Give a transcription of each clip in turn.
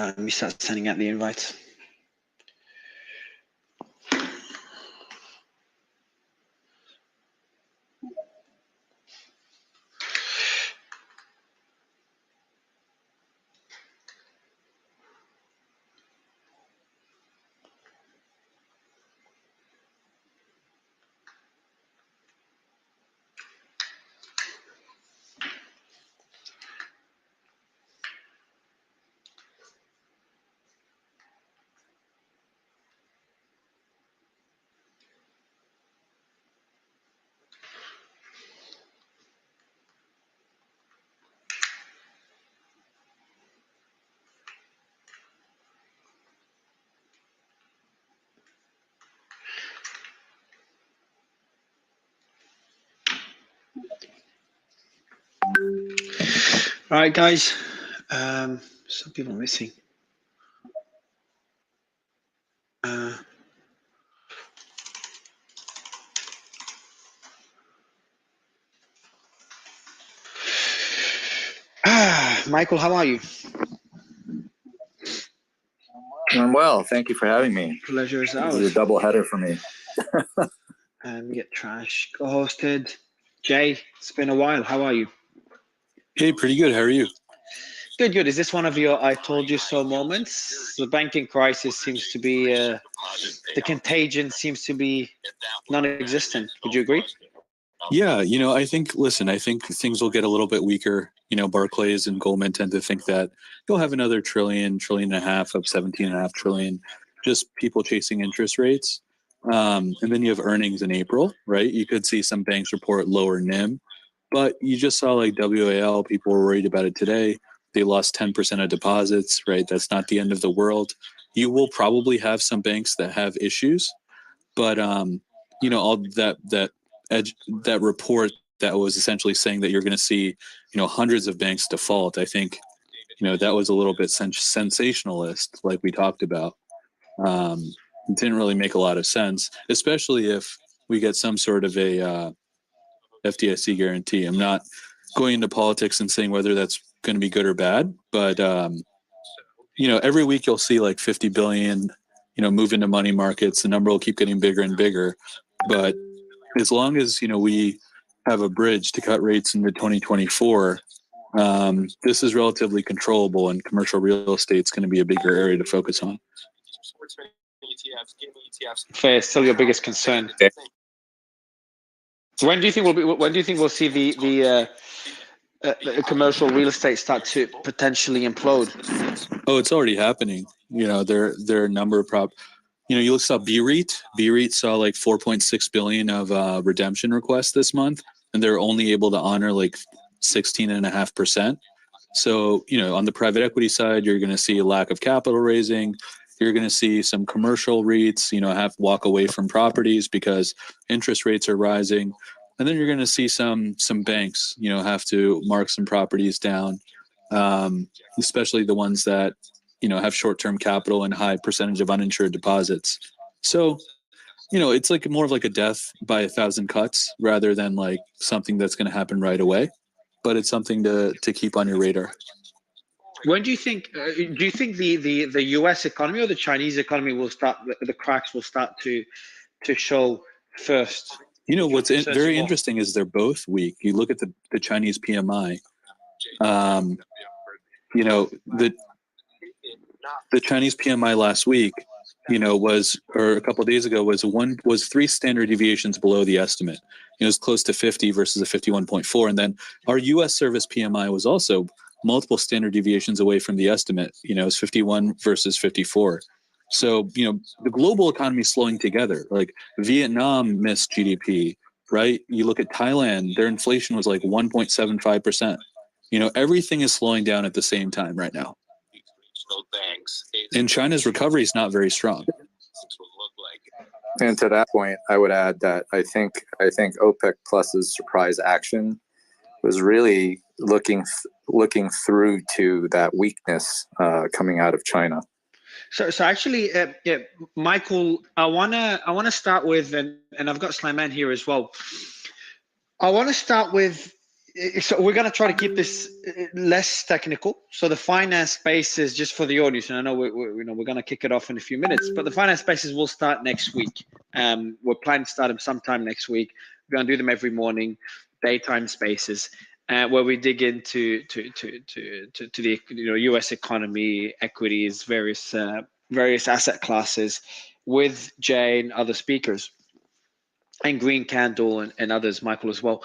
Let me start sending out the invites. All right, guys. Some people missing. Michael, how are you? I'm well. Thank you for having me. Pleasure is ours. This is a double header for me. We get Trash co-hosted. Jay, it's been a while. How are you? Hey, pretty good. How are you? Good, good. Is this one of your I told you so moments? The banking crisis seems to be, the contagion seems to be non-existent. Would you agree? Yeah, I think things will get a little bit weaker. Barclays and Goldman tend to think that you'll have another trillion and a half of 17.5 trillion, just people chasing interest rates. And then you have earnings in April, right? You could see some banks report lower NIM, but you just saw like WAL, people were worried about it today. They lost 10% of deposits, right? That's not the end of the world. You will probably have some banks that have issues, but all that report that was essentially saying that you're going to see, hundreds of banks default. I think, that was a little bit sensationalist, like we talked about. It didn't really make a lot of sense, especially if we get some sort of a FDIC guarantee. I'm not going into politics and saying whether that's going to be good or bad, but every week you'll see like 50 billion, move into money markets. The number will keep getting bigger and bigger, but as long as we have a bridge to cut rates into 2024, this is relatively controllable, and commercial real estate is going to be a bigger area to focus on. Fair, still your biggest concern. So when do you think we'll see the commercial real estate start to potentially implode? Oh, it's already happening. There are a number of you saw BREIT. BREIT saw like 4.6 billion of redemption requests this month, and they're only able to honor like 16.5%. So, on the private equity side, you're going to see a lack of capital raising. You're going to see some commercial REITs, have to walk away from properties because interest rates are rising. And then you're going to see some banks, have to mark some properties down, especially the ones that have short-term capital and high percentage of uninsured deposits. So, it's like more of like a death by 1,000 cuts rather than like something that's going to happen right away. But it's something to keep on your radar. When do you think? Do you think the U.S. economy or the Chinese economy will start? The cracks will start to show first. What's very interesting is they're both weak. You look at the Chinese PMI. The Chinese PMI last week, or a couple of days ago, was 3 standard deviations below the estimate. It was close to 50 versus a 51.4. And then our U.S. service PMI was also multiple standard deviations away from the estimate. It was 51 versus 54. So, the global economy is slowing together. Like Vietnam missed GDP, right? You look at Thailand, their inflation was like 1.75%. Everything is slowing down at the same time right now. And China's recovery is not very strong. And to that point, I would add that I think OPEC Plus's surprise action was really looking through to that weakness coming out of China. So actually, Michael, I wanna start with, and I've got Sliman here as well. I want to start with So we're going to try to keep this less technical. So the finance spaces, just for the audience, and I know we're going to kick it off in a few minutes, but the finance spaces will start next week. We're planning to start them sometime next week. We're going to do them every morning, daytime spaces, where we dig into to the U.S. economy, equities, various asset classes, with Jay and other speakers, and Green Candle and others, Michael as well.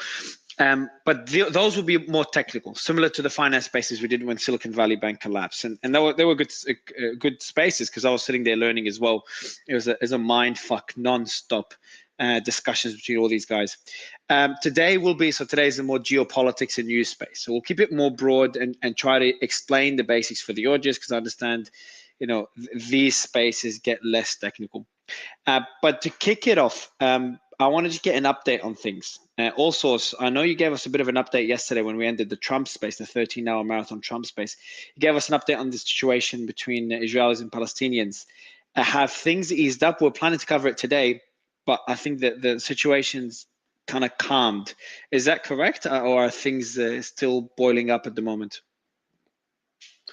But those will be more technical, similar to the finance spaces we did when Silicon Valley Bank collapsed, and they were good spaces, because I was sitting there learning as well. It was a mind fuck non-stop discussions between all these guys. Today is a more geopolitics and news space, so we'll keep it more broad and try to explain the basics for the audience, because I understand these spaces get less technical. But to kick it off, I wanted to get an update on things. Also, I know you gave us a bit of an update yesterday when we ended the Trump space, the 13-hour marathon Trump space. You gave us an update on the situation between Israelis and Palestinians. Have things eased up? We're planning to cover it today, but I think that the situation's kind of calmed. Is that correct, or are things still boiling up at the moment?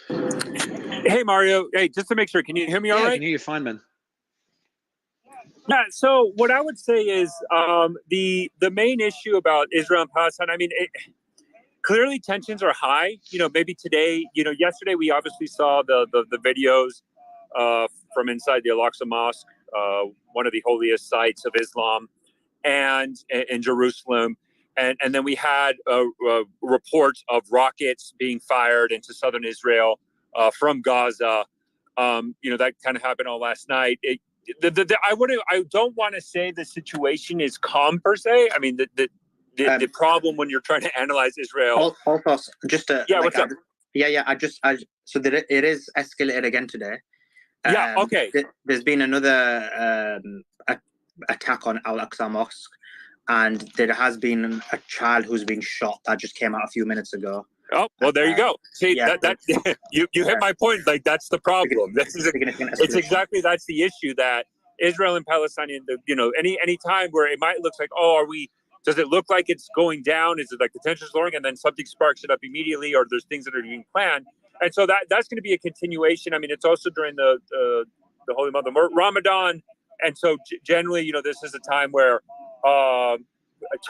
Hey, Mario. Hey, just to make sure, can you hear me all right? I can hear you fine, man. Yeah, so what I would say is the main issue about Israel and Palestine, I mean, clearly tensions are high. Maybe today, yesterday we obviously saw the videos from inside the Al-Aqsa Mosque, one of the holiest sites of Islam, and in Jerusalem. And then we had reports of rockets being fired into southern Israel from Gaza. That kind of happened all last night. I don't want to say the situation is calm per se. I mean, the problem when you're trying to analyze Israel. Also, just what's up? So that it is escalated again today. Okay. There's been another attack on Al-Aqsa Mosque, and there has been a child who's been shot that just came out a few minutes ago. Oh, well, there you go. See, that you hit my point. Like, that's the problem. That's exactly the issue, that Israel and Palestinian, any time where it might look like, does it look like it's going down? Is it like the tension's lowering, and then something sparks it up immediately, or there's things that are being planned? And so that's going to be a continuation. I mean, it's also during the holy month of Ramadan, and so generally, this is a time where a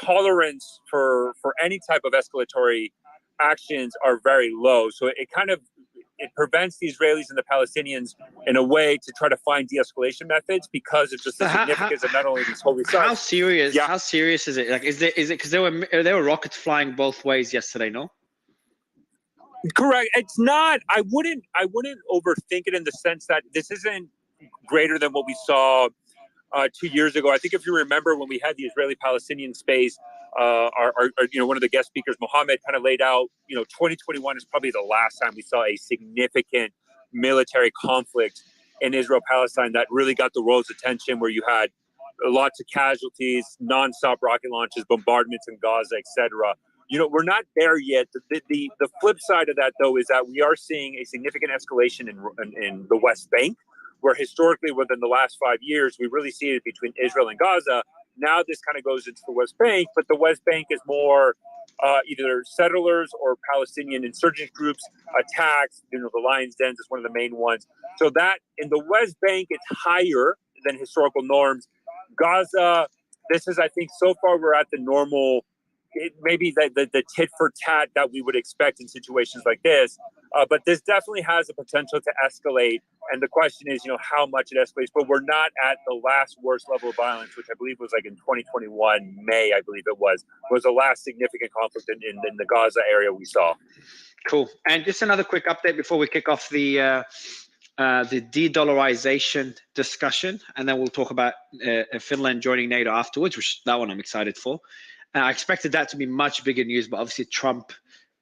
tolerance for any type of escalatory actions are very low. So it prevents the Israelis and the Palestinians in a way to try to find de-escalation methods, because it's just the significance of not only these holy sites. How serious is it? Like, is it because there were rockets flying both ways yesterday? No. Correct. It's not. I wouldn't overthink it in the sense that this isn't greater than what we saw 2 years ago. I think if you remember when we had the Israeli-Palestinian space, one of the guest speakers, Mohammed, kind of laid out, 2021 is probably the last time we saw a significant military conflict in Israel-Palestine that really got the world's attention, where you had lots of casualties, nonstop rocket launches, bombardments in Gaza, etc. We're not there yet. The flip side of that, though, is that we are seeing a significant escalation in the West Bank, where historically within the last 5 years, we really see it between Israel and Gaza. Now this kind of goes into the West Bank, but the West Bank is more either settlers or Palestinian insurgent groups, attacks. The Lion's Dens is one of the main ones. So that in the West Bank, it's higher than historical norms. Gaza, this is, I think, so far we're at the normal, maybe the tit for tat that we would expect in situations like this. But this definitely has the potential to escalate. And the question is, how much it escalates. But we're not at the last worst level of violence, which I believe was like in 2021, May, I believe it was the last significant conflict in the Gaza area we saw. Cool. And just another quick update before we kick off the de-dollarization discussion, and then we'll talk about Finland joining NATO afterwards, which that one I'm excited for. I expected that to be much bigger news, but obviously Trump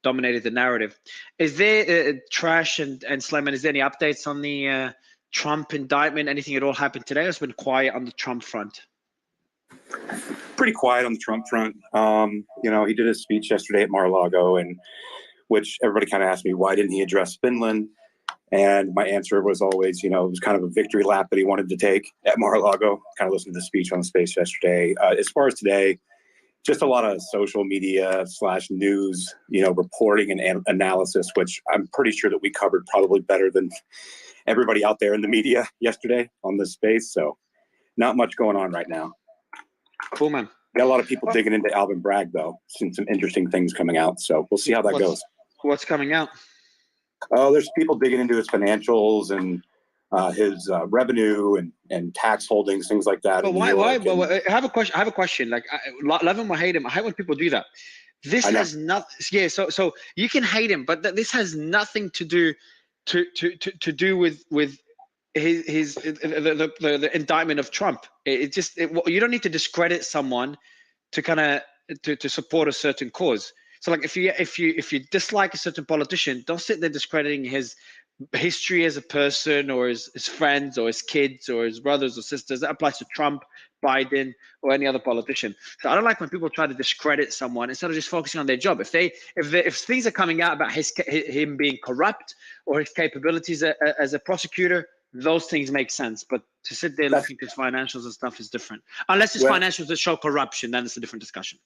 dominated the narrative. Is there Trash and Slayman, is there any updates on the Trump indictment? Anything at all happened today, or has been quiet on the Trump front? Pretty quiet on the Trump front. He did a speech yesterday at Mar-a-Lago, and which everybody kind of asked me, why didn't he address Finland? And my answer was always, it was kind of a victory lap that he wanted to take at Mar-a-Lago. Kind of listened to the speech on the space yesterday. As far as today, just a lot of social media / news, reporting and analysis, which I'm pretty sure that we covered probably better than everybody out there in the media yesterday on this space. So not much going on right now. Cool, man. Got a lot of people digging into Alvin Bragg, though. Seen some interesting things coming out. So we'll see how that goes. What's coming out? Oh, there's people digging into his financials and his revenue and tax holdings, things like that. But why? Well, I have a question. Like, love him or hate him. I hate when people do that. This has nothing. Yeah. So you can hate him, but this has nothing to do with the indictment of Trump. You don't need to discredit someone to kind of to support a certain cause. So like if you dislike a certain politician, don't sit there discrediting his history as a person or his friends or his kids or his brothers or sisters. That applies to Trump, Biden, or any other politician. So I don't like when people try to discredit someone instead of just focusing on their job. If things are coming out about him being corrupt or his capabilities as a prosecutor, those things make sense. But to sit there looking at his financials and stuff is different. Unless his financials that show corruption, then it's a different discussion.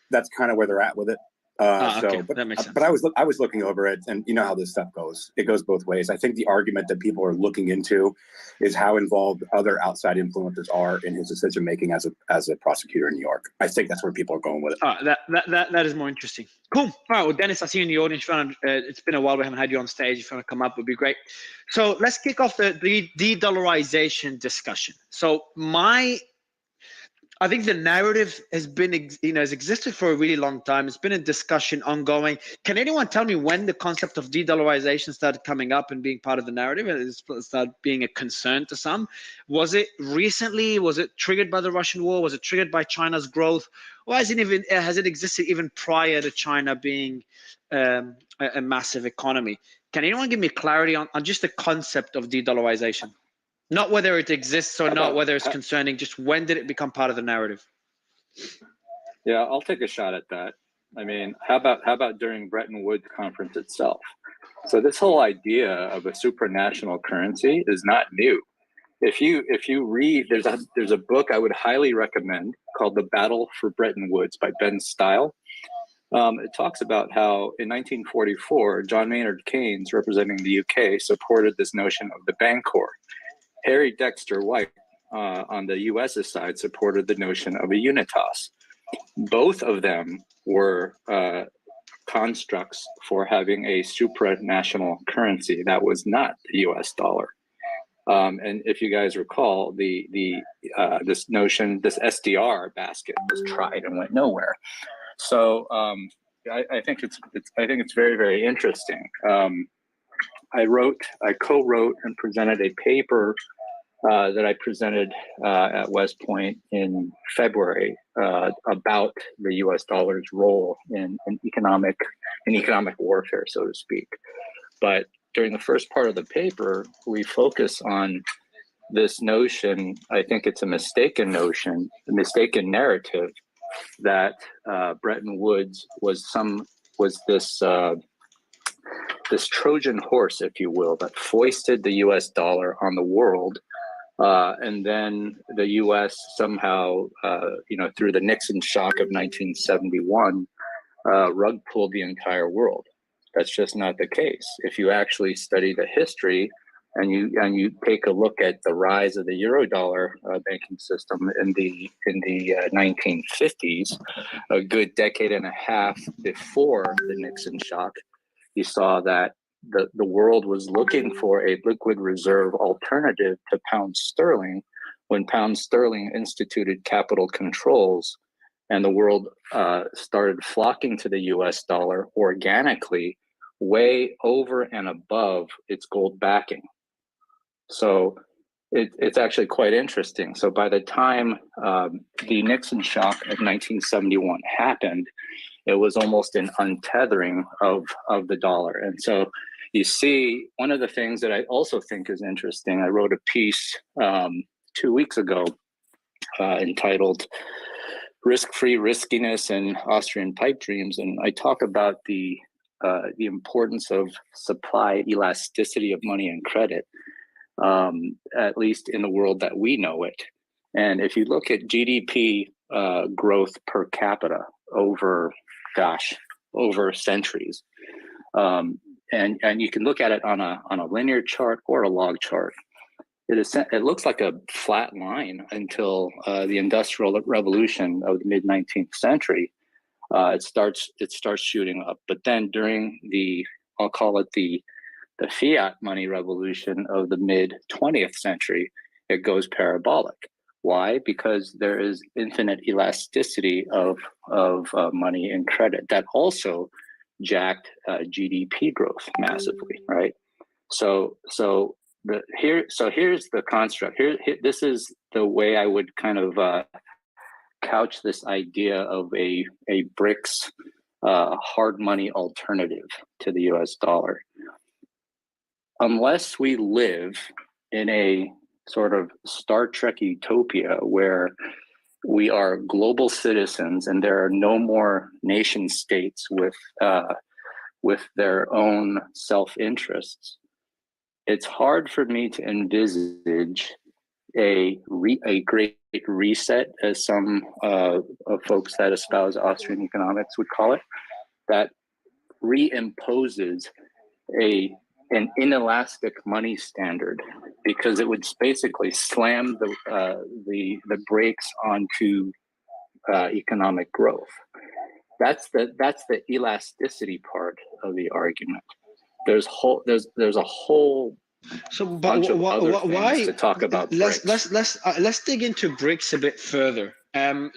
That's kind of where they're at with it. Okay. That makes sense. But I was looking over it, and you know how this stuff goes. It goes both ways. I think the argument that people are looking into is how involved other outside influencers are in his decision making as a prosecutor in New York. I think that's where people are going with it. That is more interesting. Cool. All right. Well, Dennis, I see you in the audience. It's been a while. We haven't had you on stage. If you want to come up, would be great. So let's kick off the de-dollarization discussion. So I think the narrative has been, has existed for a really long time. It's been a discussion ongoing. Can anyone tell me when the concept of de-dollarization started coming up and being part of the narrative and it started being a concern to some? Was it recently? Was it triggered by the Russian war? Was it triggered by China's growth? Or has it existed even prior to China being a massive economy? Can anyone give me clarity on just the concept of de-dollarization? Not whether it exists or not, whether it's concerning, just when did it become part of the narrative? Yeah, I'll take a shot at that. I mean, how about during Bretton Woods conference itself? So this whole idea of a supranational currency is not new. If you read, there's a book I would highly recommend called The Battle for Bretton Woods by Ben Stile. It talks about how in 1944, John Maynard Keynes, representing the UK, supported this notion of the Bancor. Harry Dexter White on the US's side supported the notion of a unitas. Both of them were constructs for having a supranational currency that was not the US dollar. And if you guys recall, this notion, this SDR basket was tried and went nowhere. So I think it's very, very interesting. I co-wrote and presented a paper that I presented at West Point in February about the U.S. dollar's role in economic warfare, so to speak. But during the first part of the paper, we focus on this notion. I think it's a mistaken notion, a mistaken narrative that Bretton Woods was this Trojan horse, if you will, that foisted the U.S. dollar on the world. And then the U.S. somehow, through the Nixon shock of 1971, rug pulled the entire world. That's just not the case. If you actually study the history and you take a look at the rise of the Eurodollar banking system in the 1950s, a good decade and a half before the Nixon shock, you saw that the world was looking for a liquid reserve alternative to pound sterling when pound sterling instituted capital controls and the world started flocking to the US dollar organically, way over and above its gold backing. So it's actually quite interesting. So by the time the Nixon shock of 1971 happened, it was almost an untethering of the dollar. And so you see, one of the things that I also think is interesting, I wrote a piece 2 weeks ago entitled Risk-Free Riskiness and Austrian Pipe Dreams. And I talk about the importance of supply elasticity of money and credit, at least in the world that we know it. And if you look at GDP growth per capita over centuries. And you can look at it on a linear chart or a log chart. It looks like a flat line until the Industrial Revolution of the mid 19th century. It starts shooting up, but then during I'll call it the fiat money revolution of the mid 20th century, it goes parabolic. Why? Because there is infinite elasticity of money and credit that also jacked GDP growth massively, right? So here's the construct. Here, this is the way I would kind of couch this idea of a BRICS hard money alternative to the US dollar. Unless we live in a sort of Star Trek utopia where we are global citizens and there are no more nation states with their own self-interests, it's hard for me to envisage a great reset, as some folks that espouse Austrian economics would call it, that reimposes an inelastic money standard, because it would basically slam the brakes onto economic growth. That's the elasticity part of the argument. There's a whole bunch of other things to talk about. Let's dig into BRICS a bit further.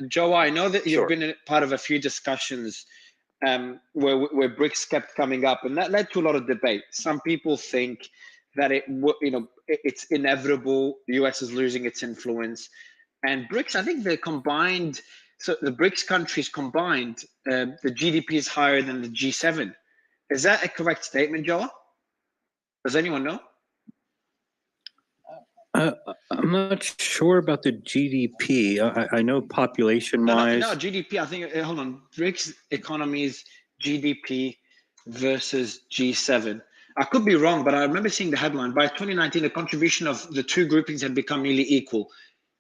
Joe, I know that you've been part of a few discussions where BRICS kept coming up, and that led to a lot of debate. Some people think that it's inevitable. The US is losing its influence, and BRICS, I think they're combined. So the BRICS countries combined, the GDP is higher than the G7. Is that a correct statement, Joe? Does anyone know? I'm not sure about the GDP. I know population-wise. No, GDP. I think. Hold on. BRICS economies GDP versus G7. I could be wrong, but I remember seeing the headline. By 2019, the contribution of the two groupings had become nearly equal,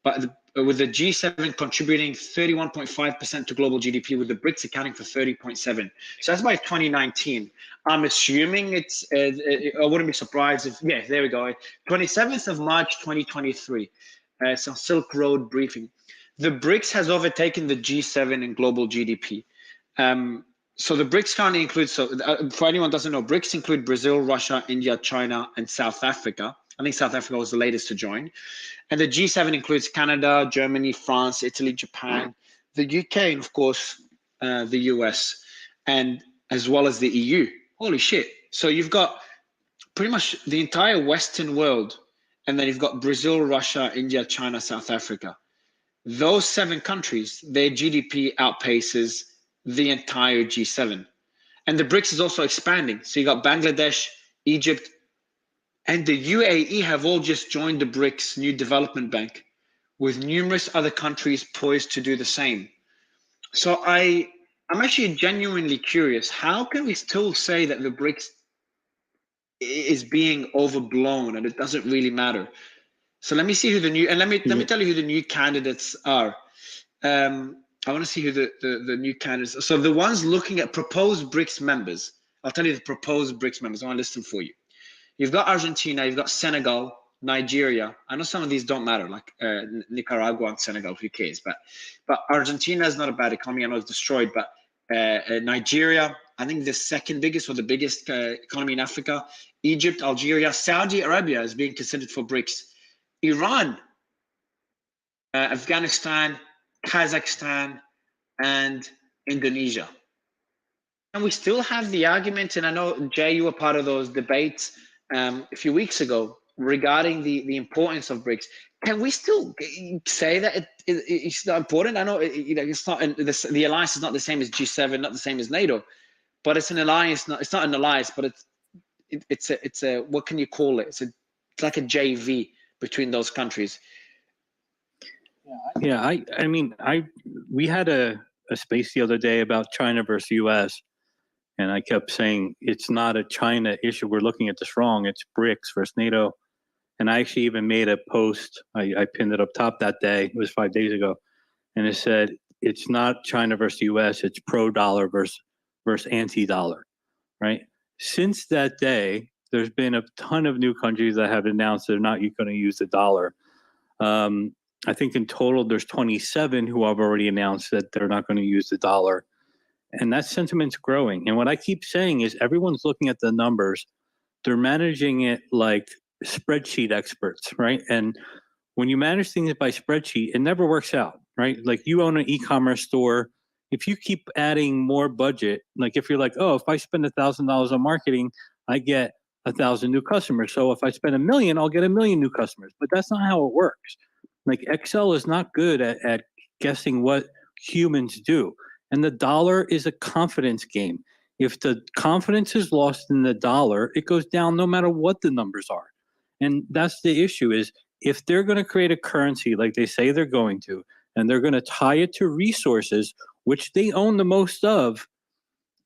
but with the G7 contributing 31.5% to global GDP, with the BRICS accounting for 30.7%. So that's by 2019. I'm assuming it's, I wouldn't be surprised if, yeah, there we go. 27th of March, 2023. It's on Silk Road briefing. The BRICS has overtaken the G7 in global GDP. So the BRICS currently includes, for anyone who doesn't know, BRICS include Brazil, Russia, India, China, and South Africa. I think South Africa was the latest to join. And the G7 includes Canada, Germany, France, Italy, Japan, the UK, and of course, the US, and as well as the EU. Holy shit. So you've got pretty much the entire Western world, and then you've got Brazil, Russia, India, China, South Africa. Those 7 countries, their GDP outpaces the entire G7. And the BRICS is also expanding. So you got Bangladesh, Egypt, and the UAE have all just joined the BRICS New Development Bank, with numerous other countries poised to do the same. So I'm actually genuinely curious, how can we still say that the BRICS is being overblown and it doesn't really matter? So let me see who the new, and let me tell you who the new candidates are. I want to see who the new candidates are. So the ones looking at proposed BRICS members, I'll tell you the proposed BRICS members. I want to list them for you. You've got Argentina, you've got Senegal, Nigeria. I know some of these don't matter, like Nicaragua and Senegal, who cares? But Argentina is not a bad economy. I know it's destroyed, but Nigeria, I think the second biggest or the biggest economy in Africa. Egypt, Algeria, Saudi Arabia is being considered for BRICS. Iran, Afghanistan, Kazakhstan, and Indonesia. And we still have the argument, and I know, Jay, you were part of those debates a few weeks ago regarding the importance of BRICS. Can we still say that it's not important? I know it's not. The alliance is not the same as G7, not the same as NATO, but it's an alliance. It's not an alliance, but it's a what can you call it? It's like a JV between those countries. Yeah, I mean, we had a space the other day about China versus US. And I kept saying, it's not a China issue. We're looking at this wrong. It's BRICS versus NATO. And I actually even made a post. I pinned it up top that day. It was 5 days ago. And it said, it's not China versus US, it's pro-dollar versus anti-dollar, right? Since that day, there's been a ton of new countries that have announced they're not going to use the dollar. I think in total, there's 27 who have already announced that they're not going to use the dollar. And that sentiment's growing. And what I keep saying is everyone's looking at the numbers. They're managing it like spreadsheet experts, right? And when you manage things by spreadsheet, it never works out, right? Like you own an e-commerce store. If you keep adding more budget, like if you're like, oh, if I spend $1,000 on marketing, I get 1,000 new customers. So if I spend $1 million, I'll get 1 million new customers. But that's not how it works. Like Excel is not good at guessing what humans do. And the dollar is a confidence game. If the confidence is lost in the dollar, it goes down no matter what the numbers are. And that's the issue is if they're going to create a currency like they say they're going to, and they're going to tie it to resources, which they own the most of,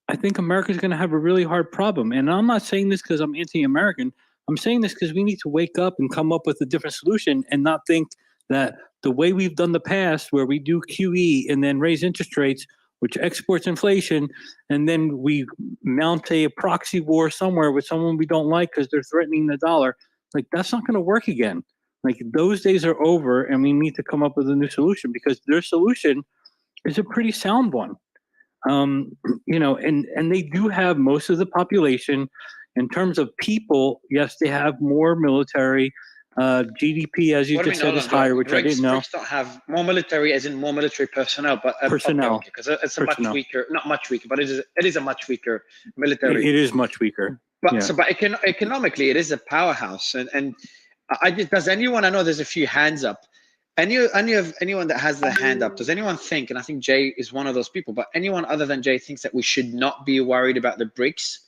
I think America's going to have a really hard problem. And I'm not saying this because I'm anti-American. I'm saying this because we need to wake up and come up with a different solution and not think that the way we've done the past, where we do QE and then raise interest rates, which exports inflation, and then we mount a proxy war somewhere with someone we don't like because they're threatening the dollar, like that's not going to work again. Like those days are over, and we need to come up with a new solution because their solution is a pretty sound one. You know, and they do have most of the population. In terms of people, yes, they have more military. GDP, as you just said, is higher, which I didn't know. BRICS don't have more military, as in more military personnel, but personnel, because it's a much weaker, not much weaker, but it is a much weaker military. It is much weaker. But yeah. But economically, it is a powerhouse. And does anyone? I know there's a few hands up. Anyone that has their hand up, does anyone think? And I think Jay is one of those people. But anyone other than Jay thinks that we should not be worried about the BRICS?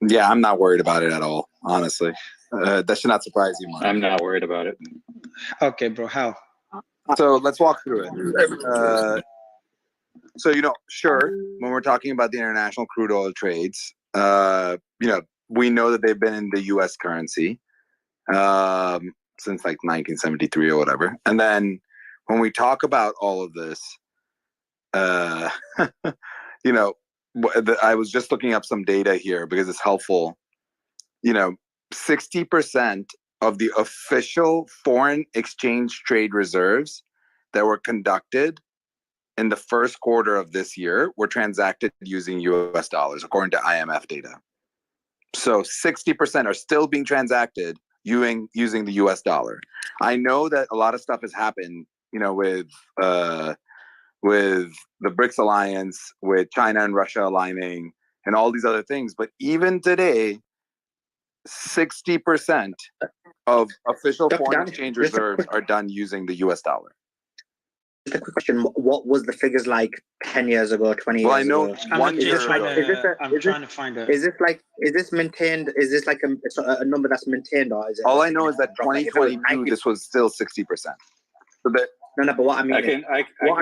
Yeah, I'm not worried about it at all, honestly. That should not surprise you, Mark. I'm not worried about it. Okay, bro. How? So let's walk through it. So, you know, sure, when we're talking about the international crude oil trades, you know, we know that they've been in the U.S. currency since like 1973 or whatever. And then when we talk about all of this, you know, I was just looking up some data here because it's helpful. You know, 60% of the official foreign exchange trade reserves that were conducted in the first quarter of this year were transacted using US dollars, according to IMF data. So 60% are still being transacted using the US dollar. I know that a lot of stuff has happened, you know, with the BRICS alliance, with China and Russia aligning, and all these other things. But even today, 60% of official foreign exchange reserves are done using the US dollar. Just a quick question. What was the figures like 10 years ago, 20 years ago? Well, I know one year ago. I'm trying to find it. Is this maintained? Is this like a number that's maintained, or is it? All I know is that 2022, this was still 60%. So that, no, but what I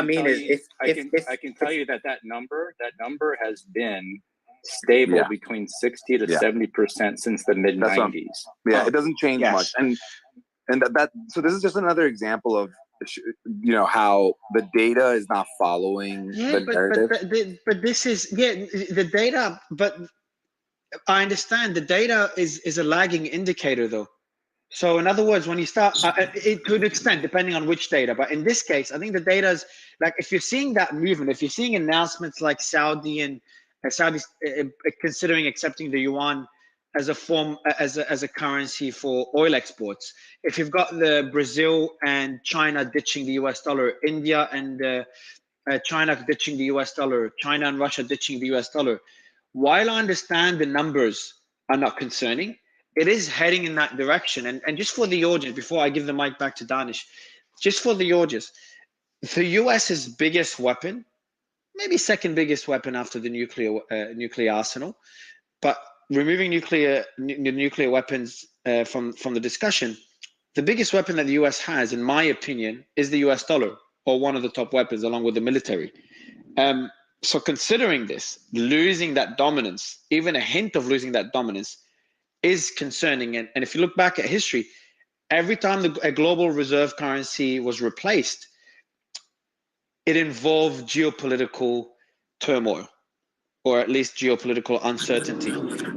mean is, I can tell you that number has been stable between 60 to 70% since the mid 90s. It doesn't change much, and that. So this is just another example of, you know, how the data is not following the narrative. But this is the data. But I understand the data is a lagging indicator, though. So in other words, when you start, to an extent, depending on which data, but in this case, I think the data is like, if you're seeing that movement, if you're seeing announcements like Saudi considering accepting the yuan as a form, as a currency for oil exports, if you've got the Brazil and China ditching the US dollar, India and China ditching the US dollar, China and Russia ditching the US dollar, while I understand the numbers are not concerning, it is heading in that direction. And just for the audience, before I give the mic back to Danish, just for the audience, the US's biggest weapon, maybe second biggest weapon after the nuclear arsenal, but removing nuclear weapons from the discussion, the biggest weapon that the US has, in my opinion, is the US dollar, or one of the top weapons along with the military. So considering this, losing that dominance, even a hint of losing that dominance, is concerning. And if you look back at history, every time a global reserve currency was replaced, it involved geopolitical turmoil, or at least geopolitical uncertainty.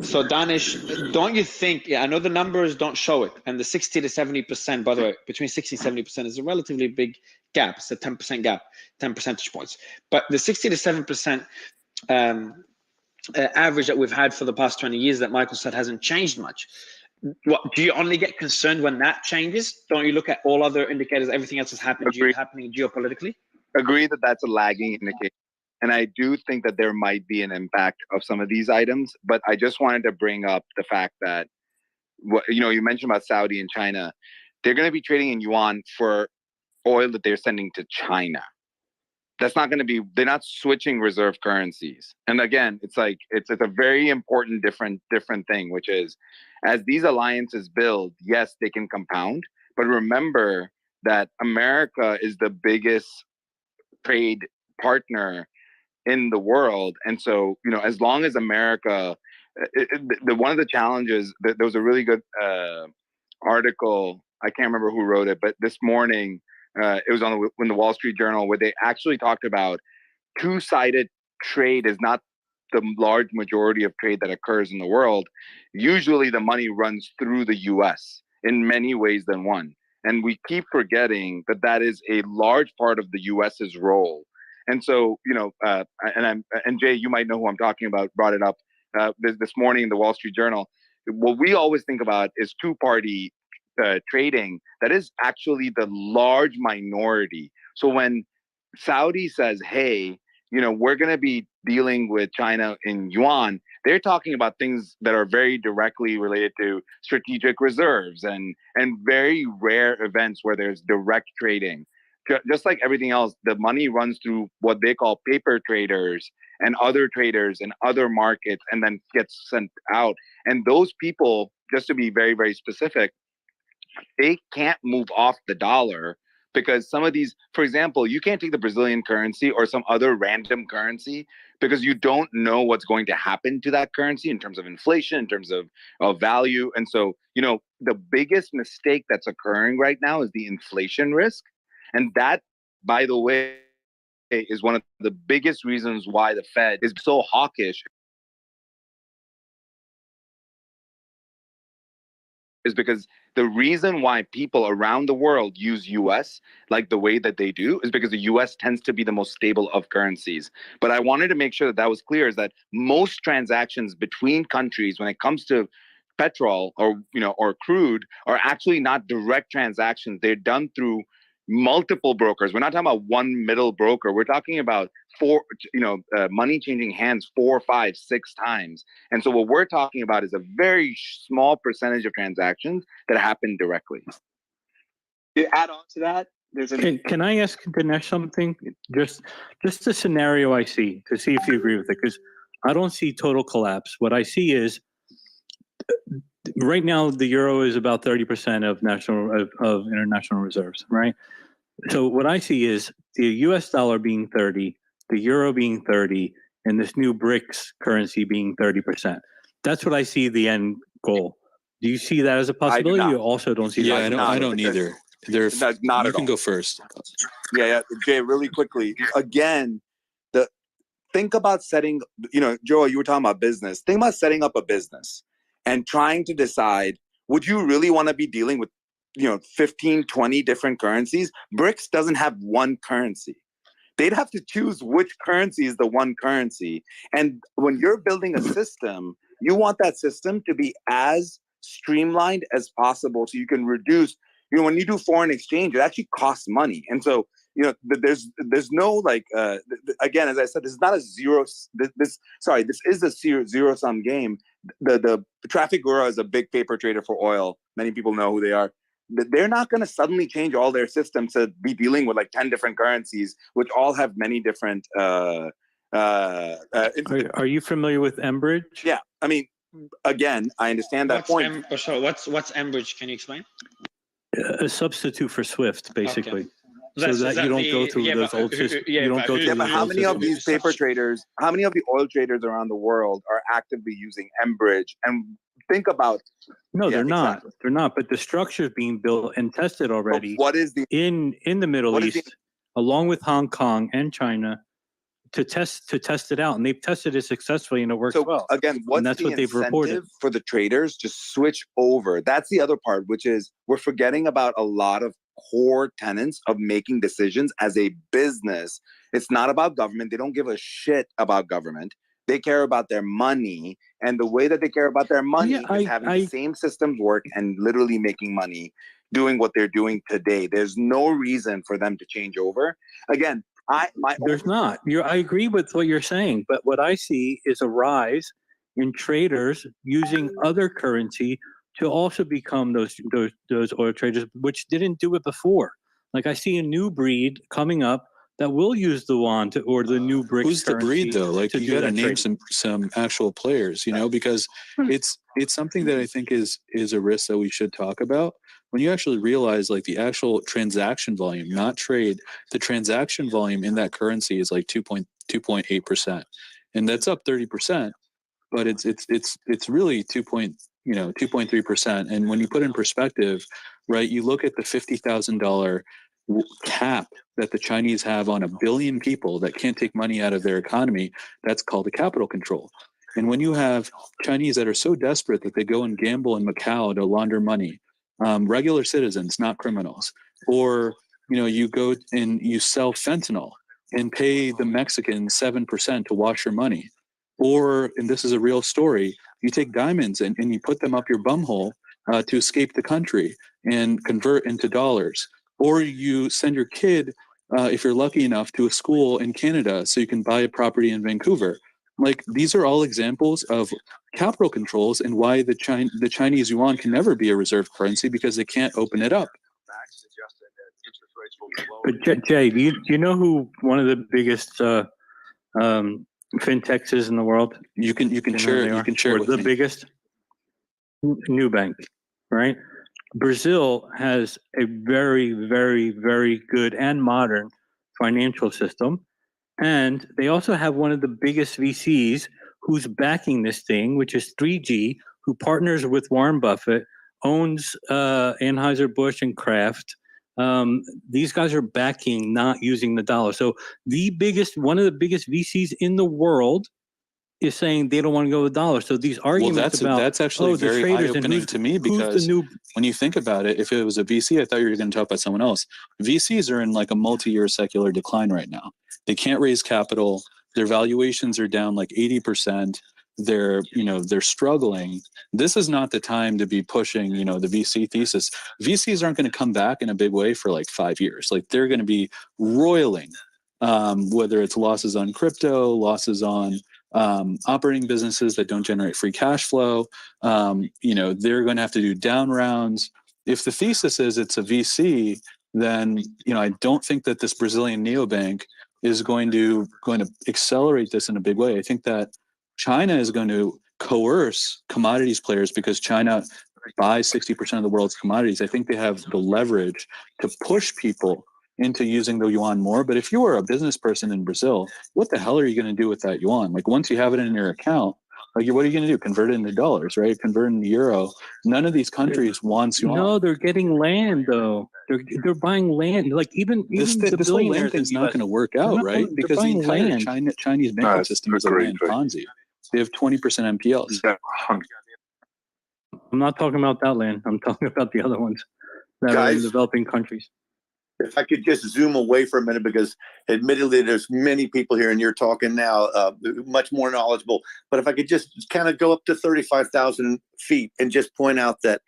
So Danish, don't you think, I know the numbers don't show it, and the 60 to 70%, by the way, between 60 and 70% is a relatively big gap. It's a 10% gap, 10 percentage points. But the 60 to 7% average that we've had for the past 20 years that Michael said hasn't changed much. What, do you only get concerned when that changes? Don't you look at all other indicators, everything else is happening geopolitically? Agree that that's a lagging indicator. And I do think that there might be an impact of some of these items, but I just wanted to bring up the fact that, you mentioned about Saudi and China. They're going to be trading in yuan for oil that they're sending to China. That's not going to be, they're not switching reserve currencies. And again, it's like, it's a very important, different thing, which is as these alliances build, yes, they can compound, but remember that America is the biggest trade partner in the world. And so, as long as America, one of the challenges, there was a really good article, I can't remember who wrote it, but this morning, it was in the Wall Street Journal, where they actually talked about two-sided trade is not the large majority of trade that occurs in the world. Usually the money runs through the US in many ways than one. And we keep forgetting that is a large part of the US's role. And so, and Jay, you might know who I'm talking about, brought it up this morning in the Wall Street Journal. What we always think about is two-party trading. That is actually the large minority. So when Saudi says, hey, we're going to be dealing with China in yuan, they're talking about things that are very directly related to strategic reserves and very rare events where there's direct trading. Just like everything else, the money runs through what they call paper traders and other traders in other markets and then gets sent out. And those people, just to be very, very specific, they can't move off the dollar because some of these, for example, you can't take the Brazilian currency or some other random currency because you don't know what's going to happen to that currency in terms of inflation, in terms of value. And so, the biggest mistake that's occurring right now is the inflation risk. And that, by the way, is one of the biggest reasons why the Fed is so hawkish, is because the reason why people around the world use US like the way that they do is because the US tends to be the most stable of currencies. But I wanted to make sure that was clear, is that most transactions between countries when it comes to petrol or crude are actually not direct transactions. They're done through multiple brokers. We're not talking about one middle broker. We're talking about money changing hands 4, 5, 6 times. And so what we're talking about is a very small percentage of transactions that happen directly. To add on to that, Can I ask Dinesh something? Just a scenario I see to see if you agree with it, because I don't see total collapse. What I see is right now the euro is about 30% of international reserves, right? So what I see is the US dollar being 30, the euro being 30, and this new BRICS currency being 30%. That's what I see the end goal. Do you see that as a possibility? You also don't see that? Yeah, I don't either. That's not you at can all. go first. Yeah, Jay, really quickly. Again, think about setting, Joel, you were talking about business. Think about setting up a business and trying to decide, would you really want to be dealing with 15, 20 different currencies? BRICS doesn't have one currency. They'd have to choose which currency is the one currency. And when you're building a system, you want that system to be as streamlined as possible so you can reduce, when you do foreign exchange, it actually costs money. And so, there's no again, as I said, this is not a this is a zero-sum game. The Trafigura is a big paper trader for oil. Many people know who they are. They're not going to suddenly change all their systems to be dealing with 10 different currencies, which all have many different. Are you familiar with Enbridge? Yeah, I mean, again, I understand that point. What's Enbridge? Can you explain? A substitute for SWIFT, basically. Okay. So that you don't go through those old systems. You don't go through but how many of these paper traders, how many of the oil traders around the world are actively using Enbridge? And think about. No, they're not. They're not. But the structure is being built and tested already. But what is in the Middle East? along with Hong Kong and China, to test it out, and they've tested it successfully, and it works well. Again, what's that's the what they've reported incentive for the traders to switch over? That's the other part, which is we're forgetting about a lot of core tenets of making decisions as a business. It's not about government. They don't give a shit about government. They care about their money, and the way that they care about their money is having the same systems work and literally making money, doing what they're doing today. There's no reason for them to change over. Again, there's not. I agree with what you're saying, but what I see is a rise in traders using other currency to also become those oil traders, which didn't do it before. Like I see a new breed coming up that will use the yuan or the new BRICS. Who's the breed though? Like you got to name some actual players, you know, because it's something that I think is a risk that we should talk about. When you actually realize like the actual transaction volume, not trade, the transaction volume in that currency is like 2.8%, and that's up 30%, but it's really 2.3%. And when you put in perspective, right, you look at the $50,000 cap that the Chinese have on 1 billion people that can't take money out of their economy. That's called a capital control. And when you have Chinese that are so desperate that they go and gamble in Macau to launder money, regular citizens, not criminals, or you go and you sell fentanyl and pay the Mexicans 7% to wash your money, or, and this is a real story, you take diamonds and you put them up your bumhole to escape the country and convert into dollars, or you send your kid, if you're lucky enough, to a school in Canada so you can buy a property in Vancouver. Like, these are all examples of capital controls and why the Chinese yuan can never be a reserve currency, because they can't open it up. But Jay, do you know who one of the biggest fintechs is in the world? You can share it with the me. Biggest Nubank, right? Brazil has a very, very, very good and modern financial system. And they also have one of the biggest VCs who's backing this thing, which is 3G, who partners with Warren Buffett, owns Anheuser-Busch and Kraft. These guys are backing not using the dollar. So one of the biggest VCs in the world is saying they don't want to go with dollar. So these arguments that's actually very eye-opening to me, because when you think about it, if it was a VC, I thought you were going to talk about someone else. VCs are in like a multi-year secular decline right now. They can't raise capital. Their valuations are down like 80%. They're struggling. This is not the time to be pushing, the VC thesis. VCs aren't going to come back in a big way for like 5 years. Like, they're going to be roiling, whether it's losses on crypto, losses on operating businesses that don't generate free cash flow. They're going to have to do down rounds. If the thesis is it's a VC, then I don't think that this Brazilian neobank is going to accelerate this in a big way. I think that China is going to coerce commodities players, because China buys 60% of the world's commodities. I think they have the leverage to push people into using the yuan more. But if you are a business person in Brazil, what the hell are you going to do with that yuan? Like, once you have it in your account, like, what are you going to do? Convert it into dollars, right? Convert it into euro. None of these countries wants yuan. No, they're getting land though. They're buying land. Like, even this whole land thing's not going to work out, right? Because the entire Chinese banking system is a land Ponzi. They have 20% NPLs. I'm not talking about that land. I'm talking about the other ones that are in developing countries. If I could just zoom away for a minute, because admittedly there's many people here and you're talking now much more knowledgeable, but if I could just kind of go up to 35,000 feet and just point out that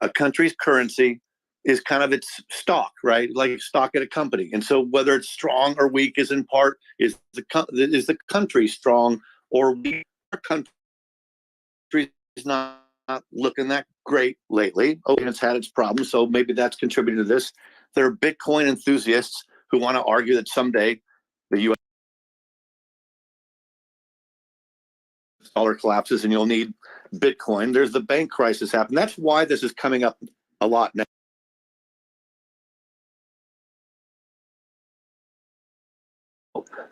a country's currency is kind of its stock, right? Like stock at a company. And so whether it's strong or weak is in part, is the country strong or weak? Our country is not looking that great lately. Oh, and it's had its problems, so maybe that's contributing to this. There are Bitcoin enthusiasts who want to argue that someday the U.S. dollar collapses and you'll need Bitcoin. There's the bank crisis happening. That's why this is coming up a lot now.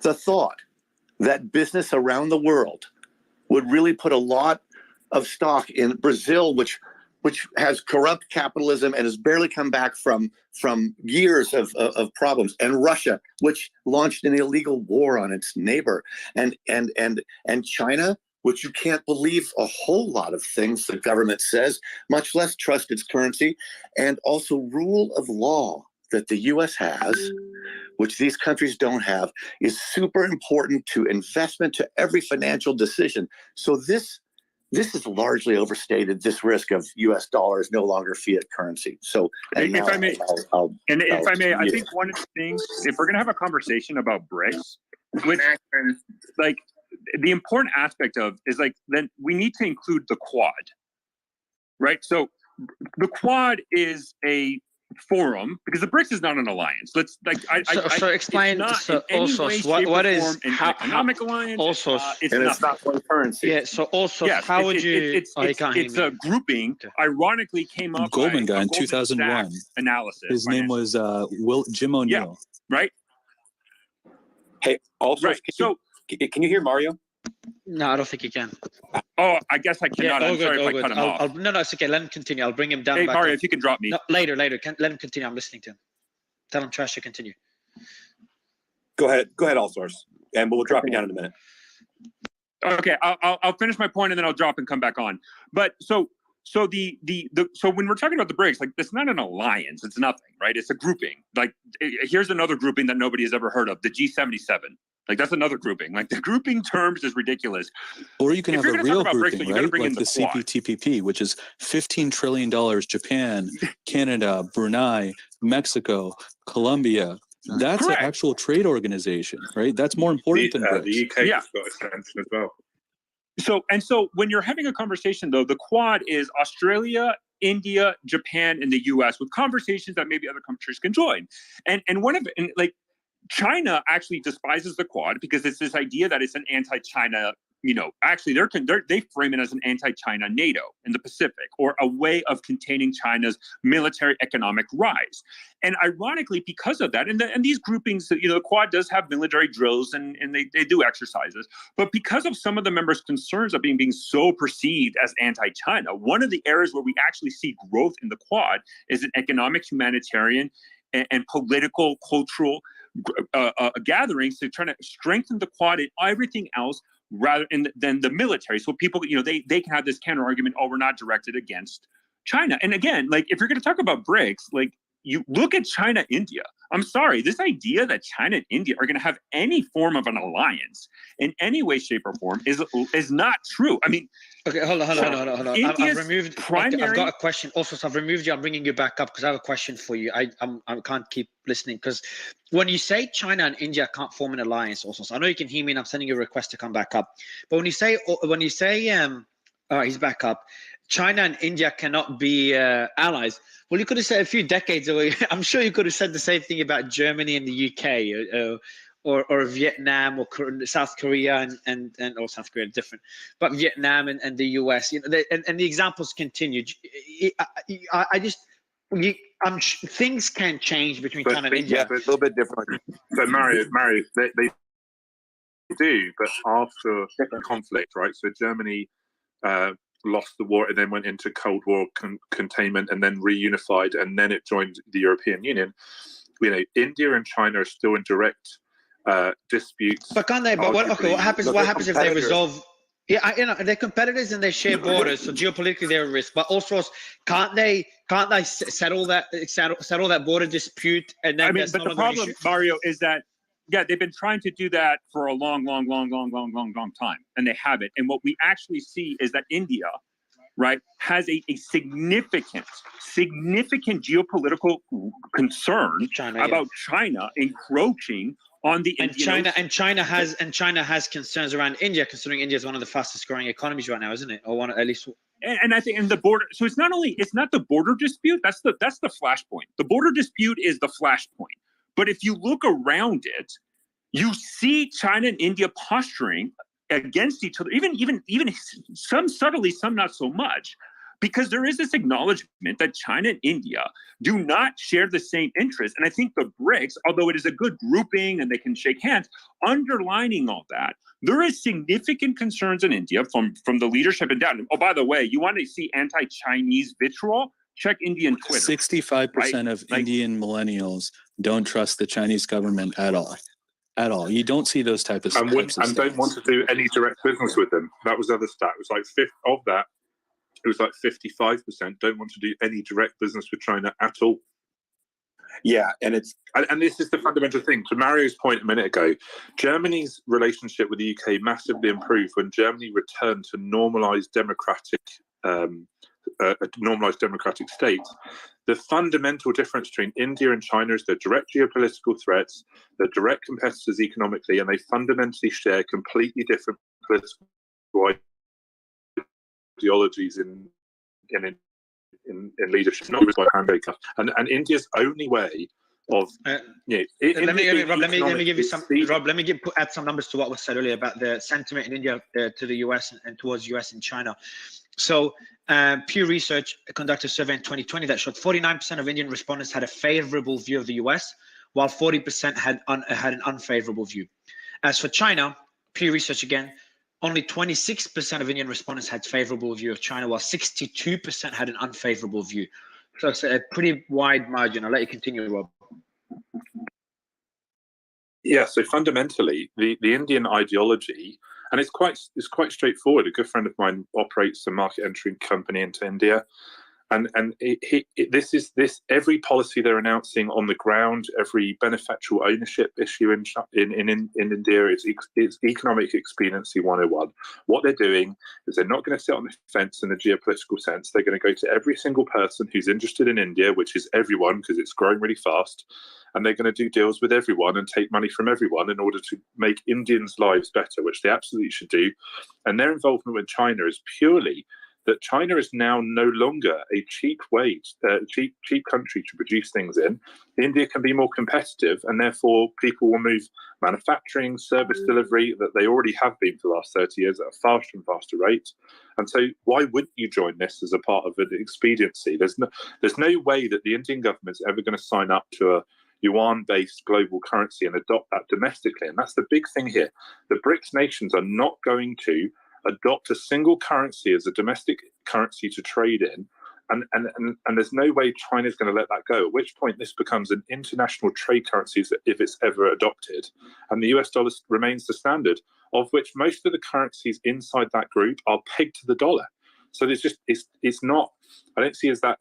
The thought that business around the world would really put a lot of stock in Brazil, which which has corrupt capitalism and has barely come back from years of problems, and Russia, which launched an illegal war on its neighbor, and China, which you can't believe a whole lot of things the government says, much less trust its currency, and also rule of law that the U.S. has, which these countries don't have, is super important to investment, to every financial decision. So this is largely overstated, this risk of U.S. dollars no longer fiat currency. So, if I may, I think one of the things, if we're going to have a conversation about BRICS, which like the important aspect of is like, then we need to include the Quad, right? So the Quad is a forum because the BRICS is not an alliance. Let's like so explain. So also, what is economic alliance? Also, it's not one currency. Yeah. So also, how would you? It's a grouping. Ironically, came up Goldman guy in 2001. Analysis. His name was Jim O'Neill. Yeah, right. Hey, also, right. Can you hear Mario? No, I don't think you can. Oh, I guess I cannot. Yeah, I'm sorry if I cut him off. No, it's okay. Let him continue. I'll bring him down. Hey, back Mario, up. if you can drop me. No, later. Let him continue. I'm listening to him. Tell him Trash to continue. Go ahead, all source, and we'll drop you down in a minute. Okay, I'll finish my point and then I'll drop and come back on. But so when we're talking about the BRICS, like it's not an alliance, it's nothing, right? It's a grouping. Like here's another grouping that nobody has ever heard of, the G77. Like that's another grouping. Like the grouping terms is ridiculous. Or you can have a real grouping, BRICS, right? Like the CPTPP, which is $15 trillion, Japan, Canada, Brunei, Mexico, Colombia. That's an actual trade organization, right? That's more important than BRICS. The UK has got extension as well. So when you're having a conversation, though, the Quad is Australia, India, Japan, and the US with conversations that maybe other countries can join. And China actually despises the Quad because it's this idea that it's an anti-China, actually they frame it as an anti-China NATO in the Pacific, or a way of containing China's military economic rise. And ironically, because of that, and these groupings, the Quad does have military drills and they do exercises, but because of some of the members' concerns of being so perceived as anti-China, one of the areas where we actually see growth in the Quad is an economic, humanitarian, and political, cultural gatherings to try to strengthen the Quad and everything else rather than the military. So people, they can have this counter argument, we're not directed against China. And again, like if you're going to talk about BRICS, like you look at China, India. I'm sorry, this idea that China and India are going to have any form of an alliance in any way, shape, or form is not true. I mean, okay, hold on. I've removed. I've got a question. Also, so I've removed you. I'm bringing you back up because I have a question for you. I can't keep listening because when you say China and India can't form an alliance, also, so I know you can hear me, and I'm sending you a request to come back up. But when you say, he's back up. China and India cannot be allies. Well, you could have said a few decades ago. I'm sure you could have said the same thing about Germany and the UK, or Vietnam, or South Korea and or South Korea, different, but Vietnam and the US. And the examples continue. Things can change between China and India. Yeah, but a little bit different. So Mario, they do, but after the conflict, right? So Germany lost the war and then went into Cold War containment and then reunified, and then it joined the European Union. India and China are still in direct disputes. But can't they? But what happens? What happens if they resolve? Yeah, they're competitors and they share borders, so geopolitically they're a risk. But also, can't they settle that border dispute? And then but the problem, Mario, is that they've been trying to do that for a long time, and they haven't. And what we actually see is that India, right, has a significant geopolitical concern about China encroaching on the Indian Ocean. China has concerns around India, considering India is one of the fastest growing economies right now, isn't it? Or one, at least. And I think in the border, so it's not the border dispute. That's the flashpoint. The border dispute is the flashpoint. But if you look around it, you see China and India posturing against each other, even some subtly, some not so much. because there is this acknowledgement that China and India do not share the same interests. And I think the BRICS, although it is a good grouping and they can shake hands, underlining all that, there is significant concerns in India from the leadership and down. Oh, by the way, you want to see anti-Chinese vitriol? Check Indian Twitter. 65% of Indian millennials don't trust the Chinese government at all. At all. You don't see those type of and don't want to do any direct business with them. That was the other stat. It was like of that, it was like 55% don't want to do any direct business with China at all. Yeah, and this is the fundamental thing. To Mario's point a minute ago, Germany's relationship with the UK massively improved when Germany returned to normalized democratic states. The fundamental difference between India and China is they're direct geopolitical threats, they're direct competitors economically, and they fundamentally share completely different political ideologies in leadership. Not by handshake. And India's only way of let me give you some, Rob. Let me add some numbers to what was said earlier about the sentiment in India to the US and towards US and China. So Pew Research conducted a survey in 2020 that showed 49% of Indian respondents had a favorable view of the US, while 40% had an unfavorable view. As for China, Pew Research again, only 26% of Indian respondents had favorable view of China, while 62% had an unfavorable view. So it's a pretty wide margin. I'll let you continue, Rob. Yeah, so fundamentally, the Indian ideology, and it's quite straightforward. A good friend of mine operates a market entry company into India, and every policy they're announcing on the ground, every beneficial ownership issue in India, it's economic expediency 101. What they're doing is they're not going to sit on the fence in the geopolitical sense. They're going to go to every single person who's interested in India, which is everyone because it's growing really fast. And they're going to do deals with everyone and take money from everyone in order to make Indians' lives better, which they absolutely should do. And their involvement with China is purely that China is now no longer a cheap country to produce things in. India can be more competitive, and therefore people will move manufacturing, service delivery that they already have been for the last 30 years at a faster and faster rate. And so why wouldn't you join this as a part of an expediency? There's no way that the Indian government's ever going to sign up to a yuan-based global currency and adopt that domestically. And that's the big thing here. The BRICS nations are not going to adopt a single currency as a domestic currency to trade in. And there's no way China's going to let that go, at which point this becomes an international trade currency if it's ever adopted. And the US dollar remains the standard, of which most of the currencies inside that group are pegged to the dollar. So there's just, it's not, I don't see as that,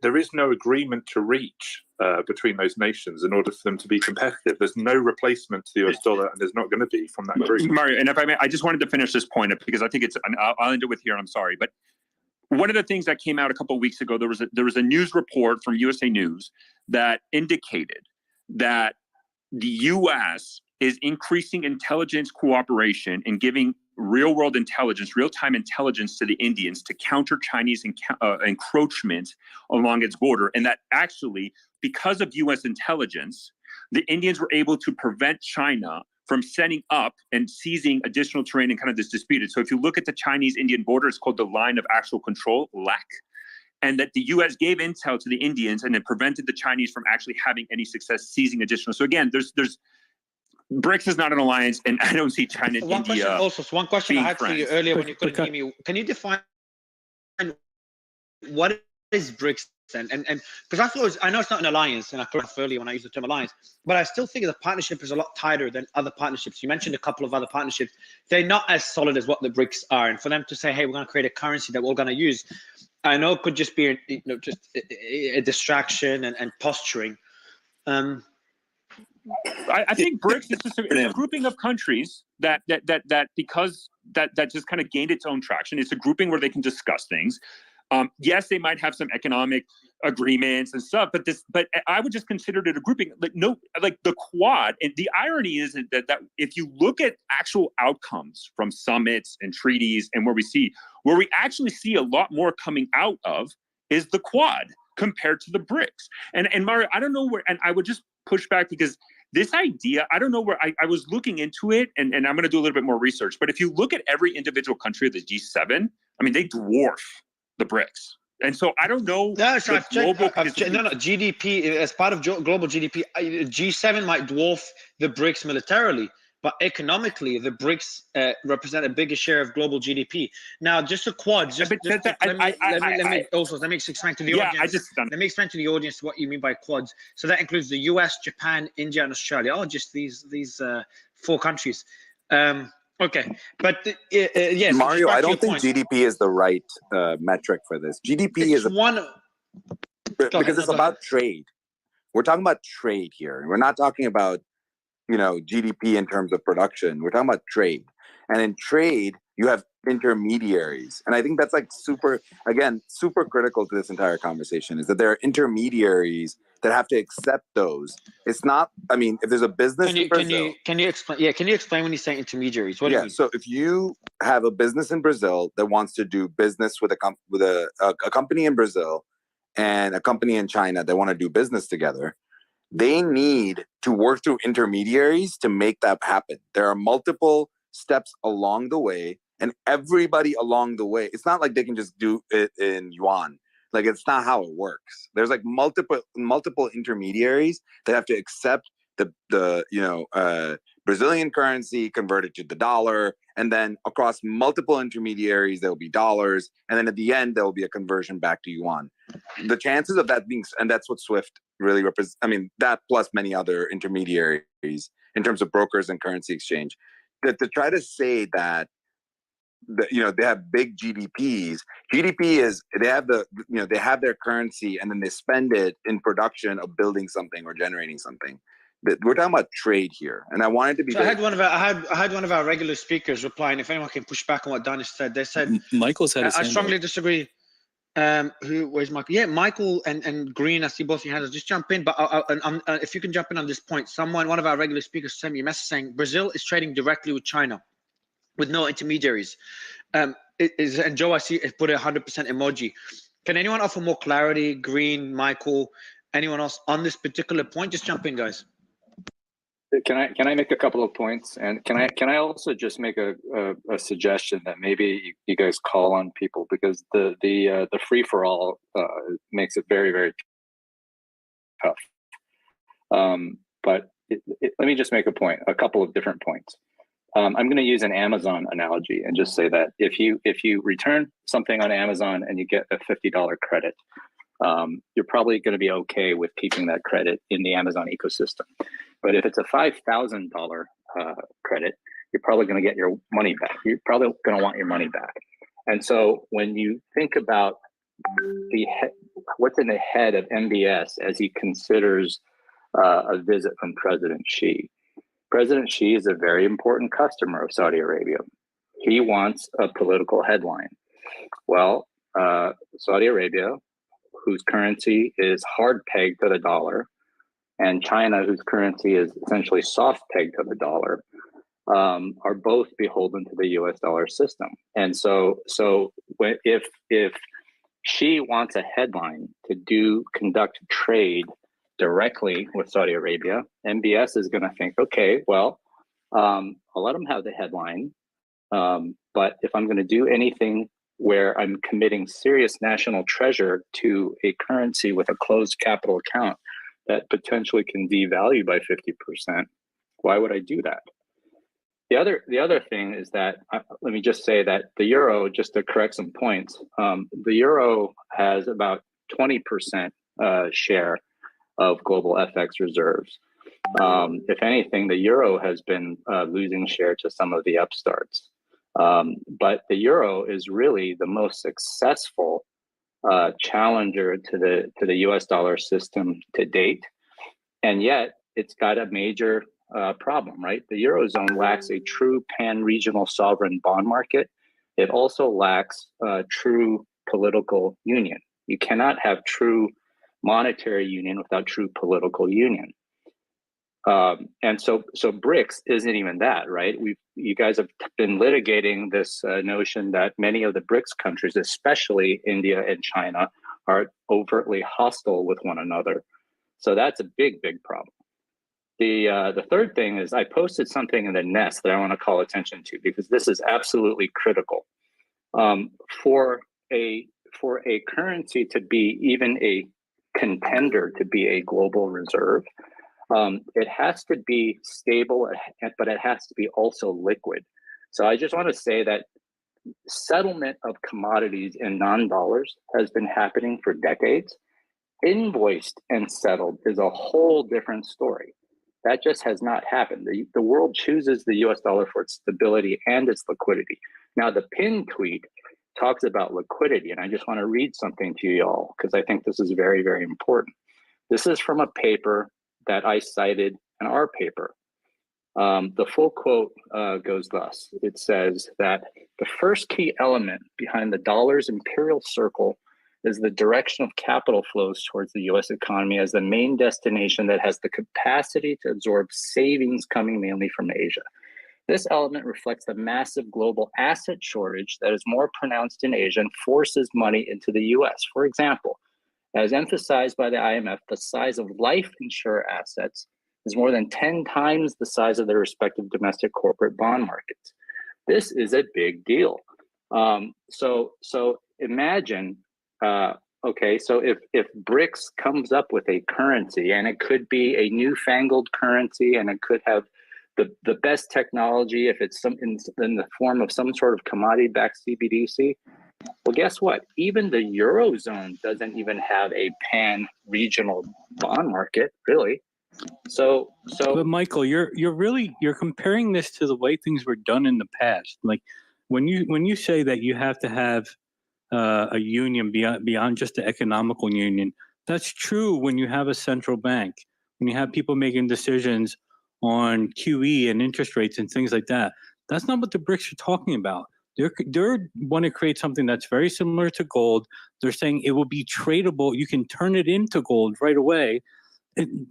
there is no agreement to reach between those nations in order for them to be competitive. There's no replacement to the US dollar, and there's not going to be from that group. Mario, and if I may, I just wanted to finish this point up because I think it's, I'll end it with here, I'm sorry, but one of the things that came out a couple of weeks ago, there was a news report from USA News that indicated that the US is increasing intelligence cooperation and giving real-world intelligence, real-time intelligence to the Indians to counter Chinese encroachment along its border. And that actually, because of US intelligence, the Indians were able to prevent China from setting up and seizing additional terrain and kind of this disputed. So if you look at the Chinese-Indian border, it's called the Line of Actual Control, LAC, and that the US gave intel to the Indians and it prevented the Chinese from actually having any success seizing additional. So again, there's BRICS is not an alliance, and I don't see China and India. One question I had for you earlier when you couldn't hear me. Can you define what is BRICS then? And because I know it's not an alliance, and I corrected earlier when I used the term alliance, but I still think the partnership is a lot tighter than other partnerships. You mentioned a couple of other partnerships. They're not as solid as what the BRICS are, and for them to say, "Hey, we're going to create a currency that we're going to use," I know it could just be just a distraction and posturing. I think BRICS is just a grouping of countries that because that just kind of gained its own traction. It's a grouping where they can discuss things. Yes, they might have some economic agreements and stuff, but I would just consider it a grouping. Like the Quad. And the irony is that if you look at actual outcomes from summits and treaties, and where we actually see a lot more coming out of is the Quad compared to the BRICS. And Mario, I don't know where, and I would just push back because this idea, I don't know where, I was looking into it, and I'm going to do a little bit more research, but if you look at every individual country of the G7, I mean, they dwarf the BRICS. And so I don't know. No, so No, GDP, as part of global GDP, G7 might dwarf the BRICS militarily, but economically, the BRICS represent a bigger share of global GDP. Now, just the Quads. Let me explain to the audience. Let me explain to the audience what you mean by Quads. So that includes the US, Japan, India, and Australia. Oh, just these 4 countries. Okay, but yes, Mario, I don't think GDP is the right metric for this. GDP is because it's about trade. We're talking about trade here. We're not talking about GDP in terms of production. We're talking about trade, and in trade you have intermediaries, and I think that's like super critical to this entire conversation is that there are intermediaries that have to accept those. It's not. I mean, if there's a business, can you explain? Yeah, can you explain when you say intermediaries? What do you mean? So if you have a business in Brazil that wants to do business with a company in Brazil and a company in China that want to do business together, they need to work through intermediaries to make that happen. There are multiple steps along the way, and everybody along the way. It's not like they can just do it in yuan. Like, it's not how it works. There's like multiple intermediaries that have to accept the Brazilian currency converted to the dollar, and then across multiple intermediaries there will be dollars, and then at the end there will be a conversion back to yuan. The chances of that being, and that's what SWIFT really represents. I mean, that plus many other intermediaries in terms of brokers and currency exchange. That to try to say that they have big GDPs. GDP is they have they have their currency and then they spend it in production of building something or generating something. We're talking about trade here, and I wanted to be. So I had one of our regular speakers reply, and if anyone can push back on what Danish said, they said Michael's had his I hand strongly up. disagree. Where's Michael? Yeah, Michael and Green. I see both of your hands. Just jump in, but if you can jump in on this point, one of our regular speakers sent me a message saying Brazil is trading directly with China, with no intermediaries. And Joe, I see put a 100% emoji. Can anyone offer more clarity? Green, Michael, anyone else on this particular point? Just jump in, guys. Can I make a couple of points, and can I also just make a suggestion that maybe you guys call on people, because the free for all makes it very, very tough. But let me just make a couple of different points. I'm going to use an Amazon analogy and just say that if you return something on Amazon and you get a $50 credit, you're probably going to be okay with keeping that credit in the Amazon ecosystem. But if it's a $5,000 credit, you're probably going to get your money back. You're probably going to want your money back. And so when you think about what's in the head of MBS as he considers a visit from President Xi, President Xi is a very important customer of Saudi Arabia. He wants a political headline. Well, Saudi Arabia, whose currency is hard pegged to the dollar, and China, whose currency is essentially soft pegged to the dollar, are both beholden to the U.S. dollar system. And so if Xi wants a headline to conduct trade directly with Saudi Arabia, MBS is going to think, okay, well, I'll let them have the headline, but if I'm going to do anything where I'm committing serious national treasure to a currency with a closed capital account that potentially can devalue by 50%, why would I do that? The other thing is that, let me just say that the euro, just to correct some points, the euro has about 20% share of global FX reserves. If anything, the euro has been losing share to some of the upstarts. But the euro is really the most successful challenger to the US dollar system to date. And yet it's got a major problem, right? The Eurozone lacks a true pan-regional sovereign bond market. It also lacks true political union. You cannot have true monetary union without true political union. And so BRICS isn't even that, right? You guys have been litigating this notion that many of the BRICS countries, especially India and China, are overtly hostile with one another. So that's a big, big problem. The third thing is I posted something in the nest that I want to call attention to, because this is absolutely critical. For a for a currency to be even a contender to be a global reserve, it has to be stable, but it has to be also liquid. So I just want to say that settlement of commodities in non-dollars has been happening for decades. Invoiced and settled is a whole different story. That just has not happened. The world chooses the US dollar for its stability and its liquidity. Now, the pin tweet talks about liquidity, and I just want to read something to you all because I think this is very, very important. This is from a paper that I cited in our paper. The full quote goes thus. It says that the first key element behind the dollar's imperial circle is the direction of capital flows towards the US economy as the main destination that has the capacity to absorb savings coming mainly from Asia. This element reflects the massive global asset shortage that is more pronounced in Asia and forces money into the US. For example, as emphasized by the IMF, the size of life insurer assets is more than 10 times the size of their respective domestic corporate bond markets. This is a big deal. So imagine, okay, so if BRICS comes up with a currency, and it could be a newfangled currency, and it could have the best technology if it's in the form of some sort of commodity-backed CBDC, well, guess what? Even the Eurozone doesn't even have a pan-regional bond market, really. But Michael, you're comparing this to the way things were done in the past. Like when you say that you have to have a union beyond just the economical union, that's true when you have a central bank, when you have people making decisions on QE and interest rates and things like that. That's not what the BRICS are talking about. They want to create something that's very similar to gold. They're saying it will be tradable. You can turn it into gold right away.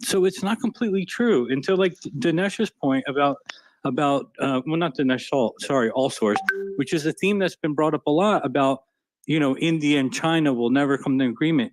So it's not completely true until like Dinesh's point about well, not Dinesh, sorry, all source, which is a theme that's been brought up a lot about, India and China will never come to an agreement.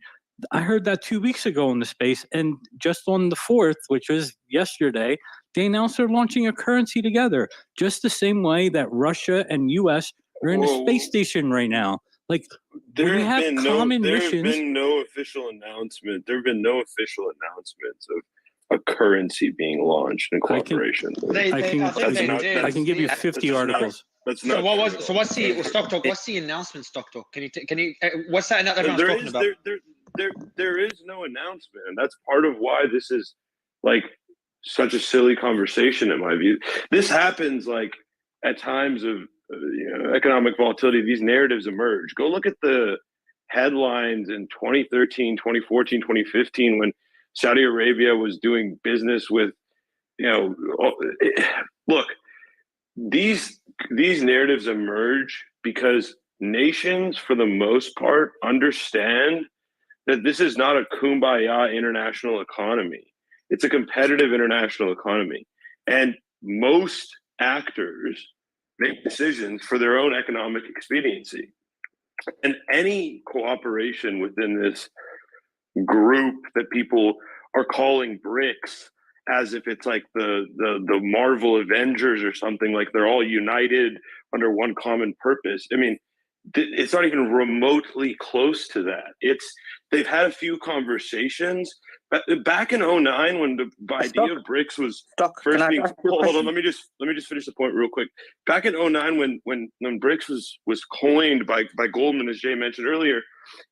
I heard that 2 weeks ago in the space, and just on the 4th, which was yesterday, they announced they're launching a currency together, just the same way that Russia and US are in a space station right now. Like, there have been no official announcement. There have been no official announcements of a currency being launched in cooperation. I can give you 50 articles. That's not. What's the Stock Talk? What's the announcement, Stock Talk? Can you what's that everyone's talking about? There is no announcement, and that's part of why this is like such a silly conversation in my view. This happens like at times of economic volatility. These narratives emerge. Go look at the headlines in 2013, 2014, 2015 when Saudi Arabia was doing business with, look, these narratives emerge because nations, for the most part, understand that this is not a kumbaya international economy. It's a competitive international economy. And most actors make decisions for their own economic expediency. And any cooperation within this group that people are calling BRICS, as if it's like the Marvel Avengers or something, like they're all united under one common purpose. I mean, it's not even remotely close to that. They've had a few conversations back in 2009 when the idea of BRICS was first being. Hold on, let me just finish the point real quick. Back in 2009 when BRICS was coined by Goldman, as Jay mentioned earlier,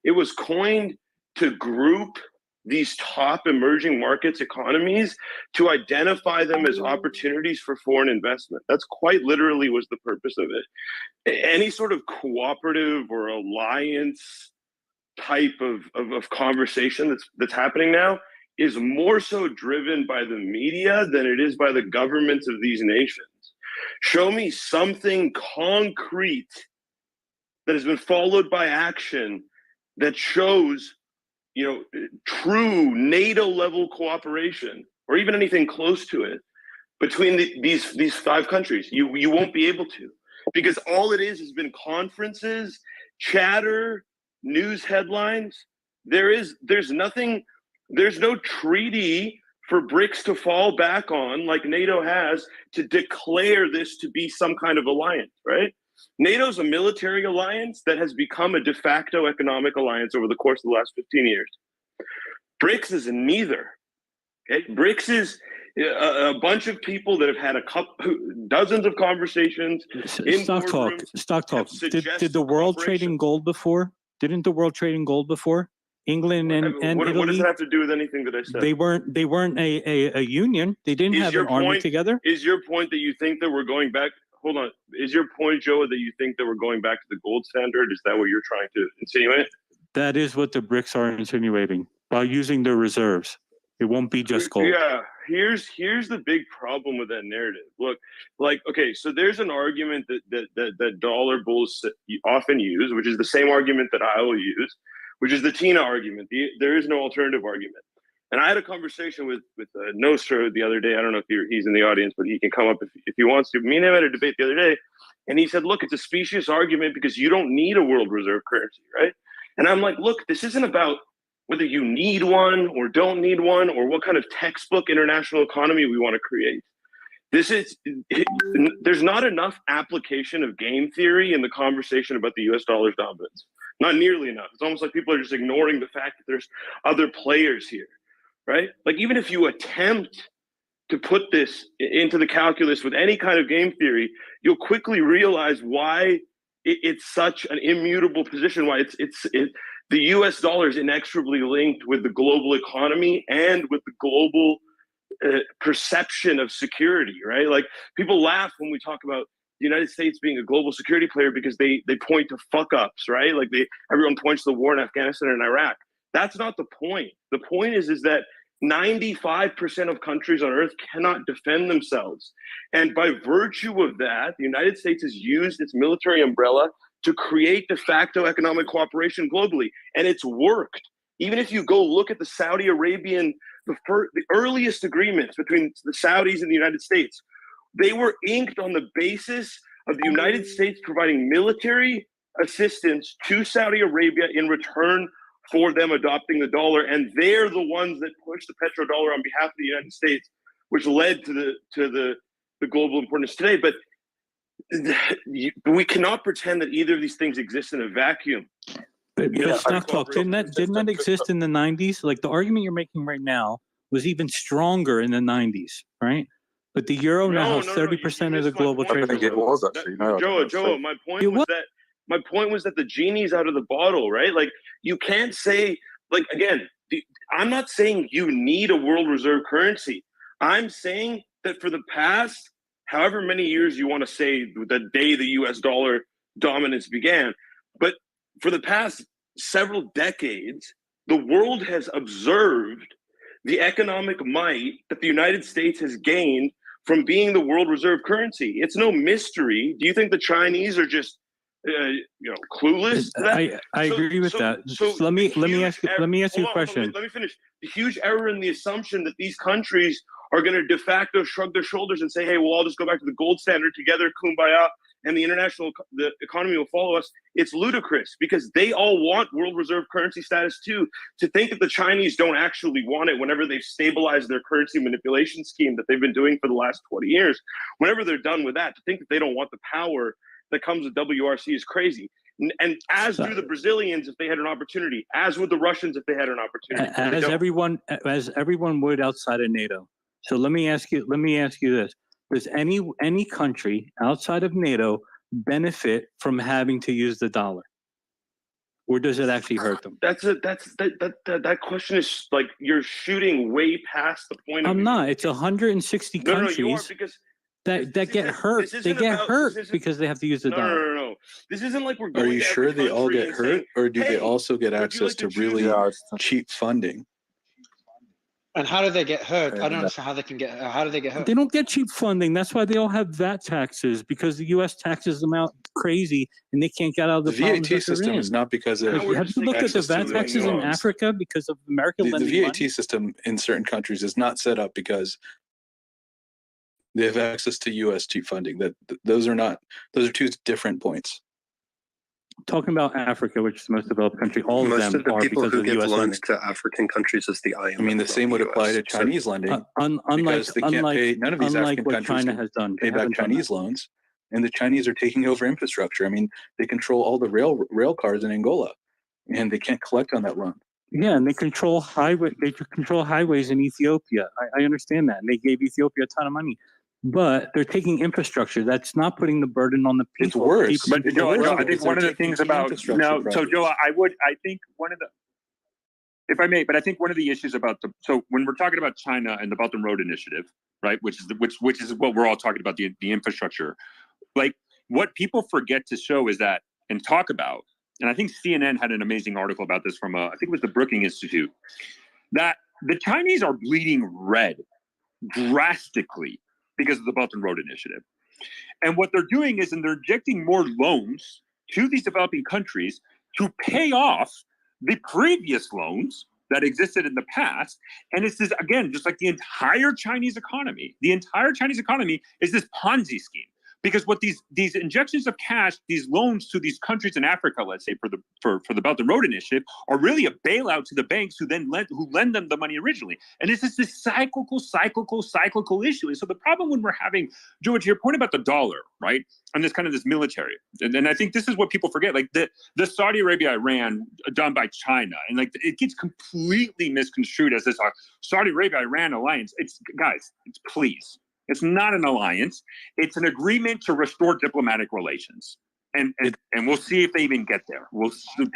it was coined to group these top emerging markets economies to identify them as opportunities for foreign investment. That's quite literally was the purpose of it. Any sort of cooperative or alliance type of conversation that's happening now is more so driven by the media than it is by the governments of these nations. Show me something concrete that has been followed by action that shows true NATO level cooperation or even anything close to it between these 5 countries. You won't be able to, because all it has been conferences, chatter, news headlines. There's no treaty for BRICS to fall back on like NATO has to declare this to be some kind of alliance, right? NATO's a military alliance that has become a de facto economic alliance over the course of the last 15 years. BRICS is neither. Okay? BRICS is a bunch of people that have had dozens of conversations. Stock talk. Did the world trade in gold before? Didn't the world trade in gold before? England and Italy. What does it have to do with anything that I said? They weren't a union. They didn't have an army together. Is your point that you think that we're going back? Hold on. Is your point, Joe, that you think that we're going back to the gold standard? Is that what you're trying to insinuate? That is what the BRICS are insinuating by using their reserves. It won't be just gold. Yeah. Here's the big problem with that narrative. Look, like, okay, so there's an argument that dollar bulls often use, which is the same argument that I will use, which is the Tina argument. There is no alternative argument. And I had a conversation with Nostro the other day. I don't know if he's in the audience, but he can come up if he wants to. Me and him had a debate the other day, and he said, look, it's a specious argument because you don't need a world reserve currency, right? And I'm like, look, this isn't about whether you need one or don't need one or what kind of textbook international economy we want to create. There's not enough application of game theory in the conversation about the US dollar's dominance. Not nearly enough. It's almost like people are just ignoring the fact that there's other players here, right? Like even if you attempt to put this into the calculus with any kind of game theory, you'll quickly realize why it's such an immutable position, why the US dollar is inexorably linked with the global economy and with the global perception of security, right? Like people laugh when we talk about the United States being a global security player because they point to fuck ups, right? Like everyone points to the war in Afghanistan and Iraq. That's not the point. The point is that 95% of countries on earth cannot defend themselves. And by virtue of that, the United States has used its military umbrella to create de facto economic cooperation globally. And it's worked. Even if you go look at the Saudi Arabian, the earliest agreements between the Saudis and the United States, they were inked on the basis of the United States providing military assistance to Saudi Arabia in return for them adopting the dollar. And they're the ones that pushed the petrodollar on behalf of the United States, which led to the global importance today. But we cannot pretend that either of these things exist in a vacuum. But stock talk, didn't that exist in the 90s? Like the argument you're making right now was even stronger in the 90s, right? But the euro now has 30% of the global trade. I think it was actually. No, Joe, my point was that the genie's out of the bottle, right? Like you can't say, like again, I'm not saying you need a world reserve currency. I'm saying that for the past however many years you want to say the day the US dollar dominance began, but for the past several decades, the world has observed the economic might that the United States has gained from being the world reserve currency. It's no mystery. Do you think the Chinese are just clueless to that? I agree with that. So let me ask you a question. Let me finish. The huge error in the assumption that these countries are going to de facto shrug their shoulders and say, hey, we'll all just go back to the gold standard together, kumbaya, and the economy will follow us. It's ludicrous because they all want world reserve currency status too. To think that the Chinese don't actually want it whenever they've stabilized their currency manipulation scheme that they've been doing for the last 20 years, whenever they're done with that, to think that they don't want the power that comes with WRC is crazy. And as do the Brazilians if they had an opportunity, as would the Russians if they had an opportunity. As everyone would outside of NATO. So let me ask you this. Does any country outside of NATO benefit from having to use the dollar? Or does it actually hurt them? That question is like you're shooting way past the point. I'm not. It's 160 countries you are because that get hurt. They get hurt because they have to use the dollar. No. This isn't like we're going. Are you sure they all get hurt, or do they also get access to really cheap funding? And how do they get hurt? I don't understand how they can get. How do they get hurt? They don't get cheap funding. That's why they all have VAT taxes, because the U.S. taxes them out crazy, and they can't get out of the VAT system is not because of. Have you looked at the VAT taxes in Africa because of American lending? The VAT system in certain countries is not set up because they have access to U.S. cheap funding. Those are two different points. Talking about Africa, which is the most developed country, all of them are because of the U.S. loans to African countries is the IMF. I mean, the same would apply to Chinese lending. Unlike none of these African what countries China has done, pay back Chinese loans and the Chinese are taking over infrastructure. I mean, they control all the rail cars in Angola, and they can't collect on that loan. Yeah, and they control highways in Ethiopia. I understand that. And they gave Ethiopia a ton of money. But they're taking infrastructure. That's not putting the burden on the people. It's worse. But Joe, I think one of the things about so Joe, I think one of the, if I may, but I think one of the issues about so when we're talking about China and the Belt and Road Initiative, right, which is what we're all talking about, the infrastructure, like what people forget to show is that and talk about, and I think CNN had an amazing article about this from I think it was the Brookings Institute, that the Chinese are bleeding red drastically because of the Belt and Road Initiative. And what they're doing is, they're injecting more loans to these developing countries to pay off the previous loans that existed in the past. And it's this, again, just like the entire Chinese economy is this Ponzi scheme. Because what these injections of cash, these loans to these countries in Africa, let's say for the Belt and Road Initiative, are really a bailout to the banks who lend them the money originally. And it's just this cyclical issue. And so the problem when we're having, Joe, to your point about the dollar, right, and this military, and I think this is what people forget, like the Saudi Arabia-Iran done by China, and like it gets completely misconstrued as this Saudi Arabia-Iran alliance. Please. It's not an alliance. It's an agreement to restore diplomatic relations. And we'll see if they even get there.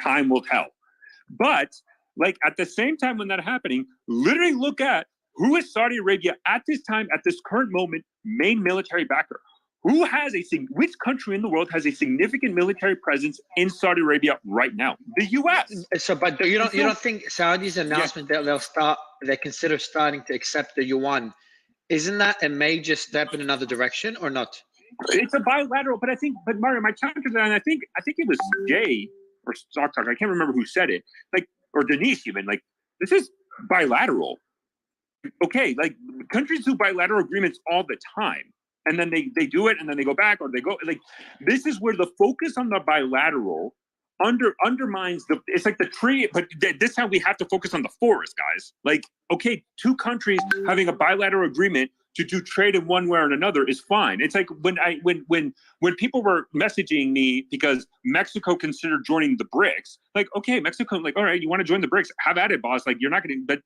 Time will tell. But like at the same time when that's happening, literally look at who is Saudi Arabia at this time, at this current moment, main military backer. Which country in the world has a significant military presence in Saudi Arabia right now? The U.S. So, but you don't think Saudi's announcement that they consider starting to accept the yuan, isn't that a major step in another direction or not? It's a bilateral, but Mario, my counter to that, and I think it was Jay or Stock Talk, I can't remember who said it, like, or Denise even, like, this is bilateral. Okay, like countries do bilateral agreements all the time, and then they do it, and then they go back, or they go, like, this is where the focus on the bilateral undermines it's like the tree, but this is how we have to focus on the forest, guys. Like, okay, two countries having a bilateral agreement to do trade in one way or another is fine. It's like when people were messaging me because Mexico considered joining the BRICS, like, okay, Mexico, like, all right, you want to join the BRICS, have at it, boss. Like, you're not going to, but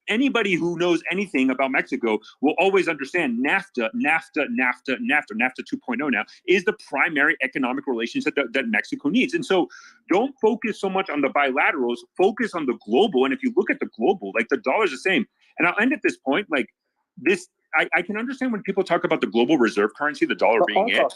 anybody who knows anything about Mexico will always understand NAFTA 2.0 now is the primary economic relations that Mexico needs. And so don't focus so much on the bilaterals, focus on the global. And if you look at the global, like the dollar's the same. And I'll end at this point, like this, I can understand when people talk about the global reserve currency, the dollar being it.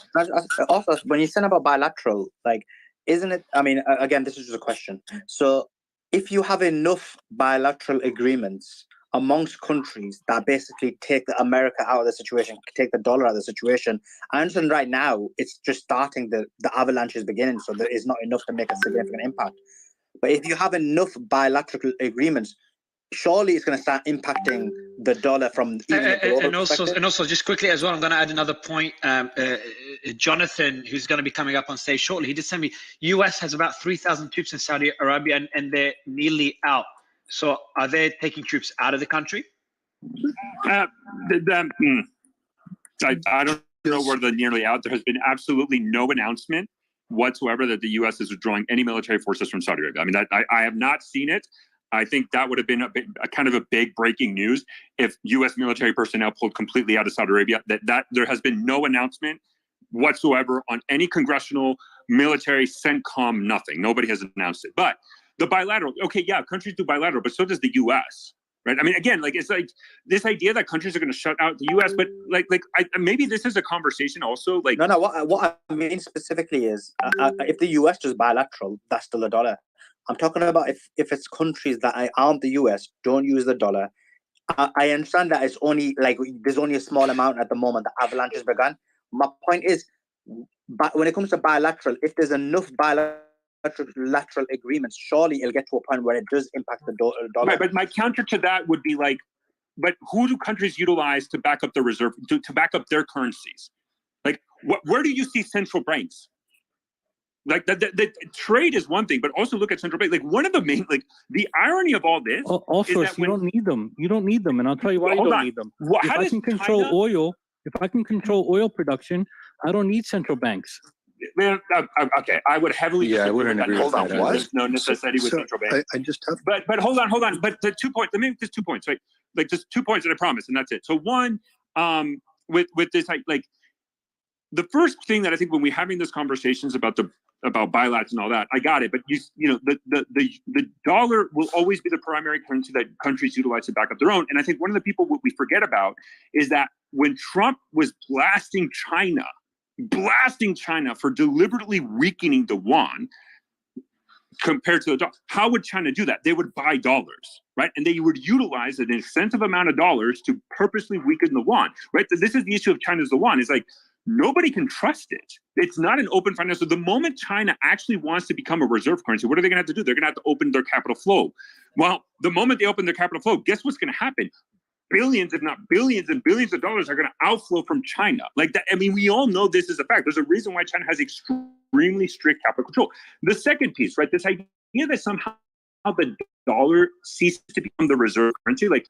Also, when you say about bilateral, like, isn't it, I mean, again, this is just a question. So if you have enough bilateral agreements amongst countries that basically take America out of the situation, take the dollar out of the situation, I understand right now it's just starting, the avalanche is beginning, so there is not enough to make a significant impact. But if you have enough bilateral agreements, surely it's going to start impacting the dollar from and also just quickly as well, I'm going to add another point. Jonathan, who's going to be coming up on stage shortly, he just sent me, US has about 3,000 troops in Saudi Arabia and they're nearly out. So are they taking troops out of the country? I don't know where they're nearly out. There has been absolutely no announcement whatsoever that the U.S. is withdrawing any military forces from Saudi Arabia. I mean, I have not seen it. I think that would have been a kind of a big breaking news if U.S. military personnel pulled completely out of Saudi Arabia. That there has been no announcement whatsoever on any congressional, military, CENTCOM, nothing. Nobody has announced it. But the bilateral, okay, yeah, countries do bilateral, but so does the U.S., right? I mean, again, like, it's like this idea that countries are going to shut out the U.S., but maybe this is a conversation also. Like, no, what I mean specifically is if the U.S. does bilateral, that's still a dollar. I'm talking about if it's countries that aren't the US, don't use the dollar. I understand that it's only like there's only a small amount at the moment. The avalanche has begun. My point is, but when it comes to bilateral, if there's enough bilateral agreements, surely it'll get to a point where it does impact the dollar. Right, but my counter to that would be like, but who do countries utilize to back up the reserve, to back up their currencies? Like, where do you see central banks? Like the trade is one thing, but also look at central bank. Like one of the main, like the irony of all this. Also, is that you don't need them. You don't need them, and I'll tell you why you don't need them. If I can control oil production, I don't need central banks. Okay, I would heavily Yeah, I disagree wouldn't with agree that. with that. What? There's no necessity with central banks. I just have. But hold on. But the 2 points. Let me make just 2 points. Right, like just 2 points that I promise, and that's it. So one, with this, like the first thing that I think when we're having these conversations about bilats and all that, I got it. But you know, the dollar will always be the primary currency that countries utilize to back up their own. And I think one of the people what we forget about is that when Trump was blasting China for deliberately weakening the yuan compared to the dollar, how would China do that? They would buy dollars, right? And they would utilize an extensive amount of dollars to purposely weaken the yuan, right? So this is the issue of China's the yuan. Is like nobody can trust it. It's not an open finance. So the moment China actually wants to become a reserve currency, what are they going to have to do? They're going to have to open their capital flow. Well, the moment they open their capital flow, guess what's going to happen? Billions, if not billions and billions of dollars are going to outflow from China. Like that. I mean, we all know this is a fact. There's a reason why China has extremely strict capital control. The second piece, right? This idea that somehow the dollar ceases to become the reserve currency, like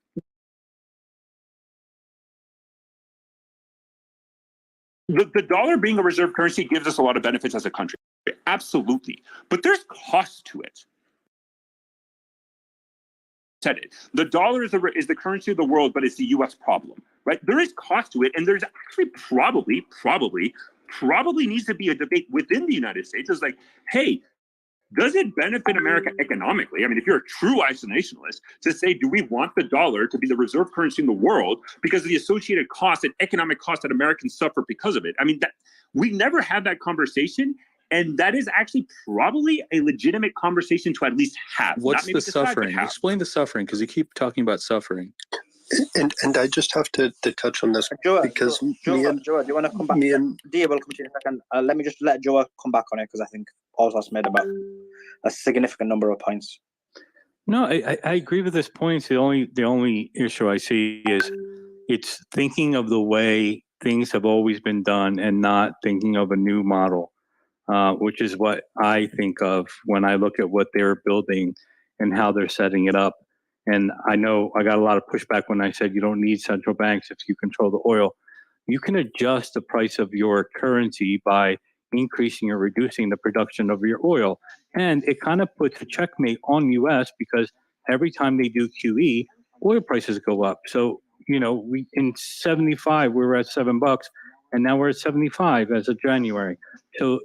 the dollar being a reserve currency gives us a lot of benefits as a country. Absolutely. But there's cost to it. Said it. The dollar is the currency of the world, but it's the U.S. problem, right? There is cost to it, and there's actually probably needs to be a debate within the United States. It's like, hey, does it benefit America economically? I mean, if you're a true isolationist, to say, do we want the dollar to be the reserve currency in the world because of the associated cost and economic cost that Americans suffer because of it? I mean, that we never had that conversation. And that is actually probably a legitimate conversation to at least have. What's the suffering? Explain the suffering, because you keep talking about suffering. And I just have to touch on this because Joa, do you want to come back? Dia will come to you in a second. Let me just let Joa come back on it because I think Ozas made about a significant number of points. No, I agree with this point. The only issue I see is it's thinking of the way things have always been done and not thinking of a new model. Which is what I think of when I look at what they're building and how they're setting it up. And I know I got a lot of pushback when I said you don't need central banks if you control the oil. You can adjust the price of your currency by increasing or reducing the production of your oil. And it kind of puts a checkmate on U.S. because every time they do QE, oil prices go up. So, you know, we in 75, we were at $7. And now we're at 75 as of January. So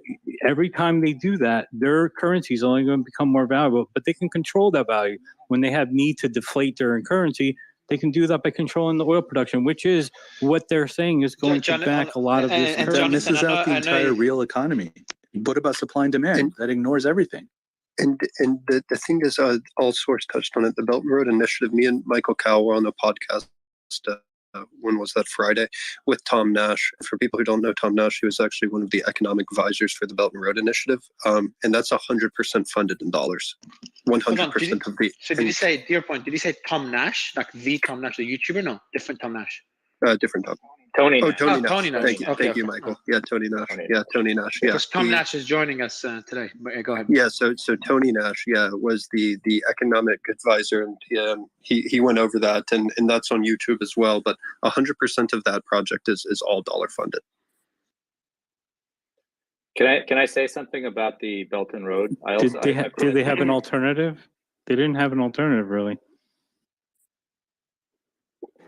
every time they do that, their currency is only going to become more valuable, but they can control that value. When they have need to deflate their currency, they can do that by controlling the oil production, which is what they're saying is going to back a lot of this. And that misses out the entire real economy. What about supply and demand? That ignores everything. And the thing is, all source touched on it, the Belt and Road Initiative. Me and Michael Cowell were on a podcast when was that, Friday, with Tom Nash. For people who don't know Tom Nash, he was actually one of the economic advisors for the Belt and Road Initiative, and that's 100% funded in dollars. 100% of the. So did you say, to your point, did you say Tom Nash, like the Tom Nash, the YouTuber? No, different Tom Nash. Different Tom. Tony. Oh, Nash. Tony Nash. Tony Nash. Thank you, Okay, thank you, Michael. Yeah, Tony Nash. Yeah, Tony Nash. Yeah, because Tom Nash is joining us today. But go ahead. Yeah, so Tony Nash, was the economic advisor, and he went over that, and that's on YouTube as well. But 100% of that project is all dollar funded. Can I say something about the Belt and Road? Did they have an alternative? They didn't have an alternative, really.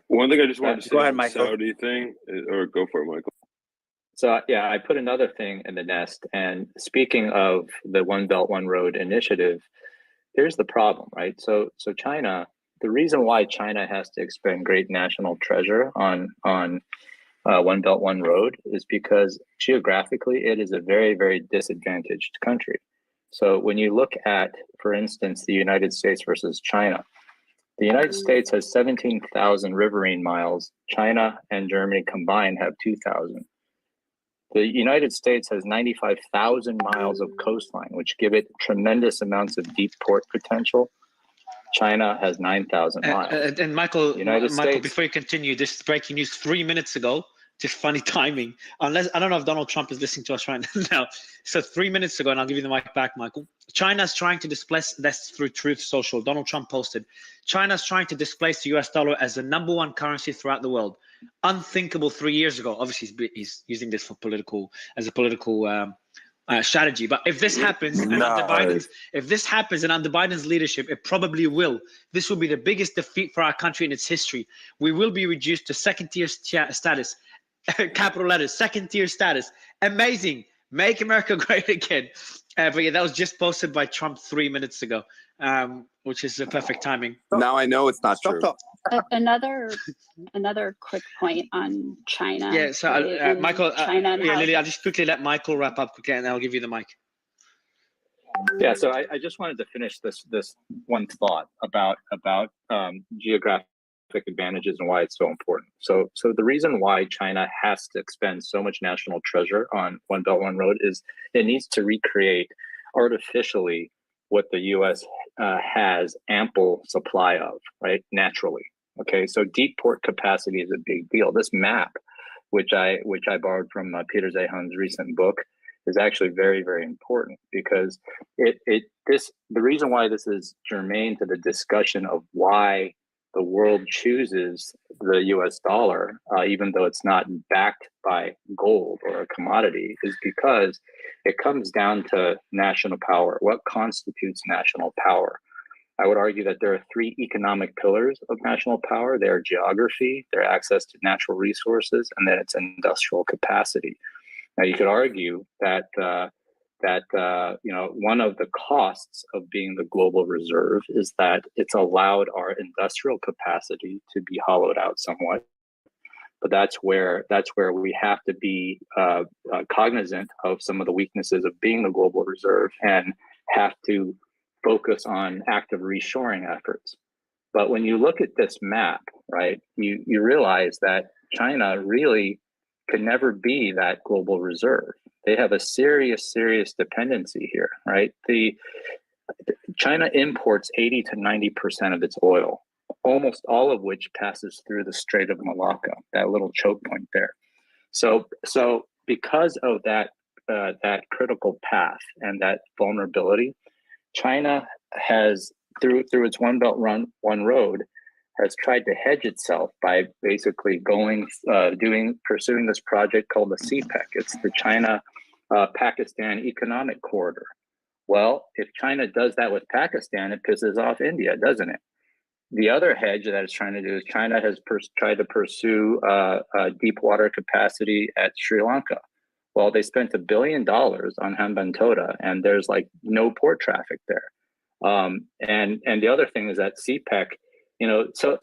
One thing I just wanted to say Go ahead, on the Michael. Saudi thing, or go for it, Michael. So yeah, I put another thing in the nest. And speaking of the One Belt, One Road initiative, here's the problem, right? So China, the reason why China has to expend great national treasure on One Belt, One Road is because geographically it is a very, very disadvantaged country. So when you look at, for instance, the United States versus China, the United States has 17,000 riverine miles. China and Germany combined have 2,000. The United States has 95,000 miles of coastline, which give it tremendous amounts of deep port potential. China has 9,000 miles. And Michael, United States. before you continue, this is breaking news 3 minutes ago. Just funny timing. Unless, I don't know if Donald Trump is listening to us right now. So 3 minutes ago, and I'll give you the mic back, Michael. China's trying to displace, that's through Truth Social. Donald Trump posted, China's trying to displace the US dollar as the #1 currency throughout the world. Unthinkable 3 years ago. Obviously, he's using this for as a political strategy. But if this happens, and under Biden's leadership, it probably will. This will be the biggest defeat for our country in its history. We will be reduced to second-tier status. Capital letters, second-tier status. Amazing. Make America great again. But yeah, that was just posted by Trump 3 minutes ago, which is the perfect timing. Now I know it's not true. Another quick point on China. Yeah, so Michael, China Lily, I'll just quickly let Michael wrap up quickly, and then I'll give you the mic. Yeah, so I just wanted to finish this one thought about geographic advantages and why it's so important. So the reason why China has to expend so much national treasure on One Belt, One Road is it needs to recreate artificially what the U.S. has ample supply of, right? Naturally. Okay, so deep port capacity is a big deal. This map, which I borrowed from Peter Zehan's recent book, is actually very, very important because the reason why this is germane to the discussion of why the world chooses the US dollar, even though it's not backed by gold or a commodity, is because it comes down to national power. What constitutes national power? I would argue that there are 3 economic pillars of national power. They are geography, their access to natural resources, and then its industrial capacity. Now, you could argue that one of the costs of being the global reserve is that it's allowed our industrial capacity to be hollowed out somewhat. But that's where we have to be cognizant of some of the weaknesses of being the global reserve and have to focus on active reshoring efforts. But when you look at this map, right, you realize that China really could never be that global reserve. They have a serious dependency here, right? China imports 80 to 90% of its oil, almost all of which passes through the Strait of Malacca, that little choke point there. So because of that critical path and that vulnerability, China has, through its One Belt, One Road, has tried to hedge itself by basically pursuing this project called the CPEC. It's the China-Pakistan Economic Corridor. Well, if China does that with Pakistan, it pisses off India, doesn't it? The other hedge that it's trying to do is China has tried to pursue deep water capacity at Sri Lanka. Well, they spent $1 billion on Hambantota, and there's like no port traffic there. And the other thing is that CPEC, so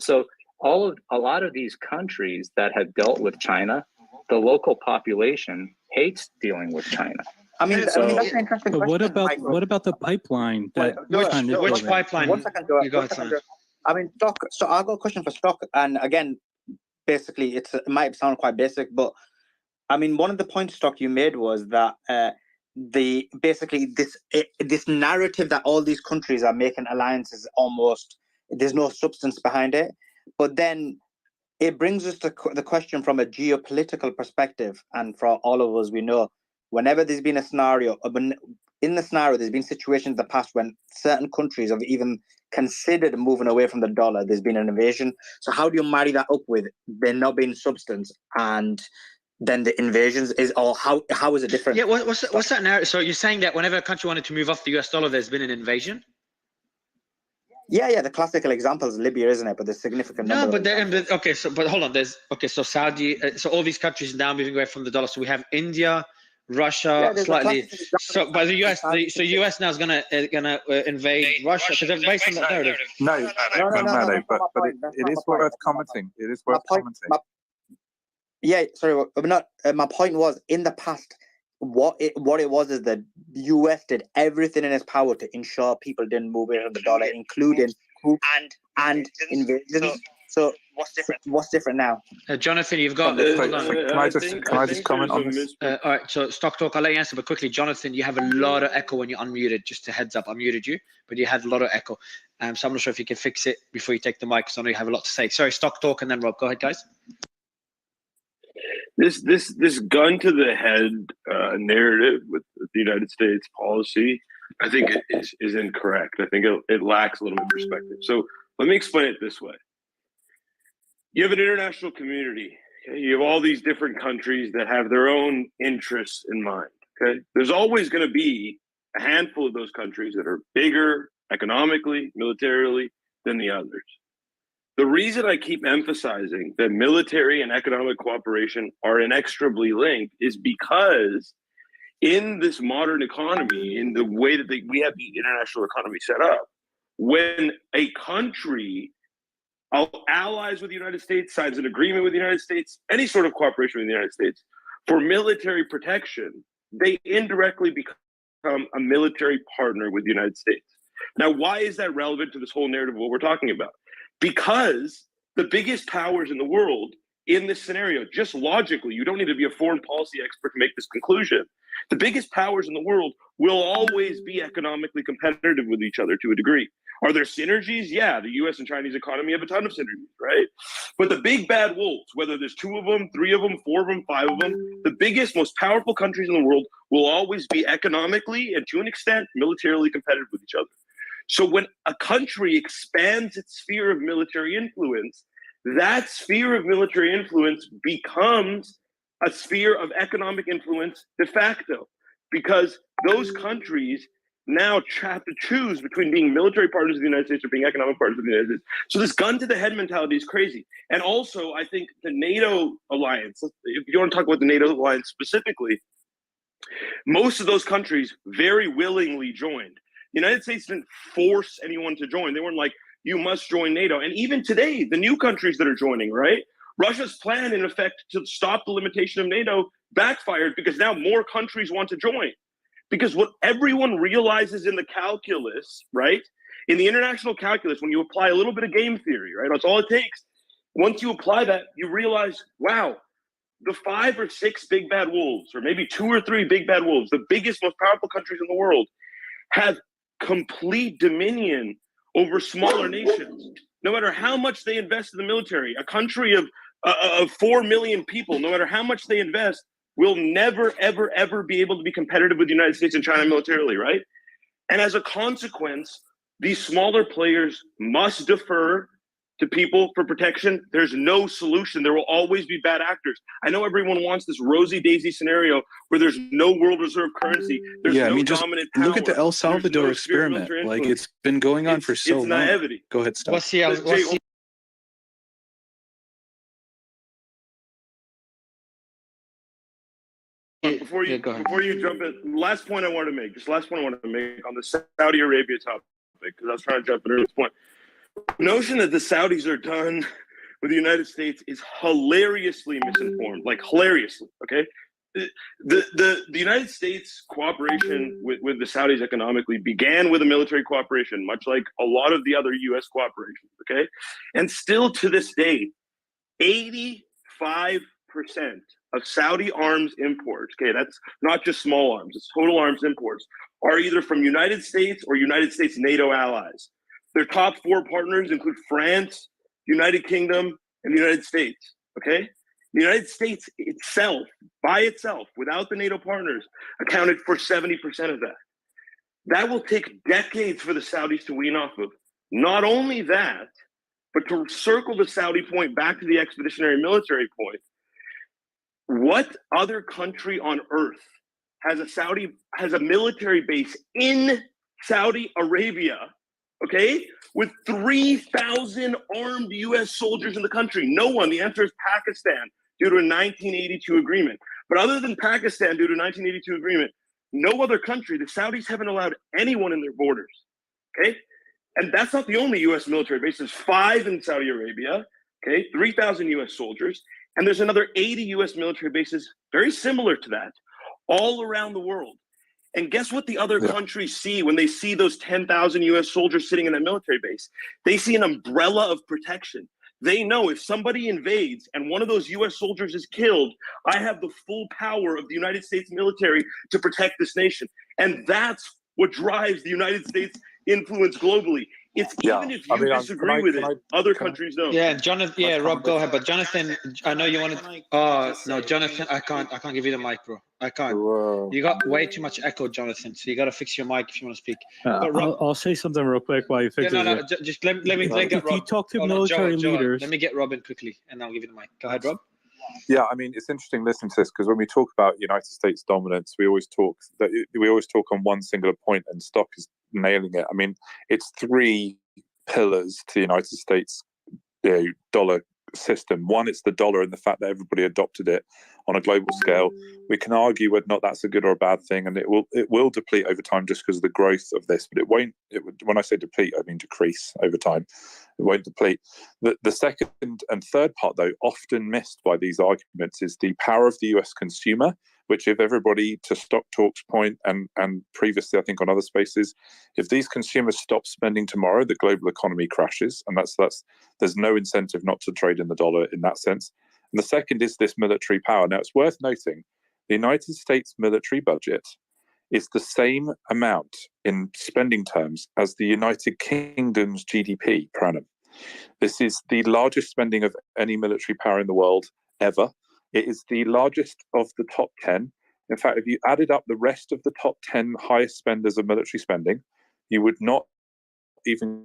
a lot of these countries that have dealt with China, the local population hates dealing with China. I mean, that's an interesting question. What about the pipeline? Which pipeline? 1 second, Joe. I mean, Stock. So I've got a question for Stock, and again, basically, it might sound quite basic, but I mean, one of the points, Stock, you made was that this narrative that all these countries are making alliances, almost there's no substance behind it. But then it brings us to the question from a geopolitical perspective, and for all of us, we know whenever there's been a scenario, in the scenario, there's been situations in the past when certain countries have even considered moving away from the dollar. There's been an invasion. So how do you marry that up with there not being substance and then the invasions how is it different? Yeah, what's that narrative? So you're saying that whenever a country wanted to move off the US dollar, there's been an invasion? Yeah, the classical example is Libya, isn't it? But there's significant number. But hold on. So Saudi, so all these countries now moving away from the dollar. So we have India, Russia, slightly. So, but the US, US now is gonna invade Russia because based on that narrative. No, but it is worth commenting. It is worth commenting. Yeah, sorry, but not. My point was, in the past, what it was is that the US did everything in its power to ensure people didn't move away from the dollar, including and invasions. So what's different now? Jonathan, you've got. Can I just comment on this? All right, so Stock Talk, I'll let you answer, but quickly, Jonathan, you have a lot of echo when you're unmuted. Just a heads up, I muted you, but you had a lot of echo. So I'm not sure if you can fix it before you take the mic, because I know you have a lot to say. Sorry, Stock Talk, and then Rob. Go ahead, guys. This gun to the head narrative with the United States policy, I think it is incorrect. I think it lacks a little bit of perspective. So let me explain it this way. You have an international community. Okay? You have all these different countries that have their own interests in mind. Okay, there's always going to be a handful of those countries that are bigger economically, militarily than the others. The reason I keep emphasizing that military and economic cooperation are inextricably linked is because in this modern economy, in the way that we have the international economy set up, when a country allies with the United States, signs an agreement with the United States, any sort of cooperation with the United States for military protection, they indirectly become a military partner with the United States. Now, why is that relevant to this whole narrative of what we're talking about? Because the biggest powers in the world in this scenario, just logically, you don't need to be a foreign policy expert to make this conclusion. The biggest powers in the world will always be economically competitive with each other to a degree. Are there synergies? Yeah, the US and Chinese economy have a ton of synergies, right? But the big bad wolves, whether there's 2 of them, 3 of them, 4 of them, 5 of them, the biggest, most powerful countries in the world will always be economically and to an extent militarily competitive with each other. So when a country expands its sphere of military influence, that sphere of military influence becomes a sphere of economic influence de facto, because those countries now have to choose between being military partners of the United States or being economic partners of the United States. So this gun to the head mentality is crazy. And also, I think the NATO alliance, if you want to talk about the NATO alliance specifically, most of those countries very willingly joined. The United States didn't force anyone to join. They weren't like, you must join NATO. And even today, the new countries that are joining, right? Russia's plan, in effect, to stop the limitation of NATO backfired because now more countries want to join. Because what everyone realizes in the calculus, right? In the international calculus, when you apply a little bit of game theory, right? That's all it takes. Once you apply that, you realize, wow, the 5 or 6 big bad wolves, or maybe 2 or 3 big bad wolves, the biggest, most powerful countries in the world, have complete dominion over smaller nations. No matter how much they invest in the military, a country of 4 million people, no matter how much they invest, will never, ever, ever be able to be competitive with the United States and China militarily, right? And as a consequence, these smaller players must defer to people for protection. There's no solution. There will always be bad actors. I know everyone wants this rosy daisy scenario where there's no world reserve currency. There's yeah, no I mean, just dominant power. look at the El Salvador no experiment. Like, it's been going on for so it's long. naivety. Go ahead, stop. Before you jump in, last point I want to make, on the Saudi Arabia topic, because I was trying to jump in at this point. The notion that the Saudis are done with the United States is hilariously misinformed, like hilariously, okay? The United States cooperation with the Saudis economically began with a military cooperation, much like a lot of the other US cooperations, okay? And still to this day, 85% of Saudi arms imports, okay, that's not just small arms, it's total arms imports, are either from United States or United States NATO allies. Their top 4 partners include France, United Kingdom, and the United States, okay? The United States itself, by itself, without the NATO partners, accounted for 70% of that. That will take decades for the Saudis to wean off of. Not only that, but to circle the Saudi point back to the expeditionary military point, what other country on earth has a military base in Saudi Arabia, okay, with 3,000 armed US soldiers in the country? No one. The answer is Pakistan, due to a 1982 agreement. But other than Pakistan, due to a 1982 agreement, no other country, the Saudis haven't allowed anyone in their borders, okay? And that's not the only US military base. There's 5 in Saudi Arabia, okay, 3,000 US soldiers. And there's another 80 US military bases very similar to that all around the world. And guess what the other countries see when they see those 10,000 US soldiers sitting in that military base? They see an umbrella of protection. They know if somebody invades and one of those US soldiers is killed, I have the full power of the United States military to protect this nation. And that's what drives the United States influence globally. Even if you disagree with it, other countries don't. Yeah, Jonathan. Yeah, Rob, go ahead. But Jonathan, I know you wanted. Oh no, Jonathan, I can't give you the mic, bro. I can't. You got way too much echo, Jonathan. So you got to fix your mic if you want to speak. But Rob, I'll say something real quick while you fix it. no, just let me get if Rob. you talk to Hold on, military Joe, leaders, let me get Robin quickly, and I'll give you the mic. Go ahead, Rob. Yeah, I mean, it's interesting listening to this because when we talk about United States dominance, we always talk on one singular point, and stock is nailing it. I mean, it's three pillars to the United States dollar system. One, it's the dollar and the fact that everybody adopted it on a global scale. We can argue whether or not that's a good or a bad thing, and it will deplete over time just because of the growth of this. But it won't. When I say deplete, I mean decrease over time. It won't deplete. The second and third part, though, often missed by these arguments, is the power of the US consumer, which if everybody, to Stock Talk's point and previously I think on other spaces, if these consumers stop spending tomorrow, the global economy crashes, and that's there's no incentive not to trade in the dollar in that sense. And the second is this military power. Now, it's worth noting the United States military budget is the same amount in spending terms as the United Kingdom's GDP per annum. This is the largest spending of any military power in the world ever. It is the largest of the top 10. In fact, if you added up the rest of the top 10 highest spenders of military spending, you would not even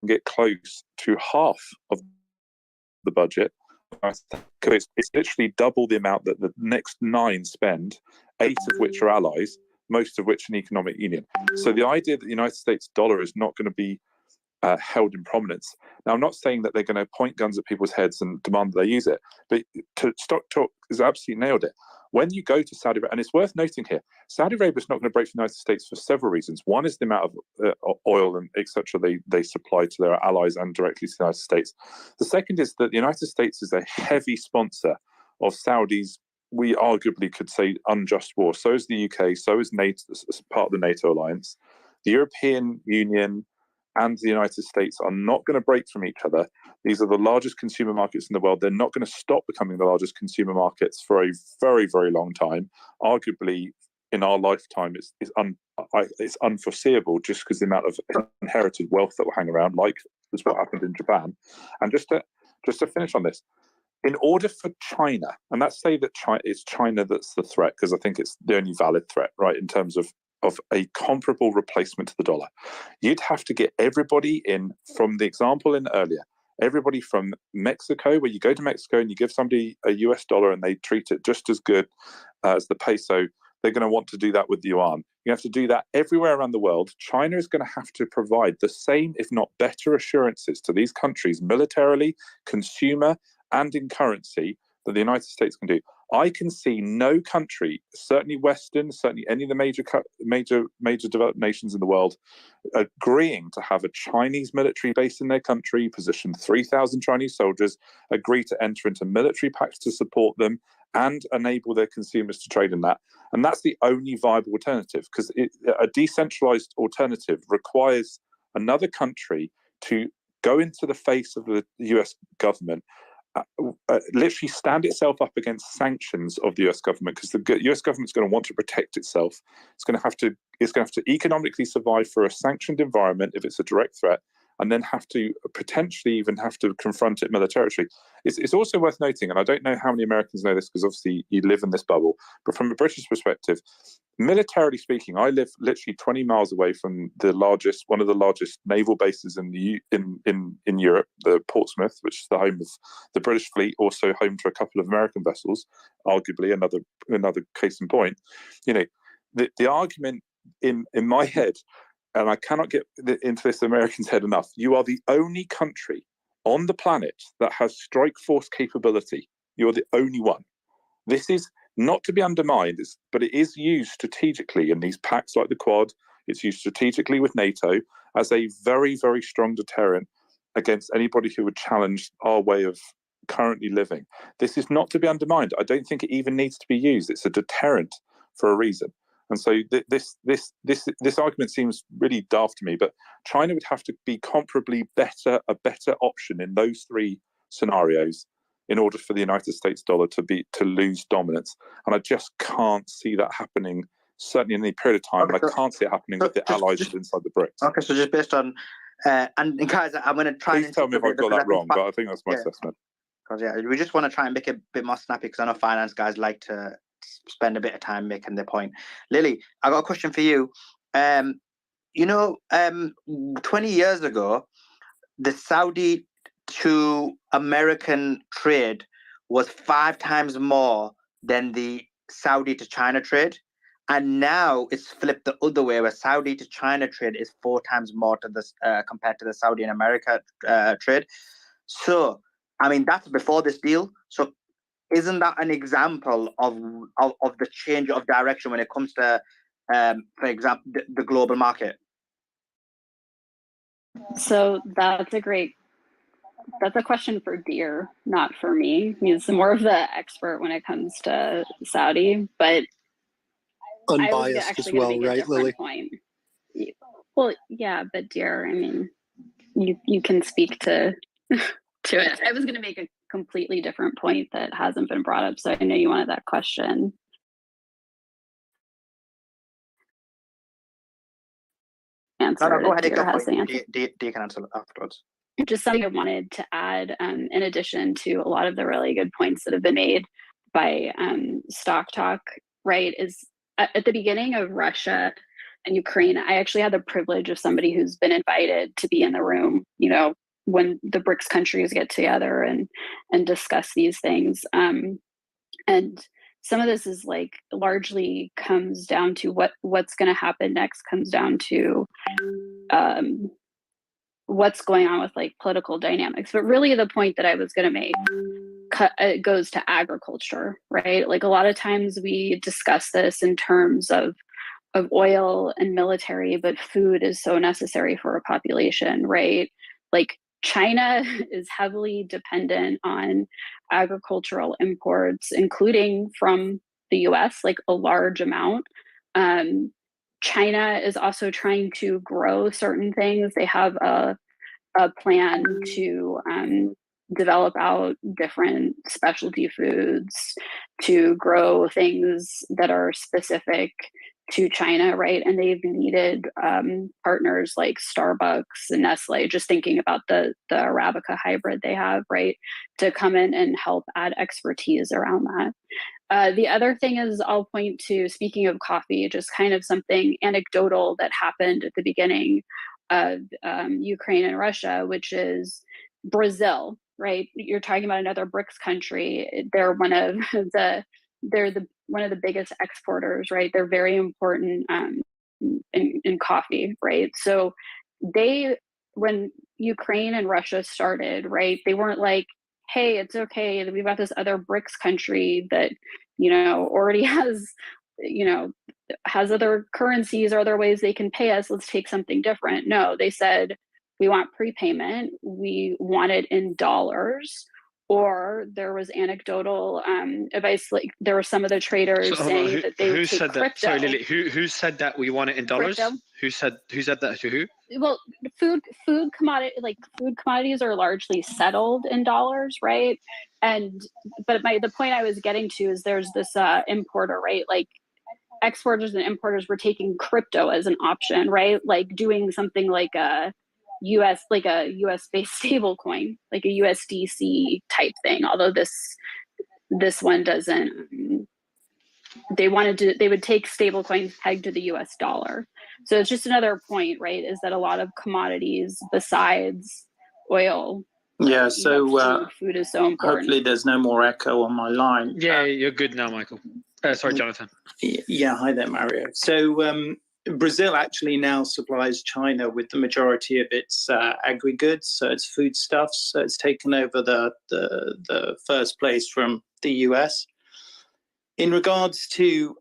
get close to half of the budget. It's literally double the amount that the next 9 spend, 8 of which are allies, most of which an economic union. So the idea that the United States dollar is not going to be held in prominence. Now, I'm not saying that they're going to point guns at people's heads and demand that they use it, but Stock Talk has absolutely nailed it. When you go to Saudi Arabia, and it's worth noting here, Saudi Arabia is not going to break from the United States for several reasons. One is the amount of oil and etc. they supply to their allies and directly to the United States. The second is that the United States is a heavy sponsor of Saudi's, we arguably could say, unjust war. So is the UK, so is NATO, part of the NATO alliance. The European Union and the United States are not going to break from each other. These are the largest consumer markets in the world. They're not going to stop becoming the largest consumer markets for a very, very long time. Arguably, in our lifetime, it's unforeseeable just because the amount of inherited wealth that will hang around, like is what happened in Japan. And just to finish on this, in order for China, and let's say that it's China that's the threat, because I think it's the only valid threat, right, in terms of a comparable replacement to the dollar, you'd have to get everybody in, from the example in earlier, everybody from Mexico, where you go to Mexico and you give somebody a US dollar and they treat it just as good as the peso, they're going to want to do that with the yuan. You have to do that everywhere around the world. China is going to have to provide the same, if not better, assurances to these countries, militarily, consumer, and in currency, that the United States can do. I can see no country, certainly Western, certainly any of the major developed nations in the world, agreeing to have a Chinese military base in their country, position 3,000 Chinese soldiers, agree to enter into military pacts to support them, and enable their consumers to trade in that. And that's the only viable alternative, because a decentralized alternative requires another country to go into the face of the US government, literally stand itself up against sanctions of the US government, because the US government's going to want to protect itself. It's going to have to economically survive for a sanctioned environment if it's a direct threat, and then have to potentially even have to confront it militarily. It's also worth noting, and I don't know how many Americans know this because obviously you live in this bubble, but from a British perspective, militarily speaking, I live literally 20 miles away from one of the largest naval bases in Europe, the Portsmouth, which is the home of the British fleet, also home to a couple of American vessels, arguably another case in point. You know, the argument in my head, and I cannot get into this American's head enough, you are the only country on the planet that has strike force capability. You're the only one. This is not to be undermined, but it is used strategically in these pacts like the Quad. It's used strategically with NATO as a very, very strong deterrent against anybody who would challenge our way of currently living. This is not to be undermined. I don't think it even needs to be used. It's a deterrent for a reason. And so this argument seems really daft to me, but China would have to be comparably a better option in those 3 scenarios in order for the United States dollar to lose dominance. And I just can't see that happening, certainly in any period of time. Okay, and I can't see it happening with the allies inside the BRICS. Okay, so just based on And guys, I'm going to try. Please tell me if I got that wrong, but I think that's my assessment. Because we just want to try and make it a bit more snappy, because I know finance guys like to spend a bit of time making their point. Lily, I got a question for you. 20 years ago, the Saudi to American trade was 5 times more than the Saudi to China trade. And now it's flipped the other way, where Saudi to China trade is 4 times more to this compared to the Saudi and America trade. So, I mean, that's before this deal. So isn't that an example of the change of direction when it comes to, for example, the global market? So that's a question for Deer, not for me. He's more of the expert when it comes to Saudi, but unbiased as well, right, Lily? Point. Well, yeah, but Deer, I mean, you can speak to it. I was going to make a completely different point that hasn't been brought up, so I know you wanted that question. Answer. No, go ahead. Deer can answer afterwards. Just something I wanted to add, in addition to a lot of the really good points that have been made by Stock Talk, right, is at the beginning of Russia and Ukraine, I actually had the privilege of somebody who's been invited to be in the room, when the BRICS countries get together and discuss these things. And some of this is like largely comes down to what's going to happen next, comes down to what's going on with like political dynamics. But really the point that I was going to make goes to agriculture, right? Like a lot of times we discuss this in terms of oil and military, but food is so necessary for a population, right? Like China is heavily dependent on agricultural imports, including from the US, like a large amount. China is also trying to grow certain things. They have a plan to develop out different specialty foods, to grow things that are specific to China, right? And they've needed partners like Starbucks and Nestle, just thinking about the Arabica hybrid they have, right, to come in and help add expertise around that. The other thing is I'll point to, speaking of coffee, just kind of something anecdotal that happened at the beginning of Ukraine and Russia, which is Brazil, right? You're talking about another BRICS country. They're one of the biggest exporters, right? They're very important in coffee, right? So when Ukraine and Russia started, right, they weren't like, hey, it's okay, we've got this other BRICS country that, already has other currencies or other ways they can pay us, let's take something different. No, they said, we want prepayment, we want it in dollars. Or there was anecdotal advice, like there were some of the traders saying that they would take said crypto. That? Sorry, Lily. Who said that we want it in dollars? Crypto. Who said that to who? Well, food commodities are largely settled in dollars, right? But the point I was getting to is there's this importer, right? Like exporters and importers were taking crypto as an option, right? Like doing something like a US based stable coin, like a USDC type thing. Although this one doesn't, they would take stable coins pegged to the US dollar. So it's just another point, right? Is that a lot of commodities besides oil. Yeah. So food is so important. Hopefully there's no more echo on my line. Yeah, you're good now, Michael. Sorry, Jonathan. Yeah. Hi there, Mario. So, Brazil actually now supplies China with the majority of its agri-goods, so it's foodstuffs. So it's taken over the first place from the US. In regards to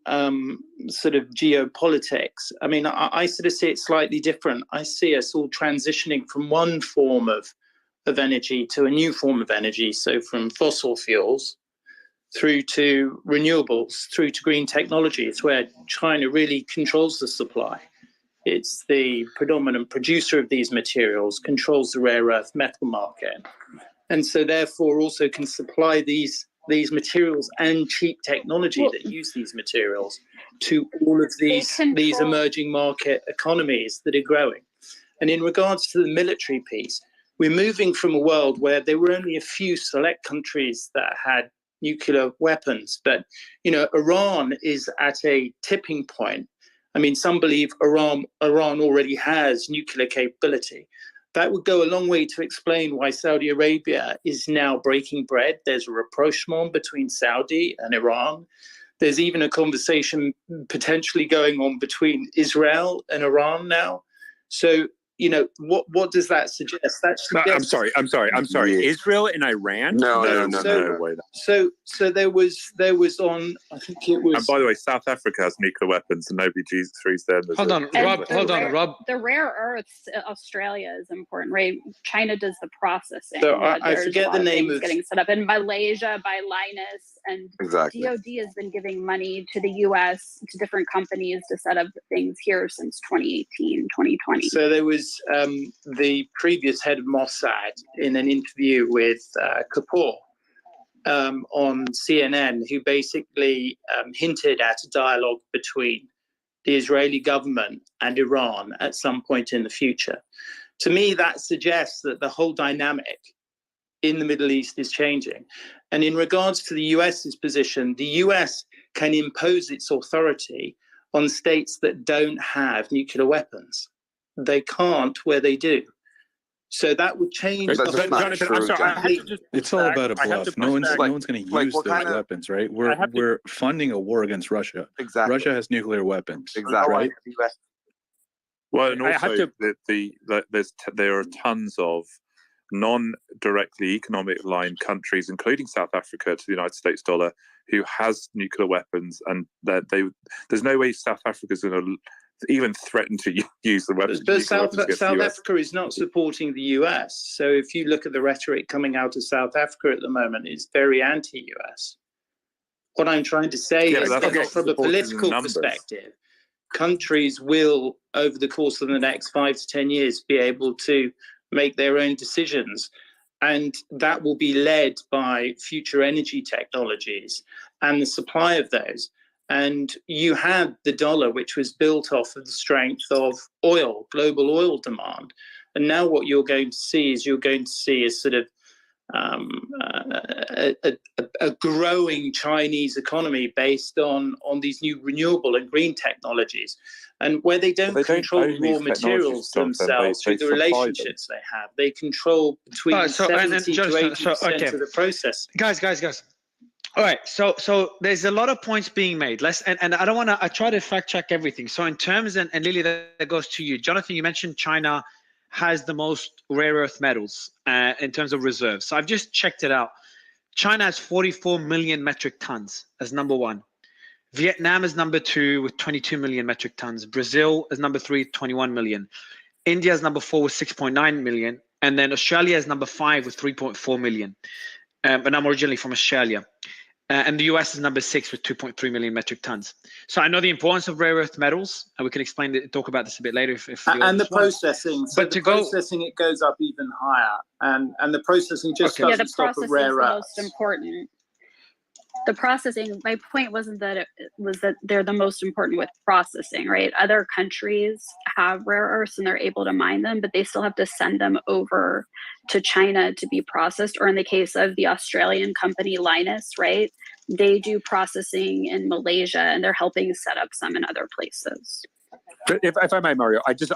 sort of geopolitics, I mean, I sort of see it slightly different. I see us all transitioning from one form of energy to a new form of energy. So from fossil fuels through to renewables, through to green technology. It's where China really controls the supply. It's the predominant producer of these materials, controls the rare earth metal market, and so therefore also can supply these materials and cheap technology that use these materials to all of these emerging market economies that are growing. And in regards to the military piece, we're moving from a world where there were only a few select countries that had nuclear weapons. But, Iran is at a tipping point. I mean, some believe Iran already has nuclear capability. That would go a long way to explain why Saudi Arabia is now breaking bread. There's a rapprochement between Saudi and Iran. There's even a conversation potentially going on between Israel and Iran now. So, what does that suggest? That suggests. I'm sorry. Yeah. Israel and Iran? No way. So there was on, I think it was. And by the way, South Africa has nuclear weapons, and nobody threes them. Hold on, Rob. The rare earths, Australia is important, right? China does the processing. So I forget the name of getting set up in Malaysia by Linus, and Exactly. DoD has been giving money to the U.S. to different companies to set up things here since 2018, 2020. So there was the previous head of Mossad in an interview with Kapoor on CNN, who basically hinted at a dialogue between the Israeli government and Iran at some point in the future. To me, that suggests that the whole dynamic in the Middle East is changing. And in regards to the US's position, the US can impose its authority on states that don't have nuclear weapons. They can't where they do. So that would change. It's all about a bluff. No one's going to use those weapons, right? We're funding a war against Russia. Exactly. Russia has nuclear weapons. Exactly. Right? Well, and also there are tons of non-directly economic aligned countries, including South Africa to the United States dollar, who has nuclear weapons, and there's no way South Africa is going to even threaten to use the weapons. But South Africa is not supporting the US. So if you look at the rhetoric coming out of South Africa at the moment, it's very anti-US. What I'm trying to say is that from a political perspective, countries will, over the course of the next 5 to 10 years, be able to make their own decisions. And that will be led by future energy technologies and the supply of those. And you had the dollar, which was built off of the strength of oil, global oil demand. And now what you're going to see is a sort of a growing Chinese economy based on these new renewable and green technologies. And where they don't control raw materials themselves through the relationships they have, they control between 70 to 80% of the process. Guys. All right, so there's a lot of points being made. And I don't want to. I try to fact check everything. So in terms and Lily, that goes to you, Jonathan. You mentioned China has the most rare earth metals in terms of reserves. So I've just checked it out. China has 44 million metric tons as number one. Vietnam is number two with 22 million metric tons. Brazil is number three, 21 million. India is number four with 6.9 million, and then Australia is number five with 3.4 million. And I'm originally from Australia. And the US is number 6 with 2.3 million metric tons. So I know the importance of rare earth metals, and we can talk about this a bit later if and the processing. So but processing, it goes up even higher, and the processing just doesn't stop at rare earths. The processing is the most important. The processing. My point wasn't that it was that they're the most important with processing, right? Other countries have rare earths and they're able to mine them, but they still have to send them over to China to be processed. Or in the case of the Australian company Linus, right? They do processing in Malaysia and they're helping set up some in other places. If I may, Mario, I think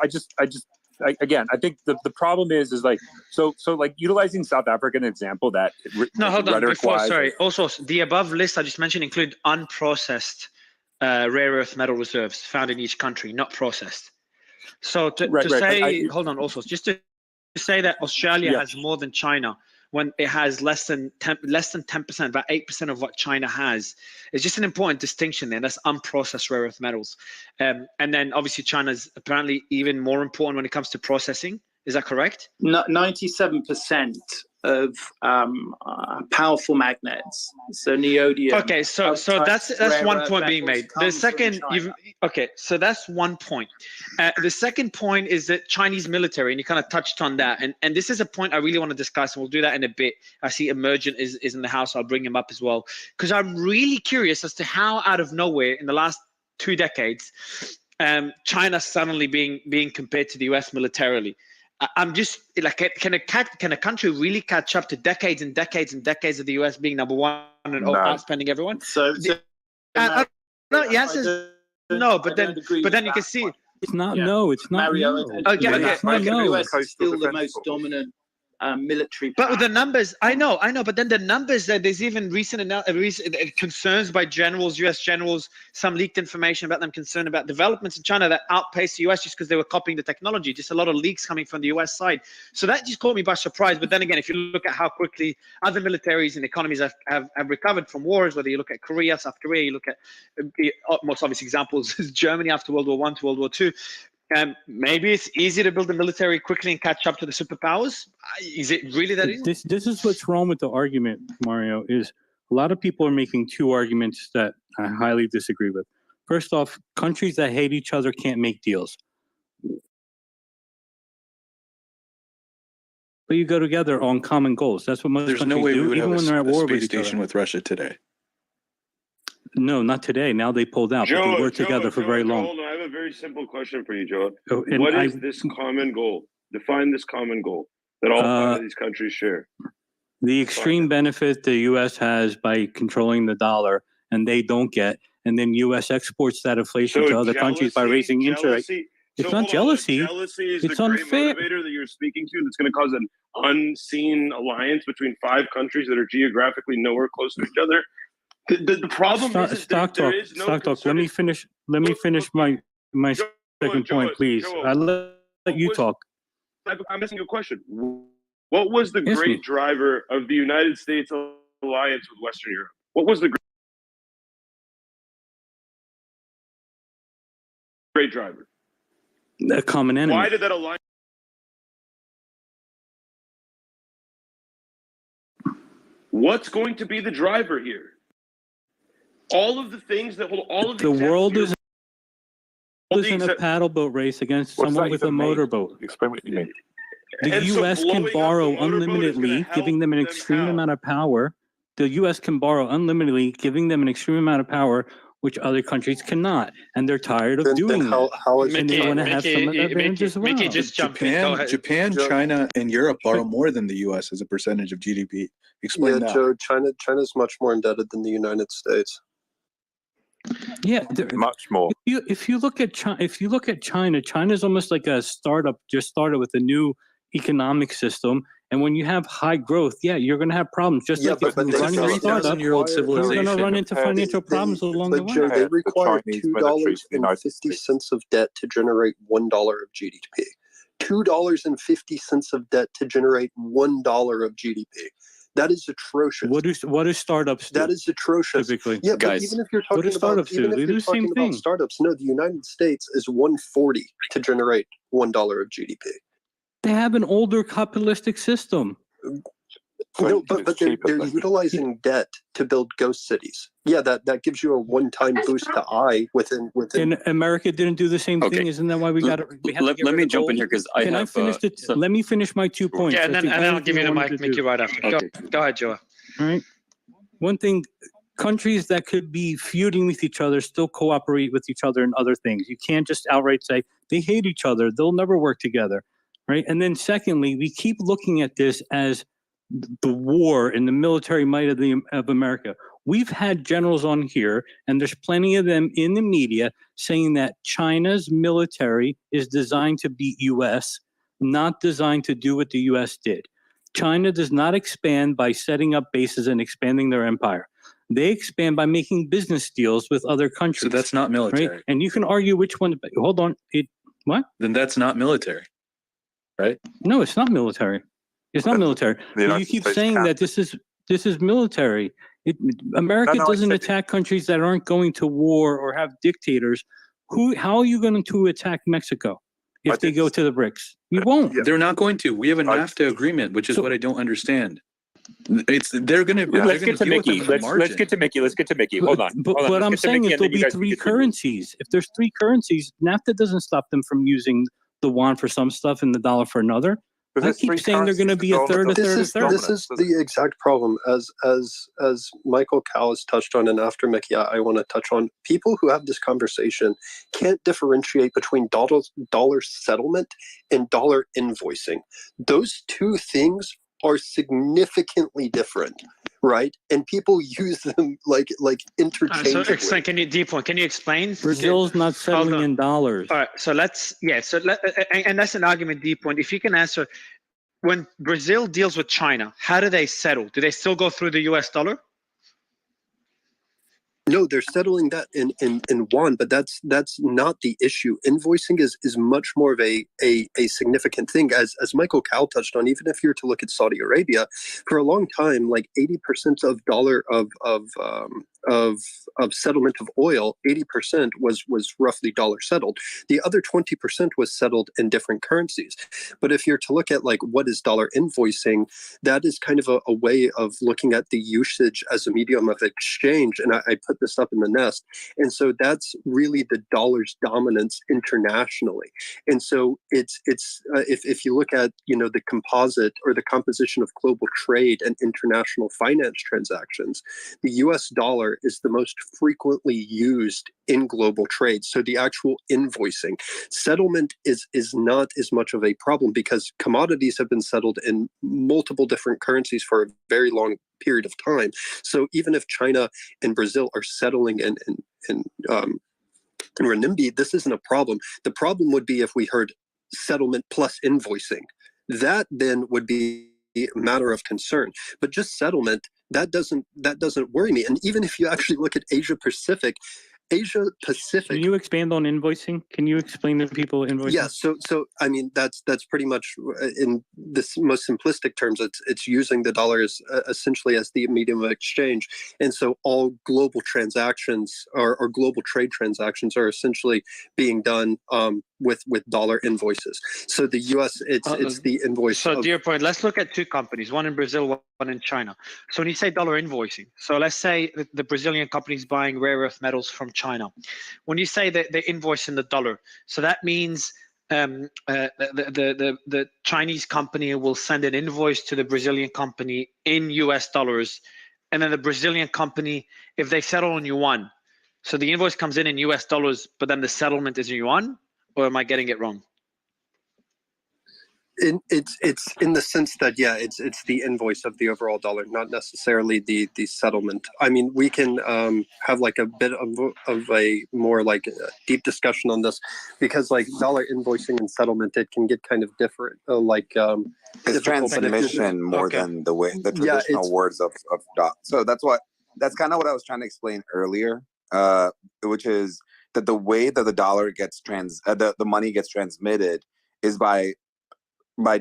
the problem is like so like utilizing South African example that no hold on before sorry also the above list I just mentioned include unprocessed rare earth metal reserves found in each country, not processed. So hold on also just to say that Australia has more than China when it has less than 10%, about 8% of what China has. It's just an important distinction there. That's unprocessed rare earth metals. And then obviously China's apparently even more important when it comes to processing. Is that correct? 97% of powerful magnets. So neodymium. Okay, so that's one point being made. The second, so that's one point. The second point is that Chinese military, and you kind of touched on that, and this is a point I really want to discuss, and we'll do that in a bit. I see Emergent is in the house. I'll bring him up as well, because I'm really curious as to how out of nowhere in the last 2 decades, China suddenly being compared to the US militarily. I'm just like, can a country really catch up to decades and decades and decades of the US being number one and outspending everyone? No, yes, no, but then you can see. It's not. No, it's not. Mario, No. the no. US is still the most dominant military. But with the numbers, I know. But then the numbers that there's even recent concerns by generals, U.S. generals, some leaked information about them concerned about developments in China that outpaced the U.S. just because they were copying the technology. Just a lot of leaks coming from the U.S. side. So that just caught me by surprise. But then again, if you look at how quickly other militaries and economies have recovered from wars, whether you look at Korea, South Korea, you look at the most obvious examples is Germany after World War I to World War II. Maybe it's easy to build a military quickly and catch up to the superpowers. Is it really that easy? This is what's wrong with the argument, Mario, is a lot of people are making two arguments that I highly disagree with. First off, countries that hate each other can't make deals. But you go together on common goals. That's what most There's countries no way do, we would even have when they're at a war space with each station other. with Russia today. No, not today. Now they pulled out, but they worked together for very long. Hold on. I have a very simple question for you, Joe. Oh, and What is this common goal? Define this common goal that all five of these countries share. The extreme benefit the U.S. has by controlling the dollar, and they don't get, and then U.S. exports that inflation to other countries by raising interest. It's not jealousy. Jealousy is It's the great unfair. motivator that you're speaking to that's going to cause an unseen alliance between five countries that are geographically nowhere close to each other. The problem is there is no stock talk. Let me finish my second point, please. I'll let you talk. I'm asking you a question. What was the great driver of the United States alliance with Western Europe? What was the great driver? A common enemy. Why did that alliance? What's going to be the driver here? All of the things that will all of the world is in a paddle boat race against someone with a motorboat. Explain what you mean. The U.S. can borrow unlimitedly, giving them an extreme amount of power. The U.S. can borrow unlimitedly, giving them an extreme amount of power, which other countries cannot, and they're tired of doing it. And they want to have some of the advantages as well. Mickey, just jump in. Go ahead. Japan, China, and Europe borrow more than the U.S. as a percentage of GDP. Explain that. Joe, China's much more indebted than the United States. Yeah, much more. If you look at China, China's almost like a startup, just started with a new economic system. And when you have high growth, you're going to have problems. Just like if you're running a startup, you're going to run into financial problems along the way. Joe, they require $2.50 of debt to generate $1 of GDP. $2.50 of debt to generate $1 of GDP. That is atrocious. What do startups do? That is atrocious. Typically, yeah, but even if you're talking about startups, no, the United States is $1.40 to generate $1 of GDP. They have an older capitalistic system. No, but they're utilizing debt to build ghost cities. Yeah, that gives you a one-time boost to I within. And America didn't do the same thing. Isn't that why we got to? Let me jump in here because let me finish my 2 points. Yeah, and then I'll give you the mic, Mickey, right after. Okay. Go ahead, Joe. All right. One thing, countries that could be feuding with each other still cooperate with each other in other things. You can't just outright say they hate each other. They'll never work together, right? And then secondly, we keep looking at this as the war and the military might of America. We've had generals on here, and there's plenty of them in the media saying that China's military is designed to beat U.S., not designed to do what the U.S. did. China does not expand by setting up bases and expanding their empire. They expand by making business deals with other countries. So that's not military. Right? And you can argue which one. Hold on. What? Then that's not military, right? No, it's not military. It's not military. You keep saying that this is military. America doesn't attack countries that aren't going to war or have dictators. How are you going to attack Mexico if they go to the BRICS? You won't. They're not going to. We have a NAFTA agreement, which is what I don't understand. They're going to. Let's get to Mickey. Let's get to Mickey. Hold on. But what I'm saying is there'll be three currencies. If there's three currencies, NAFTA doesn't stop them from using the yuan for some stuff and the dollar for another. I keep saying they're going to be a third, a third, a third. This is the exact problem, as Michael Cal has touched on, and after Mickey, I want to touch on. People who have this conversation can't differentiate between dollar settlement and dollar invoicing. Those two things are significantly different, right? And people use them like interchangeably. So explain. Can you explain? Brazil's not settling in dollars. All right. So and that's an argument, D point. If you can answer, when Brazil deals with China, how do they settle? Do they still go through the US dollar? No, they're settling that in yuan, but that's not the issue. Invoicing is much more of a significant thing, as Michael Cal touched on. Even if you're to look at Saudi Arabia, for a long time, like 80% of dollar of settlement of oil, 80% was roughly dollar settled. The other 20% was settled in different currencies. But if you're to look at like what is dollar invoicing, that is kind of a way of looking at the usage as a medium of exchange. And I put this up in the nest. And so that's really the dollar's dominance internationally. And so it's if you look at, the composite or the composition of global trade and international finance transactions, the US dollar is the most frequently used in global trade. So the actual invoicing settlement is not as much of a problem because commodities have been settled in multiple different currencies for a very long period of time. So even if China and Brazil are settling in renminbi, this isn't a problem. The problem would be if we heard settlement plus invoicing. That then would be a matter of concern. But just settlement, that doesn't worry me. And even if you actually look at Asia Pacific. Can you expand on invoicing? Can you explain to people invoicing? Yeah, so I mean that's pretty much in the most simplistic terms. It's using the dollar as essentially as the medium of exchange, and so all global transactions or global trade transactions are essentially being done with dollar invoices. So the U.S. it's the invoice. So to your point, let's look at two companies, one in Brazil, one in China. So when you say dollar invoicing, so let's say the Brazilian company is buying rare earth metals from China. When you say that they invoice in the dollar, so that means the Chinese company will send an invoice to the Brazilian company in US dollars, and then the Brazilian company, if they settle in yuan, so the invoice comes in US dollars, but then the settlement is in yuan, or am I getting it wrong? It's in the sense that it's the invoice of the overall dollar, not necessarily the settlement. I mean, we can have like a bit of a more like deep discussion on this because like dollar invoicing and settlement, it can get kind of different. It's transmission more than the traditional words of dot. So that's kind of what I was trying to explain earlier, which is that the way that the dollar gets the money gets transmitted is by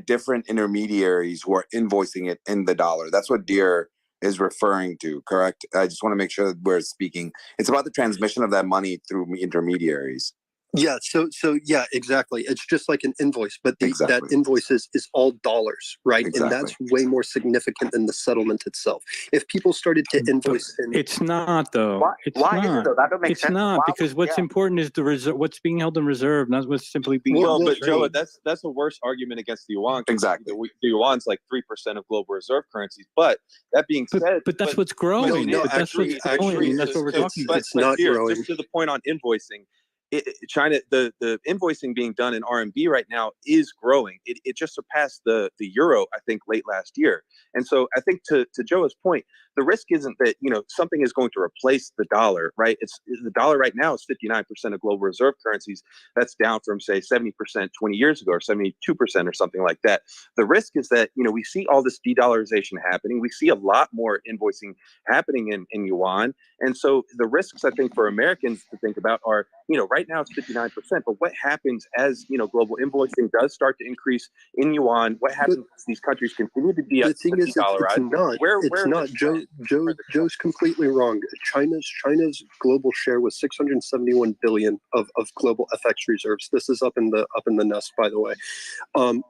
different intermediaries who are invoicing it in the dollar. That's what Deere is referring to, correct? I just want to make sure that we're speaking. It's about the transmission of that money through intermediaries. Yeah, so yeah, exactly. It's just like an invoice, but that invoice is all dollars, right? Exactly. And that's way more significant than the settlement itself. If people started to invoice, it's not though. Why It's is not. it though? That don't make It's sense. not Why because would- what's important is the reserve. What's being held in reserve, not what's simply being. Well, held but in Joe, trade. that's a worse argument against the yuan. Exactly. The yuan's like 3% of global reserve currencies. But that being said, But that's what's growing. No, but that's actually, what's growing. And that's what we're talking about. It's not here, growing. just to the point on invoicing. China, the invoicing being done in RMB right now is growing. It just surpassed the euro, I think, late last year. And so I think to Joe's point, the risk isn't that something is going to replace the dollar, right? It's the dollar right now is 59% of global reserve currencies. That's down from say 70% 20 years ago or 72% or something like that. The risk is that we see all this de-dollarization happening. We see a lot more invoicing happening in yuan, and so the risks I think for Americans to think about are right now it's 59%, but what happens as global invoicing does start to increase in yuan? What happens as these countries continue to The thing is, it's de-dollarize? not. Joe's completely wrong. China's global share was 671 billion of global FX reserves. This is up in the nest, by the way.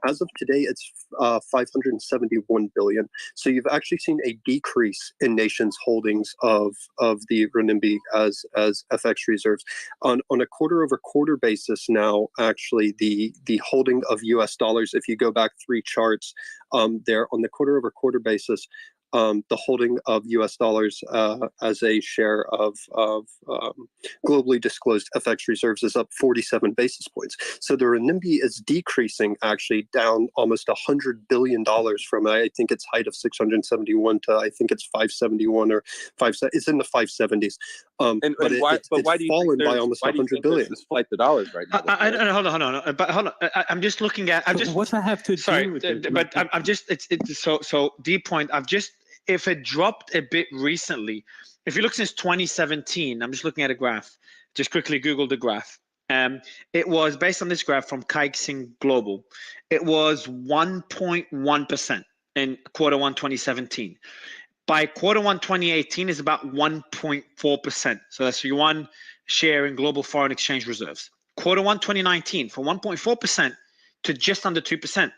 As of today, it's 571 billion. So you've actually seen a decrease in nations' holdings of the renminbi as FX reserves. On a quarter-over-quarter basis now, actually, the holding of U.S. dollars, if you go back 3 charts, there on the quarter-over-quarter basis, the holding of U.S. dollars as a share of globally disclosed FX reserves is up 47 basis points. So the renminbi is decreasing, actually down almost $100 billion from, I think its height of 671 to, I think it's 571 or it's in the 570s. But why do you fallen think by almost 100 billion. This flight to dollars right now. Hold on. But hold on. I'm just looking at. What's that have to do with it? But I'm just. So. The point. If it dropped a bit recently, if you look since 2017, I'm just looking at a graph. Just quickly Google the graph. It was based on this graph from Kaixin Global. It was 1.1% in Q1 2017. By Q1 2018, is about 1.4%. So that's your one share in global foreign exchange reserves. Q1 2019, from 1.4% to just under 2%.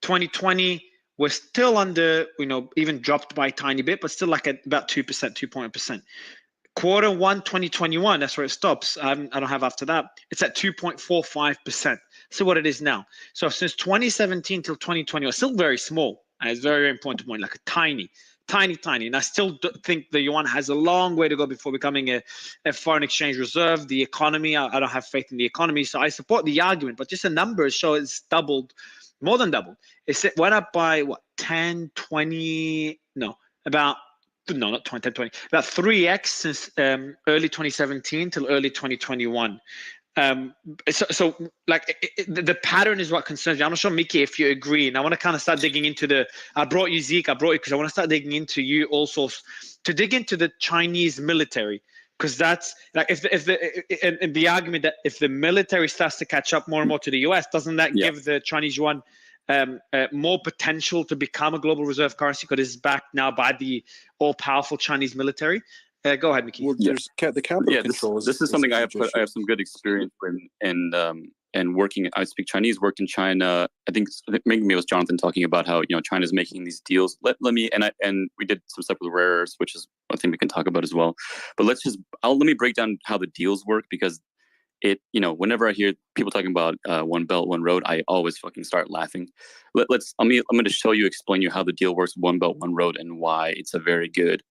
2020 was still under, even dropped by a tiny bit, but still like at about 2%, 2.1%. Q1 2021, that's where it stops. I don't have after that. It's at 2.45%. So what it is now. So since 2017 till 2020, it's still very small. And it's very, very important point, like a tiny. And I still think the yuan has a long way to go before becoming a foreign exchange reserve. The economy, I don't have faith in the economy, so I support the argument. But just the numbers show it's doubled, more than doubled. It went up by what, 10, 20, about 3x since early 2017 till early 2021. So the pattern is what concerns me. I'm not sure, Mickey, if you agree. And I want to kind of start digging into I brought you, Zeke, because I want to start digging into you also, to dig into the Chinese military. Because that's like if the argument that if the military starts to catch up more and more to the US, doesn't that give the Chinese yuan more potential to become a global reserve currency because it's backed now by the all-powerful Chinese military? Go ahead, Mickey. Well, there's the capital controls. This is something I have some good experience in and working. I speak Chinese, worked in China. I think maybe it was Jonathan talking about how China's making these deals. Let me and we did some stuff with rare earths, which is one thing we can talk about as well. But let me break down how the deals work, because whenever I hear people talking about one belt, one road, I always fucking start laughing. I'm going to explain you how the deal works, one belt, one road, and why it's a very good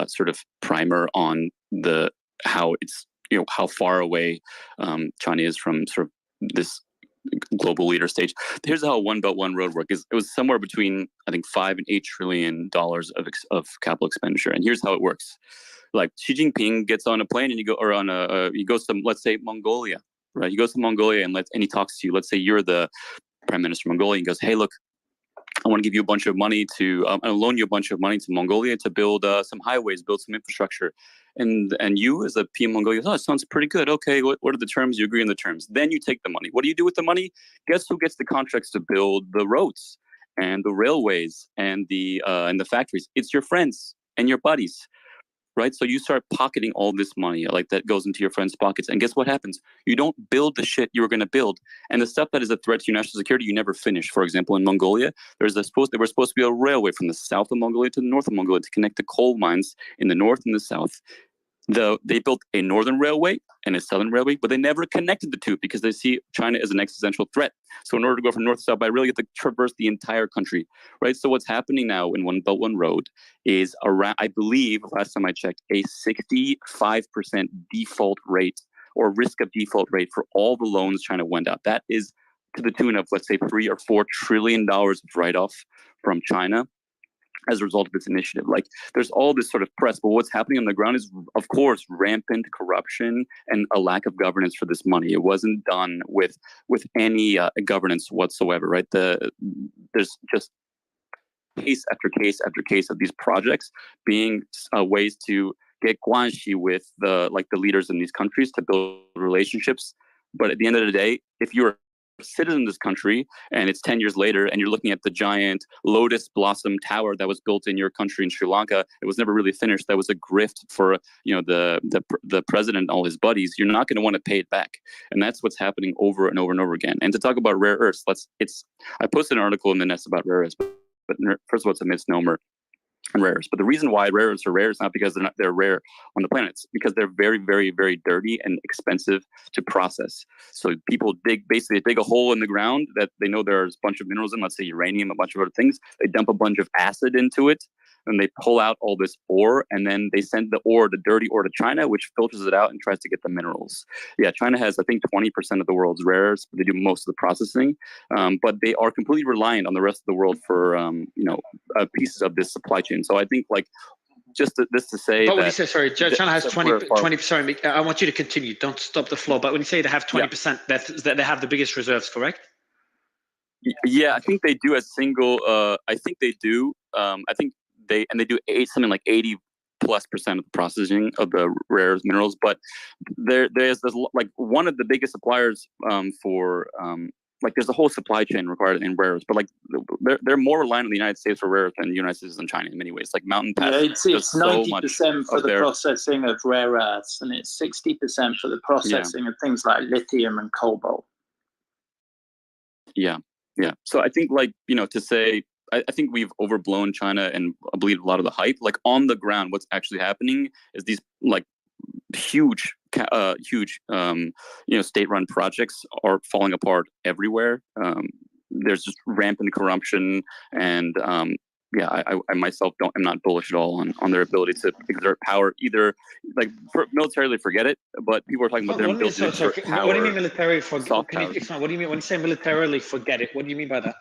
sort of primer on how it's how far away China is from sort of this global leader stage. Here's how one belt, one road work. It was somewhere between, I think, $5 and $8 trillion of capital expenditure. And here's how it works. Like Xi Jinping gets on a plane and he goes to, let's say, Mongolia, right? He goes to Mongolia and he talks to you. Let's say you're the prime minister of Mongolia, and goes, hey, look, I want to give you a bunch of money I'll loan you a bunch of money to Mongolia to build some highways, build some infrastructure. And you as a PM Mongolia, it sounds pretty good. Okay, what are the terms? You agree on the terms. Then you take the money. What do you do with the money? Guess who gets the contracts to build the roads and the railways and the factories? It's your friends and your buddies. Right? So you start pocketing all this money that goes into your friends' pockets. And guess what happens? You don't build the shit you were going to build. And the stuff that is a threat to your national security, you never finish. For example, in Mongolia, there was supposed to be a railway from the south of Mongolia to the north of Mongolia to connect the coal mines in the north and the south. They built a northern railway and a southern railway, but they never connected the two because they see China as an existential threat. So in order to go from north to south, I really have to traverse the entire country, right? So what's happening now in One Belt, One Road is around, I believe, last time I checked, a 65% default rate or risk of default rate for all the loans China went out. That is to the tune of, let's say, $3 or $4 trillion of write-off from China as a result of this initiative. There's all this sort of press, but what's happening on the ground is, of course, rampant corruption and a lack of governance for this money. It wasn't done with any governance whatsoever, right? There's just case after case after case of these projects being ways to get guanxi with the leaders in these countries to build relationships. But at the end of the day, if you're citizen of this country and it's 10 years later and you're looking at the giant lotus blossom tower that was built in your country in Sri Lanka, it was never really finished. That was a grift for the president and all his buddies. You're not going to want to pay it back, and that's what's happening over and over and over again. And to talk about rare earths, I posted an article in the Nest about rare earths, but first of all, it's a misnomer. and rare earths. But the reason why rare earths are rare is not because they're rare on the planet. It's because they're very, very, very dirty and expensive to process. So people dig a hole in the ground that they know there's a bunch of minerals in, let's say uranium, a bunch of other things. They dump a bunch of acid into it, and they pull out all this ore, and then they send the dirty ore to China, which filters it out and tries to get the minerals. Yeah, China has, I think, 20% of the world's rare earths. They do most of the processing, but they are completely reliant on the rest of the world for, pieces of this supply chain. So I think, like, just to say but when that, you say, sorry, China has 20, sorry, I want you to continue. Don't stop the flow. But when you say they have 20%, that they have the biggest reserves, correct? Yeah, I think they do as single. I think they do. I think they do something like 80+% of the processing of the rare minerals. But there's like one of the biggest suppliers for like there's a whole supply chain required in rare earths. But like they're more reliant on the United States for rare earths than the United States and China in many ways. Like Mountain Pass. Yeah, it's 90% for the their processing of rare earths, and it's 60% for the processing of things like lithium and cobalt. Yeah. So I think, like, to say, I think we've overblown China and I believe a lot of the hype. Like on the ground, what's actually happening is these like huge, state-run projects are falling apart everywhere. There's just rampant corruption, and I myself am not bullish at all on their ability to exert power. Either like militarily, forget it. But people are talking about their ability to exert power. What do you mean militarily forget? What do you mean when you say militarily forget it? What do you mean by that?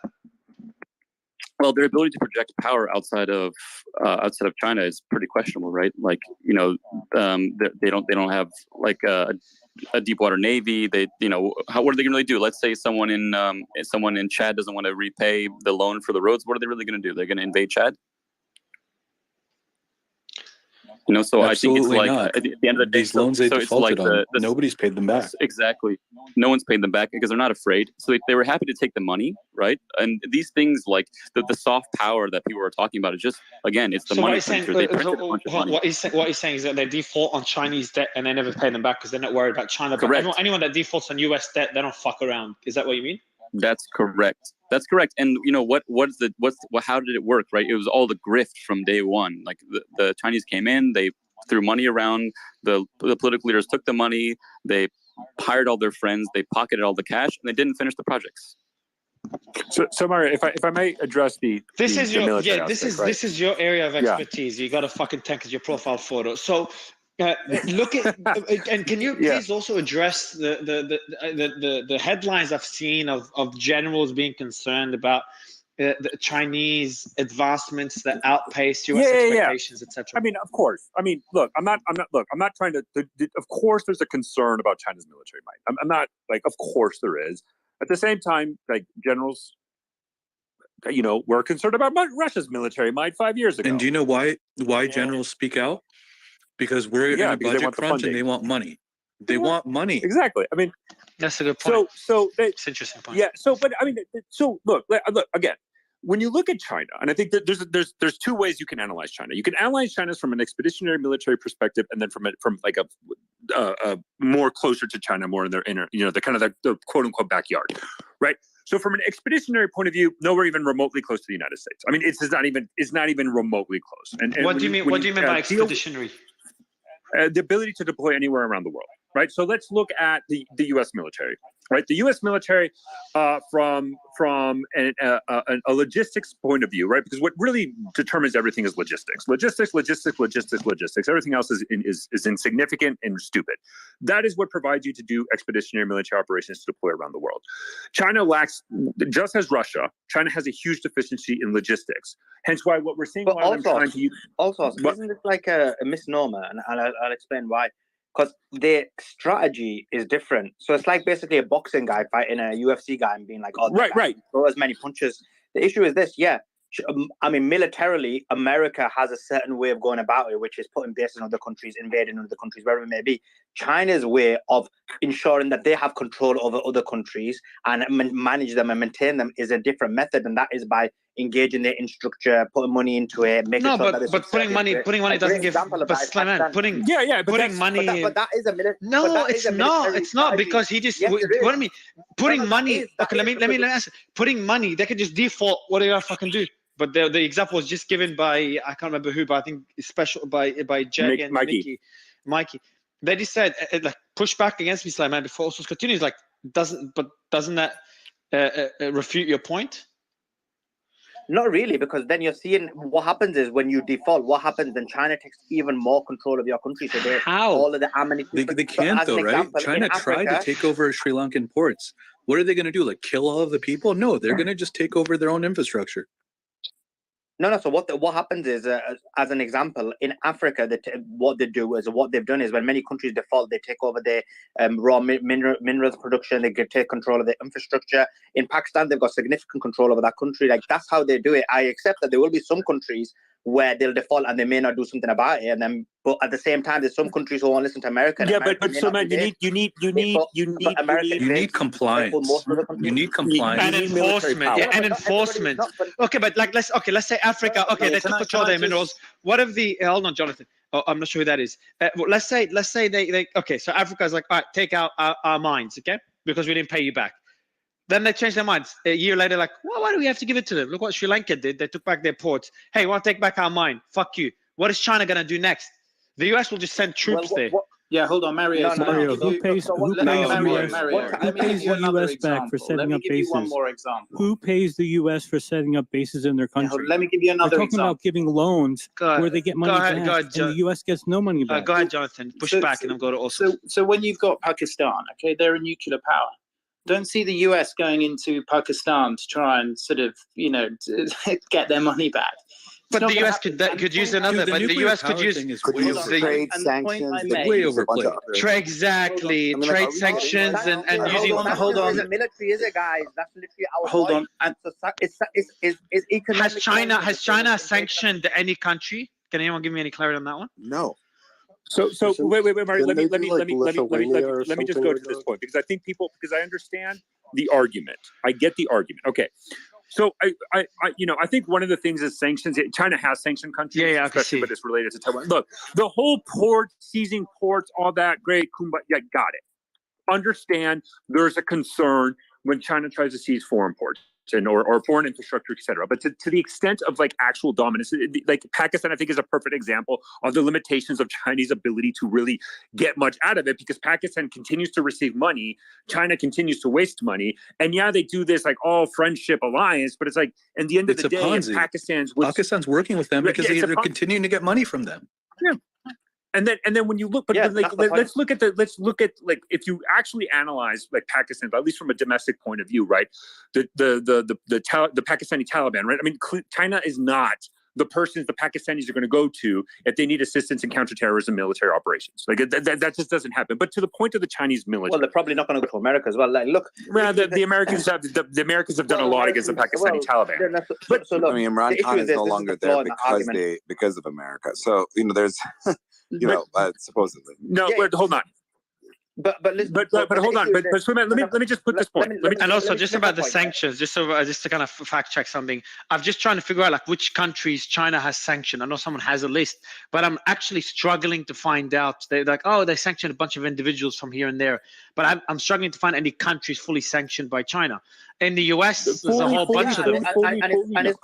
Well, their ability to project power outside of China is pretty questionable, right? Like, they don't have like a deep water navy. What are they going to really do? Let's say someone in Chad doesn't want to repay the loan for the roads. What are they really going to do? They're going to invade Chad? So Absolutely I think it's like not. at the end of the day, These loans they defaulted on, nobody's paid them back. Exactly. No one's paid them back because they're not afraid. So they were happy to take the money, right? And these things, like the soft power that people are talking about, is just, again, it's the money printer. They printed a bunch of money. What he's saying is that they default on Chinese debt and they never pay them back because they're not worried about China. Correct. But anyone that defaults on US debt, they don't fuck around. Is that what you mean? That's correct. And how did it work, right? It was all the grift from day one. Like the Chinese came in, they threw money around, the political leaders took the money, they hired all their friends, they pocketed all the cash, and they didn't finish the projects. So Mario, if I may address this is your area of expertise. You got a fucking tank as your profile photo. So look at and can you please also address the headlines I've seen of generals being concerned about the Chinese advancements that outpace U.S. expectations, etc. I mean, of course. I mean, look, I'm not trying to. Of course, there's a concern about China's military might. I'm not like. Of course, there is. At the same time, like generals, were concerned about Russia's military might 5 years ago. And do you know why generals speak out? Because we're in a budget crunch and they want money. They want money. Exactly. I mean, that's a good point. So it's an interesting point. Yeah. So look again. When you look at China, and I think that there's two ways you can analyze China. You can analyze China from an expeditionary military perspective, and then from like a more closer to China, more in their inner, the kind of the quote unquote backyard, right? So from an expeditionary point of view, nowhere even remotely close to the United States. I mean, it's not even remotely close. And what do you mean? What do you mean by expeditionary? The ability to deploy anywhere around the world, right? So let's look at the U.S. military, right? The U.S. military, from a logistics point of view, right? Because what really determines everything is logistics. Everything else is insignificant and stupid. That is what provides you to do expeditionary military operations to deploy around the world. China lacks, just as Russia, China has a huge deficiency in logistics. Hence why what we're seeing. But isn't it like a misnomer? And I'll explain why. Because their strategy is different. So it's like basically a boxing guy fighting a UFC guy and being like, "Oh, right, throw as many punches." The issue is this, I mean, militarily, America has a certain way of going about it, which is putting bases in other countries, invading other countries, wherever it may be. China's way of ensuring that they have control over other countries and manage them and maintain them is a different method, and that is by engaging their infrastructure, putting money into it, making sure that but putting money doesn't give. But putting money. But that is a military. No, it's not. It's not because he just. What do you mean? Putting money. Okay, let me ask. Putting money, they could just default. What do you gotta fucking do? But the example was just given by, I can't remember who, but I think it's special by Jay and Mikey. They just said like push back against me, like, man, before also continues. Like doesn't that refute your point? Not really, because then you're seeing what happens is when you default, what happens then China takes even more control of your country. So all of the ammunition. They can't though, right? China tried to take over Sri Lankan ports. What are they going to do? Like kill all of the people? No, they're going to just take over their own infrastructure. No. So what happens is, as an example, in Africa, what they've done is when many countries default, they take over their raw minerals production. They take control of their infrastructure. In Pakistan, they've got significant control over that country. Like that's how they do it. I accept that there will be some countries where they'll default and they may not do something about it. And then, but at the same time, there's some countries who won't listen to America. Yeah, but so man, you need compliance. You need compliance and enforcement. Yeah, and enforcement. Okay, but like let's say Africa. Okay, they took control of their minerals. What if the hold on, Jonathan? Oh, I'm not sure who that is. Well, let's say they okay. So Africa's like, all right, take out our mines, okay, because we didn't pay you back. Then they changed their minds. A year later, like, well, why do we have to give it to them? Look what Sri Lanka did. They took back their ports. Hey, we want to take back our mine. Fuck you. What is China going to do next? The US will just send troops there. Yeah, hold on, Mario. Mario, who pays the US back for setting up bases? One more example. Who pays the US for setting up bases in their country? Let me give you another We're talking about giving loans where they get money back, and the US gets no money back. Go ahead, Jonathan. Push back and then go to also. So when you've got Pakistan, okay, they're a nuclear power. Don't see the US going into Pakistan to try and sort of, get their money back. But the US could use another. But the US could use trade sanctions. Way overplayed. Exactly, trade sanctions and using. Hold on. The military is it, guys? That's literally our. Hold on. And so it's economic. Has China sanctioned any country? Can anyone give me any clarity on that one? No. So wait, Mario. Let me just go to this point because I think because I understand the argument. I get the argument. Okay. So I think one of the things is sanctions. China has sanctioned countries, especially but it's related to Taiwan. Look, the whole seizing ports, all that, great, kumbaya, got it. Understand there's a concern when China tries to seize foreign ports or foreign infrastructure, et cetera. But to the extent of like actual dominance, like Pakistan, I think is a perfect example of the limitations of Chinese ability to really get much out of it because Pakistan continues to receive money. China continues to waste money. And yeah, they do this like all friendship alliance, but it's like, at the end of the day, Pakistan's working with them because they're continuing to get money from them. Yeah. And then when you look, but let's look at like if you actually analyze like Pakistan, at least from a domestic point of view, right? The Pakistani Taliban, right? I mean, China is not the persons the Pakistanis are going to go to if they need assistance in counterterrorism military operations. Like that just doesn't happen. But to the point of the Chinese military, well, they're probably not going to go to America as well. Like, look, well, the Americans have done a lot against the Pakistani Taliban. But I mean, Imran Khan is no longer there because of America. So there's. Supposedly. No, but hold on. But hold on. But let me just put this point. And also just about the sanctions, just to kind of fact check something. I'm just trying to figure out like which countries China has sanctioned. I know someone has a list, but I'm actually struggling to find out. They're like, oh, they sanctioned a bunch of individuals from here and there, but I'm struggling to find any countries fully sanctioned by China. In the US, there's a whole bunch of them. And it's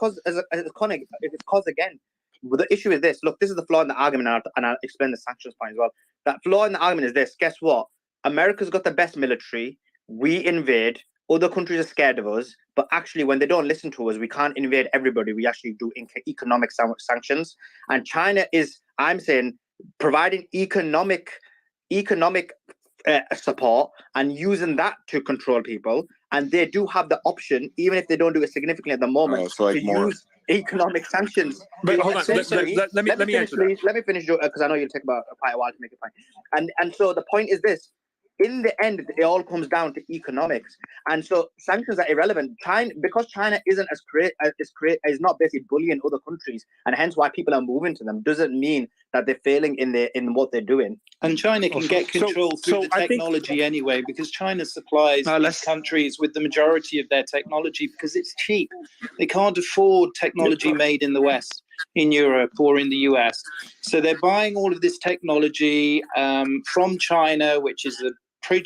because again. But the issue is this. Look, this is the flaw in the argument, and I'll explain the sanctions point as well. That flaw in the argument is this. Guess what? America's got the best military. We invade. Other countries are scared of us. But actually, when they don't listen to us, we can't invade everybody. We actually do economic sanctions. And China is, I'm saying, providing economic support and using that to control people. And they do have the option, even if they don't do it significantly at the moment, use economic sanctions. But hold on, let me answer that. Let me finish, because I know you'll take about quite a while to make a point. And so the point is this. In the end, it all comes down to economics. And so sanctions are irrelevant. Because China isn't is not basically bullying other countries, and hence why people are moving to them, doesn't mean that they're failing in what they're doing. And China can get control through the technology anyway, because China supplies these countries with the majority of their technology because it's cheap. They can't afford technology made in the West, in Europe or in the US. So they're buying all of this technology from China, which is a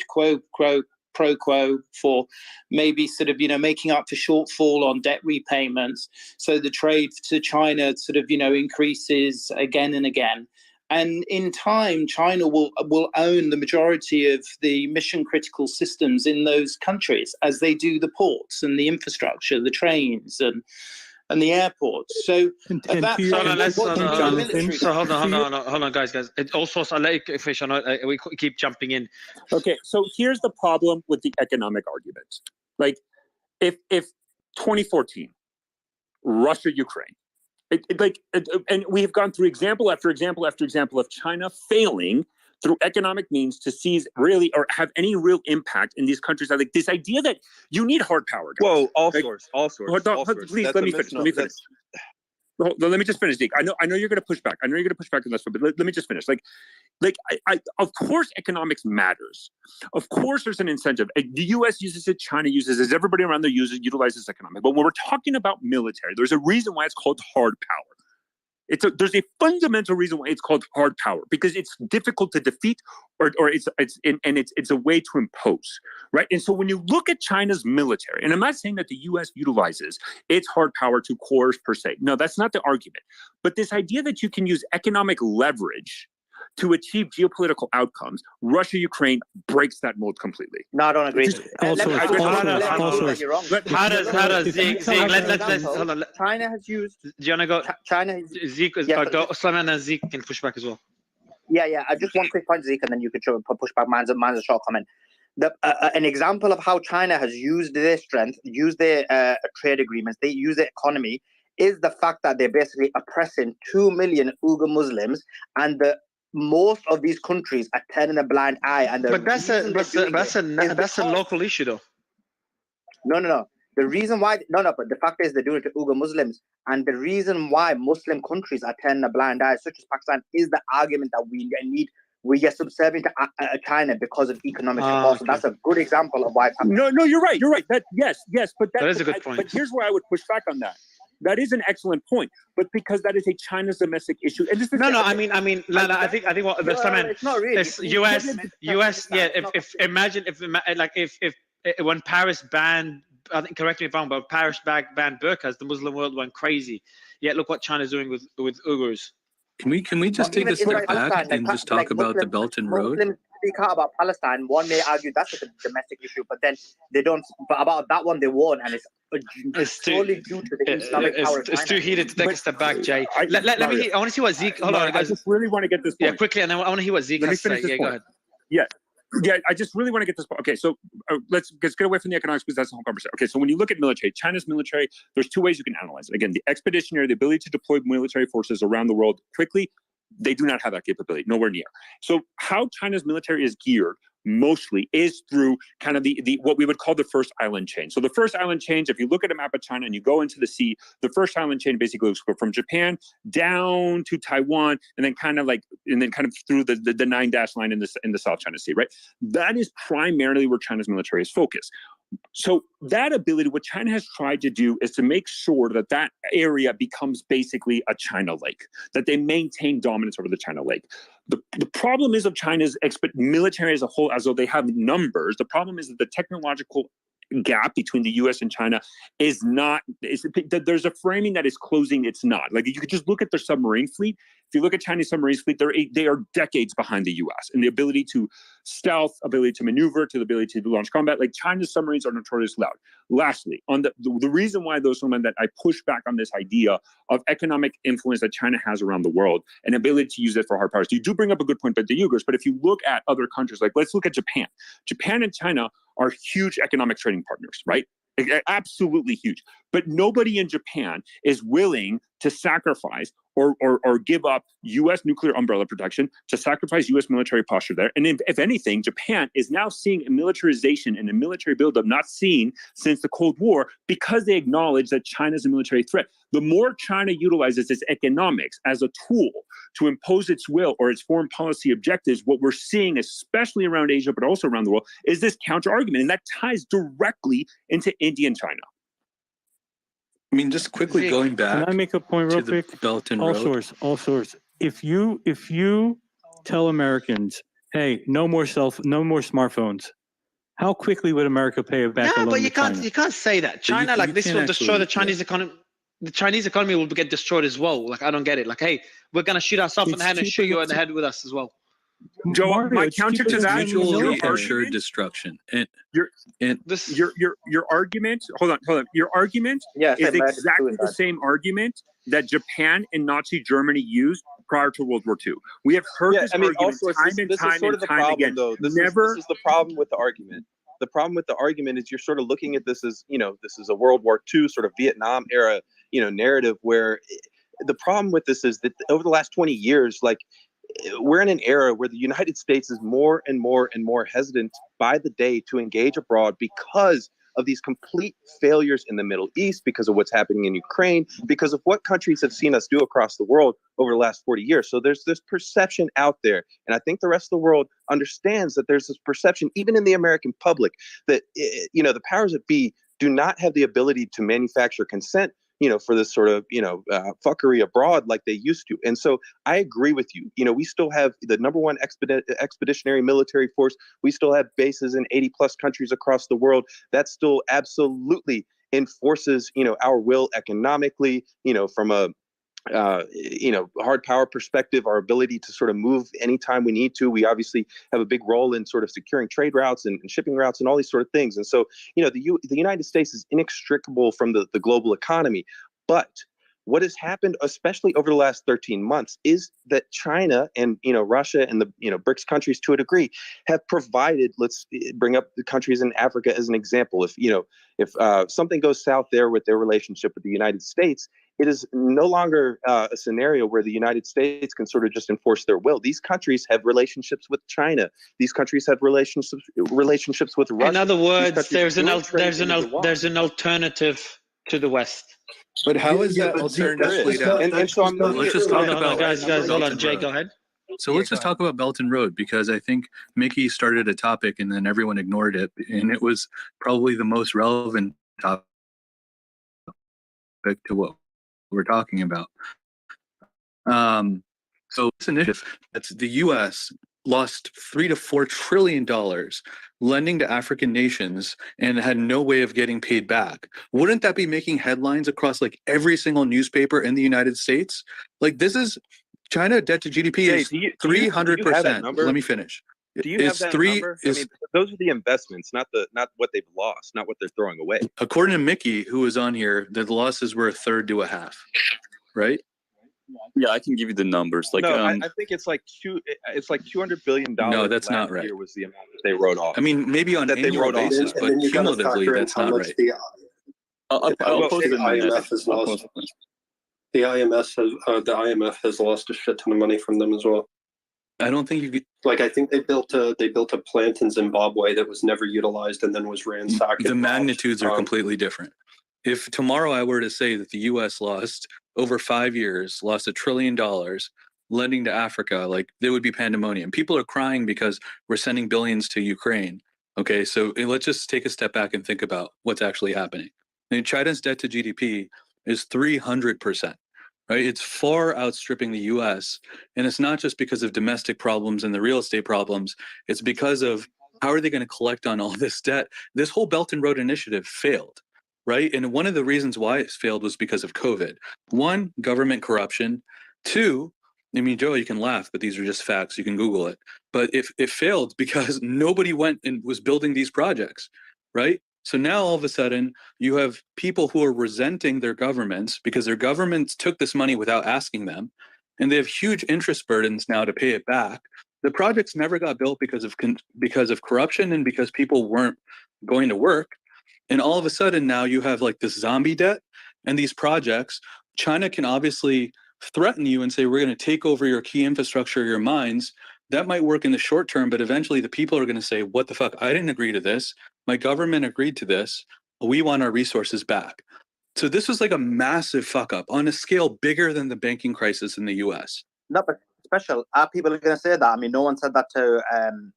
quid pro pro quo for maybe sort of, making up for shortfall on debt repayments. So the trade to China sort of, increases again and again. And in time, China will own the majority of the mission critical systems in those countries, as they do the ports and the infrastructure, the trains and the airports. So at that point, hold on, guys. It also, I'll let you finish. We keep jumping in. Okay, so here's the problem with the economic argument. Like, if 2014, Russia, Ukraine, and we have gone through example after example after example of China failing through economic means to seize really or have any real impact in these countries. Like this idea that you need hard power. Guys. Whoa, all like, sorts. Please let me finish. Let me just finish, Zeke. I know you're going to push back. I know you're going to push back on this one, but let me just finish. I of course, economics matters. Of course, there's an incentive. The U.S. uses it, China uses it, everybody around there utilizes economic. But when we're talking about military, there's a reason why it's called hard power. There's a fundamental reason why it's called hard power, because it's difficult to defeat, or it's a way to impose, right? And so when you look at China's military, and I'm not saying that the U.S. utilizes its hard power to coerce per se. No, that's not the argument. But this idea that you can use economic leverage to achieve geopolitical outcomes, Russia, Ukraine breaks that mold completely. No, I don't agree. How does Zeke? Hold on. China has used. Do you want to go? China. Zeke, go. Sulaiman and Zeke can push back as well. Yeah. I just one quick point, Zeke, and then you could push back. Mine's a short comment. An example of how China has used their strength, used their trade agreements, they use their economy, is the fact that they're basically oppressing 2 million Uyghur Muslims, and most of these countries are turning a blind eye. And but that's a local issue, though. No. The reason why, but the fact is they're doing it to Uyghur Muslims, and the reason why Muslim countries are turning a blind eye, such as Pakistan, is the argument that we get subservient to China because of economic support. Okay. So that's a good example of why. No, you're right. Yes, but that is a good point. But here's where I would push back on that. That is an excellent point, but because that is a China's domestic issue. And I think what it's not really. It's US. Yeah. Imagine if when Paris banned, I think, correct me if I'm wrong, but Paris banned burqas, the Muslim world went crazy. Yet look what China's doing with Uyghurs. Can we just take a step back and just talk about the Belt and Road? Muslims speak out about Palestine. One may argue that's a domestic issue, but then they don't. But about that one, they won't, and it's solely due to the Islamic power. It's too heated to take a step back, Jay. Let me. I want to see what Zeke. Hold on, guys. I just really want to get this point. Yeah, quickly, and then I want to hear what Zeke has to say. Yeah, go ahead. Yeah, I just really want to get this point. Okay, so let's get away from the economics, because that's the whole conversation. Okay, so when you look at military, China's military, there's two ways you can analyze it. Again, the expeditionary, the ability to deploy military forces around the world quickly, they do not have that capability, nowhere near. So how China's military is geared mostly is through kind of the what we would call the first island chain. So the first island chain, if you look at a map of China and you go into the sea, the first island chain basically goes from Japan down to Taiwan, and then kind of through the 9-dash line in the South China Sea, right? That is primarily where China's military is focused. So that ability, what China has tried to do is to make sure that that area becomes basically a China lake, that they maintain dominance over the China lake. The problem is of China's military as a whole, as though they have numbers, the problem is that the technological gap between the U.S. and China is not, there's a framing that is closing, it's not. Like, you could just look at their submarine fleet. If you look at Chinese submarine fleet, they are decades behind the U.S. in the ability to stealth, ability to maneuver, to the ability to launch combat. Like, China's submarines are notoriously loud. Lastly, on the reason why those women that I push back on this idea of economic influence that China has around the world and ability to use it for hard powers. You do bring up a good point about the Uyghurs, but if you look at other countries, like let's look at Japan. Japan and China are huge economic trading partners, right? Absolutely huge. But nobody in Japan is willing to sacrifice or give up U.S. nuclear umbrella protection, to sacrifice U.S. military posture there. And if anything, Japan is now seeing a militarization and a military buildup not seen since the Cold War, because they acknowledge that China is a military threat. The more China utilizes its economics as a tool to impose its will or its foreign policy objectives, what we're seeing, especially around Asia, but also around the world, is this counter argument. And that ties directly into India and China. I mean, just quickly going back. Can I make a point real quick? Belt and Road. All source. If you tell Americans, hey, no more smartphones, How quickly would America pay it back? Yeah, alone but you to can't China? you can't say that. China, you like this can't will destroy the actually, Chinese economy. The Chinese economy will get destroyed as well. Like I don't get it. Like, hey, we're gonna shoot ourselves in the It's head and cheaper shoot you than- in the head with us as well. Joe, Mario, my it's counter cheaper to than that sending the is your mutually military. assured argument. destruction. And Your argument. Hold on. Your argument Yeah, is same, but exactly the same argument that Japan and Nazi Germany used prior to World War II. We have heard Yeah, this I mean, argument also time this and is time sort and of the time problem, again. though. This is the problem with the argument. The problem with the argument is you're sort of looking at this as, you know, this is a World War II sort of Vietnam era, you know, narrative where the problem with this is that over the last 20 years, like, we're in an era where the United States is more and more and more hesitant by the day to engage abroad because of these complete failures in the Middle East, because of what's happening in Ukraine, because of what countries have seen us do across the world over the last 40 years. So there's this perception out there. And I think the rest of the world understands that there's this perception, even in the American public, that, you know, the powers that be do not have the ability to manufacture consent, you know, for this sort of, you know, fuckery abroad like they used to. And so I agree with you. You know, we still have the #1 expeditionary military force. We still have bases in 80 plus countries across the world. That still absolutely enforces, you know, our will economically, you know, from a you know, hard power perspective, our ability to sort of move anytime we need to. We obviously have a big role in sort of securing trade routes and shipping routes and all these sort of things. And so, you know, the United States is inextricable from the global economy. But what has happened, especially over the last 13 months, is that China and, you know, Russia and the, you know, BRICS countries to a degree have provided, let's bring up the countries in Africa as an example. If, you know, if something goes south there with their relationship with the United States, it is no longer a scenario where the United States can sort of just enforce their will. These countries have relationships with China. These countries have relationships with Russia. In other words, there's an there's an alternative to the West. But how is that but alternative played not, out? And so I'm looking Let's at just talk Hold on, about guys, hold Belt on, and Jay, Road. go ahead. So let's just talk about Belt and Road, because I think Mickey started a topic and then everyone ignored it, and it was probably the most relevant topic to what we're talking about. So this initiative, that's the U.S. lost $3 to $4 trillion lending to African nations and had no way of getting paid back. Wouldn't that be making headlines across like every single newspaper in the United States? Like, this is China debt to GDP Jay, is do you have that 300%. number? Let me finish. Do you have that number? I mean, those are the investments, not what they've lost, not what they're throwing away. According to Mickey, who was on here, the losses were 1/3 to 1/2, right? Yeah, I can give you the numbers. Like, no, I think it's like $200 billion. No, that's not right. Year was the amount that they wrote off. I mean, maybe on that an annual basis, but and then you got to cumulatively, factor in that's how not much right. I'll post it in the IMF has lost. The IMF has lost a shit ton of money from them as well. I don't think you could. Like, I think they built a plant in Zimbabwe that was never utilized and then was ransacked. The magnitudes are completely different. If tomorrow I were to say that the U.S. lost over 5 years, lost $1 trillion lending to Africa, like, there would be pandemonium. People are crying because we're sending billions to Ukraine. Okay, so let's just take a step back and think about what's actually happening. I mean, China's debt to GDP is 300%. Right, it's far outstripping the U.S. And it's not just because of domestic problems and the real estate problems. It's because of how are they going to collect on all this debt? This whole Belt and Road Initiative failed, right? And one of the reasons why it failed was because of COVID. 1, government corruption. 2, I mean, Joe, you can laugh, but these are just facts. You can Google it. But if it failed because nobody went and was building these projects, right? So now all of a sudden you have people who are resenting their governments because their governments took this money without asking them, and they have huge interest burdens now to pay it back. The projects never got built because of corruption and because people weren't going to work. And all of a sudden now you have like this zombie debt and these projects. China can obviously threaten you and say, we're going to take over your key infrastructure, your mines. That might work in the short term, but eventually the people are going to say, what the fuck? I didn't agree to this. My government agreed to this. We want our resources back. So this was like a massive fuck up on a scale bigger than the banking crisis in the US. No, but special. Are people going to say that? I mean, no one said that to.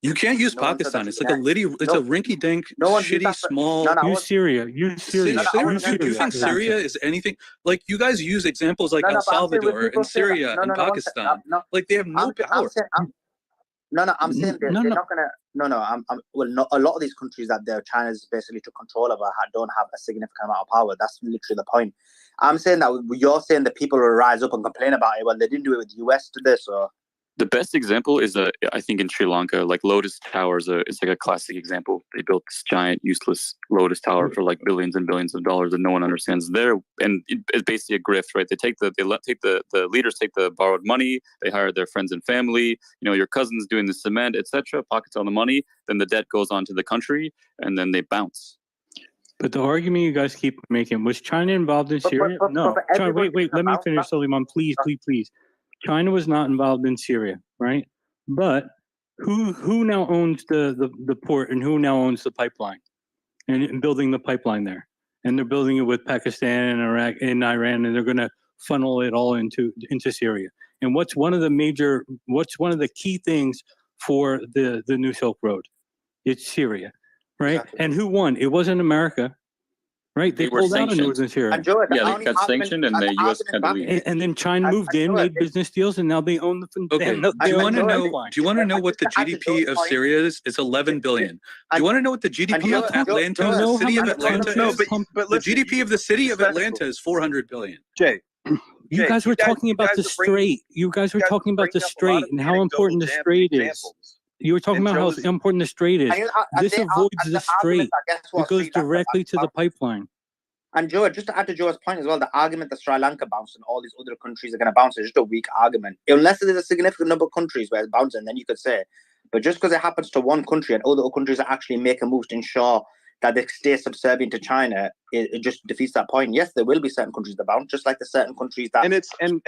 You can't use Pakistan. It's like a rinky-dink, shitty, small. Use Syria. Use Syria. You think Syria is anything? Like, you guys use examples like El Salvador and Syria and Pakistan. Like, they have no power. No, I'm saying they're No, no. not gonna. No. Well, not a lot of these countries that China's basically took control of don't have a significant amount of power. That's literally the point. I'm saying that you're saying that people will rise up and complain about it. Well, they didn't do it with the US, did they? So The best example is, I think in Sri Lanka, like Lotus Tower is like a classic example. They built this giant, useless Lotus Tower for like billions and billions of dollars that no one understands. It's basically a grift, right? The leaders take the borrowed money, they hire their friends and family. Your cousin's doing the cement, etc. Pockets all the money. Then the debt goes on to the country, and then they bounce. But the argument you guys keep making, was China involved in Syria? No. China, wait, let me finish, Suleiman, please. China was not involved in Syria, right? But who now owns the port, and who now owns the pipeline and building the pipeline there? And they're building it with Pakistan and Iraq and Iran, and they're going to funnel it all into Syria. And what's one of the key things for the New Silk Road? It's Syria, right? Exactly. And who won? It wasn't America. Right, they pulled out of Northern Syria. They got sanctioned, and the U.S. had to leave. And then China moved in, made business deals, and now they own the. Okay. Do you want to know? Do you want to know what the GDP of Syria is? It's 11 billion. Do you want to know what the GDP of Atlanta, the city of Atlanta, is? But the GDP of the city of Atlanta is 400 billion. Jay, you guys were talking about the strait. You guys were talking about the strait and how important the strait is. You were talking about how important the strait is. This avoids the strait. It goes directly to the pipeline. And Joe, just to add to Joe's point as well, the argument that Sri Lanka bounced and all these other countries are going to bounce is just a weak argument. Unless there's a significant number of countries where it's bouncing, then you could say. But just because it happens to one country and other countries are actually making moves to ensure that they stay subservient to China, it just defeats that point. Yes, there will be certain countries that bounce, just like the certain countries that.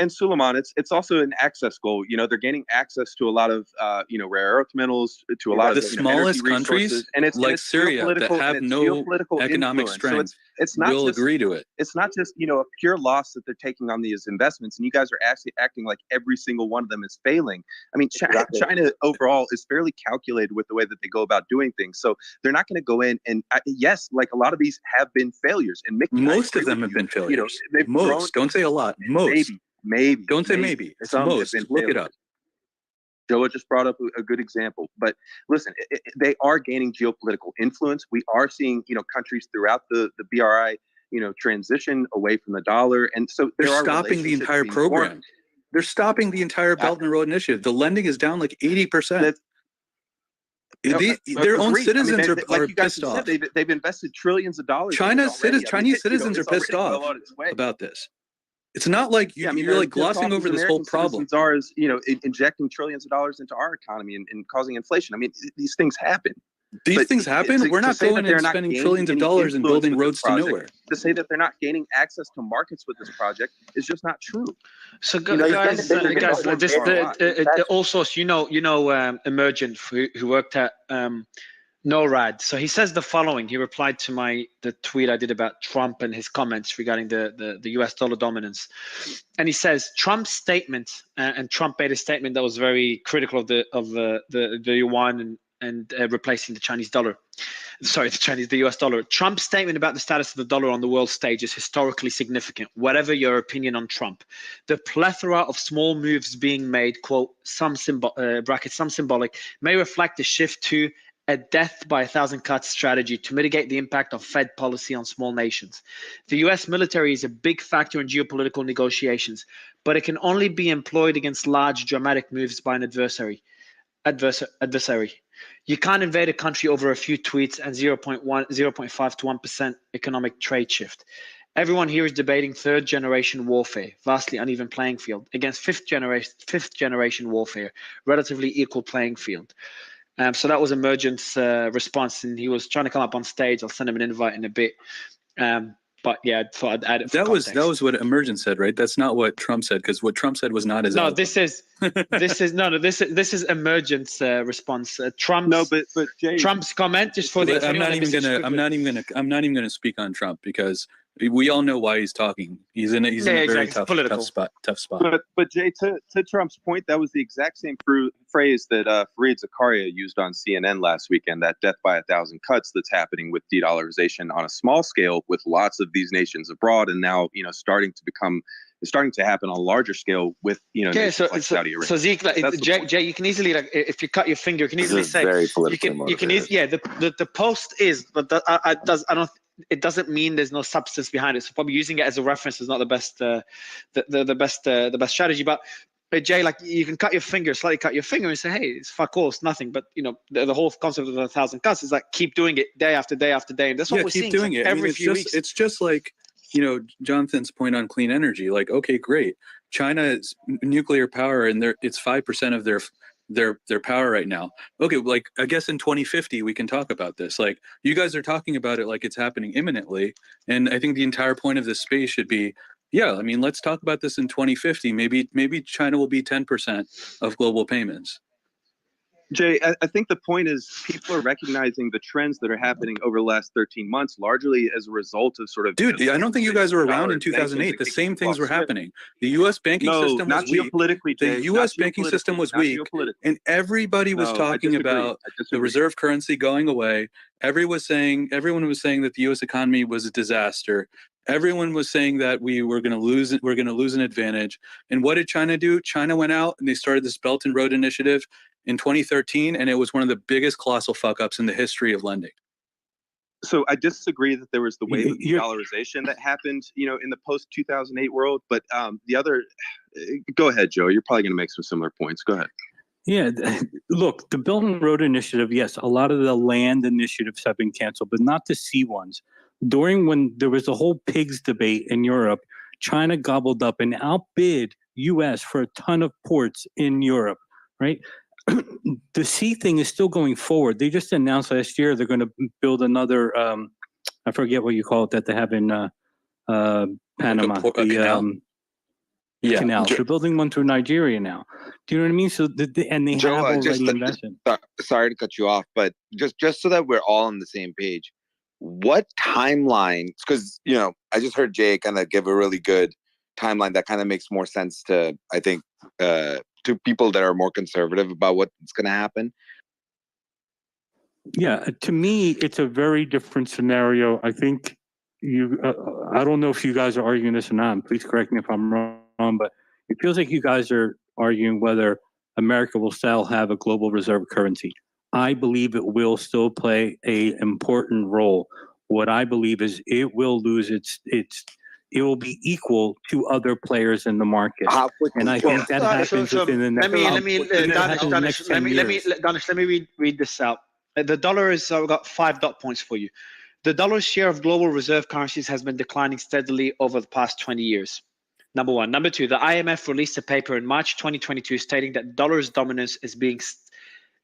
And Suleiman, it's also an access goal. They're gaining access to a lot of rare earth metals, to a lot of the smallest countries, and it's like Syria that have no economic strength. So it's not will just, agree to it. It's not just a pure loss that they're taking on these investments, and you guys are actually acting like every single one of them is failing. I mean, China overall is fairly calculated with the way that they go about doing things. So they're not going to go in and yes, like a lot of these have been failures, and most of them have been failures. Most, don't say a lot. Most, maybe. Don't say maybe. It's most. Look it up. Joe just brought up a good example, but listen, they are gaining geopolitical influence. We are seeing, countries throughout the BRI, transition away from the dollar, and so they're stopping the entire program. They're stopping the entire Belt and Road Initiative. The lending is down like 80%. Their own citizens are pissed off. They've invested trillions of dollars. Chinese citizens are pissed off about this. It's not like you're like glossing over this whole problem. Are injecting trillions of dollars into our economy and causing inflation. I mean, these things happen. These things happen. We're not going and spending trillions of dollars and building roads to nowhere. To say that they're not gaining access to markets with this project is just not true. So guys, also, Emergent, who worked at NORAD. So he says the following. He replied to the tweet I did about Trump and his comments regarding the US dollar dominance. And he says Trump's statement, and Trump made a statement that was very critical of the yuan and replacing the Chinese dollar. The US dollar. Trump's statement about the status of the dollar on the world stage is historically significant, whatever your opinion on Trump. The plethora of small moves being made, quote, some symbolic, may reflect a shift to a death by 1,000 cuts strategy to mitigate the impact of Fed policy on small nations. The US military is a big factor in geopolitical negotiations, but it can only be employed against large dramatic moves by an adversary. You can't invade a country over a few tweets and 0.5 to 1% economic trade shift. Everyone here is debating third generation warfare, vastly uneven playing field, against fifth generation warfare, relatively equal playing field. So that was Emergent's response, and he was trying to come up on stage. I'll send him an invite in a bit. But yeah, I thought I'd add it. That was what Emergent said, right? That's not what Trump said, because what Trump said was not his. No, this is Emergent's response. Trump's comment is for the. I'm not even gonna speak on Trump, because we all know why he's talking. He's in a very tough spot. But Jay, to Trump's point, that was the exact same phrase that Fareed Zakaria used on CNN last weekend. That death by 1,000 cuts that's happening with de-dollarization on a small scale, with lots of these nations abroad, and now starting to become is starting to happen on a larger scale with nations like Saudi Arabia. So Zeke, Jay, you can easily if you cut your finger, you can easily say the post is, but it doesn't mean there's no substance behind it. So probably using it as a reference is not the best the best strategy. But Jay, you can slightly cut your finger and say, hey, it's fuck all, it's nothing. But the whole concept of the 1,000 cuts is keep doing it day after day after day, and that's what we're seeing doing it every few weeks. It's just like Jonathan's point on clean energy. Okay, great. China's nuclear power, and it's 5% of their power right now. Okay, I guess in 2050 we can talk about this. You guys are talking about it like it's happening imminently, and I think the entire point of this space should be, let's talk about this in 2050. Maybe China will be 10% of global payments. Jay, I think the point is people are recognizing the trends that are happening over the last 13 months, largely as a result of sort of... Dude, I don't think you guys were around in 2008. The same things were happening. The U.S. banking system was weak. The U.S. banking system was weak, and everybody was talking about the reserve currency going away. Everyone was saying that the U.S. economy was a disaster. Everyone was saying that we were going to lose it. We're going to lose an advantage. And what did China do? China went out and they started this Belt and Road Initiative in 2013, and it was one of the biggest colossal fuck-ups in the history of lending. So I disagree that there was the wave of dollarization that happened, in the post-2008 world. But the other, go ahead, Joe. You're probably going to make some similar points. Go ahead. Yeah, look, the Belt and Road Initiative, yes, a lot of the land initiatives have been canceled, but not the sea ones. During when there was the whole pigs debate in Europe, China gobbled up and outbid U.S. for a ton of ports in Europe, right? The sea thing is still going forward. They just announced last year they're going to build another, I forget what you call it, that they have in Panama. Canal. Canal. They're building one through Nigeria now. Do you know what I mean? So and they Joe, have already invested. Sorry to cut you off, but just so that we're all on the same page, what timeline? Because I just heard Jay kind of give a really good timeline that kind of makes more sense to, I think, to people that are more conservative about what's going to happen. Yeah, to me, it's a very different scenario. I think I don't know if you guys are arguing this or not. Please correct me if I'm wrong, but it feels like you guys are arguing whether America will still have a global reserve currency. I believe it will still play an important role. What I believe is it will lose it will be equal to other players in the market. And I think that happens within the next Danish, let me read this out. The dollar is, I've got 5 dot points for you. The dollar's share of global reserve currencies has been declining steadily over the past 20 years. Number one. Number two, the IMF released a paper in March 2022 stating that dollar's dominance is being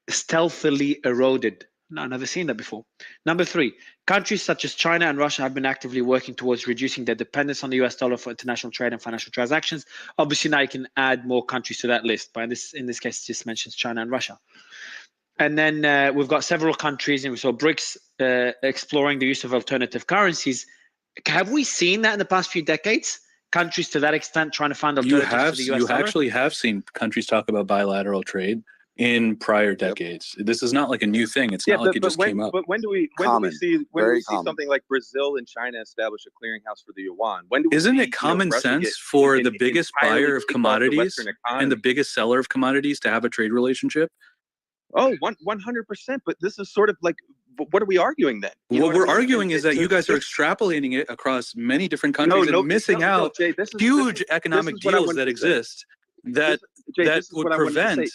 stealthily eroded. No, I've never seen that before. Number three, countries such as China and Russia have been actively working towards reducing their dependence on the US dollar for international trade and financial transactions. Obviously, now you can add more countries to that list, but in this case, it just mentions China and Russia. And then we've got several countries, and we saw BRICS exploring the use of alternative currencies. Have we seen that in the past few decades? Countries to that extent trying to find alternatives to the US dollar? You actually have seen countries talk about bilateral trade in prior decades. This is not like a new thing. It's not like it just came up. But when do we see something like Brazil and China establish a clearinghouse for the yuan? Isn't it common sense for the biggest buyer of commodities and the biggest seller of commodities to have a trade relationship? Oh, 100%. But this is sort of like, what are we arguing then? What we're arguing is that you guys are extrapolating it across many different countries and missing out huge economic deals that exist that would prevent.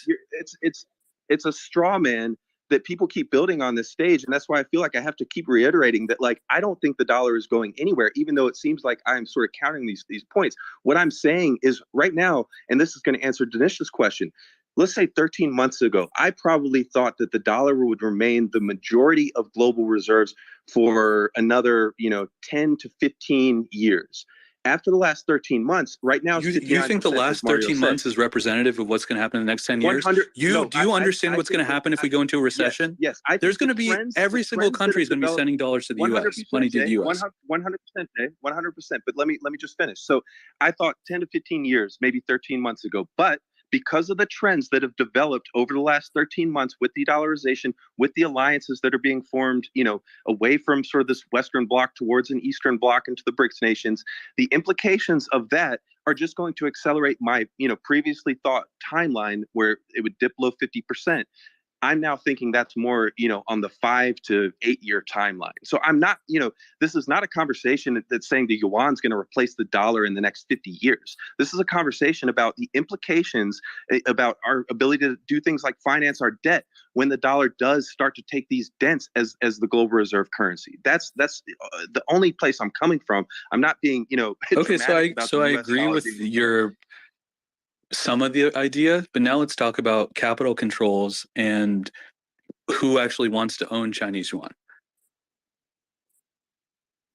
It's a straw man that people keep building on this stage, and that's why I feel like I have to keep reiterating that. Like, I don't think the dollar is going anywhere, even though it seems like I'm sort of counting these points. What I'm saying is right now, and this is going to answer Danish's question. Let's say 13 months ago, I probably thought that the dollar would remain the majority of global reserves for another, 10 to 15 years. After the last 13 months, right now, you think the last 13 months is representative of what's going to happen in the next 10 years? Do you understand what's going to happen if we go into a recession? Yes. There's going to be every single country is going to be sending dollars to the U.S. money to the U.S. 100%, Dave, 100%. But let me just finish. So I thought 10 to 15 years, maybe 13 months ago, but because of the trends that have developed over the last 13 months with the dollarization, with the alliances that are being formed, away from sort of this Western bloc towards an Eastern bloc into the BRICS nations, the implications of that are just going to accelerate my, previously thought timeline where it would dip below 50%. I'm now thinking that's more, on the 5 to 8 year timeline. So I'm not, this is not a conversation that's saying the yuan's going to replace the dollar in the next 50 years. This is a conversation about the implications about our ability to do things like finance our debt when the dollar does start to take these dents as the global reserve currency. That's the only place I'm coming from. I'm not being, Okay, so I agree with some of the idea, but now let's talk about capital controls and who actually wants to own Chinese yuan.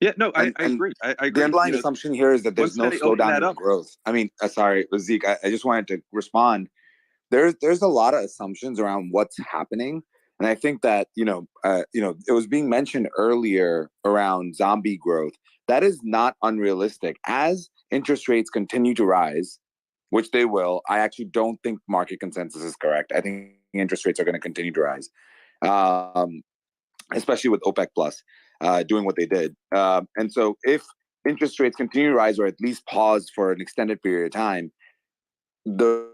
Yeah, no, I agree. I agree. The underlying assumption here is that there's no slowdown in growth. I mean, sorry, Zeke, I just wanted to respond. There's a lot of assumptions around what's happening. And I think that, it was being mentioned earlier around zombie growth. That is not unrealistic. As interest rates continue to rise, which they will, I actually don't think market consensus is correct. I think interest rates are going to continue to rise, especially with OPEC Plus doing what they did. And so if interest rates continue to rise or at least pause for an extended period of time, the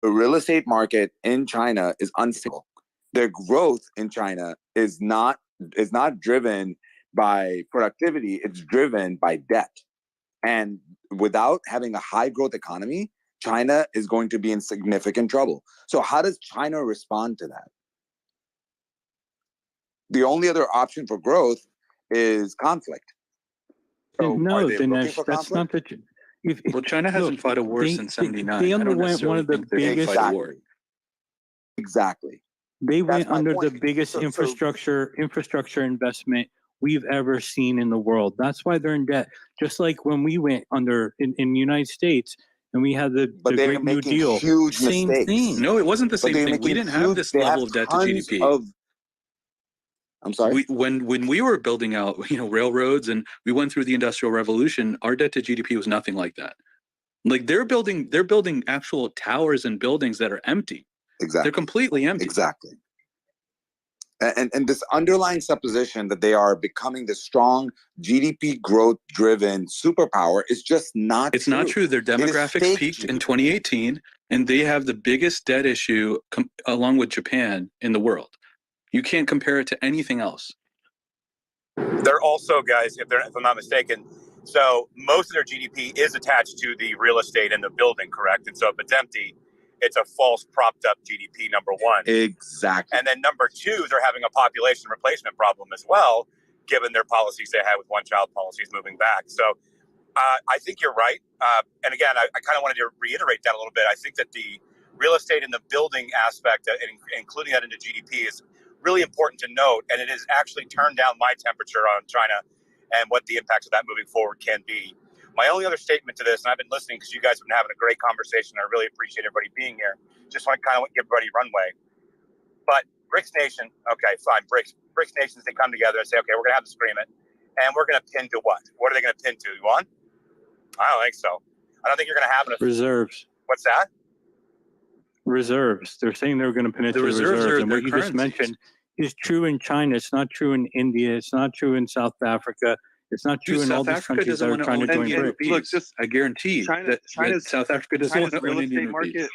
real estate market in China is unstable. Their growth in China is not driven by productivity, it's driven by debt. And without having a high growth economy, China is going to be in significant trouble. So how does China respond to that? The only other option for growth is conflict. So no, Dinesh, that's not the. Well, China hasn't fought a war since '79. They underwent one of the biggest. Exactly. They went under the biggest infrastructure investment we've ever seen in the world. That's why they're in debt. Just like when we went under in the United States and we had the Great New Deal. Same thing. No, it wasn't the same thing. We didn't have this level of debt to GDP. I'm sorry. When we were building out, railroads and we went through the Industrial Revolution, our debt to GDP was nothing like that. Like they're building actual towers and buildings that are empty. Exactly. They're completely empty. Exactly. And this underlying supposition that they are becoming the strong GDP growth driven superpower is just not It's not true. Their demographics peaked in 2018 and they have the biggest debt issue along with Japan in the world. You can't compare it to anything else. They're also, guys, if I'm not mistaken, so most of their GDP is attached to the real estate and the building, correct? And so if it's empty, it's a false propped up GDP, number one. Exactly. And then number two, they're having a population replacement problem as well, given their policies they had with one-child policies moving back. So I think you're right. And again, I kind of wanted to reiterate that a little bit. I think that the real estate and the building aspect, including that into GDP, is really important to note. And it has actually turned down my temperature on China and what the impacts of that moving forward can be. My only other statement to this, and I've been listening because you guys have been having a great conversation. I really appreciate everybody being here. Just want to kind of give everybody runway. But BRICS Nation, okay, fine. BRICS nations, they come together and say, okay, we're going to have this agreement. And we're going to pin to what? What are they going to pin to? Yuan? I don't think so. I don't think you're going to have enough. Reserves. What's that? Reserves. They're saying they're going to pin it to reserves. And what you just mentioned is true in China. It's not true in India. It's not true in South Africa. It's not true in all these countries that are trying to join BRICS. Look, I guarantee that South Africa doesn't want to own Indian rupees.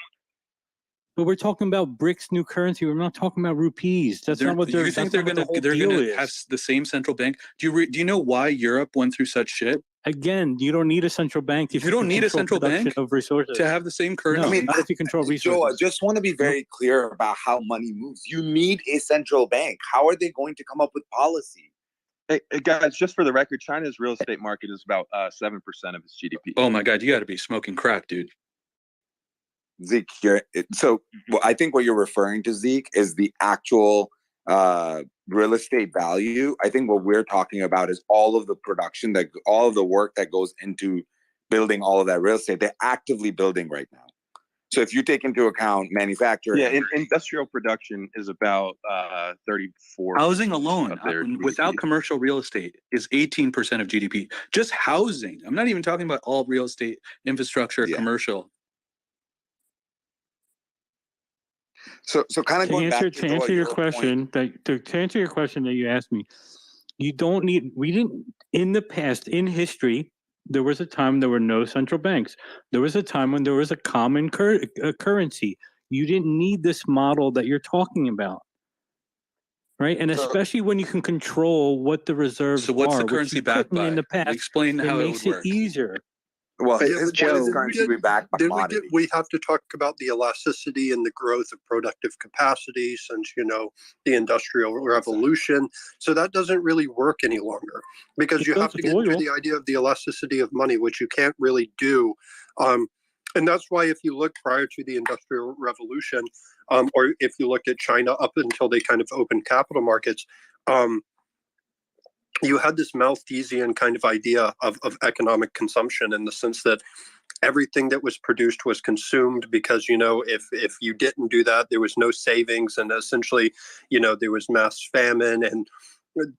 But we're talking about BRICS new currency. We're not talking about rupees. That's not what they're. You think they're going to have the same central bank? Do you know why Europe went through such shit? Again, you don't need a central bank. You don't need a central bank of resources to have the same currency. No, I mean, not if you control resources. Joe, I just want to be very clear about how money moves. You need a central bank. How are they going to come up with policy? Hey, guys, just for the record, China's real estate market is about 7% of its GDP. Oh my God, you got to be smoking crack, dude. Zeke, I think what you're referring to, Zeke, is the actual real estate value. I think what we're talking about is all of the production, all of the work that goes into building all of that real estate. They're actively building right now. So if you take into account manufacturing, industrial production is about 34. Housing alone, without commercial real estate, is 18% of GDP. Just housing. I'm not even talking about all real estate, infrastructure, commercial. So kind of going back to answer your question that you asked me, we didn't in the past, in history, There was a time there were no central banks. There was a time when there was a common currency. You didn't need this model that you're talking about, right? And especially when you can control what the reserves So what's are, the which currency you backed couldn't by? in the past. Explain how it makes would it work. easier. Well, But his Joe, point is currency will be backed by commodity. We have to talk about the elasticity and the growth of productive capacity since, the Industrial Revolution. So that doesn't really work any longer because you have to get into the idea of the elasticity of money, which you can't really do. And that's why if you look prior to the Industrial Revolution, or if you look at China up until they kind of opened capital markets, you had this Malthusian kind of idea of economic consumption in the sense that everything that was produced was consumed because, if you didn't do that, there was no savings. And essentially, there was mass famine and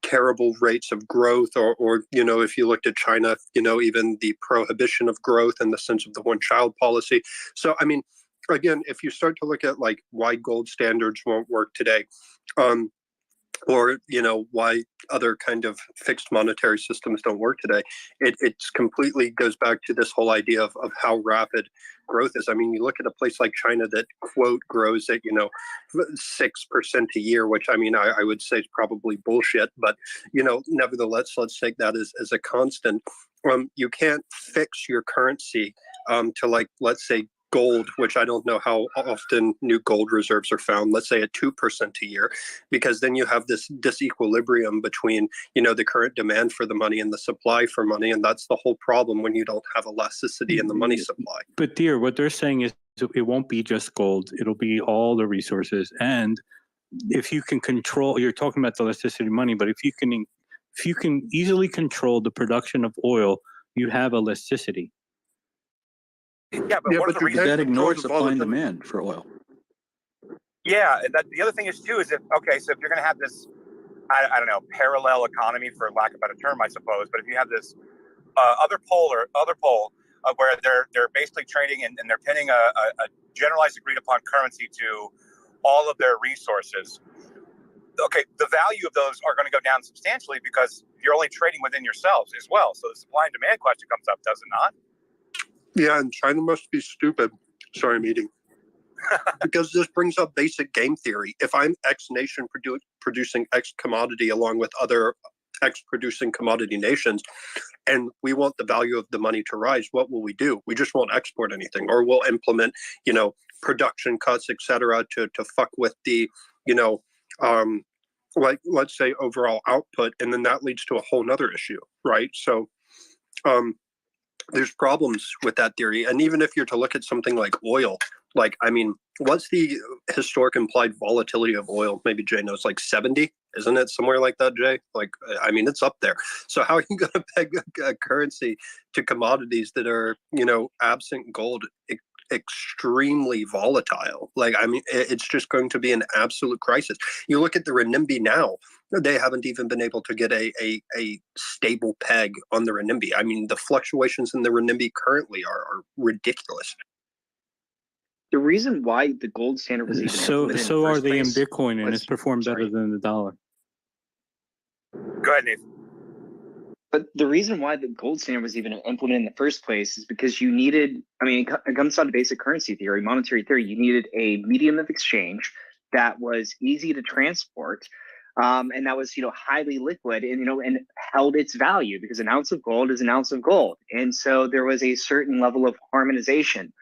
terrible rates of growth or if you looked at China, even the prohibition of growth in the sense of the one-child policy. So, I mean, again, if you start to look at like why gold standards won't work today, or why other kind of fixed monetary systems don't work today, it's completely goes back to this whole idea of how rapid growth is. I mean, you look at a place like China that quote grows at 6% a year, which I mean I would say is probably bullshit, but nevertheless, let's take that as a constant. You can't fix your currency to, like, let's say gold, which I don't know how often new gold reserves are found, let's say at 2% a year, because then you have this disequilibrium between, the current demand for the money and the supply for money. And that's the whole problem when you don't have elasticity in the money supply. But dear, what they're saying is it won't be just gold. It'll be all the resources. And if you can control, you're talking about the elasticity of money, but if you can easily control the production of oil, you have elasticity. Yeah, but that ignores supply and demand for oil. Yeah, the other thing is too is if you're going to have this, I don't know, parallel economy for lack of a better term, I suppose. But if you have this other pole where they're basically trading and they're pinning a generalized agreed upon currency to all of their resources. Okay, the value of those are going to go down substantially because you're only trading within yourselves as well. So the supply and demand question comes up, does it not? Yeah, and China must be stupid. Sorry, I'm eating. Because this brings up basic game theory. If I'm X nation producing X commodity along with other X producing commodity nations, and we want the value of the money to rise, what will we do? We just won't export anything, or we'll implement, production cuts, etc., to fuck with the, like, let's say overall output, and then that leads to a whole nother issue, right? So, there's problems with that theory. And even if you're to look at something like oil, like, I mean, what's the historic implied volatility of oil? Maybe Jay knows, like 70, isn't it? Somewhere like that, Jay? Like, I mean, it's up there. So how are you going to peg a currency to commodities that are, absent gold, extremely volatile? Like, I mean, it's just going to be an absolute crisis. You look at the renminbi now, they haven't even been able to get a stable peg on the renminbi. I mean, the fluctuations in the renminbi currently are ridiculous. The reason why the gold standard was even implemented so are they in place Bitcoin, and it's performed better than the dollar. Go ahead, Nathan. But the reason why the gold standard was even implemented in the first place is because you needed, I mean, it comes down to basic currency theory, monetary theory. You needed a medium of exchange that was easy to transport, and that was, highly liquid and, and held its value, because an ounce of gold is an ounce of gold. And so there was a certain level of harmonization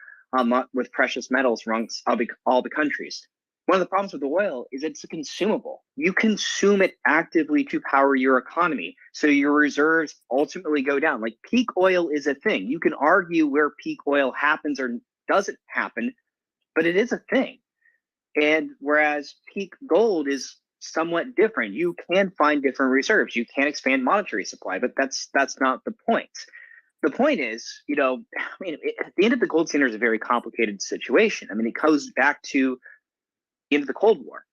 with precious metals amongst all the countries. One of the problems with oil is it's a consumable. You consume it actively to power your economy. So your reserves ultimately go down. Like, peak oil is a thing. You can argue where peak oil happens or doesn't happen, but it is a thing. And whereas peak gold is somewhat different, you can find different reserves. You can expand monetary supply, but that's not the point. The point is, at the end of the gold standard is a very complicated situation. I mean, it goes back to the end of the Cold War.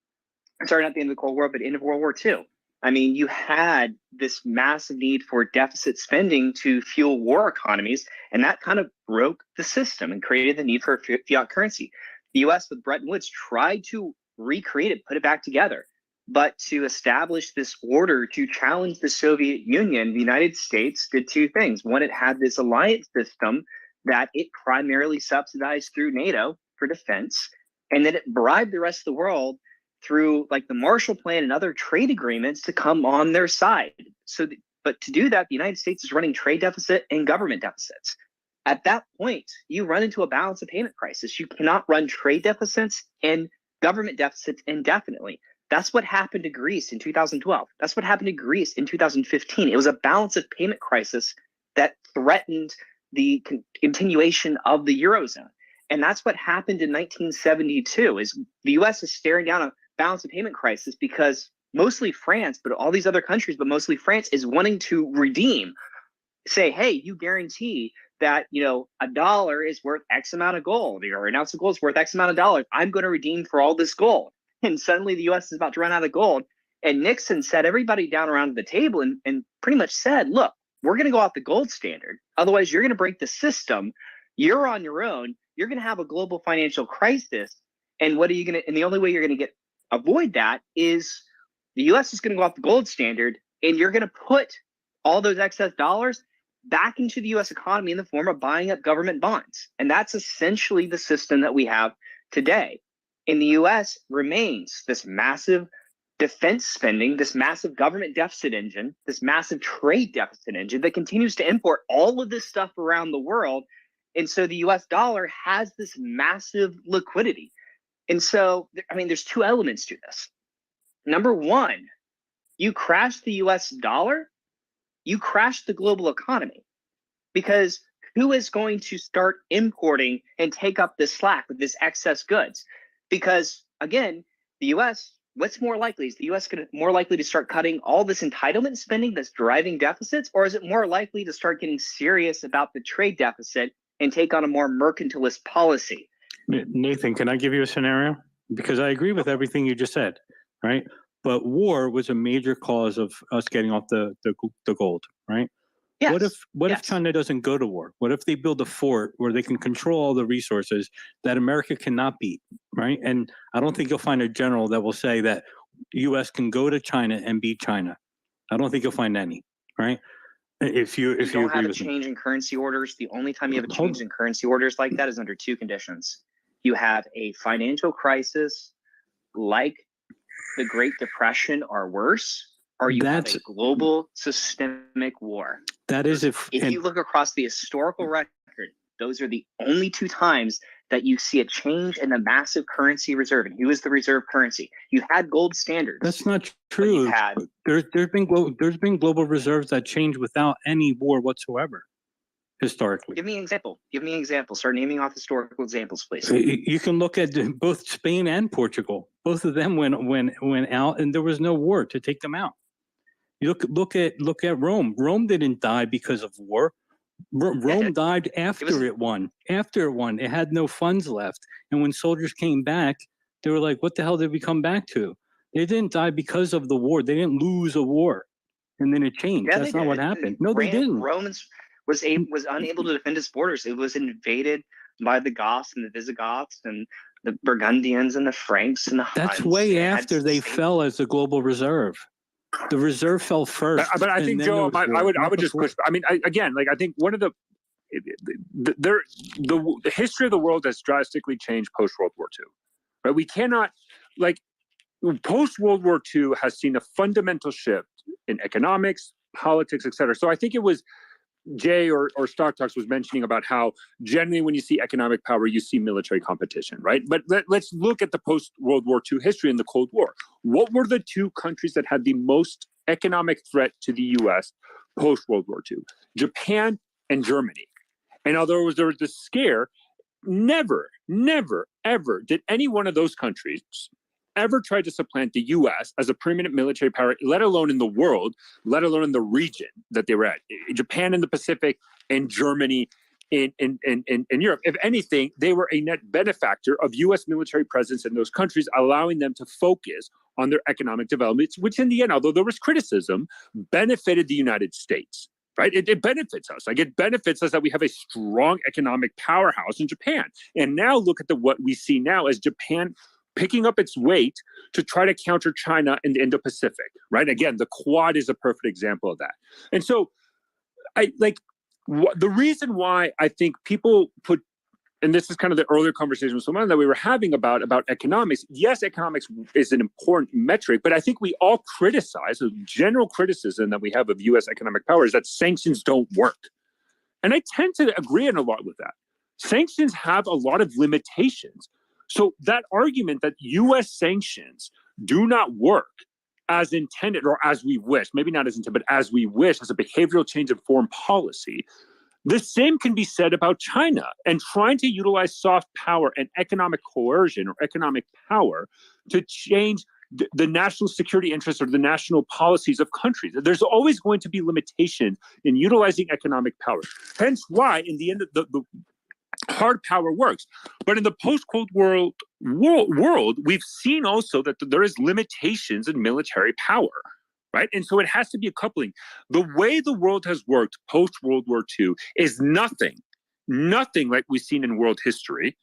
Sorry, not the end of the Cold War, but the end of World War II. I mean, you had this massive need for deficit spending to fuel war economies, and that kind of broke the system and created the need for fiat currency. The U.S. with Bretton Woods tried to recreate it, put it back together. but to establish this order to challenge the Soviet Union, the United States did two things. One, it had this alliance system that it primarily subsidized through NATO for defense, and then it bribed the rest of the world through like the Marshall Plan and other trade agreements to come on their side. But to do that, the United States is running trade deficit and government deficits. At that point, you run into a balance of payment crisis. You cannot run trade deficits and government deficits indefinitely. That's what happened to Greece in 2012. That's what happened to Greece in 2015. It was a balance of payment crisis that threatened the continuation of the Eurozone. And that's what happened in 1972, is the US is staring down a balance of payment crisis because mostly France, but all these other countries, but mostly France is wanting to say, hey, you guarantee that, a dollar is worth X amount of gold, or an ounce of gold is worth X amount of dollars. I'm going to redeem for all this gold. And suddenly the US is about to run out of gold. And Nixon sat everybody down around the table and pretty much said, look, we're going to go off the gold standard. Otherwise, you're going to break the system. You're on your own. You're going to have a global financial crisis. And what are you going to, and the only way you're going to avoid that is the US is going to go off the gold standard, and you're going to put all those excess dollars back into the US economy in the form of buying up government bonds. And that's essentially the system that we have today. In the US remains this massive defense spending, this massive government deficit engine, this massive trade deficit engine that continues to import all of this stuff around the world. And so the US dollar has this massive liquidity. And so, there's two elements to this. Number one, you crash the US dollar, you crash the global economy, because who is going to start importing and take up this slack with this excess goods? Because again, the US, what's more likely? Is the US more likely to start cutting all this entitlement spending that's driving deficits, or is it more likely to start getting serious about the trade deficit and take on a more mercantilist policy? Nathan, can I give you a scenario? Because I agree with everything you just said, right? But war was a major cause of us getting off the gold, right? Yes. What if China doesn't go to war? What if they build a fort where they can control all the resources that America cannot beat, right? And I don't think you'll find a general that will say that the U.S. can go to China and beat China. I don't think you'll find any, right? If you don't agree have a with me. change in currency orders, the only time you have a change in currency orders like that is under two conditions. You have a financial crisis like the Great Depression or worse, or you have a global systemic war. That is if you look across the historical record, those are the only two times that you see a change in the massive currency reserve. And who is the reserve currency? You had gold standards. That's not true. There's been global reserves that change without any war whatsoever, historically. Give me an example. Start naming off historical examples, please. You can look at both Spain and Portugal. Both of them went out, and there was no war to take them out. You look at Rome. Rome didn't die because of war. Rome died after it won. After it won, it had no funds left. And when soldiers came back, they were like, "What the hell did we come back to?" They didn't die because of the war. They didn't lose a war, and then it changed. Yeah, That's not what happened. No, they didn't. Romans was unable to defend its borders. It was invaded by the Goths and the Visigoths and the Burgundians and the Franks and the Huns. That's way after they fell as a global reserve. The reserve fell first. But I think, Joe, I would just push. I think one of the history of the world has drastically changed post World War II. Right? We cannot post World War II has seen a fundamental shift in economics, politics, et cetera. So I think it was Jay or Stock Talks was mentioning about how generally when you see economic power, you see military competition, right? But let's look at the post-World War II history in the Cold War. What were the two countries that had the most economic threat to the U.S. post-World War II? Japan and Germany. And although there was this scare, never, ever did any one of those countries ever tried to supplant the U.S. as a permanent military power, let alone in the world, let alone in the region that they were at. Japan in the Pacific and Germany in Europe. If anything, they were a net benefactor of U.S. military presence in those countries, allowing them to focus on their economic developments, which in the end, although there was criticism, benefited the United States. Right? It benefits us. It benefits us that we have a strong economic powerhouse in Japan. And now look at what we see now as Japan picking up its weight to try to counter China in the Indo-Pacific, right? Again, the Quad is a perfect example of that. And so the reason why I think people put, and this is kind of the earlier conversation with someone that we were having about economics. Yes, economics is an important metric, but I think we all criticize, the general criticism that we have of U.S. economic power is that sanctions don't work. And I tend to agree on a lot with that. Sanctions have a lot of limitations. So that argument that U.S. sanctions do not work as intended or as we wish, maybe not as intended, but as we wish, as a behavioral change in foreign policy, the same can be said about China and trying to utilize soft power and economic coercion or economic power to change the national security interests or the national policies of countries. There's always going to be limitations in utilizing economic power. Hence why, in the end, the hard power works. But in the post-Cold War world, we've seen also that there is limitations in military power. Right. And so it has to be a coupling. The way the world has worked post-World War II is nothing like we've seen in world history.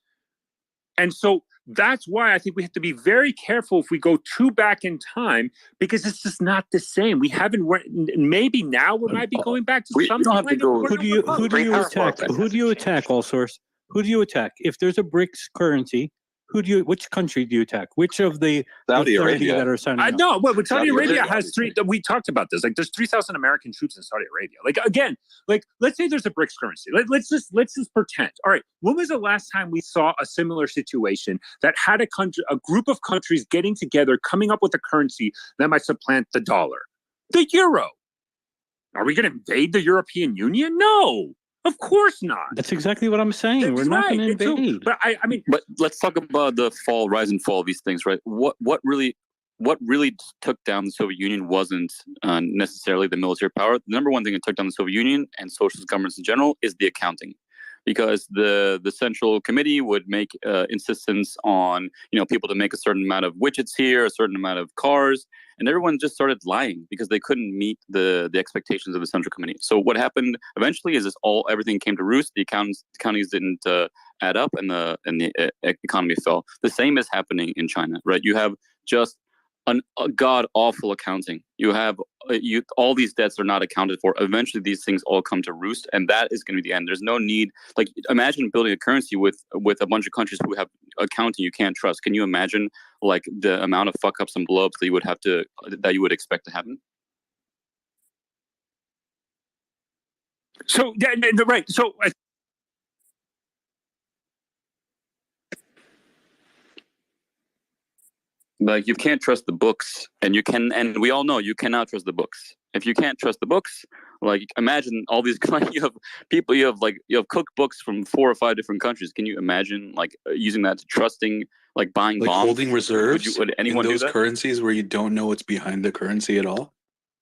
And so that's why I think we have to be very careful if we go too back in time, because it's just not the same. We haven't, maybe now we might be going back to something. Don't have to go. Who do you attack? Who do you attack, all source? Who do you attack? If there's a BRICS currency, which country do you attack? Which of the Saudi 30 Arabia that are signing up? No, but Saudi Arabia has we talked about this. Like, there's 3,000 American troops in Saudi Arabia. Like, again, like, let's say there's a BRICS currency. Let's just pretend. All right, when was the last time we saw a similar situation that had a group of countries getting together, coming up with a currency that might supplant the dollar? The euro. Are we going to invade the European Union? No. Of course not. That's exactly what I'm saying. We're not going to invade. But I mean, but let's talk about the rise and fall of these things, right? What really took down the Soviet Union wasn't necessarily the military power. The number one thing that took down the Soviet Union and socialist governments in general is the accounting, because the central committee would make insistence on people to make a certain amount of widgets here, a certain amount of cars. And everyone just started lying because they couldn't meet the expectations of the central committee. So what happened eventually is everything came to roost. The accountings didn't add up, and the economy fell. The same is happening in China, right? You have just a god awful accounting. You have all these debts are not accounted for. Eventually, these things all come to roost, and that is going to be the end. There's no need. Like, imagine building a currency with a bunch of countries who have accounting you can't trust. Can you imagine like the amount of fuck ups and blow ups that you would expect to happen? So yeah, right. So. Like, you can't trust the books, and we all know you cannot trust the books. If you can't trust the books, like, imagine all these, like, you have cookbooks from 4 or 5 different countries. Can you imagine like using that to trusting, like buying bonds, holding reserves would anyone in those do that? currencies where you don't know what's behind the currency at all?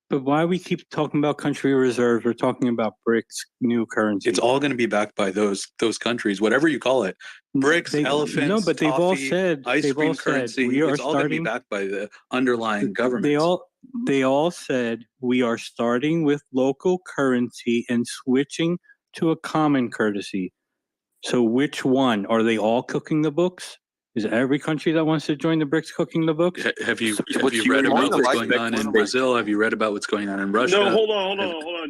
But why we keep talking about country reserves? We're talking about BRICS, new currency. It's all going to be backed by those countries, whatever you call it. BRICS, elephants, no, but they've all toffee, said ice cream currency. It's all going to be backed by the underlying governments. They all said we are starting with local currency and switching to a common currency. So which one? Are they all cooking the books? Is every country that wants to join the BRICS cooking the books? Have you read about what's going on in Brazil? Have you read about what's going on in Russia? No, hold on,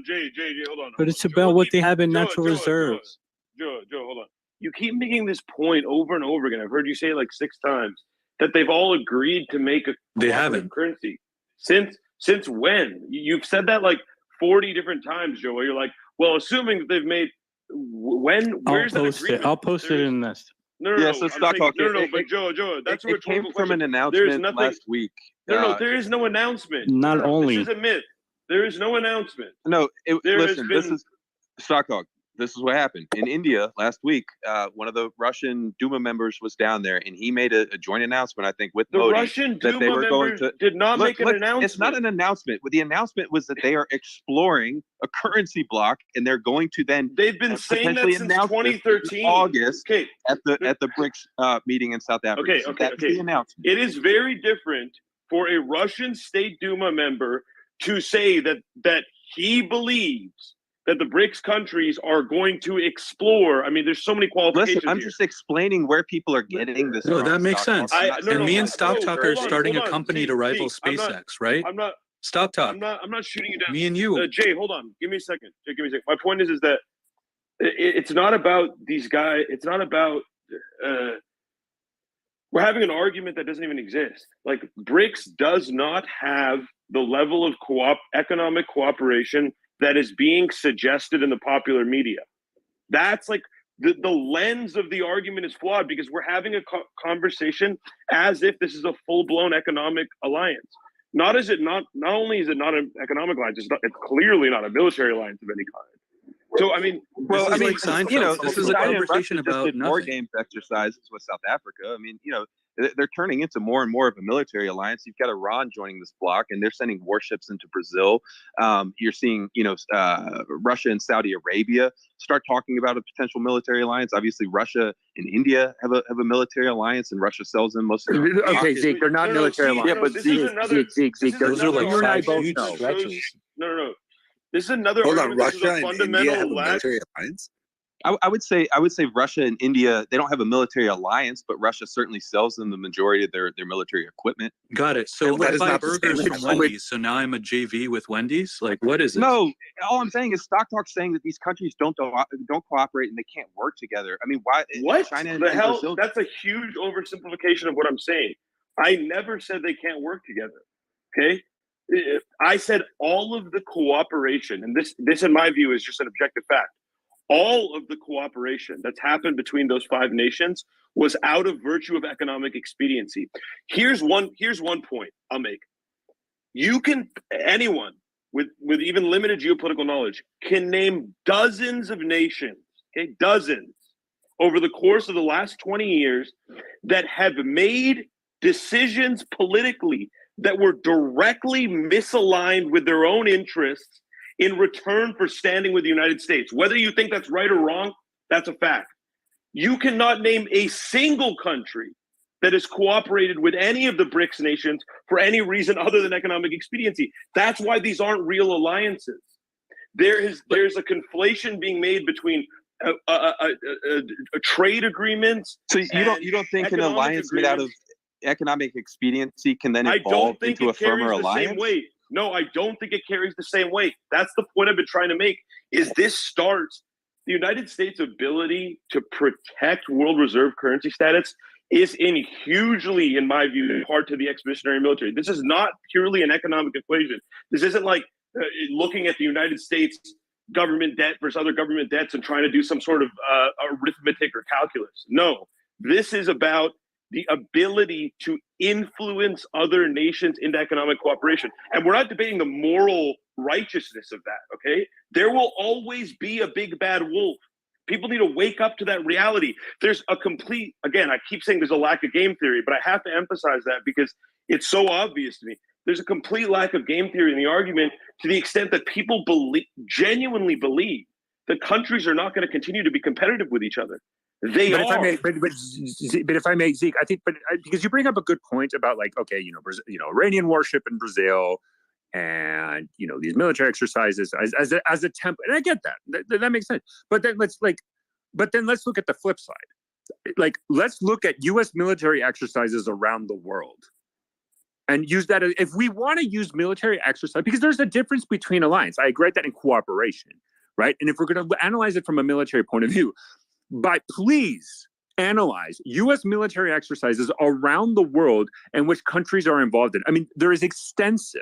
Jay, hold on. But it's about what they have in natural reserves. Joe, hold on. You keep making this point over and over again. I've heard you say it like 6 times that they've all agreed to make a currency. Since when? You've said that like 40 different times, Joe. You're like, well, assuming that they've made where's that agreement? I'll post it in this. No, but Joe, that's it came from an announcement last week. No, there is no announcement. Not only. This is a myth. There is no announcement. No, this is Stockhawk. This is what happened in India last week. One of the Russian Duma members was down there, and he made a joint announcement, I think, with Modi, Russian that they were going to did not make an announcement. It's not an announcement. The announcement was that they are exploring a currency block, and they're going to then they've been saying that since 2013, August, at the BRICS meeting in South Africa. Okay. The announcement. It is very different for a Russian State Duma member to say that he believes that the BRICS countries are going to explore. I mean, there's so many qualifications. Listen, I'm here. just explaining where people are getting this. No, from, that makes Stock Talk. sense. I'm not Me saying and that. Stock Talk are starting a company to rival Zeke, SpaceX, right? I'm not. Stock Talk. I'm not shooting you down. Me and you. Jay, hold on. Give me a second. Jay, give me a second. My point is that it's not about these guys. It's not about. We're having an argument that doesn't even exist. Like BRICS does not have the level of economic cooperation that is being suggested in the popular media. That's like the lens of the argument is flawed because we're having a conversation as if this is a full-blown economic alliance. Not only is it not an economic alliance, it's clearly not a military alliance of any kind. So I mean, well, I mean, you know, this is a conversation about war nothing. games exercises with South Africa. I mean, you know, they're turning into more and more of a military alliance. You've got Iran joining this bloc, and they're sending warships into Brazil. You're seeing, you know, Russia and Saudi Arabia start talking about a potential military alliance. Obviously, Russia and India have a military alliance, and Russia sells them most of their Okay, Zeke, they're not military alliance. Yeah, but Zeke, those are like you and I both huge know. stretches. No. This is another Hold on, argument. This is a Russia and fundamental India have a lack. military alliance? I would say Russia and India, they don't have a military alliance, but Russia certainly sells them the majority of their military equipment. Got it. So let's buy burgers from Wendy's. So now I'm a JV with Wendy's. Like, what is it? No, all I'm saying is Stock Talk saying that these countries don't cooperate and they can't work together. I mean, why? What China the and hell? Brazil, That's a huge oversimplification of what I'm saying. I never said they can't work together. Okay, I said all of the cooperation, and this in my view is just an objective fact. All of the cooperation that's happened between those five nations was out of virtue of economic expediency. Here's one point I'll make. Anyone with even limited geopolitical knowledge can name dozens of nations, okay, dozens, over the course of the last 20 years that have made decisions politically that were directly misaligned with their own interests in return for standing with the United States. Whether you think that's right or wrong, that's a fact. You cannot name a single country that has cooperated with any of the BRICS nations for any reason other than economic expediency. That's why these aren't real alliances. There's a conflation being made between trade agreements. So you don't think an alliance made out of economic expediency can then evolve into a firmer alliance? No, I don't think it carries the same weight. That's the point I've been trying to make, is this starts the United States' ability to protect world reserve currency status is hugely, in my view, part to the expeditionary military. This is not purely an economic equation. This isn't like looking at the United States government debt versus other government debts and trying to do some sort of arithmetic or calculus. No, this is about the ability to influence other nations into economic cooperation. And we're not debating the moral righteousness of that, okay? There will always be a big bad wolf. People need to wake up to that reality. There's a complete, again, I keep saying there's a lack of game theory, but I have to emphasize that because it's so obvious to me. There's a complete lack of game theory in the argument to the extent that people genuinely believe that countries are not going to continue to be competitive with each other. They but are. If I may, Zeke, I think, because you bring up a good point about like, okay, Iranian warship in Brazil, and these military exercises as a template, and I get that makes sense. But then let's look at the flip side. Like, let's look at U.S. military exercises around the world, and use that if we want to use military exercise, because there's a difference between alliance. I agree that in cooperation, right? And if we're going to analyze it from a military point of view. But please analyze U.S. military exercises around the world and which countries are involved in. I mean, there is extensive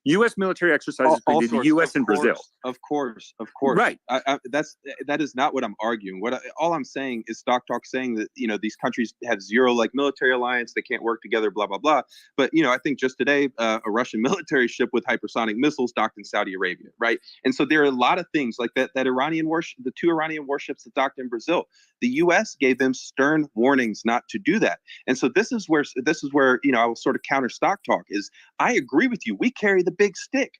U.S. military exercises between the U.S. and Brazil. Of course. Right. That is not what I'm arguing. All I'm saying is Stock Talk saying that these countries have zero like military alliance, they can't work together, blah blah blah. But I think just today a Russian military ship with hypersonic missiles docked in Saudi Arabia, right? And so there are a lot of things like that Iranian warship, the 2 Iranian warships that docked in Brazil. The U.S. gave them stern warnings not to do that. And so this is where I will sort of counter Stock Talk is I agree with you. We carry the big stick.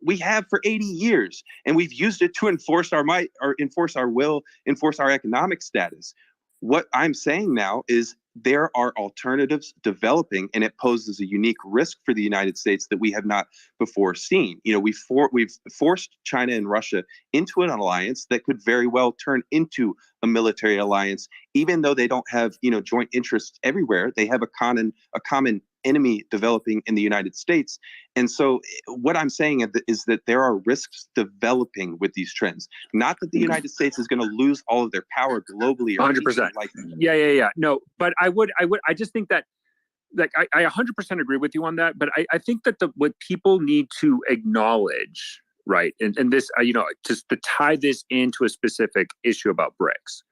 We have for 80 years, and we've used it to enforce our might, or enforce our will, enforce our economic status. What I'm saying now is there are alternatives developing, and it poses a unique risk for the United States that we have not before seen. We've forced China and Russia into an alliance that could very well turn into a military alliance, even though they don't have joint interests everywhere. They have a common enemy developing in the United States. And so what I'm saying is that there are risks developing with these trends. Not that the United States is going to lose all of their power globally. 100%. Yeah. No, but I just think that, like, I 100% agree with you on that. But I think that what people need to acknowledge, right, and this, just to tie this into a specific issue about BRICS,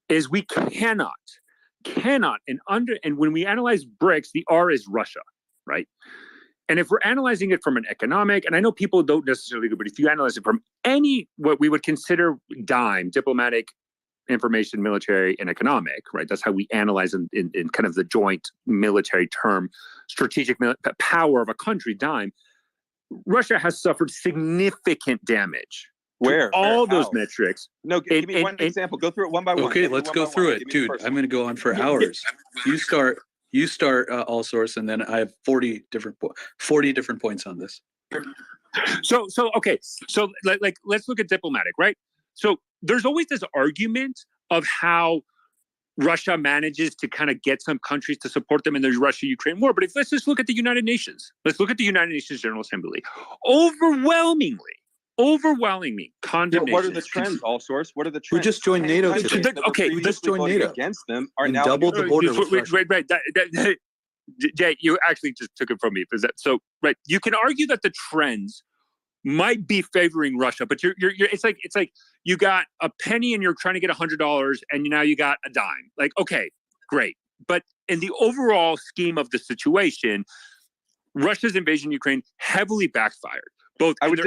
is we cannot, and when we analyze BRICS, the R is Russia, right? And if we're analyzing it from an economic, and I know people don't necessarily do, but if you analyze it from what we would consider diplomatic, information, military, and economic, right? That's how we analyze in kind of the joint military term, strategic power of a country, Russia has suffered significant damage. Where? All How? those metrics. No, give me one example. Go through it one by one. Okay, let's go through it. Dude, I'm going to go on for hours. You start all source, and then I have 40 different points on this. So okay. So like let's look at diplomatic, right? So there's always this argument of how Russia manages to kind of get some countries to support them in the Russia-Ukraine war. But let's just look at the United Nations. Let's look at the United Nations General Assembly. Overwhelmingly condemnation. What are the trends, all source? What are the trends? We just joined NATO today. Okay, we just joined NATO. Against them are now doubled the border. Right. Jay, you actually just took it from me. So right, you can argue that the trends might be favoring Russia, but you're it's like you got a penny and you're trying to get $100, and now you got a dime. Like, okay, great, but in the overall scheme of the situation, Russia's invasion of Ukraine heavily backfired. I would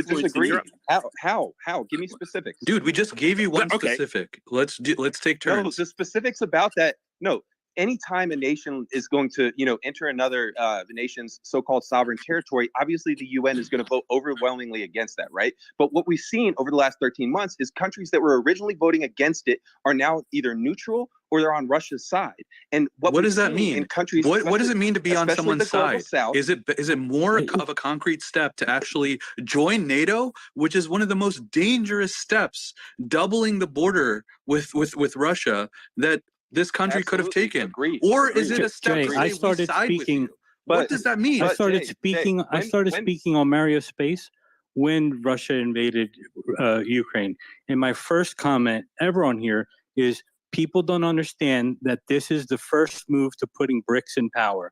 disagree. How? Give me specifics. Dude, we just gave you one specific. Let's take turns. No, the specifics about that. No, anytime a nation is going to, enter another nation's so-called sovereign territory, obviously the UN is going to vote overwhelmingly against that, right? But what we've seen over the last 13 months is countries that were originally voting against it are now either neutral or they're on Russia's side. And what does that mean? In countries, what does it mean to be on someone's side? South, is it more of a concrete step to actually join NATO, which is one of the most dangerous steps, doubling the border with Russia that this country could have taken? Agreed. Or is it a step? Jay, I started speaking. What does that mean? I started speaking on Mario's space when Russia invaded Ukraine. And my first comment ever on here is people don't understand that this is the first move to putting BRICS in power,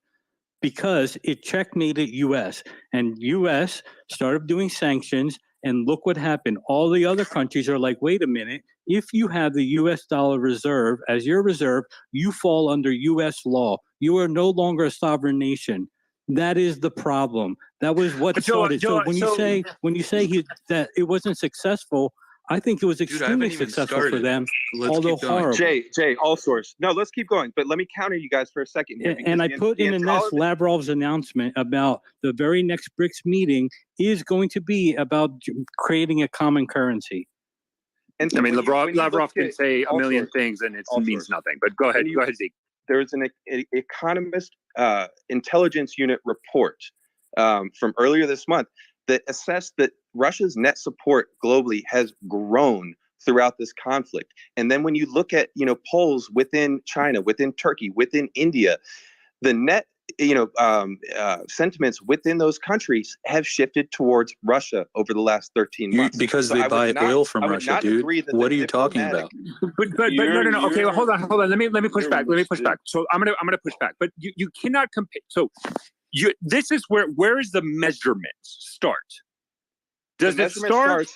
because it checkmated U.S. and U.S. started doing sanctions. And look what happened. All the other countries are like, wait a minute. If you have the U.S. dollar reserve as your reserve, you fall under U.S. law. You are no longer a sovereign nation. That is the problem. That was what started. So when you say that it wasn't successful, I think it was extremely successful for them. Although horrible. Jay, all source. No, let's keep going. But let me counter you guys for a second here. And I put in this Lavrov's announcement about the very next BRICS meeting is going to be about creating a common currency. And so I mean, Lavrov can say a million things and it means nothing. But go ahead, Zeke. There's an economist intelligence unit report from earlier this month that assessed that Russia's net support globally has grown throughout this conflict. And then when you look at, polls within China, within Turkey, within India, the net, sentiments within those countries have shifted towards Russia over the last 13 months. Because they buy oil from Russia, dude. What are you talking about? But no. Okay, well, hold on. Let me push back. So I'm gonna push back. But you cannot compare. So this is where is the measurement start? Does it start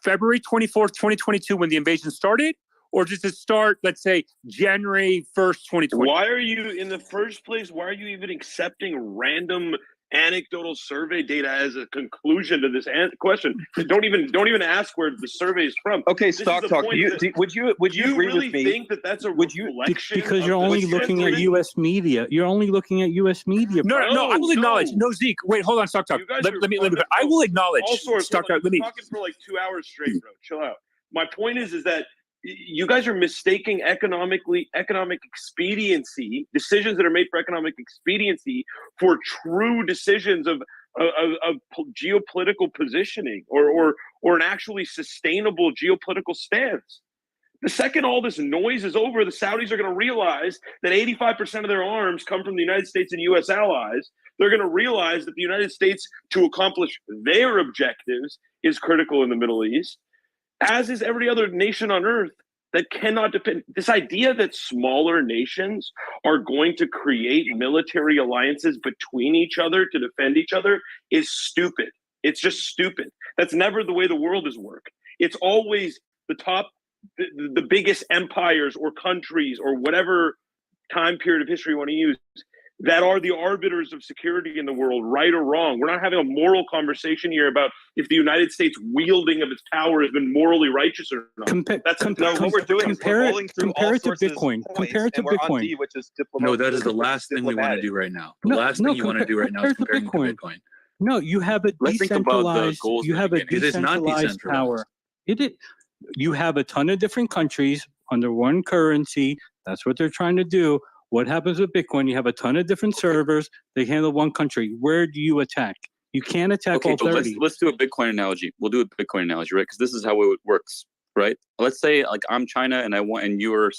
February 24th, 2022 when the invasion started? Or does it start, let's say, January 1st, 2020? Why are you, in the first place, why are you even accepting random anecdotal survey data as a conclusion to this question? Don't even ask where the survey is from. Okay, Stock Talk. Would you agree really with me? Think that that's a reflection? Because you're only looking at U.S. media. You're only looking at U.S. media. No. I will acknowledge. No, Zeke. Wait, hold on, Stock Talk. Let me. I will acknowledge. All sorts. Stock Talk. Talking for like 2 hours straight, bro. Chill out. My point is that you guys are mistaking economic expediency, decisions that are made for economic expediency, for true decisions of geopolitical positioning or an actually sustainable geopolitical stance. The second all this noise is over, the Saudis are going to realize that 85% of their arms come from the United States and U.S. allies. They're going to realize that the United States, to accomplish their objectives, is critical in the Middle East, as is every other nation on earth that cannot depend. This idea that smaller nations are going to create military alliances between each other to defend each other is stupid. It's just stupid. That's never the way the world has worked. It's always the biggest empires or countries or whatever time period of history you want to use that are the arbiters of security in the world, right or wrong. We're not having a moral conversation here about if the United States wielding of its power has been morally righteous or not. What we're doing is we're rolling through all sources of points, Compare it to and we're on Bitcoin. D, which is No, that is the last thing we want to do right now. The last thing you want to do right now is comparing to Bitcoin. No, you have a Let's think about the decentralized. goals You we're have a getting. It is not decentralized power. decentralized. You have a ton of different countries under one currency. That's what they're trying to do. What happens with Bitcoin? You have a ton of different servers. They handle one country. Where do you attack? You can't attack all 30. Let's do a Bitcoin analogy. We'll do a Bitcoin analogy, right? Because this is how it works, right? Let's say like I'm China and you're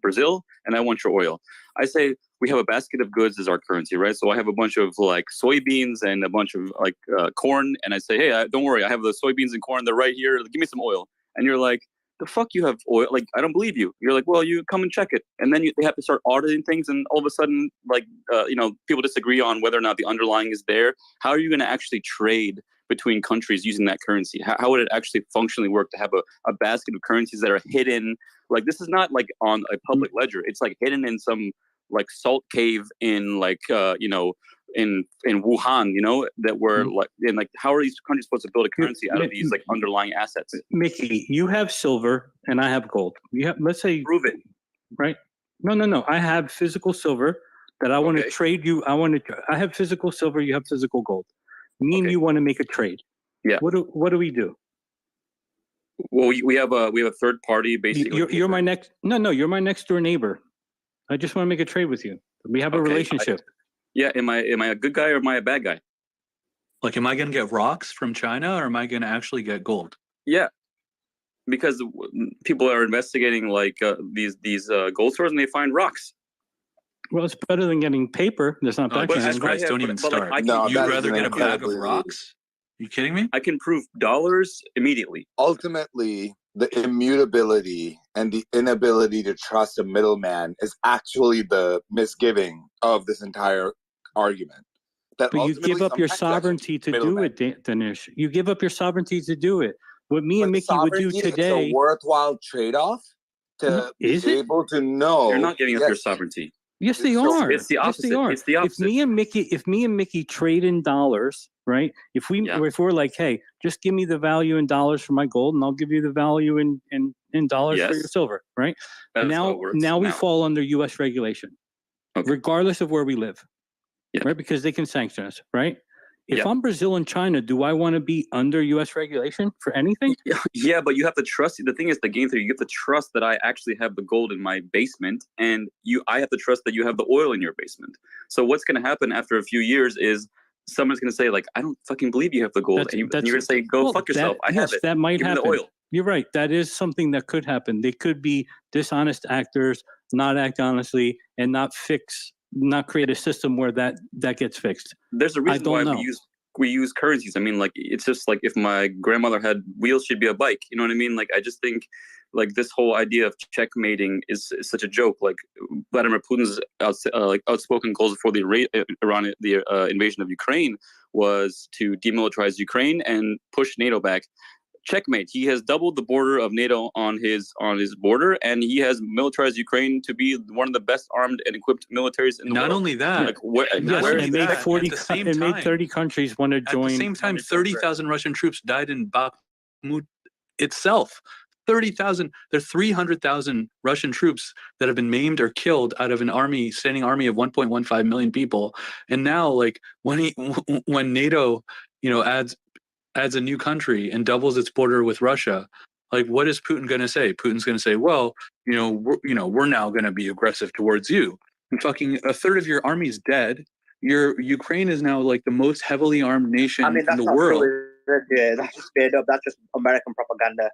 Brazil and I want your oil. I say we have a basket of goods as our currency, right? So I have a bunch of like soybeans and a bunch of like corn, and I say, hey, don't worry, I have the soybeans and corn. They're right here. Give me some oil. And you're like, the fuck you have oil? Like, I don't believe you. You're like, well, you come and check it. And then they have to start auditing things. And all of a sudden, like, people disagree on whether or not the underlying is there. How are you going to actually trade between countries using that currency? How would it actually functionally work to have a basket of currencies that are hidden? Like, this is not like on a public ledger. It's like hidden in some like salt cave in like, in Wuhan, that were like, and like, how are these countries supposed to build a currency out of these like underlying assets? Mickey, you have silver and I have gold. Let's say prove it, right? No. I have physical silver that I want to trade you. I have physical silver. You have physical gold. Me and you want to make a trade. Yeah. What do we do? Well, we have a third party basically. You're my next. No. You're my next door neighbor. I just want to make a trade with you. We have a relationship. Am I a good guy or am I a bad guy? Like, am I going to get rocks from China or am I going to actually get gold? Yeah, because people are investigating like these gold stores and they find rocks. Well, it's better than getting paper. There's not that kind of Christ, don't even start. You'd rather get a bag of rocks? You kidding me? I can prove dollars immediately. Ultimately, the immutability and the inability to trust a middleman is actually the misgiving of this entire argument. But you give up your sovereignty to do it, Dinesh. You give up your sovereignty to do it. What me and Mickey would do today. It's a worthwhile trade-off to be able to know. You're not giving up your sovereignty. Yes, they are. It's the opposite. Yes, they are. It's the opposite. If me and Mickey trade in dollars, right? If we're like, hey, just give me the value in dollars for my gold, and I'll give you the value in dollars for your silver, right? Now we fall under U.S. regulation, regardless of where we live, right? Because they can sanction us, right? If I'm Brazil and China, do I want to be under U.S. regulation for anything? Yeah, but you have to trust. The thing is, the game theory, you have to trust that I actually have the gold in my basement, and I have to trust that you have the oil in your basement. So what's going to happen after a few years is someone's going to say, like, I don't fucking believe you have the gold. And you're going to say, go fuck yourself. I have it. That might Give happen. me the oil. You're right. That is something that could happen. They could be dishonest actors, not act honestly, and not create a system where that gets fixed. There's a reason why we use currencies. I mean, like, it's just like if my grandmother had wheels, she'd be a bike. You know what I mean? Like, I just think like this whole idea of checkmating is such a joke. Like Vladimir Putin's outspoken goals before the invasion of Ukraine was to demilitarize Ukraine and push NATO back. Checkmate. He has doubled the border of NATO on his border, and he has militarized Ukraine to be one of the best armed and equipped militaries in the world. Not only that, it made 30 countries want to join. At the same time, 30,000 Russian troops died in Bakhmut itself. 30,000. There are 300,000 Russian troops that have been maimed or killed out of an standing army of 1.15 million people. And now, like when NATO, adds adds a new country and doubles its border with Russia, like what is Putin going to say? Putin's going to say, well, we're now going to be aggressive towards you. And fucking a third of your army is dead. Your Ukraine is now like the most heavily armed nation in the world. Yeah, that's just made up. That's just American propaganda.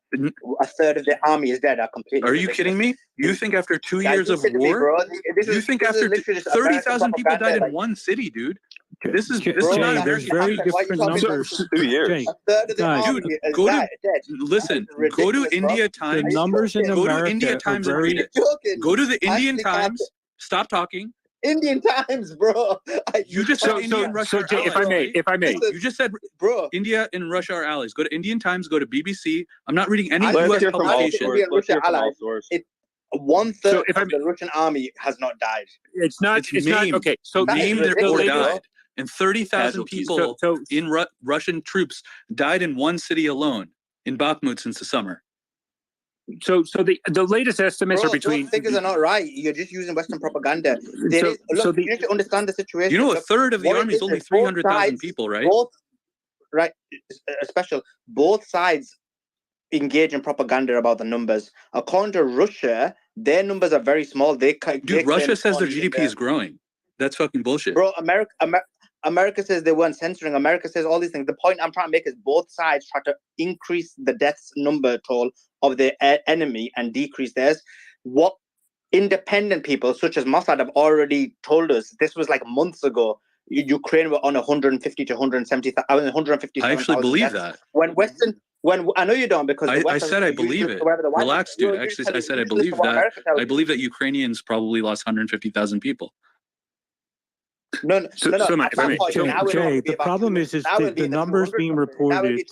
A third of the army is dead. Are you kidding me? You think after 2 years of war, you think after 30,000 people died in one city, dude? This is not there's very different numbers. 2 years. Jay, Dude, go to listen. Go to India Times. The numbers in go America to India Times are and read it. Go to the Indian Times. Stop talking. Indian Times, bro. You just said India and Russia are Jay, allies. if I may, you just said, bro, India and Russia are allies. Go to Indian Times. Go to BBC. I'm not reading any Let's U.S. hear from all publication. India and Russia allies. One third of the Russian army has not died. It's not named. Okay. So named or died, and 30,000 Casualties. people in Russian troops died in one city alone in Bakhmut since the summer. So the latest estimates Bro, are between. Those figures are not right. You're just using Western propaganda. You need to understand the situation. You know, a third of the army is only 300,000 people, right? Both sides engage in propaganda about the numbers. According to Russia, their numbers are very small. Russia says their GDP is growing. That's fucking bullshit. Bro, America says they weren't censoring. America says all these things. The point I'm trying to make is both sides try to increase the deaths number toll of their enemy and decrease theirs. What independent people such as Mossad have already told us, this was like months ago, Ukraine were on 150 to 150. I actually believe that. When I know you don't, because I said I believe it. Relax, dude. Actually, I said I believe that. I believe that Ukrainians probably lost 150,000 people. No. Jay, the problem is the numbers being reported.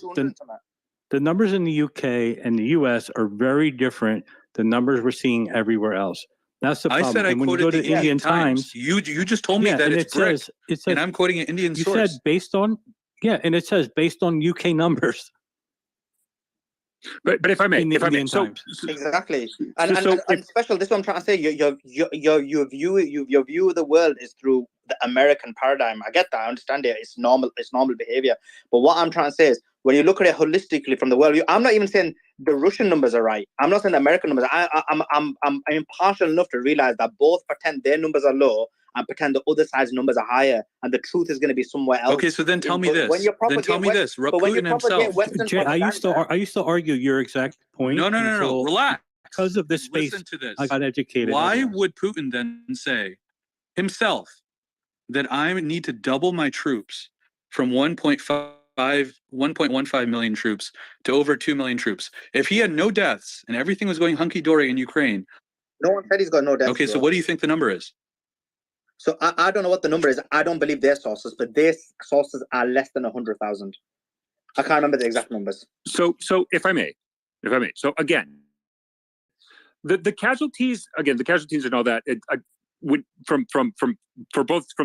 The numbers in the UK and the US are very different than numbers we're seeing everywhere else. That's the problem. I said I and when you quoted go to the Indian Times. You just told me that it's correct, and I'm quoting an Indian source. You said based on based on UK numbers. But if I may, exactly, and special. This is what I'm trying to say. Your view of the world is through the American paradigm. I get that. I understand it. It's normal behavior. But what I'm trying to say is, when you look at it holistically from the world, I'm not even saying the Russian numbers are right. I'm not saying the American numbers. I'm impartial enough to realize that both pretend their numbers are low and pretend the other side's numbers are higher, and the truth is going to be somewhere else. Okay, so then tell me this. Putin himself. Jay, I used to argue your exact point. No. Relax. Because of this space, listen to this. I got educated. Why would Putin then say himself that I need to double my troops from 1.15 million troops to over 2 million troops if he had no deaths and everything was going hunky-dory in Ukraine? No one said he's got no deaths. Okay, so what do you think the number is? So I don't know what the number is. I don't believe their sources, but their sources are less than 100,000. I can't remember the exact numbers. So if I may, so again, the casualties and all that. From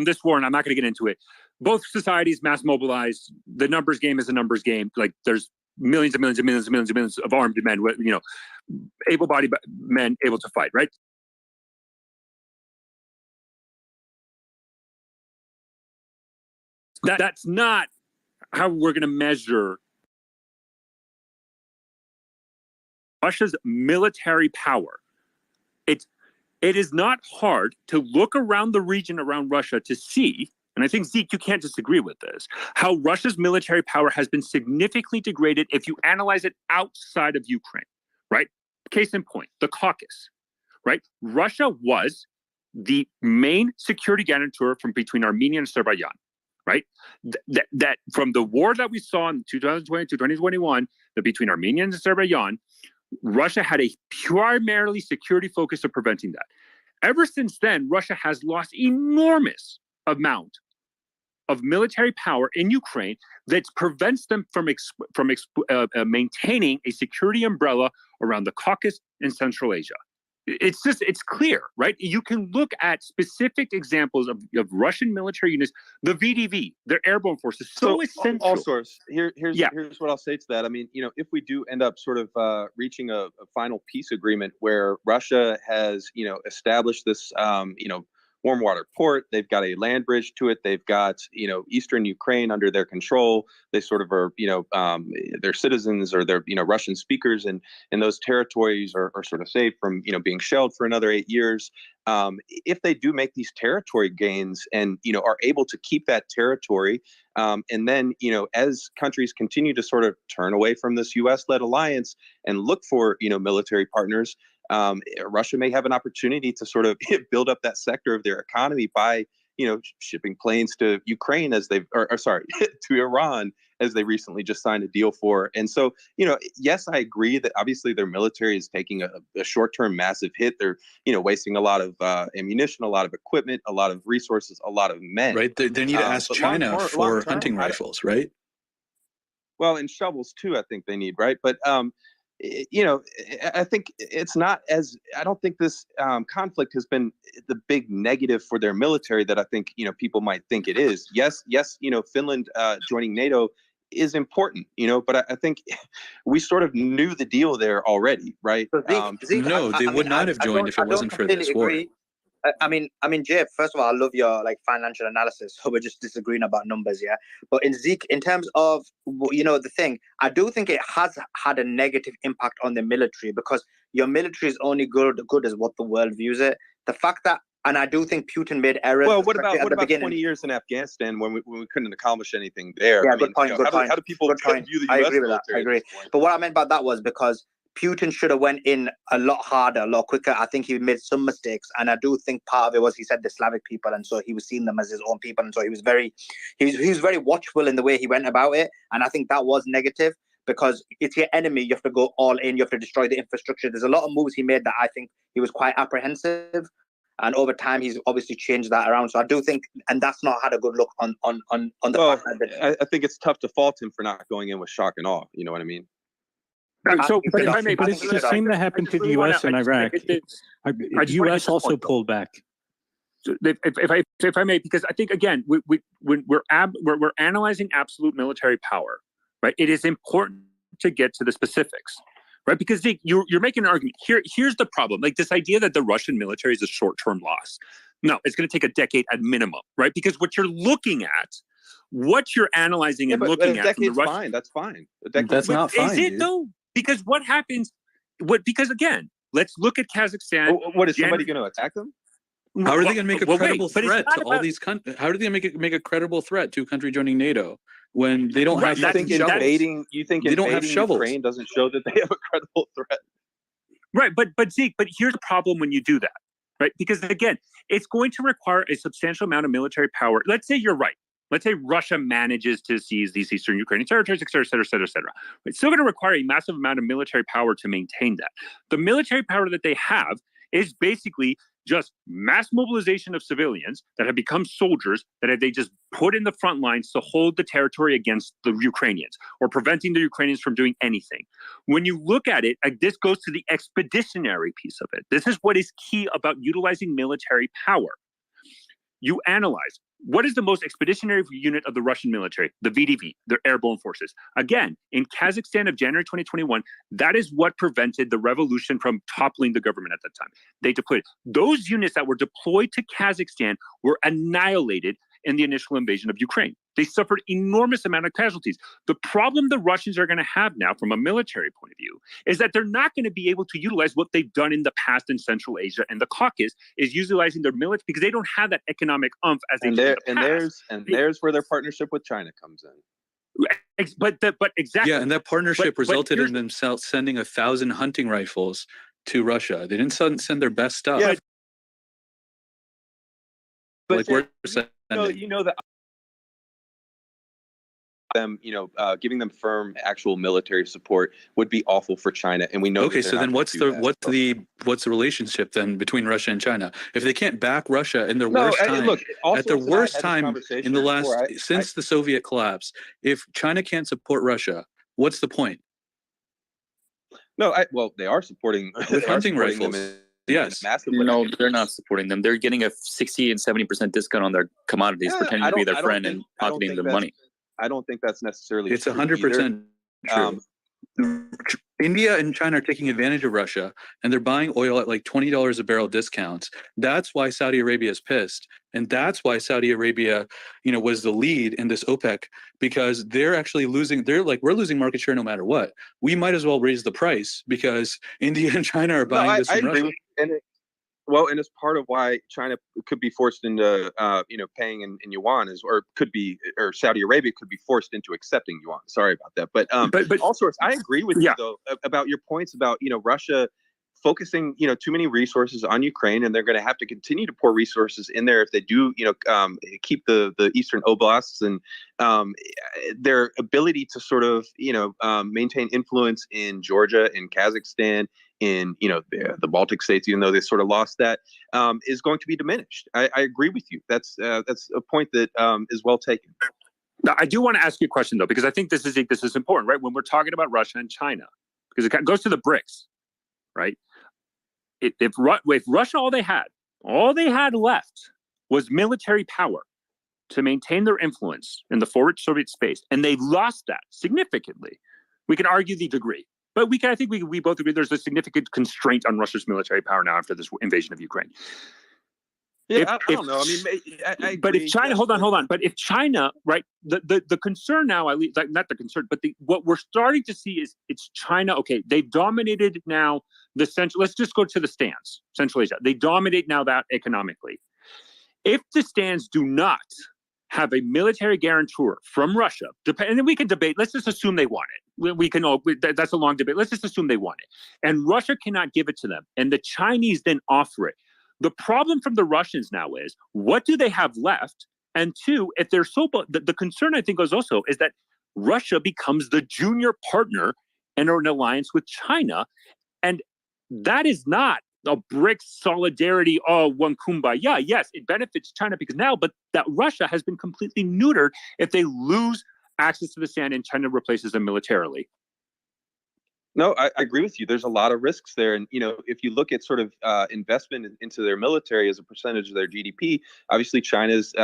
this war, and I'm not going to get into it. Both societies mass mobilized. The numbers game is a numbers game. Like there's millions and millions and millions and millions and millions of armed men, able-bodied men able to fight, right? That's not how we're going to measure Russia's military power. It is not hard to look around the region around Russia to see, and I think, Zeke, you can't disagree with this, how Russia's military power has been significantly degraded if you analyze it outside of Ukraine, right? Case in point, the Caucasus, right? Russia was the main security guarantor from between Armenia and Azerbaijan, right? That from the war that we saw in 2020 to 2021, that between Armenia and Azerbaijan, Russia had a primarily security focus of preventing that. Ever since then, Russia has lost enormous amount of military power in Ukraine that prevents them from maintaining a security umbrella around the Caucasus and Central Asia. It's clear, right? You can look at specific examples of Russian military units, the VDV, their airborne forces, so essential. All source. Here's what I'll say to that. I mean, if we do end up sort of reaching a final peace agreement where Russia has, established this, warm water port. They've got a land bridge to it. They've got, eastern Ukraine under their control. They sort of are, their citizens or their, Russian speakers and those territories are sort of safe from, being shelled for another 8 years. If they do make these territory gains and, are able to keep that territory, and then, as countries continue to sort of turn away from this U.S.-led alliance and look for, military partners, Russia may have an opportunity to sort of build up that sector of their economy by, shipping planes to Ukraine as they've, or sorry, to Iran as they recently just signed a deal for. And so, yes, I agree that obviously their military is taking a short-term massive hit. They're, wasting a lot of ammunition, a lot of equipment, a lot of resources, a lot of men. Right. They need to ask China for hunting rifles, right? Well, and shovels too, I think they need, right? But, I think it's not as, I don't think this conflict has been the big negative for their military that I think, people might think it is. Yes, Finland joining NATO is important, but I think we sort of knew the deal there already, right? Zeke, no, they would not have joined if it wasn't for this war. I mean, Jay, first of all, I love your financial analysis. So we're just disagreeing about numbers, yeah. But in Zeke, in terms of, the thing, I do think it has had a negative impact on the military because your military is only good as what the world views it. The fact that, and I do think Putin made errors. Well, what about 20 years in Afghanistan when we couldn't accomplish anything there? Yeah, good point. How do people view the U.S. I agree with that. I agree. But what I meant by that was because Putin should have went in a lot harder, a lot quicker. I think he made some mistakes, and I do think part of it was he said the Slavic people, and so he was seeing them as his own people, and so he was very watchful in the way he went about it, and I think that was negative because it's your enemy. You have to go all in. You have to destroy the infrastructure. There's a lot of moves he made that I think he was quite apprehensive, and over time he's obviously changed that around. So I do think, and that's not had a good look on the. Well, I think it's tough to fault him for not going in with shock and awe. You know what I mean? But it's the same that happened to the U.S. and Iraq. The U.S. also pulled back. So if I may, because I think again, when we're analyzing absolute military power, right? It is important to get to the specifics, right? Because you're making an argument. Here's the problem: like this idea that the Russian military is a short-term loss. No, it's going to take a decade at minimum, right? Because what you're looking at. What you're analyzing and looking at from the Russian, fine. That's fine. That's not fine. Is it though? Because what happens? Because again, let's look at Kazakhstan. What is somebody going to attack them? How are they going to make a credible threat to all these countries? How are they going to make a credible threat to a country joining NATO when they don't have shovels? You think they don't have shovels? Ukraine doesn't show that they have a credible threat, right? But Zeke, here's the problem when you do that, right? Because again, it's going to require a substantial amount of military power. Let's say you're right. Let's say Russia manages to seize these eastern Ukrainian territories, et cetera, et cetera, et cetera, et cetera. It's still going to require a massive amount of military power to maintain that. The military power that they have is basically just mass mobilization of civilians that have become soldiers that they just put in the front lines to hold the territory against the Ukrainians or preventing the Ukrainians from doing anything. When you look at it, this goes to the expeditionary piece of it. This is what is key about utilizing military power. You analyze. What is the most expeditionary unit of the Russian military? The VDV, their airborne forces. Again, in Kazakhstan of January 2021, that is what prevented the revolution from toppling the government at that time. They deployed. Those units that were deployed to Kazakhstan were annihilated in the initial invasion of Ukraine. They suffered enormous amount of casualties. The problem the Russians are going to have now from a military point of view is that they're not going to be able to utilize what they've done in the past in Central Asia and the Caucasus is utilizing their military because they don't have that economic oomph as they do in the past. There's where their partnership with China comes in. But exactly. Yeah, and that partnership resulted in them sending 1,000 hunting rifles to Russia. They didn't send their best stuff. Yeah, like we're sending. That them, giving them firm actual military support would be awful for China, and we know. Okay, so then what's the relationship then between Russia and China? If they can't back Russia in their worst time, at their worst time in the last since the Soviet collapse, if China can't support Russia, what's the point? No, they are supporting with hunting rifles. Yes. No, they're not supporting them. They're getting a 60 and 70% discount on their commodities, pretending to be their friend and pocketing their money. I don't think that's necessarily. It's 100% true. India and China are taking advantage of Russia, and they're buying oil at like $20 a barrel discounts. That's why Saudi Arabia is pissed, and that's why Saudi Arabia, was the lead in this OPEC, because they're actually losing. They're like, we're losing market share no matter what. We might as well raise the price because India and China are buying this from Russia. And it's part of why China could be forced into, paying in yuan, or Saudi Arabia could be forced into accepting yuan. Sorry about that, but all sorts. I agree with you though about your points about Russia focusing too many resources on Ukraine, and they're going to have to continue to pour resources in there if they do keep the eastern oblasts, and their ability to sort of maintain influence in Georgia and Kazakhstan, in the Baltic states, even though they sort of lost that, is going to be diminished. I agree with you. That's a point that is well taken. Now, I do want to ask you a question though, because I think this is important, right? When we're talking about Russia and China, because it goes to the BRICS, right? If Russia, all they had left was military power to maintain their influence in the former Soviet space, and they've lost that significantly. We can argue the degree. But I think we both agree there's a significant constraint on Russia's military power now after this invasion of Ukraine. Yeah, I don't know. I mean, I but if China, hold on. But if China, right, the concern now, at least, like, not the concern, but what we're starting to see is it's China. Okay, they've dominated now the central. Let's just go to the stands, Central Asia. They dominate now that economically. If the stands do not have a military guarantor from Russia, and then we can debate. Let's just assume they want it. We can all. That's a long debate. Let's just assume they want it, and Russia cannot give it to them, and the Chinese then offer it. The problem from the Russians now is, what do they have left? And two, if they're the concern I think is also is that Russia becomes the junior partner in an alliance with China, and that is not a BRICS solidarity, one kumbaya. Yes, it benefits China because now, but that Russia has been completely neutered if they lose access to the sand and China replaces them militarily. No, I agree with you. There's a lot of risks there. And, if you look at sort of investment into their military as a percentage of their GDP, obviously China's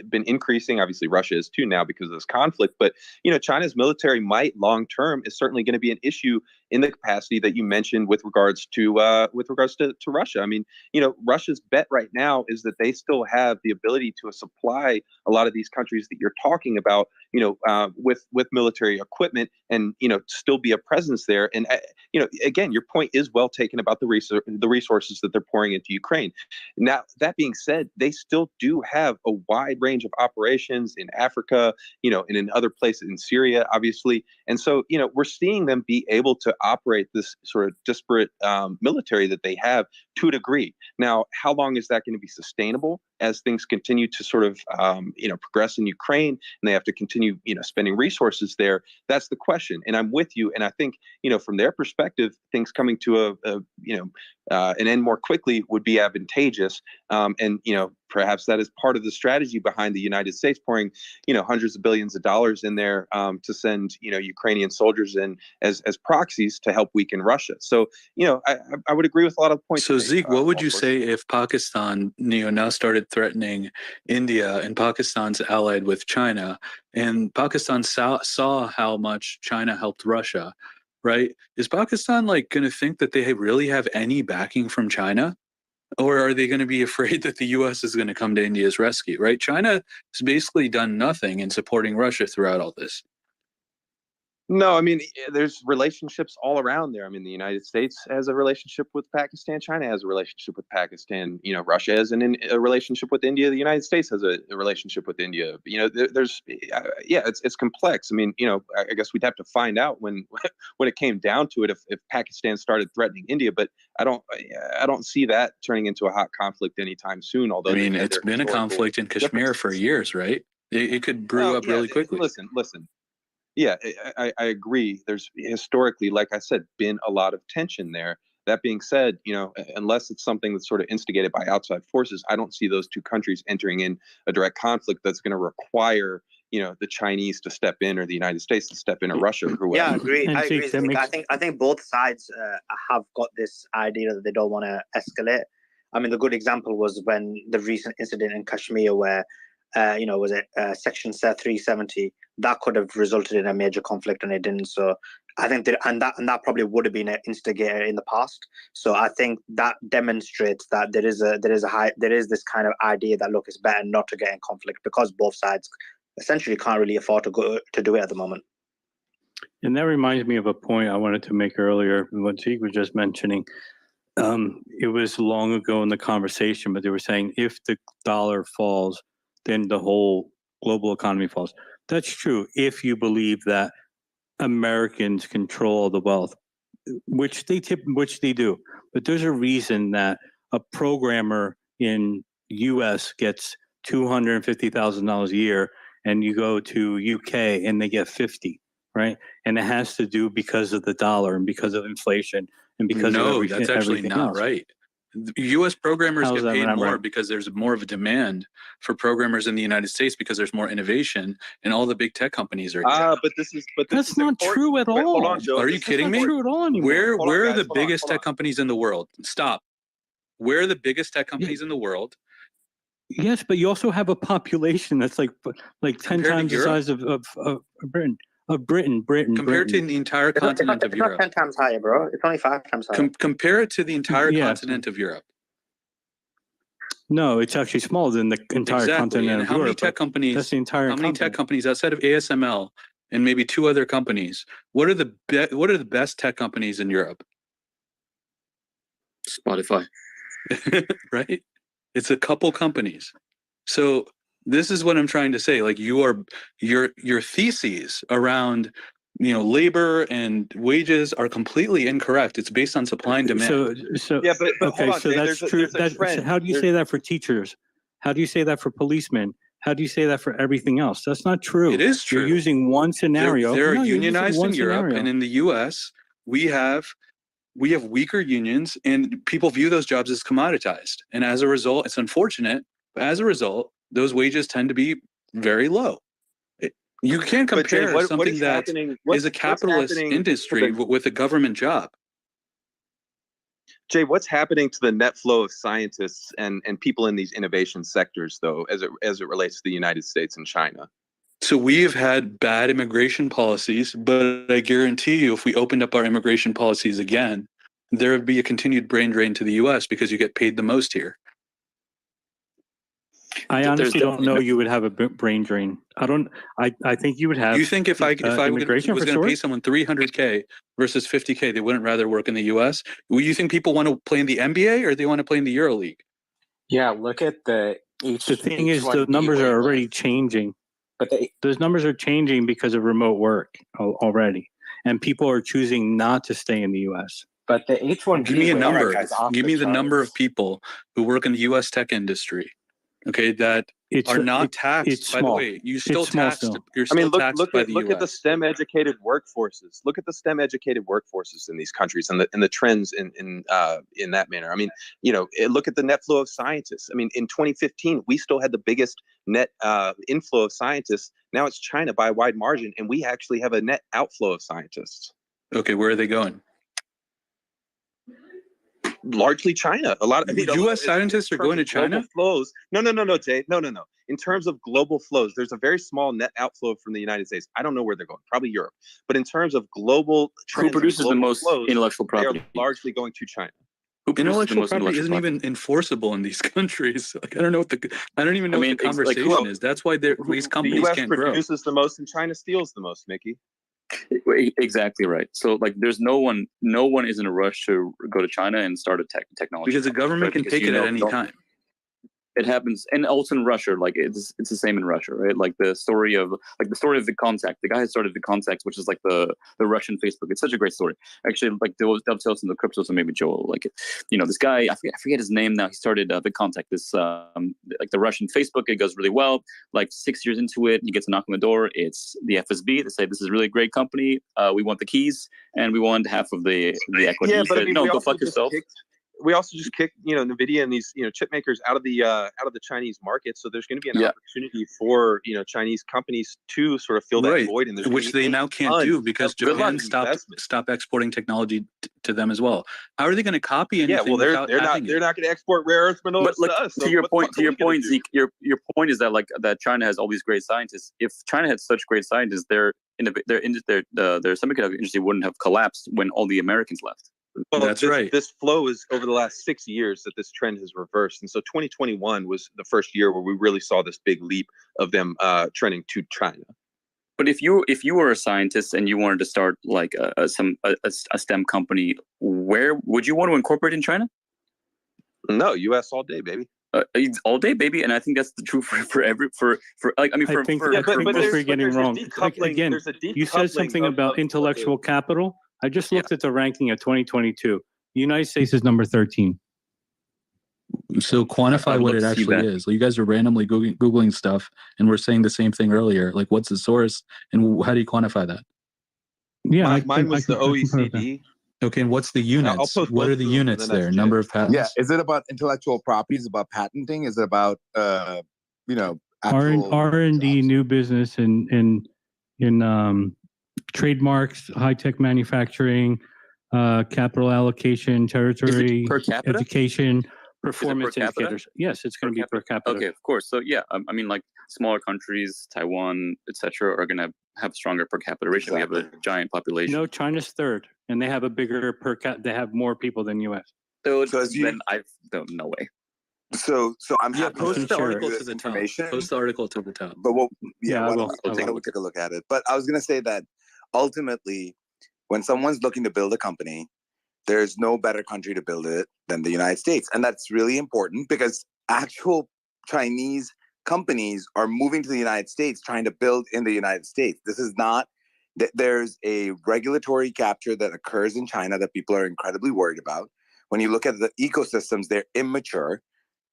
been increasing. Obviously Russia is too now because of this conflict. But, China's military might long term is certainly going to be an issue in the capacity that you mentioned with regards to Russia. I mean, Russia's bet right now is that they still have the ability to supply a lot of these countries that you're talking about, with military equipment, and still be a presence there. And again, your point is well taken about the resources that they're pouring into Ukraine. Now, that being said, they still do have a wide range of operations in Africa, and in other places, in Syria, obviously. And so, we're seeing them be able to operate this sort of disparate military that they have to a degree. Now, how long is that going to be sustainable as things continue to sort of progress in Ukraine, and they have to continue spending resources there? That's the question. And I'm with you. And I think from their perspective, things coming to an end more quickly would be advantageous. And perhaps that is part of the strategy behind the United States pouring hundreds of billions of dollars in there to send Ukrainian soldiers in as proxies to help weaken Russia. So I would agree with a lot of points. So Zeke, what would you say if Pakistan now started threatening India, and Pakistan's allied with China, and Pakistan saw how much China helped Russia, right? Is Pakistan going to think that they really have any backing from China? Or are they going to be afraid that the U.S. is going to come to India's rescue, right? China has basically done nothing in supporting Russia throughout all this. No, I mean, there's relationships all around there. I mean, the United States has a relationship with Pakistan. China has a relationship with Pakistan. Russia has a relationship with India. The United States has a relationship with India. It's complex. I mean, I guess we'd have to find out when it came down to it if Pakistan started threatening India. But I don't see that turning into a hot conflict anytime soon. Although it's been a conflict in Kashmir for years, right? It could brew up really quickly. Listen. Yeah, I agree. There's historically, like I said, been a lot of tension there. That being said, unless it's something that's sort of instigated by outside forces, I don't see those two countries entering in a direct conflict that's going to require, the Chinese to step in, or the United States to step in, or Russia, or whoever. Yeah, I agree. I think both sides have got this idea that they don't want to escalate. I mean, the good example was when the recent incident in Kashmir where was it Section 370 that could have resulted in a major conflict, and it didn't. So I think that probably would have been an instigator in the past. So I think that demonstrates that there is this kind of idea that, look, it's better not to get in conflict because both sides essentially can't really afford to do it at the moment. And that reminds me of a point I wanted to make earlier, what Zeke was just mentioning. It was long ago in the conversation, but they were saying if the dollar falls, then the whole global economy falls. That's true if you believe that Americans control the wealth, which they do. But there's a reason that a programmer in U.S. gets $250,000 a year, and you go to UK and they get 50, right? And it has to do because of the dollar and because of inflation and because of everything. That's actually not else. right. U.S. programmers How is get that paid not more right? because there's more of a demand for programmers in the United States because there's more innovation and all the big tech companies are here. But this That's not true at all. Wait, hold on, Joe. Are you This is kidding me? Not true at all anymore. Where are guys, the hold on, biggest hold tech companies in the world? Stop. Where are the biggest tech companies in the world? Yes, but you also have a population that's like 10 Compared to times the Europe? size of Britain. Britain. Compared to the entire continent of It's not Europe. 10 times higher, bro. It's only 5 times higher. Compare it to the entire Yeah. continent of Europe. No, it's actually smaller than the entire Exactly. continent And of how many Europe. tech companies? That's the entire How many tech continent. companies outside of ASML and maybe 2 other companies? What are the best tech companies in Europe? Spotify. Right? It's a couple companies. So this is what I'm trying to say. Like your theses around labor and wages are completely incorrect. It's based on supply and demand. So Yeah, but okay, hold on, so Jay, that's true. there's a trend. How do you say that for teachers? How do you say that for policemen? How do you say that for everything else? That's not true. It is true. You're using one scenario. They're No, you're using unionized one in Europe, scenario. and in the U.S. we have weaker unions, and people view those jobs as commoditized. And as a result, it's unfortunate, but as a result, those wages tend to be very low. You can't But Jay, compare what something is that happening? is a capitalist happening industry with a government job. Jay, what's happening to the net flow of scientists and people in these innovation sectors, though, as it relates to the United States and China? So we have had bad immigration policies, but I guarantee you, if we opened up our immigration policies again, there would be a continued brain drain to the U.S. because you get paid the most here. I honestly don't know you would have a brain drain. I think you would have. You think if I was going to pay someone $300K versus $50K, they wouldn't rather work in the U.S.? Will you think people want to play in the NBA or they want to play in the EuroLeague? Yeah, look at the thing is, the numbers are already changing. But those numbers are changing because of remote work already, and people are choosing not to stay in the U.S. But the H-1B. Give me a number. Give me the number of people who work in the U.S. tech industry. Okay, that are not taxed. By the way, you still taxed. You're still taxed by the U.S. Look at the STEM educated workforces. Look at the STEM educated workforces in these countries and the trends in that manner. I mean, look at the net flow of scientists. I mean, in 2015, we still had the biggest net inflow of scientists. Now it's China by a wide margin, and we actually have a net outflow of scientists. Okay, where are they going? Largely China. U.S. scientists are going to China? Flows. No, Jay. No. In terms of global flows, there's a very small net outflow from the United States. I don't know where they're going. Probably Europe. But in terms of global trends, who produces the most intellectual property? They are largely going to China. Intellectual property isn't even enforceable in these countries. Like I don't even know what the conversation is. That's why these companies can't grow. The U.S. produces the most, and China steals the most, Mickey. Exactly right. So like there's no one is in a rush to go to China and start a technology because the government can take it at any time. It happens, and also in Russia, like it's the same in Russia, right? Like the story of the Contact, the guy who started the Contact, which is like the Russian Facebook. It's such a great story. Actually, like dovetails in the crypto, so maybe Joel like it. This guy, I forget his name now. He started the Contact, this like the Russian Facebook. It goes really well. Like 6 years into it, he gets a knock on the door. It's the FSB. They say this is a really great company. We want the keys and we want half of the equity. Yeah, he but said, I mean, no, go fuck yourself. We also just kicked, NVIDIA and these, chip makers out of the Chinese market. So there's going to be an opportunity for, Chinese companies to sort of fill that void, and which they now can't do because Japan stopped exporting technology to them as well. How are they going to copy anything? Yeah, well, they're not going to export rare earth minerals to us. To your point, Zeke, your point is that that China has all these great scientists. If China had such great scientists, their their semiconductor industry wouldn't have collapsed when all the Americans left. Well, That's right. This flow is over the last 6 years that this trend has reversed, and so 2021 was the first year where we really saw this big leap of them trending to China. But if you were a scientist and you wanted to start like a STEM company, where would you want to incorporate in China? No, U.S. all day, baby. It's all day, baby, and I think that's the truth for like I mean for I think for, that's for what most, you're getting wrong. Like, again, there's a you said something about intellectual capital. I just looked at the ranking of 2022. The United States is number 13. So quantify what it actually is. You guys are randomly Googling stuff, and we're saying the same thing earlier. Like, what's the source, and how do you quantify that? Yeah, mine was the OECD. Okay, and what's the units? What are the units there? Number of patents? Yeah, is it about intellectual property? Is it about patenting? Is it about R&D, new business, in trademarks, high tech manufacturing, capital allocation, territory, per capita? Education, performance indicators. Yes, it's going to be per capita. Okay, of course. So yeah, I mean, like smaller countries, Taiwan, etc., are going to have stronger per capita ratio. We have a giant population. No, China's third, and they have a bigger per cap. They have more people than U.S. So then no way. So I'm happy post the article to the information. top. Post the article to the top. But we'll take a look at it. But I was going to say that ultimately, when someone's looking to build a company, there's no better country to build it than the United States. And that's really important because actual Chinese companies are moving to the United States, trying to build in the United States. This is not, there's a regulatory capture that occurs in China that people are incredibly worried about. When you look at the ecosystems, they're immature.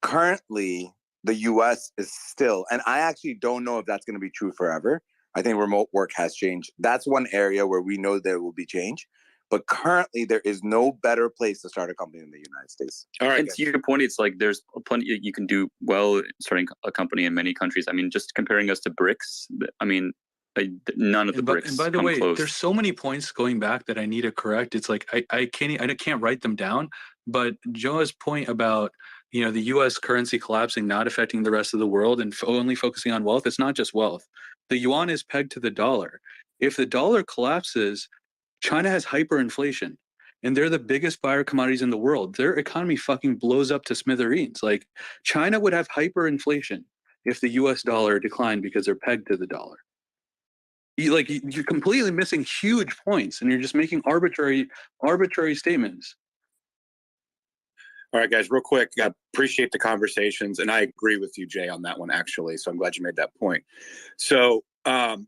Currently, the US is still, and I actually don't know if that's going to be true forever. I think remote work has changed. That's one area where we know there will be change. But currently, there is no better place to start a company in the United States. All right. And to your point, it's like there's plenty you can do well starting a company in many countries. I mean, just comparing us to BRICS, I mean, none of the BRICS. And by the come way, close. there's so many points going back that I need to correct. It's like I can't write them down. But Joa's point about the U.S. currency collapsing, not affecting the rest of the world, and only focusing on wealth. It's not just wealth. The yuan is pegged to the dollar. If the dollar collapses, China has hyperinflation, and they're the biggest buyer of commodities in the world. Their economy fucking blows up to smithereens. Like, China would have hyperinflation if the US dollar declined because they're pegged to the dollar. You're completely missing huge points, and you're just making arbitrary statements. All right, guys, real quick, I appreciate the conversations, and I agree with you, Jay, on that one, actually. So I'm glad you made that point. So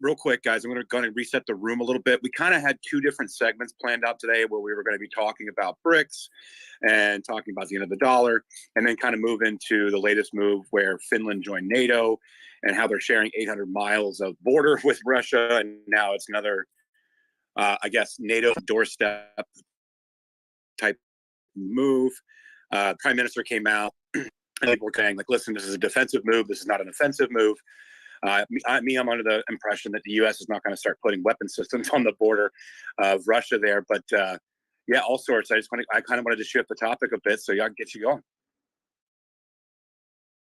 real quick, guys, I'm going to reset the room a little bit. We kind of had two different segments planned out today where we were going to be talking about BRICS and talking about the end of the dollar, and then kind of move into the latest move where Finland joined NATO and how they're sharing 800 miles of border with Russia. And now it's another, I guess, NATO doorstep type move. Prime Minister came out and people were saying, like, listen, this is a defensive move. This is not an offensive move. I'm under the impression that the U.S. is not going to start putting weapon systems on the border of Russia there. But yeah, all sorts. I kind of wanted to shift the topic a bit so y'all can get you going.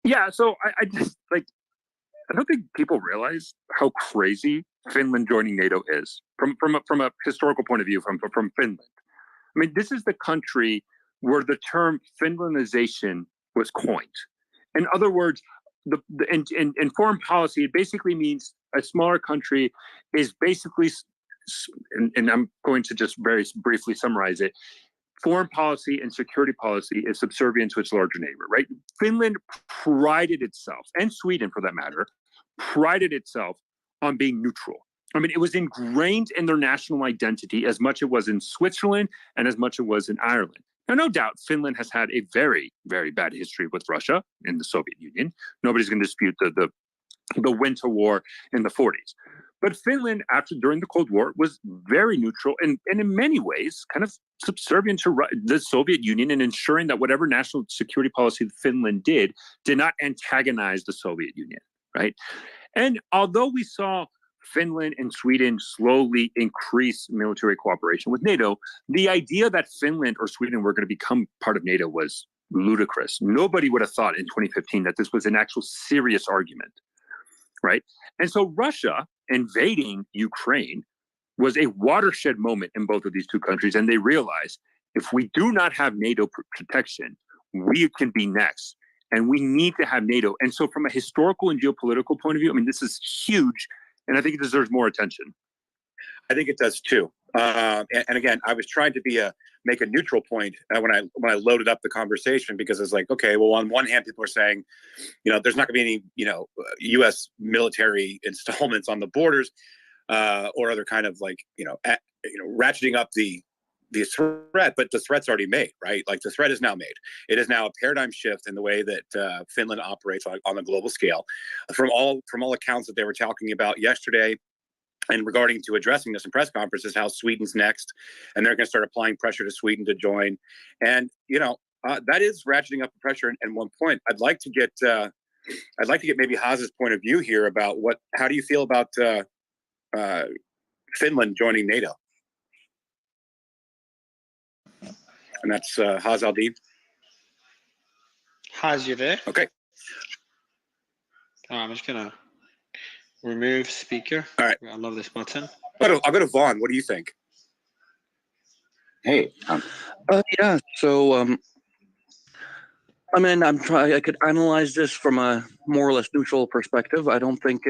Yeah, so I just I don't think people realize how crazy Finland joining NATO is from a historical point of view from Finland. I mean, this is the country where the term Finlandization was coined. In other words, in foreign policy, it basically means a smaller country is basically, and I'm going to just very briefly summarize it, foreign policy and security policy is subservient to its larger neighbor, right? Finland prided itself, and Sweden for that matter, prided itself on being neutral. I mean, it was ingrained in their national identity as much as it was in Switzerland and as much as it was in Ireland. Now, no doubt, Finland has had a very, very bad history with Russia in the Soviet Union. Nobody's going to dispute the winter war in the 40s. But Finland, during the Cold War, was very neutral and in many ways kind of subservient to the Soviet Union in ensuring that whatever national security policy Finland did not antagonize the Soviet Union, right? And although we saw Finland and Sweden slowly increase military cooperation with NATO, the idea that Finland or Sweden were going to become part of NATO was ludicrous. Nobody would have thought in 2015 that this was an actual serious argument, right? And so Russia, invading Ukraine was a watershed moment in both of these two countries. And they realized if we do not have NATO protection, we can be next. And we need to have NATO. And so from a historical and geopolitical point of view, I mean, this is huge. And I think it deserves more attention. I think it does too. And again, I was trying to make a neutral point when I loaded up the conversation, because it's like, okay, well, on one hand, people are saying, there's not going to be any, U.S. military installments on the borders, or other kind of like, ratcheting up the threat, but the threat's already made, right? Like the threat is now made. It is now a paradigm shift in the way that Finland operates on a global scale. From all accounts that they were talking about yesterday, and regarding to addressing this in press conferences, how Sweden's next, and they're going to start applying pressure to Sweden to join. And that is ratcheting up the pressure. And one point, I'd like to get maybe Haas's point of view here about how do you feel about Finland joining NATO? And that's Haas Aldeeb. Haas, you there? Okay. I'm just gonna remove speaker. All right. I love this button. I'll go to Vaughn. What do you think? Hey. Yeah. So, I mean, I could analyze this from a more or less neutral perspective. I don't think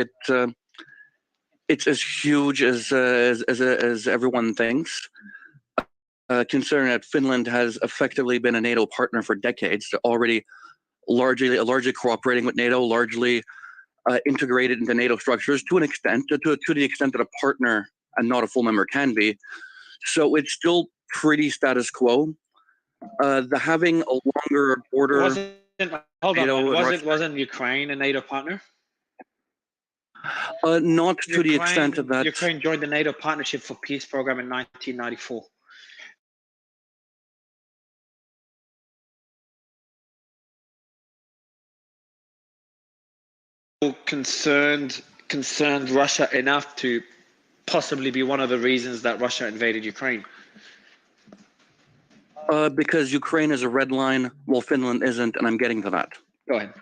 it's as huge as everyone thinks. Considering that Finland has effectively been a NATO partner for decades, they're already largely cooperating with NATO, largely integrated into NATO structures to an extent, to the extent that a partner and not a full member can be. So it's still pretty status quo. The having a longer border. Wasn't Ukraine a NATO partner? Not to the extent that Ukraine joined the NATO Partnership for Peace program in 1994. Concerned Russia enough to possibly be one of the reasons that Russia invaded Ukraine? Because Ukraine is a red line, while Finland isn't, and I'm getting to that. Go ahead.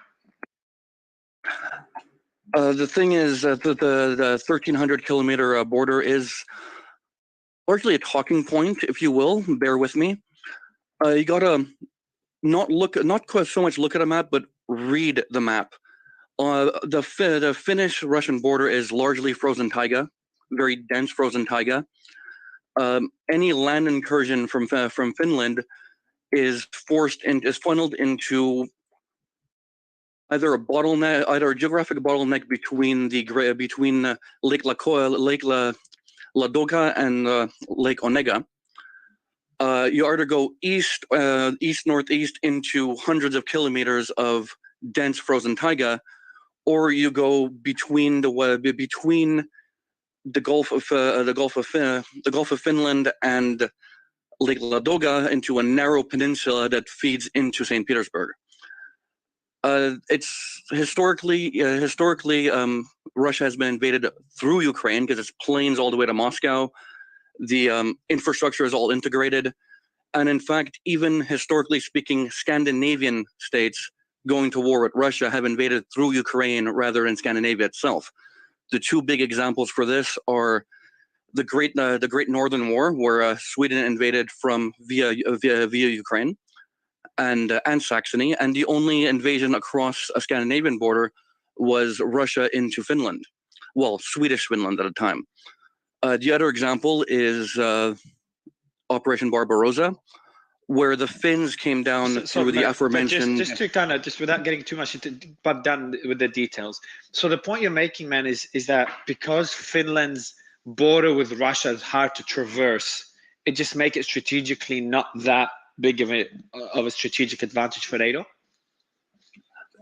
The thing is that the 1,300 kilometer border is largely a talking point, if you will. Bear with me. You gotta not so much look at a map, but read the map. The Finnish-Russian border is largely frozen taiga, very dense frozen taiga. Any land incursion from Finland is funneled into either a geographic bottleneck between Lake Ladoga and Lake Onega. You either go east northeast into hundreds of kilometers of dense frozen taiga, or you go between the Gulf of Finland and Lake Ladoga into a narrow peninsula that feeds into St. Petersburg. It's historically, Russia has been invaded through Ukraine because it's plains all the way to Moscow. The infrastructure is all integrated. And in fact, even historically speaking, Scandinavian states going to war with Russia have invaded through Ukraine rather than Scandinavia itself. The two big examples for this are the Great Northern War, where Sweden invaded via Ukraine, and Saxony, and the only invasion across a Scandinavian border was Russia into Finland, well, Swedish Finland at the time. The other example is Operation Barbarossa, where the Finns came down through the aforementioned. Just without getting too much but done with the details. So the point you're making, man, is that because Finland's border with Russia is hard to traverse, it just makes it strategically not that big of a strategic advantage for NATO?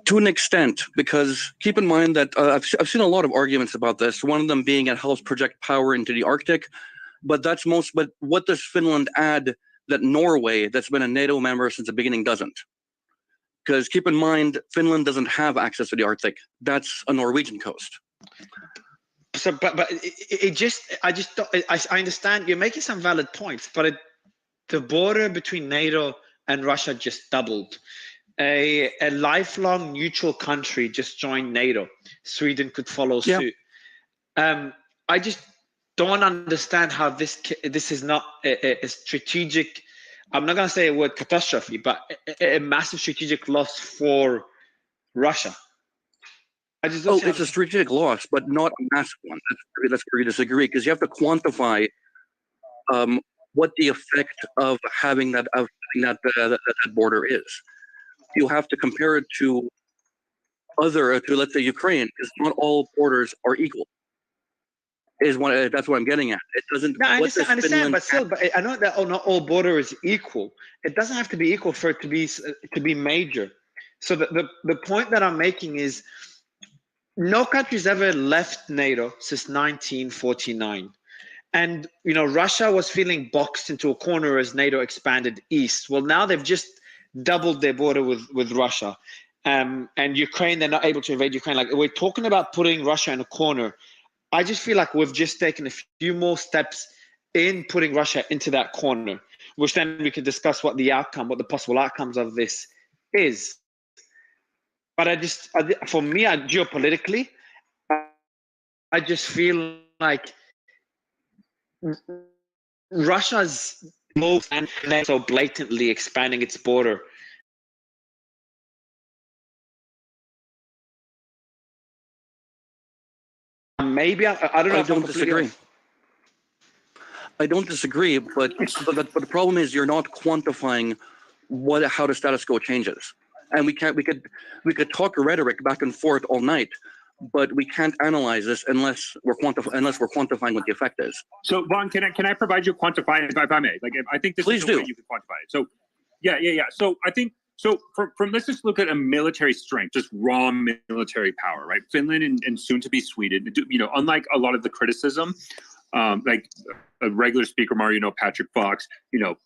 To an extent, because keep in mind that I've seen a lot of arguments about this. One of them being it helps project power into the Arctic, but But what does Finland add that Norway, that's been a NATO member since the beginning, doesn't? Because keep in mind, Finland doesn't have access to the Arctic. That's a Norwegian coast. So, but I understand you're making some valid points, but the border between NATO and Russia just doubled. A lifelong neutral country just joined NATO. Sweden could follow suit. I just don't understand how this is not a strategic. I'm not going to say a word catastrophe, but a massive strategic loss for Russia. I just don't see it's a strategic loss, but not a massive one. That's where we disagree, because you have to quantify what the effect of having that border is. You have to compare it to let's say Ukraine, because not all borders are equal. That's what I'm getting at. It doesn't. No, I understand, but still, but I know that not all border is equal. It doesn't have to be equal for it to be major. So the point that I'm making is, no country's ever left NATO since 1949. And, Russia was feeling boxed into a corner as NATO expanded east. Well, now they've just doubled their border with Russia. And Ukraine, they're not able to invade Ukraine. Like, we're talking about putting Russia in a corner. I just feel like we've just taken a few more steps in putting Russia into that corner, which then we can discuss what the possible outcomes of this is. But for me, geopolitically, I just feel like Russia's moves and so blatantly expanding its border. Maybe I don't know. I don't disagree. I don't disagree, but the problem is you're not quantifying how the status quo changes, and we could talk rhetoric back and forth all night, but we can't analyze this unless we're quantifying what the effect is. So, Vaughn, can I provide you a quantifier if I may? Like, I think this Please is the way you can quantify it. So, yeah. So I think from let's just look at a military strength, just raw military power, right? Finland and soon to be Sweden. Unlike a lot of the criticism, like a regular speaker, Mario, Patrick Fox,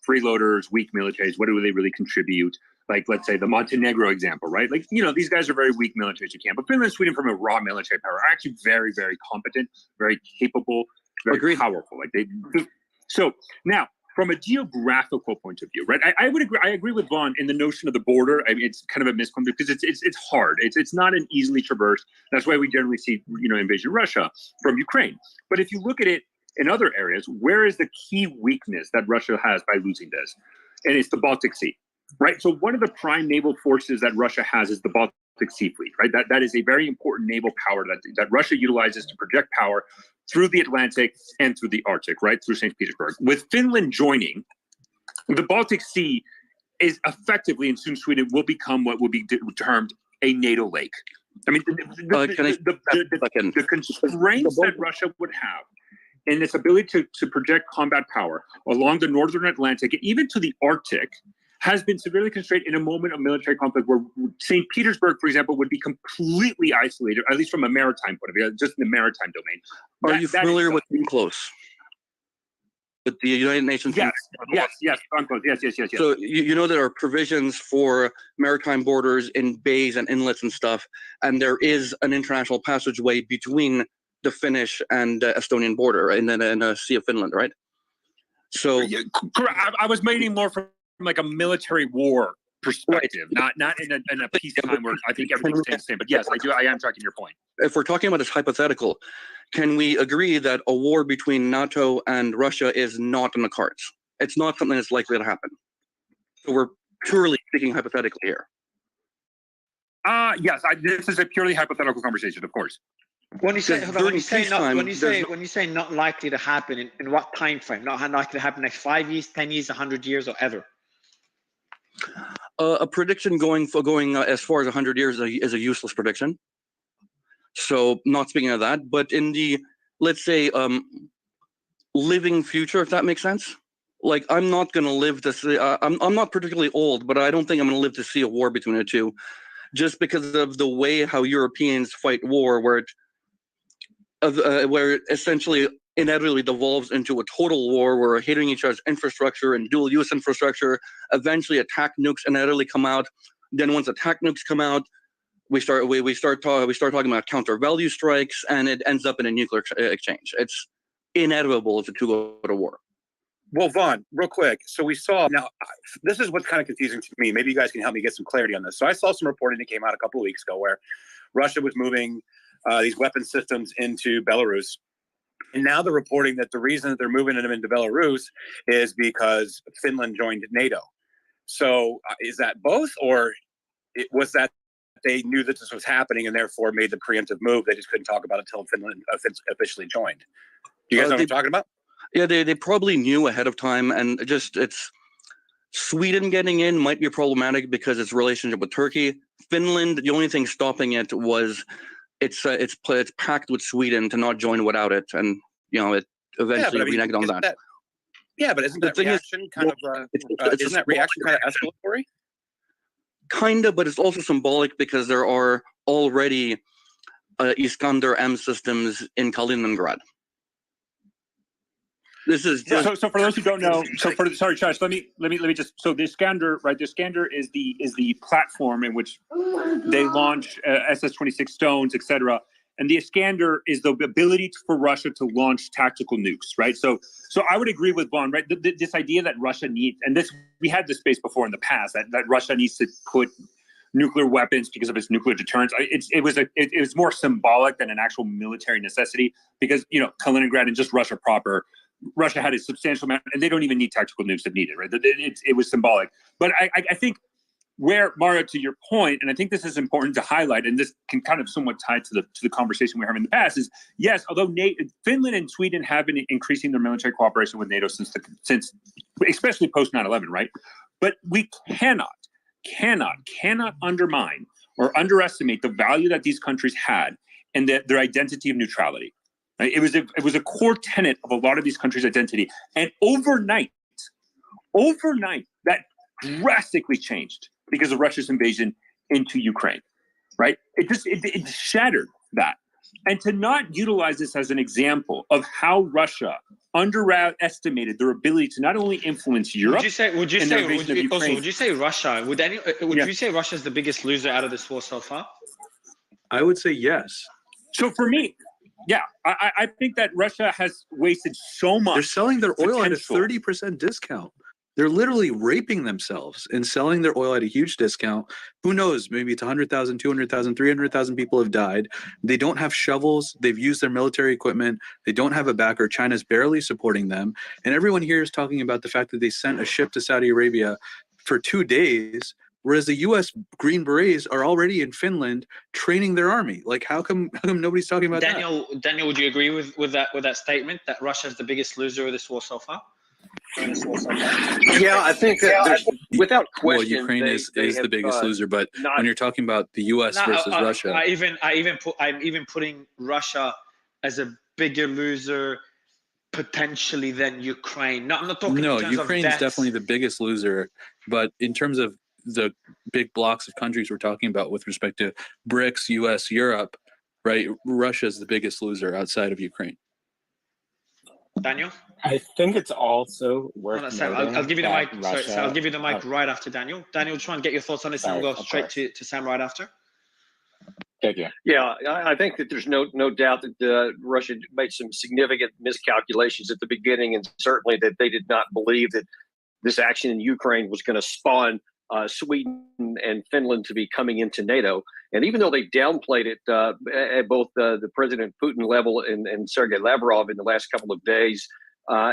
freeloaders, weak militaries. What do they really contribute? Like, let's say the Montenegro example, right? Like, these guys are very weak militaries. You can't. But Finland and Sweden, from a raw military power, are actually very, very competent, very capable, very powerful. Like So now, from a geographical point of view, right? I agree with Vaughn in the notion of the border. I mean, it's kind of a misconception because it's hard. It's not an easily traversed. That's why we generally see invasion of Russia from Ukraine. But if you look at it in other areas, where is the key weakness that Russia has by losing this? And it's the Baltic Sea. Right. So one of the prime naval forces that Russia has is the Baltic Sea Fleet. Right. That is a very important naval power that Russia utilizes to project power through the Atlantic and through the Arctic. Right. Through St. Petersburg. With Finland joining, the Baltic Sea is effectively, and soon Sweden will become what will be termed a NATO lake. I mean, the constraints that Russia would have in its ability to project combat power along the northern Atlantic, even to the Arctic, has been severely constrained in a moment of military conflict where St. Petersburg, for example, would be completely isolated, at least from a maritime point of view, just in the maritime domain. Are you familiar with UNCLOS? With the United Nations? Yes, UNCLOS. Yes. So you know there are provisions for maritime borders in bays and inlets and stuff, and there is an international passageway between the Finnish and Estonian border, and then in the Sea of Finland, right? So correct. I was meaning more from like a military war perspective, right. not in a peacetime where I think everything stays the same. But yes, I am tracking your point. If we're talking about this hypothetical, can we agree that a war between NATO and Russia is not in the cards? It's not something that's likely to happen. So we're purely speaking hypothetically here. Yes, this is a purely hypothetical conversation, of course. When you say not likely to happen, in what time frame? Not likely to happen next 5 years, 10 years, 100 years, or ever? A prediction going as far as 100 years is a useless prediction. So not speaking of that, but in the, let's say, living future, if that makes sense. Like, I'm not going to live to see, I'm not particularly old, but I don't think I'm going to live to see a war between the two, just because of the way how Europeans fight war, where it essentially inevitably devolves into a total war where we're hitting each other's infrastructure and dual use infrastructure. Eventually attack nukes inevitably come out. Then once attack nukes come out, we start talking about counter value strikes, and it ends up in a nuclear exchange. It's inevitable if the two go to war. Well, Vaughn, real quick. So we saw, now this is what's kind of confusing to me. Maybe you guys can help me get some clarity on this. So I saw some reporting that came out a couple of weeks ago where Russia was moving these weapon systems into Belarus. And now they're reporting that the reason that they're moving them into Belarus is because Finland joined NATO. So is that both, or was that they knew that this was happening and therefore made the preemptive move? They just couldn't talk about it until Finland officially joined. Do you guys know what I'm talking about? Yeah, they probably knew ahead of time, and it's Sweden getting in might be problematic because its relationship with Turkey. Finland, the only thing stopping it was it's packed with Sweden to not join without it, and it eventually reneged on that. But isn't that reaction kind of escalatory? Kind of, but it's also symbolic because there are already Iskander M systems in Kaliningrad. This is so for those who don't know. Sorry, Josh. Let me just. So the Iskander, right? The Iskander is the platform in which they launch SS-26 Stones, etc. And the Iskander is the ability for Russia to launch tactical nukes, right? So I would agree with Vaughn, right? This idea that Russia needs, and this we had this space before in the past, that Russia needs to put nuclear weapons because of its nuclear deterrence. It was more symbolic than an actual military necessity because Kaliningrad and just Russia proper. Russia had a substantial amount, and they don't even need tactical nukes if needed, right? It was symbolic. But I think where, Mario, to your point, and I think this is important to highlight, and this can kind of somewhat tie to the conversation we were having in the past, is yes, although Finland and Sweden have been increasing their military cooperation with NATO since especially post 9/11, right? But we cannot undermine or underestimate the value that these countries had and their identity of neutrality. Right? It was a core tenet of a lot of these countries' identity, and overnight, that drastically changed because of Russia's invasion into Ukraine. Right? It shattered that, and to not utilize this as an example of how Russia underestimated their ability to not only influence Europe. Would you say Russia? Would you say Russia is the biggest loser out of this war so far? I would say yes. So for me, yeah, I think that Russia has wasted so much. They're selling their oil at a potential. 30% discount. They're literally raping themselves and selling their oil at a huge discount. Who knows? Maybe it's 100,000, 200,000, 300,000 people have died. They don't have shovels. They've used their military equipment. They don't have a backer. China's barely supporting them. And everyone here is talking about the fact that they sent a ship to Saudi Arabia for 2 days, whereas the U.S. Green Berets are already in Finland training their army. Like, how come nobody's talking about that? Daniel, would you agree with that statement that Russia is the biggest loser of this war so far? Yeah, I think that without question, well, Ukraine is the biggest loser. But when you're talking about the U.S. versus Russia, I'm even putting Russia as a bigger loser potentially than Ukraine. No, I'm not talking. No, in terms Ukraine of is definitely the biggest loser. But in terms of the big blocks of countries we're talking about with respect to BRICS, U.S., Europe, right? Russia is the biggest loser outside of Ukraine. Daniel? I think it's also worth Sam, noting I'll give you the mic. Russia, Sorry, I'll give you the mic right after Daniel. Daniel, just want to get your thoughts on this, and we'll go straight to Sam right after. Thank you. Yeah, I think that there's no doubt that Russia made some significant miscalculations at the beginning, and certainly that they did not believe that this action in Ukraine was going to spawn Sweden and Finland to be coming into NATO. And even though they downplayed it at both the President Putin level and Sergei Lavrov in the last couple of days,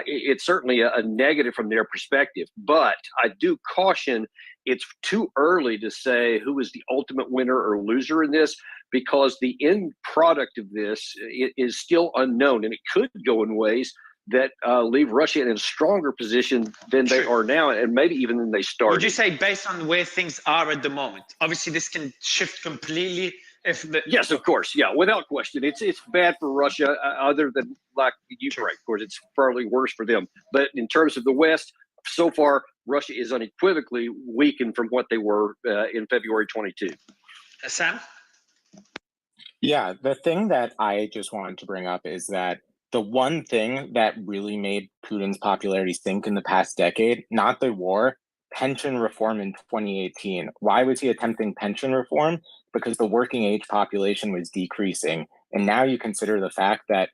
it's certainly a negative from their perspective. But I do caution it's too early to say who is the ultimate winner or loser in this, because the end product of this is still unknown, and it could go in ways that leave Russia in a stronger position than they are now, and maybe even than they started. Would you say, based on where things are at the moment, obviously this can shift completely if the... Yes, of course. Yeah, without question. It's bad for Russia, other than like Ukraine. Of course, it's probably worse for them. But in terms of the West, so far, Russia is unequivocally weakened from what they were in February 22. Sam? Yeah, the thing that I just wanted to bring up is that the one thing that really made Putin's popularity sink in the past decade, not the war, pension reform in 2018. Why was he attempting pension reform? Because the working age population was decreasing. And now you consider the fact that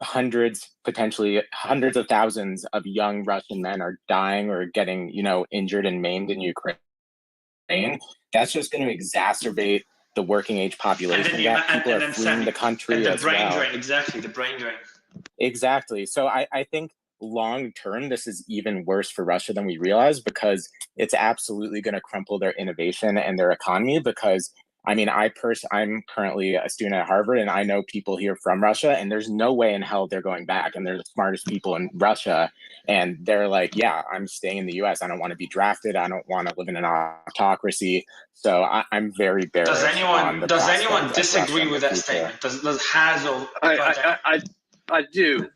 potentially hundreds of thousands of young Russian men are dying or getting, injured and maimed in Ukraine. That's just going to exacerbate the working age population. People are fleeing the country as well. Exactly, the brain drain. Exactly. So I think long term, this is even worse for Russia than we realize, because it's absolutely going to crumple their innovation and their economy. Because I mean, I'm currently a student at Harvard, and I know people here from Russia, and there's no way in hell they're going back. And they're the smartest people in Russia, and they're like, yeah, I'm staying in the U.S. I don't want to be drafted. I don't want to live in an autocracy. So I'm very bearish. Does anyone disagree with that statement? Does Hazel? I do.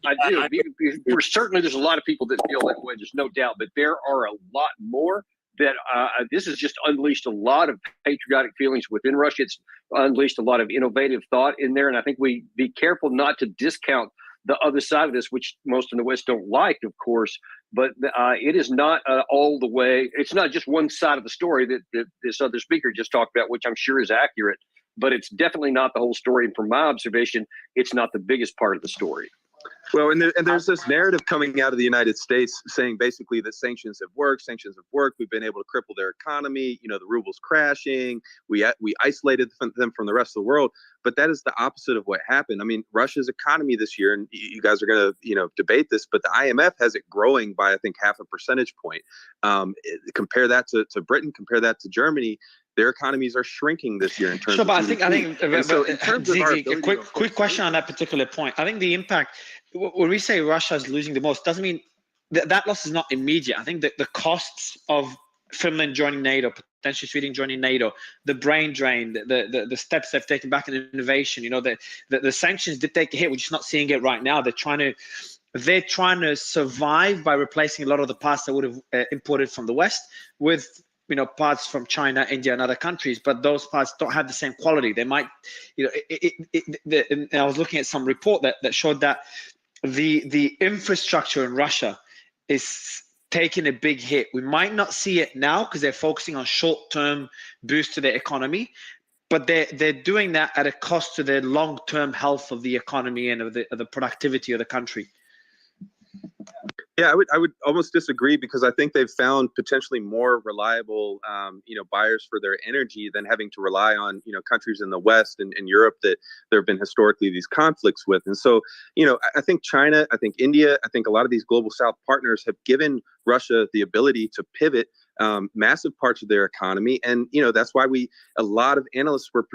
For certainly, there's a lot of people that feel that way. There's no doubt, but there are a lot more that this has just unleashed a lot of patriotic feelings within Russia. It's unleashed a lot of innovative thought in there, and I think we be careful not to discount the other side of this, which most in the West don't like, of course. But it is not all the way. It's not just one side of the story that this other speaker just talked about, which I'm sure is accurate. But it's definitely not the whole story. And from my observation, it's not the biggest part of the story. Well, and there's this narrative coming out of the United States saying basically that sanctions have worked. We've been able to cripple their economy. You know, the ruble's crashing. We isolated them from the rest of the world. But that is the opposite of what happened. I mean, Russia's economy this year, and you guys are going to, debate this, but the IMF has it growing by, I think, 0.5 percentage point. Compare that to Britain, compare that to Germany. Their economies are shrinking this year in terms of GDP. I think a quick question on that particular point. I think the impact, when we say Russia is losing the most, doesn't mean that loss is not immediate. I think that the costs of Finland joining NATO, potentially Sweden joining NATO, the brain drain, the steps they've taken back in innovation, the sanctions did take a hit. We're just not seeing it right now. They're trying to survive by replacing a lot of the parts that would have imported from the West with parts from China, India, and other countries, but those parts don't have the same quality. They might, and I was looking at some report that showed that the infrastructure in Russia is taking a big hit. We might not see it now because they're focusing on short-term boost to their economy, but they're doing that at a cost to the long-term health of the economy and of the productivity of the country. Yeah, I would almost disagree, because I think they've found potentially more reliable, buyers for their energy than having to rely on, countries in the West and Europe that there have been historically these conflicts with. And so, I think China, I think India, I think a lot of these global South partners have given Russia the ability to pivot massive parts of their economy. And, that's why a lot of analysts were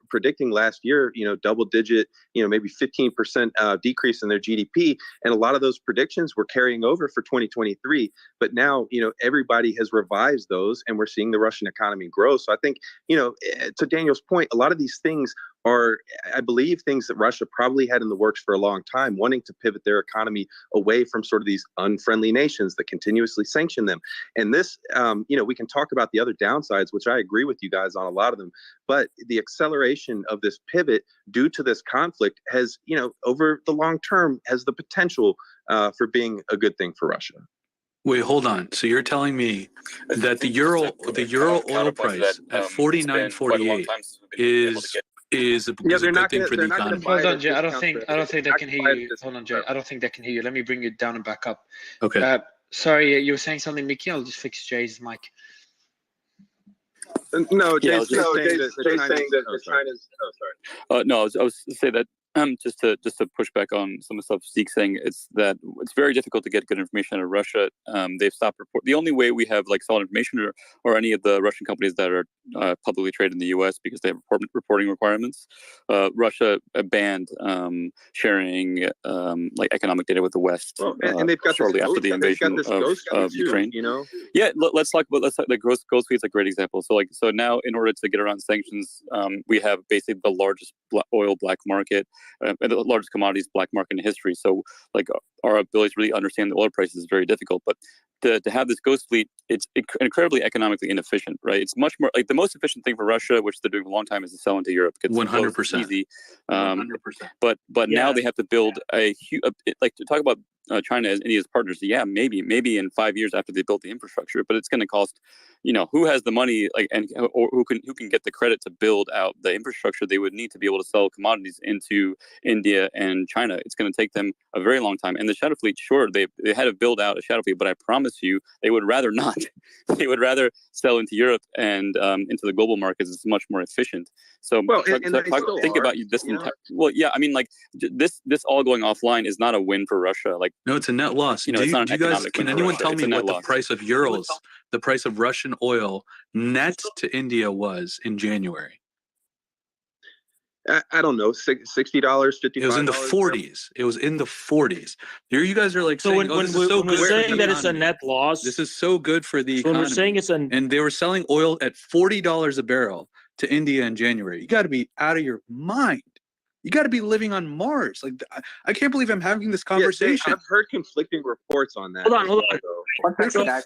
predicting last year, double digit, maybe 15% decrease in their GDP. And a lot of those predictions were carrying over for 2023. But now, everybody has revised those, and we're seeing the Russian economy grow. So I think, to Daniel's point, a lot of these things are, I believe, things that Russia probably had in the works for a long time, wanting to pivot their economy away from sort of these unfriendly nations that continuously sanction them. And this, we can talk about the other downsides, which I agree with you guys on a lot of them, but the acceleration of this pivot due to this conflict has, over the long term, has the potential for being a good thing for Russia. Wait, hold on. So you're telling me that the euro oil price at 49.48 is a good thing for the economy? Hold on, Jay. I don't think they can hear you. Hold on, Jay. I don't think they can hear you. Let me bring you down and back up. Okay. Sorry, you were saying something, Mickey. I'll just fix Jay's mic. No, Jay's saying that China's. Oh, sorry. No, I was to say that just to push back on some of the stuff Zeke's saying, it's very difficult to get good information out of Russia. They've stopped report. The only way we have solid information or any of the Russian companies that are publicly traded in the U.S. because they have reporting requirements. Russia banned sharing economic data with the West. And they've got shortly after the invasion of Ukraine. Yeah, let's talk the Ghost Fleet is a great example. So now, in order to get around sanctions, we have basically the largest oil black market. And the largest commodities black market in history. So our ability to really understand the oil prices is very difficult. But to have this ghost fleet, it's incredibly economically inefficient, right? It's much more the most efficient thing for Russia, which they're doing a long time, is to sell into Europe. 100% easy. 100%. But now they have to build to talk about China as India's partners, yeah, maybe in 5 years after they built the infrastructure, but it's going to cost, who has the money, or who can get the credit to build out the infrastructure they would need to be able to sell commodities into India and China. It's going to take them a very long time. And the shadow fleet, sure, they had to build out a shadow fleet, but I promise you, they would rather not. They would rather sell into Europe and into the global markets. It's much more efficient. So, think about this. Well, yeah, I mean, this all going offline is not a win for Russia. No, it's a net loss. Can anyone tell me what the price of euros, the price of Russian oil net to India was in January? I don't know, $60, $55. It was in the 40s. It was in the 40s. Here you guys are like so saying, when we're saying that it's a net loss, this is so good for the economy. When we're saying it's and they were selling oil at $40 a barrel to India in January. You got to be out of your mind. You got to be living on Mars. I can't believe I'm having this conversation. Yeah, I've heard conflicting reports on that. Hold on.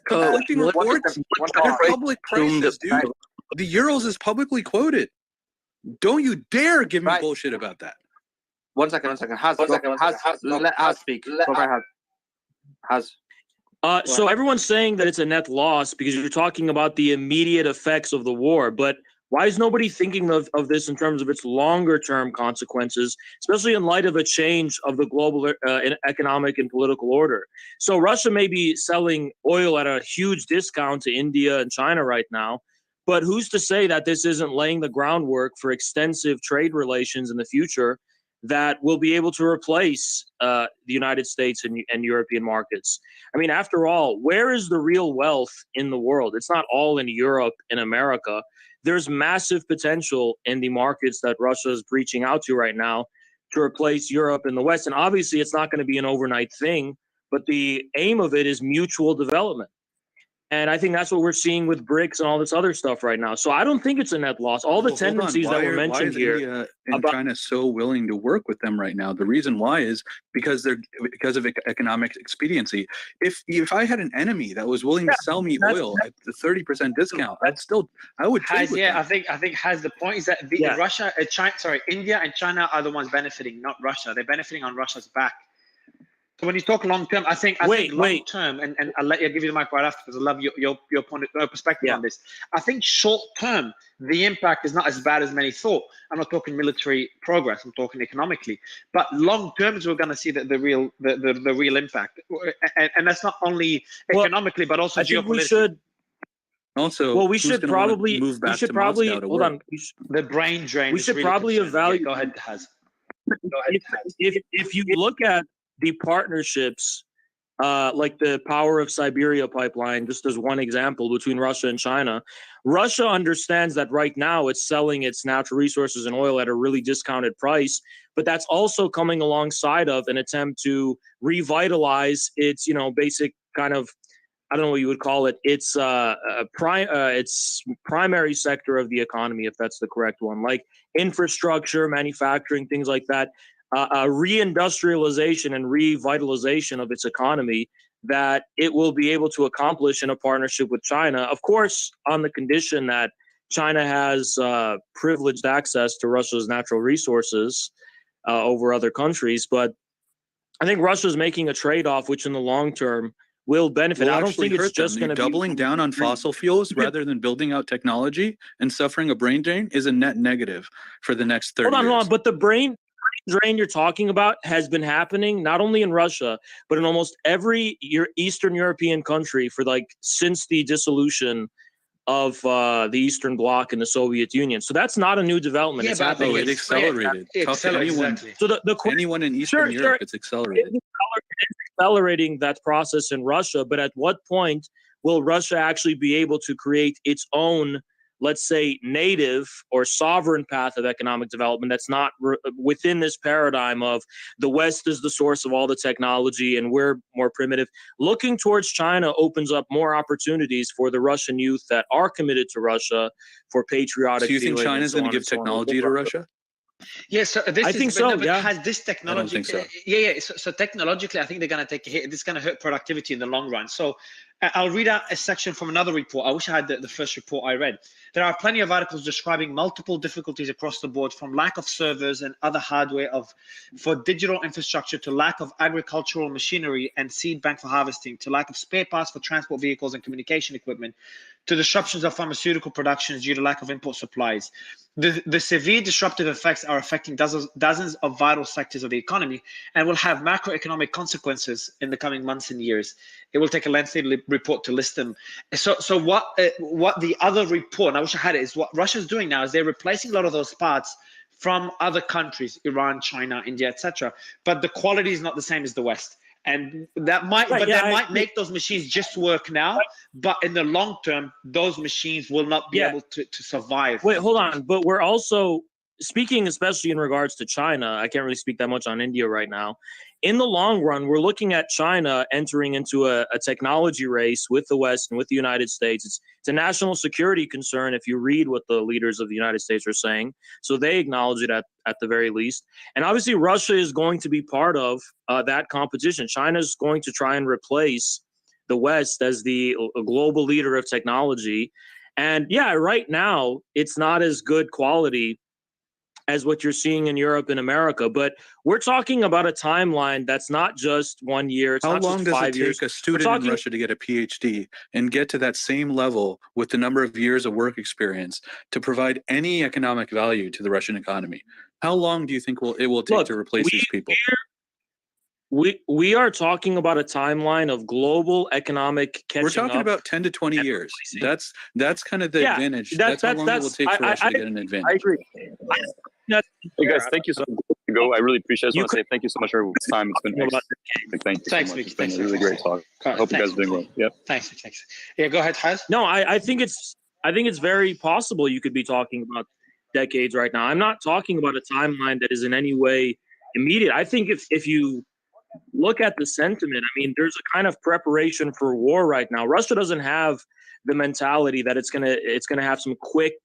Conflicting reports. They're public prices, dude. The euros is publicly quoted. Don't you dare give me bullshit about that. One second. Let Haz speak. So everyone's saying that it's a net loss because you're talking about the immediate effects of the war, but why is nobody thinking of this in terms of its longer term consequences, especially in light of a change of the global economic and political order? So Russia may be selling oil at a huge discount to India and China right now, but who's to say that this isn't laying the groundwork for extensive trade relations in the future that will be able to replace the United States and European markets? I mean, after all, where is the real wealth in the world? It's not all in Europe and America. There's massive potential in the markets that Russia is reaching out to right now to replace Europe and the West. And obviously, it's not going to be an overnight thing, but the aim of it is mutual development. And I think that's what we're seeing with BRICS and all this other stuff right now. So I don't think it's a net loss. All the tendencies that were mentioned here. India and China so willing to work with them right now? The reason why is because of economic expediency. If I had an enemy that was willing to sell me oil at the 30% discount, I would trade with them. I think the point is that India and China are the ones benefiting, not Russia. They're benefiting on Russia's back. So when you talk long term, I think long term, and I'll give you the mic right after because I love your point, perspective on this. I think short term, the impact is not as bad as many thought. I'm not talking military progress. I'm talking economically. But long term, we're going to see the real impact, and that's not only economically, but also geopolitically. We should probably hold on. The brain drain. We should probably evaluate. Go ahead, Haz. If you look at the partnerships, like the Power of Siberia pipeline, just as one example between Russia and China, Russia understands that right now it's selling its natural resources and oil at a really discounted price, but that's also coming alongside of an attempt to revitalize its, basic kind of, I don't know what you would call it, its primary sector of the economy, if that's the correct one, like infrastructure, manufacturing, things like that. Reindustrialization and revitalization of its economy that it will be able to accomplish in a partnership with China, of course, on the condition that China has privileged access to Russia's natural resources over other countries. But I think Russia's making a trade-off, which in the long term will benefit. I don't think it's just going to be doubling down on fossil fuels rather than building out technology and suffering a brain drain is a net negative for the next 30 years. Hold on, but the brain drain you're talking about has been happening not only in Russia, but in almost every Eastern European country since the dissolution of the Eastern Bloc and the Soviet Union. So that's not a new development. It's happening. It accelerated. Exactly. So anyone in Eastern Europe, it's accelerated. It's accelerating that process in Russia, but at what point will Russia actually be able to create its own, let's say, native or sovereign path of economic development that's not within this paradigm of the West is the source of all the technology and we're more primitive? Looking towards China opens up more opportunities for the Russian youth that are committed to Russia for patriotic. So you think China's going to give technology to Russia? Yeah, so has this technology? I don't think so. So technologically, I think they're going to take a hit. This is going to hurt productivity in the long run. So I'll read out a section from another report. I wish I had the first report I read. There are plenty of articles describing multiple difficulties across the board, from lack of servers and other hardware for digital infrastructure, to lack of agricultural machinery and seed bank for harvesting, to lack of spare parts for transport vehicles and communication equipment, to disruptions of pharmaceutical production due to lack of import supplies. The severe disruptive effects are affecting dozens of vital sectors of the economy and will have macroeconomic consequences in the coming months and years. It will take a lengthy report to list them. So what the other report, and I wish I had it, is what Russia's doing now is they're replacing a lot of those parts from other countries, Iran, China, India, etc. But the quality is not the same as the West. And that might, might make those machines just work now, but in the long term, those machines will not be able to survive. Wait, hold on. But we're also speaking, especially in regards to China. I can't really speak that much on India right now. In the long run, we're looking at China entering into a technology race with the West and with the United States. It's a national security concern if you read what the leaders of the United States are saying. So they acknowledge it at the very least. And obviously, Russia is going to be part of that competition. China is going to try and replace the West as the global leader of technology. And yeah, right now, it's not as good quality as what you're seeing in Europe and America. But we're talking about a timeline that's not just 1 year. It's How not long just 5 does it years. take a student in Russia to get a PhD and get to that same level with the number of years of work experience to provide any economic value to the Russian economy? How long do you think it will take to replace these people? We are talking about a timeline of global economic catching up. We're talking about 10 to 20 years. That's kind of the advantage. That's how long it will take for Russia to get an advantage. I agree. Hey guys, thank you so much. I really appreciate it. I just want to say thank you so much for your time. It's been excellent. Thank you so much. It's been a really great talk. I hope you guys are doing well. Yep. Thanks. Yeah, go ahead, Haz. No, I think it's very possible you could be talking about decades right now. I'm not talking about a timeline that is in any way immediate. I think if you look at the sentiment, I mean, there's a kind of preparation for war right now. Russia doesn't have the mentality that it's gonna have some quick,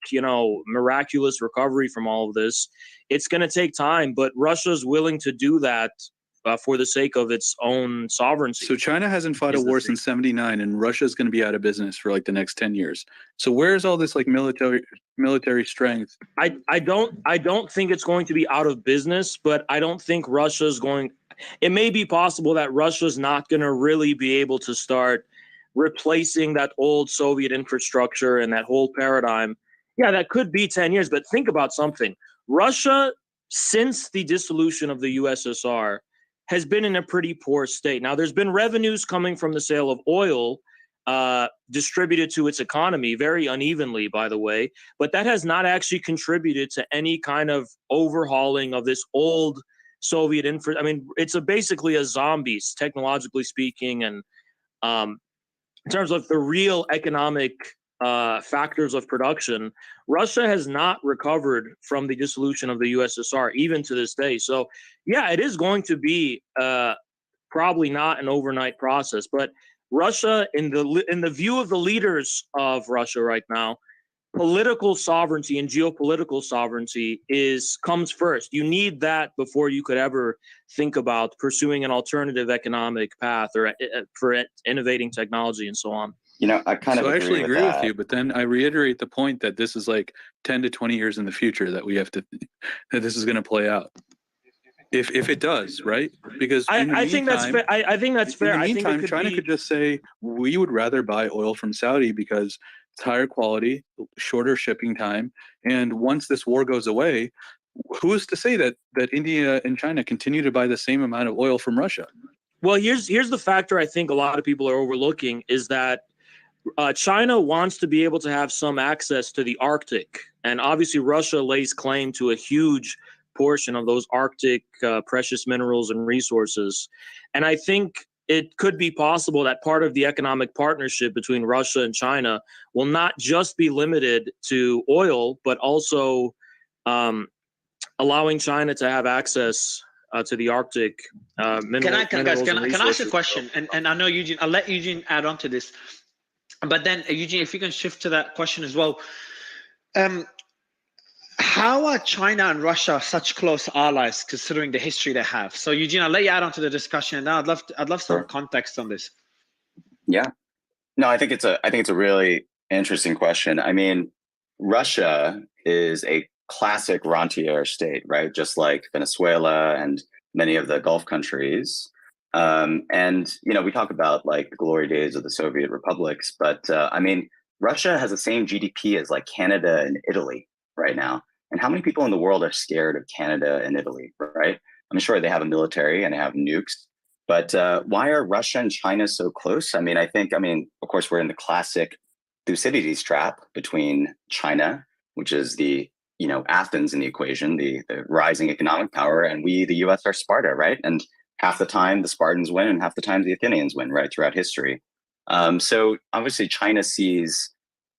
miraculous recovery from all of this. It's gonna take time, but Russia's willing to do that for the sake of its own sovereignty. So China hasn't fought a war since '79, and Russia's going to be out of business for like the next 10 years. So where's all this like military strength? I don't think it's going to be out of business, but I don't think Russia's going. It may be possible that Russia's not going to really be able to start replacing that old Soviet infrastructure and that whole paradigm. Yeah, that could be 10 years, but think about something. Russia, since the dissolution of the USSR, has been in a pretty poor state. Now, there's been revenues coming from the sale of oil distributed to its economy very unevenly, by the way, but that has not actually contributed to any kind of overhauling of this old Soviet I mean, it's basically a zombie, technologically speaking, and in terms of the real economic factors of production, Russia has not recovered from the dissolution of the USSR, even to this day. So, yeah, it is going to be probably not an overnight process. But Russia, in the view of the leaders of Russia right now, political sovereignty and geopolitical sovereignty comes first. You need that before you could ever think about pursuing an alternative economic path or for innovating technology and so on. I actually agree with you, but then I reiterate the point that this is like 10 to 20 years in the future that this is going to play out. If it does, right? Because I think that's fair. I think that's fair. In the meantime, China could just say, we would rather buy oil from Saudi because it's higher quality, shorter shipping time. And once this war goes away, who's to say that India and China continue to buy the same amount of oil from Russia? Well, here's the factor I think a lot of people are overlooking is that China wants to be able to have some access to the Arctic. And obviously, Russia lays claim to a huge portion of those Arctic precious minerals and resources. And I think it could be possible that part of the economic partnership between Russia and China will not just be limited to oil, but also allowing China to have access to the Arctic minerals. Can I ask a question? And I know Eugene, I'll let Eugene add on to this. But then, Eugene, if you can shift to that question as well. How are China and Russia such close allies, considering the history they have? So, Eugene, I'll let you add on to the discussion, and I'd love some context on this. Yeah. No, I think it's a really interesting question. I mean, Russia is a classic rentier state, right? Just like Venezuela and many of the Gulf countries. And we talk about like the glory days of the Soviet republics, but I mean, Russia has the same GDP as like Canada and Italy right now. And how many people in the world are scared of Canada and Italy, right? I'm sure they have a military and they have nukes, but why are Russia and China so close? I mean, of course, we're in the classic Thucydides trap between China, which is the Athens in the equation, the rising economic power, and we, the U.S., are Sparta, right? And half the time the Spartans win, and half the time the Athenians win, right, throughout history. So obviously, China sees,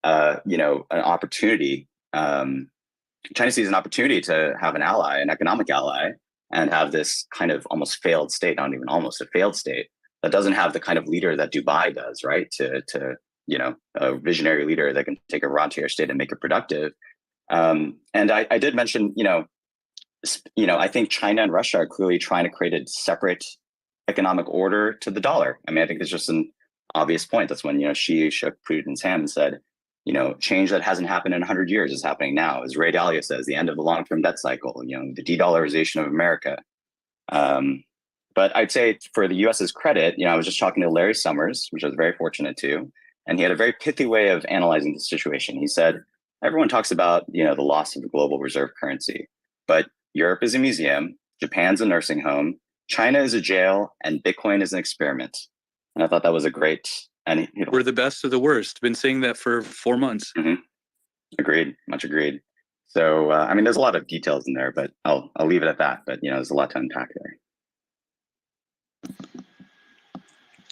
an opportunity. China sees an opportunity to have an ally, an economic ally, and have this kind of almost failed state, not even almost a failed state, that doesn't have the kind of leader that Dubai does, right? To a visionary leader that can take a rentier state and make it productive. And I did mention, I think China and Russia are clearly trying to create a separate economic order to the dollar. I mean, I think it's just an obvious point. That's when, Xi shook Putin's hand and said, change that hasn't happened in 100 years is happening now. As Ray Dalio says, the end of the long-term debt cycle, the de-dollarization of America. But I'd say for the US's credit, I was just talking to Larry Summers, which I was very fortunate to, and he had a very pithy way of analyzing the situation. He said, everyone talks about, the loss of the global reserve currency, but Europe is a museum, Japan's a nursing home, China is a jail, and Bitcoin is an experiment. And I thought that was a great... And we're the best of the worst. Been saying that for 4 months. Mm-hmm. Agreed. Much agreed. So, there's a lot of details in there, but I'll leave it at that. But, there's a lot to unpack there.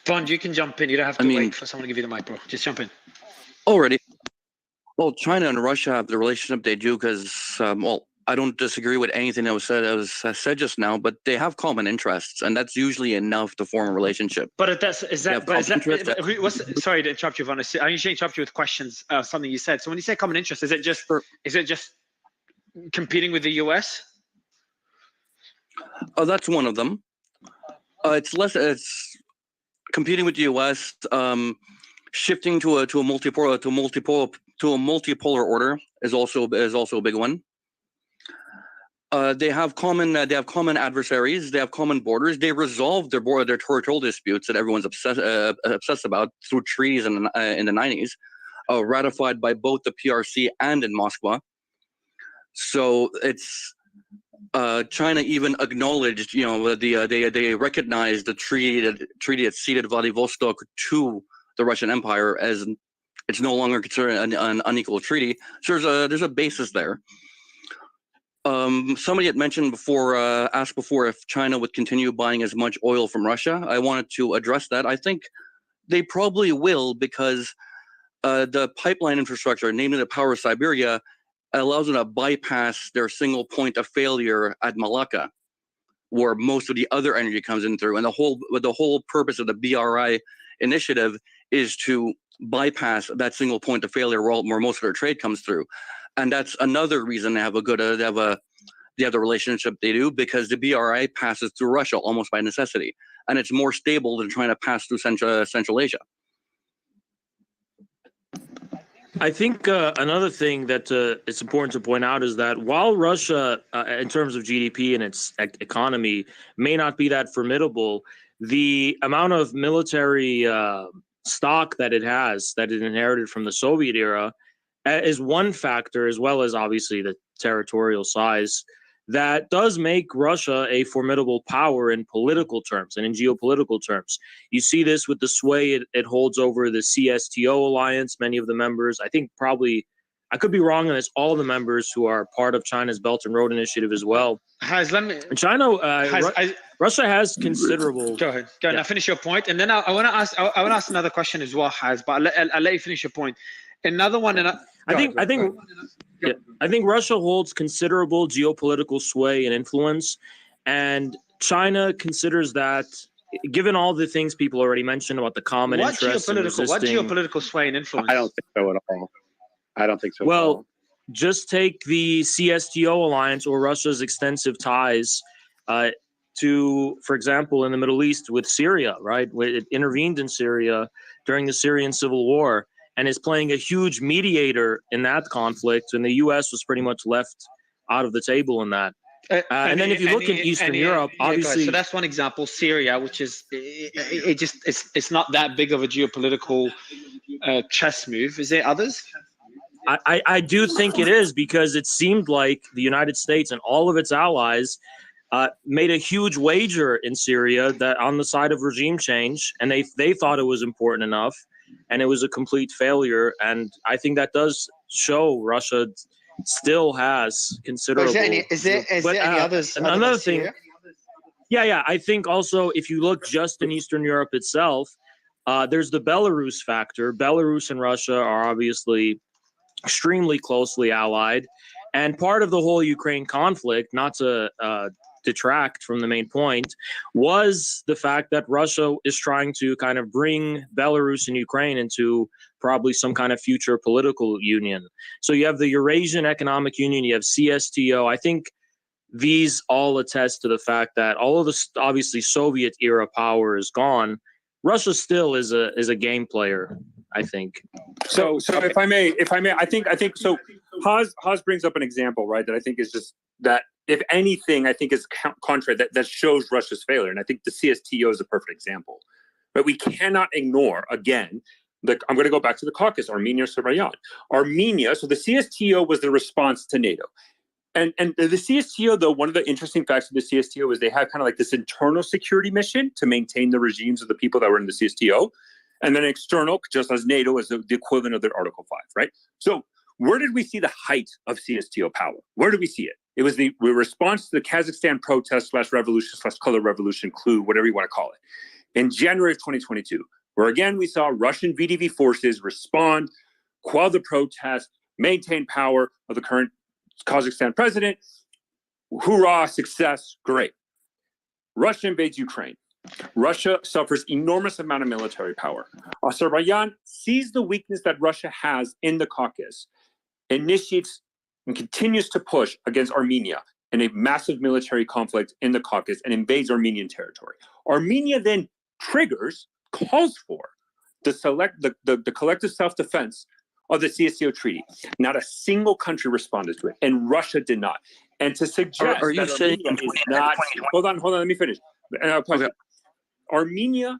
Bond, you can jump in. You don't have to wait for someone to give you the mic, bro. Just jump in. Already. Well, China and Russia have the relationship they do because, I don't disagree with anything that was said just now, but they have common interests, and that's usually enough to form a relationship. But sorry to interrupt you, Von. I usually interrupt you with questions, something you said. So when you say common interest, is it just competing with the US? Oh, that's one of them. It's competing with the US, shifting to a multipolar order is also a big one. They have common adversaries. They have common borders. They resolve their territorial disputes that everyone's obsessed about through treaties in the 90s, ratified by both the PRC and in Moscow. So it's China even acknowledged, they recognized the treaty that ceded Vladivostok to the Russian Empire as it's no longer considered an unequal treaty. So there's a basis there. Somebody had mentioned before, asked before if China would continue buying as much oil from Russia. I wanted to address that. I think they probably will because the pipeline infrastructure, namely the Power of Siberia, allows them to bypass their single point of failure at Malacca, where most of the other energy comes in through. And the whole purpose of the BRI initiative is to bypass that single point of failure where most of their trade comes through. And that's another reason they have the relationship they do, because the BRI passes through Russia almost by necessity, and it's more stable than trying to pass through Central Asia. I think another thing that it's important to point out is that while Russia, in terms of GDP and its economy, may not be that formidable, the amount of military stock that it has, that it inherited from the Soviet era, is one factor, as well as obviously the territorial size, that does make Russia a formidable power in political terms and in geopolitical terms. You see this with the sway it holds over the CSTO alliance, many of the members. I think probably, I could be wrong on this, all the members who are part of China's Belt and Road Initiative as well. Russia has considerable... Go ahead. Now finish your point. And then I want to ask another question as well, Haz, but I'll let you finish your point. Another one, and I think Russia holds considerable geopolitical sway and influence, and China considers that, given all the things people already mentioned about the common interests. What geopolitical sway and influence? I don't think so at all. I don't think so. Well, just take the CSTO alliance or Russia's extensive ties. to, for example, in the Middle East with Syria, right? It intervened in Syria during the Syrian civil war and is playing a huge mediator in that conflict. And the U.S. was pretty much left out of the table in that. And then if you look in Eastern Europe, obviously. So that's one example, Syria, which is it's not that big of a geopolitical chess move. Is there others? I do think it is, because it seemed like the United States and all of its allies made a huge wager in Syria that on the side of regime change, and they thought it was important enough, and it was a complete failure. And I think that does show Russia still has considerable. Is there any others? Another thing. Yeah. I think also if you look just in Eastern Europe itself, there's the Belarus factor. Belarus and Russia are obviously extremely closely allied, and part of the whole Ukraine conflict, not to detract from the main point, was the fact that Russia is trying to kind of bring Belarus and Ukraine into probably some kind of future political union. So you have the Eurasian Economic Union, you have CSTO. I think these all attest to the fact that all of the obviously Soviet era power is gone. Russia still is a game player, I think. So if I may, I think so. Haas brings up an example, right, that I think is just that, if anything, I think is contrary, that shows Russia's failure. And I think the CSTO is a perfect example. But we cannot ignore, again, I'm going to go back to the Caucasus, Armenia, Azerbaijan. Armenia, so the CSTO was the response to NATO. And the CSTO, though, one of the interesting facts of the CSTO is they have kind of like this internal security mission to maintain the regimes of the people that were in the CSTO. And then external, just as NATO is the equivalent of their Article 5, right? So where did we see the height of CSTO power? Where did we see it? It was the response to the Kazakhstan protest /revolution/color revolution, clue, whatever you want to call it, in January of 2022, where again we saw Russian VDV forces respond, quell the protest, maintain power of the current Kazakhstan president. Hoorah, success, great. Russia invades Ukraine. Russia suffers enormous amount of military power. Azerbaijan sees the weakness that Russia has in the Caucasus, initiates and continues to push against Armenia in a massive military conflict in the Caucasus and invades Armenian territory. Armenia then calls for the collective self-defense of the CSTO treaty. Not a single country responded to it, and Russia did not. And to suggest are you that saying Armenia is not, hold on, let me finish. Okay. Armenia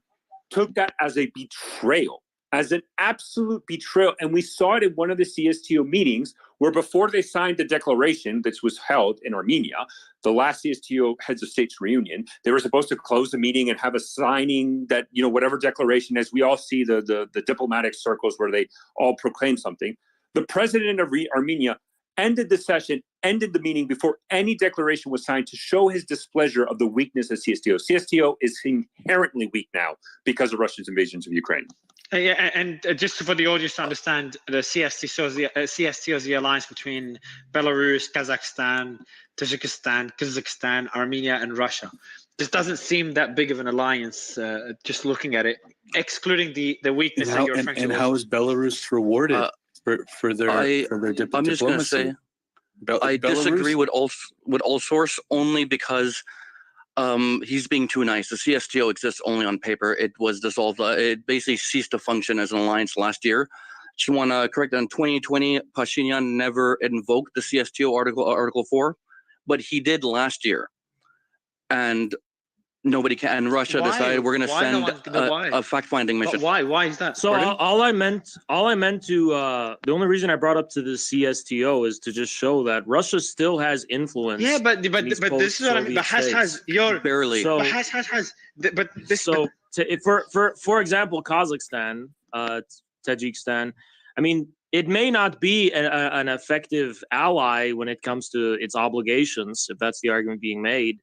took that as a betrayal, as an absolute betrayal. And we saw it in one of the CSTO meetings where before they signed the declaration that was held in Armenia, the last CSTO heads of states reunion, they were supposed to close the meeting and have a signing that, whatever declaration, as we all see the diplomatic circles where they all proclaim something. The president of Armenia ended the meeting before any declaration was signed to show his displeasure of the weakness of CSTO. CSTO is inherently weak now because of Russia's invasions of Ukraine. Yeah, and just for the audience to understand, the CSTO is the alliance between Belarus, Kazakhstan, Tajikistan, Armenia, and Russia. This doesn't seem that big of an alliance, just looking at it, excluding the weakness that you're referring to. And how is Belarus rewarded for their diplomacy? I'm just going to say, I disagree with all source only because he's being too nice. The CSTO exists only on paper. It was dissolved. It basically ceased to function as an alliance last year. Just want to correct that in 2020, Pashinyan never invoked the CSTO Article 4, but he did last year. And nobody can. And Russia decided we're going to send a fact-finding mission. But why? Why is that? So all I meant to the only reason I brought up to the CSTO is to just show that Russia still has influence. Yeah, but this is what I mean. But has barely. So, but this. So for example, Kazakhstan, Tajikistan. I mean, it may not be an effective ally when it comes to its obligations, if that's the argument being made,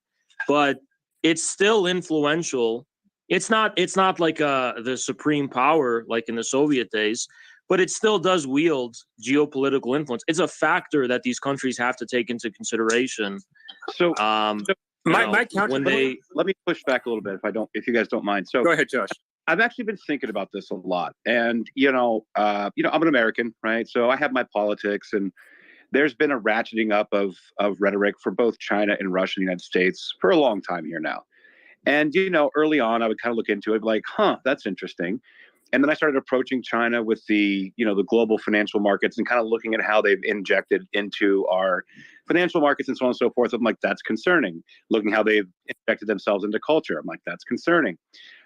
but it's still influential. It's not like the supreme power like in the Soviet days, but it still does wield geopolitical influence. It's a factor that these countries have to take into consideration. So, my counter. Let me push back a little bit if you guys don't mind. So go ahead, Josh. I've actually been thinking about this a lot, and I'm an American, right? So I have my politics, and there's been a ratcheting up of rhetoric for both China and Russia and the United States for a long time here now. And, early on, I would kind of look into it like, that's interesting. And then I started approaching China with the global financial markets and kind of looking at how they've injected into our financial markets and so on and so forth. I'm like, that's concerning. Looking how they've injected themselves into culture. I'm like, that's concerning.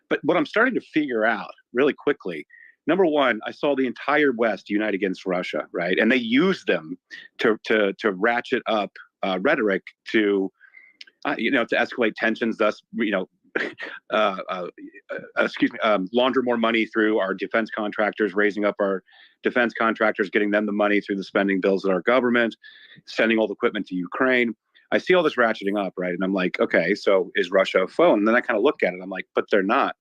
But what I'm starting to figure out really quickly, number one, I saw the entire West unite against Russia, right? And they used them to ratchet up rhetoric to escalate tensions, thus, launder more money through our defense contractors, raising up our defense contractors, getting them the money through the spending bills of our government, sending all the equipment to Ukraine. I see all this ratcheting up, right? And I'm like, okay, so is Russia a foe? And then I kind of look at it, I'm like, but they're not.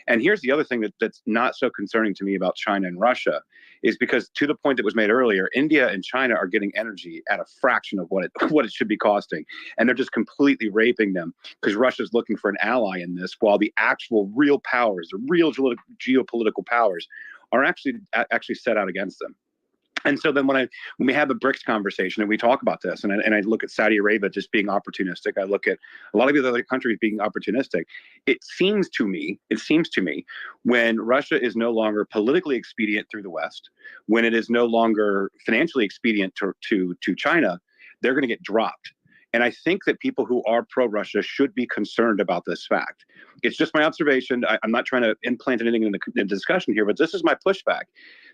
And here's the other thing that's not so concerning to me about China and Russia is because, to the point that was made earlier, India and China are getting energy at a fraction of what it should be costing. And they're just completely raping them because Russia's looking for an ally in this, while the actual real powers, the real geopolitical powers are actually set out against them. And so then when we have a BRICS conversation and we talk about this, and I look at Saudi Arabia just being opportunistic, I look at a lot of the other countries being opportunistic. It seems to me, when Russia is no longer politically expedient through the West, when it is no longer financially expedient to China, they're going to get dropped. And I think that people who are pro-Russia should be concerned about this fact. It's just my observation. I'm not trying to implant anything in the discussion here, but this is my pushback.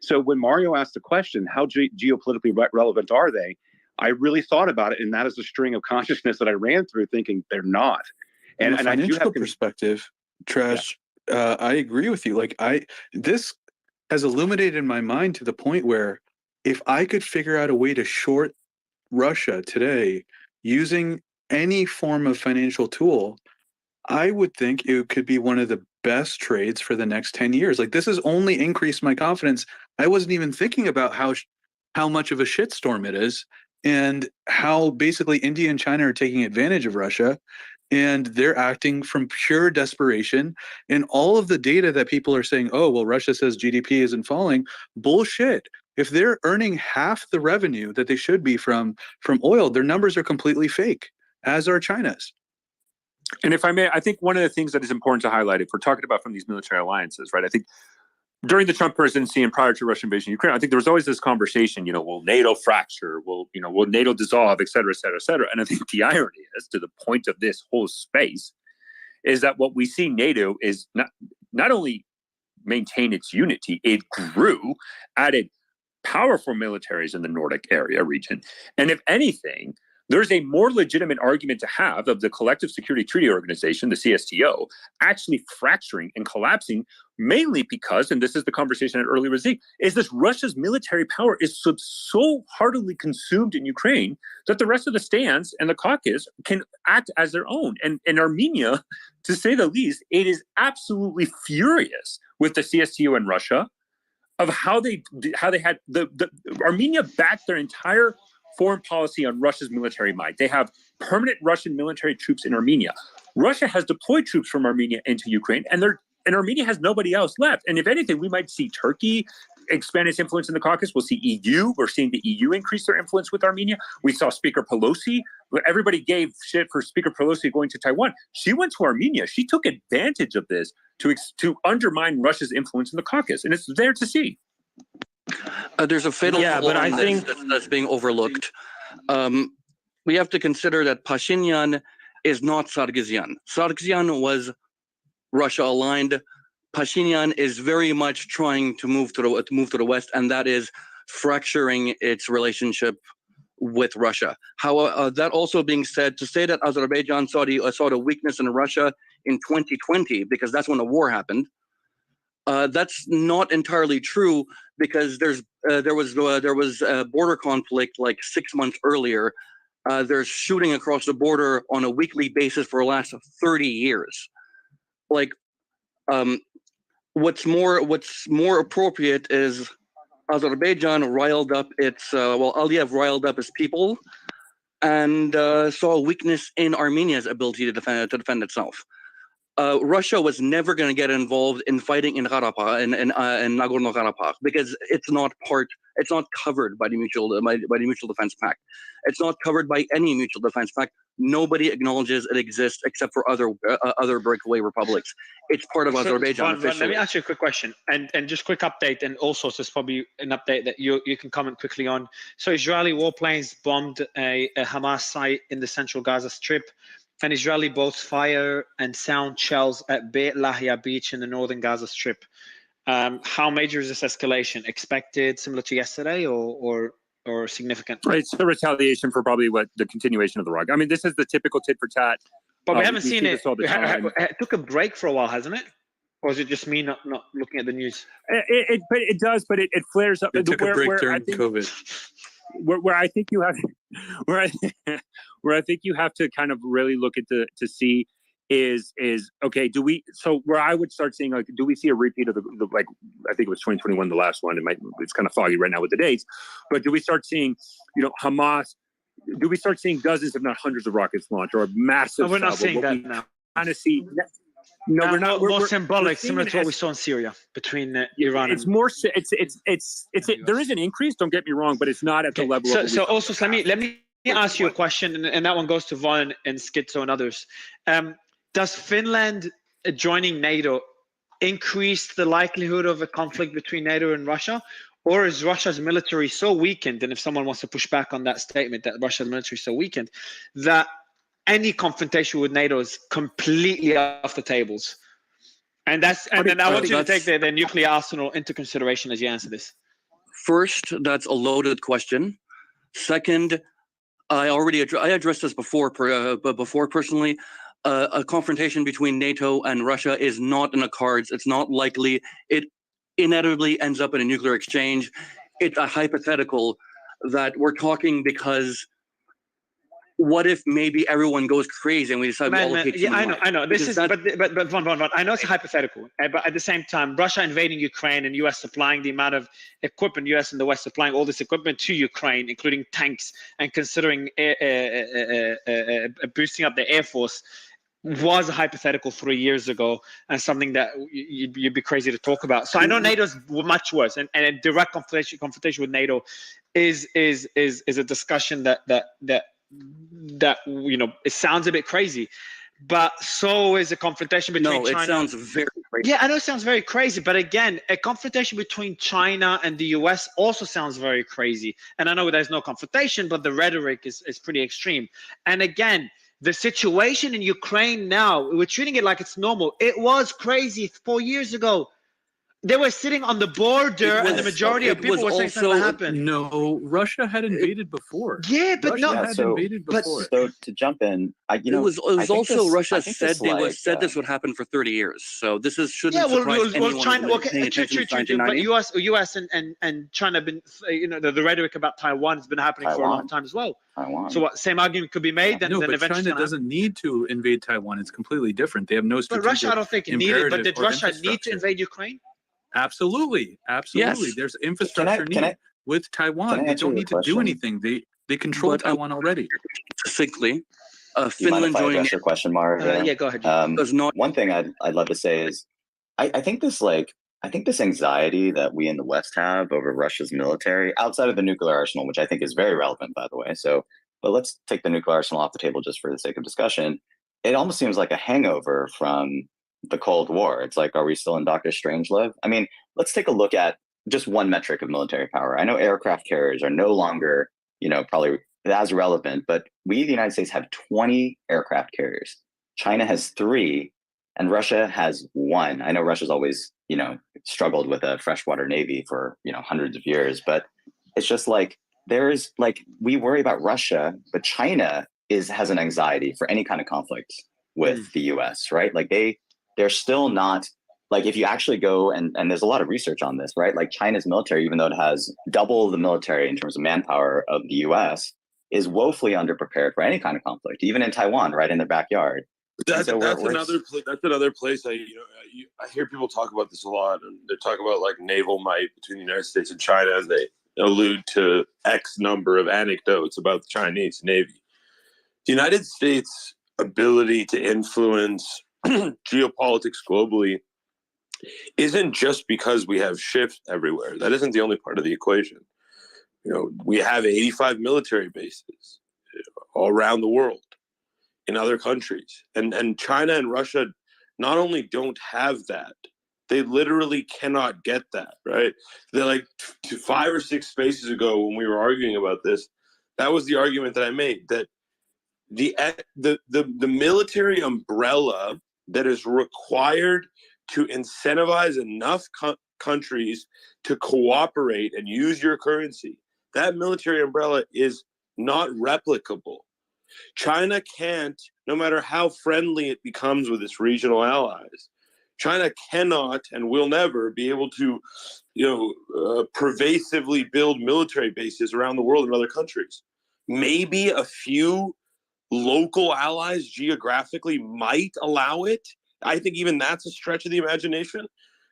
So when Mario asked the question, how geopolitically relevant are they? I really thought about it, and that is a string of consciousness that I ran through thinking they're not. And from a financial perspective, Trash, I agree with you. This has illuminated my mind to the point where if I could figure out a way to short Russia today using any form of financial tool, I would think it could be one of the best trades for the next 10 years. This has only increased my confidence. I wasn't even thinking about how much of a shitstorm it is and how basically India and China are taking advantage of Russia, and they're acting from pure desperation. And all of the data that people are saying, oh, well, Russia says GDP isn't falling, bullshit. If they're earning half the revenue that they should be from oil, their numbers are completely fake, as are China's. And if I may, I think one of the things that is important to highlight, if we're talking about from these military alliances, right? I think during the Trump presidency and prior to Russian invasion of Ukraine, I think there was always this conversation, will NATO fracture? Will NATO dissolve, et cetera, et cetera, et cetera? And I think the irony is, to the point of this whole space, is that what we see NATO is not only maintain its unity, it grew, added powerful militaries in the Nordic area region. And if anything, there's a more legitimate argument to have of the Collective Security Treaty Organization, the CSTO, actually fracturing and collapsing, mainly because, and this is the conversation I had earlier with Zeke, is this Russia's military power is so heartily consumed in Ukraine that the rest of the stands and the Caucasus can act as their own. And in Armenia, to say the least, it is absolutely furious with the CSTO in Russia of how they had the Armenia backed their entire foreign policy on Russia's military might. They have permanent Russian military troops in Armenia. Russia has deployed troops from Armenia into Ukraine, and Armenia has nobody else left. And if anything, we might see Turkey expand its influence in the Caucasus. We'll see EU. We're seeing the EU increase their influence with Armenia. We saw Speaker Pelosi. Everybody gave shit for Speaker Pelosi going to Taiwan. She went to Armenia. She took advantage of this to undermine Russia's influence in the Caucasus, and it's there to see. There's a fatal flaw in this that's being overlooked. We have to consider that Pashinyan is not Sargsyan. Sargsyan was Russia aligned. Pashinyan is very much trying to move to the West, and that is fracturing its relationship with Russia. However, that also being said, to say that Azerbaijan saw the weakness in Russia in 2020, because that's when the war happened, that's not entirely true, because there was a border conflict like 6 months earlier. There's shooting across the border on a weekly basis for the last 30 years. What's more appropriate is Azerbaijan riled up Aliyev riled up his people and saw a weakness in Armenia's ability to defend itself. Russia was never going to get involved in fighting in Karabakh, in Nagorno-Karabakh, because it's not part It's not covered by the Mutual Defense Pact. It's not covered by any Mutual Defense Pact. Nobody acknowledges it exists except for other breakaway republics. It's part of Azerbaijan officially. Let me ask you a quick question, and just quick update, and also so it's probably an update that you can comment quickly on. So Israeli warplanes bombed a Hamas site in the central Gaza Strip, and Israeli boats fire and sound shells at Beit Lahia beach in the northern Gaza Strip. How major is this escalation? Expected, similar to yesterday, or significant? Right, it's a retaliation for probably the continuation of the rug. I mean, this is the typical tit for tat. But we haven't seen it. All the time. It took a break for a while, hasn't it? Or is it just me not looking at the news? It does, but it flares up. It took a break during COVID. Where I think you have, where I think you have to kind of really look at to see is okay. So where I would start seeing, like, do we see a repeat of the like, I think it was 2021, the last one. It's kind of foggy right now with the dates, but do we start seeing, Hamas? Do we start seeing dozens, if not hundreds, of rockets launched, or a massive? No, we're not seeing that now. Kind of see. No, we're not. More We're symbolic, similar to what we saw in Syria between Iran. It's more. There is an increase. Don't get me wrong, but it's not at the level. So also, let me ask you a question, and that one goes to Von and Schizo and others. Does Finland joining NATO increase the likelihood of a conflict between NATO and Russia? Or is Russia's military so weakened, and if someone wants to push back on that statement that Russia's military is so weakened, that any confrontation with NATO is completely off the tables? And then I want you to take the nuclear arsenal into consideration as you answer this. First, that's a loaded question. Second, I addressed this before personally. A confrontation between NATO and Russia is not in the cards. It's not likely. It inevitably ends up in a nuclear exchange. It's a hypothetical that we're talking because what if maybe everyone goes crazy and we decide we all hate human life? I know. This is but Von, I know it's a hypothetical, but at the same time, Russia invading Ukraine and US supplying the amount of equipment, US and the West supplying all this equipment to Ukraine, including tanks, and considering boosting up the Air Force, was a hypothetical 3 years ago, and something that you'd be crazy to talk about. So I know NATO's much worse, and a direct confrontation with NATO is a discussion that it sounds a bit crazy, but so is a confrontation between China. It sounds very crazy. Yeah, I know it sounds very crazy, but again, a confrontation between China and the US also sounds very crazy. And I know there's no confrontation, but the rhetoric is pretty extreme. And again, the situation in Ukraine now, we're treating it like it's normal. It was crazy 4 years ago. They were sitting on the border, and the majority of people were saying something would happen. No, Russia had invaded before. Yeah, but invaded before. So to jump in, it was also Russia said this would happen for 30 years. So this shouldn't surprise anyone. China, but US and China have been, the rhetoric about Taiwan has been happening for a long time as well. So what, same argument could be made? Then but eventually China doesn't need to invade Taiwan. It's completely different. They have no strategic. But Russia, I don't think needed. But did Russia need to invade Ukraine? Absolutely. Yes. There's infrastructure needed with Taiwan. They don't need to do anything. They control Taiwan already. Succinctly, Finland joining. Your question, Mario. Yeah, go ahead. One thing I'd love to say is, I think this anxiety that we in the West have over Russia's military, outside of the nuclear arsenal, which I think is very relevant, by the way. But let's take the nuclear arsenal off the table just for the sake of discussion. It almost seems like a hangover from the Cold War. It's like, are we still in Dr. Strangelove? I mean, let's take a look at just one metric of military power. I know aircraft carriers are no longer, probably as relevant, but we, the United States, have 20 aircraft carriers. China has 3, and Russia has 1. I know Russia's always, struggled with a freshwater navy for, hundreds of years, but it's just like, we worry about Russia, but China has an anxiety for any kind of conflict with the US, right? Like they're still not, like, if you actually go and there's a lot of research on this, right? Like China's military, even though it has double the military in terms of manpower of the US, is woefully underprepared for any kind of conflict, even in Taiwan, right in their backyard. That's another place. I hear people talk about this a lot, and they talk about like naval might between the United States and China, as they allude to X number of anecdotes about the Chinese Navy. The United States' ability to influence geopolitics globally isn't just because we have ships everywhere. That isn't the only part of the equation. We have 85 military bases all around the world in other countries. And China and Russia not only don't have that, they literally cannot get that, right? They're like 5 or 6 spaces ago when we were arguing about this, that was the argument that I made, that the military umbrella that is required to incentivize enough countries to cooperate and use your currency, that military umbrella is not replicable. China can't, no matter how friendly it becomes with its regional allies, China cannot and will never be able to, pervasively build military bases around the world in other countries. Maybe a few local allies geographically might allow it. I think even that's a stretch of the imagination.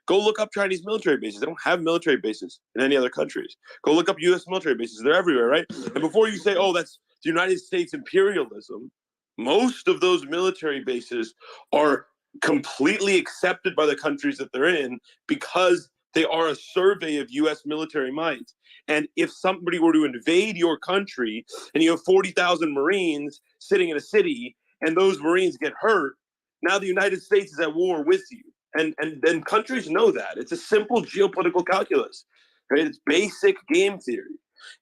Go look up Chinese military bases. They don't have military bases in any other countries. Go look up U.S. military bases. They're everywhere, right? And before you say, oh, that's the United States imperialism, most of those military bases are completely accepted by the countries that they're in because they are a survey of U.S. military might. And if somebody were to invade your country and you have 40,000 Marines sitting in a city and those Marines get hurt, now the United States is at war with you. And then countries know that. It's a simple geopolitical calculus, right? It's basic game theory.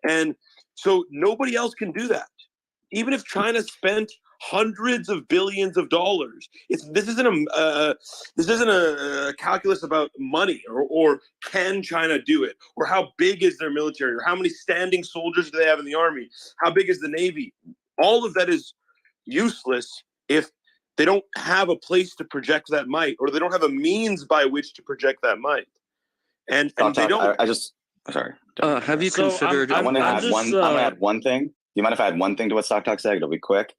And so nobody else can do that. Even if China spent hundreds of billions of dollars, this isn't a calculus about money or can China do it, or how big is their military, or how many standing soldiers do they have in the army, how big is the Navy. All of that is useless if they don't have a place to project that might, or they don't have a means by which to project that might. And they don't. Sorry. Have you considered? I want to add one thing. Do you mind if I add one thing to what Stock Talk said? It'll be quick.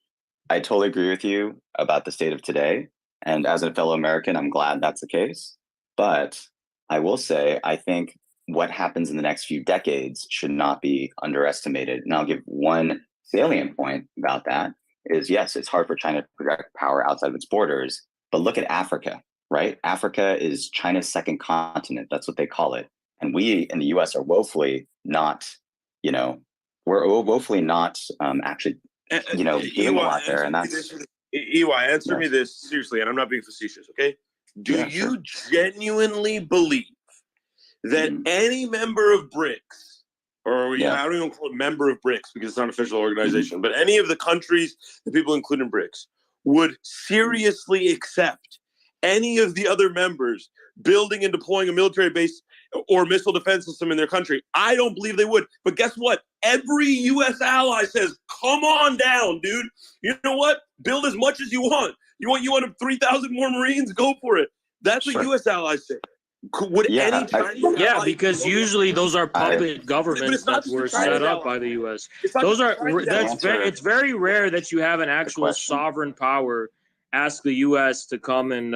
I totally agree with you about the state of today. And as a fellow American, I'm glad that's the case. But I will say, I think what happens in the next few decades should not be underestimated. And I'll give one salient point about that is, yes, it's hard for China to project power outside of its borders. But look at Africa, right? Africa is China's second continent. That's what they call it. And we in the US are woefully not, we're woefully not actually, doing a lot there. And that's... EY, answer me this seriously, and I'm not being facetious, okay? Do you genuinely believe that any member of BRICS, or I don't even call it member of BRICS because it's not an official organization, but any of the countries that people include in BRICS would seriously accept any of the other members building and deploying a military base or missile defense system in their country? I don't believe they would. But guess what? Every U.S. ally says, come on down, dude. You know what? Build as much as you want. You want 3,000 more Marines? Go for it. That's what U.S. allies say. Would any Chinese ally because usually those are puppet governments that were set up by the U.S. It's very rare that you have an actual sovereign power ask the U.S. to come and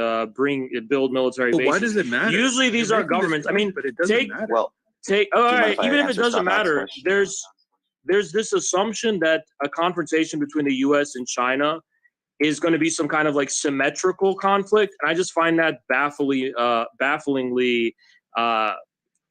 build military bases. Why does it matter? Usually these are governments. I mean, but it doesn't matter. Well, even if it doesn't matter, there's this assumption that a confrontation between the U.S. and China is going to be some kind of like symmetrical conflict, and I just find that bafflingly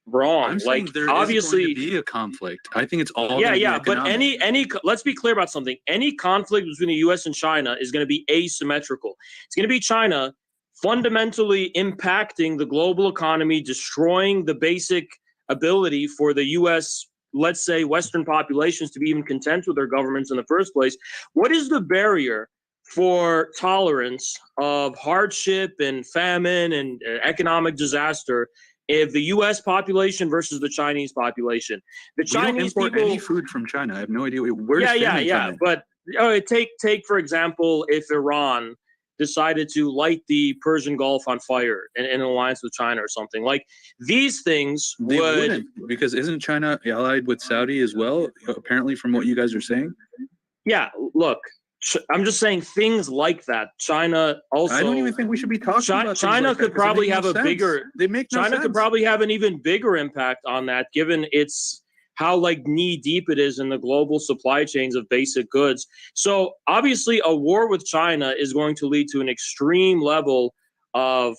wrong. I'm saying there obviously is going to be a conflict. I think it's all but any let's be clear about something. Any conflict between the US and China is going to be asymmetrical. It's going to be China fundamentally impacting the global economy, destroying the basic ability for the US, let's say Western populations, to be even content with their governments in the first place. What is the barrier for tolerance of hardship and famine and economic disaster if the U.S. population versus the Chinese population? The Chinese don't import people, any food from China. I have no idea where. But take for example, if Iran decided to light the Persian Gulf on fire in an alliance with China or something like these things, wouldn't, because isn't China allied with Saudi as well? Apparently, from what you guys are saying. Yeah, look. I'm just saying things like that. China also. I don't even think we should be talking about China like could probably have a bigger. They make no China sense. could probably have an even bigger impact on that, given its how like knee deep it is in the global supply chains of basic goods. So obviously, a war with China is going to lead to an extreme level of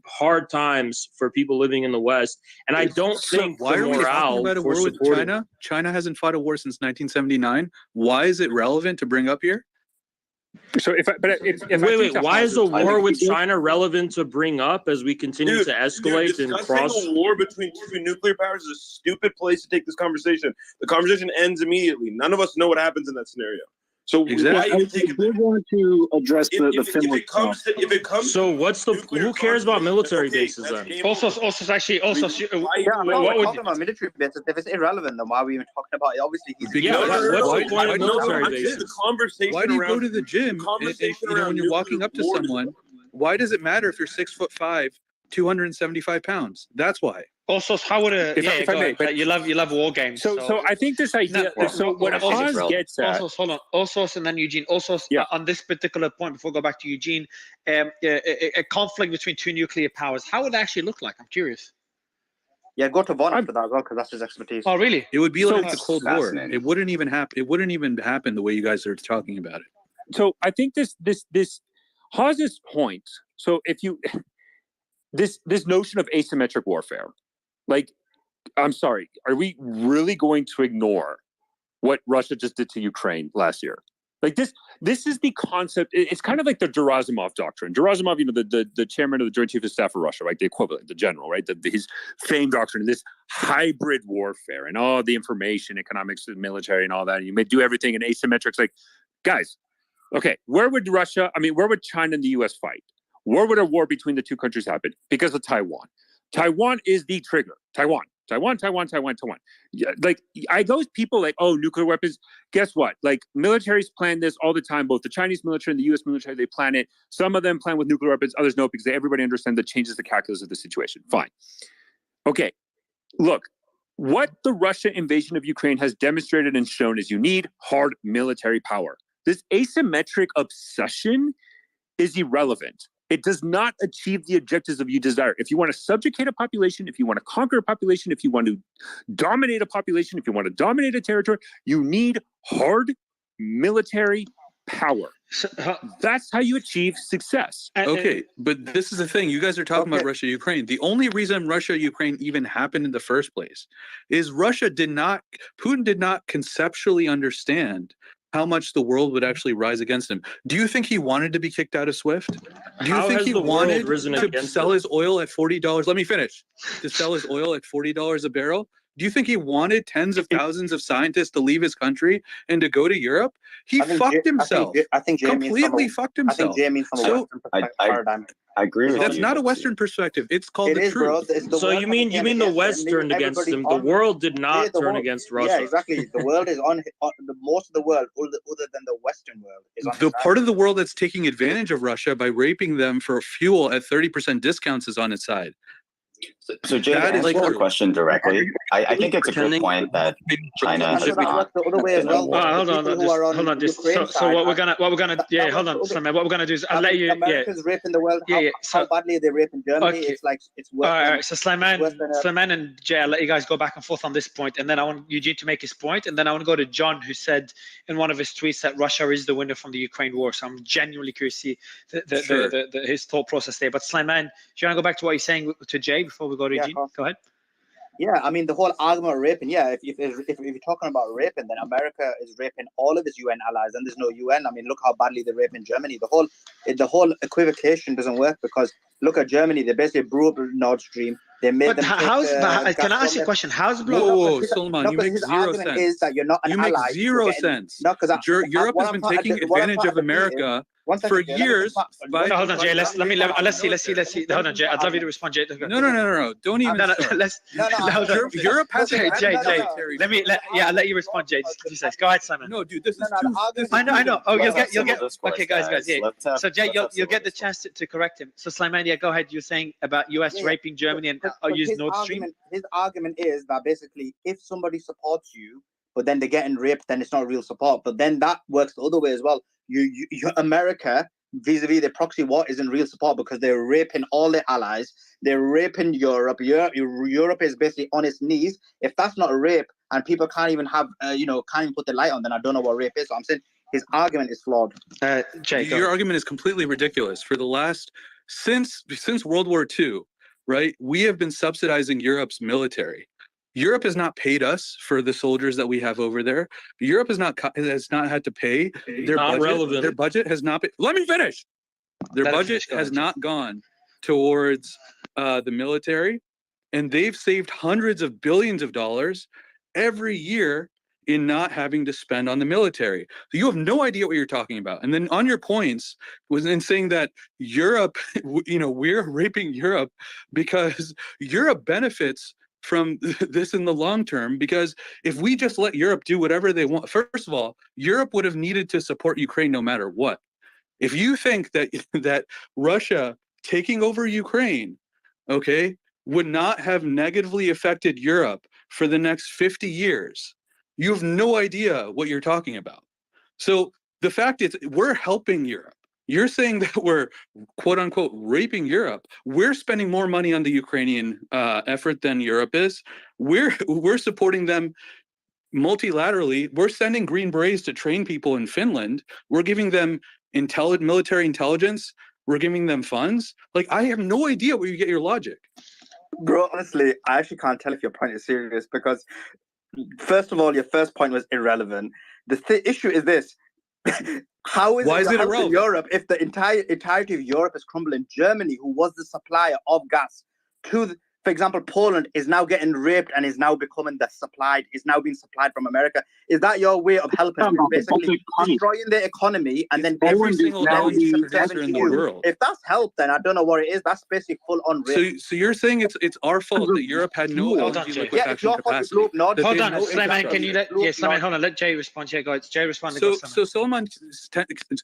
hard times for people living in the West, and I don't think why the are we talking morale about a for war with supporting. China? China hasn't fought a war since 1979. Why is it relevant to bring up here? So if Wait, why is a war with China relevant to bring up as we continue to escalate and cross? Discussing a war between two nuclear powers is a stupid place to take this conversation. The conversation ends immediately. None of us know what happens in that scenario. So why even take it? We want to address the Finland stuff. If it comes, so what's the? Who cares about military bases then? Also, what we're talking about military bases. If it's irrelevant, then why are we even talking about it? Obviously, he's what's the point of military bases? Why do you go to the gym? When you're walking up to someone, why does it matter if you're 6'5", 275 pounds? That's why. Also, how would if I may, you love war games. So I think this idea. What Haas gets at. Hold on. Also, and then Eugene. Also, on this particular point, before we go back to Eugene, a conflict between two nuclear powers. How would it actually look like? I'm curious. Yeah, go to Von for that as well, because that's his expertise. Oh, really? It would be like the Cold War. It wouldn't even happen. It wouldn't even happen the way you guys are talking about it. So I think this Haas's point. So if you this notion of asymmetric warfare. Like, I'm sorry, are we really going to ignore what Russia just did to Ukraine last year? Like this is the concept. It's kind of like the Gerasimov doctrine. Gerasimov, the chairman of the Joint Chiefs of Staff of Russia, right? The equivalent, the general, right? His famed doctrine, this hybrid warfare and all the information, economics, and military and all that. And you may do everything in asymmetric. It's like, guys, okay, where would China and the US fight? Where would a war between the two countries happen? Because of Taiwan. Taiwan is the trigger. Taiwan. Yeah, like those people like, oh, nuclear weapons. Guess what? Like militaries plan this all the time. Both the Chinese military and the U.S. military, they plan it. Some of them plan with nuclear weapons. Others don't, because everybody understands that changes the calculus of the situation. Fine. Okay. Look, what the Russia invasion of Ukraine has demonstrated and shown is you need hard military power. This asymmetric obsession is irrelevant. It does not achieve the objectives of you desire. If you want to subjugate a population, if you want to conquer a population, if you want to dominate a population, if you want to dominate a territory, you need hard military power. That's how you achieve success. Okay, but this is the thing. You guys are talking about Russia, Ukraine. The only reason Russia, Ukraine even happened in the first place is Putin did not conceptually understand how much the world would actually rise against him. Do you think he wanted to be kicked out of SWIFT? Do you think he wanted to sell his oil at $40? Let me finish. To sell his oil at $40 a barrel? Do you think he wanted tens of thousands of scientists to leave his country and to go to Europe? He fucked himself. I think completely fucked himself. I think Jamie from a Western paradigm. I agree with you. That's not a Western perspective. It's called the truth. So you mean the West turned against him? The world did not turn against Russia. Yeah, exactly. The world is on most of the world, other than the Western world, is on the part of the world that's taking advantage of Russia by raping them for fuel at 30% discounts is on its side. So Jay, to answer your question directly, I think it's a good point that China should not. Hold on. So what we're gonna hold on, Simon. What we're gonna do is I'll let you. America's raping the world. How badly are they raping Germany? Okay. It's like it's worse. All right. So Slimane and Jay, I'll let you guys go back and forth on this point, and then I want Eugene to make his point, and then I want to go to John, who said in one of his tweets that Russia is the winner from the Ukraine war. So I'm genuinely curious to see his thought process there. But Slimane, do you want to go back to what you're saying to Jay before we go to Eugene? Go ahead. Yeah, I mean the whole argument of raping. Yeah, if you're talking about raping, then America is raping all of its UN allies, and there's no UN. I mean, look how badly they rape in Germany. The whole equivocation doesn't work, because look at Germany. They basically blew up Nord Stream. They made them. Can I ask you a question? How's Solomon, you make 0 sense. Is that you're not an ally. You make 0 sense. No, because Europe has been taking advantage of America for years. Hold on, Jay. Let's see. Hold on, Jay. I'd love you to respond, Jay. No. Don't even. Europe has Jay. I'll let you respond, Jay. Go ahead, Simon. No, dude, this is too. I know. Oh, you'll get. Okay, guys. Yeah. So Jay, you'll get the chance to correct him. So Slimane, go ahead. You're saying about US raping Germany and use Nord Stream. His argument is that basically, if somebody supports you, but then they're getting raped, then it's not real support. But then that works the other way as well. America, vis-a-vis the proxy war, isn't real support, because they're raping all their allies. They're raping Europe. Europe is basically on its knees. If that's not a rape, and people can't even have, can't even put the light on, then I don't know what rape is. So I'm saying his argument is flawed. Jay, your argument is completely ridiculous. For the last since World War II, right, we have been subsidizing Europe's military. Europe has not paid us for the soldiers that we have over there. Europe has not had to pay their Not budget. relevant. Their budget has not been. Let me finish. Their budget has not gone towards the military, and they've saved hundreds of billions of dollars every year in not having to spend on the military. So you have no idea what you're talking about. And then on your points was in saying that Europe, we're raping Europe because Europe benefits from this in the long term, because if we just let Europe do whatever they want, first of all, Europe would have needed to support Ukraine no matter what. If you think that Russia taking over Ukraine, okay, would not have negatively affected Europe for the next 50 years, you have no idea what you're talking about. So the fact is, we're helping Europe. You're saying that we're quote unquote raping Europe. We're spending more money on the Ukrainian effort than Europe is. We're supporting them multilaterally. We're sending Green Berets to train people in Finland. We're giving them military intelligence. We're giving them funds. Like, I have no idea where you get your logic. Bro, honestly, I actually can't tell if your point is serious, because first of all, your first point was irrelevant. The issue is this. Why is it irrelevant? Europe, if the entirety of Europe is crumbling? Germany, who was the supplier of gas to, for example, Poland, is now getting raped and is now becoming is now being supplied from America. Is that your way of helping? Basically destroying the economy, and then every single producer in the world. If that's help, then I don't know what it is. That's basically full on rape. So you're saying it's our fault that Europe had no LNG liquefaction capacity? Hold on, Sulaiman, can you Sulaiman, hold on, let Jay respond. Jay, go ahead. Jay respond. So Sulaiman,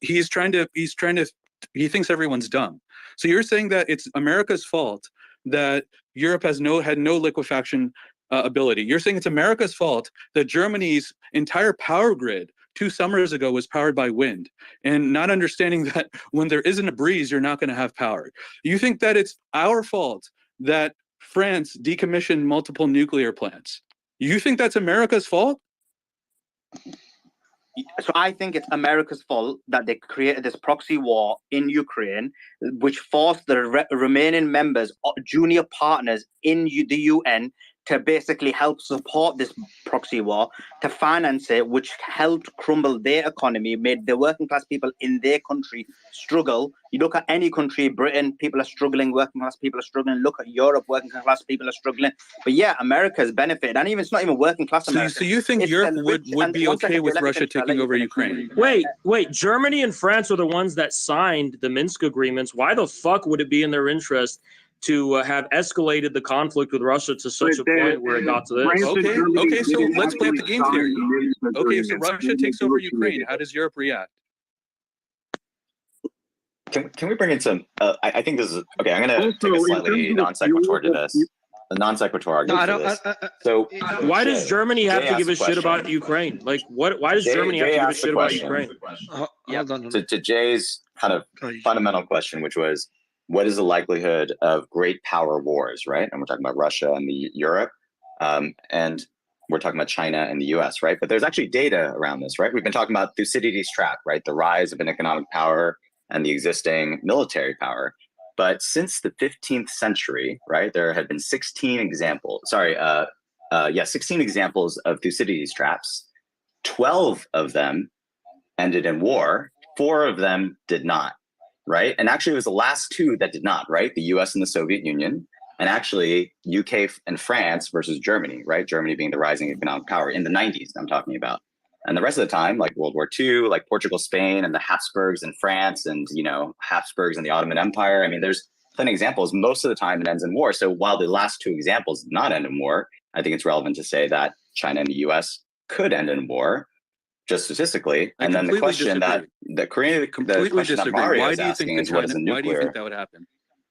he thinks everyone's dumb. So you're saying that it's America's fault that Europe had no liquefaction ability. You're saying it's America's fault that Germany's entire power grid 2 summers ago was powered by wind, and not understanding that when there isn't a breeze, you're not going to have power. You think that it's our fault that France decommissioned multiple nuclear plants. You think that's America's fault? So I think it's America's fault that they created this proxy war in Ukraine, which forced the remaining members, junior partners in the UN, to basically help support this proxy war, to finance it, which helped crumble their economy, made the working class people in their country struggle. You look at any country, Britain, people are struggling, working class people are struggling. Look at Europe, working class people are struggling. But yeah, America's benefited, and even it's not even working class America. So you think Europe would be okay with Russia taking over Ukraine? Wait, Germany and France are the ones that signed the Minsk agreements. Why the fuck would it be in their interest to have escalated the conflict with Russia to such a point where it got to this? Okay, so let's play the game theory. Okay, so Russia takes over Ukraine. How does Europe react? Can we bring in some? I think this is okay. I'm going to take a slightly non sequitur to this. A non sequitur argument for this. So why does Germany have to give a shit about Ukraine? Like, what? Why does Germany have to give a shit about Ukraine? To Jay's kind of fundamental question, which was, what is the likelihood of great power wars, right? And we're talking about Russia and Europe, and we're talking about China and the US, right? But there's actually data around this, right? We've been talking about Thucydides' trap, right? The rise of an economic power and the existing military power. But since the 15th century, right, there have been 16 examples, 16 examples of Thucydides' traps. 12 of them ended in war. 4 of them did not. Right. And actually, it was the last 2 that did not. Right. The US and the Soviet Union, and actually UK and France versus Germany. Right. Germany being the rising economic power in the 90s, I'm talking about. And the rest of the time, like World War II, like Portugal, Spain, and the Habsburgs in France, and, Habsburgs and the Ottoman Empire. I mean, there's plenty of examples. Most of the time it ends in war. So while the last 2 examples did not end in war, I think it's relevant to say that China and the US could end in war, just statistically. And then the question that Mario is asking is, what is a nuclear? Why do you think that would happen?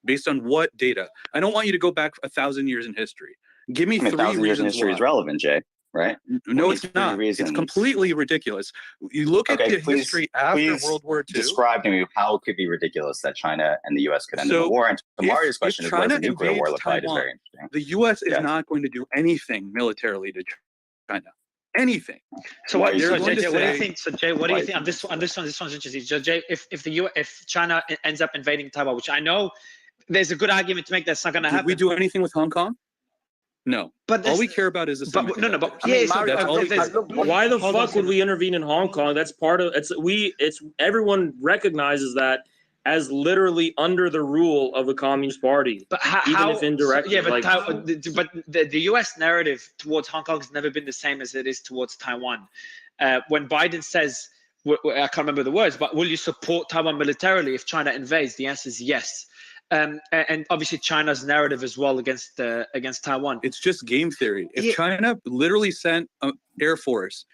Based on what data? I don't want you to go back 1,000 years in history. Give me 3 reasons. 1,000 years in history is relevant, Jay, right? No, it's not. It's completely ridiculous. You look at the history after World War II. Describe to me how it could be ridiculous that China and the US could end in a war. And to Mario's question is, what does a nuclear war look like, is very interesting. The US is not going to do anything militarily to China. anything. So what? They're So going Jay, to what do you say- think? So Jay, what do you think on this one? This one's interesting. So Jay, if China ends up invading Taiwan, which I know there's a good argument to make that's not going to Did happen. we do anything with Hong Kong? No. But all we care about is the but no, but I mean, yeah. So Mario, that's all we there's- care about. Why the Hold fuck on. would we intervene in Hong Kong? That's part of it's everyone recognizes that as literally under the rule of the Communist Party. But even if indirectly. Yeah, but like, the U.S. narrative towards Hong Kong has never been the same as it is towards Taiwan. When Biden says, I can't remember the words, but will you support Taiwan militarily if China invades? The answer is yes. And obviously China's narrative as well against Taiwan. It's just game theory. If Yeah. China literally sent Air Force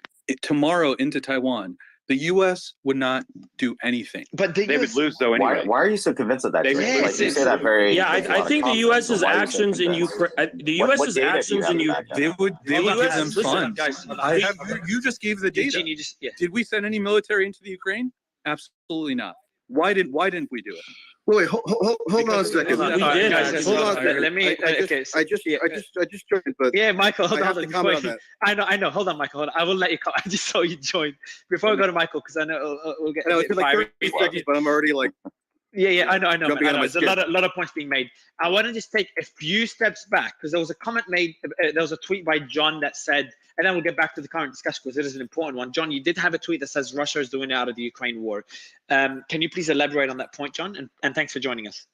tomorrow into Taiwan, the U.S. would not do anything. But the They would lose though anyway. Why are you so convinced of that? They Trey? would- Like, you say that very. yeah, with a I lot think of the confidence, U.S.'s but why are you so actions in convinced? Ukraine, the What U.S.'s data do you actions have in to Ukraine. back They that up? would The give US them listen, funds. guys, You just gave the data. Eugene, you just, yeah. Did we send any military into the Ukraine? Absolutely not. Why didn't we do it? Wait, hold on a second. Hold on, We did, guys, Hold on. let me. Okay, so- I just joined, but Yeah, Michael, hold I have on. to comment on that. I know. Hold on, Michael. Hold on. I will let you. I just saw you join. Before I go to Michael, because I know we'll get. I know a it's bit been like fiery. 30 seconds, but I'm already like. Yeah, I know. Jumping out of my There's a lot of points being made. I want to just take a few steps back because there was a comment made. There was a tweet by John that said, and then we'll get back to the current discussion because it is an important one. John, you did have a tweet that says Russia is doing it out of the Ukraine war. Can you please elaborate on that point, John? And thanks for joining us.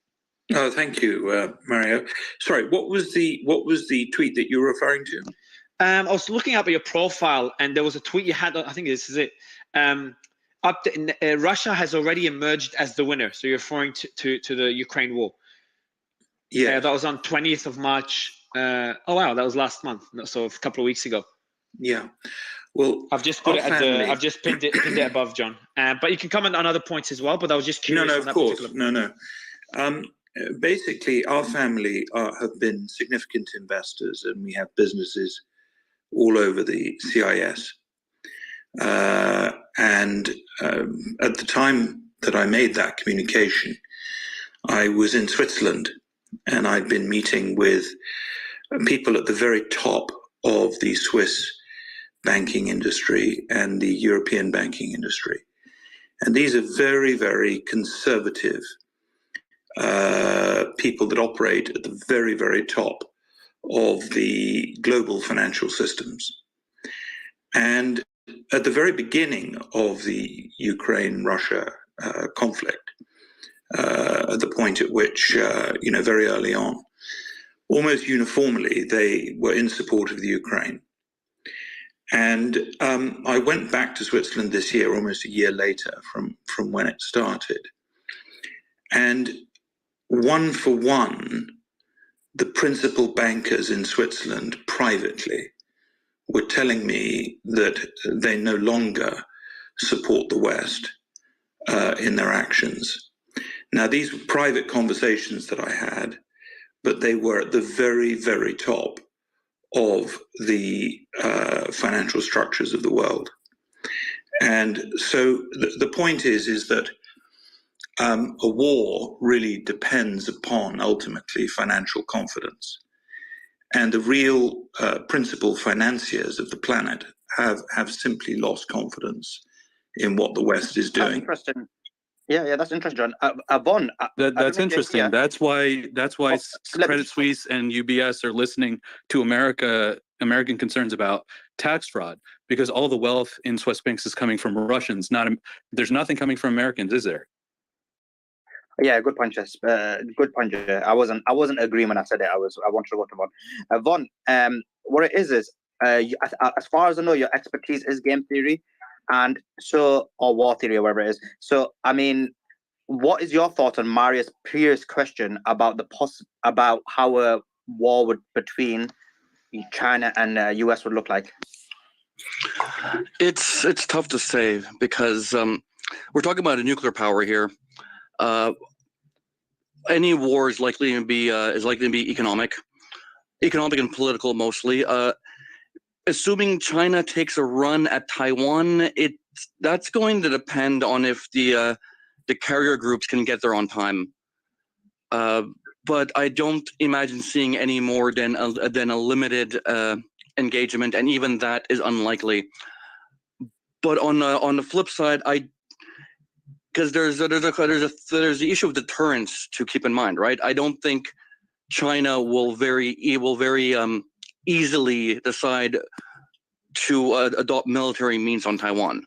Oh, thank you, Mario. Sorry, what was the tweet that you were referring to? I was looking up at your profile, and there was a tweet you had. I think this is it. Russia has already emerged as the winner. So you're referring to the Ukraine war. Yeah, that was on 20th of March. Oh wow, that was last month. So a couple of weeks ago. Yeah. Well, I've just put it at family- I've just pinned it above, John. But you can comment on other points as well. But I was just curious. No, on of that course, particular- no. Basically, our family have been significant investors, and we have businesses all over the CIS. And at the time that I made that communication, I was in Switzerland, and I'd been meeting with people at the very top of the Swiss banking industry and the European banking industry. And these are very, very conservative people that operate at the very, very top of the global financial systems. And at the very beginning of the Ukraine-Russia conflict, at the point at which, very early on, almost uniformly, they were in support of the Ukraine. And I went back to Switzerland this year, almost a year later from when it started. And one for one, the principal bankers in Switzerland privately were telling me that they no longer support the West in their actions. Now, these were private conversations that I had, but they were at the very, very top of the financial structures of the world. And so the point is that a war really depends upon ultimately financial confidence. And the real principal financiers of the planet have simply lost confidence in what the West is doing. That's interesting. Yeah, that's interesting, John. Von, That's interesting. Yeah. That's why Credit Suisse and UBS are listening to American concerns about tax fraud, because all the wealth in Swiss banks is coming from Russians. There's nothing coming from Americans, is there? Yeah, good point, Jess. Good point. I wasn't agreeing when I said it. I wanted to go to Von. What it is as far as I know, your expertise is game theory, or war theory, or whatever it is. So, I mean, what is your thought on Marius' previous question about about how a war between China and US would look like? It's tough to say because we're talking about a nuclear power here. Any war is likely to be economic and political mostly. Assuming China takes a run at Taiwan, that's going to depend on if the carrier groups can get there on time. But I don't imagine seeing any more than a limited engagement, and even that is unlikely. But on the flip side, because there's the issue of deterrence to keep in mind, right? I don't think China will very easily decide to adopt military means on Taiwan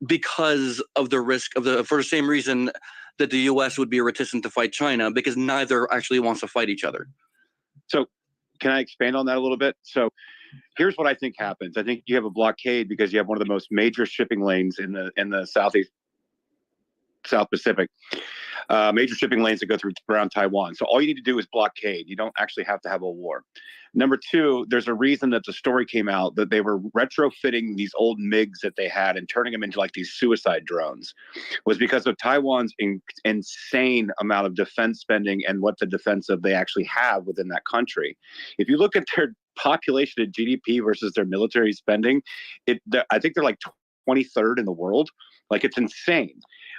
because of the risk for the same reason that the U.S. would be reticent to fight China, because neither actually wants to fight each other. So can I expand on that a little bit? So here's what I think happens. I think you have a blockade because you have one of the most major shipping lanes in the South Pacific, major shipping lanes that go through around Taiwan. So all you need to do is blockade. You don't actually have to have a war. Number two, there's a reason that the story came out that they were retrofitting these old MiGs that they had and turning them into like these suicide drones, was because of Taiwan's insane amount of defense spending and what the defensive they actually have within that country. If you look at their population and GDP versus their military spending, I think they're like 23rd in the world. Like, it's insane.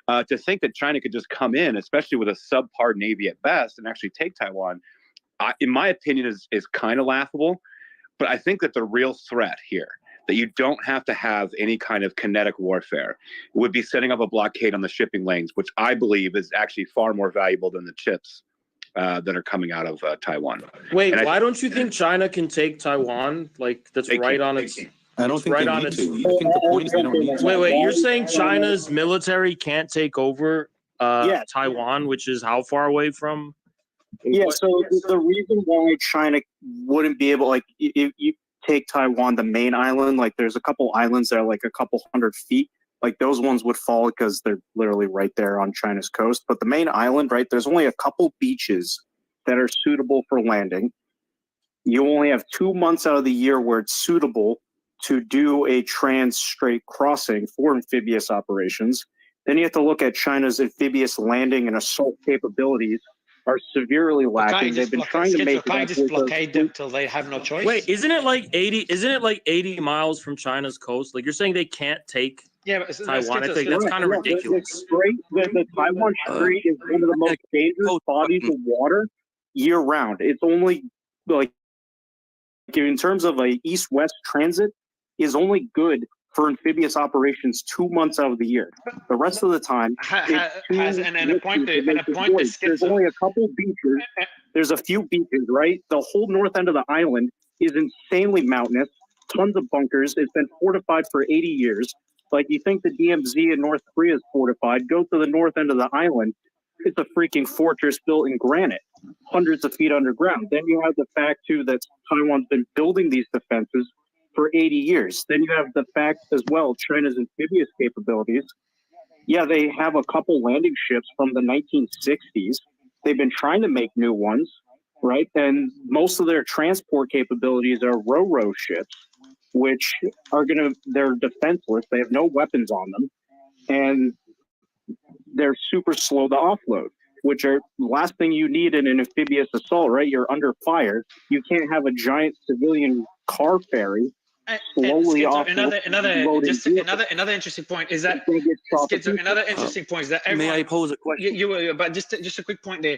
To think that China could just come in, especially with a subpar navy at best, and actually take Taiwan, in my opinion, is kind of laughable. But I think that the real threat here, that you don't have to have any kind of kinetic warfare, would be setting up a blockade on the shipping lanes, which I believe is actually far more valuable than the chips that are coming out of Taiwan. Wait, why don't you think China can take Taiwan? Like, that's right on its... I don't think right they on need its... to. I think the point is they don't need to. Wait, you're saying China's military can't take over Taiwan, which is how far away from... Yeah, so the reason why China wouldn't be able, like, if you take Taiwan, the main island, like, there's a couple islands that are like a couple 100 feet, like those ones would fall because they're literally right there on China's coast. But the main island, right, there's only a couple beaches that are suitable for landing. You only have 2 months out of the year where it's suitable to do a trans-strait crossing for amphibious operations. Then you have to look at China's amphibious landing and assault capabilities are severely lacking. They've been trying to make... Can't you just blockade them till they have no choice? Wait, isn't it like 80 miles from China's coast? Like, you're saying they can't take Taiwan? I think that's kind of ridiculous. The Taiwan Strait is one of the most dangerous bodies of water year round. It's only like, in terms of a east-west transit, is only good for amphibious operations 2 months out of the year. The rest of the time, there's only a couple beaches. There's a few beaches, right? The whole north end of the island is insanely mountainous, tons of bunkers. It's been fortified for 80 years. Like, you think the DMZ in North Korea is fortified, go to the north end of the island, it's a freaking fortress built in granite, hundreds of feet underground. Then you have the fact, too, that Taiwan's been building these defenses for 80 years. Then you have the fact as well, China's amphibious capabilities. Yeah, they have a couple landing ships from the 1960s. They've been trying to make new ones, right? And most of their transport capabilities are ro-ro ships, which are they're defenseless. They have no weapons on them. And they're super slow to offload, which are the last thing you need in an amphibious assault, right? You're under fire. You can't have a giant civilian car ferry slowly off. Another interesting point is that may I pose a question? But just a quick point there.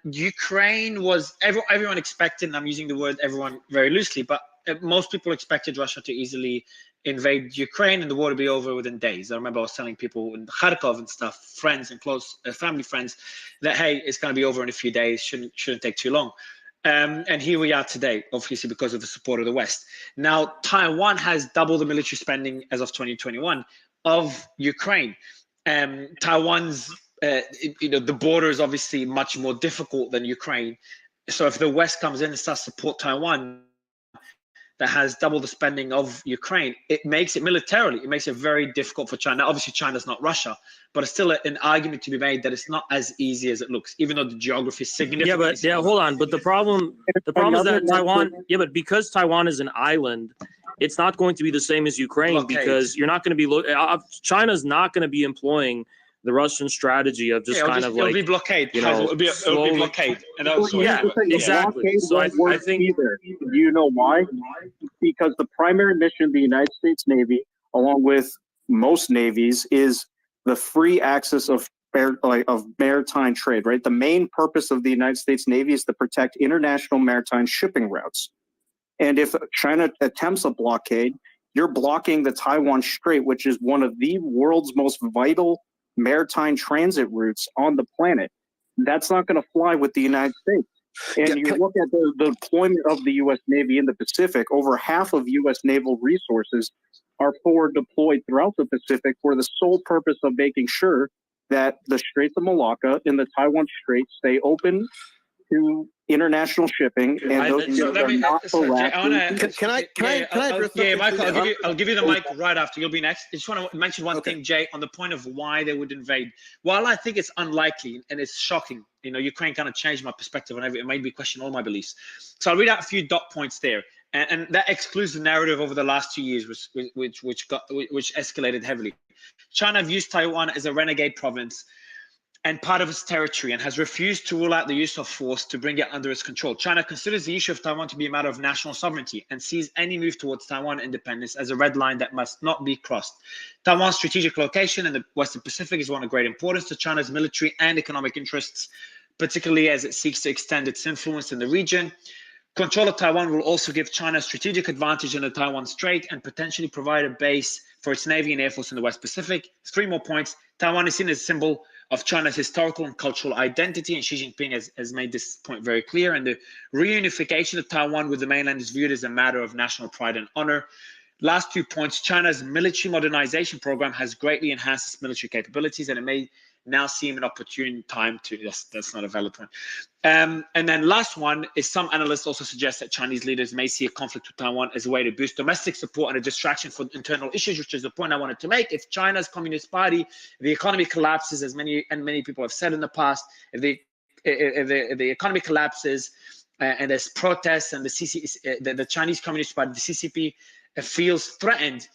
Ukraine was everyone expected, and I'm using the word everyone very loosely, but most people expected Russia to easily invade Ukraine and the war to be over within days. I remember I was telling people in Kharkov and stuff, friends and close family friends, that hey, it's going to be over in a few days. Shouldn't take too long. And here we are today, obviously because of the support of the West. Now, Taiwan has double the military spending as of 2021 of Ukraine. Taiwan's, the border is obviously much more difficult than Ukraine. So if the West comes in and starts to support Taiwan, that has double the spending of Ukraine, it makes it militarily, it makes it very difficult for China. Obviously, China's not Russia, but it's still an argument to be made that it's not as easy as it looks, even though the geography is significant. Hold on. But the problem is that Taiwan, but because Taiwan is an island, it's not going to be the same as Ukraine because you're not going to be, China's not going to be employing the Russian strategy of just it'll be blockade. It'll be blockade. And exactly. So I think either. Do you know why? Because the primary mission of the United States Navy, along with most navies, is the free access of maritime trade. Right. The main purpose of the United States Navy is to protect international maritime shipping routes. And if China attempts a blockade, you're blocking the Taiwan Strait, which is one of the world's most vital maritime transit routes on the planet. That's not going to fly with the United States. And you look at the deployment of the U.S. Navy in the Pacific, over half of U.S. naval resources are forward deployed throughout the Pacific for the sole purpose of making sure that the Straits of Malacca and the Taiwan Strait stay open to international shipping, and those deals are not harassing. Can I address something? Michael, I'll give you the mic right after. You'll be next. I just want to mention one thing, Jay, on the point of why they would invade. While I think it's unlikely and it's shocking, Ukraine kind of changed my perspective on it made me question all my beliefs. So I'll read out a few dot points there, and that excludes the narrative over the last 2 years, which escalated heavily. China views Taiwan as a renegade province and part of its territory, and has refused to rule out the use of force to bring it under its control. China considers the issue of Taiwan to be a matter of national sovereignty and sees any move towards Taiwan independence as a red line that must not be crossed. Taiwan's strategic location in the Western Pacific is one of great importance to China's military and economic interests, particularly as it seeks to extend its influence in the region. Control of Taiwan will also give China a strategic advantage in the Taiwan Strait and potentially provide a base for its Navy and Air Force in the West Pacific. 3 more points. Taiwan is seen as a symbol of China's historical and cultural identity, and Xi Jinping has made this point very clear. And the reunification of Taiwan with the mainland is viewed as a matter of national pride and honor. Last 2 points, China's military modernization program has greatly enhanced its military capabilities, and it may now seem an opportune time to, that's not a valid point. And then last one is some analysts also suggest that Chinese leaders may see a conflict with Taiwan as a way to boost domestic support and a distraction for internal issues, which is the point I wanted to make. If China's Communist Party, the economy collapses, as many people have said in the past, if the economy collapses and there's protests and the Chinese Communist Party, the CCP, feels threatened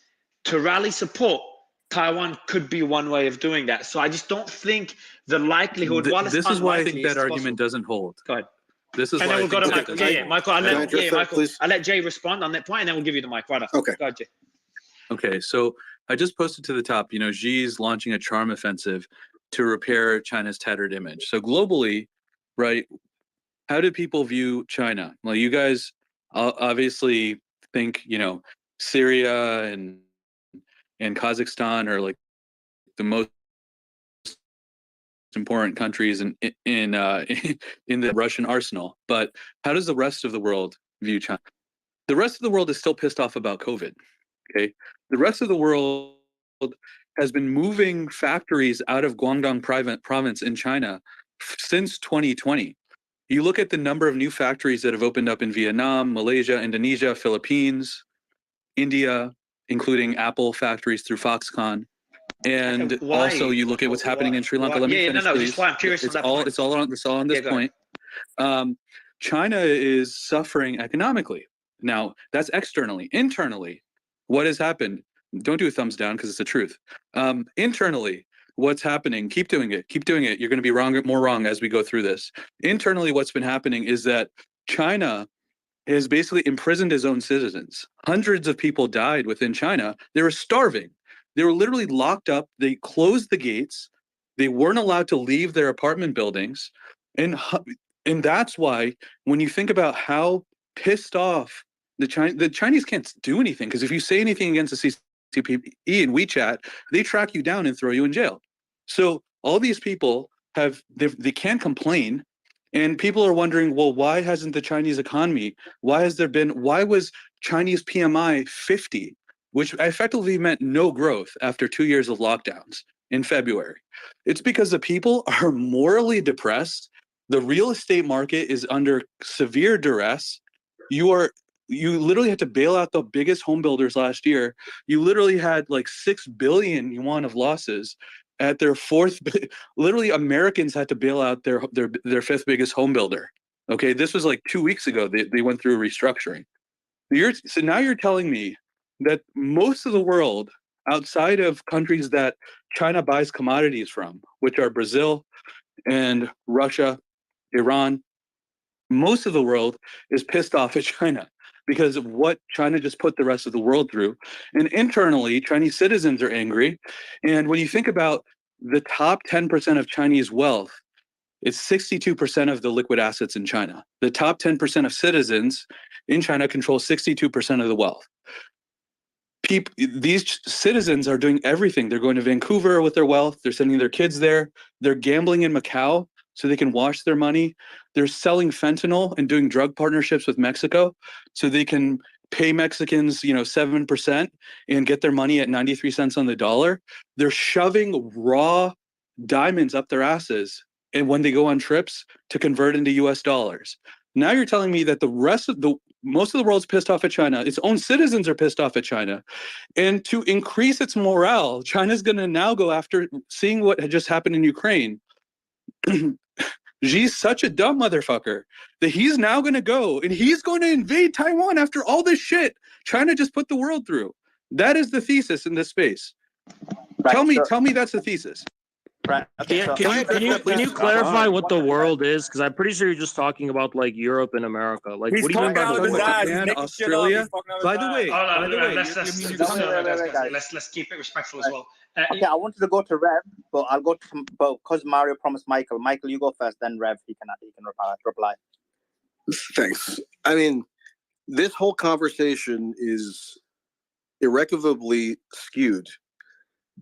to rally support, Taiwan could be one way of doing that. So I just don't think the likelihood. This is why I think that argument doesn't hold. Go ahead. This is and why then we'll go to Michael. Michael. I'll let Jay respond on that point, and then we'll give you the mic right after. Okay. Go ahead, Jay. Okay, so I just posted to the top. Xi's launching a charm offensive to repair China's tattered image. So globally, right? How do people view China? Well, you guys obviously think Syria and Kazakhstan are like the most important countries in the Russian arsenal. But how does the rest of the world view China? The rest of the world is still pissed off about COVID. Okay, the rest of the world has been moving factories out of Guangdong province in China since 2020. You look at the number of new factories that have opened up in Vietnam, Malaysia, Indonesia, Philippines, India, including Apple factories through Foxconn. And also you look at what's happening in Sri Lanka. Let me finish, please. I'm curious. It's all on this point. China is suffering economically. Now, that's externally. Internally, what has happened? Don't do a thumbs down because it's the truth. Internally, what's happening? Keep doing it. Keep doing it. You're going to be more wrong as we go through this. Internally, what's been happening is that China has basically imprisoned his own citizens. Hundreds of people died within China. They were starving. They were literally locked up. They closed the gates. They weren't allowed to leave their apartment buildings. And that's why when you think about how pissed off the Chinese can't do anything, because if you say anything against the CCP in WeChat, they track you down and throw you in jail. So all these people they can't complain. And people are wondering, well, why hasn't the Chinese economy, why was Chinese PMI 50, which effectively meant no growth after 2 years of lockdowns in February? It's because the people are morally depressed. The real estate market is under severe duress. You literally had to bail out the biggest home builders last year. You literally had like 6 billion yuan of losses at their fourth. Literally, Americans had to bail out their fifth biggest home builder. Okay, this was like 2 weeks ago. They went through restructuring. So now you're telling me that most of the world outside of countries that China buys commodities from, which are Brazil and Russia, Iran, most of the world is pissed off at China because of what China just put the rest of the world through. And internally, Chinese citizens are angry. And when you think about the top 10% of Chinese wealth, it's 62% of the liquid assets in China. The top 10% of citizens in China control 62% of the wealth. These citizens are doing everything. They're going to Vancouver with their wealth. They're sending their kids there. They're gambling in Macau so they can wash their money. They're selling fentanyl and doing drug partnerships with Mexico so they can pay Mexicans, 7% and get their money at 93 cents on the dollar. They're shoving raw diamonds up their asses and when they go on trips to convert into US dollars. Now you're telling me that most of the world's pissed off at China. Its own citizens are pissed off at China. And to increase its morale, China's going to now go after seeing what had just happened in Ukraine. Xi's such a dumb motherfucker that he's now going to go and he's going to invade Taiwan after all this shit China just put the world through. That is the thesis in this space. Right, tell me that's the thesis. Right. Okay, Can you clarify what the world is? Because I'm pretty sure you're just talking about like Europe and America. Like, what do you mean by the world? Japan, Australia. By the way, let's keep it respectful as well. Okay, I wanted to go to Rev, but I'll go to because Mario promised Michael. Michael, you go first, then Rev. He can reply. Thanks. I mean, this whole conversation is irrecoverably skewed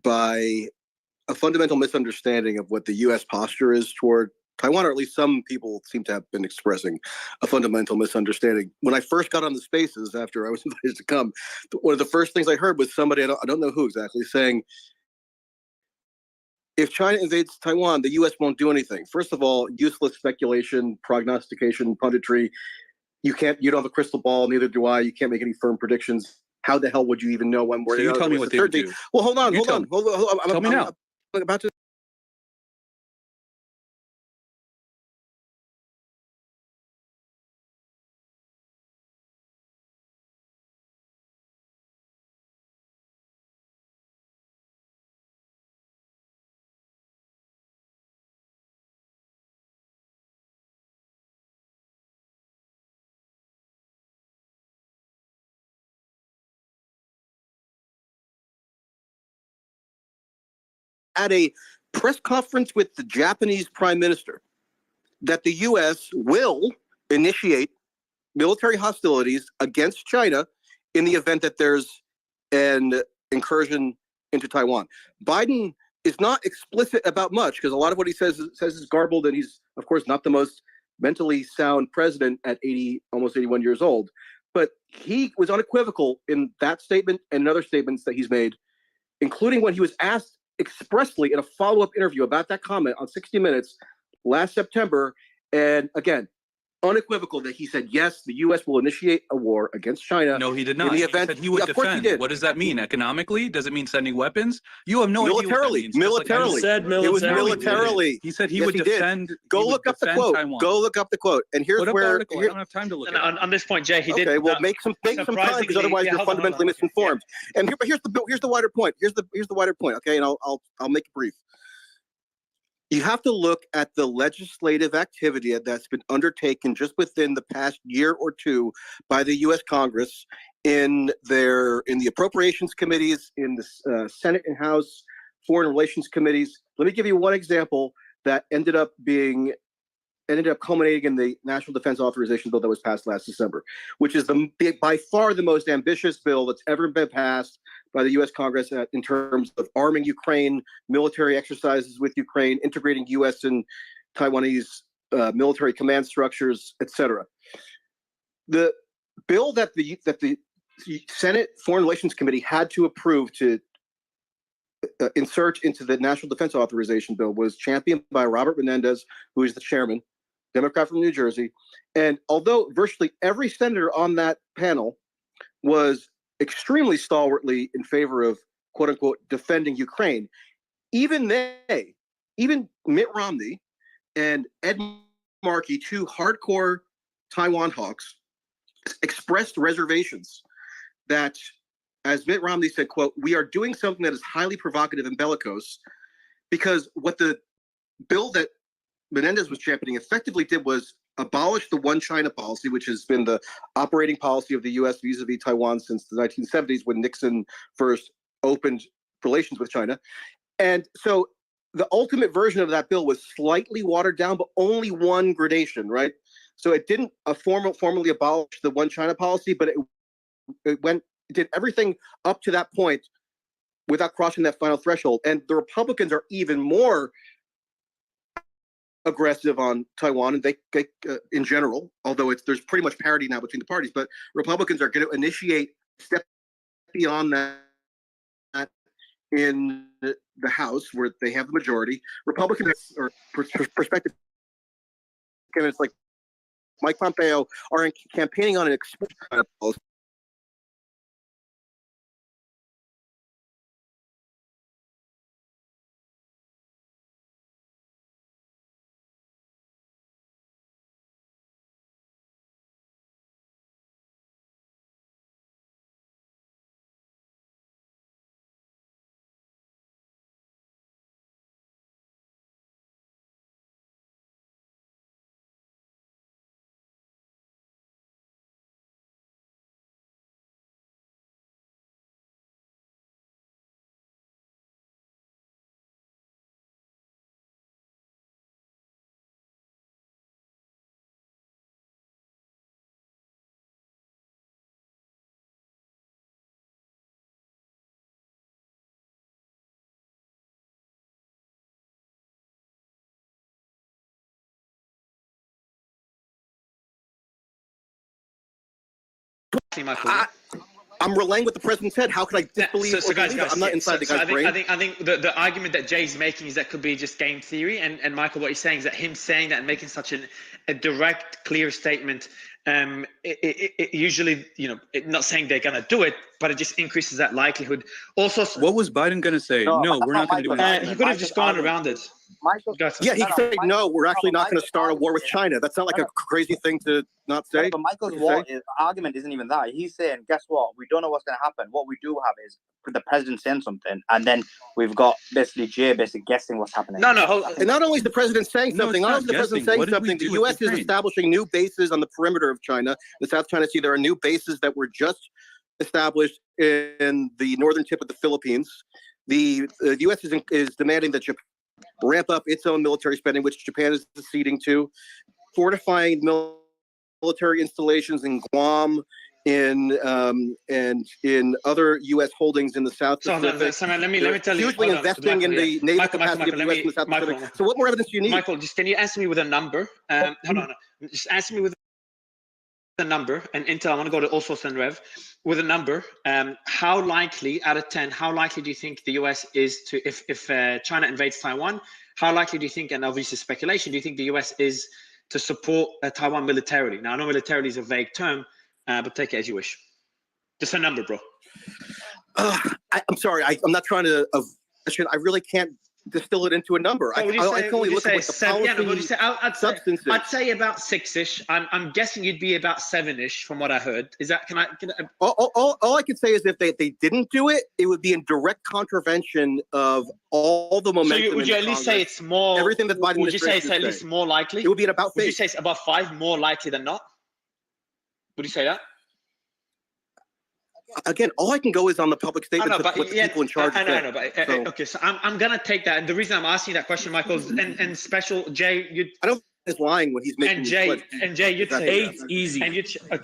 by a fundamental misunderstanding of what the U.S. posture is toward Taiwan, or at least some people seem to have been expressing a fundamental misunderstanding. When I first got on the spaces after I was invited to come, one of the first things I heard was somebody, I don't know who exactly, saying, if China invades Taiwan, the U.S. won't do anything. First of all, useless speculation, prognostication, punditry. You don't have a crystal ball, neither do I. You can't make any firm predictions. How the hell would you even know when we're... So you tell me what they would do. Well, hold on. Tell me now. I'm about to... At a press conference with the Japanese Prime Minister that the U.S. will initiate military hostilities against China in the event that there's an incursion into Taiwan. Biden is not explicit about much because a lot of what he says is garbled, and he's, of course, not the most mentally sound president at almost 81 years old. But he was unequivocal in that statement and other statements that he's made, including when he was asked expressly in a follow-up interview about that comment on 60 Minutes last September. And again, unequivocal that he said, yes, the U.S. will initiate a war against China. No, he did not. In the event, he said he would defend. What does that mean? Economically? Does it mean sending weapons? You have no idea what that means. Militarily. It was militarily. He said he would defend. Go look up the quote. Taiwan. Go look up the quote. And here's where... I don't have time to look at it. On this point, Jay, he did... Okay, well, make some time because otherwise you're fundamentally misinformed. And here's the wider point. Here's the wider point, okay? And I'll make it brief. You have to look at the legislative activity that's been undertaken just within the past year or two by the U.S. Congress in the appropriations committees, in the Senate and House foreign relations committees. Let me give you one example that ended up culminating in the National Defense Authorization Bill that was passed last December, which is by far the most ambitious bill that's ever been passed by the U.S. Congress in terms of arming Ukraine, military exercises with Ukraine, integrating U.S. and Taiwanese military command structures, etc. The bill that the Senate Foreign Relations Committee had to approve to insert into the National Defense Authorization Bill was championed by Robert Menendez, who is the chairman, Democrat from New Jersey. And although virtually every senator on that panel was extremely stalwartly in favor of, quote unquote, defending Ukraine, even Mitt Romney and Ed Markey, two hardcore Taiwan hawks, expressed reservations that, as Mitt Romney said, quote, we are doing something that is highly provocative and bellicose, because what the bill that Menendez was championing effectively did was abolish the one China policy, which has been the operating policy of the U.S. vis-a-vis Taiwan since the 1970s when Nixon first opened relations with China. And so the ultimate version of that bill was slightly watered down, but only one gradation, right? So it didn't formally abolish the one China policy, but it did everything up to that point without crossing that final threshold. And the Republicans are even more aggressive on Taiwan, and they in general, although there's pretty much parity now between the parties, but Republicans are going to initiate step beyond that in the House, where they have the majority. Republicans or prospective candidates like Mike Pompeo are campaigning on an expansion policy. I'm relaying what the president said. How could I disbelieve or believe it? I'm not inside the guy's brain. I think the argument that Jay's making is that could be just game theory. And Michael, what he's saying is that him saying that and making such a direct, clear statement, it usually, not saying they're going to do it, but it just increases that likelihood. Also, what was Biden going to say? No, we're not going to do it. He could have just gone around it. Yeah, he could say, no, we're actually not going to start a war with China. That's not like a crazy thing to not say. But Michael's argument isn't even that. He's saying, guess what? We don't know what's going to happen. What we do have is the president saying something, and then we've got basically Jay guessing what's happening. And not only is the president saying something, the U.S. is establishing new bases on the perimeter of China, the South China Sea. There are new bases that were just established in the northern tip of the Philippines. The U.S. is demanding that Japan ramp up its own military spending, which Japan is acceding to, fortifying military installations in Guam, and in other U.S. holdings in the South Pacific. So let me tell you. Hugely investing in the naval capacity of the U.S. in the South Pacific. So what more evidence do you need? Michael, can you answer me with a number? Hold on. Just answer me with a number. And Intel, I want to go to all source and Rev. With a number, how likely, out of 10, how likely do you think the U.S. is to, if China invades Taiwan, how likely do you think, and obviously speculation, do you think the U.S. is to support Taiwan militarily? Now, I know militarily is a vague term, but take it as you wish. Just a number, bro. I'm sorry. I'm not trying to. I really can't distill it into a number. I can only look at what the policy I'd say about 6-ish. I'm guessing you'd be about 7-ish from what I heard. Is that? Can I? All I can say is if they didn't do it, it would be in direct contravention of all the momentum. So would you at least say it's more? Everything that Biden would you say it's at least more likely? It would be about. Would you say it's about 5 more likely than not? Would you say that? Again, all I can go is on the public statements of what the people in charge say. Okay, so I'm gonna take that, and the reason I'm asking that question, Michael, and special Jay, I don't. Is lying when he's making. And Jay, you'd say 8 easy, and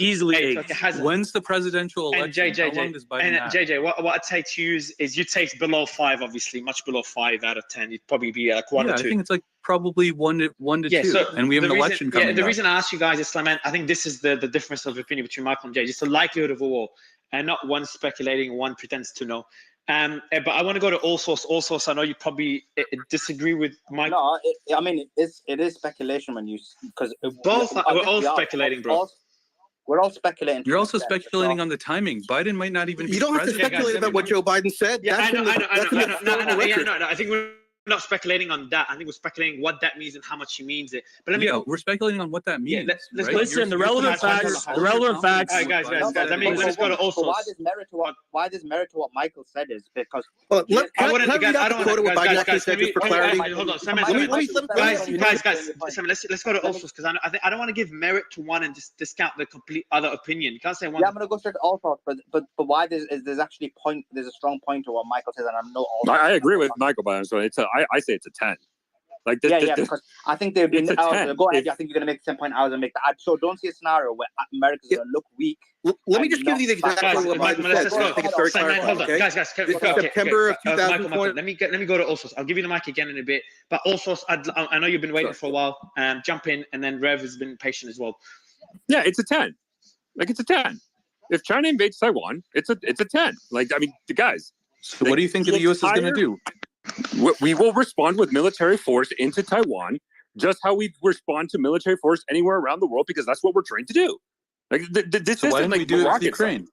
easily 8. When's the presidential election? And JJ, what I'd say to you is you'd say it's below 5, obviously, much below 5 out of 10. You'd probably be like 1 or 2. I think it's like probably 1 to 2. So and we have an election coming. The reason I asked you guys is, I think this is the difference of opinion between Michael and Jay. Just the likelihood of a war, and not one speculating, one pretends to know. But I want to go to all source. I know you probably disagree with Mike. No, it is speculation when you, because we're all speculating, bro. We're all speculating. You're also speculating on the timing. Biden might not even be You don't have to speculate about what Joe Biden said. Yeah, I know. I think we're not speculating on that. I think we're speculating what that means and how much he means it. But let me. Yeah, we're speculating on what that means. Yeah, let's right? Listen. The relevant facts. The relevant facts. All right, guys. Let me just go to all source. Why there's merit to what Michael said is because. Well, I don't quote what Biden actually said just for clarity. Hold on, guys. Let's go to all source because I don't want to give merit to one and just discount the complete other opinion. You can't say one. Yeah, I'm going to go straight to all source, but why there's actually there's a strong point to what Michael says, and I'm no all. I agree with Michael, but so I say it's a 10. Like, because I think they've been. it's a 10. Go ahead. I think you're going to make the same point. I was going to make that. So don't see a scenario where America's going to look weak. Let me just give you the example of what Biden said. I think it's very clarifying. Hold on, Okay? guys. This is September of 2020. Let me go to Allsource. I'll give you the mic again in a bit. But Allsource, I know you've been waiting for a while. Jump in, and then Rev has been patient as well. Yeah, it's a 10. Like, it's a 10. If China invades Taiwan, it's a 10. Like, I mean, the guys. So what do you think the U.S. is going to do? We will respond with military force into Taiwan, just how we respond to military force anywhere around the world, because that's what we're trained to do. Like, this so why isn't didn't we do it with Ukraine?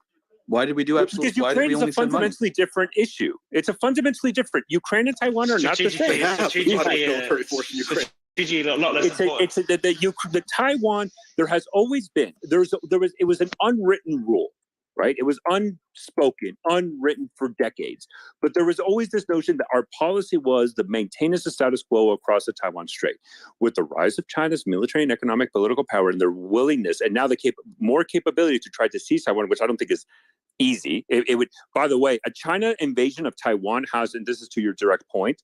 Why did we do absolutely? Because Ukraine is a fundamentally different issue. It's a fundamentally different. Ukraine and Taiwan are not the same. Military force in Ukraine. The Taiwan, there has always been, it was an unwritten rule, right? It was unspoken, unwritten for decades. But there was always this notion that our policy was the maintenance of status quo across the Taiwan Strait. With the rise of China's military and economic political power and their willingness, and now more capability to try to seize Taiwan, which I don't think is easy. It would, by the way, a China invasion of Taiwan has, and this is to your direct point,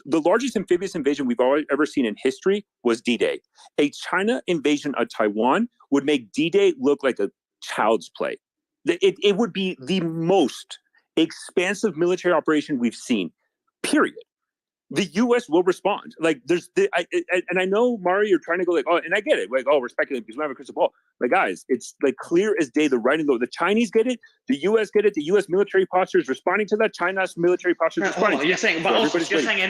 the largest amphibious invasion we've ever seen in history was D-Day. A China invasion of Taiwan would make D-Day look like a child's play. It would be the most expansive military operation we've seen, period. The U.S. will respond. Like, and I know, Mari, you're trying to go like, oh, and I get it. Like, oh, we're speculating because we have a crystal ball. Like, guys, it's like clear as day, the writing goes. The Chinese get it. The U.S. get it. The U.S. military posture is responding to that. China's military posture is responding to that. You're saying, but also you're saying a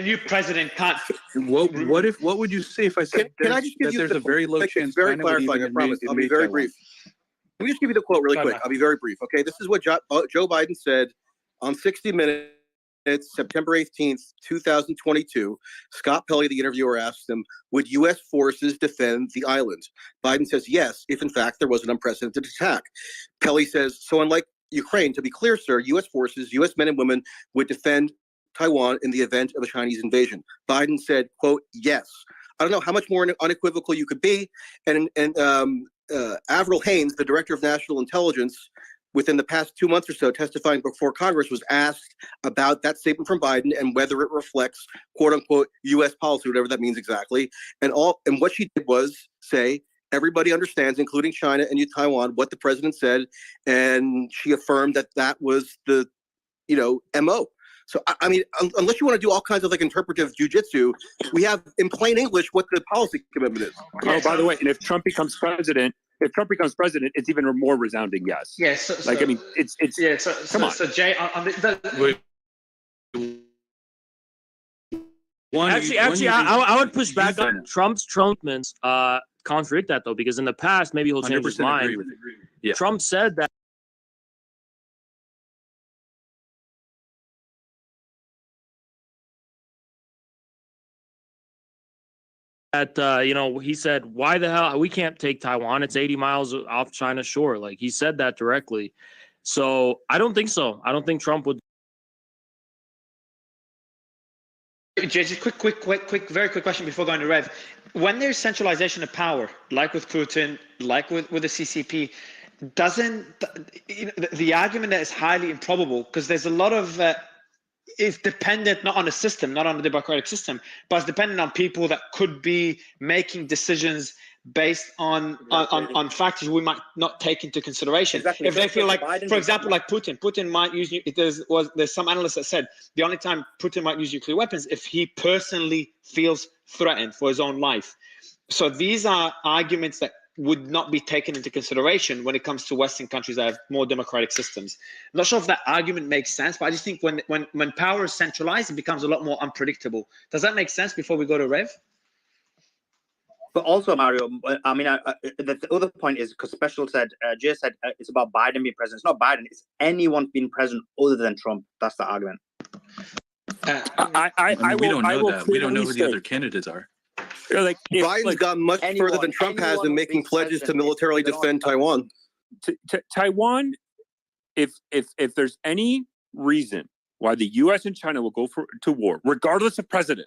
new president can't. What would you say if I said can I just give you there's a very low chance? It's very clarifying. I promise. I'll be very brief. Let me just give you the quote really quick. I'll be very brief. Okay, this is what Joe Biden said on 60 Minutes. It's September 18th, 2022. Scott Pelley, the interviewer, asked him, would U.S. forces defend the island? Biden says yes, if in fact there was an unprecedented attack. Pelley says, so unlike Ukraine, to be clear, sir, U.S. forces, U.S. men and women would defend Taiwan in the event of a Chinese invasion. Biden said, quote, yes. I don't know how much more unequivocal you could be. And Avril Haines, the director of national intelligence, within the past 2 months or so, testifying before Congress, was asked about that statement from Biden and whether it reflects "quote unquote" U.S. policy, whatever that means exactly. And what she did was say everybody understands, including China and Taiwan, what the president said, and she affirmed that was the MO. So I mean, unless you want to do all kinds of like interpretive jujitsu, we have in plain English what the policy commitment is. Oh, by the way, and if Trump becomes president, it's even more resounding yes. Yes. I mean, it's yeah. Come on. So Jay, I would push back on Trump's statements. Contradict that though, because in the past, maybe he'll change his mind. Yeah. Trump said that. He said, why the hell we can't take Taiwan? It's 80 miles off China's shore. Like, he said that directly. So I don't think so. I don't think Trump would. Just very quick question before going to Rev. When there's centralization of power, like with Putin, like with the CCP, doesn't the argument that is highly improbable, because there's a lot of is dependent not on a system, not on the democratic system, but it's dependent on people that could be making decisions based on factors we might not take into consideration. Exactly. If they feel like, for example, like Putin might use, there's some analysts that said the only time Putin might use nuclear weapons if he personally feels threatened for his own life. So these are arguments that would not be taken into consideration when it comes to Western countries that have more democratic systems. I'm not sure if that argument makes sense, but I just think when power is centralized, it becomes a lot more unpredictable. Does that make sense before we go to Rev? But also, Mario, I mean, the other point is, because Special said, Jay said it's about Biden being president. It's not Biden. It's anyone being president other than Trump. That's the argument. We don't know that. We don't know who the other candidates are. Like, Biden's gone much further than Trump has in making pledges to militarily defend Taiwan. Taiwan, if there's any reason why the U.S. and China will go to war, regardless of president,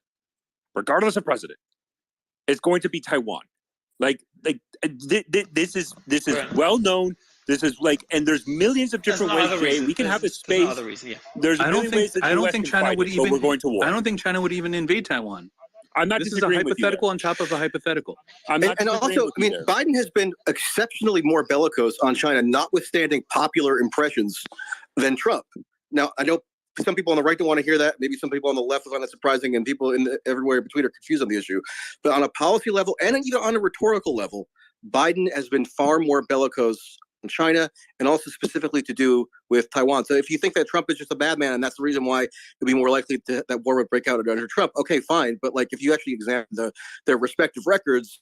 it's going to be Taiwan. This is well known. This is like, and there's millions of different ways, Jay. We can have a space. Other reason, yeah. There's a million ways that the US can China fight would it, but even. we're going to war. I don't think China would even invade Taiwan. I'm not This is a disagreeing with you hypothetical there. on top of a hypothetical. I'm not And disagreeing also, with I you mean, there. Biden has been exceptionally more bellicose on China, notwithstanding popular impressions, than Trump. Now, I know some people on the right don't want to hear that. Maybe some people on the left find that surprising, and people everywhere in between are confused on the issue. But on a policy level and even on a rhetorical level, Biden has been far more bellicose in China, and also specifically to do with Taiwan. So if you think that Trump is just a bad man and that's the reason why it'd be more likely that war would break out under Trump, okay, fine. But like if you actually examine their respective records,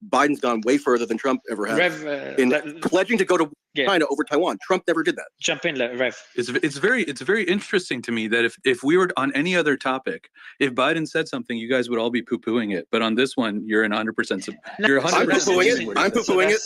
Biden's gone way further than Trump ever has in pledging to go to China over Taiwan. Trump never did that. Jump in, Rev. It's very interesting to me that if we were on any other topic, if Biden said something, you guys would all be poo-pooing it. But on this one, you're in 100%. You're 100%. I'm poo-pooing it. I'm pooing it.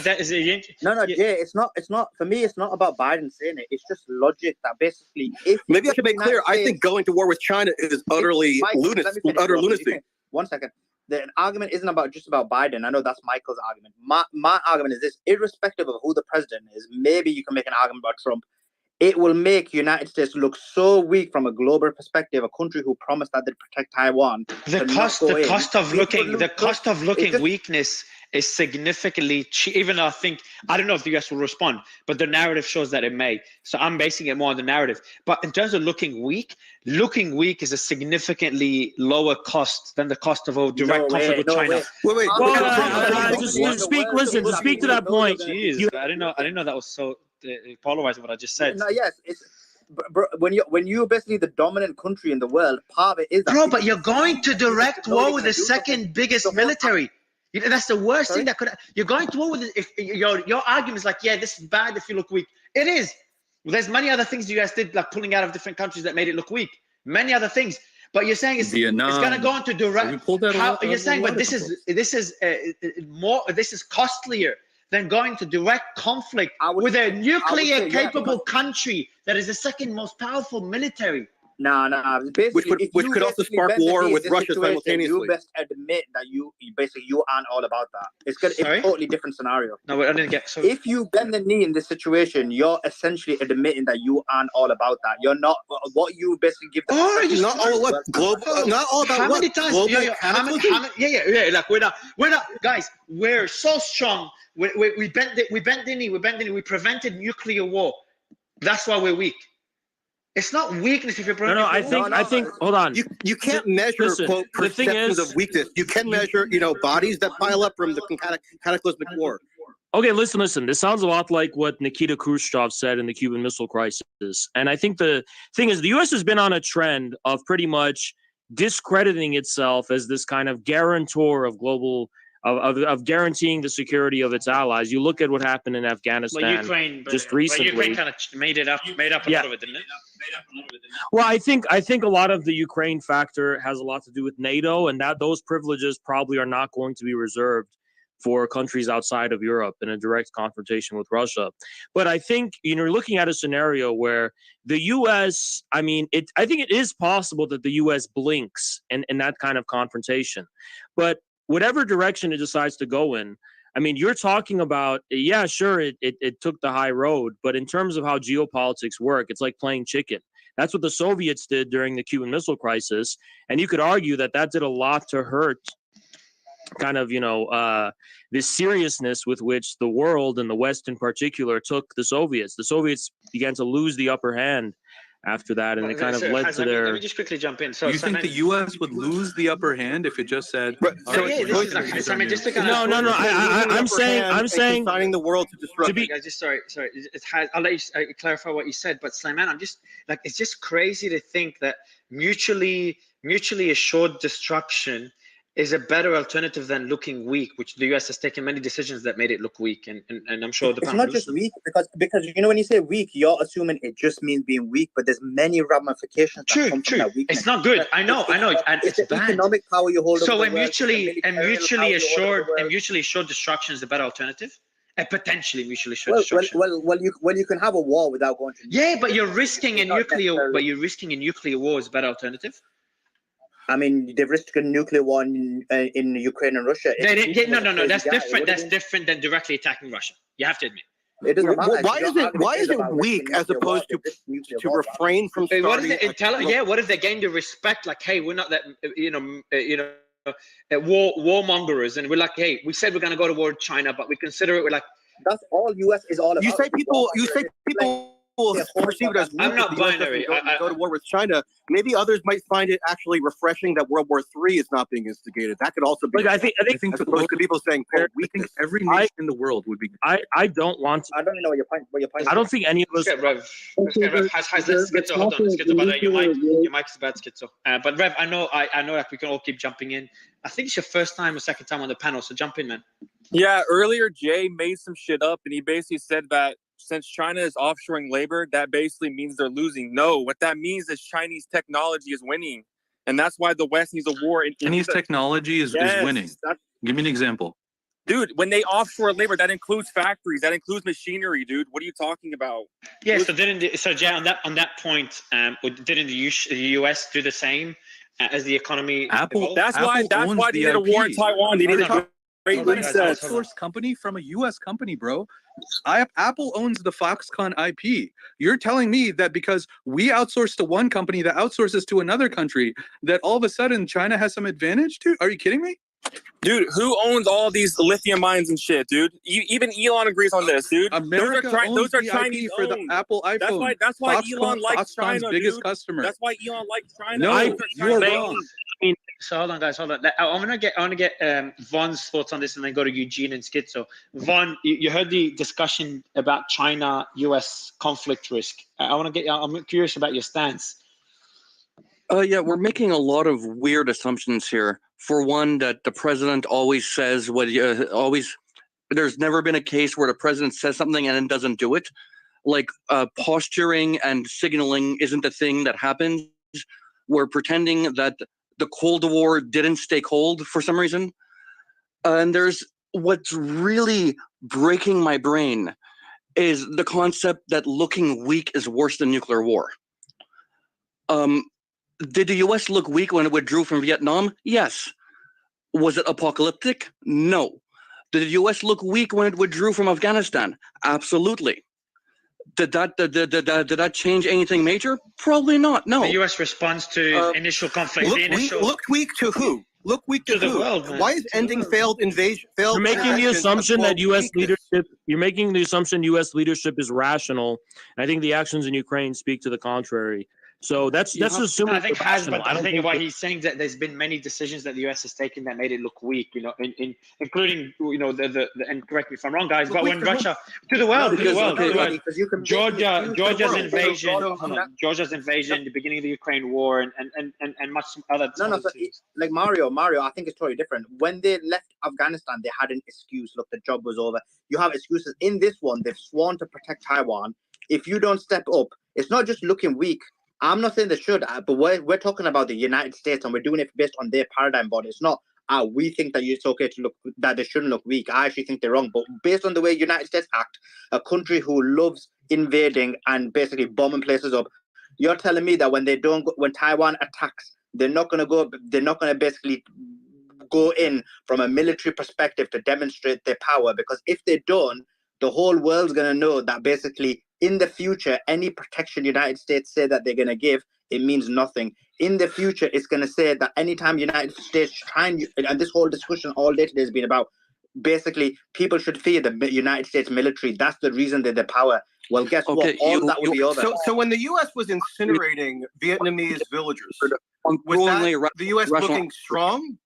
That is a, No, Jay. It's not for me. It's not about Biden saying it. It's just logic that basically. If maybe I should make clear. I think going to war with China is utterly lunacy. Utter lunacy. 1 second. The argument isn't just about Biden. I know that's Michael's argument. My argument is this: irrespective of who the president is, maybe you can make an argument about Trump. It will make United States look so weak from a global perspective. A country who promised that they'd protect Taiwan. The cost of looking weakness is significantly cheap. Even though I don't know if the US will respond, but the narrative shows that it may. So I'm basing it more on the narrative. But in terms of looking weak is a significantly lower cost than the cost of a direct conflict with China. To speak to that point. Jeez, I didn't know that was so polarizing what I just said. No, yes, it's. When you're basically the dominant country in the world, part of it is that. Bro, but you're going to direct war with the second biggest military. You know, that's the worst thing that could. You're going to war with it. If your argument is like, yeah, this is bad if you look weak. It is. There's many other things you guys did, like pulling out of different countries that made it look weak. Many other things. But you're saying it's going to go into direct. You're saying, but this is costlier than going to direct conflict with a nuclear-capable country that is the second most powerful military. No. Which could also spark war with Russia simultaneously. You best admit that you aren't all about that. It's a totally different scenario. No, I didn't get. So if you bend the knee in this situation, you're essentially admitting that you aren't all about that. You're not what you basically give. Not all what global. Not all about how what many times? Like we're not, guys. We're so strong. We bent the knee. We prevented nuclear war. That's why we're weak. It's not weakness if you're No, I think. Hold on. You can't measure quote perceptions of weakness. You can measure, bodies that pile up from the cataclysmic war. Okay, listen. This sounds a lot like what Nikita Khrushchev said in the Cuban Missile Crisis. And I think the thing is, the U.S. has been on a trend of pretty much discrediting itself as this kind of guarantor of global. Of guaranteeing the security of its allies. You look at what happened in Afghanistan just recently. Ukraine kind of made up a little bit, didn't it? Well, I think a lot of the Ukraine factor has a lot to do with NATO, and that those privileges probably are not going to be reserved for countries outside of Europe in a direct confrontation with Russia. But I think you're looking at a scenario where the U.S. I think it is possible that the U.S. blinks in that kind of confrontation, but whatever direction it decides to go in, you're talking about, yeah, sure, it took the high road, but in terms of how geopolitics work, it's like playing chicken. That's what the Soviets did during the Cuban Missile Crisis, and you could argue that did a lot to hurt kind of, this seriousness with which the world and the West in particular took the Soviets. The Soviets began to lose the upper hand after that, and it kind of led to their. Let me just quickly jump in. So you think the U.S. would lose the upper hand if it just said? I'm saying signing the world to disrupt. Sorry. I'll let you clarify what you said, but Slimane, I'm just like, it's just crazy to think that mutually assured destruction is a better alternative than looking weak, which the U.S. has taken many decisions that made it look weak, and I'm sure it's not just weak because when you say weak, you're assuming it just means being weak, but there's many ramifications. That come from that weakness. It's not good. I know, and it's bad. Economic power you hold. So, mutually assured destruction is a better alternative. A potentially mutually assured destruction. Well, you can have a war without going to. Yeah, but you're risking a nuclear war is a better alternative. They've risked a nuclear war in Ukraine and Russia. No. That's different. That's different than directly attacking Russia. You have to admit. It doesn't matter. Why is it weak as opposed to refrain from starting? What is it? Yeah, what if they gain the respect? Like, hey, we're not that warmongers, and we're like, hey, we said we're going to go to war with China, but we consider it. We're like, that's all U.S. is all about. You say people will perceive it as weak. I'm not binary. Go to war with China. Maybe others might find it actually refreshing that World War III is not being instigated. That could also be. Look, I think as opposed to people saying, weakness. Every nation in the world would be. I don't want to. I don't know what your point. I don't think any of us. Let's get Rev. Schizo, hold on. Schizo, brother. Your mic is bad, Schizo. But Rev, I know that we can all keep jumping in. I think it's your first time or second time on the panel, so jump in, man. Yeah, earlier Jay made some shit up, and he basically said that since China is offshoring labor, that basically means they're losing. No, what that means is Chinese technology is winning, and that's why the West needs a war. Chinese technology is winning. Give me an example. Dude, when they offshore labor, that includes factories, that includes machinery, dude. What are you talking about? Yeah, so Jay, on that point, didn't the US do the same as the economy? Apple. That's why they did a war in Taiwan. They needed a great reset. Outsourced company from a U.S. company, bro. Apple owns the Foxconn IP. You're telling me that because we outsource to one company that outsources to another country, that all of a sudden China has some advantage, dude? Are you kidding me? Dude, who owns all these lithium mines and shit, dude? Even Elon agrees on this, dude. America owns the IP for the Apple iPhone. That's why Elon likes Foxconn's China, biggest dude. customer. That's why Elon likes China. No, you are wrong. So hold on, guys. Hold on. I want to get Von's thoughts on this, and then go to Eugene and Schizo. Von, you heard the discussion about China-U.S. conflict risk. I'm curious about your stance. Yeah, we're making a lot of weird assumptions here. For one, that the president always says there's never been a case where the president says something and then doesn't do it. Like posturing and signaling isn't a thing that happens. We're pretending that the Cold War didn't stay cold for some reason. And there's what's really breaking my brain is the concept that looking weak is worse than nuclear war. Did the U.S. look weak when it withdrew from Vietnam? Yes. Was it apocalyptic? No. Did the U.S. look weak when it withdrew from Afghanistan? Absolutely. Did that change anything major? Probably not. No. The U.S. response to initial conflict. Looked weak to who? Look weak to who? The world, man. Why is ending failed invasion? You're making the assumption that U.S. leadership. You're making the assumption U.S. leadership is rational. And I think the actions in Ukraine speak to the contrary. So that's assuming. I think why he's saying that there's been many decisions that the U.S. has taken that made it look weak. Including the and correct me if I'm wrong, guys. But when Russia to the world, Georgia's invasion, the beginning of the Ukraine war, and much other. No. So like Mario, I think it's totally different. When they left Afghanistan, they had an excuse. Look, the job was over. You have excuses. In this one, they've sworn to protect Taiwan. If you don't step up, it's not just looking weak. I'm not saying they should, but we're talking about the United States, and we're doing it based on their paradigm. But it's not. We think that it's okay to look that they shouldn't look weak. I actually think they're wrong. But based on the way United States act, a country who loves invading and basically bombing places up, you're telling me that when Taiwan attacks, they're not going to basically go in from a military perspective to demonstrate their power, because if they don't, the whole world's going to know that basically in the future, any protection United States say that they're going to give, it means nothing. In the future, it's going to say that anytime United States and this whole discussion all day today has been about basically people should fear the United States military. That's the reason they're the power. Well, guess what? All that would be over. So when the U.S. was incinerating Vietnamese villagers, was that the U.S. looking strong?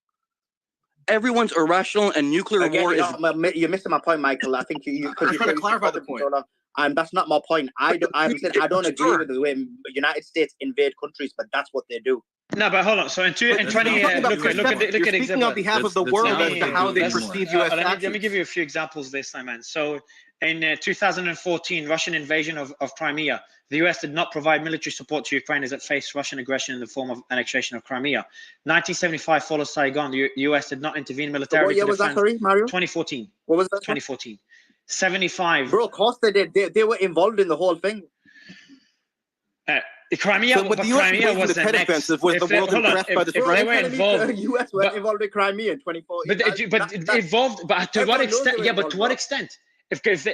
Everyone's irrational, and nuclear war is. You're missing my point, Michael. I think you. I'm trying to clarify the point. That's not my point. I don't agree with the way United States invade countries, but that's what they do. No, but hold on. So in 20, look at speaking on behalf of the world as to how they perceive U.S. Let me give you a few examples this time, man. So in 2014, Russian invasion of Crimea, the U.S. did not provide military support to Ukraine as it faced Russian aggression in the form of annexation of Crimea. 1975 followed Saigon. The U.S. did not intervene militarily. What year was that, sorry, Mario? 2014. What was that? 2014. 75. Bro, of course they did. They were involved in the whole thing. Crimea, so, but the U.S. Crimea was the Tet Offensive. Was the world impressed by the? If they were involved, the U.S. were involved in Crimea in 2014. But it evolved. But to what extent? Yeah, but to what extent?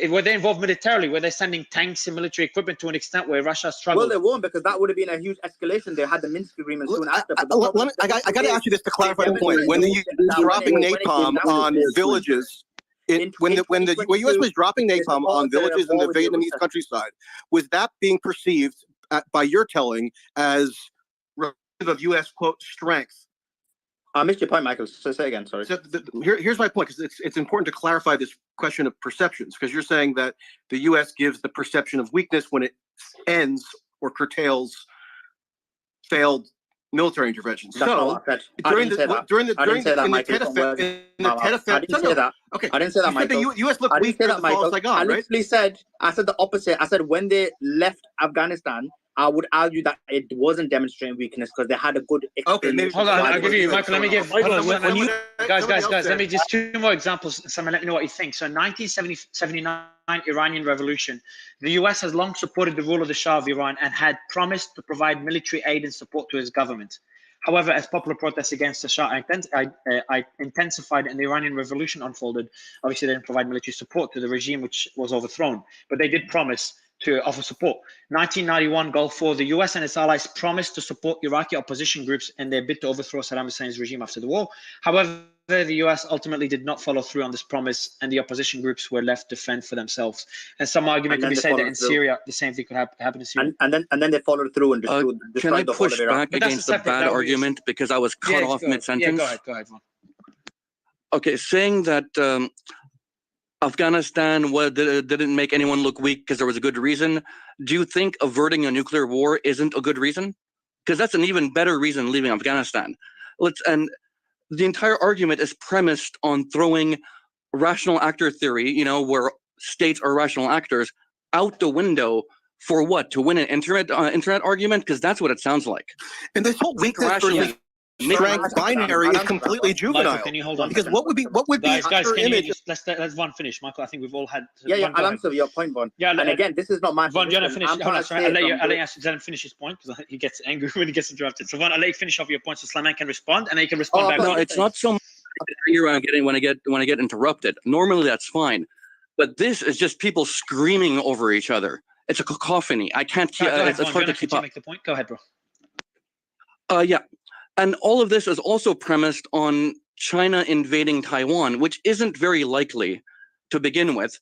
Were they involved militarily? Were they sending tanks and military equipment to an extent where Russia struggled? Well, they won't, because that would have been a huge escalation. They had the Minsk agreement soon after. I got to ask you this to clarify the point. When the U.S. dropping napalm on villages, when the U.S. was dropping napalm on villages in the Vietnamese countryside, was that being perceived by your telling as reflective of U.S. quote strength? I missed your point, Michael. So say again. Sorry. So here's my point, because it's important to clarify this question of perceptions, because you're saying that the U.S. gives the perception of weakness when it ends or curtails failed military interventions. That's not what I said. I didn't say that. Okay. I didn't say that, Michael. The U.S. looked weak during the fall of Saigon, I right? literally said, I said the opposite. I said when they left Afghanistan, I would argue that it wasn't demonstrating weakness because they had a good explanation. Hold on, I'll give you, Michael. Let me give. Hold on, guys. Let me just two more examples. Someone let me know what you think. So, 1979 Iranian Revolution, the U.S. has long supported the rule of the Shah of Iran and had promised to provide military aid and support to his government. However, as popular protests against the Shah intensified and the Iranian Revolution unfolded, obviously they didn't provide military support to the regime which was overthrown, but they did promise to offer support. 1991 Gulf War, the US and its allies promised to support Iraqi opposition groups in their bid to overthrow Saddam Hussein's regime after the war. However, the US ultimately did not follow through on this promise, and the opposition groups were left to fend for themselves. And some argument could be said that in Syria, the same thing could happen in Syria. And then they followed through and destroyed can I the whole push of Iraq. back against the bad argument because I was cut off mid-sentence? Yeah, go ahead. Okay, saying that Afghanistan didn't make anyone look weak because there was a good reason. Do you think averting a nuclear war isn't a good reason? Because that's an even better reason than leaving Afghanistan. And the entire argument is premised on throwing rational actor theory, where states are rational actors, out the window for what? To win an internet argument? Because that's what it sounds like. And this whole weakness versus strength binary is completely juvenile. Michael, can you hold on? Because what would be guys, after can image? You just let's one finish, Michael. I think we've all had. I'll answer your point, Von. Yeah, and again, this is not my. Von, do you want to finish? I'll let him finish his point because he gets angry when he gets interrupted. So Von, I'll let you finish off your point so Slaman can respond, and then you can respond back. No, it's not so much when I get interrupted. Normally that's fine, but this is just people screaming over each other. It's a cacophony. I can't keep. It's hard to keep up. Make the point. Go ahead, bro. Yeah. And all of this is also premised on China invading Taiwan, which isn't very likely to begin with,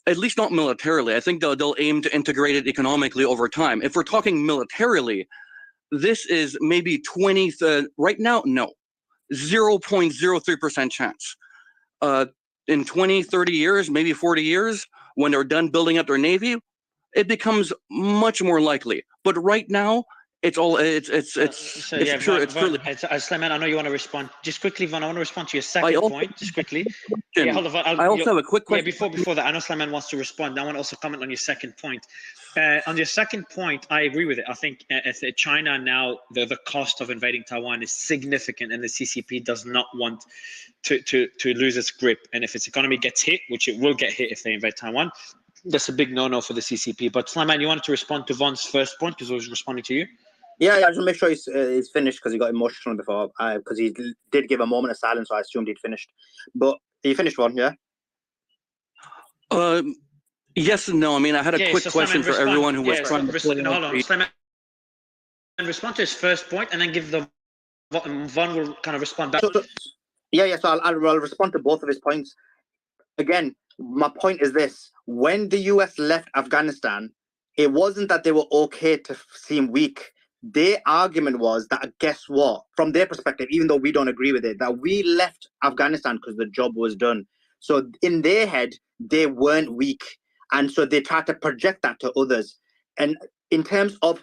at least not militarily. I think they'll aim to integrate it economically over time. If we're talking militarily, this is maybe right now, no, 0.03% chance. In 20, 30 years, maybe 40 years, when they're done building up their navy, it becomes much more likely. But right now, it's purely. Slayman, I know you want to respond. Just quickly, Von, I want to respond to your second point. Just quickly. Hold on. I also have a quick question. Before that, I know Slayman wants to respond. I want to also comment on your second point. On your second point, I agree with it. I think China now, the cost of invading Taiwan is significant, and the CCP does not want to lose its grip. And if its economy gets hit, which it will get hit if they invade Taiwan, that's a big no-no for the CCP. But Slayman, you wanted to respond to Von's first point because I was responding to you. Yeah, I just want to make sure he's finished because he got emotional before. Because he did give a moment of silence, so I assumed he'd finished. But he finished one, yeah? Yes and no. I mean, I had a quick question for everyone who was trying to play. Hold on, Slayman, respond to his first point, and then give Von will kind of respond back. So I'll respond to both of his points. Again, my point is this: when the US left Afghanistan, it wasn't that they were okay to seem weak. Their argument was that, guess what? From their perspective, even though we don't agree with it, that we left Afghanistan because the job was done. So in their head, they weren't weak. And so they tried to project that to others. And in terms of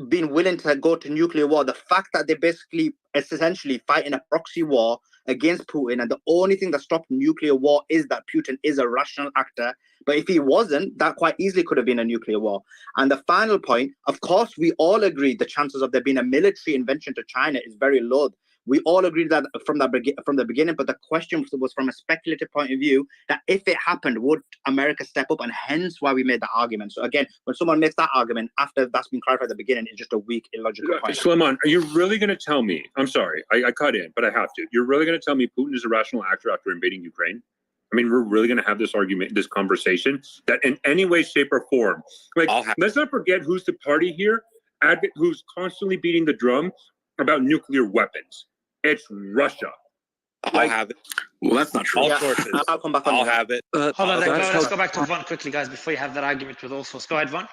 being willing to go to nuclear war, the fact that they basically essentially fighting a proxy war against Putin, and the only thing that stopped nuclear war is that Putin is a rational actor. But if he wasn't, that quite easily could have been a nuclear war. And the final point, of course, we all agree the chances of there being a military invention to China is very low. We all agreed that from the beginning, but the question was from a speculative point of view, that if it happened, would America step up? And hence why we made that argument. So again, when someone makes that argument after that's been clarified at the beginning, it's just a weak, illogical point. Suleiman, are you really going to tell me, I'm sorry, I cut in, but I have to. You're really going to tell me Putin is a rational actor after invading Ukraine? I mean, we're really going to have this argument, this conversation, that in any way, shape, or form, like, let's not forget who's the party here, who's constantly beating the drum about nuclear weapons. It's Russia. I'll have it. Well, that's not true. All sources. I'll come back on I'll that. have it. Hold on, let's go back to Von quickly, guys, before you have that argument with all sources. Go ahead, Von.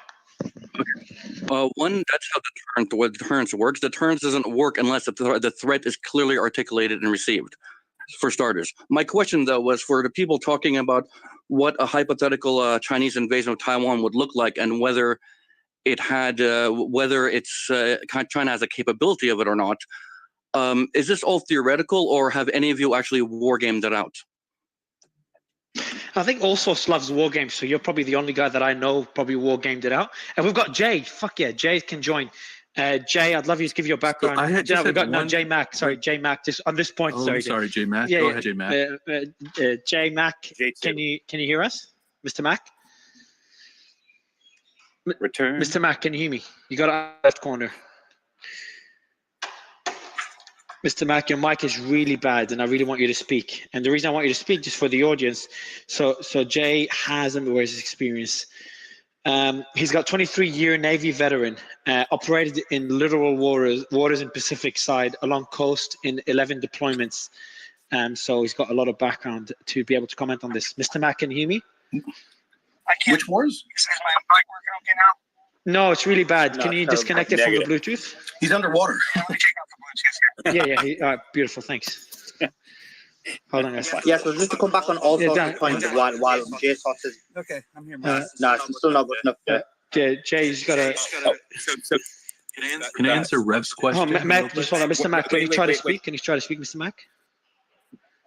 One, that's how the deterrence works. Deterrence doesn't work unless the threat is clearly articulated and received, for starters. My question, though, was for the people talking about what a hypothetical Chinese invasion of Taiwan would look like and whether it had, China has a capability of it or not. Is this all theoretical, or have any of you actually wargamed it out? I think Allsource loves war games, so you're probably the only guy that I know probably war gamed it out. And we've got Jay. Fuck yeah, Jay can join. Jay, I'd love you to give your background. Jay Mack. Sorry, Jay Mack. Just on this point. Oh, sorry, Jay Mack. Yeah, Go ahead, Jay Mack. Jay Mack. Can you hear us, Mr. Mack? Return. Mr. Mack, can you hear me? You got a left corner. Mr. Mack, your mic is really bad, and I really want you to speak. And the reason I want you to speak, just for the audience, so Jay has his experience. He's got 23-year Navy veteran, operated in littoral waters in Pacific side, along coast in 11 deployments. So he's got a lot of background to be able to comment on this. Mr. Mack, can you hear me? I can. Which wars? Is my mic working okay now? No, it's really bad. Can you disconnect it from the Bluetooth? He's underwater. Let me take out the Bluetooth here. Yeah. All right, beautiful. Thanks. Hold on, guys. Yeah, so just to come back on all sorts of points while Jay sorts his... Okay, I'm here. No, it's still not good enough. Jay's got a... Can I answer Rev's question? Oh, Mac, just hold on. Mr. Mack, can you try to speak? Can you try to speak, Mr. Mack?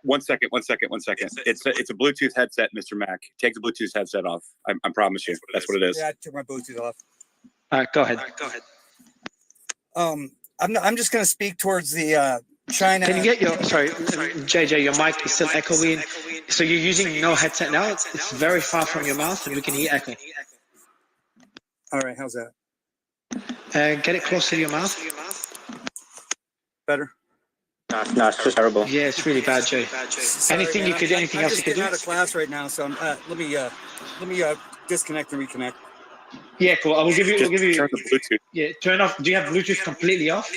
One second. It's a Bluetooth headset, Mr. Mack. Take the Bluetooth headset off. I promise you. That's what it is. Yeah, I took my Bluetooth off. All right, go ahead. I'm just going to speak towards the China. Can you get your JJ? Your mic is still echoing. So you're using no headset now. It's very far from your mouth, and we can hear echo. All right, how's that? Get it closer to your mouth. Better. No, it's just terrible. Yeah, it's really bad, Jay. Anything else you could do? I'm just getting out of class right now, so let me disconnect and reconnect. Yeah, cool. I will give you. Turn the Bluetooth. Yeah, turn off. Do you have Bluetooth completely off?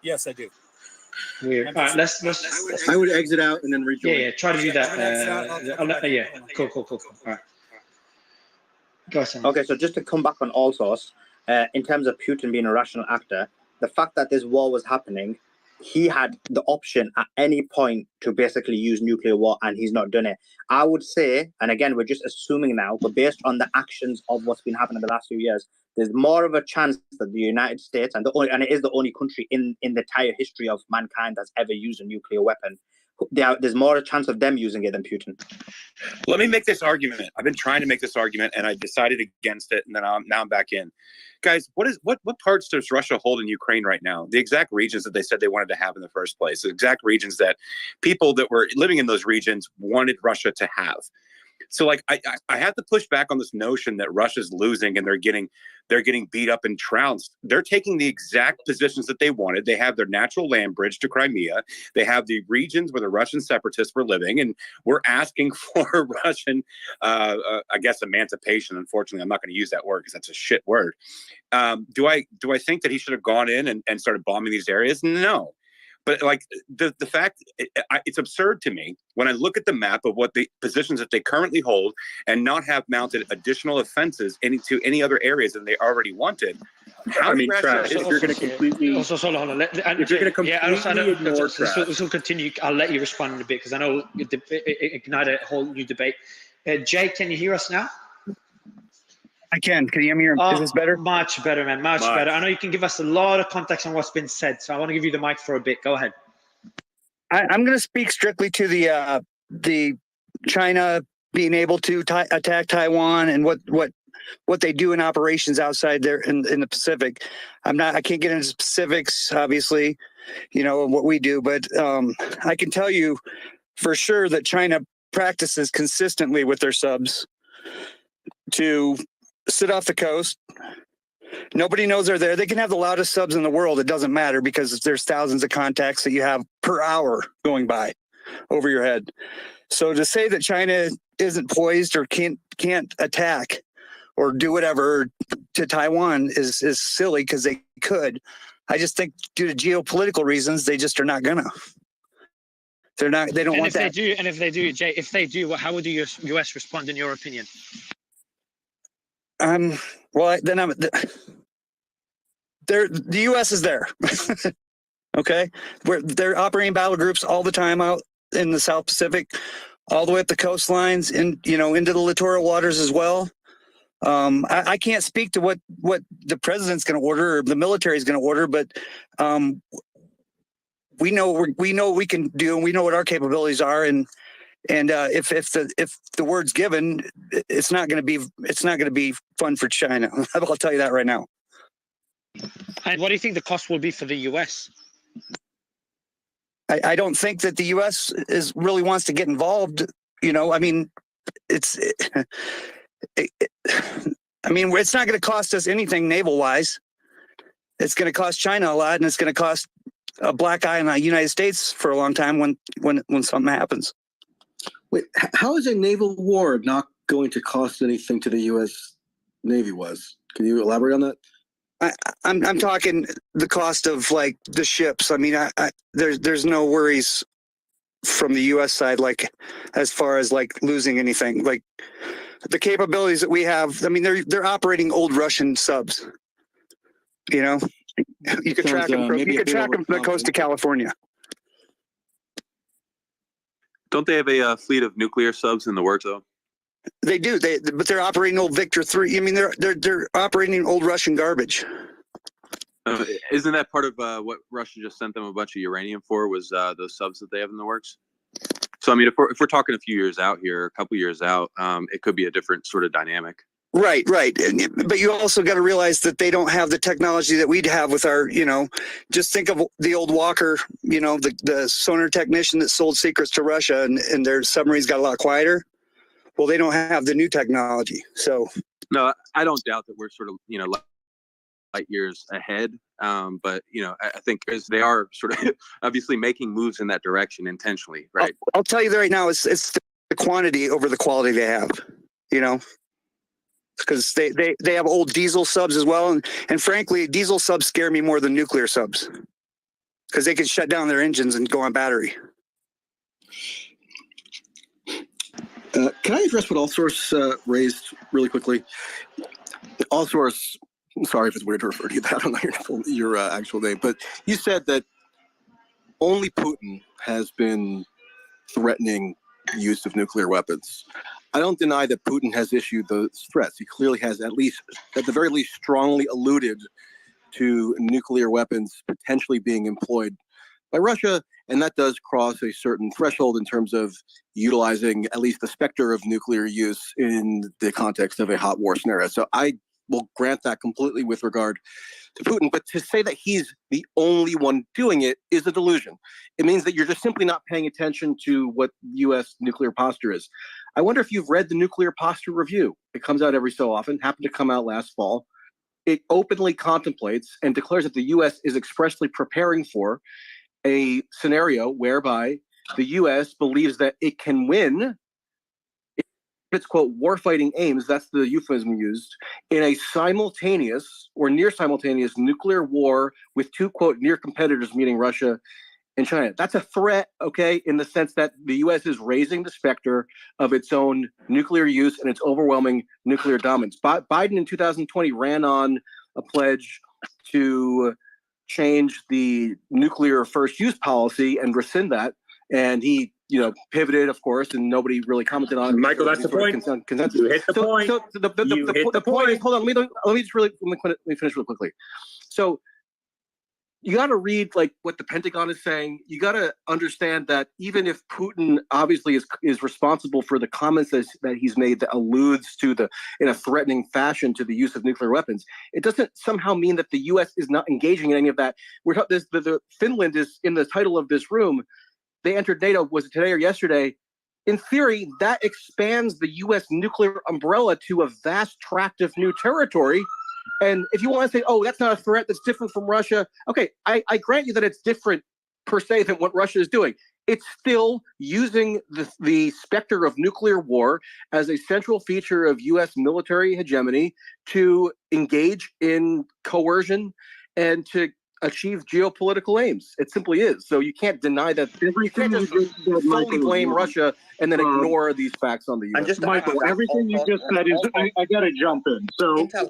Yes, I do. Weird. All right, let's. I would exit out and then rejoin. Yeah. Try to do that. Yeah. Cool. All right. Go ahead. Okay, so just to come back on all source, in terms of Putin being a rational actor, the fact that this war was happening, he had the option at any point to basically use nuclear war, and he's not done it. I would say, and again, we're just assuming now, but based on the actions of what's been happening in the last few years, there's more of a chance that the United States, and it is the only country in the entire history of mankind that's ever used a nuclear weapon, there's more a chance of them using it than Putin. Let me make this argument. I've been trying to make this argument, and I decided against it, and then I'm back in. Guys, what parts does Russia hold in Ukraine right now? The exact regions that they said they wanted to have in the first place, the exact regions that people that were living in those regions wanted Russia to have. So, like, I have to push back on this notion that Russia's losing and they're getting beat up and trounced. They're taking the exact positions that they wanted. They have their natural land bridge to Crimea. They have the regions where the Russian separatists were living, and we're asking for Russian, I guess, emancipation. Unfortunately, I'm not going to use that word because that's a shit word. Do I think that he should have gone in and started bombing these areas? No. But like the fact, it's absurd to me when I look at the map of what the positions that they currently hold and not have mounted additional offenses into any other areas than they already wanted. Trash. If you're going to completely, hold on. If you're going to completely ignore trash, this will continue. I'll let you respond in a bit because I know it ignite a whole new debate. Jay, can you hear us now? I can. Can you hear me? Is this better? Much better, man. Much better. I know you can give us a lot of context on what's been said, so I want to give you the mic for a bit. Go ahead. I'm going to speak strictly to the China being able to attack Taiwan and what they do in operations outside there in the Pacific. I can't get into specifics, obviously, what we do, but I can tell you for sure that China practices consistently with their subs to sit off the coast. Nobody knows they're there. They can have the loudest subs in the world. It doesn't matter because there's thousands of contacts that you have per hour going by. over your head. So to say that China isn't poised or can't attack or do whatever to Taiwan is silly, because they could. I just think due to geopolitical reasons, they just are not gonna. They're not. They don't And want if that. they do, and if they do, Jay, if they do, how would the US respond in your opinion? Well, then the U.S. is there. Okay, they're operating battle groups all the time out in the South Pacific, all the way up the coastlines, and into the littoral waters as well. I can't speak to what the president's going to order or the military is going to order, but we know what we can do, and we know what our capabilities are, and if the word's given, it's not going to be fun for China. I'll tell you that right now. And what do you think the cost will be for the US? I don't think that the U.S. really wants to get involved. I mean, it's not going to cost us anything naval wise. It's going to cost China a lot, and it's going to cost a black eye on the United States for a long time when something happens. Wait, how is a naval war not going to cost anything to the U.S. Navy? Can you elaborate on that? I'm talking the cost of like the ships. I mean, there's no worries from the U.S. side, like as far as like losing anything. Like the capabilities that we have. I mean, they're operating old Russian subs. You could track them. You could track them from the coast of California. Don't they have a fleet of nuclear subs in the works though? They do. But they're operating old Victor 3. I mean, they're operating old Russian garbage. Isn't that part of what Russia just sent them a bunch of uranium for? Was those subs that they have in the works? So I mean, if we're talking a few years out here, a couple years out, it could be a different sort of dynamic. Right. But you also got to realize that they don't have the technology that we'd have with our, just think of the old Walker, the sonar technician that sold secrets to Russia, and their submarines got a lot quieter. Well, they don't have the new technology. So no, I don't doubt that we're sort of, light years ahead. But, I think as they are sort of obviously making moves in that direction intentionally. Right. I'll tell you right now, it's the quantity over the quality they have, because they have old diesel subs as well. And frankly, diesel subs scare me more than nuclear subs because they can shut down their engines and go on battery. Can I address what AllSource raised really quickly? AllSource, I'm sorry if it's weird to refer to you that. I don't know your actual name, but you said that only Putin has been threatening use of nuclear weapons. I don't deny that Putin has issued those threats. He clearly has at the very least, strongly alluded to nuclear weapons potentially being employed by Russia, and that does cross a certain threshold in terms of utilizing at least the specter of nuclear use in the context of a hot war scenario. So I will grant that completely with regard to Putin. But to say that he's the only one doing it is a delusion. It means that you're just simply not paying attention to what U.S. nuclear posture is. I wonder if you've read the Nuclear Posture Review. It comes out every so often, happened to come out last fall. It openly contemplates and declares that the U.S. is expressly preparing for a scenario whereby the U.S. believes that it can win its, quote, warfighting aims, that's the euphemism used, in a simultaneous or near simultaneous nuclear war with two, quote, near competitors, meaning Russia and China. That's a threat, okay, in the sense that the U.S. is raising the specter of its own nuclear use and its overwhelming nuclear dominance. Biden in 2020 ran on a pledge to change the nuclear first use policy and rescind that. And he, pivoted, of course, and nobody really commented on it. Michael, that's the point. Consensus. You hit the point. So the point is, hold on, let me finish real quickly. So you got to read like what the Pentagon is saying. You got to understand that even if Putin obviously is responsible for the comments that he's made that alludes to in a threatening fashion to the use of nuclear weapons, it doesn't somehow mean that the U.S. is not engaging in any of that. Finland is in the title of this room. They entered NATO, was it today or yesterday? In theory, that expands the U.S. nuclear umbrella to a vast tract of new territory. And if you want to say, oh, that's not a threat, that's different from Russia. Okay, I grant you that it's different per se than what Russia is doing. it's still using the specter of nuclear war as a central feature of U.S. military hegemony to engage in coercion and to achieve geopolitical aims. It simply is. So you can't deny that. You can't just solely blame Russia and then ignore these facts on the U.S. And just Michael, everything you just said is, I got to jump in. So, in terms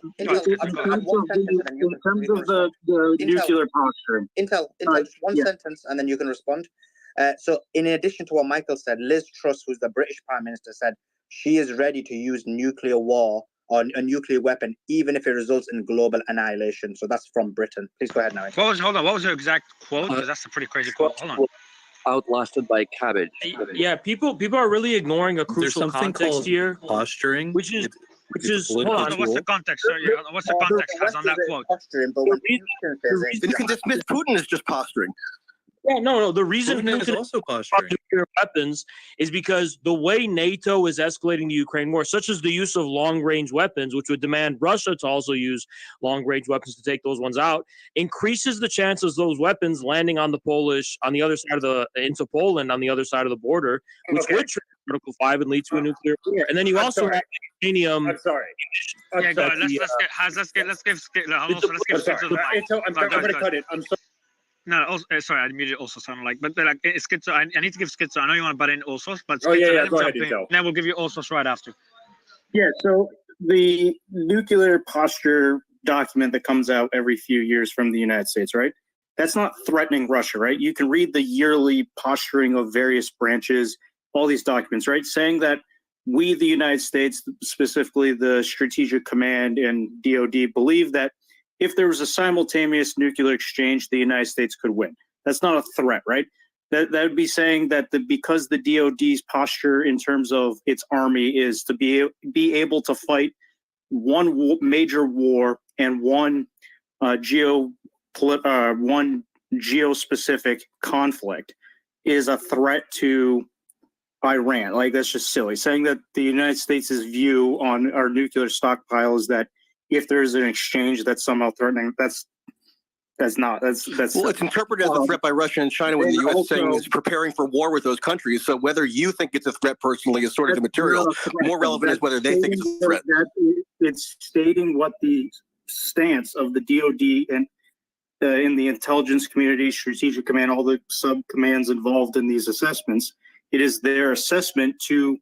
of the nuclear posture. Intel, just one sentence, and then you can respond. So, in addition to what Michael said, Liz Truss, who's the British Prime Minister, said she is ready to use nuclear war or a nuclear weapon, even if it results in global annihilation. So that's from Britain. Please go ahead now. Hold on. What was the exact quote? Because that's a pretty crazy quote. Hold on. Outlasted by cabbage. Yeah, people are really ignoring a crucial context here, posturing, which is Hold on, what's the context? What's the context has on that quote? Then you can dismiss Putin as just posturing. Yeah, no. The reason Putin is also posturing nuclear weapons is because the way NATO is escalating the Ukraine war, such as the use of long-range weapons, which would demand Russia to also use long-range weapons to take those ones out, increases the chances those weapons landing on the other side of into Poland on the other side of the border, which would trigger Article 5 and lead to a nuclear war. And then you also have uranium. I'm sorry. Yeah, go ahead. Let's give Skid to the mic. I'm going to cut it. I'm sorry. No, sorry, I muted also sounded like, but like Schizo, I need to give Schizo. I know you want to butt in also, but Schizo, go ahead, then we'll give you also right after. Yeah, so the nuclear posture document that comes out every few years from the United States, right? That's not threatening Russia, right? You can read the yearly posturing of various branches, all these documents, right? Saying that we, the United States, specifically the Strategic Command and DoD, believe that if there was a simultaneous nuclear exchange, the United States could win. That's not a threat, right? That would be saying that because the DoD's posture in terms of its army is to be able to fight one major war and one geo-specific conflict is a threat to Iran. Like, that's just silly. Saying that the United States' view on our nuclear stockpile is that if there's an exchange that's somehow threatening, that's well, it's interpreted as a threat by Russia and China when the U.S. is saying it's preparing for war with those countries. So whether you think it's a threat personally is sort of immaterial. More relevant is whether they think it's a threat. It's stating what the stance of the DoD and in the intelligence community, strategic command, all the sub-commands involved in these assessments. It is their assessment to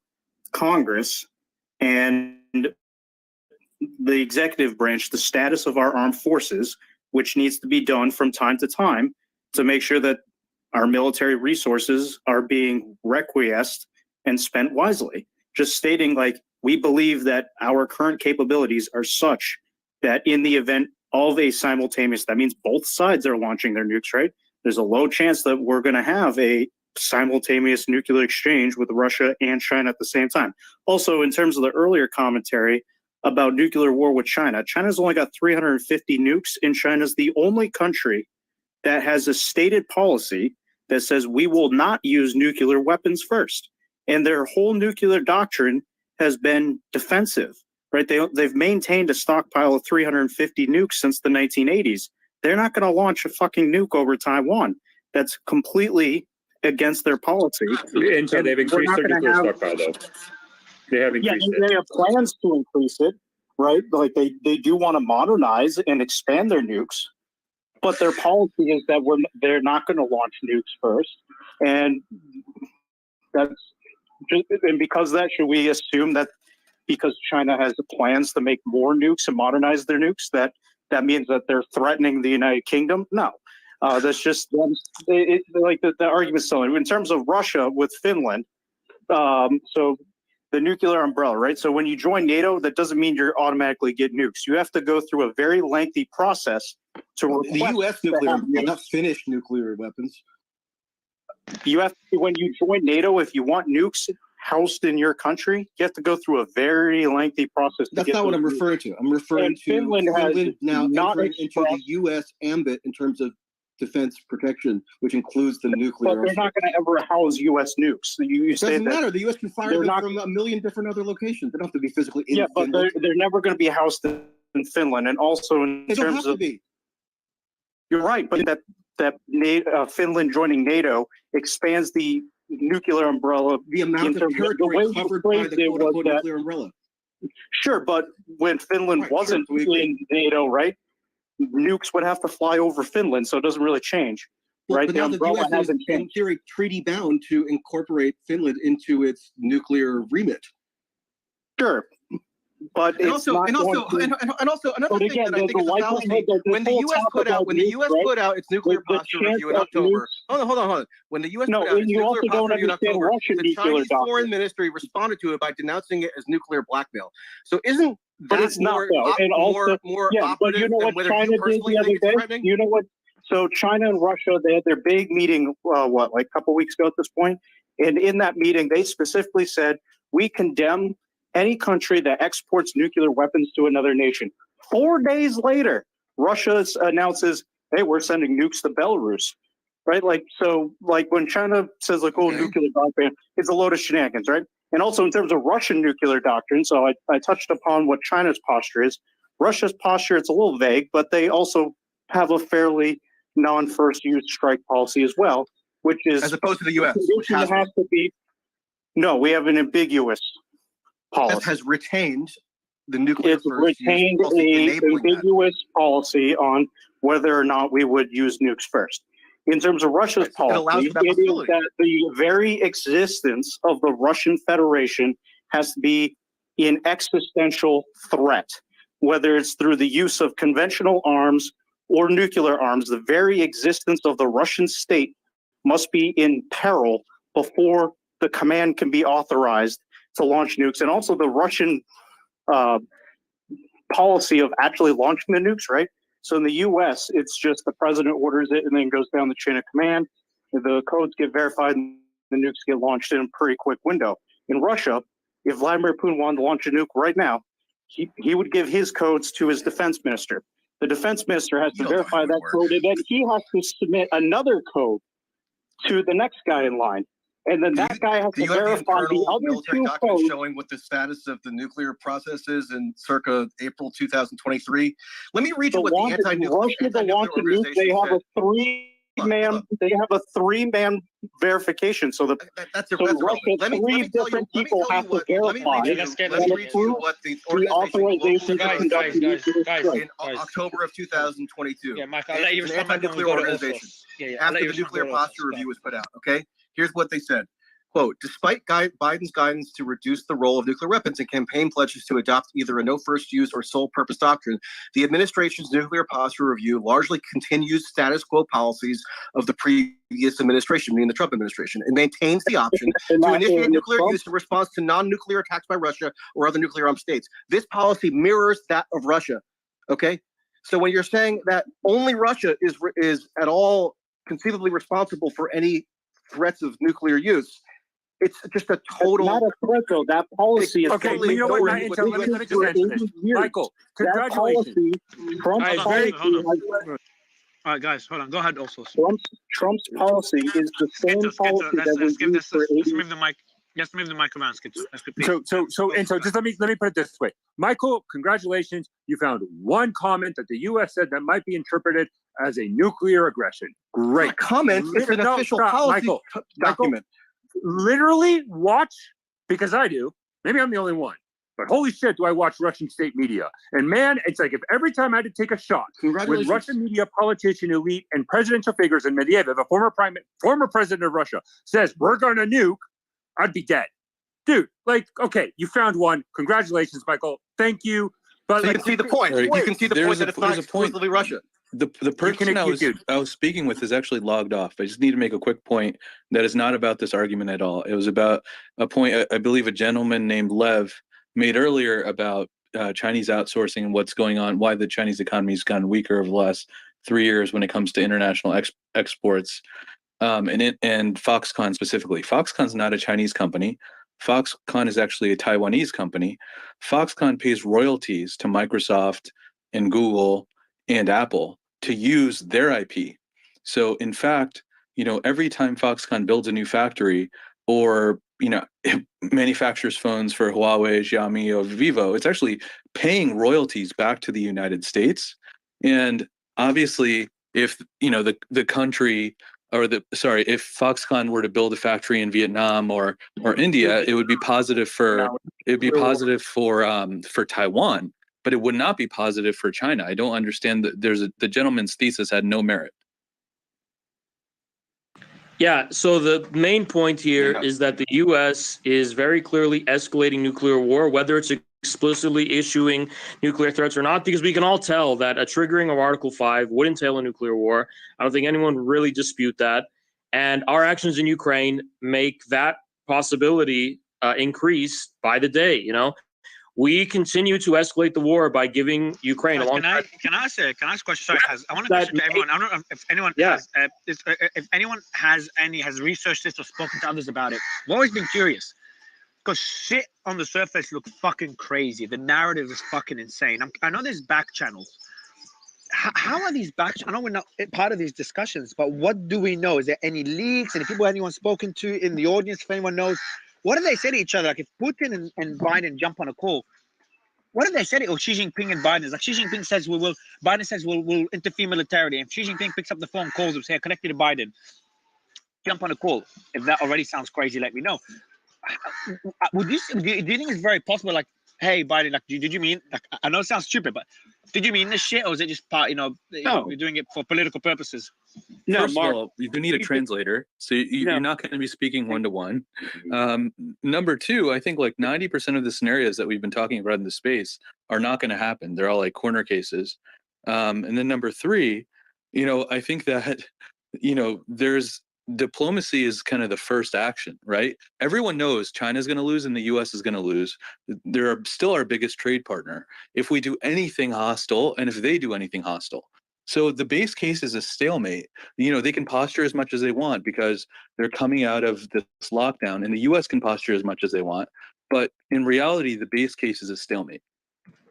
Congress and the executive branch, the status of our armed forces, which needs to be done from time to time to make sure that our military resources are being requiesced and spent wisely. Just stating, like, we believe that our current capabilities are such that in the event of a simultaneous, that means both sides are launching their nukes, right? There's a low chance that we're going to have a simultaneous nuclear exchange with Russia and China at the same time. Also, in terms of the earlier commentary about nuclear war with China, China's only got 350 nukes, and China's the only country that has a stated policy that says we will not use nuclear weapons first. And their whole nuclear doctrine has been defensive, right? They've maintained a stockpile of 350 nukes since the 1980s. They're not going to launch a fucking nuke over Taiwan. That's completely against their policy. Until they've increased their nuclear stockpile, though. They have increased it. They have plans to increase it, right? Like they do want to modernize and expand their nukes, but their policy is that they're not going to launch nukes first, and because of that, should we assume that because China has plans to make more nukes and modernize their nukes, that means that they're threatening the United Kingdom? No, that's just like the argument's still in terms of Russia with Finland. So the nuclear umbrella, right? So when you join NATO, that doesn't mean you're automatically get nukes. You have to go through a very lengthy process to the U.S. nuclear, not Finnish nuclear weapons. You have to, when you join NATO, if you want nukes housed in your country, you have to go through a very lengthy process. That's not what I'm referring to. I'm referring to Finland now entering into the U.S. ambit in terms of defense protection, which includes the nuclear. But they're not going to ever house U.S. nukes. It doesn't matter. The U.S. can fire them from a million different other locations. They don't have to be physically in Finland. But they're never going to be housed in Finland. And also in terms of, you're right, but that Finland joining NATO expands the nuclear umbrella. The amount of territory covered by the quote-unquote nuclear umbrella. Sure, but when Finland wasn't in NATO, right, nukes would have to fly over Finland, so it doesn't really change, right? But The now the umbrella U.S. is, hasn't in changed. theory, treaty bound to incorporate Finland into its nuclear remit. Sure, but And it's also, not and also, going to- and also, another But thing again, that I think is a fallacy. When the U.S. put out, its nuclear posture review in October. Hold on. When the U.S. put out its nuclear posture review in October, the Chinese foreign ministry responded to it by denouncing it as nuclear blackmail. So isn't But that it's not more though. And also, operative but you know than what whether China you did personally the other think it's day? threatening? You know what? So China and Russia, they had their big meeting, like a couple weeks ago at this point, and in that meeting, they specifically said we condemn any country that exports nuclear weapons to another nation. 4 days later, Russia announces, "Hey, we're sending nukes to Belarus." Right? Like so, like when China says, like, "Oh, nuclear broadband," it's a load of shenanigans, right? And also in terms of Russian nuclear doctrine, so I touched upon what China's posture is. Russia's posture, it's a little vague, but they also have a fairly non-first use strike policy as well, which is As opposed to the U.S., which has to be. No, we have an ambiguous policy. That has retained the nuclear It's retained a ambiguous policy on whether or not we would use nukes first. In terms of Russia's policy, it is that the very existence of the Russian Federation has to be an existential threat, whether it's through the use of conventional arms or nuclear arms. The very existence of the Russian state must be in peril before the command can be authorized to launch nukes. And also the Russian policy of actually launching the nukes, right? So in the US, it's just the president orders it and then goes down the chain of command. The codes get verified and the nukes get launched in a pretty quick window. In Russia, if Vladimir Putin wanted to launch a nuke right now, he would give his codes to his defense minister. The defense minister has to verify that code, and then he has to submit another code to the next guy in line. And then that guy has to verify the other military two document codes. showing what the status of the nuclear process is in circa April 2023. Let me read you what the anti-nuclear organization They have said. They have a three-man verification. So that's so in Russia, three different people have to verify and approve the authorization to conduct the nuclear strike. in October of 2022. Yeah, Mike, I'll let you It's an respond. anti-nuclear We'll go to organization. Osos. Yeah, I'll After let you the nuclear respond to posture Osos. review was put out. Okay, here's what they said. Quote, despite Biden's guidance to reduce the role of nuclear weapons and campaign pledges to adopt either a no first use or sole purpose doctrine, the administration's nuclear posture review largely continues status quo policies of the previous administration, meaning the Trump administration, and maintains the option to initiate nuclear use in response to non-nuclear attacks by Russia or other nuclear armed states. This policy mirrors that of Russia. Okay, so when you're saying that only Russia is at all conceivably responsible for any threats of nuclear use, it's just a total. Not a threat, though. That policy is Okay, you know what? Let me just answer this. Michael, congratulations. Trump's policy, All right, guys, hold on. Go ahead, also. Trump's policy is the same policy that was used for 80 Let's move the mic. Let's move the mic around, Skitzer. So just let me put it this way. Michael, congratulations. You found one comment that the U.S. said that might be interpreted as a nuclear aggression. Great. It's a comment. It's an official policy document. Literally watch, because I do. Maybe I'm the only one. But holy shit, do I watch Russian state media. And man, it's like if every time I had to take a shot with Russian media, politician, elite, and presidential figures in Medvedev, a former president of Russia, says, we're going to nuke, I'd be dead. Dude, like, okay, you found one. Congratulations, Michael. Thank you. But so you can see the point. You can see the point that it's not exclusively Russia. The person I was speaking with is actually logged off. I just need to make a quick point that is not about this argument at all. It was about a point I believe a gentleman named Lev made earlier about Chinese outsourcing and what's going on, why the Chinese economy has gotten weaker over the last 3 years when it comes to international exports, and Foxconn specifically. Foxconn's not a Chinese company. Foxconn is actually a Taiwanese company. Foxconn pays royalties to Microsoft and Google and Apple to use their IP. So in fact, every time Foxconn builds a new factory or, manufactures phones for Huawei, Xiaomi, or Vivo, it's actually paying royalties back to the United States. And obviously, if the country or if Foxconn were to build a factory in Vietnam or India, it would be positive for Taiwan, but it would not be positive for China. I don't understand that. The gentleman's thesis had no merit. Yeah, so the main point here is that the U.S. is very clearly escalating nuclear war, whether it's explicitly issuing nuclear threats or not, because we can all tell that a triggering of Article 5 would entail a nuclear war. I don't think anyone would really dispute that. And our actions in Ukraine make that possibility increase by the day, We continue to escalate the war by giving Ukraine a long time. Can I ask a question? Sorry, I want to question to everyone. I don't know if anyone has researched this or spoken to others about it. I've always been curious because shit on the surface looks fucking crazy. The narrative is fucking insane. I know there's back channels. How are these back? I know we're not part of these discussions, but what do we know? Is there any leaks? Any people anyone spoken to in the audience? If anyone knows. What do they say to each other? Like if Putin and Biden jump on a call, what do they say? Oh, Xi Jinping and Biden. It's like Xi Jinping says we will. Biden says we'll interfere militarily. If Xi Jinping picks up the phone, calls him, say connected to Biden, jump on a call. If that already sounds crazy, let me know. Do you think it's very possible? Like, hey, Biden, like, did you mean? Like, I know it sounds stupid, but did you mean this shit, or is it just part? You're doing it for political purposes. No, First of all, you need a translator, so you're not going to be speaking one-to-one. Number two, I think like 90% of the scenarios that we've been talking about in the space are not going to happen. They're all like corner cases. And then number three, I think that, there's diplomacy is kind of the first action, right? Everyone knows China's going to lose and the US is going to lose. They're still our biggest trade partner. If we do anything hostile and if they do anything hostile. So the base case is a stalemate. They can posture as much as they want because they're coming out of this lockdown, and the US can posture as much as they want. But in reality, the base case is a stalemate.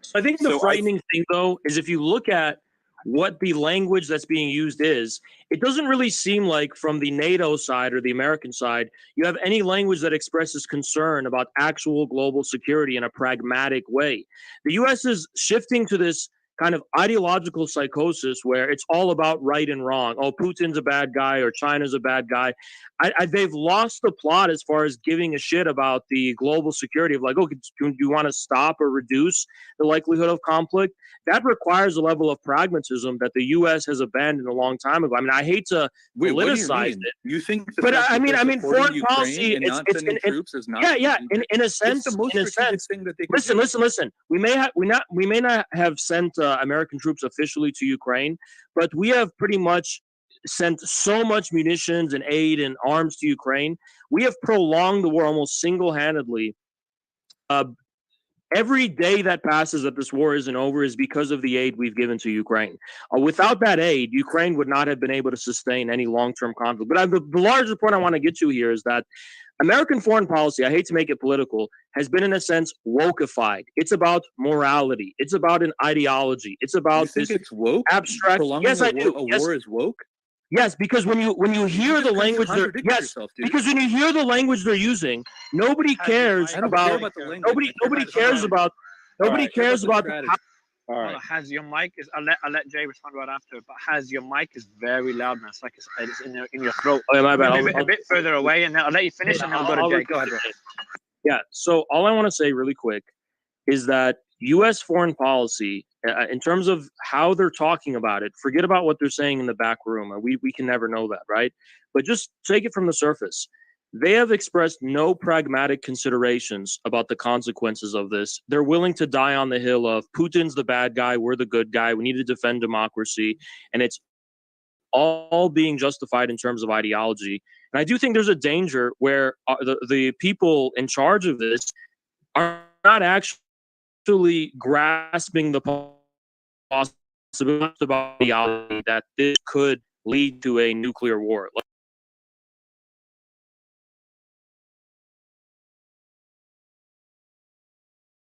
So I think the frightening thing, though, is if you look at what the language that's being used is, it doesn't really seem like from the NATO side or the American side, you have any language that expresses concern about actual global security in a pragmatic way. The US is shifting to this kind of ideological psychosis where it's all about right and wrong. Oh, Putin's a bad guy or China's a bad guy. They've lost the plot as far as giving a shit about the global security of like, do you want to stop or reduce the likelihood of conflict? That requires a level of pragmatism that the U.S. has abandoned a long time ago. I mean, I hate to politicize it. You think? But I mean, foreign policy. And not sending troops is not. Yeah. In a sense, it's the most strategic thing that they can listen. We may not have sent American troops officially to Ukraine, but we have pretty much sent so much munitions and aid and arms to Ukraine. We have prolonged the war almost single-handedly. Every day that passes that this war isn't over is because of the aid we've given to Ukraine. Without that aid, Ukraine would not have been able to sustain any long-term conflict. But the larger point I want to get to here is that American foreign policy, I hate to make it political, has been in a sense wokeified. It's about morality. It's about an ideology. It's about this it's woke? Abstract. Yes, I do. A war is woke? Yes, because when you hear the language because when you hear the language they're using, nobody cares about nobody cares about All right. Has your mic is I'll let Jay respond right after, but has your mic is very loud, man. It's like it's in your throat. Oh, my bad. A bit further away, and then I'll let you finish, and then I'll go to Jay. Go ahead. Yeah. So all I want to say really quick is that U.S. foreign policy, in terms of how they're talking about it, forget about what they're saying in the back room. We can never know that, right? But just take it from the surface. They have expressed no pragmatic considerations about the consequences of this. They're willing to die on the hill of Putin's the bad guy, we're the good guy, we need to defend democracy, and it's all being justified in terms of ideology. And I do think there's a danger where the people in charge of this are not actually grasping the possibility of ideology that this could lead to a nuclear war.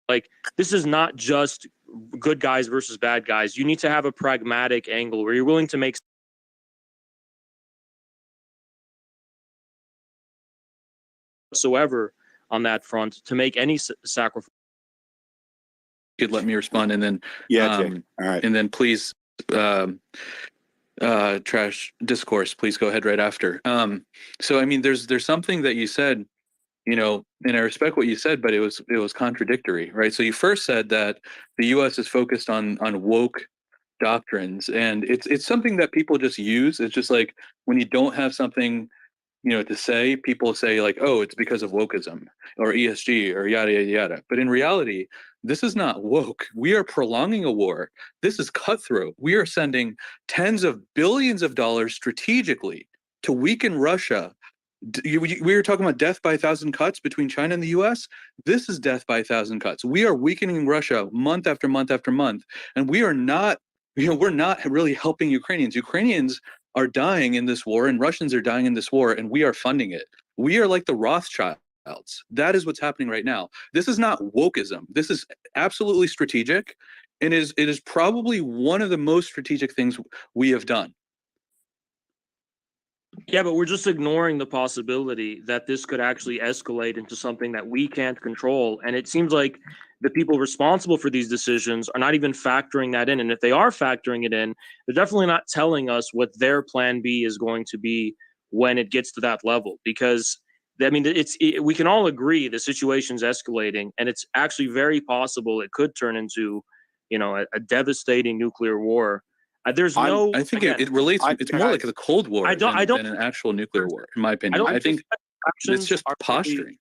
Like, this is not just good guys versus bad guys. You need to have a pragmatic angle where you're willing to make whatsoever on that front to make any sacrifice. You could let me respond, and then all right, and then please Trash discourse, please go ahead right after. So I mean, there's something that you said, you know, and I respect what you said, but it was contradictory, right? So you first said that the U.S. is focused on woke doctrines, and it's something that people just use. It's just like when you don't have something, you know, to say, people say like, oh, it's because of wokeism or ESG or yada yada yada. But in reality, this is not woke. We are prolonging a war. This is cutthroat. We are sending tens of billions of dollars strategically to weaken Russia. We were talking about death by 1,000 cuts between China and the US. This is death by 1,000 cuts. We are weakening Russia month after month after month. And we are not, you know, we're not really helping Ukrainians. Ukrainians are dying in this war and Russians are dying in this war, and we are funding it. We are like the Rothschilds. That is what's happening right now. This is not wokeism. This is absolutely strategic, and it is probably one of the most strategic things we have done. Yeah, but we're just ignoring the possibility that this could actually escalate into something that we can't control. And it seems like the people responsible for these decisions are not even factoring that in. And if they are factoring it in, they're definitely not telling us what their plan B is going to be when it gets to that level. Because, I mean, we can all agree the situation's escalating, and it's actually very possible it could turn into, you know, a devastating nuclear war. There's no. I think it relates. It's more like the Cold War than an actual nuclear war, in my opinion. I think it's just posturing.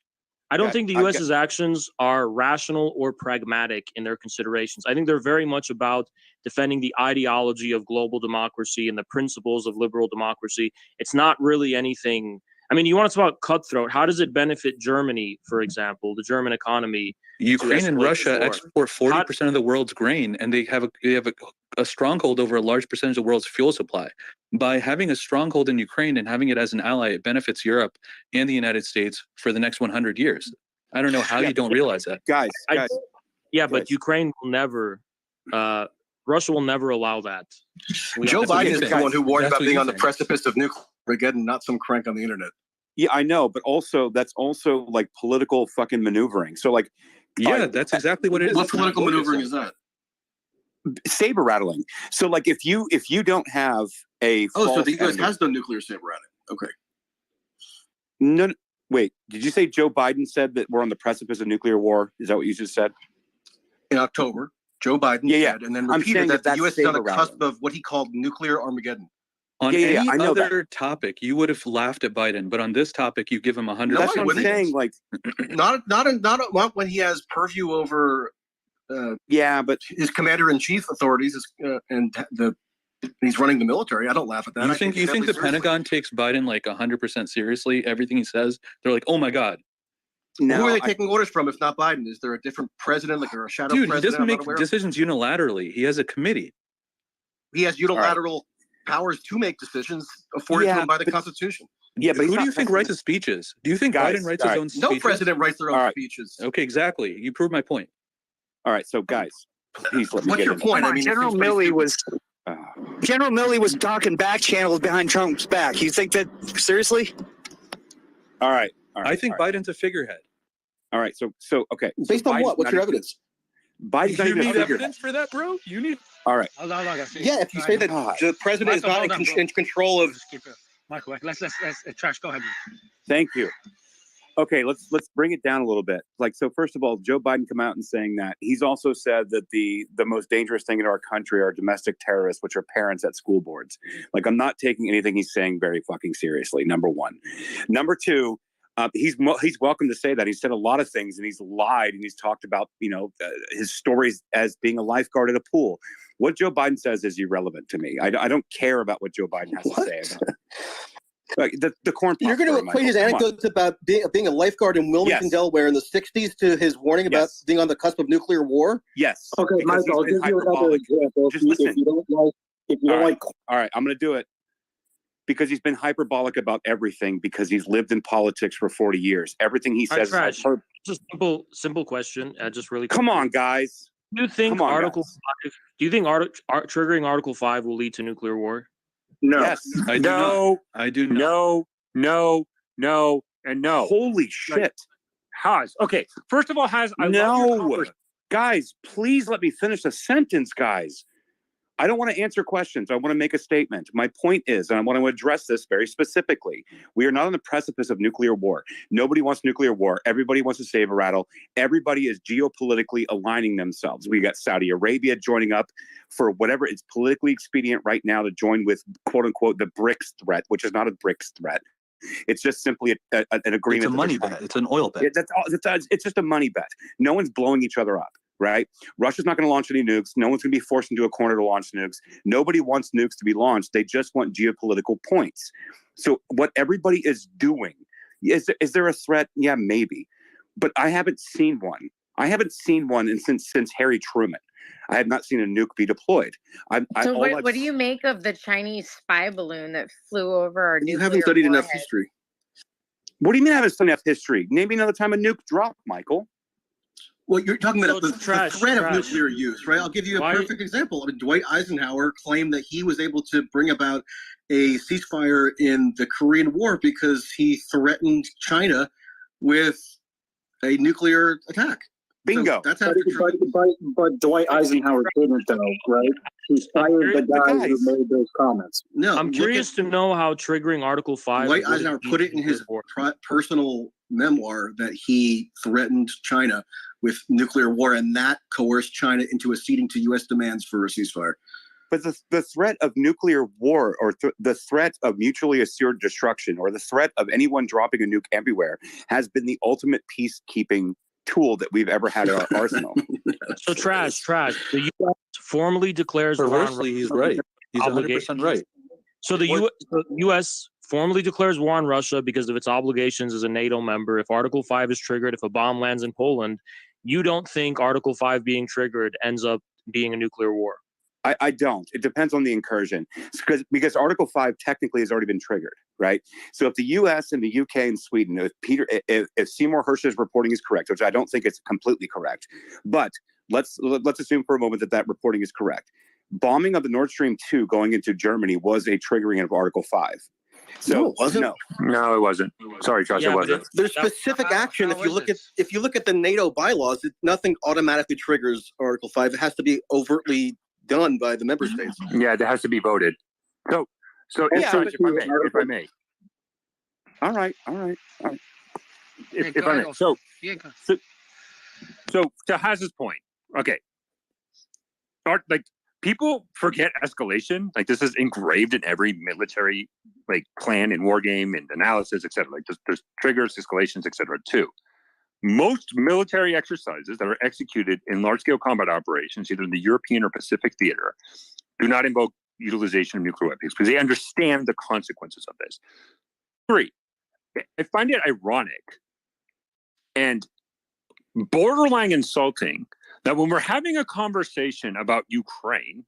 I don't think the U.S.'s actions are rational or pragmatic in their considerations. I think they're very much about defending the ideology of global democracy and the principles of liberal democracy. It's not really anything. I mean, you want to talk about cutthroat. How does it benefit Germany, for example, the German economy? Ukraine and Russia export 40% of the world's grain, and they have a stronghold over a large percentage of the world's fuel supply. By having a stronghold in Ukraine and having it as an ally, it benefits Europe and the United States for the next 100 years. I don't know how you don't realize that. Guys. But Ukraine will never, Russia will never allow that. Joe Biden is the one who warned about being on the precipice of nuclear Armageddon, not some crank on the internet. Yeah, I know, but also that's also like political fucking maneuvering. So like, yeah, that's exactly what it is. What political maneuvering is that? Saber rattling. So like, if you don't have a so the U.S. has done nuclear saber rattling. Okay. No, wait. Did you say Joe Biden said that we're on the precipice of nuclear war? Is that what you just said? In October, Joe Biden said, and then repeated that the U.S. is on the cusp of what he called nuclear Armageddon. On any other topic, you would have laughed at Biden, but on this topic, you give him 100. That's what I'm saying. Like, not when he has purview over. But his commander-in-chief authorities and he's running the military. I don't laugh at that. You think the Pentagon takes Biden like 100% seriously? Everything he says, they're like, oh my god. No, who are they taking orders from if not Biden? Is there a different president, like or a shadow president? Dude, he doesn't make decisions unilaterally. He has a committee. He has unilateral powers to make decisions afforded to him by the Constitution. Yeah, but who do you think writes his speeches? Do you think Biden writes his own speeches? No president writes their own speeches. Okay, exactly. You proved my point. All right, so guys, please let me What's get your in. point? I mean, General Milley was talking back channels behind Trump's back. You think that seriously? All right. I think Biden's a figurehead. All right, so okay. Based on what? What's your evidence? Biden's not you even need a evidence for that, bro? You need. All right. Yeah, if you say that the president is not in control of. Michael, let's Trash. Go ahead. Thank you. Okay, let's bring it down a little bit. Like, so first of all, Joe Biden come out and saying that he's also said that the most dangerous thing in our country are domestic terrorists, which are parents at school boards. Like, I'm not taking anything he's saying very fucking seriously. Number one. Number two, he's welcome to say that. He's said a lot of things and he's lied and he's talked about, his stories as being a lifeguard at a pool. What Joe Biden says is irrelevant to me. I don't care about what Joe Biden has to say about it. Like the corn. You're going to equate his anecdotes about being a lifeguard in Wilmington, Delaware in the 60s to his warning about being on the cusp of nuclear war? Yes. Okay, Michael, I'll give you another example. Just listen. If you don't like, all right, I'm going to do it. Because he's been hyperbolic about everything because he's lived in politics for 40 years. Everything he says is just simple question. Just really come on, guys. Do you think Article 5? Do you think triggering Article 5 will lead to nuclear war? No. Yes. I do not. No, and no. Holy shit. Haz. Okay. First of all, Haz, guys, please let me finish the sentence, guys. I don't want to answer questions. I want to make a statement. My point is, and I want to address this very specifically, we are not on the precipice of nuclear war. Nobody wants nuclear war. Everybody wants to save a rattle. Everybody is geopolitically aligning themselves. We got Saudi Arabia joining up for whatever it's politically expedient right now to join with, quote unquote, the BRICS threat, which is not a BRICS threat. It's just simply an agreement. It's a money bet. It's an oil bet. It's just a money bet. No one's blowing each other up, right? Russia's not going to launch any nukes. No one's going to be forced into a corner to launch nukes. Nobody wants nukes to be launched. They just want geopolitical points. So what everybody is doing, is there a threat? Yeah, maybe. But I haven't seen one. I haven't seen one since Harry Truman. I have not seen a nuke be deployed. So what do you make of the Chinese spy balloon that flew over our nuclear You haven't studied enough warhead? history. What do you mean I haven't studied enough history? Name me another time a nuke dropped, Michael. Well, you're talking about So the trash, threat of trash. nuclear use, right? I'll give you a Why- perfect example. I mean, Dwight Eisenhower claimed that he was able to bring about a ceasefire in the Korean War because he threatened China with a nuclear attack. Bingo. So that's after But Dwight Eisenhower didn't, though, right? He fired the guy who made those comments. No, I'm curious to know how triggering Article 5. Dwight would Eisenhower be put it in his war. personal memoir that he threatened China with nuclear war, and that coerced China into acceding to U.S. demands for a ceasefire. But the threat of nuclear war, or the threat of mutually assured destruction, or the threat of anyone dropping a nuke everywhere has been the ultimate peacekeeping tool that we've ever had at our arsenal. So trash. The U.S. formally declares war on Perversely, he's Russia right. He's obligations. 100% right. So the U.S. formally declares war on Russia because of its obligations as a NATO member. If Article 5 is triggered, if a bomb lands in Poland, you don't think Article 5 being triggered ends up being a nuclear war? I don't. It depends on the incursion, because Article 5 technically has already been triggered, right? So if the U.S. and the UK and Sweden, if Seymour Hersh's reporting is correct, which I don't think it's completely correct, but let's assume for a moment that reporting is correct. Bombing of the Nord Stream 2 going into Germany was a triggering of Article 5. So No, it wasn't. No, it wasn't. Sorry, Josh, it wasn't. There's specific action. If you look at the NATO bylaws, nothing automatically triggers Article 5. It has to be overtly done by the member states. Yeah, that has to be voted. So if I may. All right. If I may. So to Haz's point, okay. Like, people forget escalation. Like, this is engraved in every military plan and war game and analysis, etc. Like, there's triggers, escalations, etc. too. Most military exercises that are executed in large-scale combat operations, either in the European or Pacific theater, do not invoke utilization of nuclear weapons because they understand the consequences of this. 3, I find it ironic and borderline insulting that when we're having a conversation about Ukraine,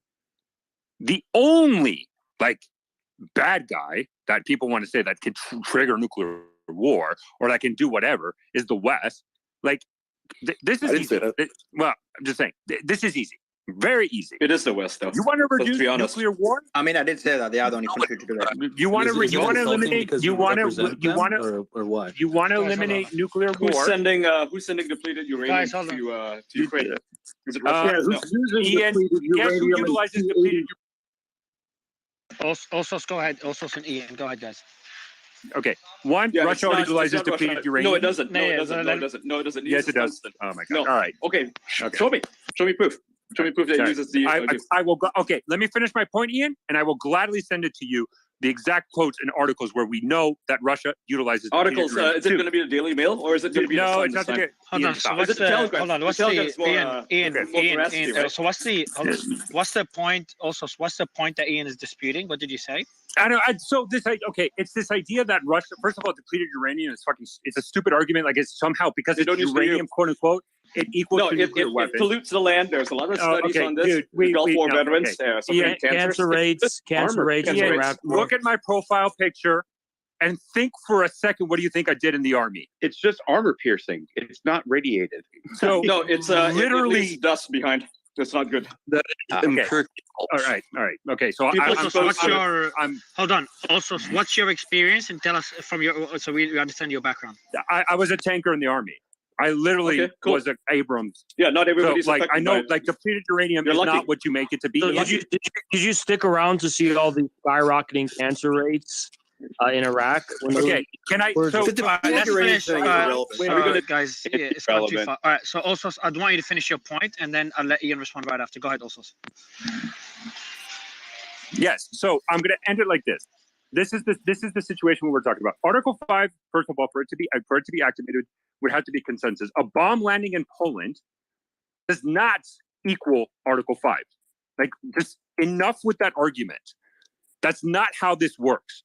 the only bad guy that people want to say that can trigger nuclear war or that can do whatever is the West. This is easy. Well, I'm just saying, this is easy. Very easy. It is the West, though. You want to reduce nuclear war? I mean, I did say that they are the only country to do that. You want to eliminate? You want to or what? You want to eliminate nuclear war? Who's sending depleted uranium to Ukraine? Is it Russia? Guess who utilizes depleted uranium? Also, go ahead. Also, Ian, go ahead, guys. Okay. Russia utilizes depleted uranium. No, it doesn't. No, it doesn't. No, it doesn't. Yes, it does. Oh my God. No. All right. Okay. Show me proof. Show me proof that it uses the. I will go. Okay. Let me finish my point, Ian, and I will gladly send it to you. The exact quotes and articles where we know that Russia utilizes articles. Is it going to be the Daily Mail or is it going to be? No, it's not the. Hold on. So what's the Ian? So what's the point? Also, what's the point that Ian is disputing? What did you say? I don't. It's this idea that Russia, first of all, depleted uranium is it's a stupid argument. Like, it's somehow because it's uranium, quote unquote, it equals to nuclear weapons. It pollutes the land. There's a lot of studies on this. Gulf War veterans, cancer rates. Look at my profile picture and think for a second. What do you think I did in the army? It's just armor piercing. It's not radiated. So no, it's literally dust behind. That's not good. Okay. All right. Okay. So hold on. Also, what's your experience? And tell us from your, so we understand your background. I was a tanker in the army. I literally was at Abrams. Yeah, not everybody's so, like I know, by like depleted uranium is not what you make it to be. So did you stick around to see all the skyrocketing cancer rates in Iraq? Okay, can I? So let's finish. Guys, it's it's gone too far. All right, so also, I want you to finish your point, and then I'll let Ian respond right after. Go ahead, also. Yes. So I'm going to end it like this. This is the situation we're talking about. Article 5, first of all, for it to be activated, would have to be consensus. A bomb landing in Poland does not equal Article 5. Like, just enough with that argument. That's not how this works.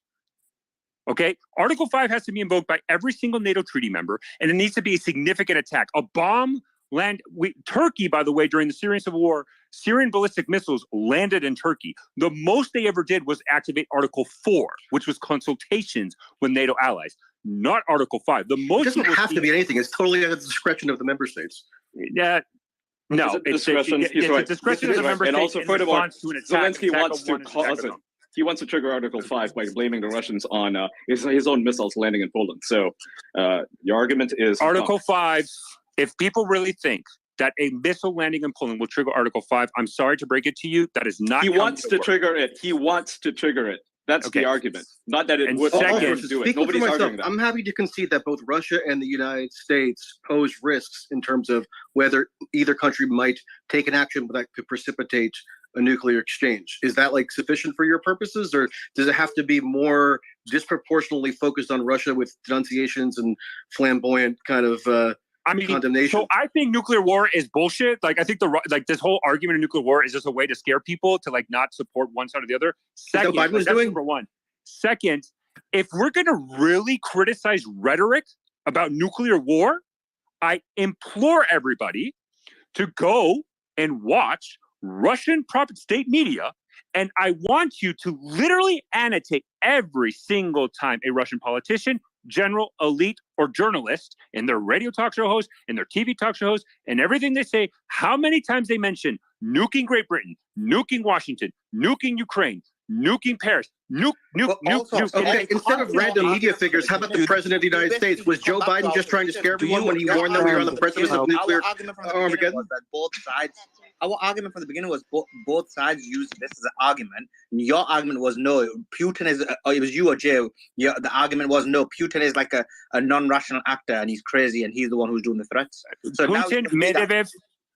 Okay? Article 5 has to be invoked by every single NATO treaty member, and it needs to be a significant attack. A bomb Turkey, by the way, during the Syrian civil war, Syrian ballistic missiles landed in Turkey. The most they ever did was activate Article 4, which was consultations with NATO allies, not Article 5. The most it doesn't have to be anything. It's totally at the discretion of the member states. Yeah. No, it's a discretion of the member and states also, furthermore, to an attack. Zelensky wants to cause it. He wants to trigger Article 5 by blaming the Russians on his own missiles landing in Poland. So your argument is Article 5. If people really think that a missile landing in Poland will trigger Article 5, I'm sorry to break it to you. That is not. He wants to trigger it. He wants to trigger it. That's the argument. Not that it would do it. Nobody's arguing that. I'm happy to concede that both Russia and the United States pose risks in terms of whether either country might take an action that could precipitate a nuclear exchange. Is that like sufficient for your purposes, or does it have to be more disproportionately focused on Russia with denunciations and flamboyant kind of condemnation? So I think nuclear war is bullshit. Like I think this whole argument of nuclear war is just a way to scare people to like not support one side or the other. Second, that's number one. Second, if we're going to really criticize rhetoric about nuclear war, I implore everybody to go and watch Russian state media, and I want you to literally annotate every single time a Russian politician, general, elite, or journalist in their radio talk show host, in their TV talk show host, and everything they say, how many times they mention nuking Great Britain, nuking Washington, nuking Ukraine, nuking Paris, nuke. Okay, instead of random media figures, how about the president of the United States? Was Joe Biden just trying to scare everyone when he warned that we were on the precipice of nuclear Armageddon? Our argument from the beginning was both sides used this as an argument. Your argument was no, Putin is, or it was you or Jay. The argument was no, Putin is like a non-rational actor and he's crazy and he's the one who's doing the threats. So Putin, Medvedev.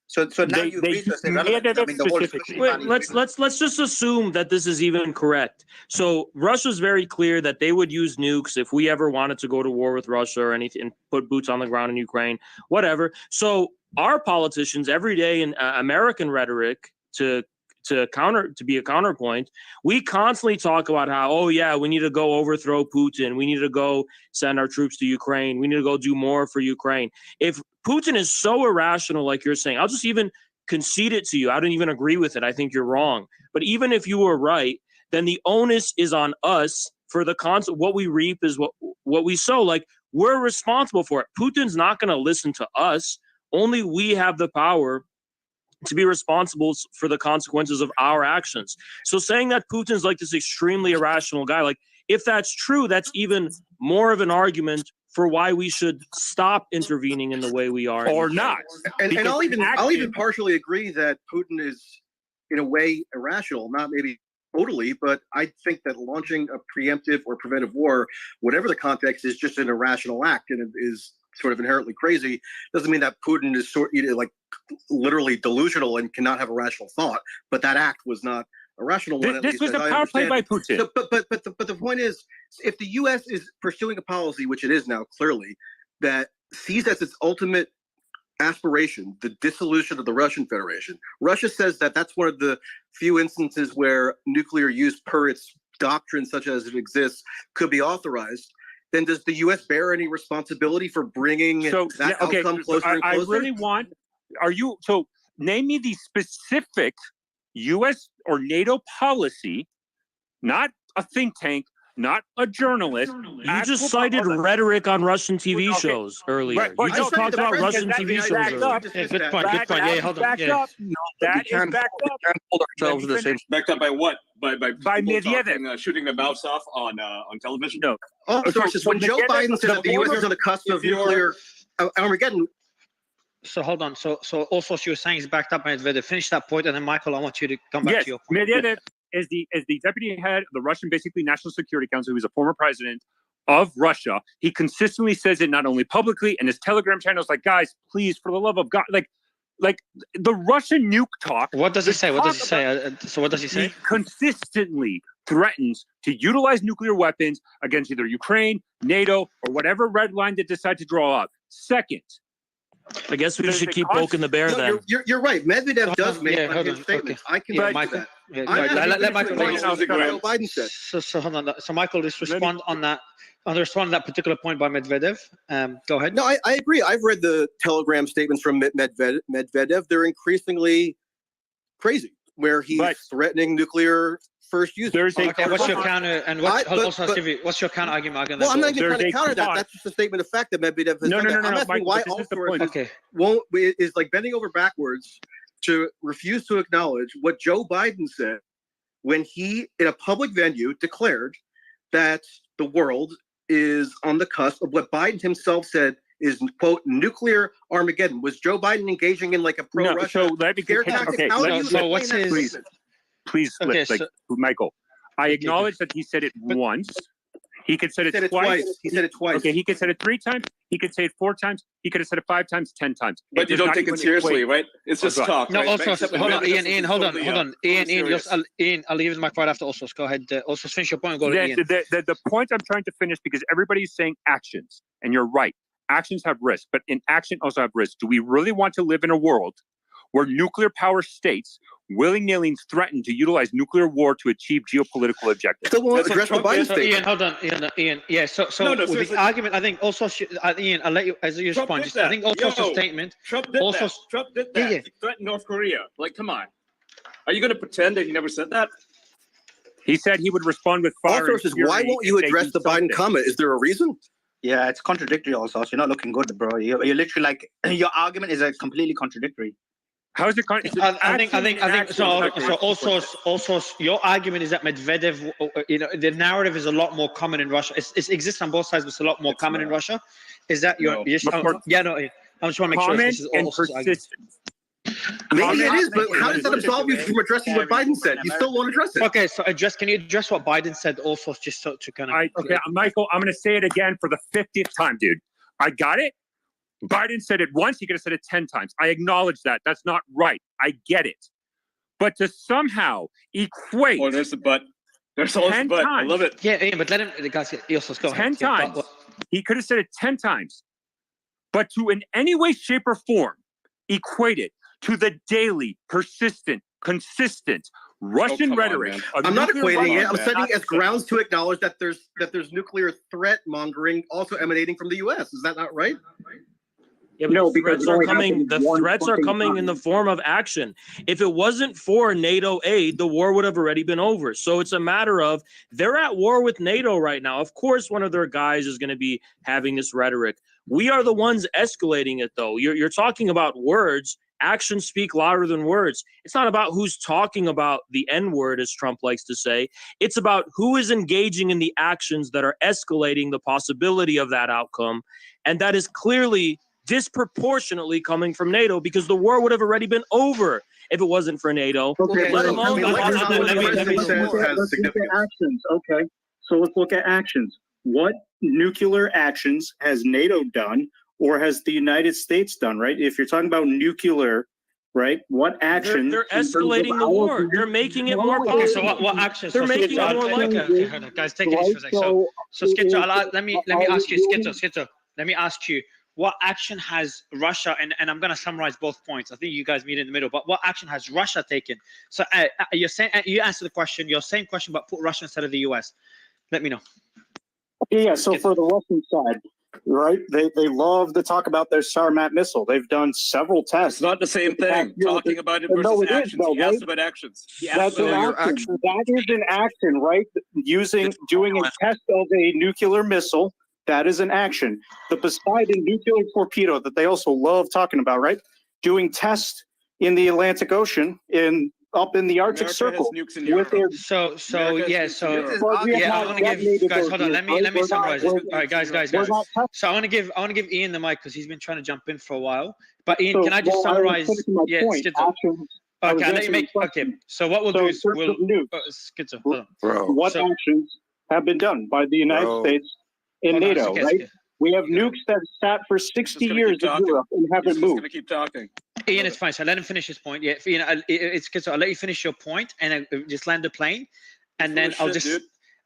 So now you agree to say let's just assume that this is even correct. So Russia's very clear that they would use nukes if we ever wanted to go to war with Russia or anything, and put boots on the ground in Ukraine, whatever. So our politicians every day in American rhetoric to be a counterpoint, we constantly talk about how, oh yeah, we need to go overthrow Putin. We need to go send our troops to Ukraine. We need to go do more for Ukraine. If Putin is so irrational, like you're saying, I'll just even concede it to you. I don't even agree with it. I think you're wrong. But even if you were right, then the onus is on us for the what we reap is what we sow. Like, we're responsible for it. Putin's not going to listen to us. Only we have the power to be responsible for the consequences of our actions. So saying that Putin's like this extremely irrational guy, like if that's true, that's even more of an argument for why we should stop intervening in the way we are, or not. And I'll even partially agree that Putin is in a way irrational, not maybe totally, but I think that launching a preemptive or preventive war, whatever the context, is just an irrational act, and it is sort of inherently crazy. Doesn't mean that Putin is like literally delusional and cannot have a rational thought, but that act was not a rational one. This was a power play by Putin. So, but the point is, if the U.S. is pursuing a policy, which it is now clearly, that sees as its ultimate aspiration the dissolution of the Russian Federation, Russia says that that's one of the few instances where nuclear use per its doctrine, such as it exists, could be authorized. Then does the U.S. bear any responsibility for bringing that outcome closer and closer? I really want. Name me the specific U.S. or NATO policy, not a think tank, not a journalist. You just cited rhetoric on Russian TV shows earlier. Right, you just talked about Russian TV shows earlier. Good point. Yeah, hold on. That is backed up. Hold ourselves to the same. Backed up by what? By Medvedev shooting their mouths off on television? No. All sources. When Joe Biden said that the U.S. is on the cusp of nuclear Armageddon, So hold on. So also she was saying is backed up by Medvedev. Finish that point, and then Michael, I want you to come back to your point. Medvedev is the deputy head of the Russian, basically National Security Council, who is a former president of Russia. He consistently says it not only publicly and his Telegram channels, like, guys, please, for the love of God, like the Russian nuke talk. What does he say? What does he say? So what does he say? He consistently threatens to utilize nuclear weapons against either Ukraine, NATO, or whatever red line they decide to draw up. Second, I guess we should keep poking the bear then. You're right. Medvedev does make statements. Okay. I can Michael. let Michael finish what Joe Biden said. So hold on. So Michael, just respond on that. Respond to that particular point by Medvedev. Go ahead. No, I agree. I've read the Telegram statements from Medvedev. They're increasingly crazy, where he's threatening nuclear first use. Okay, what's your counter? And what's your counter argument? Well, I'm not even trying to counter that. That's just a statement of fact that Medvedev has done that. I'm asking why all sources is like bending over backwards to refuse to acknowledge what Joe Biden said when he, in a public venue, declared that the world is on the cusp of what Biden himself said is, quote, nuclear Armageddon. Was Joe Biden engaging in like a pro-Russia scare tactic? So what's his... Please, Michael, I acknowledge that he said it once. He could say it twice. He said it twice. Okay, he could say it 3 times. He could say it 4 times. He could have said it 5 times, 10 times. But you don't take it seriously, right? It's just talk. No, right? also, hold on, Ian, hold on. Ian, I'll leave his mic right after Osos. Go ahead. Also, finish your point and go to Ian. The point I'm trying to finish, because everybody's saying actions, and you're right. Actions have risk, but in action also have risk. Do we really want to live in a world where nuclear power states willy-nilly threaten to utilize nuclear war to achieve geopolitical objectives? Still won't address what Biden said. Ian, hold on. Ian. Yeah, so with the argument, I think also, Ian, I'll let you, as you respond, I think also a statement. Trump did that. Trump did that. Yeah. He threatened North Korea. Like, come on. Are you going to pretend that he never said that? He said he would respond with fire. All sources, why won't you address the Biden comment? Is there a reason? Yeah, it's contradictory also. So you're not looking good, bro. You're literally like, your argument is completely contradictory. How is it? I think so. Also, your argument is that Medvedev, the narrative is a lot more common in Russia. It exists on both sides, but it's a lot more common in Russia. Is that your? I just want to make sure this is also persistent. Maybe it is, but how does that absolve you from addressing what Biden said? You still won't address it. Okay, so can you address what Biden said also, just so to kind of... Okay, Michael, I'm going to say it again for the 50th time, dude. I got it. Biden said it once, he could have said it 10 times. I acknowledge that. That's not right. I get it. But to somehow equate... Oh, there's a but. There's always a but. I love it. Yeah, but let him... The guys, also go 10 times. He could have said it 10 times. But to in any way, shape, or form equate it to the daily, persistent, consistent Russian rhetoric. I'm not equating it. I'm setting it as grounds to acknowledge that there's nuclear threat mongering also emanating from the U.S. Is that not right? Yeah, but the threats are coming in the form of action. If it wasn't for NATO aid, the war would have already been over. So it's a matter of they're at war with NATO right now. Of course, one of their guys is going to be having this rhetoric. We are the ones escalating it, though. You're talking about words. Actions speak louder than words. It's not about who's talking about the N-word, as Trump likes to say. It's about who is engaging in the actions that are escalating the possibility of that outcome. And that is clearly disproportionately coming from NATO, because the war would have already been over if it wasn't for NATO. Okay, let alone look at actions. Okay, so let's look at actions. What nuclear actions has NATO done, or has the United States done, right? If you're talking about nuclear, right, what actions? They're escalating the war. They're making it more possible. So what actions? They're making it more likely. Guys, take it easy for a second. So Skitzo, let me ask you, Skitzo, let me ask you, what action has Russia, and I'm going to summarize both points. I think you guys meet in the middle, but what action has Russia taken? So you're saying, you answer the question, your same question, but put Russia instead of the US. Let me know. Yeah, so for the Russian side, right, they love to talk about their Sarmat missile. They've done several tests. It's not the same thing. Talking about it versus actions. He asked about actions. That's an action. That is an action, right? Doing a test of a nuclear missile. That is an action. The Poseidon nuclear torpedo that they also love talking about, right? Doing tests in the Atlantic Ocean in up in the Arctic Circle with their. So yeah, I want to give guys. Hold on, let me summarize this. All right, guys. So I want to give Ian the mic because he's been trying to jump in for a while. But Ian, can I just summarize? Yeah, Schizo. Okay, I'll let you make. Okay, so what we'll do is we'll. Schizo, hold on. What actions have been done by the United States in NATO? Right, we have nukes that sat for 60 years in Europe and haven't moved. Gonna keep talking. Ian, it's fine. So let him finish his point. Yeah, Ian, it's good. So I'll let you finish your point and just land the plane, and then I'll just.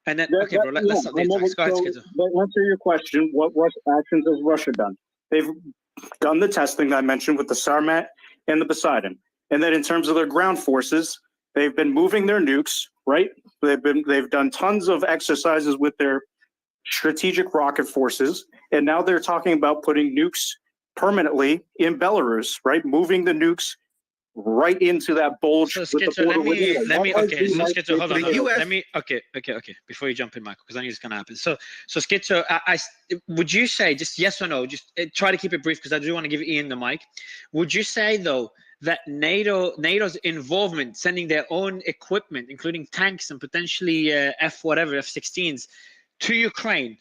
And then okay, bro. Let's not do it. Go ahead, Schizo. To answer your question, what actions has Russia done? They've done the testing I mentioned with the Sarmat and the Poseidon, and then in terms of their ground forces, they've been moving their nukes. Right? They've done tons of exercises with their strategic rocket forces, and now they're talking about putting nukes permanently in Belarus, right? Moving the nukes right into that bulge. So, Schizo, okay. Before you jump in, Michael, because I knew it's going to happen. So Schizo, I would you say, just yes or no, just try to keep it brief because I do want to give Ian the mic. Would you say though that NATO's involvement, sending their own equipment, including tanks and potentially F-16s to Ukraine,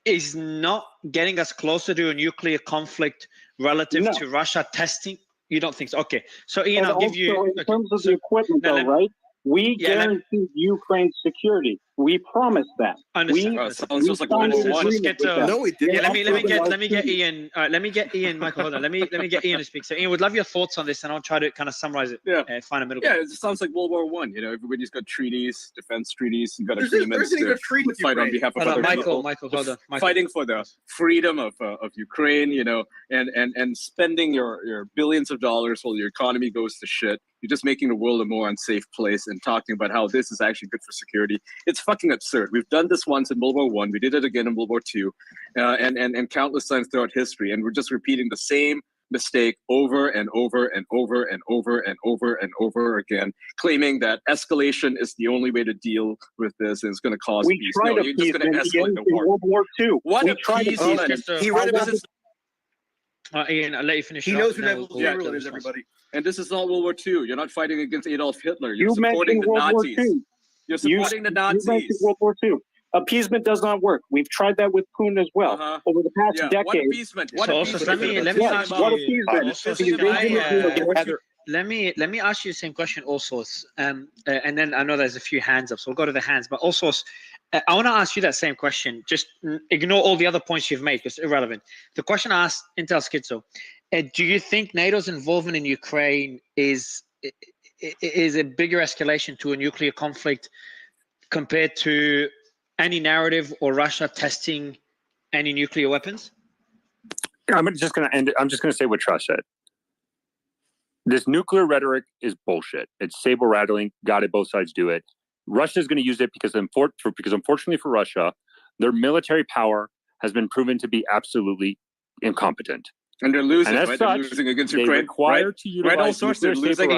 is not getting us closer to a nuclear conflict relative to Russia testing? You don't think so? Okay. So Ian, I'll give you. In terms of the equipment, though, right? We guaranteed Ukraine's security. We promised that. Sounds just like World War I. No, we didn't. Yeah, let me get Ian. All right, let me get Ian. Michael, hold on. Let me get Ian to speak. So Ian, would love your thoughts on this, and I'll try to kind of summarize it. Find a middle. Yeah, it sounds like World War I. You know, everybody's got treaties, defense treaties. You've got There's agreements even a treaty with fight on behalf of other people. Michael, hold on. Fighting for the freedom of Ukraine. You know, and spending your billions of dollars while your economy goes to shit. You're just making the world a more unsafe place and talking about how this is actually good for security. It's fucking absurd. We've done this once in World War I. We did it again in World War II, and countless times throughout history. And we're just repeating the same mistake over and over and over and over and over and over again, claiming that escalation is the only way to deal with this and it's going to cause peace. No, you're just going to escalate the war. World War II. What appeasement? He read about this. Ian, I'll let you finish. He knows who Neville Chamberlain is, everybody. And this is not World War II. You're not fighting against Adolf Hitler. You're supporting the Nazis. You're supporting the Nazis. You mentioned World War II. Appeasement does not work. We've tried that with Putin as well over the past decade. What appeasement? What appeasement? Let me ask you the same question also, and then I know there's a few hands up, so we'll go to the hands. But also, I want to ask you that same question. Just ignore all the other points you've made because it's irrelevant. The question I asked Intel Schizo: do you think NATO's involvement in Ukraine is a bigger escalation to a nuclear conflict compared to any narrative or Russia testing any nuclear weapons? I'm just going to say what Truss said. This nuclear rhetoric is bullshit. It's saber rattling. Got it. Both sides do it. Russia's going to use it because unfortunately for Russia, their military power has been proven to be absolutely incompetent. And they're losing, and as right? Such, they're losing against they Ukraine. Require to utilize all sorts. They're losing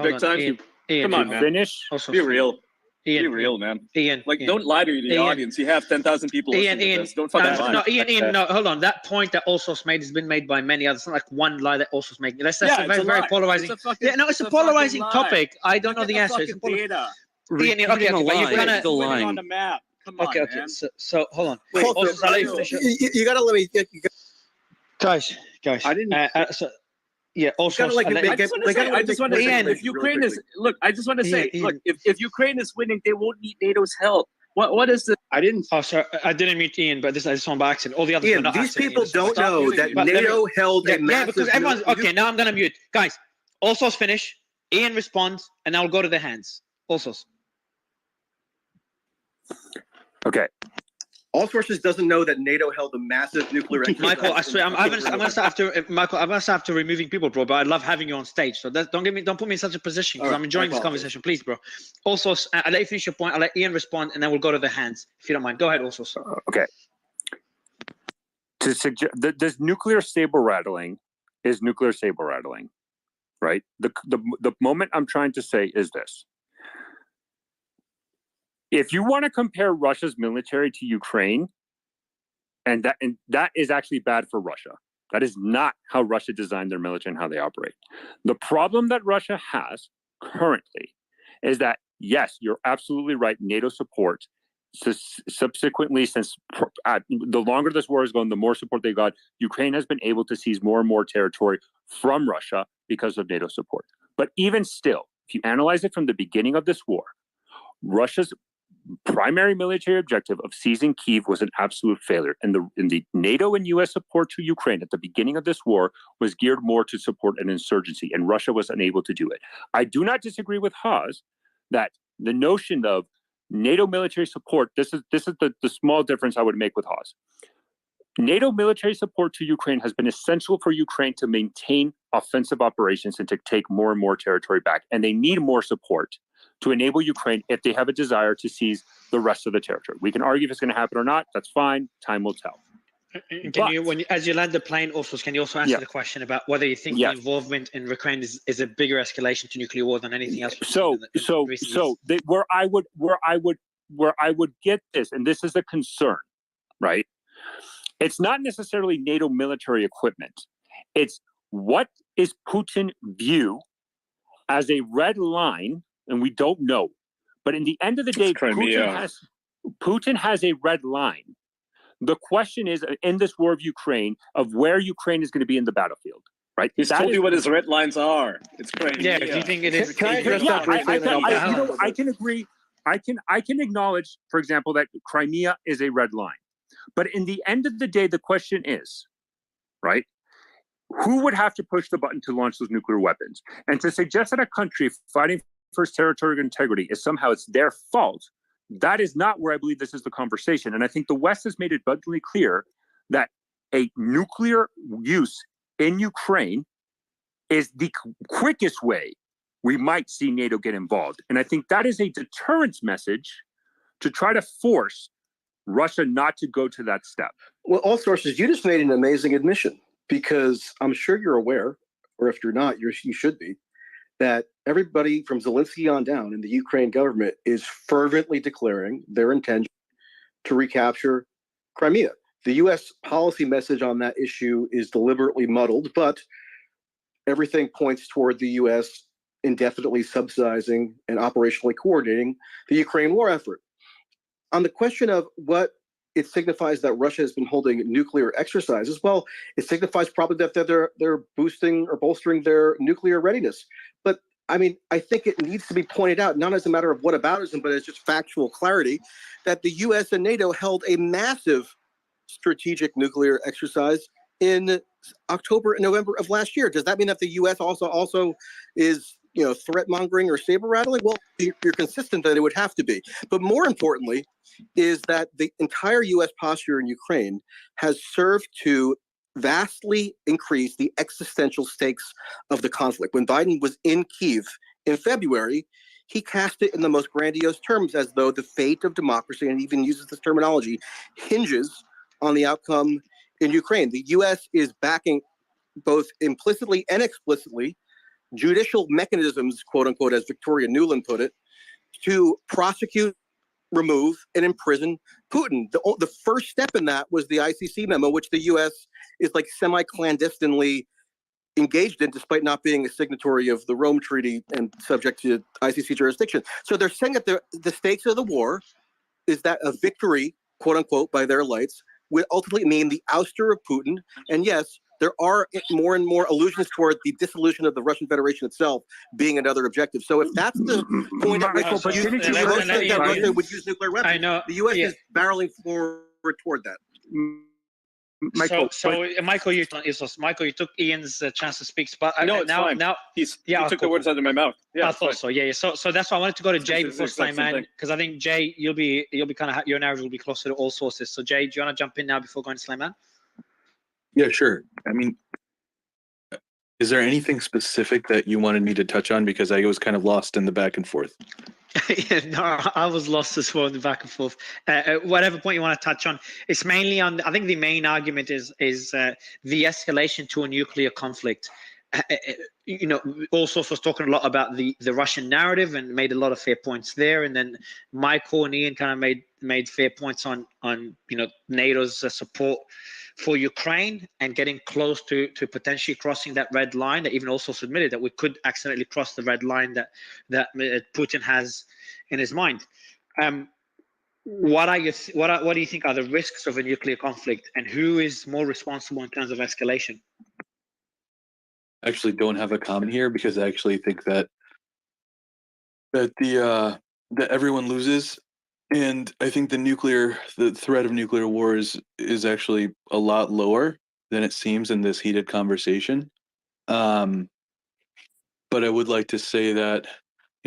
big time. Come on, man. Be real. Be real, man. Ian, don't lie to the audience. You have 10,000 people listening to this. Don't fucking lie. No, Ian, no, hold on. That point that Alsos made has been made by many others. It's not like one lie that Alsos making. That's a very polarizing. It's a polarizing topic. I don't know the answer. It's data. Ian, okay, but you're gonna still lying on the map. Come on, okay. So hold on. Wait, you gotta let me. Guys. I didn't. Yeah. Also, I just want to say, if Ukraine is I just want to say, if Ukraine is winning, they won't need NATO's help. What is this? I didn't. Oh, sorry. I didn't mute Ian, but I just saw him by accident. All the others. Ian, these people don't know that NATO held a massive. Yeah, because everyone's okay. Now I'm gonna mute, guys. Alsos finish. Ian responds, and I'll go to the hands. Alsos. Okay. All sources doesn't know that NATO held a massive nuclear. Michael, I swear, I'm gonna start after removing people, bro. But I love having you on stage. So don't put me in such a position because I'm enjoying this conversation, please, bro. Also, I'll let you finish your point. I'll let Ian respond, and then we'll go to the hands, if you don't mind. Go ahead, also. Okay. To suggest that this nuclear saber rattling is nuclear saber rattling, right? The moment I'm trying to say is this. If you want to compare Russia's military to Ukraine, and that is actually bad for Russia. That is not how Russia designed their military and how they operate. The problem that Russia has currently is that, yes, you're absolutely right. NATO support subsequently, since the longer this war is going, the more support they got. Ukraine has been able to seize more and more territory from Russia because of NATO support. But even still, if you analyze it from the beginning of this war, Russia's primary military objective of seizing Kyiv was an absolute failure. And the NATO and US support to Ukraine at the beginning of this war was geared more to support an insurgency, and Russia was unable to do it. I do not disagree with Haas that the notion of NATO military support, this is the small difference I would make with Haas. NATO military support to Ukraine has been essential for Ukraine to maintain offensive operations and to take more and more territory back. And they need more support to enable Ukraine, if they have a desire, to seize the rest of the territory. We can argue if it's going to happen or not. That's fine. Time will tell. Can you, as you land the plane, also, can you also answer the question about whether you think the involvement in Ukraine is a bigger escalation to nuclear war than anything else? Where I would get this, and this is a concern, right? It's not necessarily NATO military equipment. It's what is Putin view as a red line, and we don't know. But in the end of the day, Putin has a red line. The question is, in this war of Ukraine, of where Ukraine is going to be in the battlefield, right? He's told you what his red lines are. It's crazy. Yeah, do you think it is? Can I address that briefly? I can agree. I can acknowledge, for example, that Crimea is a red line. But in the end of the day, the question is, right, who would have to push the button to launch those nuclear weapons? And to suggest that a country fighting for its territorial integrity is somehow it's their fault, that is not where I believe this is the conversation. And I think the West has made it abundantly clear that a nuclear use in Ukraine is the quickest way we might see NATO get involved. And I think that is a deterrence message to try to force Russia not to go to that step. Well, all sources, you just made an amazing admission, because I'm sure you're aware, or if you're not, you should be, that everybody from Zelensky on down in the Ukraine government is fervently declaring their intention to recapture Crimea. The U.S. policy message on that issue is deliberately muddled, but everything points toward the U.S. indefinitely subsidizing and operationally coordinating the Ukraine war effort. On the question of what it signifies that Russia has been holding nuclear exercises, well, it signifies probably that they're boosting or bolstering their nuclear readiness. But I mean, I think it needs to be pointed out, not as a matter of whataboutism, but as just factual clarity, that the U.S. and NATO held a massive strategic nuclear exercise in October and November of last year. Does that mean that the U.S. also is, threat mongering or saber rattling? Well, you're consistent that it would have to be. But more importantly, is that the entire U.S. posture in Ukraine has served to vastly increase the existential stakes of the conflict. When Biden was in Kyiv in February, he cast it in the most grandiose terms, as though the fate of democracy, and even uses this terminology, hinges on the outcome in Ukraine. The U.S. is backing, both implicitly and explicitly, judicial mechanisms, quote unquote, as Victoria Nuland put it, to prosecute, remove, and imprison Putin. The first step in that was the ICC memo, which the U.S. is like semi-clandestinely engaged in, despite not being a signatory of the Rome Treaty and subject to ICC jurisdiction. So they're saying that the stakes of the war is that a victory, quote unquote, by their lights, would ultimately mean the ouster of Putin. And yes, there are more and more allusions toward the dissolution of the Russian Federation itself being another objective. So if that's the point at which Russia would use nuclear weapons, I know, the U.S. is barreling forward toward that. Michael, Michael, you took Ian's chance to speak. But no, it's fine. He took the words out of my mouth. Yeah, I thought so. Yeah. So that's why I wanted to go to Jay before Sleiman, because I think Jay, you'll be kind of, your narrative will be closer to all sources. So Jay, do you want to jump in now before going to Sleiman? Yeah, sure. I mean, is there anything specific that you wanted me to touch on? Because I was kind of lost in the back and forth. No, I was lost as well in the back and forth. Whatever point you want to touch on, it's mainly on. I think the main argument is the escalation to a nuclear conflict. Also was talking a lot about the Russian narrative and made a lot of fair points there. And then Michael and Ian kind of made fair points on NATO's support for Ukraine and getting close to potentially crossing that red line. That even also admitted that we could accidentally cross the red line that Putin has in his mind. What do you think are the risks of a nuclear conflict, and who is more responsible in terms of escalation? I actually don't have a comment here because I actually think that that everyone loses, and I think the threat of nuclear war is actually a lot lower than it seems in this heated conversation. But I would like to say that,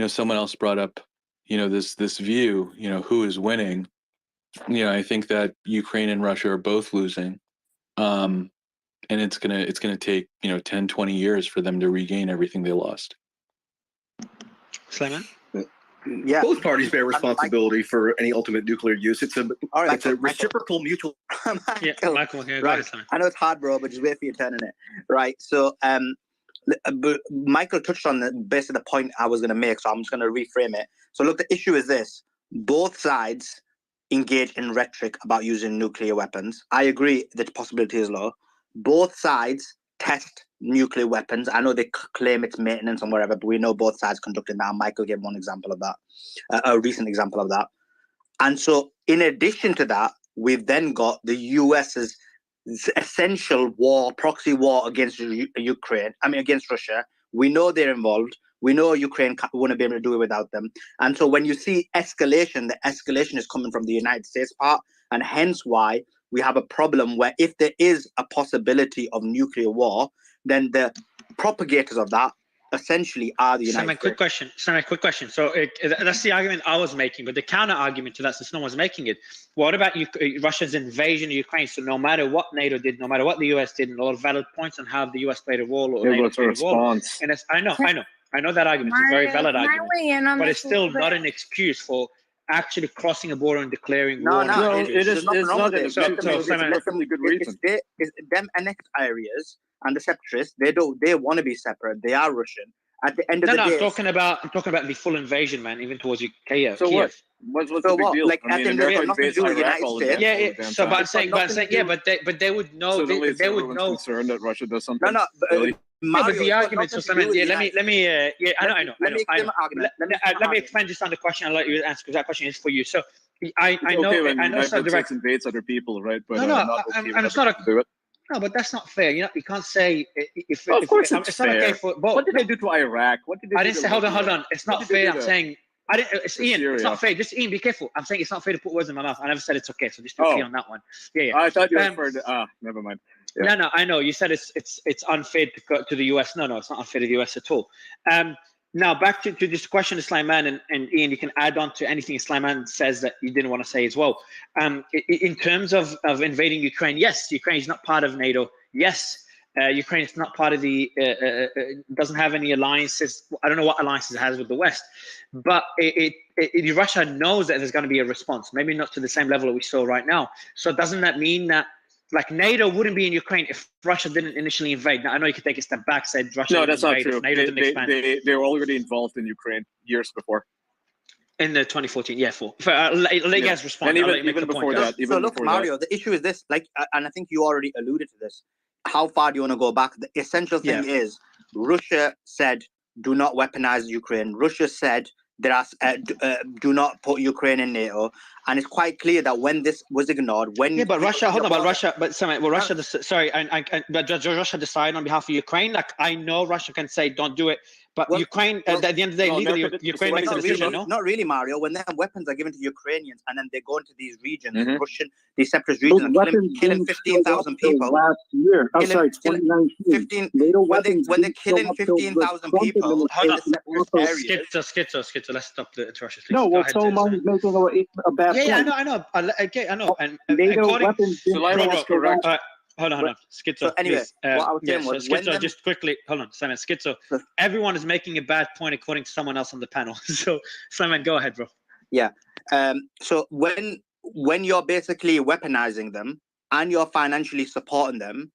someone else brought up, this view, who is winning. I think that Ukraine and Russia are both losing. And it's gonna take 10, 20 years for them to regain everything they lost. Slayman? Yeah, both parties bear responsibility for any ultimate nuclear use. It's a reciprocal mutual. Michael, right. I know it's hard, bro, but just wait for your turn in it. Right. So, Michael touched on basically the point I was going to make, so I'm just going to reframe it. So, look, the issue is this: both sides engage in rhetoric about using nuclear weapons. I agree that the possibility is low. Both sides test nuclear weapons. I know they claim it's maintenance and whatever, but we know both sides conducting that. Michael gave one example of that, a recent example of that. And so, in addition to that, we've then got the US's essential war, proxy war against Ukraine. Against Russia. We know they're involved. We know Ukraine wouldn't be able to do it without them. And so, when you see escalation, the escalation is coming from the United States part, and hence why we have a problem where if there is a possibility of nuclear war, then the propagators of that essentially are the United States. Quick question. So that's the argument I was making, but the counter argument to that, since no one's making it, what about Russia's invasion of Ukraine? So no matter what NATO did, no matter what the US did, and a lot of valid points on how the US played a role or NATO played a role. And I know that argument. It's a very valid argument, but it's still not an excuse for actually crossing a border and declaring war. It's not an perfectly good reason. It's them annexed areas and the separatists. They want to be separate. They are Russian. At the end of the day, I'm talking about the full invasion, man, even towards Kiev. So what? What's the big deal? Like, at the end of the day, nothing to do with the United States. Yeah. So, but they would know. They would know. Concerned that Russia does something. No. But the argument. So, let me. I know. Let me expand just on the question. I'll let you answer because that question is for you. So, I know. So direct invades other people, right? But and it's not a. No, but that's not fair. You can't say if. Of course, it's not okay for. What did they do to Iraq? What did they? I didn't say. Hold on. It's not fair. I'm saying. It's Ian. It's not fair. Just Ian, be careful. I'm saying it's not fair to put words in my mouth. I never said it's okay. So just be clear on that one. Yeah. I thought you referred to. Never mind. Yeah. No. I know you said it's unfair to go to the US. No, it's not unfair to the US at all. Now back to this question to Slayman and Ian. You can add on to anything Slayman says that you didn't want to say as well. In terms of invading Ukraine, yes, Ukraine is not part of NATO. Yes. Ukraine is not part of doesn't have any alliances. I don't know what alliances it has with the West, but Russia knows that there's going to be a response, maybe not to the same level that we saw right now. So doesn't that mean that NATO wouldn't be in Ukraine if Russia didn't initially invade? Now, I know you could take a step back, said Russia. No, that's not true. true. NATO didn't expand. They were already involved in Ukraine years before. In the 2014, let you guys respond. And even before that. So look, Mario, the issue is this, and I think you already alluded to this. How far do you want to go back? The essential thing is Russia said, do not weaponize Ukraine. Russia said, do not put Ukraine in NATO. And it's quite clear that when this was ignored, but Russia, does Russia decide on behalf of Ukraine? I know Russia can say, don't do it. But Ukraine, at the end of the day, legally, Ukraine makes a decision, no? Not really, Mario. When their weapons are given to Ukrainians and then they go into these regions, these separate regions, and killing 15,000 people. Last year, 2019. When they're killing 15,000 people, Schizo. Let's stop the interruption. No, well, Solomon is making a bad point. Yeah, I know. I know. And NATO weapons. Hold on. Schizo. So anyway, what I was saying was, Schizo, just quickly, hold on, Simon. Schizo. Everyone is making a bad point according to someone else on the panel. So, Simon, go ahead, bro. Yeah. So when you're basically weaponizing them and you're financially supporting them,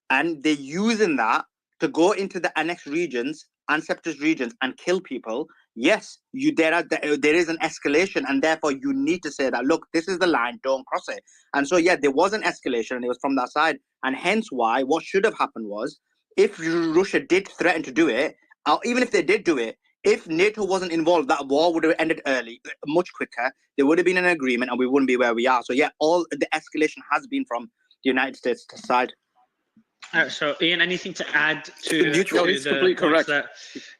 and they're using that to go into the annexed regions and separatist regions and kill people, yes, there is an escalation, and therefore you need to say that, look, this is the line, don't cross it. And so, yeah, there was an escalation, and it was from that side. And hence why what should have happened was, if Russia did threaten to do it, or even if they did do it, if NATO wasn't involved, that war would have ended early, much quicker. There would have been an agreement, and we wouldn't be where we are. So, yeah, all the escalation has been from the United States side. So, Ian, anything to add to, he's completely correct. I'll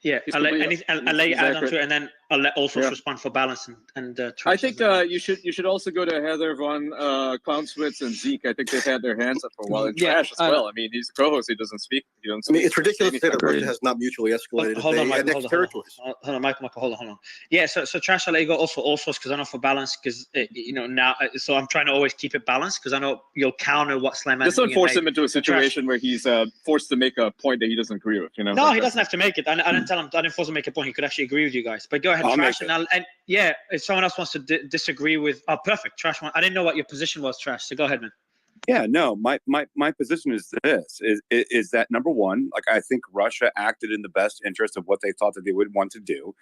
let you add on to it, and then I'll let also respond for balance and I think you should also go to Heather von Clownswitz and Zeke. I think they've had their hands up for a while, and Trash as well. I mean, he's the co-host. He doesn't speak. It's ridiculous to say that Russia has not mutually escalated. Hold on, Michael. Hold on, Michael. Hold on. Yeah. So Trash, I'll let you go also because I know for balance, because now. So I'm trying to always keep it balanced because I know you'll counter what Slam. Just don't force him into a situation where he's forced to make a point that he doesn't agree with. No, he doesn't have to make it. I didn't tell him. I didn't force him to make a point. He could actually agree with you guys. But go ahead, Trash, and if someone else wants to disagree with, perfect, Trash. I didn't know what your position was, Trash. So go ahead, man. Yeah, no, my position is this: is that number one, like I think Russia acted in the best interest of what they thought that they would want to do.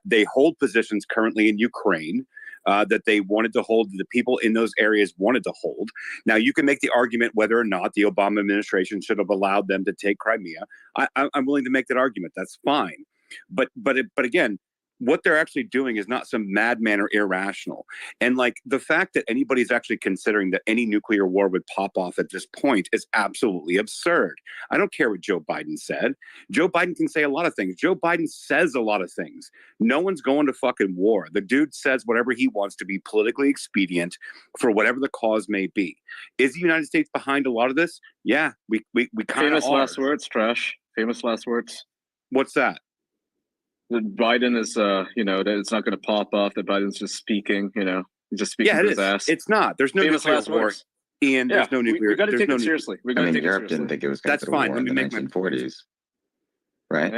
They hold positions currently in Ukraine that they wanted to hold. The people in those areas wanted to hold. Now, you can make the argument whether or not the Obama administration should have allowed them to take Crimea. I'm willing to make that argument. That's fine. But again, what they're actually doing is not some madman or irrational. And like the fact that anybody's actually considering that any nuclear war would pop off at this point is absolutely absurd. I don't care what Joe Biden said. Joe Biden can say a lot of things. Joe Biden says a lot of things. No one's going to fucking war. The dude says whatever he wants to be politically expedient for whatever the cause may be. Is the United States behind a lot of this? Yeah, we kind of are. Famous last words, Trash. Famous last words. What's that? That Biden is, that it's not going to pop off. That Biden's just speaking, he's just speaking to his ass. It's not. There's no nuclear war. Ian, there's no nuclear. We got to take it seriously. Europe didn't think it was going to go to war in the 1940s, right?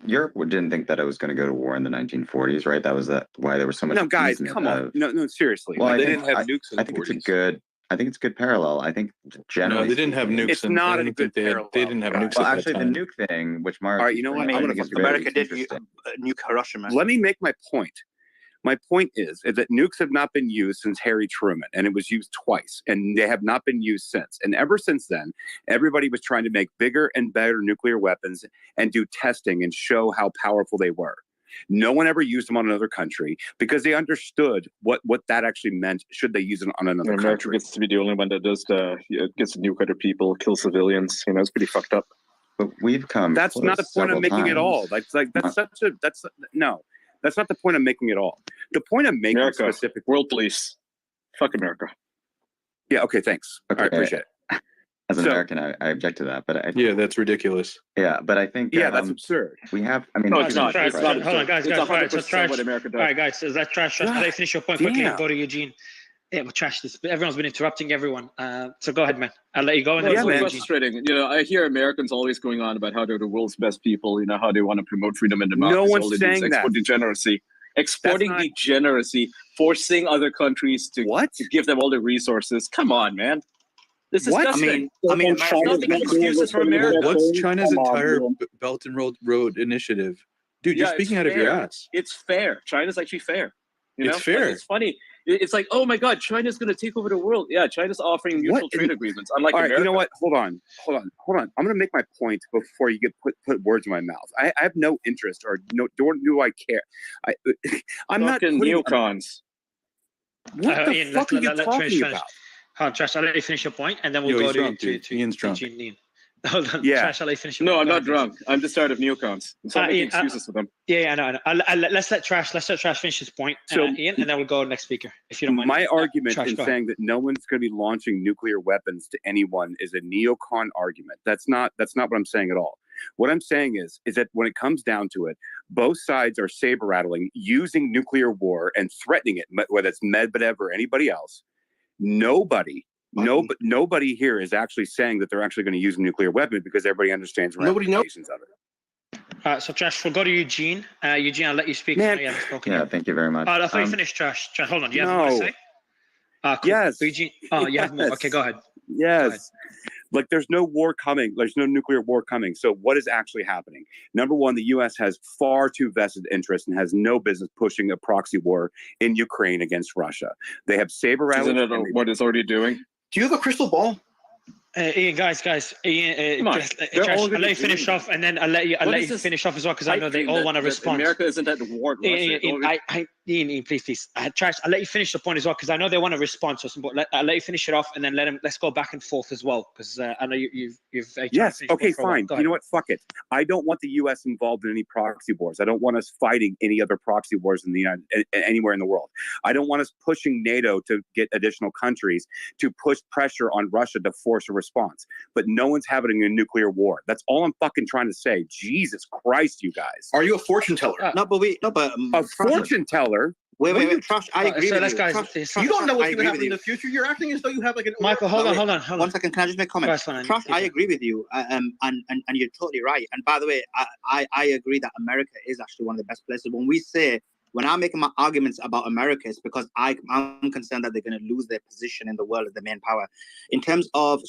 Europe didn't think that it was going to go to war in the 1940s, right? That was why there was so much. No, guys, come on. No, seriously. Well, they didn't have nukes in the 40s. I think it's a good parallel. I think generally. No, they didn't have nukes. It's not a good parallel. They didn't have nukes. Well, actually, the nuke thing, which Mark. All right, you know what? America did nuke Hiroshima. Let me make my point. My point is that nukes have not been used since Harry Truman, and it was used twice, and they have not been used since. And ever since then, everybody was trying to make bigger and better nuclear weapons and do testing and show how powerful they were. No one ever used them on another country because they understood what that actually meant should they use it on another country. America gets to be the only one that does gets to nuke other people, kill civilians. It's pretty fucked up. But we've come. That's not the point I'm making at all. That's not the point I'm making at all. The point I'm making America, specific world police. Fuck America. Yeah. Okay. Thanks. Okay. I appreciate it. As an American, I object to that, but that's ridiculous. Yeah, but I think that's absurd. We have. I mean, no, it's not. Hold on, guys. It's 100% what America does. All right, guys. Is that Trash? Let me finish your point quickly and go to Eugene. Yeah, we'll trash this. Everyone's been interrupting everyone. So go ahead, man. I'll let you go. It's frustrating. I hear Americans always going on about how they're the world's best people. How they want to promote freedom and democracy. No one's saying that. Exporting degeneracy, forcing other countries to give them all the resources. Come on, man. This is disgusting. Nothing excuses for America. What's China's entire Belt and Road Initiative? Dude, you're speaking out of your ass. It's fair. China's actually fair. It's fair. It's funny. It's like, oh my God, China's going to take over the world. Yeah, China's offering mutual trade agreements. Unlike America. You know what? Hold on. I'm going to make my point before you get put words in my mouth. I have no interest or nor do I care. I'm not neocons. What the fuck are you talking about? Hold on, Trash, I'll let you finish your point, and then we'll go to Ian's drunk. Hold on, Trash, I'll let you finish your point. No, I'm not drunk. I'm just tired of neocons. So I'm making excuses for them. I know. Let's let Trash finish his point, Ian, and then we'll go to the next speaker, if you don't mind. My argument in saying that no one's going to be launching nuclear weapons to anyone is a neocon argument. That's not what I'm saying at all. What I'm saying is that when it comes down to it, both sides are saber rattling, using nuclear war and threatening it, whether it's Medvedev or anybody else. Nobody here is actually saying that they're actually going to use a nuclear weapon because everybody understands the ramifications of it. So, Trash, we'll go to Eugene. Eugene, I'll let you speak. Yeah, thank you very much. I thought you finished, Trash. Hold on. You have more to say? Cool. Yes. Eugene. You have more. Okay, go ahead. Yes. Like, there's no war coming. There's no nuclear war coming. So what is actually happening? Number one, the U.S. has far too vested interest and has no business pushing a proxy war in Ukraine against Russia. They have saber rattles. Isn't it what it's already doing? Do you have a crystal ball? Ian, guys, Ian, Come on. I'll let you finish off, and then I'll let you finish off as well, because I know they all want to respond. America isn't at war. Ian, please. Trash. I'll let you finish the point as well, because I know they want to respond. So I'll let you finish it off, and then let's go back and forth as well, because I know you've. Yes. Okay. Fine. You know what? Fuck it. I don't want the U.S. involved in any proxy wars. I don't want us fighting any other proxy wars in the anywhere in the world. I don't want us pushing NATO to get additional countries to push pressure on Russia to force a response. But no one's having a nuclear war. That's all I'm fucking trying to say. Jesus Christ, you guys. Are you a fortune teller? A fortune teller. Wait, Trash, I agree with you. Trash, you don't know what's going to happen in the future. You're acting as though you have like an. Michael, hold on. 1 second. Can I just make a comment? Trash, I agree with you, and you're totally right. And by the way, I agree that America is actually one of the best places. When I'm making my arguments about America, it's because I'm concerned that they're going to lose their position in the world as the main power. In terms of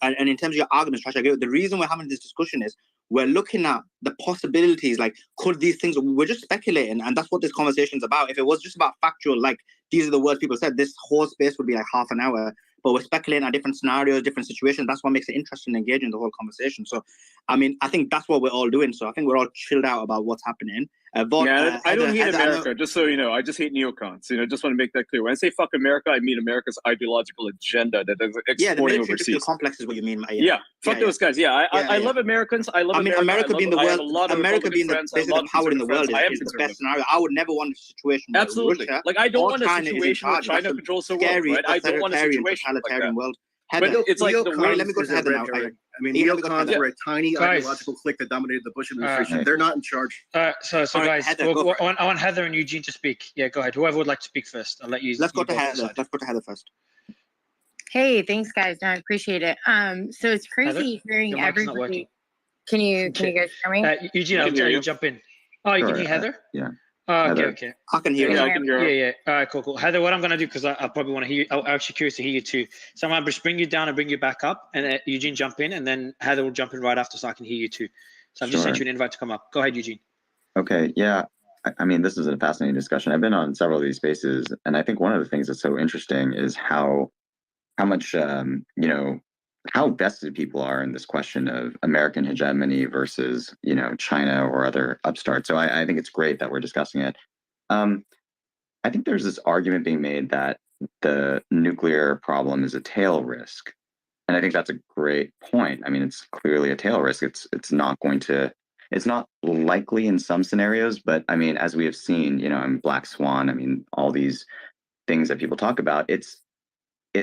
in terms of your arguments, Trash, I agree. The reason we're having this discussion is we're looking at the possibilities, like, could these things, we're just speculating, and that's what this conversation is about. If it was just about factual, like, these are the words people said, this whole space would be like half an hour, but we're speculating on different scenarios, different situations. That's what makes it interesting and engaging, the whole conversation. So, I mean, I think that's what we're all doing. So I think we're all chilled out about what's happening. I don't hate America, just so you know. I just hate neocons. Just want to make that clear. When I say fuck America, I mean America's ideological agenda that is exporting overseas. The complex is what you mean. Fuck those guys. I love Americans. I love America. America being the world, America being the basically power in the world is the best scenario. I would never want a situation where absolutely. Russia, like, I don't want a situation where China controls the world. Right? I don't want a situation like that. World. Heather, but it's like the world. Let me go to Heather now. I mean, neocons were a tiny ideological clique that dominated the Bush administration. They're not in charge. So guys, Heather, I want Heather and Eugene to speak. Yeah, go ahead. Whoever would like to speak first, I'll let you. Let's go to Heather. Let's go to Heather first. Hey, thanks, guys. No, I appreciate it. So it's crazy hearing everybody. Can you guys hear me? Eugene, I'll tell you jump in. Oh, you can hear Heather? Yeah. Okay. I can hear you. I can hear you. Yeah. All right, cool. Heather, what I'm going to do, because I probably want to hear you, I'm actually curious to hear you too. So I'm going to just bring you down and bring you back up, and Eugene jump in, and then Heather will jump in right after so I can hear you too. So I've just sent you an invite to come up. Go ahead, Eugene. Okay, yeah. I mean, this is a fascinating discussion. I've been on several of these spaces, and I think one of the things that's so interesting is how much, how vested people are in this question of American hegemony versus, China or other upstarts. So I think it's great that we're discussing it. I think there's this argument being made that the nuclear problem is a tail risk. And I think that's a great point. I mean, it's clearly a tail risk. It's not likely in some scenarios, but I mean, as we have seen, in Black Swan, I mean, all these things that people talk about,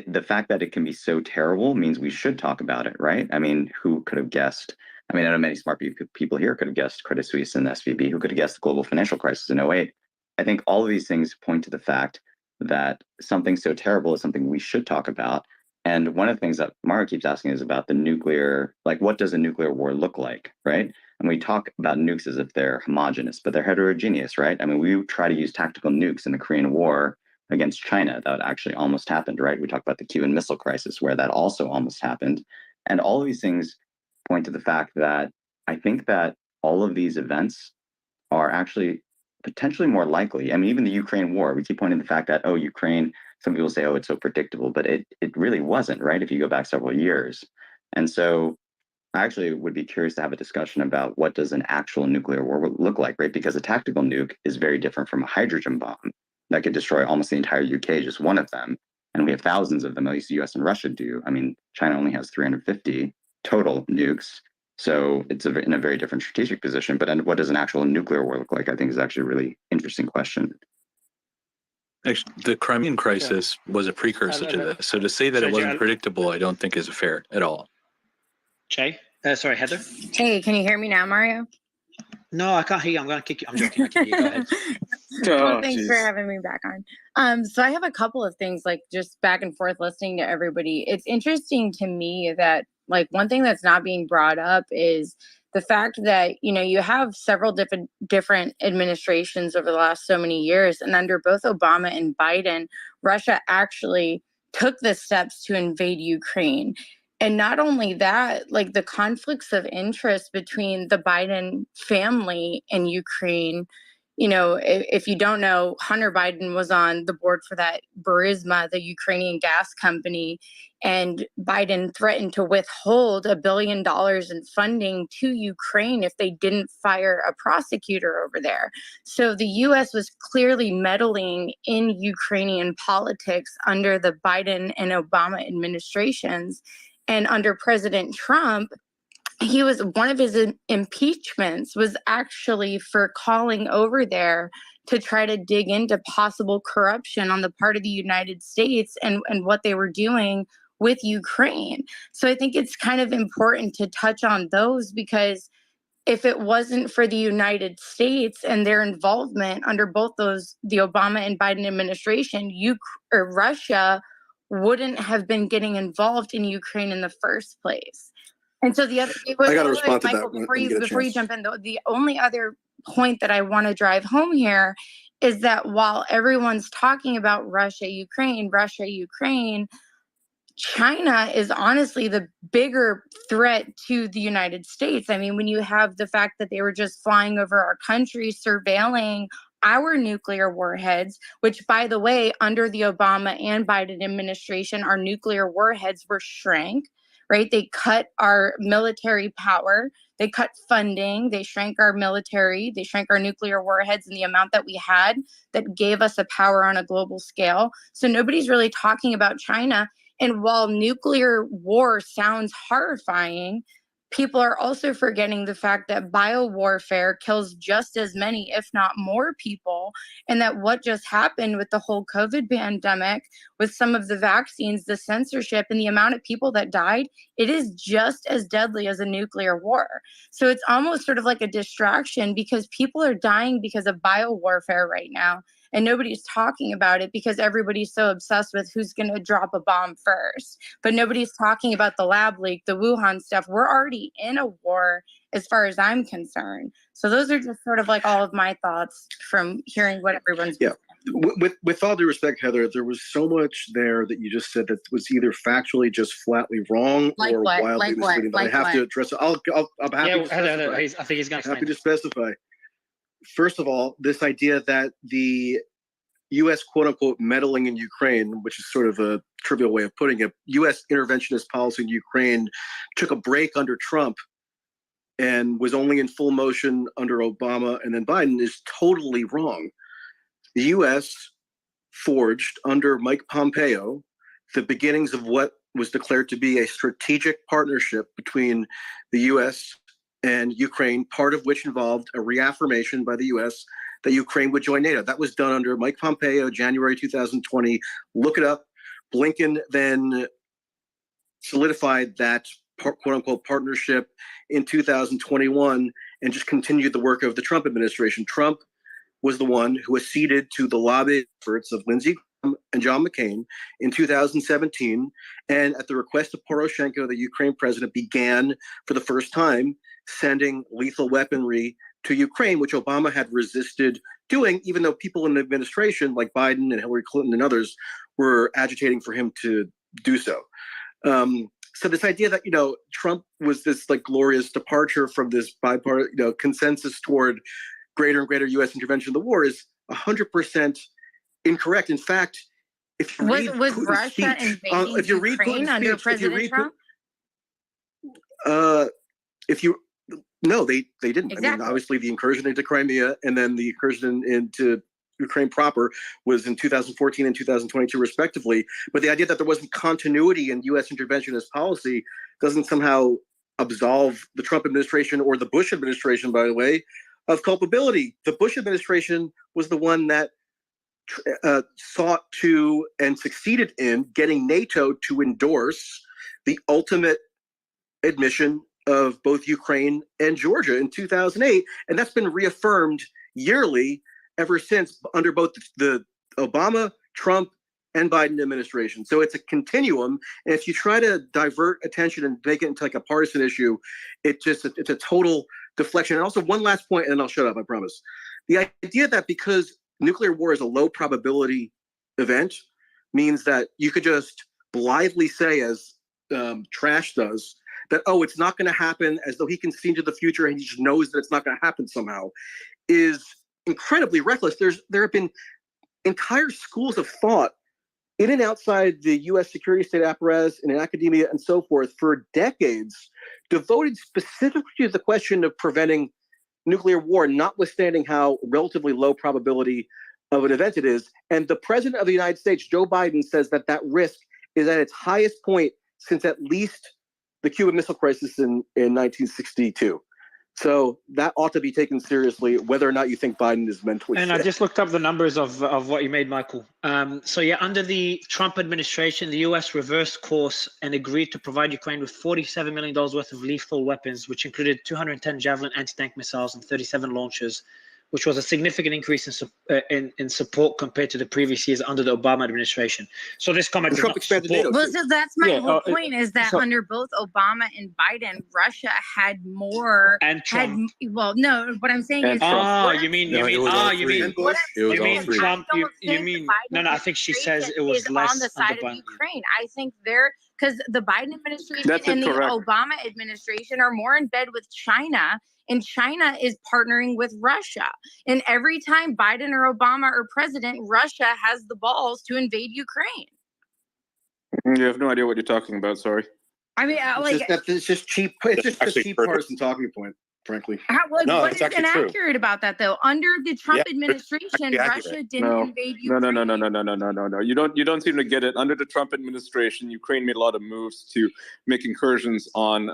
the fact that it can be so terrible means we should talk about it, right? I mean, who could have guessed? I mean, I know many smart people here could have guessed Credit Suisse and SVB. Who could have guessed the global financial crisis in 2008? I think all of these things point to the fact that something so terrible is something we should talk about. And one of the things that Mara keeps asking is about the nuclear, like, what does a nuclear war look like, right? And we talk about nukes as if they're homogenous, but they're heterogeneous, right? I mean, we try to use tactical nukes in the Korean War against China. That actually almost happened, right? We talked about the Cuban Missile Crisis, where that also almost happened. And all of these things point to the fact that I think that all of these events are actually potentially more likely. I mean, even the Ukraine war, we keep pointing to the fact that, Ukraine, some people say, it's so predictable, but it really wasn't, right? If you go back several years. And so I actually would be curious to have a discussion about what does an actual nuclear war look like, right? Because a tactical nuke is very different from a hydrogen bomb that could destroy almost the entire UK, just one of them. And we have thousands of them, at least the US and Russia do. I mean, China only has 350 total nukes. So it's in a very different strategic position. But what does an actual nuclear war look like? I think is actually a really interesting question. Actually, the Crimean crisis was a precursor to this. So to say that it wasn't predictable, I don't think is fair at all. Jay? Sorry, Heather? Hey, can you hear me now, Mario? No, I can't hear you. I'm going to kick you. I'm joking. I can hear you. Go ahead. Well, thanks for having me back on. So I have a couple of things, like, just back and forth listening to everybody. It's interesting to me that, like, one thing that's not being brought up is the fact that, you have several different administrations over the last so many years, and under both Obama and Biden, Russia actually took the steps to invade Ukraine. And not only that, like the conflicts of interest between the Biden family and Ukraine. You know, if you don't know, Hunter Biden was on the board for that Burisma, the Ukrainian gas company, and Biden threatened to withhold $1 billion in funding to Ukraine if they didn't fire a prosecutor over there. So the U.S. was clearly meddling in Ukrainian politics under the Biden and Obama administrations. And under President Trump, one of his impeachments was actually for calling over there to try to dig into possible corruption on the part of the United States and what they were doing with Ukraine. So I think it's kind of important to touch on those, because if it wasn't for the United States and their involvement under both those, the Obama and Biden administration, Russia wouldn't have been getting involved in Ukraine in the first place. And so the other, I got to respond to Michael, that before you jump in, the only other point that I want to drive home here is that while everyone's talking about Russia, Ukraine, China is honestly the bigger threat to the United States. I mean, when you have the fact that they were just flying over our country, surveilling our nuclear warheads, which, by the way, under the Obama and Biden administration, our nuclear warheads were shrank. Right? They cut our military power. They cut funding. They shrank our military. They shrank our nuclear warheads in the amount that we had that gave us a power on a global scale. So nobody's really talking about China. And while nuclear war sounds horrifying, people are also forgetting the fact that biowarfare kills just as many, if not more people, and that what just happened with the whole COVID pandemic, with some of the vaccines, the censorship, and the amount of people that died, it is just as deadly as a nuclear war. So it's almost sort of like a distraction, because people are dying because of biowarfare right now. And nobody's talking about it because everybody's so obsessed with who's going to drop a bomb first. But nobody's talking about the lab leak, the Wuhan stuff. We're already in a war as far as I'm concerned. So those are just sort of like all of my thoughts from hearing what everyone's Yeah. With all due respect, Heather, there was so much there that you just said that was either factually just flatly wrong or wildly misleading. But I have to address it. I'm happy to specify. I think he's going to happy to specify. First of all, this idea that the U.S. quote unquote meddling in Ukraine, which is sort of a trivial way of putting it, U.S. interventionist policy in Ukraine took a break under Trump and was only in full motion under Obama and then Biden, is totally wrong. The U.S. forged under Mike Pompeo the beginnings of what was declared to be a strategic partnership between the U.S. and Ukraine, part of which involved a reaffirmation by the U.S. that Ukraine would join NATO. That was done under Mike Pompeo, January 2020. Look it up. Blinken then solidified that quote-unquote partnership in 2021 and just continued the work of the Trump administration. Trump was the one who acceded to the lobby efforts of Lindsey Graham and John McCain in 2017. And at the request of Poroshenko, the Ukraine president began for the first time sending lethal weaponry to Ukraine, which Obama had resisted doing, even though people in the administration like Biden and Hillary Clinton and others were agitating for him to do so. So this idea that, Trump was this like glorious departure from this bipartisan, consensus toward greater and greater U.S. intervention in the war is 100% incorrect. In fact, if you read was Putin's Russia speech, invading if you read Ukraine Putin's under speech, President Trump? No, they didn't. Exactly. I mean, obviously the incursion into Crimea and then the incursion into Ukraine proper was in 2014 and 2022 respectively. But the idea that there wasn't continuity in U.S. interventionist policy doesn't somehow absolve the Trump administration or the Bush administration, by the way, of culpability. The Bush administration was the one that sought to and succeeded in getting NATO to endorse the ultimate admission of both Ukraine and Georgia in 2008. And that's been reaffirmed yearly ever since under both the Obama, Trump, and Biden administration. So it's a continuum. And if you try to divert attention and make it into like a partisan issue, it's a total deflection. And also one last point, and then I'll shut up, I promise. The idea that because nuclear war is a low probability event means that you could just blithely say, as Trash does, that, oh, it's not going to happen, as though he can see into the future and he just knows that it's not going to happen somehow, is incredibly reckless. There have been entire schools of thought in and outside the U.S. security state apparatus and in academia and so forth for decades devoted specifically to the question of preventing nuclear war, notwithstanding how relatively low probability of an event it is. And the president of the United States, Joe Biden, says that that risk is at its highest point since at least the Cuban Missile Crisis in 1962. So that ought to be taken seriously, whether or not you think Biden is mentally And fit. I just looked up the numbers of what you made, Michael. So yeah, under the Trump administration, the U.S. reversed course and agreed to provide Ukraine with $47 million worth of lethal weapons, which included 210 Javelin anti-tank missiles and 37 launchers, which was a significant increase in support compared to the previous years under the Obama administration. So this comment Trump expanded NATO. Well, so that's my whole point, is that under both Obama and Biden, Russia had more. And Trump. Well, no, what I'm saying is. You mean Trump? You mean no? I think she says it was less on the side of Ukraine. I think because the Biden administration and the Obama administration are more in bed with China. And China is partnering with Russia. And every time Biden or Obama are president, Russia has the balls to invade Ukraine. You have no idea what you're talking about. Sorry. I mean, it's just cheap. It's just a cheap partisan talking point, frankly. What is inaccurate about that, though? Under the Trump administration, Russia didn't invade Ukraine. No. You don't seem to get it. Under the Trump administration, Ukraine made a lot of moves to make incursions on,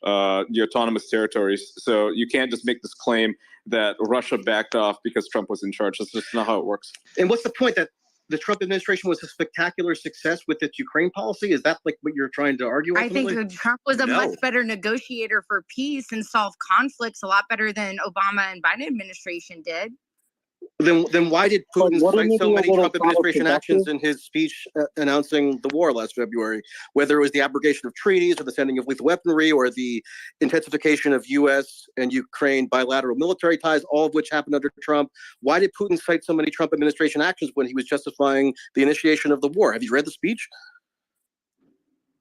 the autonomous territories. So you can't just make this claim that Russia backed off because Trump was in charge. That's just not how it works. And what's the point, that the Trump administration was a spectacular success with its Ukraine policy? Is that like what you're trying to argue? Ultimately? I think Trump was a much better negotiator for peace and solved conflicts a lot better than Obama and Biden administration did. Then why did Putin cite so many Trump administration actions in his speech announcing the war last February? Whether it was the abrogation of treaties or the sending of lethal weaponry or the intensification of U.S. and Ukraine bilateral military ties, all of which happened under Trump. Why did Putin cite so many Trump administration actions when he was justifying the initiation of the war? Have you read the speech?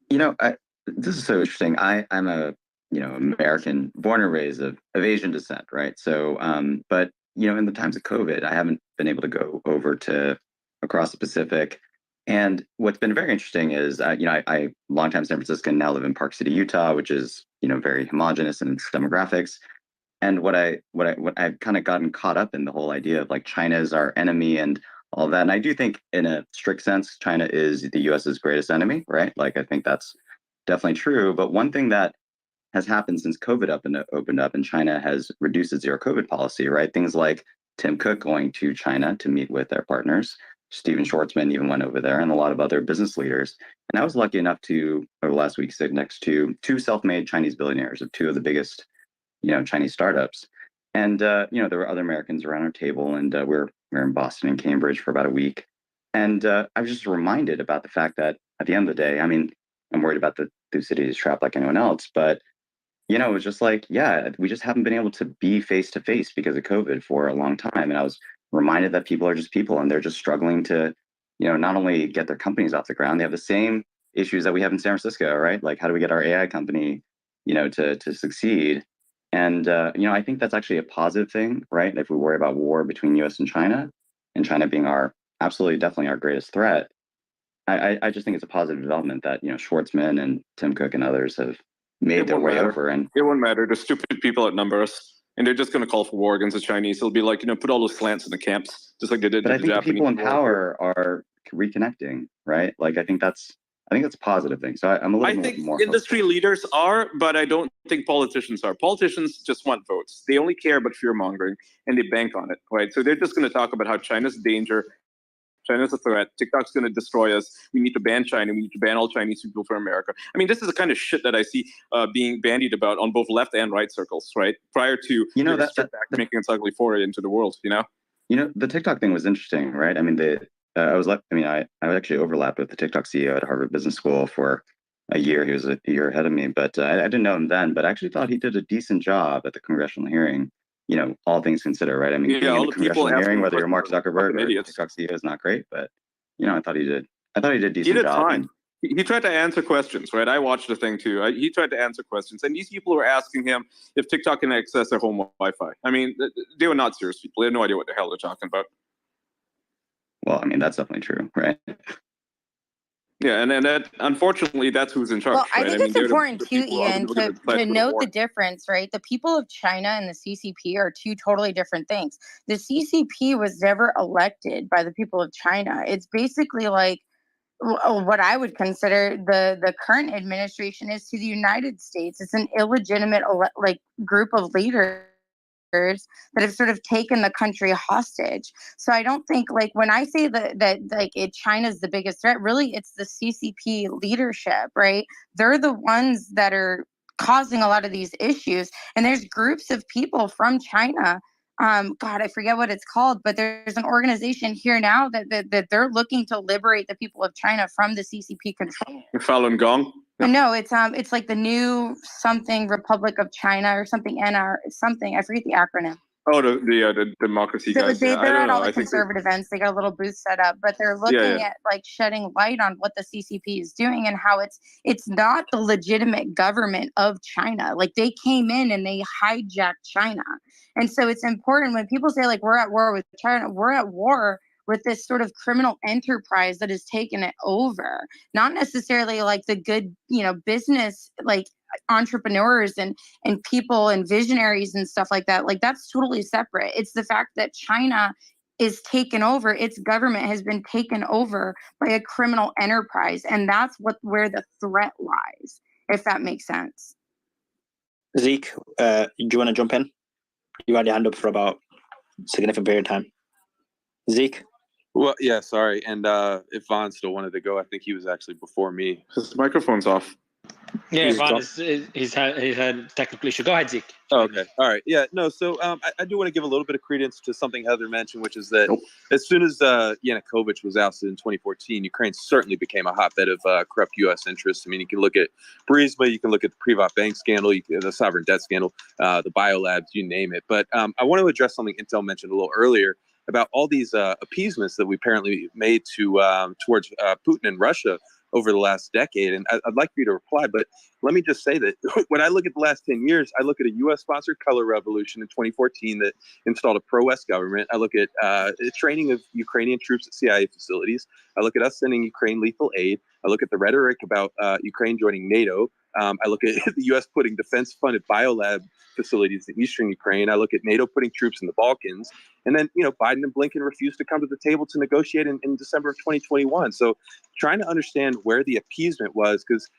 This is so interesting. I'm a American, born and raised of Asian descent, right? So, but in the times of COVID, I haven't been able to go over to across the Pacific. And what's been very interesting is, I longtime San Franciscan, now live in Park City, Utah, which is, very homogenous in its demographics. And what I've kind of gotten caught up in the whole idea of like China is our enemy and all that. And I do think in a strict sense, China is the US's greatest enemy, right? Like, I think that's definitely true. But one thing that has happened since COVID opened up and China has reduced its zero COVID policy, right? Things like Tim Cook going to China to meet with their partners. Stephen Schwartzman even went over there, and a lot of other business leaders. And I was lucky enough to, over the last week, sit next to two self-made Chinese billionaires of two of the biggest, Chinese startups. And, there were other Americans around our table, and we're in Boston and Cambridge for about a week. And I was just reminded about the fact that at the end of the day, I mean, I'm worried about the Thucydides trap like anyone else, but it was just like, we just haven't been able to be face to face because of COVID for a long time. And I was reminded that people are just people and they're just struggling to, not only get their companies off the ground, they have the same issues that we have in San Francisco, right? Like, how do we get our AI company, to succeed? And, I think that's actually a positive thing, right? If we worry about war between US and China being definitely our greatest threat, I just think it's a positive development that, Schwartzman and Tim Cook and others have made their way over. And it won't matter. There's stupid people that number us, and they're just going to call for war against the Chinese. It'll be like, put all those slants in the camps, just like they did. But I think the the people in power are reconnecting, right? Like, I think that's a positive thing. So I'm a little bit more. Industry leaders are, but I don't think politicians are. Politicians just want votes. They only care about fear mongering, and they bank on it, right? So they're just going to talk about how China's a danger. China's a threat. TikTok's going to destroy us. We need to ban China. We need to ban all Chinese people from America. I mean, this is the kind of shit that I see being bandied about on both left and right circles, right? Prior to that making its ugly foray into the world, the TikTok thing was interesting, right? I mean, I actually overlapped with the TikTok CEO at Harvard Business School for a year. He was a year ahead of me, but I didn't know him then. But I actually thought he did a decent job at the congressional hearing. All things considered, right? I mean, being in the congressional hearing, whether you're Mark Zuckerberg or TikTok CEO is not great, but I thought he did a decent job. He tried to answer questions, right? I watched the thing too. He tried to answer questions, and these people were asking him if TikTok can access their home Wi-Fi. I mean, they were not serious people. They had no idea what the hell they're talking about. Well, I mean, that's definitely true, right? Yeah, and that unfortunately, that's who's in charge. Well, I right? think it's they're important the too, people who are Ian, gonna to decide for the note war. the difference, right? The people of China and the CCP are two totally different things. The CCP was never elected by the people of China. It's basically like what I would consider the current administration is to the United States. It's an illegitimate like group of leaders that have sort of taken the country hostage. So I don't think, like, when I say that like China's the biggest threat, really it's the CCP leadership, right? They're the ones that are causing a lot of these issues. And there's groups of people from China. God, I forget what it's called, but there's an organization here now that they're looking to liberate the people of China from the CCP control. Falun Gong. No, it's like the new something Republic of China or something NR something. I forget the acronym. Oh, the democracy So guys. they're Yeah, I don't at know. all the I think conservative events. They got a little booth set up, but they're looking at like shedding light on what the CCP is doing and how it's not the legitimate government of China. Like, they came in and they hijacked China. And so it's important when people say, like, we're at war with China, we're at war with this sort of criminal enterprise that has taken it over, not necessarily like the good, business, like entrepreneurs and people and visionaries and stuff like that. Like, that's totally separate. It's the fact that China is taken over. Its government has been taken over by a criminal enterprise. And that's where the threat lies, if that makes sense. Zeke, do you want to jump in? You had your hand up for about a significant period of time. Zeke? Well, yeah, sorry. And if Vaughn still wanted to go, I think he was actually before me. His microphone's off. Yeah, Vaughn he's had technical issue. Go ahead, Zeke. Oh, okay. All right. Yeah. No. So I do want to give a little bit of credence to something Heather mentioned, which is that as soon as Yanukovych was ousted in 2014, Ukraine certainly became a hotbed of corrupt U.S. interests. I mean, you can look at Burisma, you can look at the Privat Bank scandal, the sovereign debt scandal, the biolabs, you name it. But I want to address something Intel mentioned a little earlier about all these appeasements that we apparently made towards Putin and Russia over the last decade. And I'd like for you to reply, but let me just say that when I look at the last 10 years, I look at a U.S.-sponsored color revolution in 2014 that installed a pro-West government. I look at training of Ukrainian troops at CIA facilities. I look at us sending Ukraine lethal aid. I look at the rhetoric about Ukraine joining NATO. I look at the U.S. putting defense-funded biolab facilities in eastern Ukraine. I look at NATO putting troops in the Balkans. And then, Biden and Blinken refused to come to the table to negotiate in December of 2021. So trying to understand where the appeasement was, because,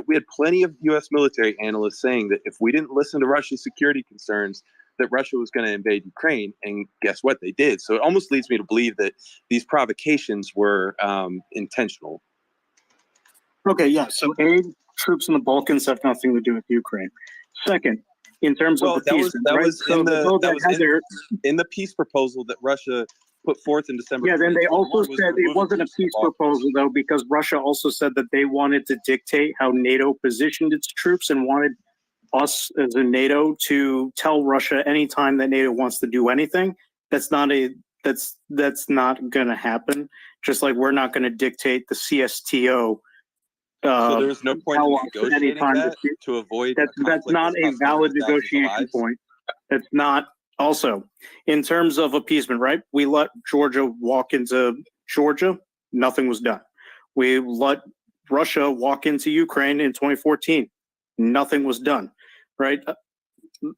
we had plenty of U.S. military analysts saying that if we didn't listen to Russia's security concerns, that Russia was going to invade Ukraine. And guess what? They did. So it almost leads me to believe that these provocations were intentional. Okay, yeah. So aid, troops in the Balkans have nothing to do with Ukraine. Second, in terms of that was in the peace proposal that Russia put forth in December. Yeah, then they also said it wasn't a peace proposal, though, because Russia also said that they wanted to dictate how NATO positioned its troops and wanted us as a NATO to tell Russia anytime that NATO wants to do anything. That's not going to happen. Just like we're not going to dictate the CSTO. So there's no point in negotiating that to avoid. That's not a valid negotiation point. That's not. Also, in terms of appeasement, right? We let Georgia walk into Georgia. Nothing was done. We let Russia walk into Ukraine in 2014. Nothing was done, right?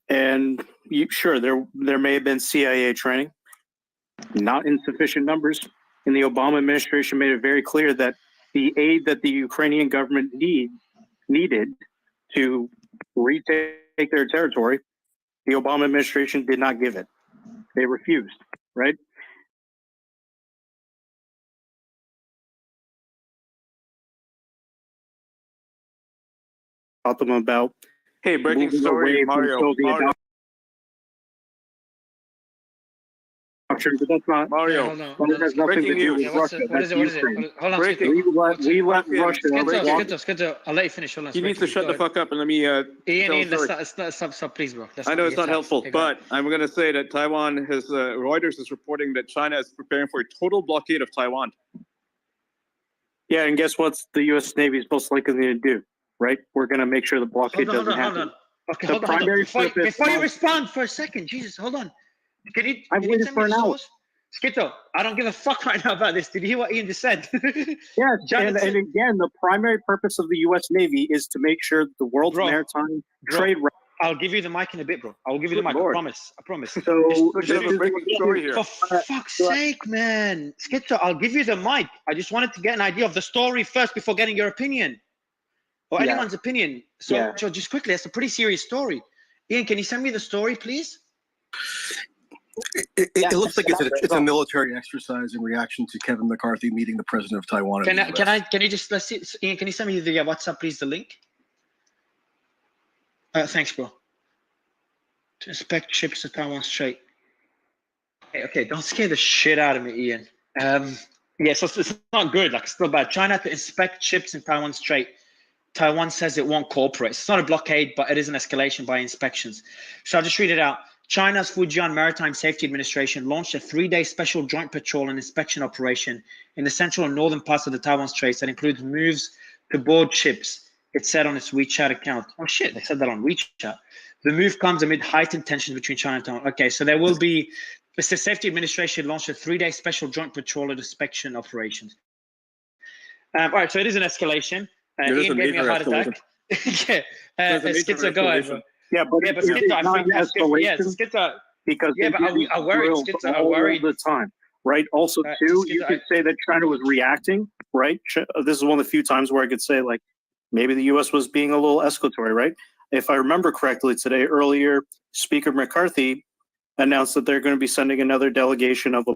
And sure, there may have been CIA training, not in sufficient numbers. And the Obama administration made it very clear that the aid that the Ukrainian government needed to retake their territory, the Obama administration did not give it. They refused, right? Talk them about. Hey, breaking story, Mario. But that's not Mario. That has nothing to do with Russia. What is it? Hold on. We let Russia. Skiddo, I'll let you finish. Hold on. He needs to shut the fuck up and let me. Ian, stop, please, bro. I know it's not helpful, but I'm going to say that Taiwan has. Reuters is reporting that China is preparing for a total blockade of Taiwan. Yeah, and guess what the U.S. Navy is most likely to do, right? We're going to make sure the blockade doesn't happen. Okay, The hold on. primary Before purpose you of- respond for a second, Jesus, hold on. Can you I've waited send for me the an hour. source? Skitto, I don't give a fuck right now about this. Did you hear what Ian just said? Yes, Janet and said- again, the primary purpose of the U.S. Navy is to make sure that the world's maritime trade. I'll give you the mic in a bit, bro. I'll give you the Good mic. Lord. I promise. I promise. So, For fuck's sake, man. Skitto, I'll give you the mic. I just wanted to get an idea of the story first before getting your opinion. Or Yeah. anyone's opinion. So, Yeah. so just quickly, it's a pretty serious story. Ian, can you send me the story, please? It looks like it's a military exercise in reaction to Kevin McCarthy meeting the president of Taiwan. Can you just let's see, Ian? Can you send me the WhatsApp, please, the link? Thanks, bro. To inspect ships at Taiwan Strait. Okay, don't scare the shit out of me, Ian. Yeah, so it's not good. Like, it's not bad. China to inspect ships in Taiwan Strait. Taiwan says it won't cooperate. It's not a blockade, but it is an escalation by inspections. So I'll just read it out. China's Fujian Maritime Safety Administration launched a 3-day special joint patrol and inspection operation in the central and northern parts of the Taiwan Straits that includes moves to board ships, it said on its WeChat account. Oh shit, they said that on WeChat. The move comes amid heightened tensions between China and Taiwan. Okay, so there will be, the Safety Administration launched a 3-day special joint patrol and inspection operations. All right, so it is an escalation. Ian gave me a heart attack. Yeah, Skitzo, go ahead, bro. Yeah, but Yeah, but Skitzo, I think that's good. Yeah, Skitzo. Because Yeah, but I worried. Skitzo, I worried. all the time, right? Also, too, you could say that China was reacting, right? This is one of the few times where I could say, like, maybe the U.S. was being a little escalatory, right? If I remember correctly today, earlier, Speaker McCarthy announced that they're going to be sending another delegation of a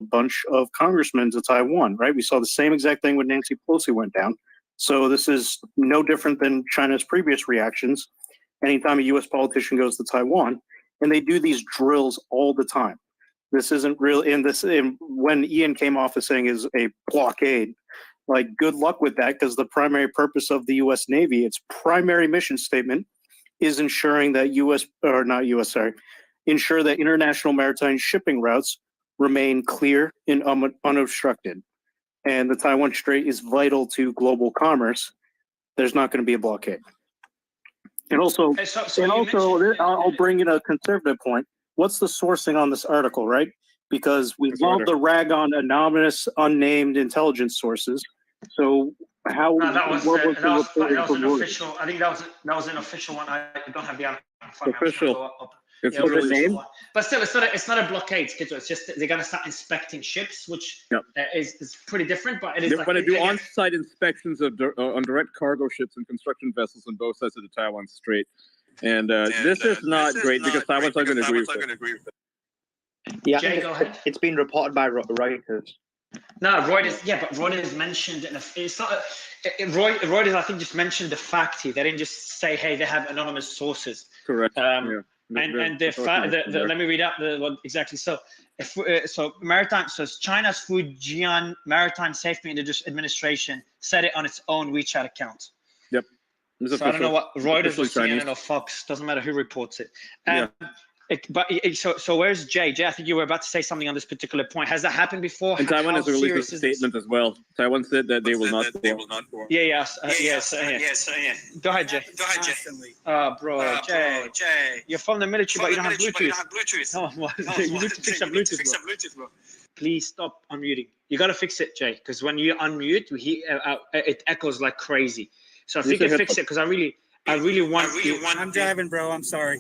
bunch of congressmen to Taiwan, right? We saw the same exact thing when Nancy Pelosi went down. So this is no different than China's previous reactions. Anytime a U.S. politician goes to Taiwan, and they do these drills all the time. This isn't real. When Ian came off as saying is a blockade, like, good luck with that, because the primary purpose of the U.S. Navy, its primary mission statement, is ensuring that ensure that international maritime shipping routes remain clear and unobstructed. And the Taiwan Strait is vital to global commerce. There's not going to be a blockade. And also, I'll bring in a conservative point. What's the sourcing on this article, right? Because we love the rag on anonymous, unnamed intelligence sources. So how? No, that was an official. I think that was an official one. I don't have the official. It's Yeah, official name. But still, it's not a blockade, Skitzo. It's just they're gonna start inspecting ships, which is pretty different. But it is. They're going to do on-site inspections of on direct cargo ships and construction vessels on both sides of the Taiwan Strait, and this is not great because Taiwan's not going to agree with it. Yeah, Jay, go ahead. It's been reported by Reuters. No, Reuters. Yeah, but Reuters mentioned it's not. Reuters, I think, just mentioned the fact here. They didn't just say, "Hey, they have anonymous sources." Correct. Let me read out what exactly. So, China's Fujian Maritime Safety Administration said it on its own WeChat account. Yep. So I don't know what Reuters or CNN or Fox. Doesn't matter who reports it. So where's Jay? Jay, I think you were about to say something on this particular point. Has that happened before? And Taiwan has released a statement as well. Taiwan said that they will not. Yes. Go ahead, Jay. Bro, Jay. You're from the military, but you don't have Bluetooth. No, you need to fix your Bluetooth, bro. Please stop unmuting. You got to fix it, Jay, because when you unmute, it echoes like crazy. So if you can fix it, because I really want. I'm driving, bro. I'm sorry.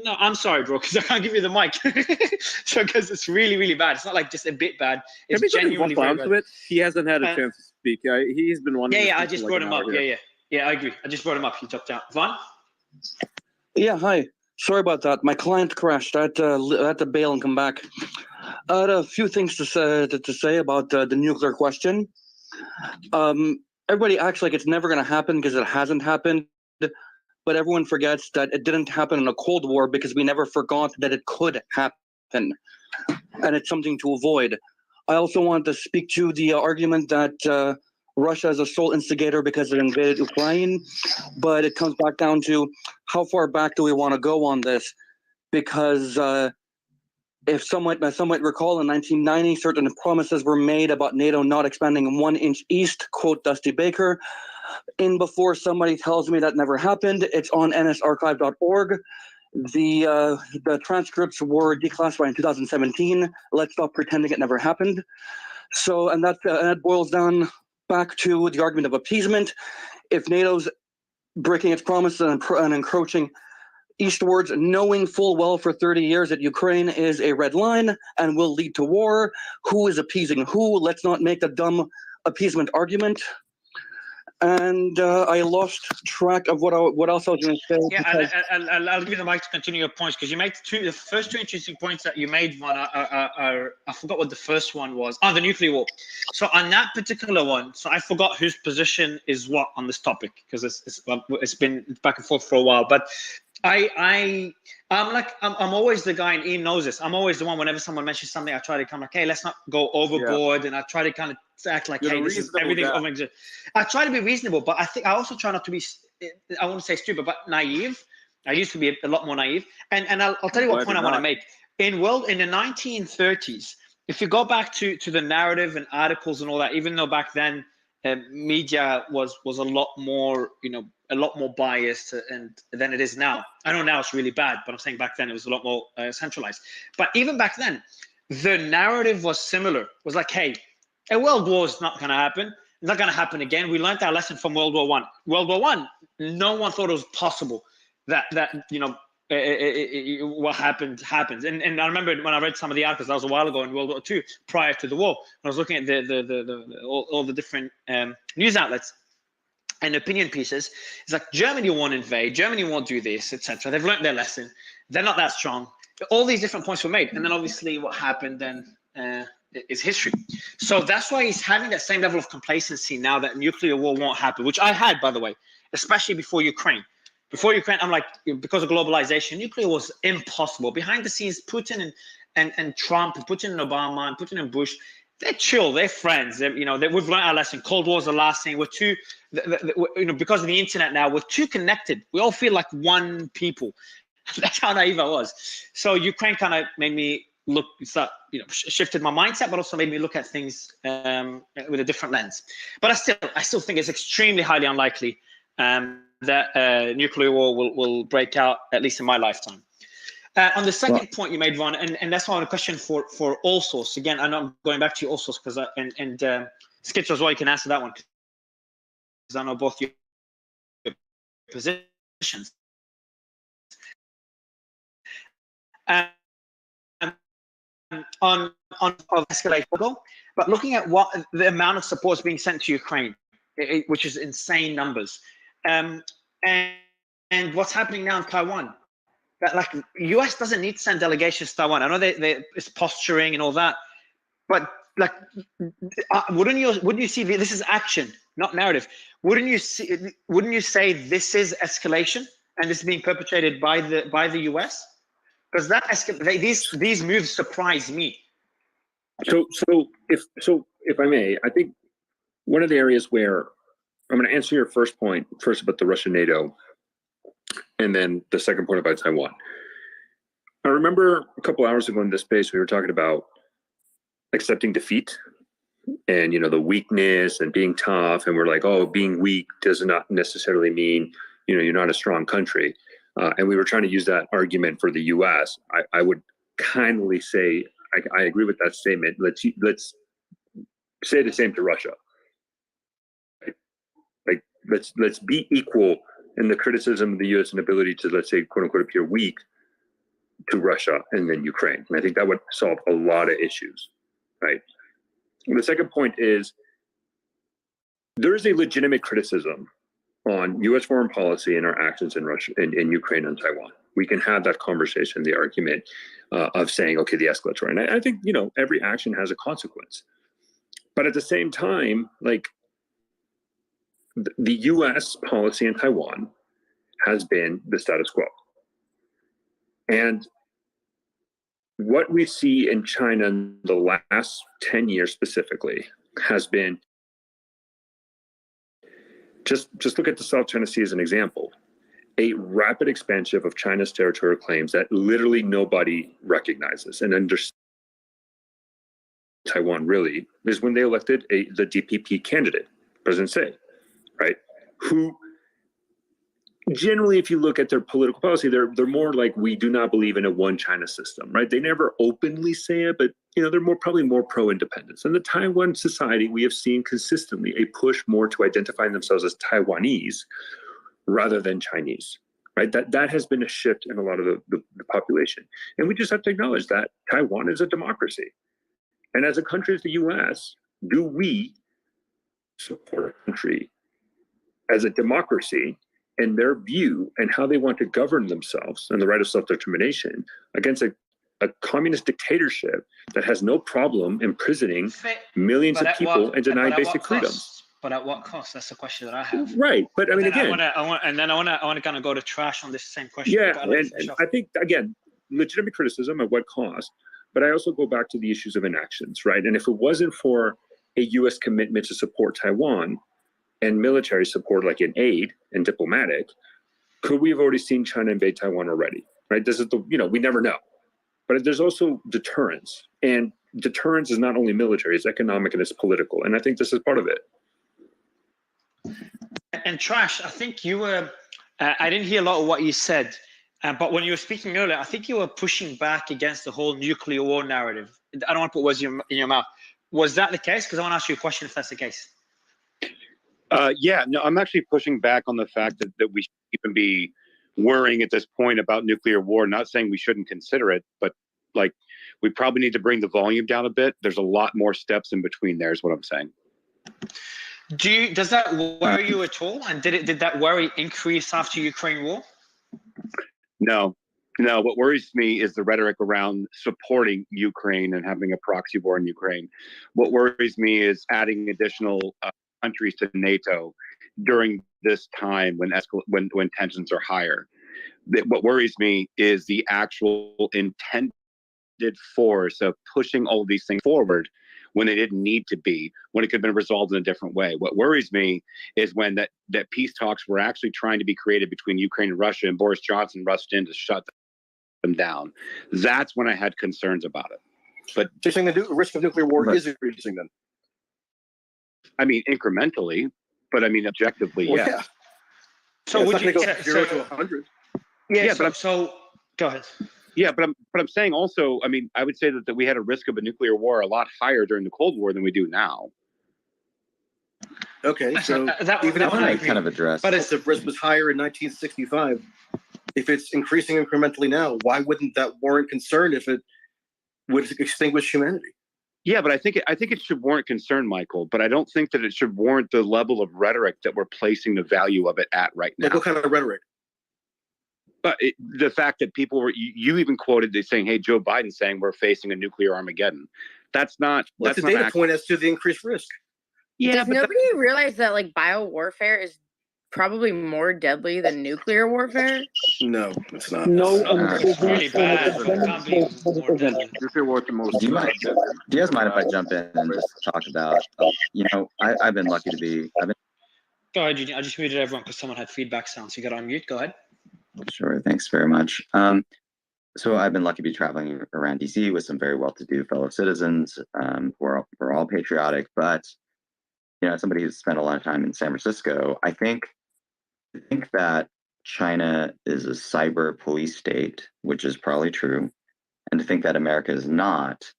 No, I'm sorry, bro, because I can't give you the mic. So, because it's really, really bad. It's not like just a bit bad. It's genuinely very bad. He hasn't had a chance to speak. He's been wanting. Yeah, I just brought him up. Yeah, I agree. I just brought him up. He dropped out. Vaughn? Yeah, hi. Sorry about that. My client crashed. I had to bail and come back. I had a few things to say about the nuclear question. Everybody acts like it's never going to happen because it hasn't happened. But everyone forgets that it didn't happen in a Cold War because we never forgot that it could happen. And it's something to avoid. I also want to speak to the argument that Russia is a sole instigator because it invaded Ukraine. But it comes back down to how far back do we want to go on this? Because if some might recall, in 1990, certain promises were made about NATO not expanding 1 inch east, quote Dusty Baker. In before somebody tells me that never happened, it's on nsarchive.org. The transcripts were declassified in 2017. Let's stop pretending it never happened. So, and that boils down back to the argument of appeasement. If NATO's breaking its promises and encroaching eastwards, knowing full well for 30 years that Ukraine is a red line and will lead to war, who is appeasing who? Let's not make a dumb appeasement argument. And I lost track of what else I was going to say. Yeah, and I'll give you the mic to continue your points, because you made the first two interesting points that you made. One, I forgot what the first one was. Oh, the nuclear war. So on that particular one, so I forgot whose position is what on this topic, because it's been back and forth for a while. But I'm always the guy, and Ian knows this. I'm always the one, whenever someone mentions something, I try to come like, hey, let's not go overboard, and I try to kind of act like, hey, this is everything. I try to be reasonable, but I think I also try not to be, I won't say stupid, but naive. I used to be a lot more naive, and I'll tell you what point I want to make. In the 1930s, if you go back to the narrative and articles and all that, even though back then media was a lot more, a lot more biased than it is now. I know now it's really bad, but I'm saying back then it was a lot more centralized. But even back then, the narrative was similar. It was like, hey, a world war is not going to happen. It's not going to happen again. We learned our lesson from World War I. World War I, no one thought it was possible that what happens. And I remember when I read some of the articles, that was a while ago in World War II, prior to the war. I was looking at all the different news outlets and opinion pieces. It's like, Germany won't invade, Germany won't do this, etc. They've learned their lesson. They're not that strong. All these different points were made, and then obviously what happened then is history. So that's why he's having that same level of complacency now that nuclear war won't happen, which I had, by the way, especially before Ukraine. Before Ukraine, I'm like, because of globalization, nuclear was impossible. Behind the scenes, Putin and Trump, and Putin and Obama, and Putin and Bush, they're chill, they're friends. We've learned our lesson. Cold War's the last thing. We're too, because of the internet now, we're too connected. We all feel like one people. That's how naive I was. So Ukraine kind of made me look, shifted my mindset, but also made me look at things with a different lens. But I still think it's extremely highly unlikely that nuclear war will break out, at least in my lifetime. On the second point you made, Ron, and that's why I have a question for all source. Again, I know I'm going back to you all source, because Skitch as well, you can answer that one, because I know both your positions. On escalation, but looking at what the amount of support is being sent to Ukraine, which is insane numbers, and what's happening now in Taiwan. That, like, US doesn't need to send delegations to Taiwan. I know it's posturing and all that, but like, wouldn't you see this is action, not narrative? Wouldn't you say this is escalation and this is being perpetrated by the US? Because these moves surprise me. So if I may, I think one of the areas where I'm going to answer your first point first about the Russia NATO, and then the second point about Taiwan. I remember a couple hours ago in this space we were talking about accepting defeat and the weakness and being tough, and we're like, oh, being weak does not necessarily mean you're not a strong country. And we were trying to use that argument for the U.S. I would kindly say I agree with that statement. Let's say the same to Russia. Like let's be equal in the criticism of the U.S. inability to, let's say, quote unquote, appear weak to Russia and then Ukraine. And I think that would solve a lot of issues, right? And the second point is there is a legitimate criticism on U.S. foreign policy and our actions in Russia, in Ukraine and Taiwan. We can have that conversation, the argument of saying, okay, the escalatory. And I think, every action has a consequence. But at the same time, like, the U.S. policy in Taiwan has been the status quo. And what we see in China in the last 10 years specifically has been, just look at the South China Sea as an example. a rapid expansion of China's territorial claims that literally nobody recognizes and understands. Taiwan really is when they elected the DPP candidate, President Tsai, right? Who generally, if you look at their political policy, they're more like, we do not believe in a one China system, right? They never openly say it, but they're probably more pro-independence. In the Taiwan society, we have seen consistently a push more to identifying themselves as Taiwanese rather than Chinese, right? That has been a shift in a lot of the population. And we just have to acknowledge that Taiwan is a democracy. And as a country as the US, do we support a country as a democracy and their view and how they want to govern themselves and the right of self-determination against a communist dictatorship that has no problem imprisoning millions of people and denying basic freedoms? But at what cost? That's the question that I have. Right, but I mean, again, I want to kind of go to Trash on this same question. Yeah, and I think again, legitimate criticism at what cost, but I also go back to the issues of inactions, right? And if it wasn't for a U.S. commitment to support Taiwan and military support, like in aid and diplomatic, could we have already seen China invade Taiwan already? Right? This is we never know. But there's also deterrence, and deterrence is not only military; it's economic and it's political. And I think this is part of it. And Trash, I think you were. I didn't hear a lot of what you said, but when you were speaking earlier, I think you were pushing back against the whole nuclear war narrative. I don't want to put words in your mouth. Was that the case? Because I want to ask you a question if that's the case. Yeah, no, I'm actually pushing back on the fact that we should even be worrying at this point about nuclear war. Not saying we shouldn't consider it, but like we probably need to bring the volume down a bit. There's a lot more steps in between there is what I'm saying. Does that worry you at all? And did that worry increase after Ukraine war? No. What worries me is the rhetoric around supporting Ukraine and having a proxy war in Ukraine. What worries me is adding additional countries to NATO during this time when tensions are higher. What worries me is the actual intended force of pushing all these things forward when they didn't need to be, when it could have been resolved in a different way. What worries me is when that peace talks were actually trying to be created between Ukraine and Russia, and Boris Johnson rushed in to shut them down. That's when I had concerns about it. But you're saying the risk of nuclear war is increasing then? I mean, incrementally, but I mean, objectively, well, yes. Yeah. So it's would not you going to go 0 to 100? Yeah, but go ahead. Yeah, but I'm saying also, I mean, I would say that we had a risk of a nuclear war a lot higher during the Cold War than we do now. Okay, so even if I kind of address, but if the risk was higher in 1965, if it's increasing incrementally now, why wouldn't that warrant concern if it would extinguish humanity? Yeah, but I think it should warrant concern, Michael. But I don't think that it should warrant the level of rhetoric that we're placing the value of it at right now. Like what kind of rhetoric? But the fact that people were, you even quoted they saying, "Hey, Joe Biden saying we're facing a nuclear Armageddon." That's not. Well, that's a data point as to the increased risk. Yeah, does nobody realize that like biowarfare is probably more deadly than nuclear warfare? No, it's not. No, it's really bad. Nuclear war the most. Do you guys mind if I jump in and just talk about? I've been lucky to be. Go ahead, Eugene. I just muted everyone because someone had feedback sound. So you got to unmute. Go ahead. Sure. Thanks very much. So I've been lucky to be traveling around DC with some very well-to-do fellow citizens who are all patriotic, but somebody who's spent a lot of time in San Francisco, I think that China is a cyber police state, which is probably true, and to think that America is not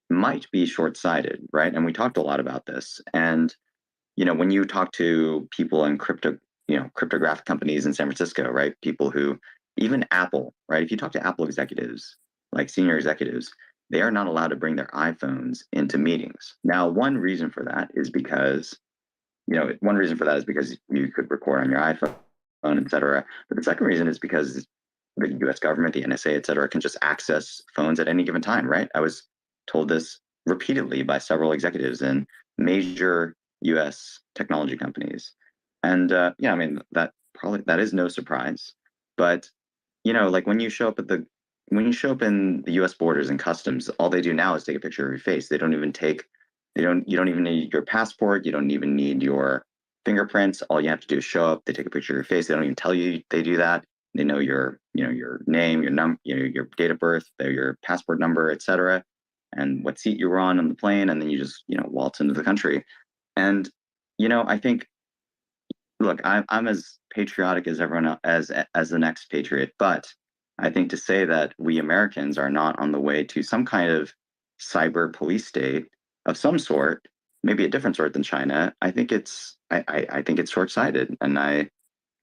might be short-sighted, right? And we talked a lot about this. And when you talk to people in cryptographic companies in San Francisco, right? People who, even Apple, right? If you talk to Apple executives, like senior executives, they are not allowed to bring their iPhones into meetings. Now, one reason for that is because you could record on your iPhone, et cetera. But the second reason is because the US government, the NSA, et cetera, can just access phones at any given time, right? I was told this repeatedly by several executives in major US technology companies. And I mean, that is no surprise. But like when you show up in the US borders and customs, all they do now is take a picture of your face. They don't even you don't even need your passport. You don't even need your fingerprints. All you have to do is show up. They take a picture of your face. They don't even tell you they do that. They know your, your name, your date of birth, your passport number, etc., and what seat you were on the plane, and then you just, waltz into the country. And, I think, look, I'm as patriotic as everyone else, as the next patriot, but I think to say that we Americans are not on the way to some kind of cyber police state of some sort, maybe a different sort than China, I think it's short-sighted. And I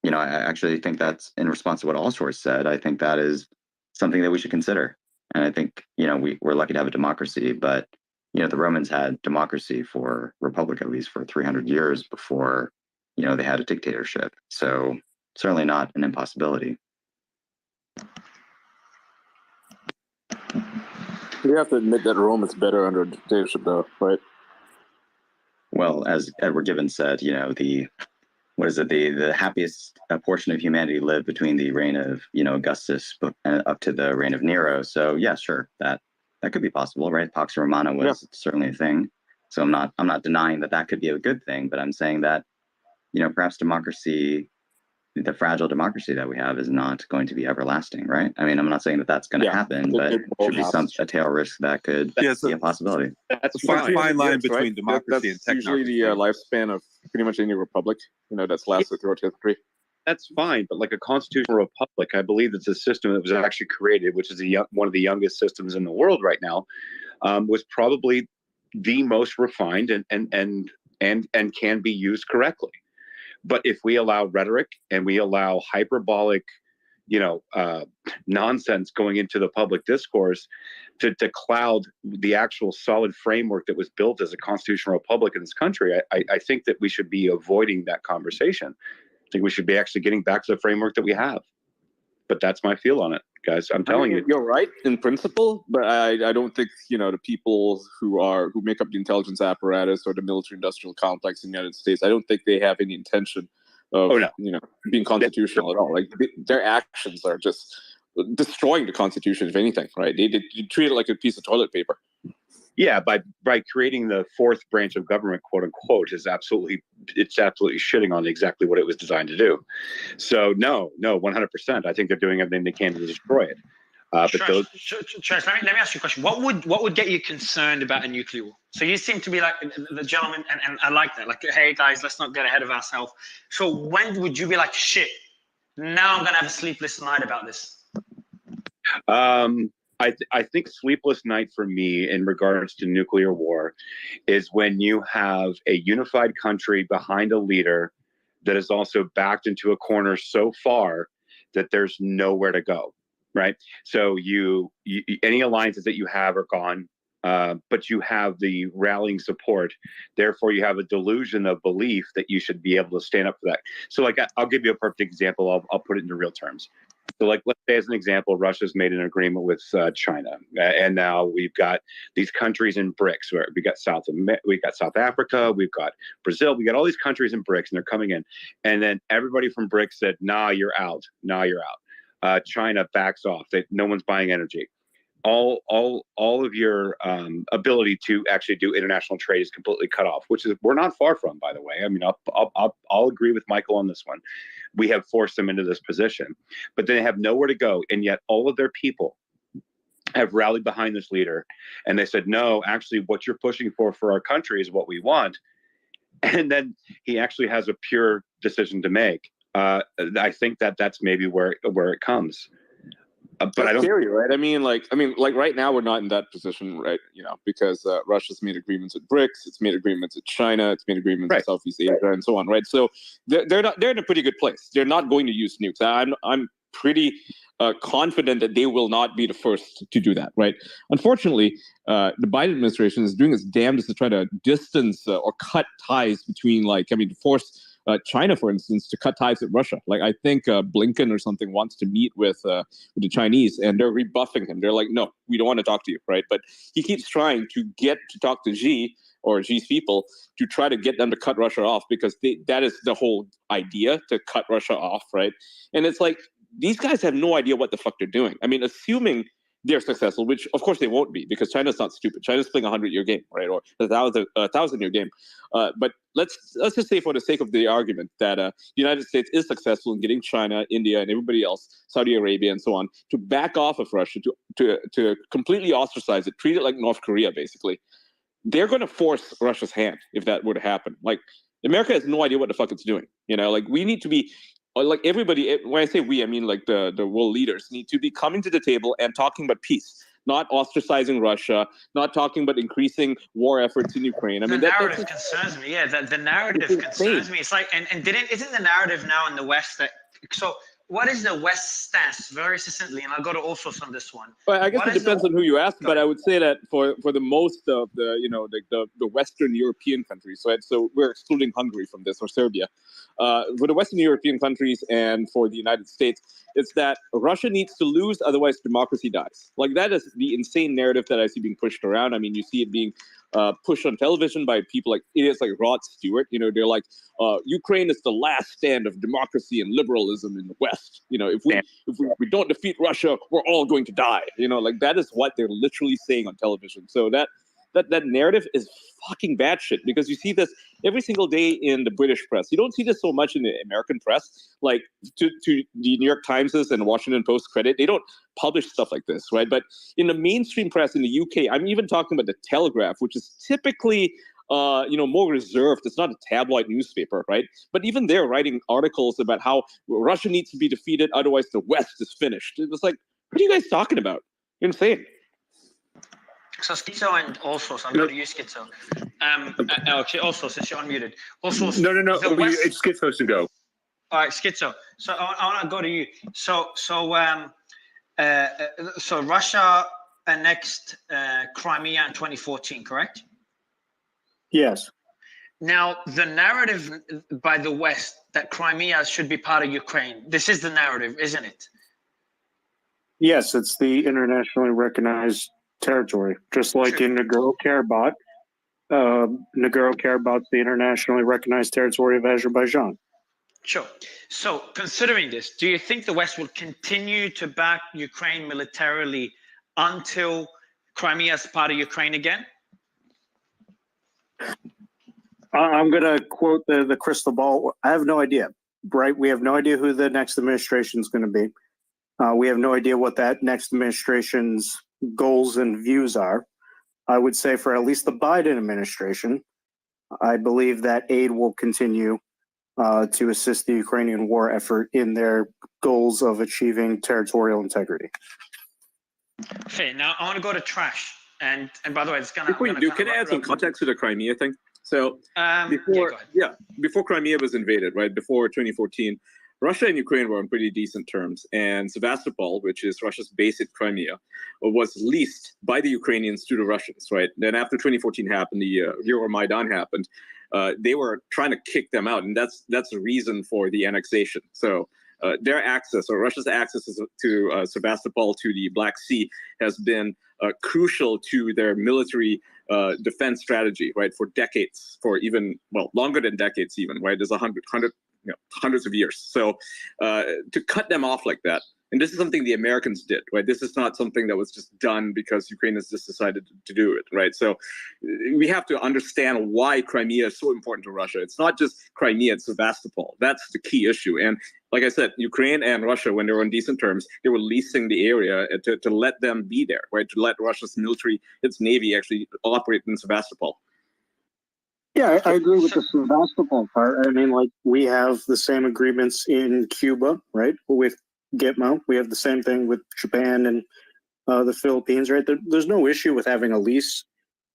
actually think that's in response to what Allsource said. I think that is something that we should consider. And I think, we're lucky to have a democracy, but, the Romans had democracy republic, at least for 300 years before, they had a dictatorship. So certainly not an impossibility. You have to admit that Rome is better under dictatorship, though, right? Well, as Edward Gibbon said, the happiest portion of humanity lived between the reign of, Augustus up to the reign of Nero. So yeah, sure, that could be possible, right? Pax Romana was certainly a thing. So I'm not denying that could be a good thing, but I'm saying that, perhaps democracy, the fragile democracy that we have, is not going to be everlasting, right? I mean, I'm not saying that that's going to happen, but it should be a tail risk that could be a possibility. That's a fine line between democracy and technocracy. Usually the lifespan of pretty much any republic, that's lasted throughout history. That's fine, but like a constitutional republic, I believe it's a system that was actually created, which is one of the youngest systems in the world right now, was probably the most refined and can be used correctly. But if we allow rhetoric and we allow hyperbolic, nonsense going into the public discourse to cloud the actual solid framework that was built as a constitutional republic in this country, I think that we should be avoiding that conversation. I think we should be actually getting back to the framework that we have. But that's my feel on it, guys. I'm telling you. You're right in principle, but I don't think, the people who make up the intelligence apparatus or the military industrial complex in the United States, I don't think they have any intention of, being constitutional at all. Like their actions are just destroying the Constitution, if anything, right? They treat it like a piece of toilet paper. Yeah, by creating the fourth branch of government, quote unquote, it's absolutely shitting on exactly what it was designed to do. So no, 100%. I think they're doing everything they can to destroy it. Trace, let me ask you a question. What would get you concerned about a nuclear war? So you seem to be like the gentleman, and I like that. Like, hey guys, let's not get ahead of ourselves. So when would you be like, shit, now I'm gonna have a sleepless night about this? I think sleepless night for me in regards to nuclear war is when you have a unified country behind a leader that is also backed into a corner so far that there's nowhere to go, right? So you any alliances that you have are gone, but you have the rallying support. Therefore, you have a delusion of belief that you should be able to stand up for that. So like, I'll give you a perfect example. I'll put it into real terms. So like, let's say as an example, Russia's made an agreement with China, and now we've got these countries in BRICS. Where we got South Africa, we've got Brazil, we got all these countries in BRICS, and they're coming in. And then everybody from BRICS said, "Nah, you're out. Nah, you're out." China backs off. No one's buying energy. All of your ability to actually do international trade is completely cut off, which is we're not far from, by the way. I mean, I'll agree with Michael on this one. We have forced them into this position, but they have nowhere to go, and yet all of their people have rallied behind this leader, and they said, "No, actually, what you're pushing for our country is what we want." And then he actually has a pure decision to make. I think that's maybe where it comes. But I don't. Scary, right? I mean, like right now we're not in that position, right? Because Russia's made agreements with BRICS, it's made agreements with China, it's made agreements with Southeast Asia, and so on, right? So they're in a pretty good place. They're not going to use nukes. I'm pretty confident that they will not be the first to do that, right? Unfortunately, the Biden administration is doing its damnedest to try to distance or cut ties between, force China, for instance, to cut ties with Russia. Like, I think Blinken or something wants to meet with the Chinese, and they're rebuffing him. They're like, "No, we don't want to talk to you," right? But he keeps trying to get to talk to Xi or Xi's people to try to get them to cut Russia off, because that is the whole idea, to cut Russia off, right? And it's like, these guys have no idea what the fuck they're doing. I mean, assuming they're successful, which of course they won't be because China's not stupid. China's playing a 100-year game, right, or a 1,000-year game. But let's just say, for the sake of the argument, that the United States is successful in getting China, India, and everybody else, Saudi Arabia, and so on, to back off of Russia, to completely ostracise it, treat it like North Korea, basically. They're going to force Russia's hand if that were to happen. Like, America has no idea what the fuck it's doing. You know, like, we need to be. Like, everybody, when I say we, I mean like the world leaders need to be coming to the table and talking about peace, not ostracizing Russia, not talking about increasing war efforts in Ukraine. I mean, the narrative concerns me. Yeah, the narrative concerns me. It's like, and isn't the narrative now in the West that, so what is the West stance, very succinctly, and I'll go to Alsos on this one. Well, I guess it depends on who you ask, but I would say that for the most of the, you know, the Western European countries, right? So we're excluding Hungary from this, or Serbia. For the Western European countries and for the United States, it's that Russia needs to lose, otherwise democracy dies. Like, that is the insane narrative that I see being pushed around. I mean, you see it being pushed on television by people like idiots like Rod Stewart. You know, they're like, Ukraine is the last stand of democracy and liberalism in the West. You know, if we don't defeat Russia, we're all going to die. You know, like, that is what they're literally saying on television. So that narrative is fucking bad shit, because you see this every single day in the British press. You don't see this so much in the American press. Like, to the New York Times and Washington Post credit, they don't publish stuff like this, right? But in the mainstream press in the UK, I'm even talking about the Telegraph, which is typically more reserved. It's not a tabloid newspaper, right? But even they're writing articles about how Russia needs to be defeated, otherwise the West is finished. It was like, what are you guys talking about? You're insane. So Schizo and also, so I'm going to use Schizo. Actually, also, since you're unmuted. Also, no. It's Schizo's to go. All right, Schizo. So I want to go to you. So Russia annexed Crimea in 2014, correct? Yes. Now, the narrative by the West that Crimea should be part of Ukraine, this is the narrative, isn't it? Yes, it's the internationally recognized territory, just like in Nagorno-Karabakh. Nagorno-Karabakh's the internationally recognized territory of Azerbaijan. Sure. So, considering this, do you think the West will continue to back Ukraine militarily until Crimea is part of Ukraine again? I'm going to quote the crystal ball. I have no idea, right? We have no idea who the next administration is going to be. We have no idea what that next administration's goals and views are. I would say for at least the Biden administration, I believe that aid will continue to assist the Ukrainian war effort in their goals of achieving territorial integrity. Okay, now I want to go to trash. And by the way, it's going to... Before you do, can I add some context to the Crimea thing? So before Crimea was invaded, right, before 2014, Russia and Ukraine were on pretty decent terms, and Sevastopol, which is Russia's base in Crimea, was leased by the Ukrainians to the Russians, right? Then after 2014 happened, the Euromaidan happened, they were trying to kick them out, and that's the reason for the annexation. So their access, or Russia's access to Sevastopol, to the Black Sea, has been crucial to their military defense strategy, right, for decades, for even, well, longer than decades even, right? There's hundreds of years. So to cut them off like that, and this is something the Americans did, right? This is not something that was just done because Ukraine has just decided to do it, right? So we have to understand why Crimea is so important to Russia. It's not just Crimea, it's Sevastopol. That's the key issue. And like I said, Ukraine and Russia, when they were on decent terms, they were leasing the area to let them be there, right? To let Russia's military, its navy, actually operate in Sevastopol. Yeah, I agree with the Sevastopol part. I mean, like, we have the same agreements in Cuba, right? With Gitmo, we have the same thing with Japan and the Philippines, right? There's no issue with having a lease,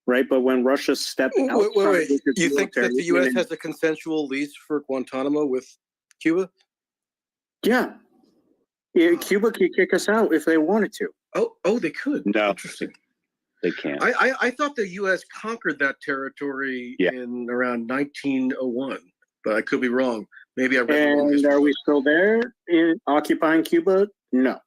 right? But when Russia stepped out, wait. You think that the U.S. has a consensual lease for Guantanamo with Cuba? Yeah. Cuba could kick us out if they wanted to. Oh, they could. No. Interesting. They can't. I thought the U.S. conquered that territory in around 1901, but I could be wrong. Maybe I read the wrong history. And are we still there in occupying Cuba? No.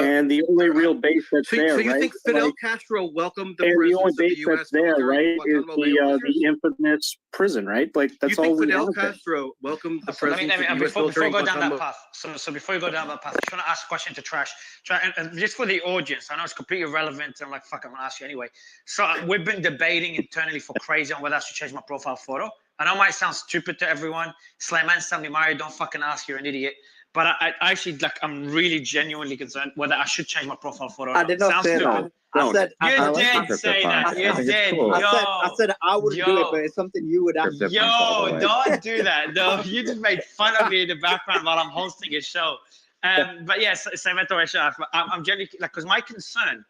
and the only real base that's So, there, so you right? think Fidel Like, Castro welcomed the and the presence only of the base U.S. that's there, military right, in is Guantanamo Bay over the years? the infamous prison, right? Like Do you that's all think we Fidel have there. Castro welcomed the So let me, presence of the U.S. before military we go in down that Guantanamo? path, so before you go down that path, I just want to ask a question to Trash. And just for the audience, I know it's completely irrelevant, and I'm like, fuck, I'm gonna ask you anyway. So we've been debating internally for crazy on whether I should change my profile photo. I know it might sound stupid to everyone. Slayman Stanley Mario, don't fucking ask, you're an idiot. But I actually, like, I'm really genuinely concerned whether I should change my profile photo. I did not say that. I said You I like did the say crypto that. You punk. did. Cool. Yo, I said I would do it, but it's something you would actually. Yo, don't do that. No, you just made fun of me in the background while I'm hosting a show. But yes, I'm genuinely like, because my concern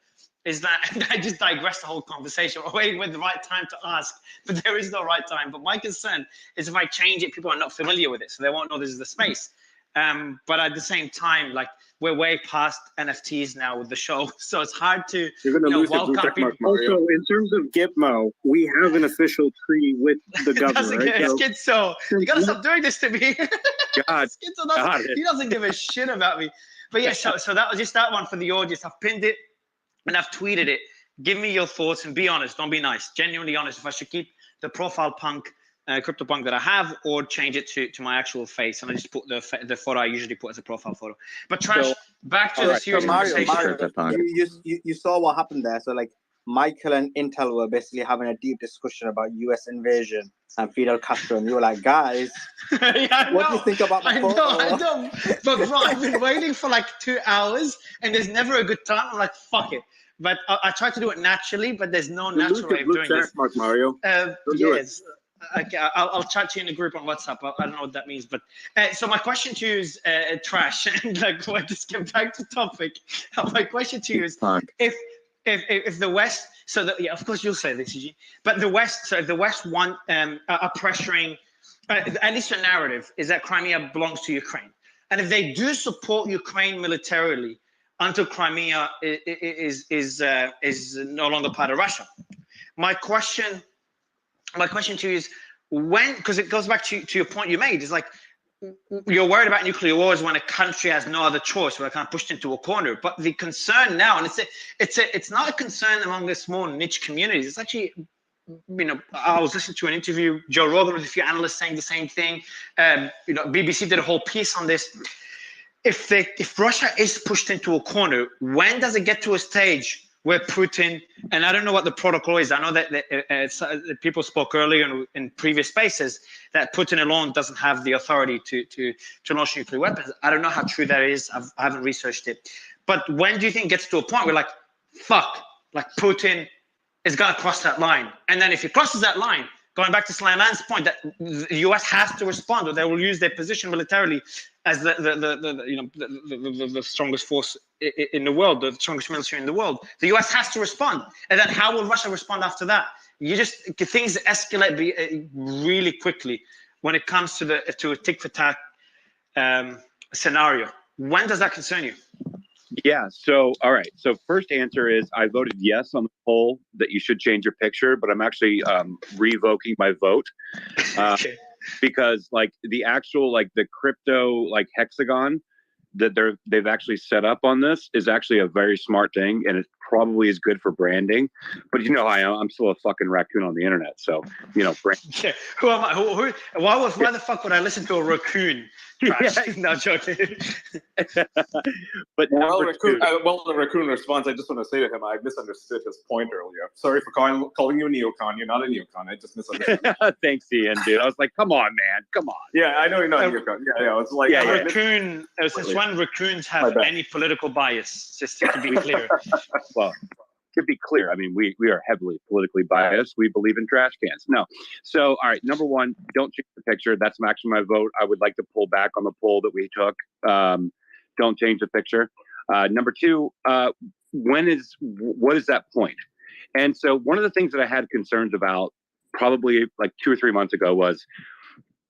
is that I just digress the whole conversation. We're waiting with the right time to ask, but there is no right time. But my concern is if I change it, people are not familiar with it, so they won't know this is the space. But at the same time, like, we're way past NFTs now with the show, so it's hard to welcome people. Also, in terms of Gitmo, we have an official treaty with the governor. Right? Schizo, you gotta stop doing this to me. God, he doesn't give a shit about me. But yeah, so that was just that one for the audience. I've pinned it and I've tweeted it. Give me your thoughts and be honest. Don't be nice. Genuinely honest. If I should keep the profile punk, crypto punk that I have, or change it to my actual face, and I just put the photo I usually put as a profile photo. But Trash, back to the serious conversation. You saw what happened there. So like Michael and Intel were basically having a deep discussion about U.S. invasion and Fidel Castro, and you were like, guys, what do you think about my photo? I know. But bro, I've been waiting for like 2 hours, and there's never a good time. I'm like, fuck it. But I try to do it naturally, but there's no natural way of doing this. Mark Mario. Yes. Okay, I'll chat to you in the group on WhatsApp. I don't know what that means, but so my question to you is Trash, and like, let's just get back to topic. My question to you is, if the West, yeah, of course you'll say this, Eugene, but the West, so if the West want are pressuring, at least the narrative is that Crimea belongs to Ukraine, and if they do support Ukraine militarily until Crimea is no longer part of Russia, my question to you is, when, because it goes back to your point you made, is like, you're worried about nuclear wars when a country has no other choice, we're kind of pushed into a corner. But the concern now, and it's not a concern among the small niche communities, it's actually, I was listening to an interview, Joe Rogan with a few analysts saying the same thing. BBC did a whole piece on this. If Russia is pushed into a corner, when does it get to a stage where Putin, and I don't know what the protocol is, I know that people spoke earlier in previous spaces that Putin alone doesn't have the authority to launch nuclear weapons. I don't know how true that is. I haven't researched it. But when do you think it gets to a point where, like, fuck, like Putin is going to cross that line? And then if he crosses that line, going back to Slayman's point, that the U.S. has to respond, or they will use their position militarily as the strongest force in the world, the strongest military in the world. The U.S. has to respond, and then how will Russia respond after that? Things escalate really quickly when it comes to a tick for tack scenario. When does that concern you? Yeah. So, all right. So first answer is I voted yes on the poll that you should change your picture, but I'm actually revoking my vote because like the actual, like the crypto, like hexagon that they've actually set up on this is actually a very smart thing, and it probably is good for branding. But I'm still a fucking raccoon on the internet, so brand. Yeah. Who am I? Why the fuck would I listen to a raccoon? No joking. But the raccoon responds, I just want to say to him, I misunderstood his point earlier. Sorry for calling you a neocon. You're not a neocon. I just misunderstood. Thanks, Ian, dude. I was like, come on, man. Come on. Yeah, I know you're not a neocon. Yeah. It's like raccoon. Since when raccoons have any political bias? Just to be clear. Well, to be clear, I mean, we are heavily politically biased. We believe in trash cans. No. So, all right, number one, don't change the picture. That's actually my vote. I would like to pull back on the poll that we took. Don't change the picture. Number two, what is that point? And so one of the things that I had concerns about probably like 2 or 3 months ago was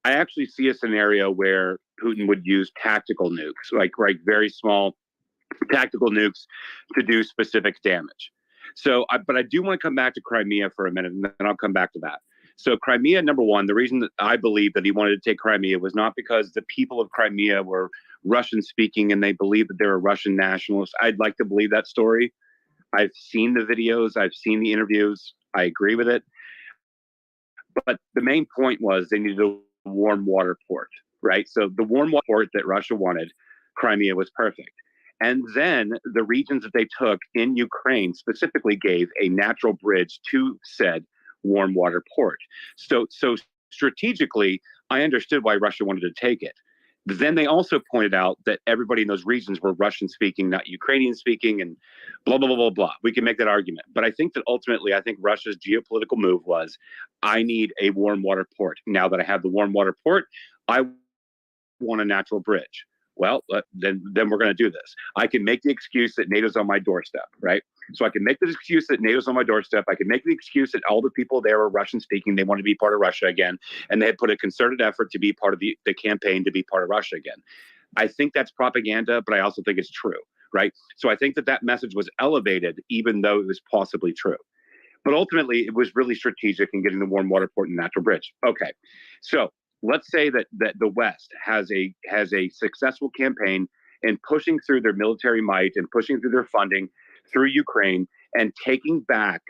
I actually see a scenario where Putin would use tactical nukes, like very small tactical nukes to do specific damage. So, but I do want to come back to Crimea for a minute, and then I'll come back to that. So Crimea, number one, the reason that I believe that he wanted to take Crimea was not because the people of Crimea were Russian speaking and they believe that they're a Russian nationalist. I'd like to believe that story. I've seen the videos, I've seen the interviews. I agree with it. But the main point was they needed a warm water port, right? So the warm water port that Russia wanted, Crimea was perfect. And then the regions that they took in Ukraine specifically gave a natural bridge to said warm water port. So strategically, I understood why Russia wanted to take it. Then they also pointed out that everybody in those regions were Russian speaking, not Ukrainian speaking, and blah, blah, blah, blah, blah. We can make that argument. But I think that ultimately, I think Russia's geopolitical move was, I need a warm water port. Now that I have the warm water port, I want a natural bridge. Well, then we're going to do this. I can make the excuse that NATO's on my doorstep, right? So I can make the excuse that NATO's on my doorstep. I can make the excuse that all the people there are Russian speaking. They want to be part of Russia again. And they had put a concerted effort to be part of the campaign to be part of Russia again. I think that's propaganda, but I also think it's true, right? So I think that message was elevated, even though it was possibly true. But ultimately, it was really strategic in getting the warm water port and natural bridge. Okay, so let's say that the West has a successful campaign in pushing through their military might and pushing through their funding through Ukraine and taking back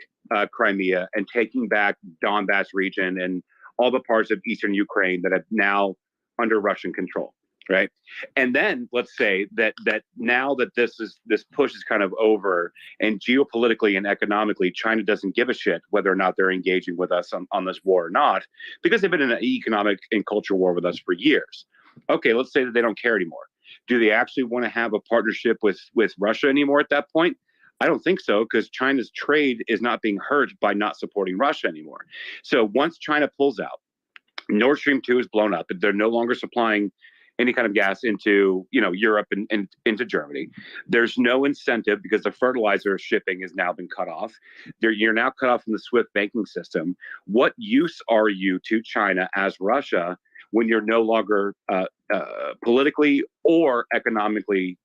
Crimea and taking back Donbass region and all the parts of eastern Ukraine that are now under Russian control, right? And then let's say that now that this push is kind of over, and geopolitically and economically, China doesn't give a shit whether or not they're engaging with us on this war or not, because they've been in an economic and culture war with us for years. Okay, let's say that they don't care anymore. Do they actually want to have a partnership with Russia anymore at that point? I don't think so, because China's trade is not being hurt by not supporting Russia anymore. So once China pulls out, Nord Stream 2 is blown up, but they're no longer supplying any kind of gas into Europe and into Germany. There's no incentive because the fertilizer shipping has now been cut off. You're now cut off from the SWIFT banking system. What use are you to China as Russia when you're no longer politically or economically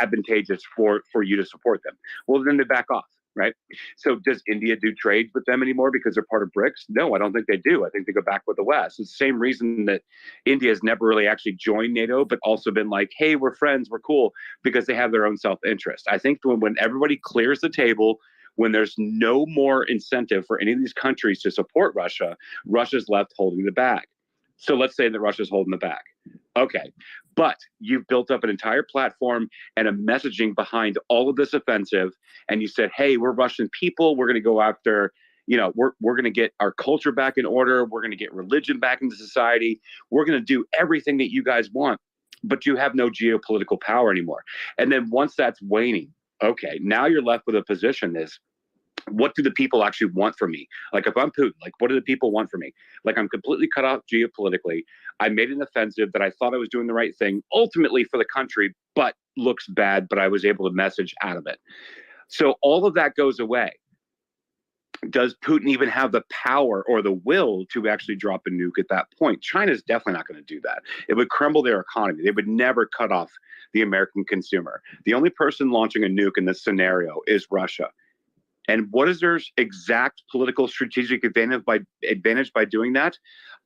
advantageous for you to support them? Well, then they back off, right? So does India do trade with them anymore because they're part of BRICS? No, I don't think they do. I think they go back with the West. It's the same reason that India has never really actually joined NATO, but also been like, hey, we're friends, we're cool, because they have their own self-interest. I think when everybody clears the table, when there's no more incentive for any of these countries to support Russia, Russia's left holding the bag. So let's say that Russia's holding the bag. Okay, but you've built up an entire platform and a messaging behind all of this offensive, and you said, hey, we're Russian people, we're going to go after, we're going to get our culture back in order, we're going to get religion back into society, we're going to do everything that you guys want, but you have no geopolitical power anymore. And then once that's waning, okay, now you're left with a position is, what do the people actually want from me? Like if I'm Putin, like what do the people want from me? Like I'm completely cut off geopolitically. I made an offensive that I thought I was doing the right thing, ultimately for the country, but looks bad, but I was able to message out of it. So all of that goes away. Does Putin even have the power or the will to actually drop a nuke at that point? China's definitely not going to do that. It would crumble their economy. They would never cut off the American consumer. The only person launching a nuke in this scenario is Russia. And what is their exact political strategic advantage by doing that?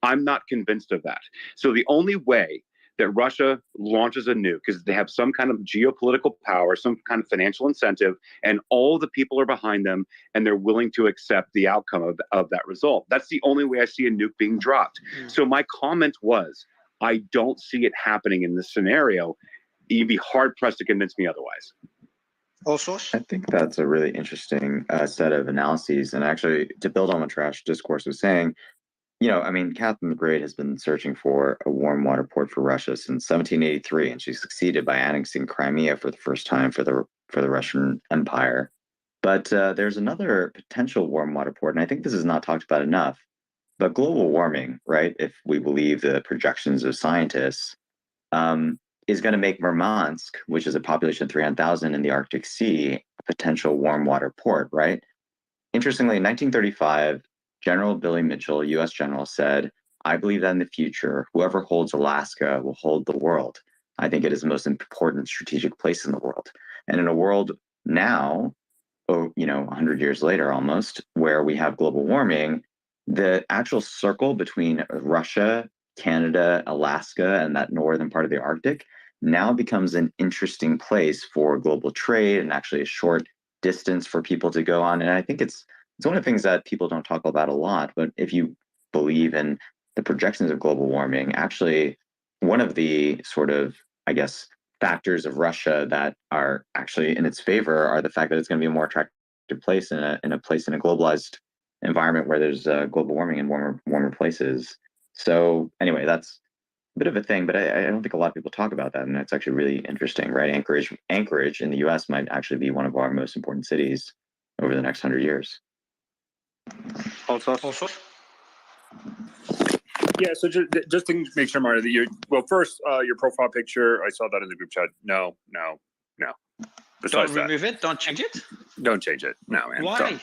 I'm not convinced of that. So the only way that Russia launches a nuke is they have some kind of geopolitical power, some kind of financial incentive, and all the people are behind them, and they're willing to accept the outcome of that result. That's the only way I see a nuke being dropped. So my comment was, I don't see it happening in this scenario. You'd be hard-pressed to convince me otherwise. I think that's a really interesting set of analyses. And actually, to build on what Trash Discourse was saying, Catherine the Great has been searching for a warm water port for Russia since 1783, and she succeeded by annexing Crimea for the first time for the Russian Empire. But there's another potential warm water port, and I think this is not talked about enough. But global warming, right? If we believe the projections of scientists, is going to make Murmansk, which is a population of 300,000 in the Arctic Sea, a potential warm water port, right? Interestingly, in 1935, General Billy Mitchell, U.S. general, said, I believe that in the future, whoever holds Alaska will hold the world. I think it is the most important strategic place in the world. And in a world now, 100 years later almost, where we have global warming, the actual circle between Russia, Canada, Alaska, and that northern part of the Arctic now becomes an interesting place for global trade and actually a short distance for people to go on. And I think it's one of the things that people don't talk about a lot, but if you believe in the projections of global warming, actually one of the sort of, I guess, factors of Russia that are actually in its favor are the fact that it's going to be a more attractive place in a globalized environment where there's global warming and warmer places. So anyway, that's a bit of a thing, but I don't think a lot of people talk about that, and that's actually really interesting, right? Anchorage in the U.S. might actually be one of our most important cities over the next 100 years. Also. Yeah, so just to make sure, Marta, that first, your profile picture, I saw that in the group chat. No. Don't remove it. Don't change it. Don't change it. No, man. Why? Don't.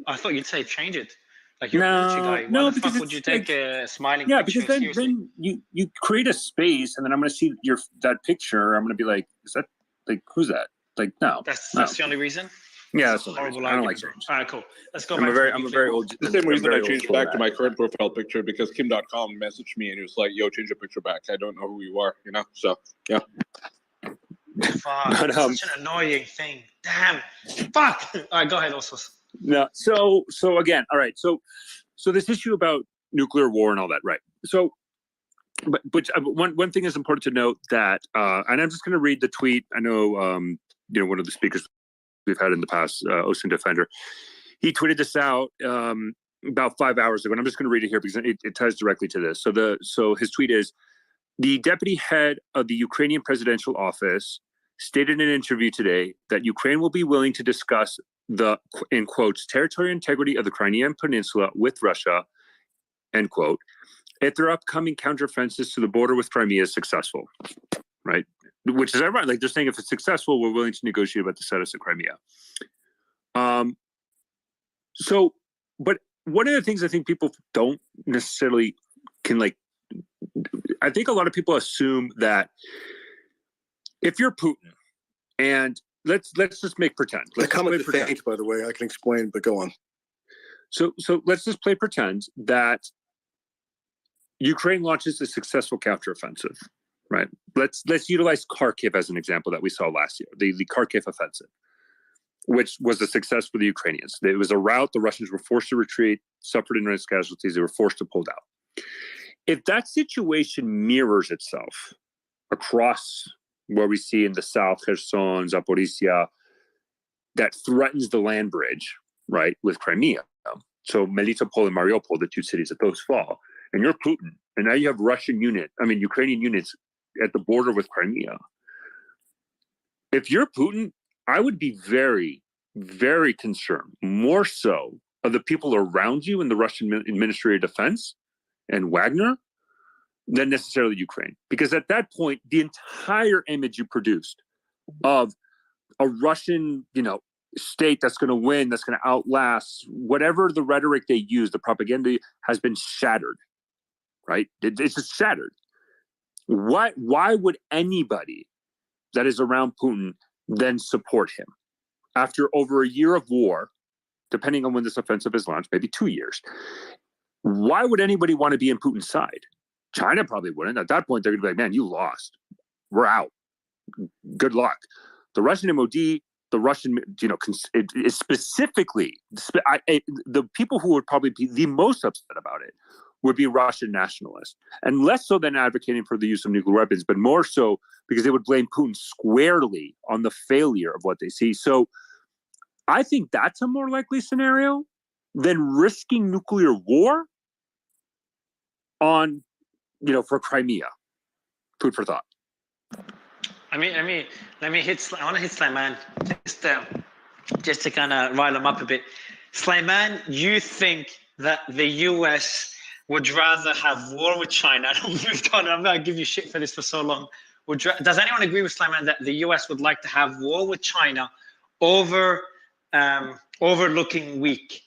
I thought you'd say change it. Like you're a military guy. Why the fuck would you take a smiling picture? Yeah, because then you create a space, and then I'm going to see that picture. I'm going to be like, is that like who's that? Like no. That's the only reason. Yeah, that's the only reason. I don't like change. All right, cool. Let's go. I'm a very old. The same reason I changed back to my current profile picture because Kim.com messaged me and he was like, "Yo, change your picture back. I don't know who you are." So yeah. Fuck, but, such an annoying thing. Damn. Fuck. All right, go ahead, also. No. So again, all right. So this issue about nuclear war and all that, right? So, but one thing is important to note that, and I'm just going to read the tweet. I know, one of the speakers we've had in the past, Ocean Defender, he tweeted this out about 5 hours ago, and I'm just going to read it here because it ties directly to this. So his tweet is: the deputy head of the Ukrainian presidential office stated in an interview today that Ukraine will be willing to discuss the, in quotes, territorial integrity of the Crimean Peninsula with Russia, end quote, if their upcoming counteroffensives to the border with Crimea is successful, right? Which is ironic. Like they're saying if it's successful, we're willing to negotiate about the status of Crimea. But one of the things I think people don't necessarily I think a lot of people assume that if you're Putin, and let's just make pretend. The comment is faint, by the way. I can explain, but go on. So let's just play pretend that Ukraine launches a successful counteroffensive, right? Let's utilize Kharkiv as an example that we saw last year, the Kharkiv offensive, which was a success for the Ukrainians. It was a rout. The Russians were forced to retreat, suffered enormous casualties. They were forced to pull out. If that situation mirrors itself across where we see in the south, Kherson, Zaporizhia, that threatens the land bridge, right, with Crimea. So Melitopol and Mariupol, the two cities that those fall, and you're Putin, and now you have Ukrainian units at the border with Crimea. If you're Putin, I would be very, very concerned, more so of the people around you in the Russian Ministry of Defense and Wagner than necessarily Ukraine. Because at that point, the entire image you produced of a Russian, state that's going to win, that's going to outlast, whatever the rhetoric they use, the propaganda has been shattered, right? It's just shattered. Why would anybody that is around Putin then support him? After over a year of war, depending on when this offensive is launched, maybe 2 years, why would anybody want to be in Putin's side? China probably wouldn't. At that point, they're going to be like, man, you lost. We're out. Good luck. The Russian MOD, the Russian, specifically, the people who would probably be the most upset about it would be Russian nationalists. And less so than advocating for the use of nuclear weapons, but more so because they would blame Putin squarely on the failure of what they see. So I think that's a more likely scenario than risking nuclear war on, for Crimea. Food for thought. Let me hit. I want to hit Slayman just to kind of rile him up a bit. Slayman, you think that the U.S. would rather have war with China? I'm going to give you shit for this for so long. Does anyone agree with Slayman that the U.S. would like to have war with China over looking weak?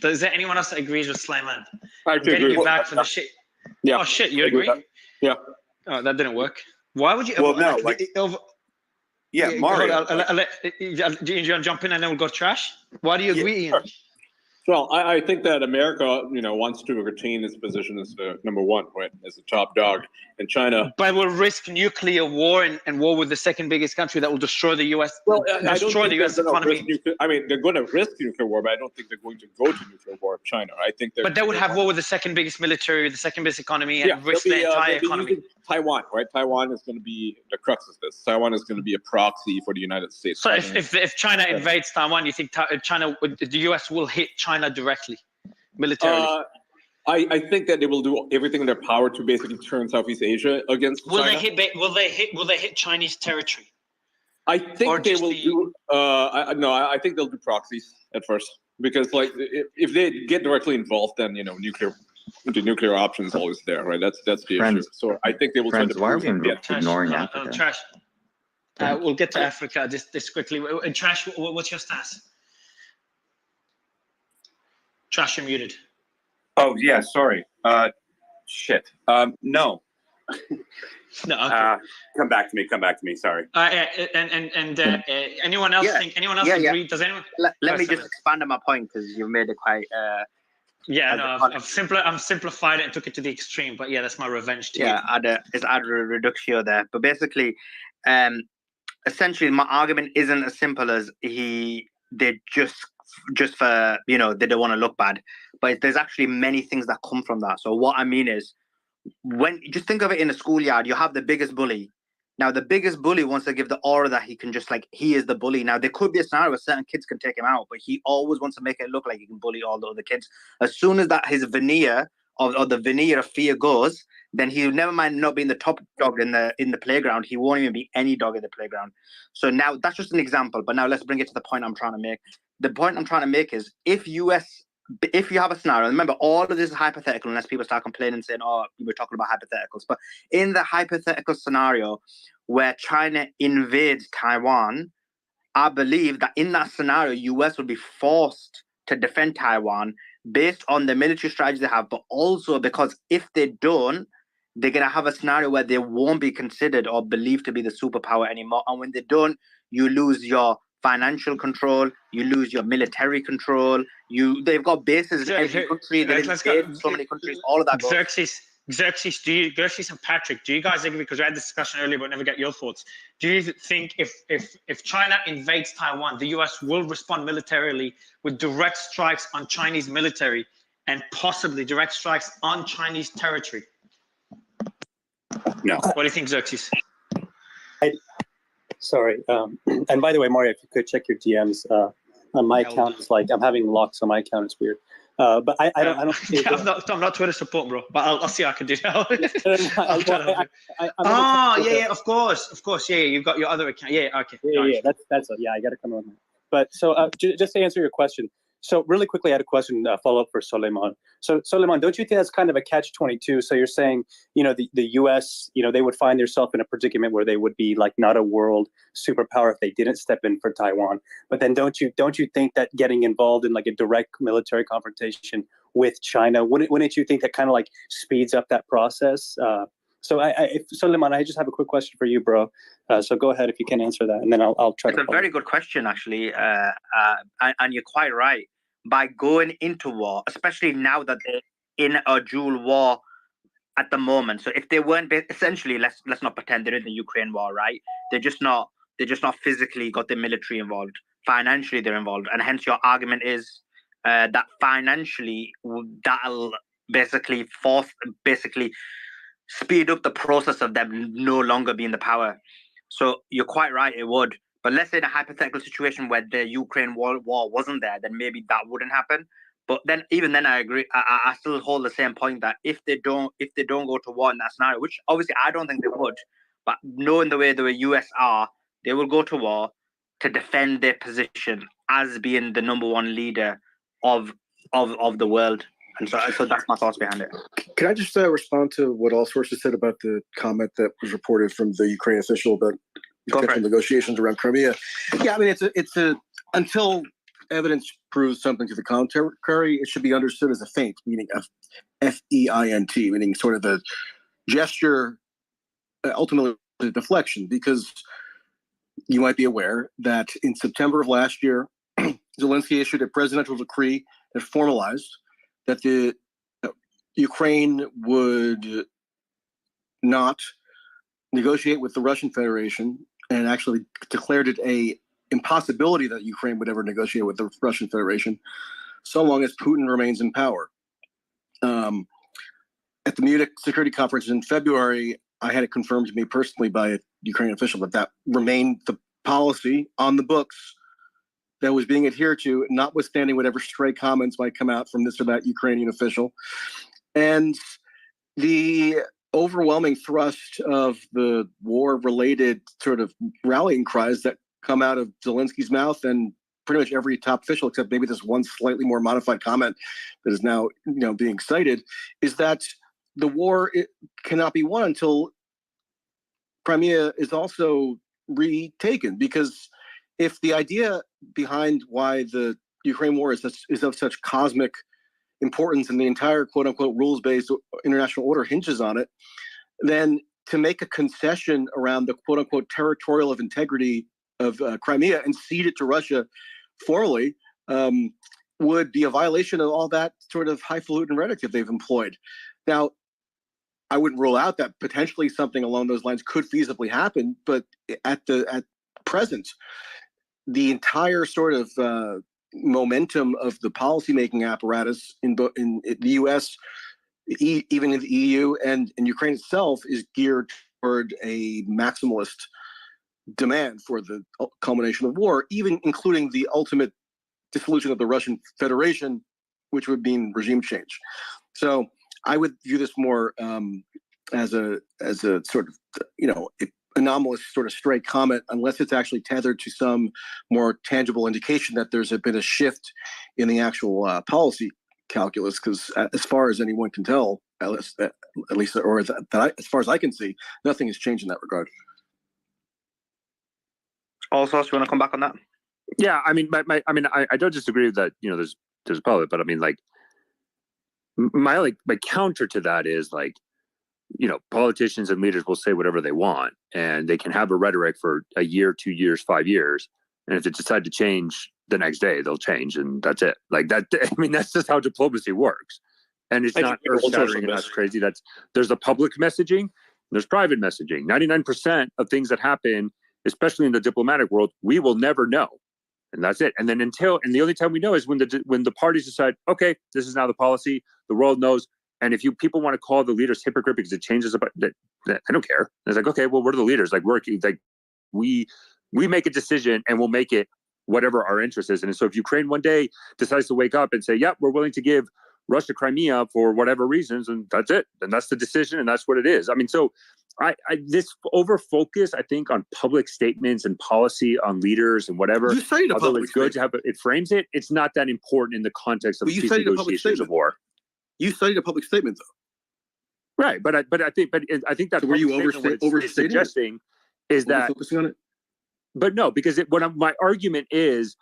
Is there anyone else that agrees with Slayman? I agree. Getting you back for the shit. Yeah. Oh shit, you agree? Yeah. Oh, that didn't work. Why would you? Well, no, Mario. Do you jump in and then we'll go trash? Why do you agree, Ian? Well, I think that America, wants to retain its position as the number one, right, as the top dog, and China. But will risk nuclear war and war with the second biggest country that will destroy the U.S. Well, I don't destroy the think U.S. they're gonna economy. they're going to risk nuclear war, but I don't think they're going to go to nuclear war with China. I think But they would have war with the second biggest military, the second biggest economy, and risk the entire economy. Taiwan, right? Taiwan is going to be the crux of this. Taiwan is going to be a proxy for the United States. So if China invades Taiwan, you think the U.S. will hit China directly, militarily? I think that they will do everything in their power to basically turn Southeast Asia against Will China. Will they hit Chinese territory? I think they will do. I think they'll do proxies at first, because if they get directly involved, then the nuclear option is always there, right? That's the issue. So I think they will try to. Why are we ignoring Africa? Trash. We'll get to Africa this quickly. Trash, what's your stats? Trash, you're muted. Oh yeah, sorry. Shit. No. No. Okay. Come back to me. Sorry. Anyone else think? Anyone else agree? Does anyone? Let me just expand on my point, because you made it quite. I've simplified it and took it to the extreme. But yeah, that's my revenge to you. It's add a reductio there. But basically, essentially, my argument isn't as simple as they just for they don't want to look bad, but there's actually many things that come from that. So what I mean is, when just think of it in a schoolyard, you have the biggest bully. Now the biggest bully wants to give the aura that he can he is the bully. Now there could be a scenario where certain kids can take him out, but he always wants to make it look like he can bully all the other kids. As soon as that his veneer or the veneer of fear goes, then he'll never mind not being the top dog in the playground. He won't even be any dog in the playground. So now that's just an example. But now let's bring it to the point I'm trying to make. The point I'm trying to make is if you have a scenario, remember all of this is hypothetical unless people start complaining and saying, oh, we're talking about hypotheticals. But in the hypothetical scenario where China invades Taiwan, I believe that in that scenario, US will be forced to defend Taiwan based on the military strategy they have, but also because if they don't, they're going to have a scenario where they won't be considered or believed to be the superpower anymore. And when they don't, you lose your financial control, you lose your military control. They've got bases in every country. They're in so many countries. All of that. Xerxes and Patrick, do you guys agree? Because we had this discussion earlier, but never get your thoughts. Do you think if China invades Taiwan, the US will respond militarily with direct strikes on Chinese military and possibly direct strikes on Chinese territory? No. What do you think, Xerxes? Sorry. And by the way, Mario, if you could check your DMs on my account, it's like I'm having locks on my account. It's weird. But I don't. I'm not Twitter support, bro. But I'll see how I can do that. Of course. Yeah, you've got your other account. Yeah, okay. Yeah. That's it. Yeah, I got to come on. But so just to answer your question. So really quickly, I had a question follow up for Soleiman. So Soleiman, don't you think that's kind of a catch-22? So you're saying, the U.S., they would find themselves in a predicament where they would be like not a world superpower if they didn't step in for Taiwan. But then don't you think that getting involved in like a direct military confrontation with China, wouldn't you think that kind of like speeds up that process? Soleiman, I just have a quick question for you, bro. So go ahead if you can answer that, and then I'll try to. It's a very good question, actually, and you're quite right. By going into war, especially now that they're in a dual war at the moment. So if they weren't, essentially, let's not pretend they're in the Ukraine war, right? They're just not physically got the military involved. Financially, they're involved, and hence your argument is that financially that'll basically speed up the process of them no longer being the power. So you're quite right, it would. But let's say in a hypothetical situation where the Ukraine war wasn't there, then maybe that wouldn't happen. But then even then, I agree. I still hold the same point that if they don't go to war in that scenario, which obviously I don't think they would, but knowing the way the US are, they will go to war to defend their position as being the number one leader of the world. And so that's my thoughts behind it. Can I just respond to what all sources said about the comment that was reported from the Ukraine official about potential negotiations around Crimea? Yeah, I mean, it's a until evidence proves something to the contrary, it should be understood as a feint, meaning FEINT, meaning sort of a gesture, ultimately a deflection, because you might be aware that in September of last year, Zelensky issued a presidential decree had formalized that the Ukraine would not negotiate with the Russian Federation, and actually declared it a impossibility that Ukraine would ever negotiate with the Russian Federation, so long as Putin remains in power. At the Munich Security Conference in February, I had it confirmed to me personally by a Ukrainian official that that remained the policy on the books that was being adhered to, notwithstanding whatever stray comments might come out from this or that Ukrainian official. And the overwhelming thrust of the war-related sort of rallying cries that come out of Zelensky's mouth and pretty much every top official, except maybe this one slightly more modified comment that is now, being cited, is that the war cannot be won until Crimea is also retaken. Because if the idea behind why the Ukraine war is of such cosmic importance and the entire quote unquote rules-based international order hinges on it, then to make a concession around the quote unquote territorial of integrity of Crimea and cede it to Russia formally would be a violation of all that sort of highfalutin rhetoric that they've employed. Now, I wouldn't rule out that potentially something along those lines could feasibly happen, but at present, the entire sort of momentum of the policymaking apparatus in the U.S., even in the EU and in Ukraine itself, is geared toward a maximalist demand for the culmination of war, even including the ultimate dissolution of the Russian Federation, which would mean regime change. So I would view this more as a sort of anomalous sort of stray comment, unless it's actually tethered to some more tangible indication that there's been a shift in the actual policy calculus. Because as far as anyone can tell, as far as I can see, nothing has changed in that regard. Also, you want to come back on that? Yeah, I mean, I don't disagree with that. There's a problem, but I mean, like, my counter to that is like, politicians and leaders will say whatever they want, and they can have a rhetoric for a year, 2 years, 5 years, and if they decide to change the next day, they'll change, and that's it. Like that. I mean, that's just how diplomacy works, and it's not earth-shattering and that's crazy. There's a public messaging, there's private messaging. 99% of things that happen, especially in the diplomatic world, we will never know. And that's it. And then and the only time we know is when the parties decide, okay, this is now the policy, the world knows. And if people want to call the leaders hypocrite because it changes about that, I don't care. It's like, okay, well, we're the leaders. Like we make a decision and we'll make it whatever our interest is. And so if Ukraine one day decides to wake up and say, yep, we're willing to give Russia Crimea for whatever reasons, and that's it, then that's the decision and that's what it is. I mean, so this over focus, I think, on public statements and policy on leaders and whatever. You cited a although public it's good to have it frames it. It's not that important in the context of peace negotiations of war. You cited a public statement, though. Right, but I think that so were you overstating suggesting is that focusing on it? But no, because my argument is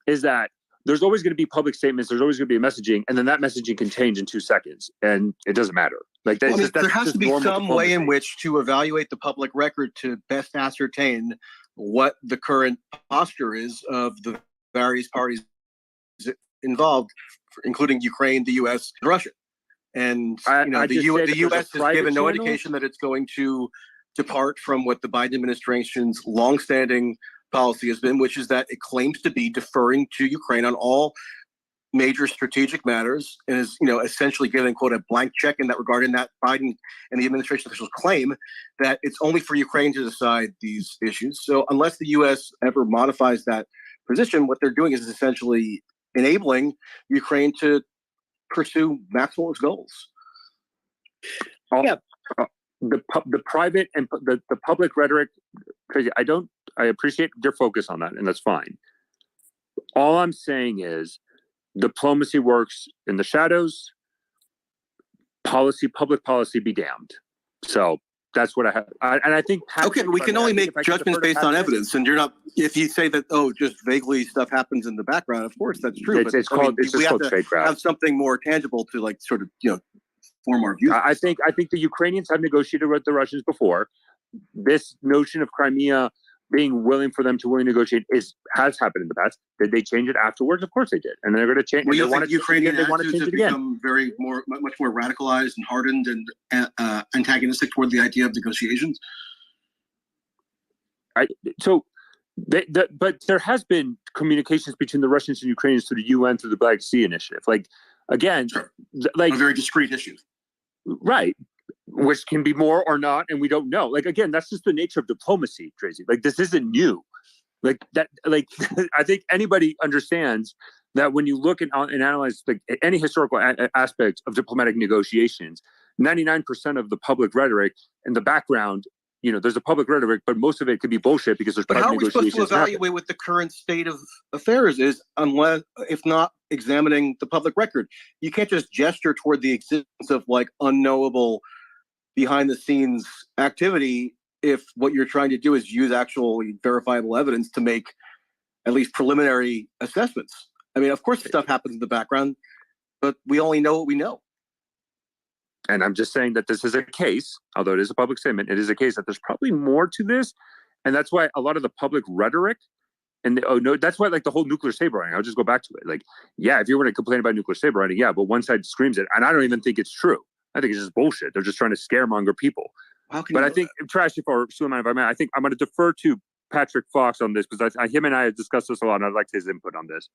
that there's always going to be public statements. There's always going to be a messaging, and then that messaging can change in 2 seconds, and it doesn't matter. Like there has to be some way in which to evaluate the public record to best ascertain what the current posture is of the various parties involved, including Ukraine, the U.S., and Russia. And the U.S. has given no indication that it's going to depart from what the Biden administration's longstanding policy has been, which is that it claims to be deferring to Ukraine on all major strategic matters, and is essentially giving quote a blank check in that regard. In that Biden and the administration officials claim that it's only for Ukraine to decide these issues. So unless the U.S. ever modifies that position, what they're doing is essentially enabling Ukraine to pursue maximalist goals. Yeah. The private and the public rhetoric, crazy. I appreciate their focus on that, and that's fine. All I'm saying is diplomacy works in the shadows. Public policy be damned. So that's what I have. And I think we can only make judgments based on evidence. And you're not. If you say that, just vaguely stuff happens in the background, of course that's true. It's called tradecraft. Have something more tangible to form our views. I think the Ukrainians have negotiated with the Russians before. This notion of Crimea being willing for them to willing to negotiate has happened in the past. Did they change it afterwards? Of course they did, and they're going to change. Well, you they want think to Ukrainian they want to attitudes change have it again. become much more radicalized and hardened and antagonistic toward the idea of negotiations? But there has been communications between the Russians and Ukrainians through the UN, through the Black Sea Initiative. Like, again, like very discrete issues, right? Which can be more or not, and we don't know. Like, again, that's just the nature of diplomacy, Tracy. Like, this isn't new. Like that. Like, I think anybody understands that when you look and analyze like any historical aspect of diplomatic negotiations, 99% of the public rrhetoric in the background. You know, there's a public rhetoric, but most of it could be bullshit because there's. But how are we supposed to negotiations evaluate what the current state of affairs is, unless, if not examining the public record? You can't just gesture toward the existence of like unknowable, behind-the-scenes activity if what you're trying to do is use actual verifiable evidence to make at least preliminary assessments. I mean, of course, stuff happens in the background, but we only know what we know. And I'm just saying that this is a case, although it is a public statement, it is a case that there's probably more to this. And that's why a lot of the public rhetoric and that's why like the whole nuclear saber rattling, I'll just go back to it. Like, yeah, if you were to complain about nuclear saber rattling, yeah, but one side screams it. And I don't even think it's true. I think it's just bullshit. They're just trying to scaremonger people. But I think, Trashy, for Suleiman, if I may, I think I'm going to defer to Patrick Fox on this because him and I have discussed this a lot and I'd like his input on this.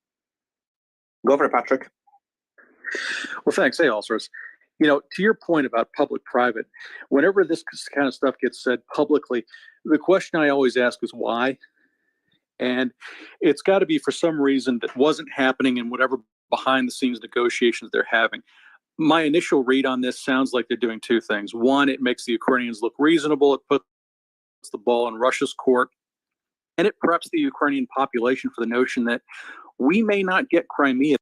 Go for it, Patrick. Well, thanks. Hey, all sorts. You know, to your point about public-private, whenever this kind of stuff gets said publicly, the question I always ask is why? And it's got to be for some reason that wasn't happening in whatever behind-the-scenes negotiations they're having. My initial read on this sounds like they're doing two things. One, it makes the Ukrainians look reasonable. It puts the ball in Russia's court. And it preps the Ukrainian population for the notion that we may not get Crimea.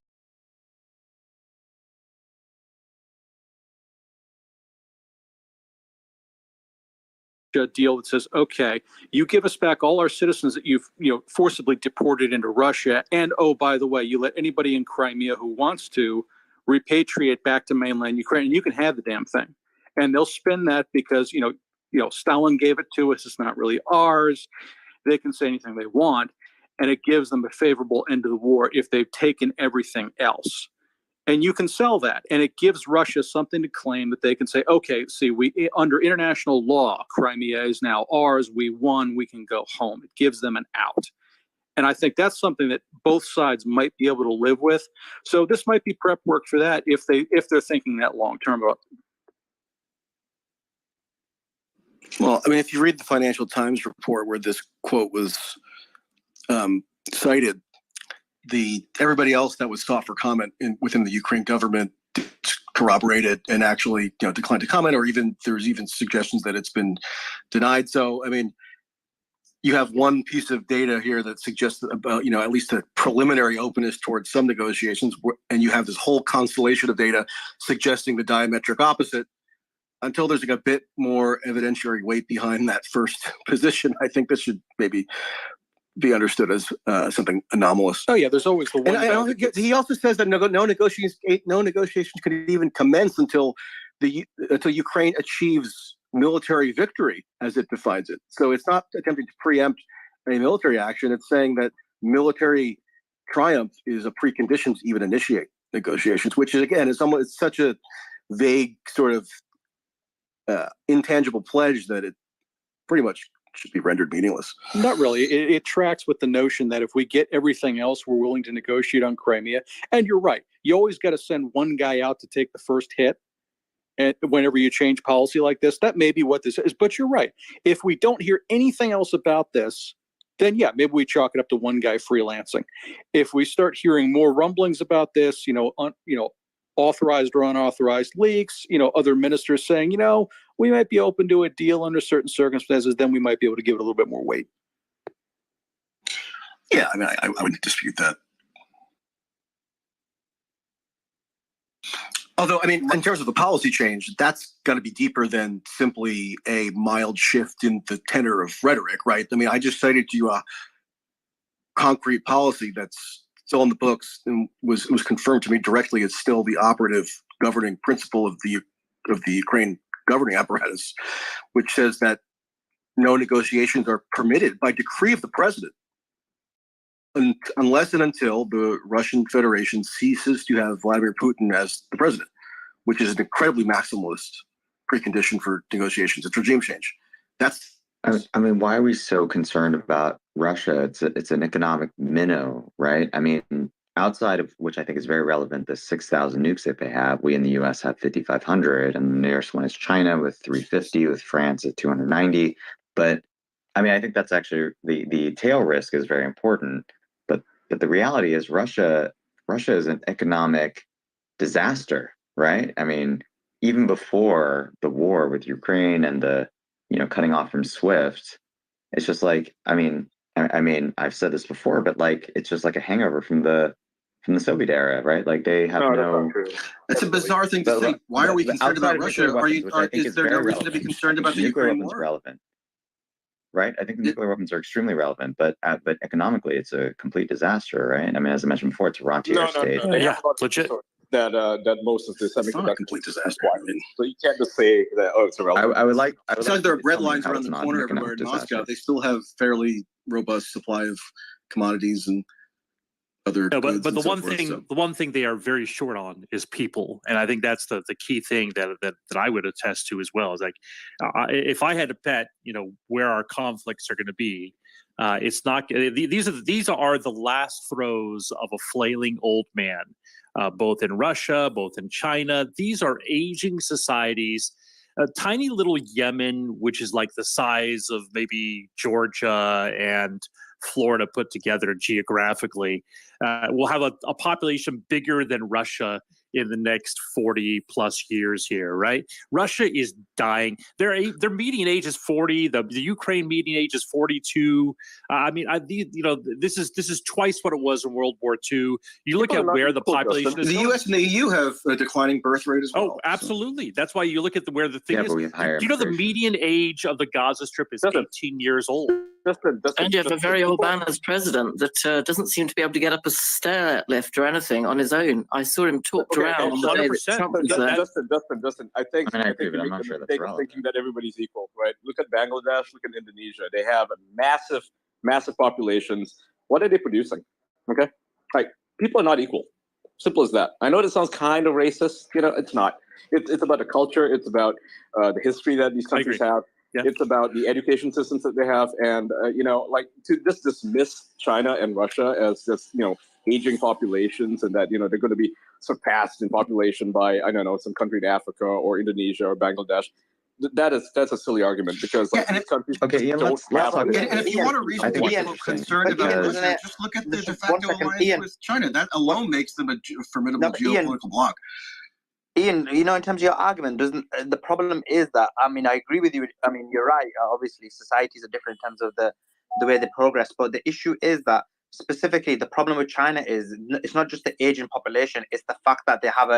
A deal that says, okay, you give us back all our citizens that you've forcibly deported into Russia, and oh, by the way, you let anybody in Crimea who wants to repatriate back to mainland Ukraine, and you can have the damn thing. And they'll spin that because Stalin gave it to us; it's not really ours. They can say anything they want, and it gives them a favorable end to the war if they've taken everything else. And you can sell that, and it gives Russia something to claim that they can say, okay, see, we under international law, Crimea is now ours. We won. We can go home. It gives them an out. And I think that's something that both sides might be able to live with. So this might be prep work for that if they're thinking that long term about. Well, I mean, if you read the Financial Times report where this quote was cited, everybody else that was sought for comment within the Ukraine government corroborated and actually declined to comment, or there's even suggestions that it's been denied. So, I mean, you have one piece of data here that suggests about at least a preliminary openness towards some negotiations, and you have this whole constellation of data suggesting the diametric opposite. Until there's like a bit more evidentiary weight behind that first position, I think this should maybe be understood as something anomalous. Oh yeah, there's always the one. And he also says that no negotiations could even commence until Ukraine achieves military victory, as it defines it. So it's not attempting to preempt a military action. It's saying that military triumph is a precondition to even initiate negotiations, which is again it's such a vague sort of intangible pledge that it pretty much should be rendered meaningless. Not really. It tracks with the notion that if we get everything else, we're willing to negotiate on Crimea. And you're right. You always got to send one guy out to take the first hit. And whenever you change policy like this, that may be what this is. But you're right. If we don't hear anything else about this, then yeah, maybe we chalk it up to one guy freelancing. If we start hearing more rumblings about this, authorized or unauthorized leaks, other ministers saying, we might be open to a deal under certain circumstances, then we might be able to give it a little bit more weight. Yeah, I mean, I wouldn't dispute that. Although, I mean, in terms of the policy change, that's got to be deeper than simply a mild shift in the tenor of rhetoric, right? I mean, I just cited to you a concrete policy that's still in the books and was confirmed to me directly. It's still the operative governing principle of the Ukraine governing apparatus, which says that no negotiations are permitted by decree of the president unless and until the Russian Federation ceases to have Vladimir Putin as the president, which is an incredibly maximalist precondition for negotiations. It's regime change. I mean, why are we so concerned about Russia? It's an economic minnow, right? I mean, outside of which I think is very relevant, the 6,000 nukes that they have, we in the U.S. have 5,500, and the nearest one is China with 350, with France at 290. But I mean, I think that's actually the tail risk is very important. But the reality is Russia is an economic disaster, right? I mean, even before the war with Ukraine and the cutting off from SWIFT, it's just like, I mean, I've said this before, but like, it's just like a hangover from the Soviet era, right? Like they have no. That's a bizarre thing to say. Why are we concerned about Russia? Is there no reason to be concerned about the Ukraine war? Relevant, right? I think the nuclear weapons are extremely relevant, but economically, it's a complete disaster, right? I mean, as I mentioned before, it's a rentier state. No, yeah, legit. That most of the semiconductors. It's not a complete disaster. So you can't just say that. Oh, it's irrelevant. I would like. Besides, there are red lines around the corner everywhere in Moscow. They still have fairly robust supply of commodities and other. No, but the one forth, thing so. the one thing they are very short on is people, and I think that's the key thing that I would attest to as well. Is like, if I had to bet, where our conflicts are going to be, it's not. These are the last throes of a flailing old man. Both in Russia, both in China. These are aging societies. Tiny little Yemen, which is like the size of maybe Georgia and Florida put together geographically, will have a population bigger than Russia in the next 40 plus years here, right? Russia is dying. Their median age is 40. The Ukraine median age is 42. I mean, this is twice what it was in World War II. You look at where the population is. The U.S. and the EU have a declining birth rate as well. Oh, absolutely. So. That's why you look at where the thing is. But we have higher the median age of the Gaza Strip is 18 years old. And you have a very old man as president that doesn't seem to be able to get up a stair lift or anything on his own. I saw him talked around on the day that Trump was there. Justin, I think I agree, but I'm not sure that's relevant. Thinking that everybody's equal, right? Look at Bangladesh, look at Indonesia. They have massive populations. What are they producing? Okay, like people are not equal. Simple as that. I know that sounds kind of racist. It's not. It's about the culture. It's about the history that these countries have. Yeah. It's about the education systems that they have, and like to just dismiss China and Russia as just aging populations, and that they're going to be surpassed in population by some country in Africa or Indonesia or Bangladesh. That's a silly argument because these countries don't have. And if you want a reason to be concerned about Russia, just look at the de facto alliance with China. That alone makes them a formidable geopolitical bloc. Ian, in terms of your argument, the problem is that, I agree with you. You're right. Obviously, societies are different in terms of the way they progress. But the issue is that specifically the problem with China is it's not just the aging population. It's the fact that they have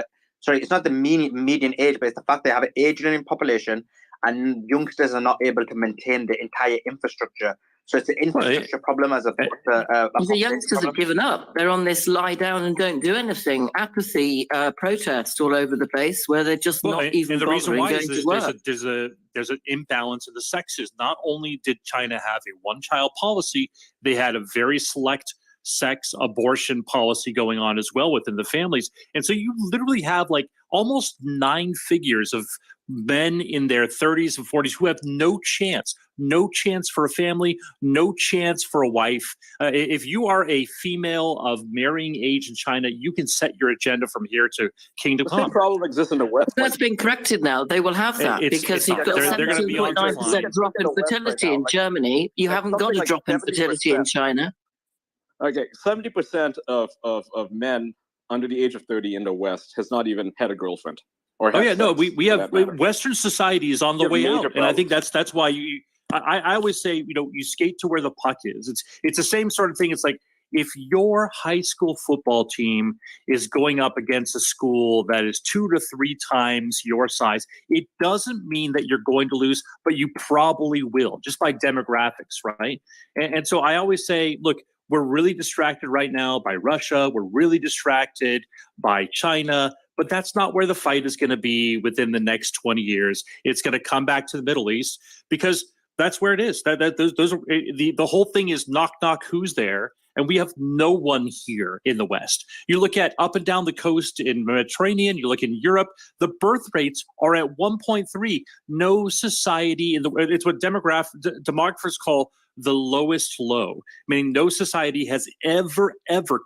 it's not the median age, but it's the fact they have an aging population and youngsters are not able to maintain the entire infrastructure. So it's an infrastructure problem as opposed to the youngsters have given up. They're on this lie down and don't do anything apathy protest all over the place where they're just not even and the reason why going to work. There's an imbalance in the sexes. Not only did China have a one-child policy, they had a very select sex abortion policy going on as well within the families. And so you literally have like almost 9 figures of men in their 30s and 40s who have no chance for a family, no chance for a wife. If you are a female of marrying age in China, you can set your agenda from here to Kingdom Come. The same problem exists in the West. That's been corrected now. They will have that because you've got a 17.9% drop in fertility in Germany. You haven't got a drop in fertility in China. Okay, 70% of men under the age of 30 in the West has not even had a girlfriend. We have Western society is on the way out, and I think that's why I always say you skate to where the puck is. It's the same sort of thing. It's like if your high school football team is going up against a school that is 2 to 3 times your size, it doesn't mean that you're going to lose, but you probably will just by demographics, right? And so I always say, look. We're really distracted right now by Russia. We're really distracted by China, but that's not where the fight is going to be within the next 20 years. It's going to come back to the Middle East because That's where it is. Those are the whole thing is knock knock. Who's there? And we have no one here in the West. You look at up and down the coast in Mediterranean, you look in Europe, the birth rates are at 1.3. No society it's what demographers call the lowest low, meaning no society has ever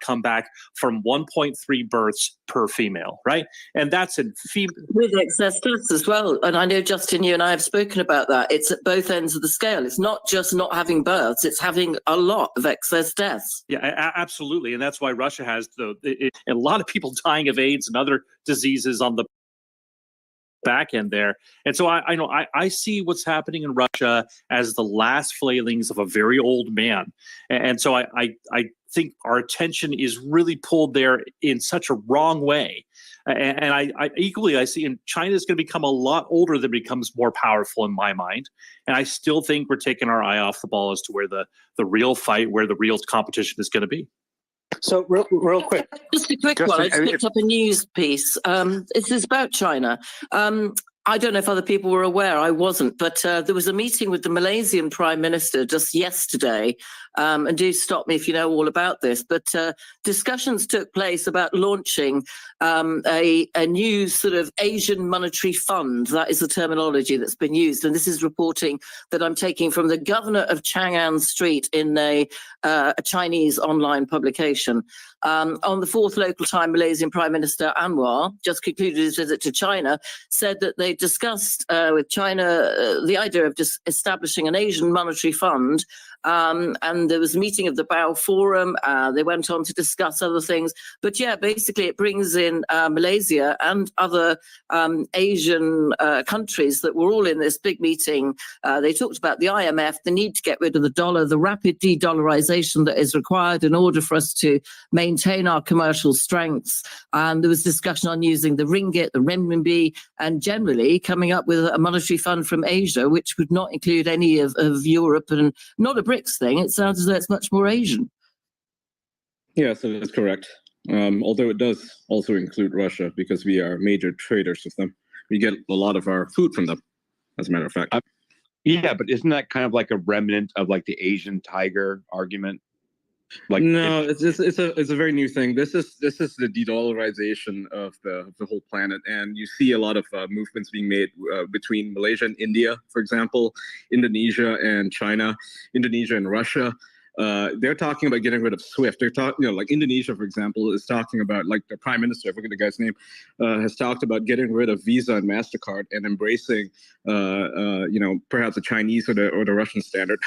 come back from 1.3 births per female, right? And that's in with excess deaths as well. And I know, Justin, you and I have spoken about that. It's at both ends of the scale. It's not just not having births, it's having a lot of excess deaths. Yeah, absolutely. And that's why Russia has a lot of people dying of AIDS and other diseases on the back end there. And so I see what's happening in Russia as the last flailings of a very old man. And so I think our attention is really pulled there in such a wrong way. And I equally see in China is going to become a lot older that becomes more powerful in my mind. And I still think we're taking our eye off the ball as to where the real fight, where the real competition is going to be. So real quick. Just a quick one. I just picked up a news piece. This is about China. I don't know if other people were aware. I wasn't. But there was a meeting with the Malaysian Prime Minister just yesterday. And do stop me if you know all about this. But discussions took place about launching a new sort of Asian monetary fund. That is the terminology that's been used. And this is reporting that I'm taking from the governor of Chang'an Street in a Chinese online publication. On the 4th local time, Malaysian Prime Minister Anwar just concluded his visit to China, said that they discussed with China the idea of just establishing an Asian monetary fund. And there was a meeting of the Bao Forum. They went on to discuss other things. But yeah, basically it brings in Malaysia and other Asian countries that were all in this big meeting. They talked about the IMF, the need to get rid of the dollar, the rapid de-dollarization that is required in order for us to maintain our commercial strengths. There was discussion on using the ringgit, the renminbi, and generally coming up with a monetary fund from Asia, which would not include any of Europe and not a BRICS thing. It sounds as though it's much more Asian. Yeah, so that's correct. Although it does also include Russia because we are major traders with them. We get a lot of our food from them, as a matter of fact. Yeah, but isn't that kind of like a remnant of like the Asian tiger argument? Like no, it's a very new thing. This is the de-dollarization of the whole planet, and you see a lot of movements being made between Malaysia and India, for example, Indonesia and China, Indonesia and Russia. They're talking about getting rid of SWIFT. They're talking, like Indonesia, for example, is talking about, like the prime minister, I forget the guy's name, has talked about getting rid of Visa and MasterCard and embracing, perhaps the Chinese or the Russian standard.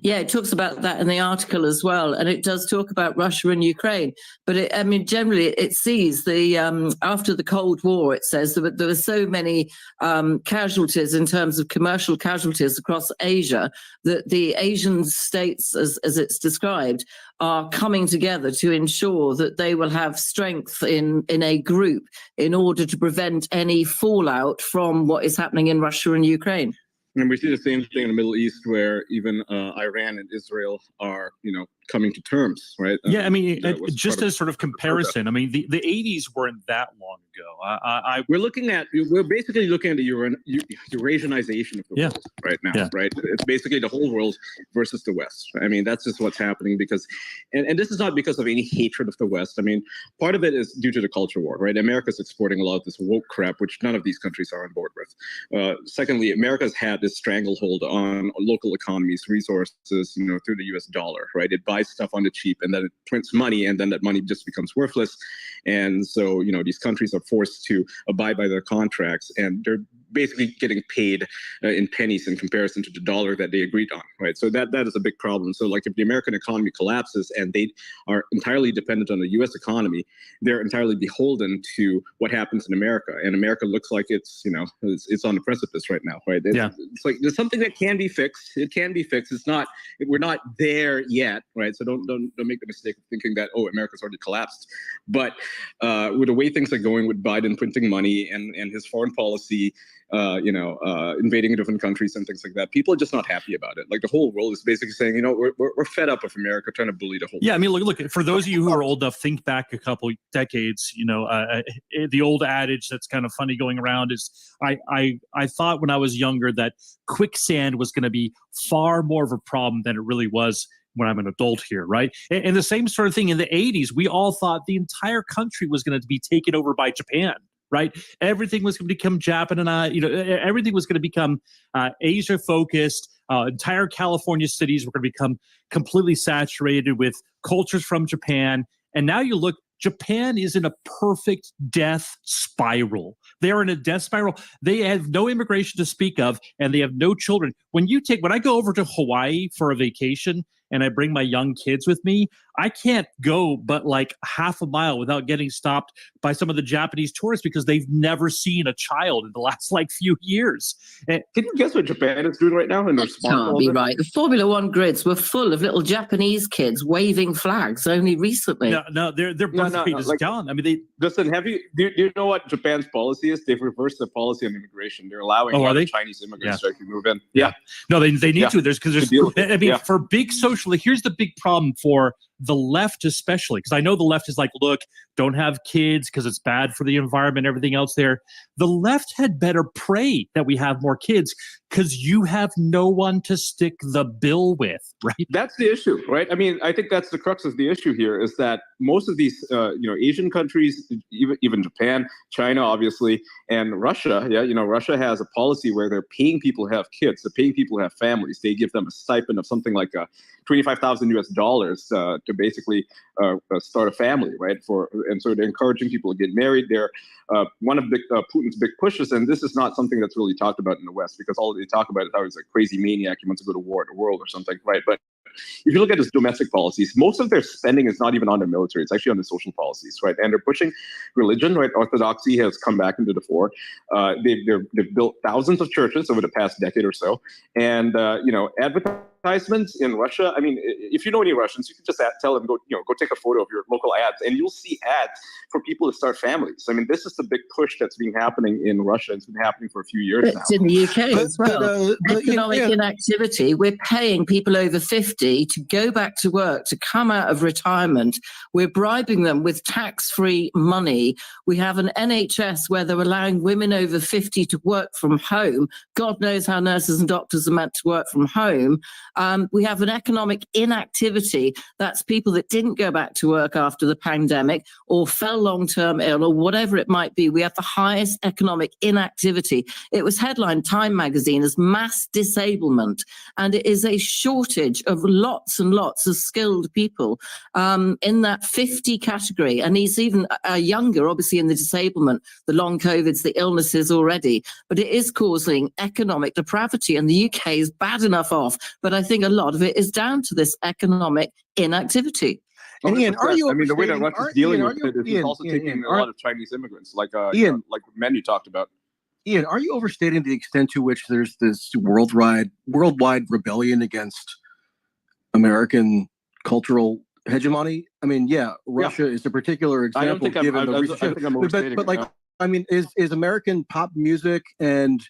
Yeah, it talks about that in the article as well, and it does talk about Russia and Ukraine. But generally, it sees the after the Cold War, it says that there were so many casualties in terms of commercial casualties across Asia that the Asian states, as it's described, are coming together to ensure that they will have strength in a group in order to prevent any fallout from what is happening in Russia and Ukraine. And we see the same thing in the Middle East, where even Iran and Israel are, coming to terms, right? Yeah, just as sort of comparison, the 80s weren't that long ago. We're basically looking at the Eurasianization of the world right now, right? It's basically the whole world versus the West. That's just what's happening because, and this is not because of any hatred of the West. Part of it is due to the culture war, right? America's exporting a lot of this woke crap, which none of these countries are on board with. Secondly, America's had this stranglehold on local economies, resources, through the US dollar, right? It buys stuff on the cheap and then it prints money and then that money just becomes worthless. And so, these countries are forced to abide by their contracts and they're basically getting paid in pennies in comparison to the dollar that they agreed on, right? So that is a big problem. So like if the American economy collapses and they are entirely dependent on the US economy, they're entirely beholden to what happens in America. And America looks like it's on the precipice right now, right? It's like there's something that can be fixed. It can be fixed. We're not there yet, right? So don't make the mistake of thinking that, America's already collapsed. But with the way things are going with Biden printing money and his foreign policy, invading different countries and things like that. People are just not happy about it. Like the whole world is basically saying, we're fed up of America trying to bully the whole Yeah, world. I mean, look. For those of you who are old enough, think back a couple decades. The old adage that's kind of funny going around is, I thought when I was younger that quicksand was going to be far more of a problem than it really was when I'm an adult here, right? And the same sort of thing in the 80s. We all thought the entire country was going to be taken over by Japan. Right, everything was going to become Japanese. Everything was going to become Asia focused. Entire California cities were going to become completely saturated with cultures from Japan. And now you look, Japan is in a perfect death spiral. They are in a death spiral. They have no immigration to speak of, and they have no children. When I go over to Hawaii for a vacation and I bring my young kids with me, I can't go but like half a mile without getting stopped by some of the Japanese tourists because they've never seen a child in the last few years. And can you guess what Japan is doing right now in response? Can't be right. The Formula One grids were full of little Japanese kids waving flags only recently. No, their birth rate is down. I mean, listen. Do you know what Japan's policy is? They've reversed the policy on immigration. They're allowing a lot of Chinese immigrants to actually move in. Yeah. No, they need to. For big social. Here's the big problem for the left, especially, because I know the left is like, look, don't have kids because it's bad for the environment, everything else there. The left had better pray that we have more kids because you have no one to stick the bill with, right? That's the issue, right? I mean, I think that's the crux of the issue here is that most of these, Asian countries, even Japan, China, obviously, and Russia, Russia has a policy where they're paying people to have kids, they're paying people to have families. They give them a stipend of something like $25,000 to basically start a family, right? And so they're encouraging people to get married. They're one of Putin's big pushes, and this is not something that's really talked about in the West because all they talk about is how he's a crazy maniac, he wants to go to war in the world or something, right? But if you look at his domestic policies, most of their spending is not even on the military; it's actually on the social policies, right? And they're pushing religion, right? Orthodoxy has come back into the fore. They've built thousands of churches over the past decade or so, and advertisements in Russia. I mean, if you know any Russians, you can just tell them go take a photo of your local ads, and you'll see ads for people to start families. I mean, this is the big push that's been happening in Russia. It's been happening for a few years now. It's in the UK as well. Economic inactivity. We're paying people over 50 to go back to work, to come out of retirement. We're bribing them with tax-free money. We have an NHS where they're allowing women over 50 to work from home. God knows how nurses and doctors are meant to work from home. We have an economic inactivity. That's people that didn't go back to work after the pandemic or fell long-term ill or whatever it might be. We have the highest economic inactivity. It was headlined Time magazine as mass disablement, and it is a shortage of lots and lots of skilled people in that 50 category. And he's even younger, obviously, in the disablement, the long COVIDs, the illnesses already. But it is causing economic depravity, and the UK is bad enough off. But I think a lot of it is down to this economic inactivity. And Ian, the way that Russia's dealing with it is it's also taking a lot of Chinese immigrants, like like men you talked about. Ian, are you overstating the extent to which there's this worldwide rebellion against American cultural hegemony? I mean, Russia is a particular example. Is American pop music and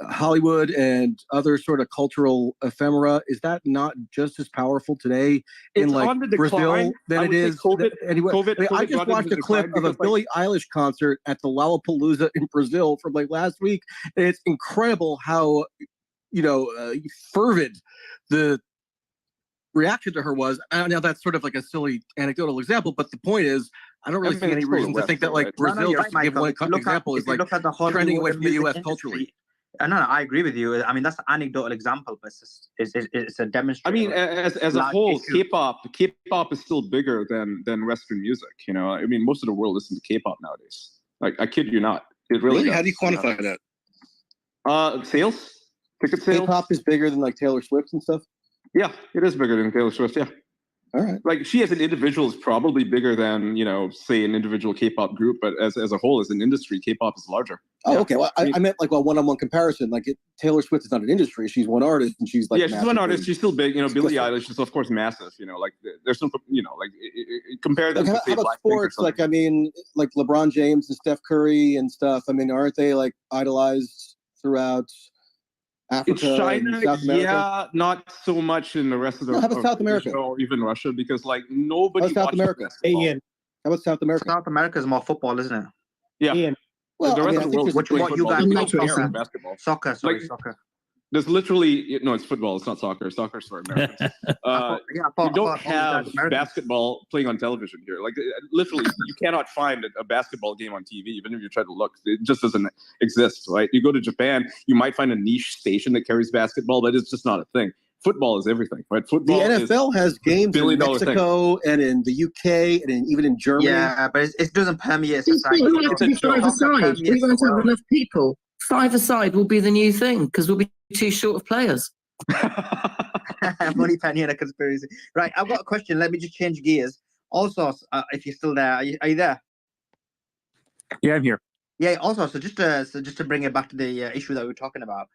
Hollywood and other sort of cultural ephemera, is that not just as powerful today in Brazil than it is anywhere? I just watched a clip of a Billie Eilish concert at the Lollapalooza in Brazil from last week, and it's incredible how fervid the reaction to her was. Now that's sort of like a silly anecdotal example, but the point is, I don't really see any reason to think that Brazil, just to give one example, is trending away from the U.S. culturally. No, I agree with you. I mean, that's an anecdotal example, but it's a demonstration. I mean, as a whole, K-pop is still bigger than Western music. I mean, most of the world listens to K-pop nowadays. Like, I kid you not. It really does. How do you quantify that? Sales, ticket sales. K-pop is bigger than Taylor Swift and stuff. Yeah, it is bigger than Taylor Swift. Yeah. All right. Like she as an individual is probably bigger than, say an individual K-pop group, but as a whole, as an industry, K-pop is larger. Oh, okay. Well, I meant like a one-on-one comparison. Like Taylor Swift is not an industry; she's one artist, and she's like she's one artist. She's still big. Billie Eilish is of course massive. Like there's some, compare them like, to say how about Blackpink sports? Like like LeBron James and Steph Curry and stuff. Aren't they like idolized throughout Africa in China, and South America? yeah, not so much in the rest of the how about South America or even Russia, because like nobody. South America. Hey, Ian. How about South America? South America is more football, isn't it? Yeah. Ian. Well, the rest of the world is what playing you football. guys There's soccer. Basketball. Soccer, sorry, Like, soccer. There's literally it's football. It's not soccer. Soccer's for Americans. You don't have basketball playing on television here. Like literally, you cannot find a basketball game on TV, even if you try to look. It just doesn't exist, right? You go to Japan, you might find a niche station that carries basketball, but it's just not a thing. Football is everything, right? Football. The NFL has games in Mexico and in the UK and even in Germany. Yeah, but it doesn't permeate society. We want it to be five-a-side. We won't have enough people. Five-a-side will be the new thing because we'll be too short of players. Money penny and a conspiracy. Right, I've got a question. Let me just change gears. Also, if you're still there, are you there? Yeah, I'm here. Yeah. Also, so just to bring it back to the issue that we were talking about,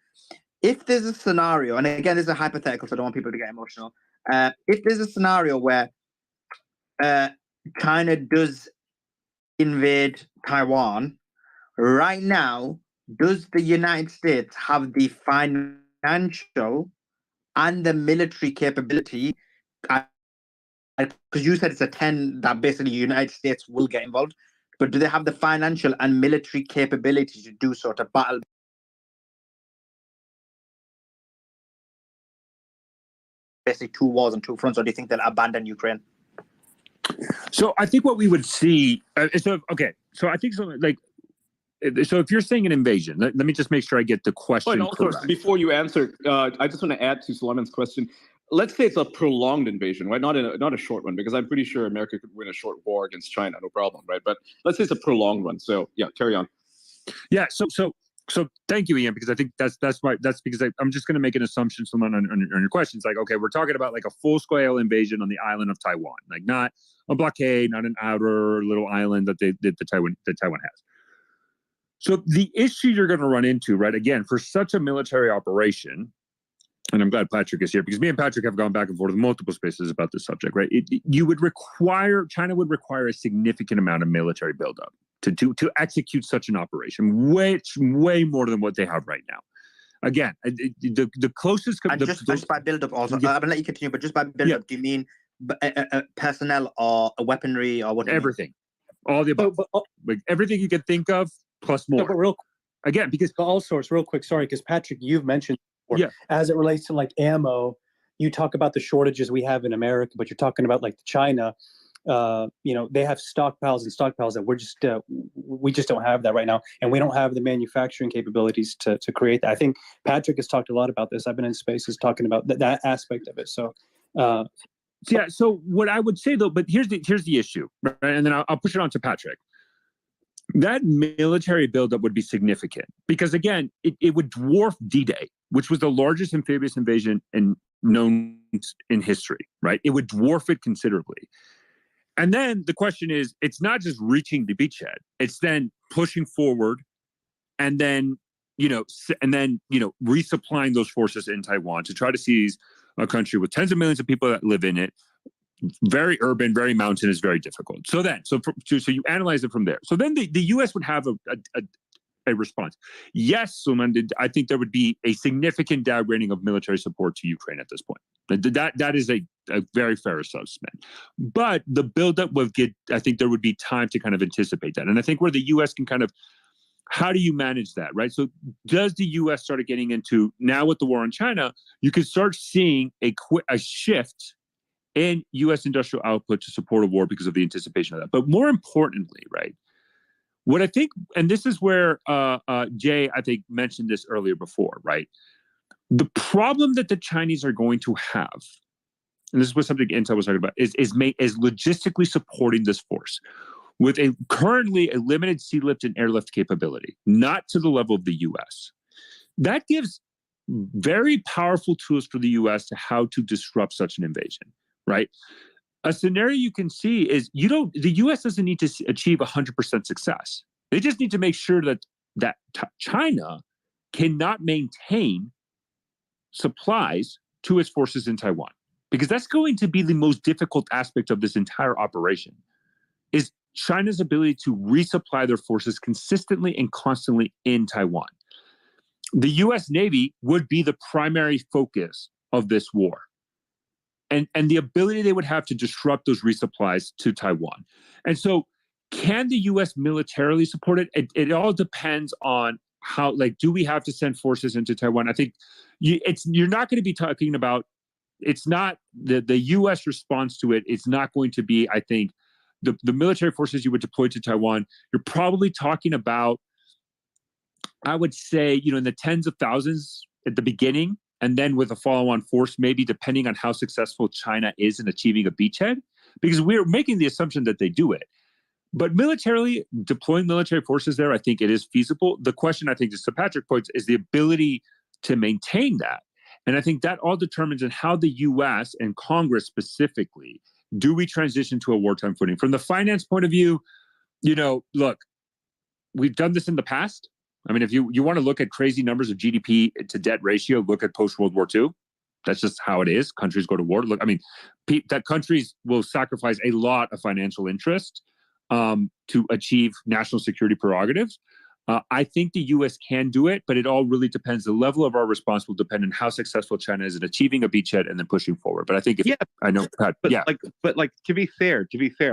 if there's a scenario, and again, this is a hypothetical, so I don't want people to get emotional. If there's a scenario where China does invade Taiwan, right now, does the United States have the financial and the military capability? Because you said it's a 10 that basically the United States will get involved, but do they have the financial and military capability to do so, to battle basically two wars on two fronts, or do you think they'll abandon Ukraine? So I think what we would see. So I think something like. So if you're saying an invasion, let me just make sure I get the question correct. Before you answer, I just want to add to Suleiman's question. Let's say it's a prolonged invasion, right? Not a short one, because I'm pretty sure America could win a short war against China, no problem, right? But let's say it's a prolonged one. So yeah, carry on. Yeah. So thank you, Ian, because I think that's because I'm just going to make an assumption, Suleiman, on your questions. Like, okay, we're talking about like a full-scale invasion on the island of Taiwan, like not a blockade, not an outer little island that Taiwan has. So the issue you're going to run into, right, again, for such a military operation, and I'm glad Patrick is here because me and Patrick have gone back and forth in multiple spaces about this subject, right? China would require a significant amount of military buildup to execute such an operation, way more than what they have right now. Again, the closest... just by buildup also, I'm going to let you continue, but just by buildup, do you mean personnel or weaponry or what? Everything. All the above. Like everything you can think of, plus more. No, but again, because all sorts, real quick, sorry, because Patrick, you've mentioned before, as it relates to like ammo, you talk about the shortages we have in America, but you're talking about like China, they have stockpiles that we just don't have that right now, and we don't have the manufacturing capabilities to create that. I think Patrick has talked a lot about this. I've been in spaces talking about that aspect of it. So so what I would say though, but here's the issue, right? And then I'll push it on to Patrick. That military buildup would be significant because, again, it would dwarf D-Day, which was the largest amphibious invasion known in history, right? It would dwarf it considerably. And then the question is, it's not just reaching the beachhead; it's then pushing forward, and then resupplying those forces in Taiwan to try to seize a country with tens of millions of people that live in it. Very urban, very mountainous, very difficult. So you analyze it from there. So then the U.S. would have a response. Yes, Suleiman, I think there would be a significant downgrading of military support to Ukraine at this point. That is a very fair assessment. But the buildup I think there would be time to kind of anticipate that. And I think where the U.S. can kind of, how do you manage that, right? So does the U.S. start getting into, now with the war on China, you can start seeing a shift in U.S. industrial output to support a war because of the anticipation of that. But more importantly, right, what I think, and this is where Jay, I think, mentioned this earlier before, right? The problem that the Chinese are going to have, and this was something Intel was talking about, is logistically supporting this force with currently a limited sea lift and airlift capability, not to the level of the U.S. That gives very powerful tools for the U.S. to how to disrupt such an invasion. Right. a scenario you can see is the U.S. doesn't need to achieve 100% success. They just need to make sure that China cannot maintain supplies to its forces in Taiwan, because that's going to be the most difficult aspect of this entire operation, is China's ability to resupply their forces consistently and constantly in Taiwan. The U.S. Navy would be the primary focus of this war, and the ability they would have to disrupt those resupplies to Taiwan. And so, can the U.S. militarily support it? It all depends on how, like, do we have to send forces into Taiwan? I think you're not going to be talking about, it's not the U.S. response to it. It's not going to be, I think, the military forces you would deploy to Taiwan. You're probably talking about, I would say, in the tens of thousands at the beginning, and then with a follow-on force, maybe depending on how successful China is in achieving a beachhead, because we're making the assumption that they do it. But militarily, deploying military forces there, I think it is feasible. The question, I think, just to Patrick's point, is the ability to maintain that. And I think that all determines on how the U.S. and Congress specifically, do we transition to a wartime footing? From the finance point of view, look, we've done this in the past. I mean, if you want to look at crazy numbers of GDP to debt ratio, look at post-World War II. That's just how it is. Countries go to war. Look, I mean, that countries will sacrifice a lot of financial interest to achieve national security prerogatives. I think the U.S. can do it, but it all really depends. The level of our response will depend on how successful China is in achieving a beachhead and then pushing forward. But I think, I know, Pat, but to be fair,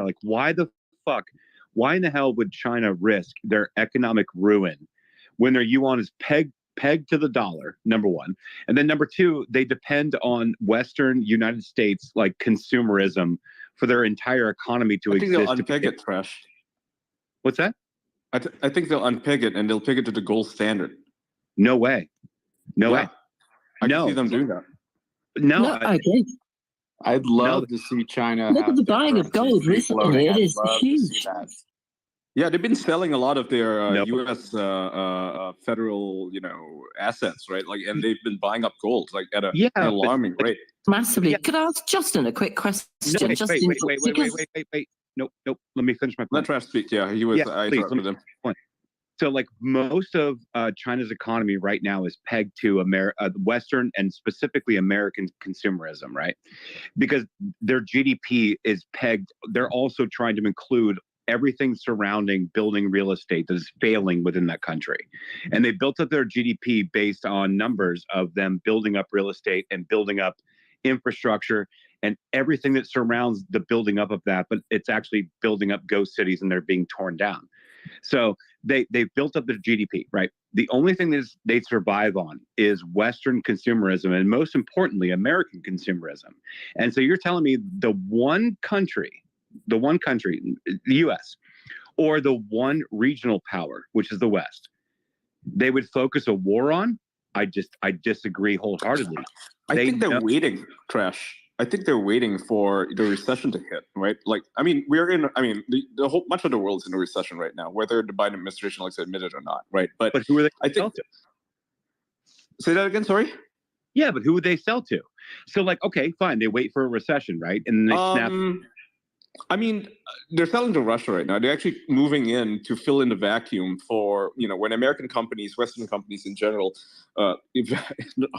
like, why in the hell would China risk their economic ruin when their yuan is pegged to the dollar, number one, and then number two, they depend on Western United States like consumerism for their entire economy to exist. I think they'll unpeg it, Fresh. What's that? I think they'll unpeg it and they'll peg it to the gold standard. No way. I can see them doing that. No, I agree. I'd love to see China. Look at the buying of gold recently. It is huge. Yeah, they've been selling a lot of their U.S. Federal, assets, right? Like, and they've been buying up gold like at an alarming rate. Massively. Yeah. Could I ask Justin a quick question? No, wait. Nope. Let me finish my point. Let Trash speak. Yeah, he was. I interrupted him. So, like, most of China's economy right now is pegged to Western and specifically American consumerism, right? Because their GDP is pegged. They're also trying to include everything surrounding building real estate that is failing within that country. And they built up their GDP based on numbers of them building up real estate and building up infrastructure and everything that surrounds the building up of that, but it's actually building up ghost cities and they're being torn down. So they've built up their GDP, right? The only thing that they survive on is Western consumerism and most importantly, American consumerism. And so you're telling me the one country, the U.S., or the one regional power, which is the West, they would focus a war on? I disagree wholeheartedly. I think they're waiting, Trash. I think they're waiting for the recession to hit, right? Like, I mean, the whole much of the world's in a recession right now, whether the Biden administration likes to admit it or not, right? But who are they? I think. Say that again. Sorry. Yeah, but who would they sell to? So, like, okay, fine, they wait for a recession, right? And then they snap. I mean, they're selling to Russia right now. They're actually moving in to fill in the vacuum for, when American companies, Western companies in general, I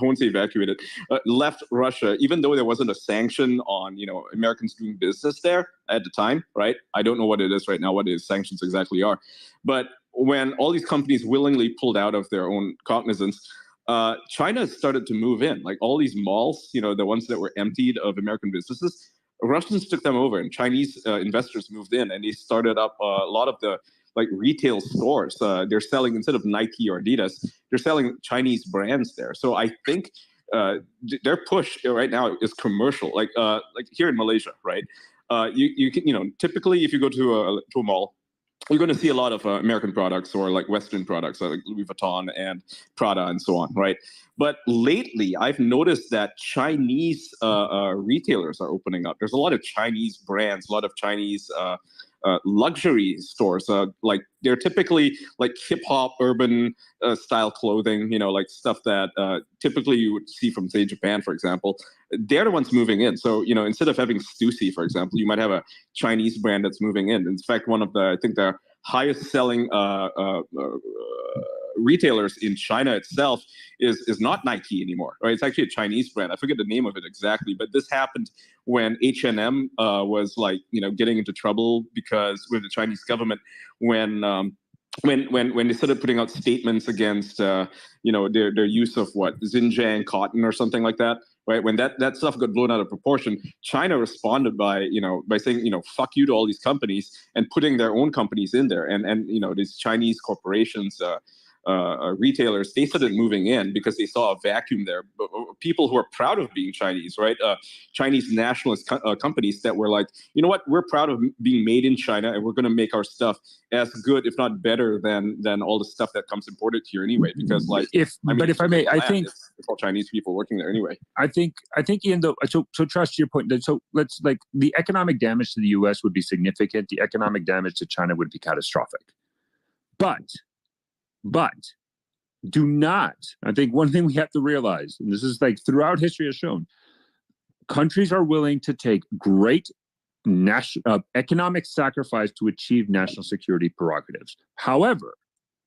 won't say evacuated, left Russia, even though there wasn't a sanction on, Americans doing business there at the time, right? I don't know what it is right now, what these sanctions exactly are. But when all these companies willingly pulled out of their own cognizance, China started to move in. Like all these malls, the ones that were emptied of American businesses, Russians took them over and Chinese investors moved in and they started up a lot of the retail stores. They're selling, instead of Nike or Adidas, they're selling Chinese brands there. So I think their push right now is commercial, like here in Malaysia, right? You can, typically if you go to a mall, you're going to see a lot of American products or like Western products like Louis Vuitton and Prada and so on, right? But lately, I've noticed that Chinese retailers are opening up. There's a lot of Chinese brands, a lot of Chinese luxury stores. Like they're typically like hip hop, urban style clothing, like stuff that typically you would see from, say, Japan, for example. They're the ones moving in. So, instead of having Stussy, for example, you might have a Chinese brand that's moving in. In fact, one of the highest selling retailers in China itself is not Nike anymore, right? It's actually a Chinese brand. I forget the name of it exactly, but this happened when H&M was getting into trouble because with the Chinese government when they started putting out statements against their use of Xinjiang cotton or something like that, right? When that stuff got blown out of proportion, China responded by saying fuck you to all these companies and putting their own companies in there, and these Chinese corporations. Retailers, they started moving in because they saw a vacuum there. People who are proud of being Chinese, right? Chinese nationalist companies that were like, you know what, we're proud of being made in China, and we're going to make our stuff as good, if not better, than all the stuff that comes imported here anyway. Because if I may, I think it's all Chinese people working there anyway. I think Ian, though, so trust your point. So let's the economic damage to the U.S. would be significant. The economic damage to China would be catastrophic. But do not, I think one thing we have to realize, and this is throughout history has shown, countries are willing to take great economic sacrifice to achieve national security prerogatives. However,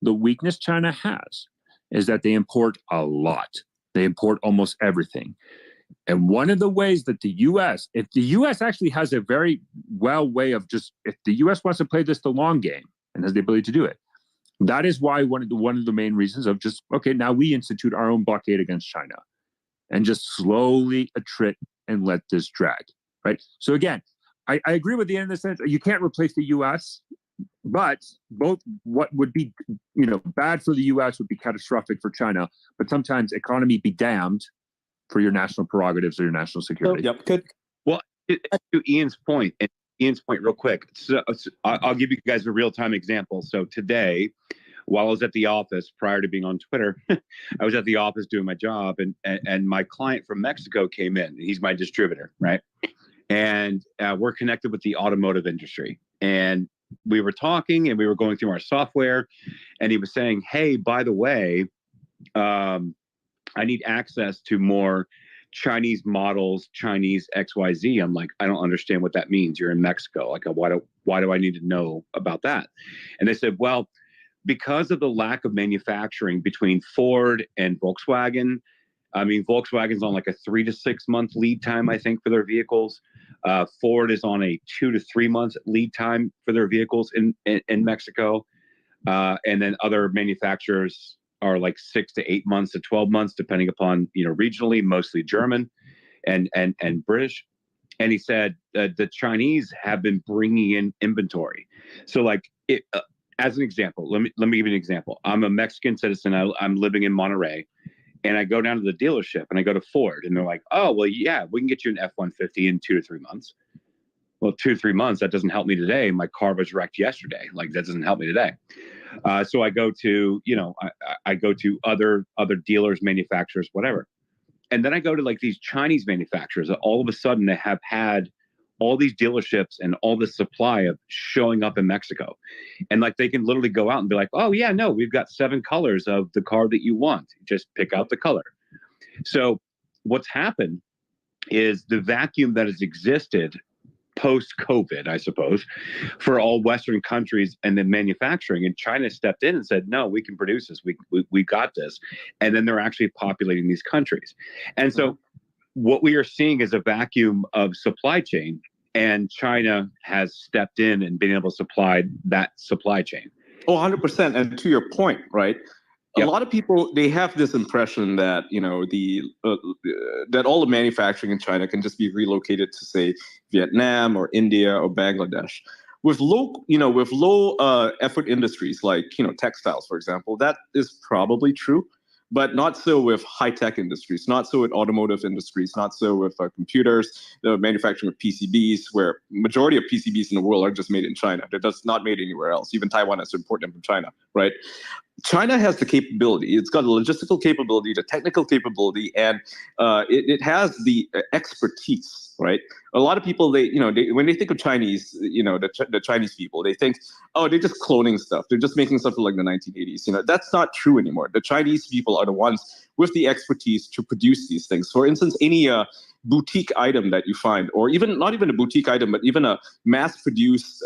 the weakness China has is that they import a lot. They import almost everything. And one of the ways that the U.S., if the U.S. actually has a very way of if the U.S. wants to play this the long game and has the ability to do it, that is why one of the main reasons of now we institute our own blockade against China and just slowly attrit and let this drag, right? So again, I agree with Ian in the sense that you can't replace the U.S., but both what would be bad for the U.S. would be catastrophic for China. But sometimes economy be damned for your national prerogatives or your national security. So, good. Well, to Ian's point, real quick. So I'll give you guys a real-time example. So today, while I was at the office, prior to being on Twitter, I was at the office doing my job, and my client from Mexico came in. He's my distributor, right? And we're connected with the automotive industry. And we were talking, and we were going through our software, and he was saying, hey, by the way, I need access to more Chinese models, Chinese XYZ. I'm like, I don't understand what that means. You're in Mexico. Like, why do I need to know about that? And they said, well, because of the lack of manufacturing between Ford and Volkswagen. I mean, Volkswagen's on like a 3 to 6 month lead time, I think, for their vehicles. Ford is on a 2 to 3 months lead time for their vehicles in Mexico. And then other manufacturers are like 6 to 8 months to 12 months, depending upon, regionally, mostly German and British. And he said the Chinese have been bringing in inventory. So like as an example, let me give you an example. I'm a Mexican citizen. I'm living in Monterrey, and I go down to the dealership and I go to Ford, and they're like, oh, well, yeah, we can get you an F-150 in 2 to 3 months. Well, 2 to 3 months, that doesn't help me today. My car was wrecked yesterday. Like, that doesn't help me today. So I go to, I go to other dealers, manufacturers, whatever. And then I go to like these Chinese manufacturers. All of a sudden they have had all these dealerships and all this supply of showing up in Mexico. And like, they can literally go out and be like, oh yeah, no, we've got 7 colors of the car that you want. Just pick out the color. So what's happened is the vacuum that has existed post-COVID, I suppose, for all Western countries and then manufacturing, and China stepped in and said, no, we can produce this. We got this. And then they're actually populating these countries. And so what we are seeing is a vacuum of supply chain, and China has stepped in and been able to supply that supply chain. Oh, 100%. And to your point, right? A lot of people, they have this impression that, that all the manufacturing in China can just be relocated to, say, Vietnam or India or Bangladesh. With low effort industries like, textiles, for example, that is probably true. But not so with high-tech industries, not so with automotive industries, not so with computers, the manufacturing of PCBs, where majority of PCBs in the world are just made in China. They're just not made anywhere else. Even Taiwan has to import them from China, right? China has the capability. It's got the logistical capability, the technical capability, and it has the expertise right? A lot of people, when they think of Chinese, the Chinese people, they think, oh, they're just cloning stuff. They're just making stuff like the 1980s. That's not true anymore. The Chinese people are the ones with the expertise to produce these things. For instance, any boutique item that you find, or even not even a boutique item, but even a mass-produced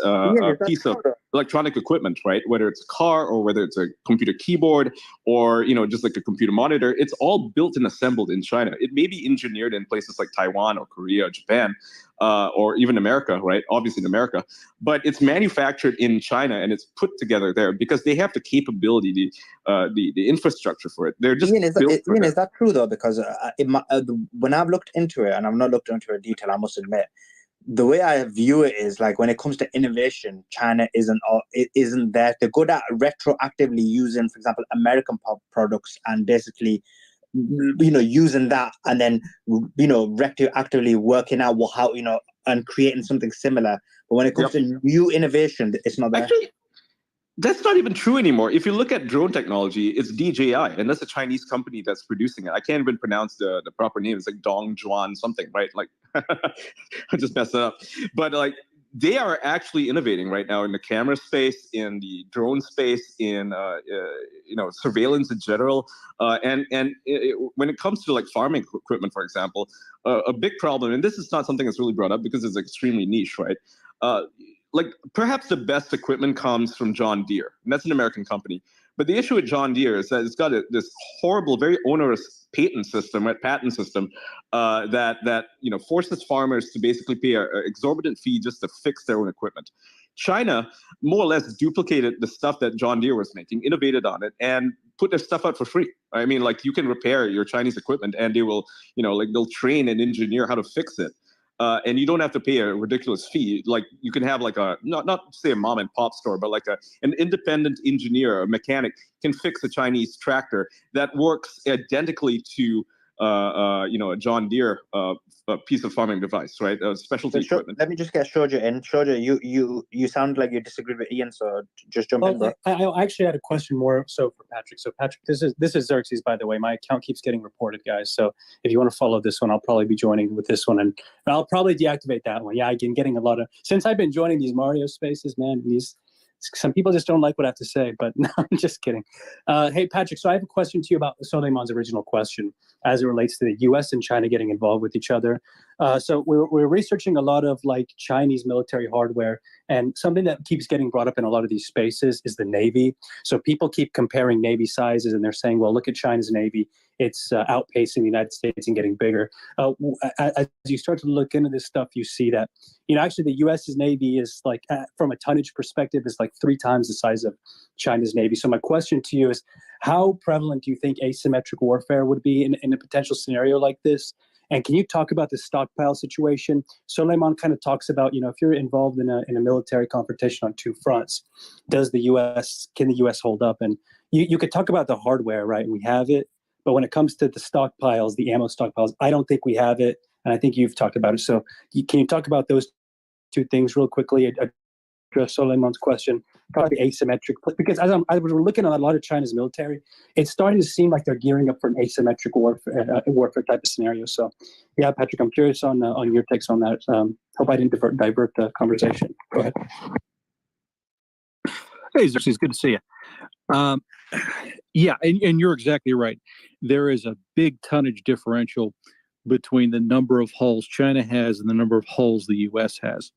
piece of electronic equipment, right? Whether it's a car or whether it's a computer keyboard or just like a computer monitor, it's all built and assembled in China. It may be engineered in places like Taiwan or Korea or Japan, or even America, right? Obviously in America, but it's manufactured in China and it's put together there because they have the capability, the infrastructure for it. They're just Ian, is built that true though? Because when I've looked into it, and I've not looked into it in detail, I must admit, the way I view it is like when it comes to innovation, China isn't there. They're good at retroactively using, for example, American products and basically, using that and then, retroactively working out how, and creating something similar. But when it comes to new innovation, it's not there. Actually, that's not even true anymore. If you look at drone technology, it's DJI, and that's a Chinese company that's producing it. I can't even pronounce the proper name. It's like Dongjuan something, right? Like, I just messed it up. But like, they are actually innovating right now in the camera space, in the drone space, in surveillance in general. And when it comes to like farming equipment, for example, a big problem, and this is not something that's really brought up because it's extremely niche, right? Like perhaps the best equipment comes from John Deere, and that's an American company. But the issue with John Deere is that it's got this horrible, very onerous patent system that forces farmers to basically pay an exorbitant fee just to fix their own equipment. China more or less duplicated the stuff that John Deere was making, innovated on it, and put their stuff out for free. I mean, like, you can repair your Chinese equipment, and they will, they'll train an engineer how to fix it. And you don't have to pay a ridiculous fee. Like, you can have like not say a mom and pop store, but like an independent engineer, a mechanic can fix a Chinese tractor that works identically to a John Deere piece of farming device, right? Specialty equipment. Let me just get Shoja in. Shoja, you sound like you disagree with Ian, so just jump in, bro. I actually had a question more so for Patrick. So Patrick, this is Xerxes, by the way. My account keeps getting reported, guys. So if you want to follow this one, I'll probably be joining with this one, and I'll probably deactivate that one. Yeah, I've been getting a lot of, since I've been joining these Mario spaces, man. Some people just don't like what I have to say, but no, I'm just kidding. Hey, Patrick, so I have a question to you about Soleiman's original question as it relates to the U.S. and China getting involved with each other. So we're researching a lot of like Chinese military hardware, and something that keeps getting brought up in a lot of these spaces is the Navy. So people keep comparing Navy sizes, and they're saying, well, look at China's Navy. It's outpacing the United States and getting bigger. As you start to look into this stuff, you see that, actually the U.S.'s Navy is like, from a tonnage perspective, is like 3 times the size of China's Navy. So my question to you is, how prevalent do you think asymmetric warfare would be in a potential scenario like this? And can you talk about the stockpile situation? Soleiman kind of talks about, if you're involved in a military confrontation on 2 fronts, can the U.S. hold up? And you could talk about the hardware, right? We have it. But when it comes to the stockpiles, the ammo stockpiles, I don't think we have it. And I think you've talked about it. So can you talk about those 2 things real quickly? Address Soleiman's question, probably asymmetric, because as we're looking at a lot of China's military, it's starting to seem like they're gearing up for an asymmetric warfare type of scenario. So, yeah, Patrick, I'm curious on your takes on that. Hope I didn't divert the conversation. Go ahead. Hey, Xerxes, good to see you. Yeah, and you're exactly right. There is a big tonnage differential between the number of hulls China has and the number of hulls the U.S. has.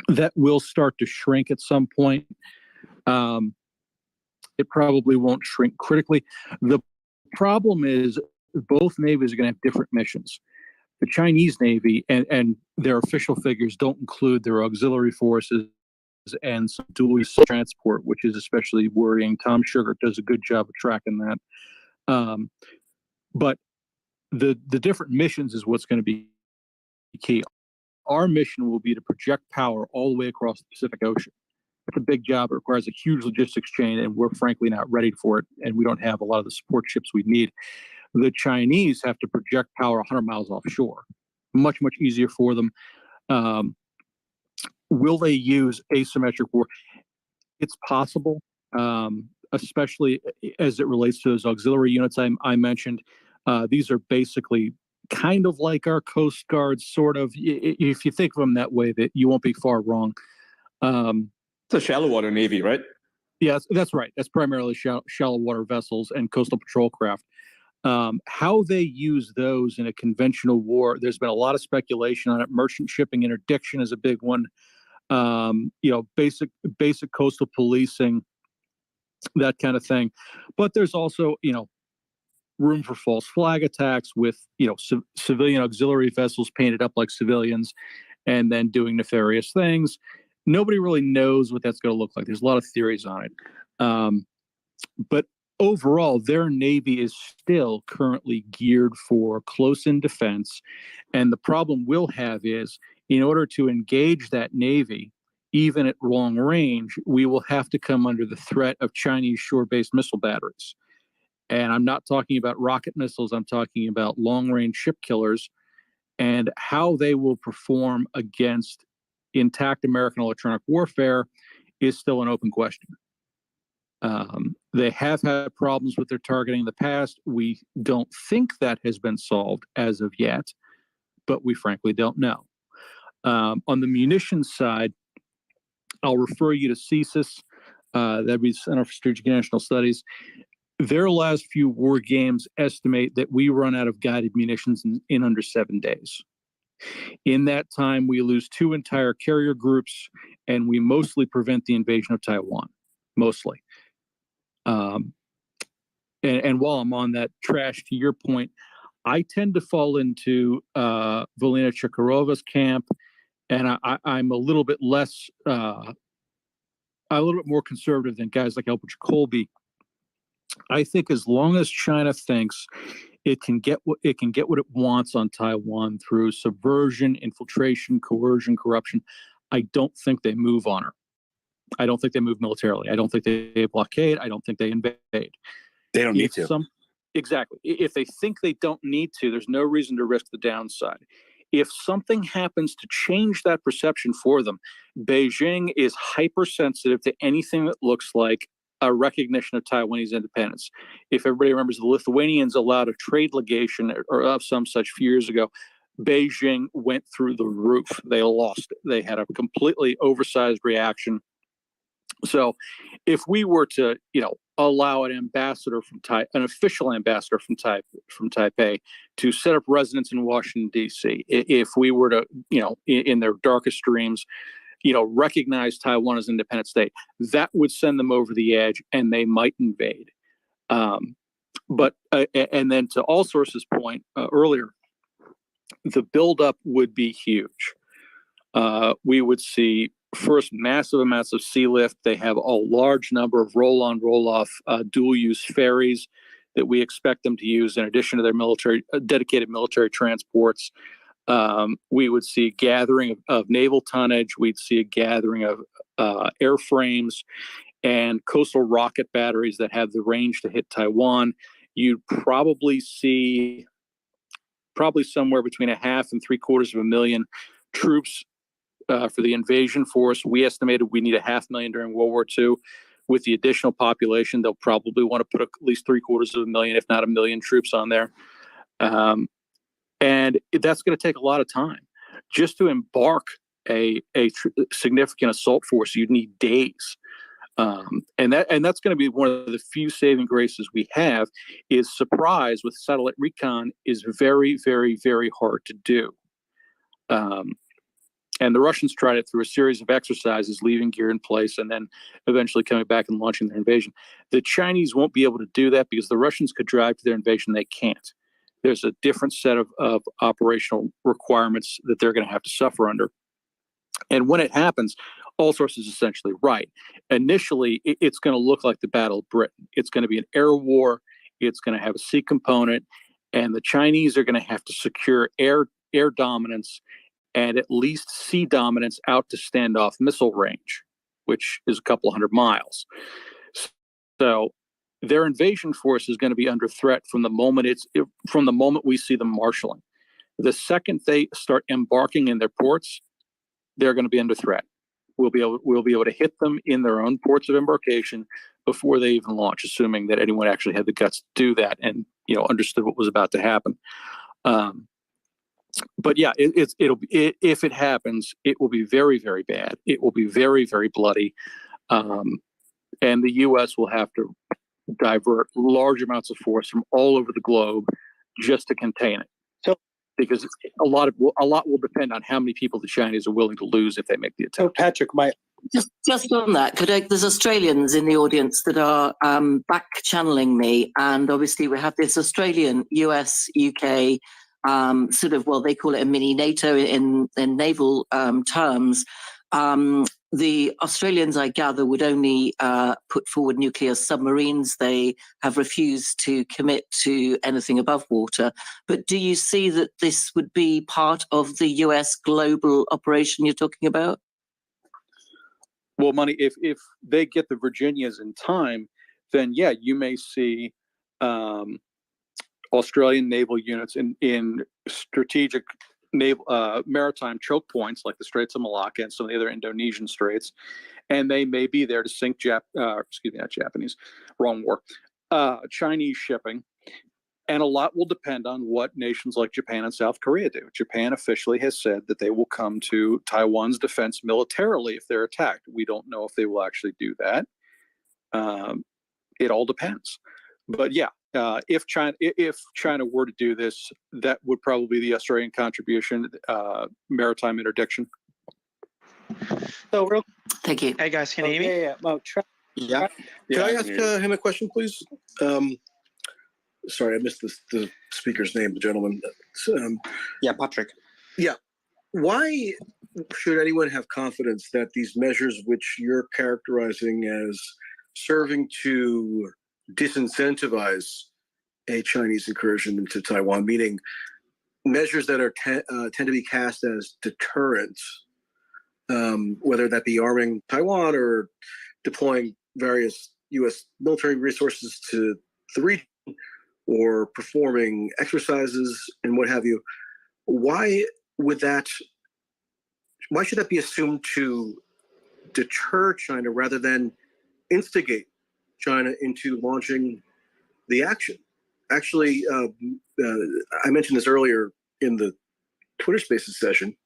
That will start to shrink at some point. It probably won't shrink critically. The problem is both navies are going to have different missions. The Chinese Navy and their official figures don't include their auxiliary forces and some dual-use transport, which is especially worrying. Tom Sugar does a good job of tracking that. But the different missions is what's going to be key. Our mission will be to project power all the way across the Pacific Ocean. It's a big job. It requires a huge logistics chain, and we're frankly not ready for it, and we don't have a lot of the support ships we need. The Chinese have to project power 100 miles offshore. Much, much easier for them. Will they use asymmetric war? It's possible, especially as it relates to those auxiliary units I mentioned. These are basically kind of like our Coast Guard, sort of. If you think of them that way, that you won't be far wrong. It's a shallow water Navy, right? Yes, that's right. That's primarily shallow water vessels and coastal patrol craft. How they use those in a conventional war, there's been a lot of speculation on it. Merchant shipping interdiction is a big one. Basic coastal policing, that kind of thing. But there's also, room for false flag attacks with, civilian auxiliary vessels painted up like civilians and then doing nefarious things. Nobody really knows what that's going to look like. There's a lot of theories on it. But overall, their Navy is still currently geared for close-in defense. And the problem we'll have is, in order to engage that Navy, even at long range, we will have to come under the threat of Chinese shore-based missile batteries. And I'm not talking about rocket missiles. I'm talking about long-range ship killers, and how they will perform against intact American electronic warfare is still an open question. They have had problems with their targeting in the past. We don't think that has been solved as of yet, but we frankly don't know. On the munitions side, I'll refer you to CSIS, that'd be Center for Strategic National Studies. Their last few war games estimate that we run out of guided munitions in under 7 days. In that time, we lose 2 entire carrier groups, and we mostly prevent the invasion of Taiwan, mostly. And while I'm on that, Trash, to your point, I tend to fall into Valina Chikarova's camp, and I'm a little bit less, a little bit more conservative than guys like Albert Colby. I think as long as China thinks it can get what it wants on Taiwan through subversion, infiltration, coercion, corruption, I don't think they move on her. I don't think they move militarily. I don't think they blockade. I don't think they invade. They don't need to. Exactly. If they think they don't need to, there's no reason to risk the downside. If something happens to change that perception for them, Beijing is hypersensitive to anything that looks like a recognition of Taiwanese independence. If everybody remembers, the Lithuanians allowed a trade legation or of some such few years ago. Beijing went through the roof. They lost it. They had a completely oversized reaction. So if we were to, allow an ambassador from an official ambassador from Taipei to set up residence in Washington, D.C., if we were to, in their darkest dreams, recognize Taiwan as an independent state, that would send them over the edge and they might invade. But and then to all sources' point earlier, the buildup would be huge. We would see first massive amounts of sea lift. They have a large number of roll-on, roll-off dual-use ferries that we expect them to use in addition to their dedicated military transports. We would see a gathering of naval tonnage. We'd see a gathering of airframes and coastal rocket batteries that have the range to hit Taiwan. You'd probably see somewhere between 1/2 and 3/4 million troops for the invasion force. We estimated we need 500,000 during World War II. With the additional population, they'll probably want to put at least 750,000, if not 1 million troops on there. And that's going to take a lot of time. Just to embark a significant assault force, you'd need days. And that's going to be one of the few saving graces we have. Is surprise with satellite recon is very, very, very hard to do. And the Russians tried it through a series of exercises, leaving gear in place and then eventually coming back and launching their invasion. The Chinese won't be able to do that because the Russians could drive to their invasion. They can't. There's a different set of operational requirements that they're going to have to suffer under. And when it happens, all sources essentially right. Initially, it's going to look like the Battle of Britain. It's going to be an air war. It's going to have a sea component. And the Chinese are going to have to secure air dominance and at least sea dominance out to standoff missile range, which is a couple hundred miles. So their invasion force is going to be under threat from the moment we see them marshaling. The second they start embarking in their ports, they're going to be under threat. We'll be able to hit them in their own ports of embarkation before they even launch, assuming that anyone actually had the guts to do that and understood what was about to happen. But yeah, if it happens, it will be very, very bad. It will be very, very bloody, and the U.S. will have to divert large amounts of force from all over the globe just to contain it. So, because a lot will depend on how many people the Chinese are willing to lose if they make the attempt. So, Patrick, just on that, there's Australians in the audience that are back channeling me, and obviously we have this Australian, US, UK sort of, well, they call it a mini NATO in naval terms. The Australians, I gather, would only put forward nuclear submarines. They have refused to commit to anything above water. But do you see that this would be part of the US global operation you're talking about? Well, Money, if they get the Virginias in time, then yeah, you may see Australian naval units in strategic naval maritime choke points like the Straits of Malacca and some of the other Indonesian straits, and they may be there to sink Chinese shipping. And a lot will depend on what nations like Japan and South Korea do. Japan officially has said that they will come to Taiwan's defense militarily if they're attacked. We don't know if they will actually do that. It all depends. But yeah, if China were to do this, that would probably be the Australian contribution, maritime interdiction. So real. Thank you. Hey guys, can you hear me? Yeah. Well, Yeah. Can I ask him a question, please? Sorry, I missed the speaker's name, the gentleman. Yeah, Patrick. Yeah. Why should anyone have confidence that these measures, which you're characterizing as serving to disincentivize a Chinese incursion into Taiwan, meaning measures that are tend to be cast as deterrents, whether that be arming Taiwan or deploying various U.S. military resources to the region, or performing exercises and what have you, why should that be assumed to deter China rather than instigate China into launching the action? Actually, I mentioned this earlier in the Twitter Spaces session,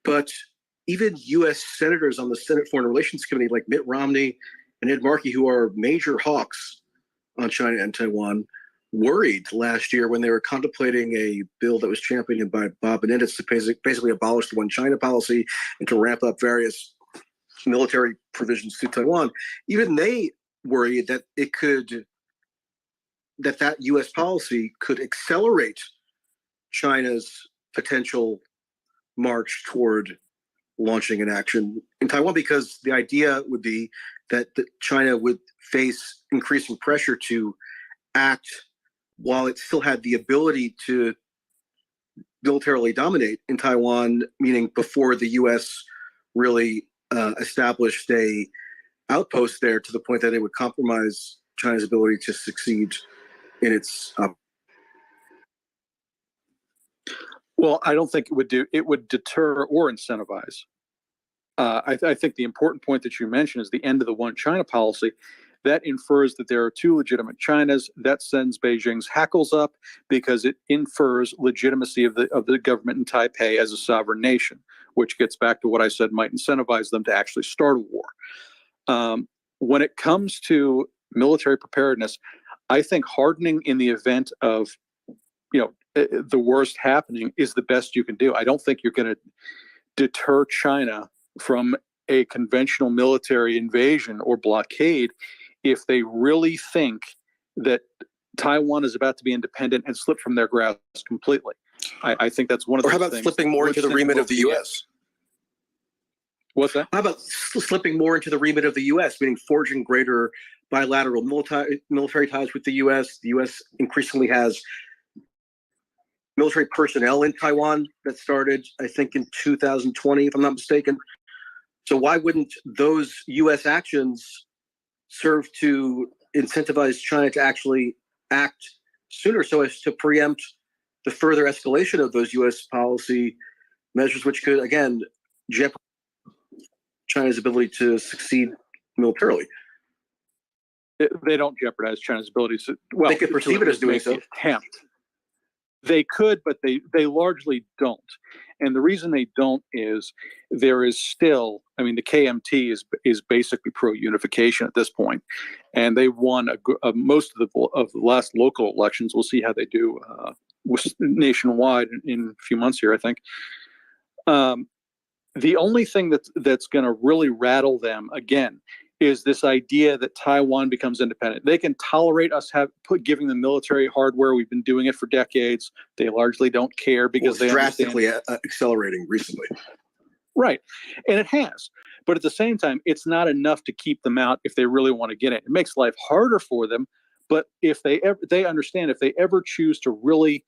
but even U.S. senators on the Senate Foreign Relations Committee like Mitt Romney and Ed Markey, who are major hawks on China and Taiwan, worried last year when they were contemplating a bill that was championed by Bob Menendez to basically abolish the one China policy and to ramp up various military provisions to Taiwan. Even they worried that that U.S. policy could accelerate China's potential march toward launching an action in Taiwan, because the idea would be that China would face increasing pressure to act while it still had the ability to militarily dominate in Taiwan, meaning before the U.S. really established a outpost there to the point that it would compromise China's ability to succeed in its. Well, I don't think it would do. It would deter or incentivize. I think the important point that you mentioned is the end of the one China policy. That infers that there are two legitimate Chinas. That sends Beijing's hackles up because it infers legitimacy of the government in Taipei as a sovereign nation, which gets back to what I said might incentivize them to actually start a war. When it comes to military preparedness, I think hardening in the event of, the worst happening is the best you can do. I don't think you're going to deter China from a conventional military invasion or blockade if they really think that Taiwan is about to be independent and slip from their grasp completely. I think that's one of the things. Or how about flipping more into the remit of the U.S.? What's that? How about slipping more into the remit of the U.S., meaning forging greater bilateral military ties with the U.S.? The U.S. increasingly has military personnel in Taiwan that started, I think, in 2020, if I'm not mistaken. So why wouldn't those U.S. actions serve to incentivize China to actually act sooner so as to preempt the further escalation of those U.S. policy measures, which could, again, jeopardize China's ability to succeed militarily? They don't jeopardize China's ability to. Well, they could perceive it as doing so. Attempt. They could, but they largely don't. And the reason they don't is there is still, I mean, the KMT is basically pro-unification at this point, and they won most of the last local elections. We'll see how they do nationwide in a few months here, I think. The only thing that's going to really rattle them again is this idea that Taiwan becomes independent. They can tolerate us giving them military hardware. We've been doing it for decades. They largely don't care because they drastically understand. accelerating recently. Right, and it has. But at the same time, it's not enough to keep them out if they really want to get it. It makes life harder for them. But if they understand if they ever choose to really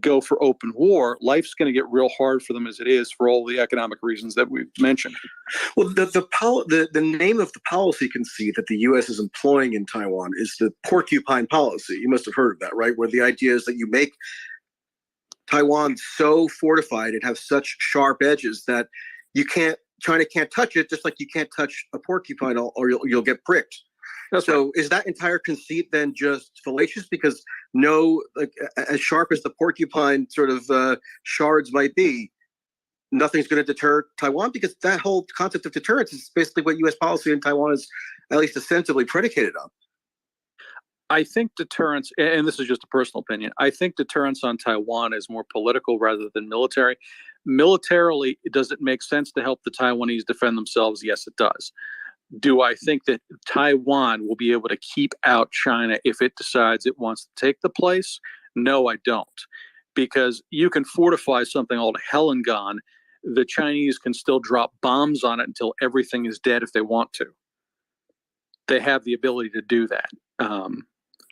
go for open war, life's going to get real hard for them as it is for all the economic reasons that we've mentioned. Well, the name of the policy conceit that the U.S. is employing in Taiwan is the porcupine policy. You must have heard of that, right? Where the idea is that you make Taiwan so fortified and have such sharp edges that China can't touch it, just like you can't touch a porcupine or you'll get pricked. So is that entire conceit then just fallacious? Because as sharp as the porcupine sort of shards might be, nothing's going to deter Taiwan, because that whole concept of deterrence is basically what U.S. policy in Taiwan is at least ostensibly predicated on. I think deterrence, and this is just a personal opinion, I think deterrence on Taiwan is more political rather than military. Militarily, does it make sense to help the Taiwanese defend themselves? Yes, it does. Do I think that Taiwan will be able to keep out China if it decides it wants to take the place? No, I don't. Because you can fortify something all to hell and gone. The Chinese can still drop bombs on it until everything is dead if they want to. They have the ability to do that.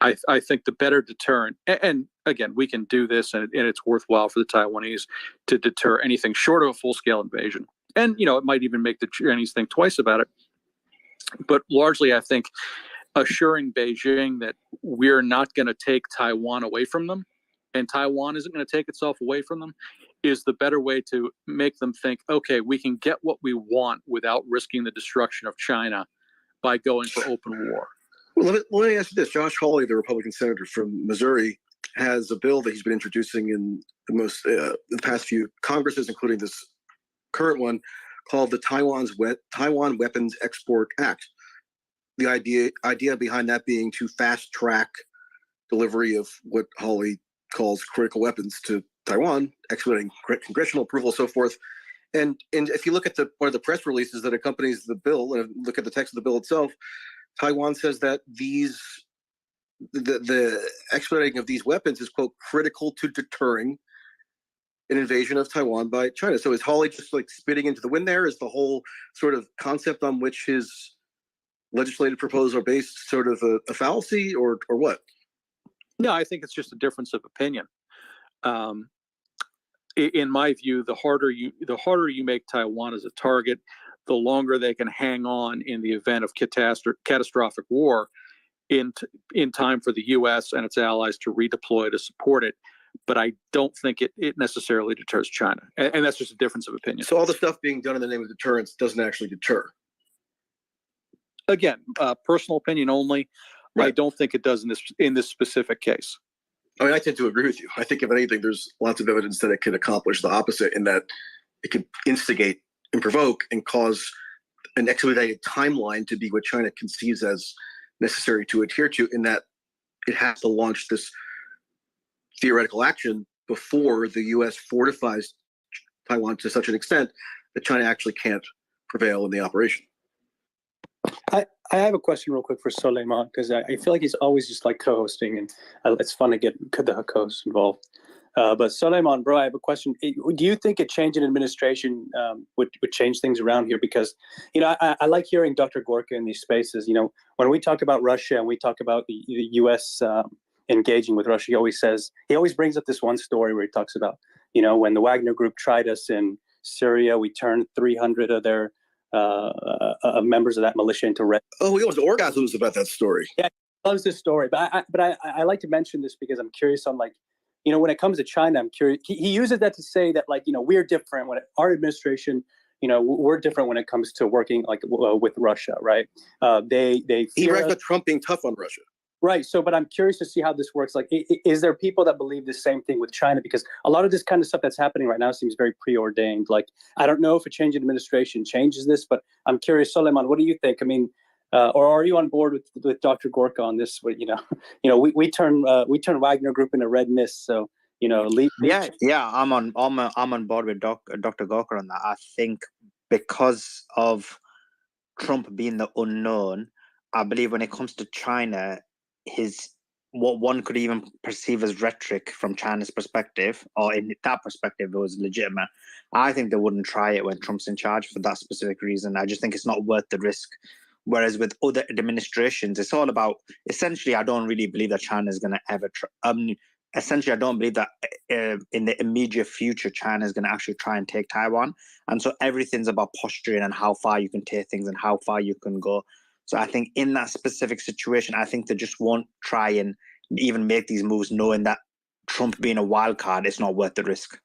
I think the better deterrent, and again, we can do this, and it's worthwhile for the Taiwanese to deter anything short of a full-scale invasion. And, it might even make the Chinese think twice about it. But largely, I think assuring Beijing that we're not going to take Taiwan away from them, and Taiwan isn't going to take itself away from them, is the better way to make them think, okay, we can get what we want without risking the destruction of China by going for open war. Well, let me ask you this. Josh Hawley, the Republican senator from Missouri, has a bill that he's been introducing in the past few Congresses, including this current one, called the Taiwan Weapons Export Act. The idea behind that being to fast track delivery of what Hawley calls critical weapons to Taiwan, expediting congressional approval, so forth. And if you look at one of the press releases that accompanies the bill and look at the text of the bill itself, Taiwan says that the expediting of these weapons is, quote, critical to deterring an invasion of Taiwan by China. So is Hawley just like spitting into the wind there? Is the whole sort of concept on which his legislative proposals are based sort of a fallacy, or what? No, I think it's just a difference of opinion. In my view, the harder you make Taiwan as a target, the longer they can hang on in the event of catastrophic war in time for the U.S. and its allies to redeploy to support it. But I don't think it necessarily deters China. And that's just a difference of opinion. So all the stuff being done in the name of deterrence doesn't actually deter? Again, personal opinion only. Right. I don't think it does in this specific case. I mean, I tend to agree with you. I think if anything, there's lots of evidence that it can accomplish the opposite, in that it can instigate and provoke and cause an expedited timeline to be what China conceives as necessary to adhere to, in that it has to launch this theoretical action before the U.S. fortifies Taiwan to such an extent that China actually can't prevail in the operation. I have a question real quick for Soleiman, because I feel like he's always just like co-hosting, and it's fun to get the co-hosts involved. But Soleiman, bro, I have a question. Do you think a change in administration would change things around here? Because, I like hearing Dr. Gorka in these spaces. When we talk about Russia and we talk about the U.S. Engaging with Russia, he always brings up this one story where he talks about, when the Wagner Group tried us in Syria, we turned 300 of their members of that militia into red. Oh, he always orgasms about that story. Yeah, he loves this story. But I like to mention this because I'm curious on, when it comes to China, I'm curious. He uses that to say that, we're different when our administration, we're different when it comes to working with Russia, right? He brags about Trump being tough on Russia. Right. So, but I'm curious to see how this works. Like, is there people that believe the same thing with China? Because a lot of this kind of stuff that's happening right now seems very preordained. Like, I don't know if a change in administration changes this, but I'm curious, Soleiman, what do you think? I mean, or are you on board with Dr. Gorka on this? We turn Wagner Group into red mist. So, Yeah, I'm on board with Dr. Gorka on that. I think because of Trump being the unknown, I believe when it comes to China, what one could even perceive as rhetoric from China's perspective, or in that perspective, it was legitimate. I think they wouldn't try it when Trump's in charge for that specific reason. I just think it's not worth the risk. Whereas with other administrations, it's all about, essentially, I don't really believe that China is going to ever essentially, I don't believe that in the immediate future, China is going to actually try and take Taiwan. And so everything's about posturing and how far you can take things and how far you can go. So I think in that specific situation, I think they just won't try and even make these moves knowing that Trump being a wild card, it's not worth the risk.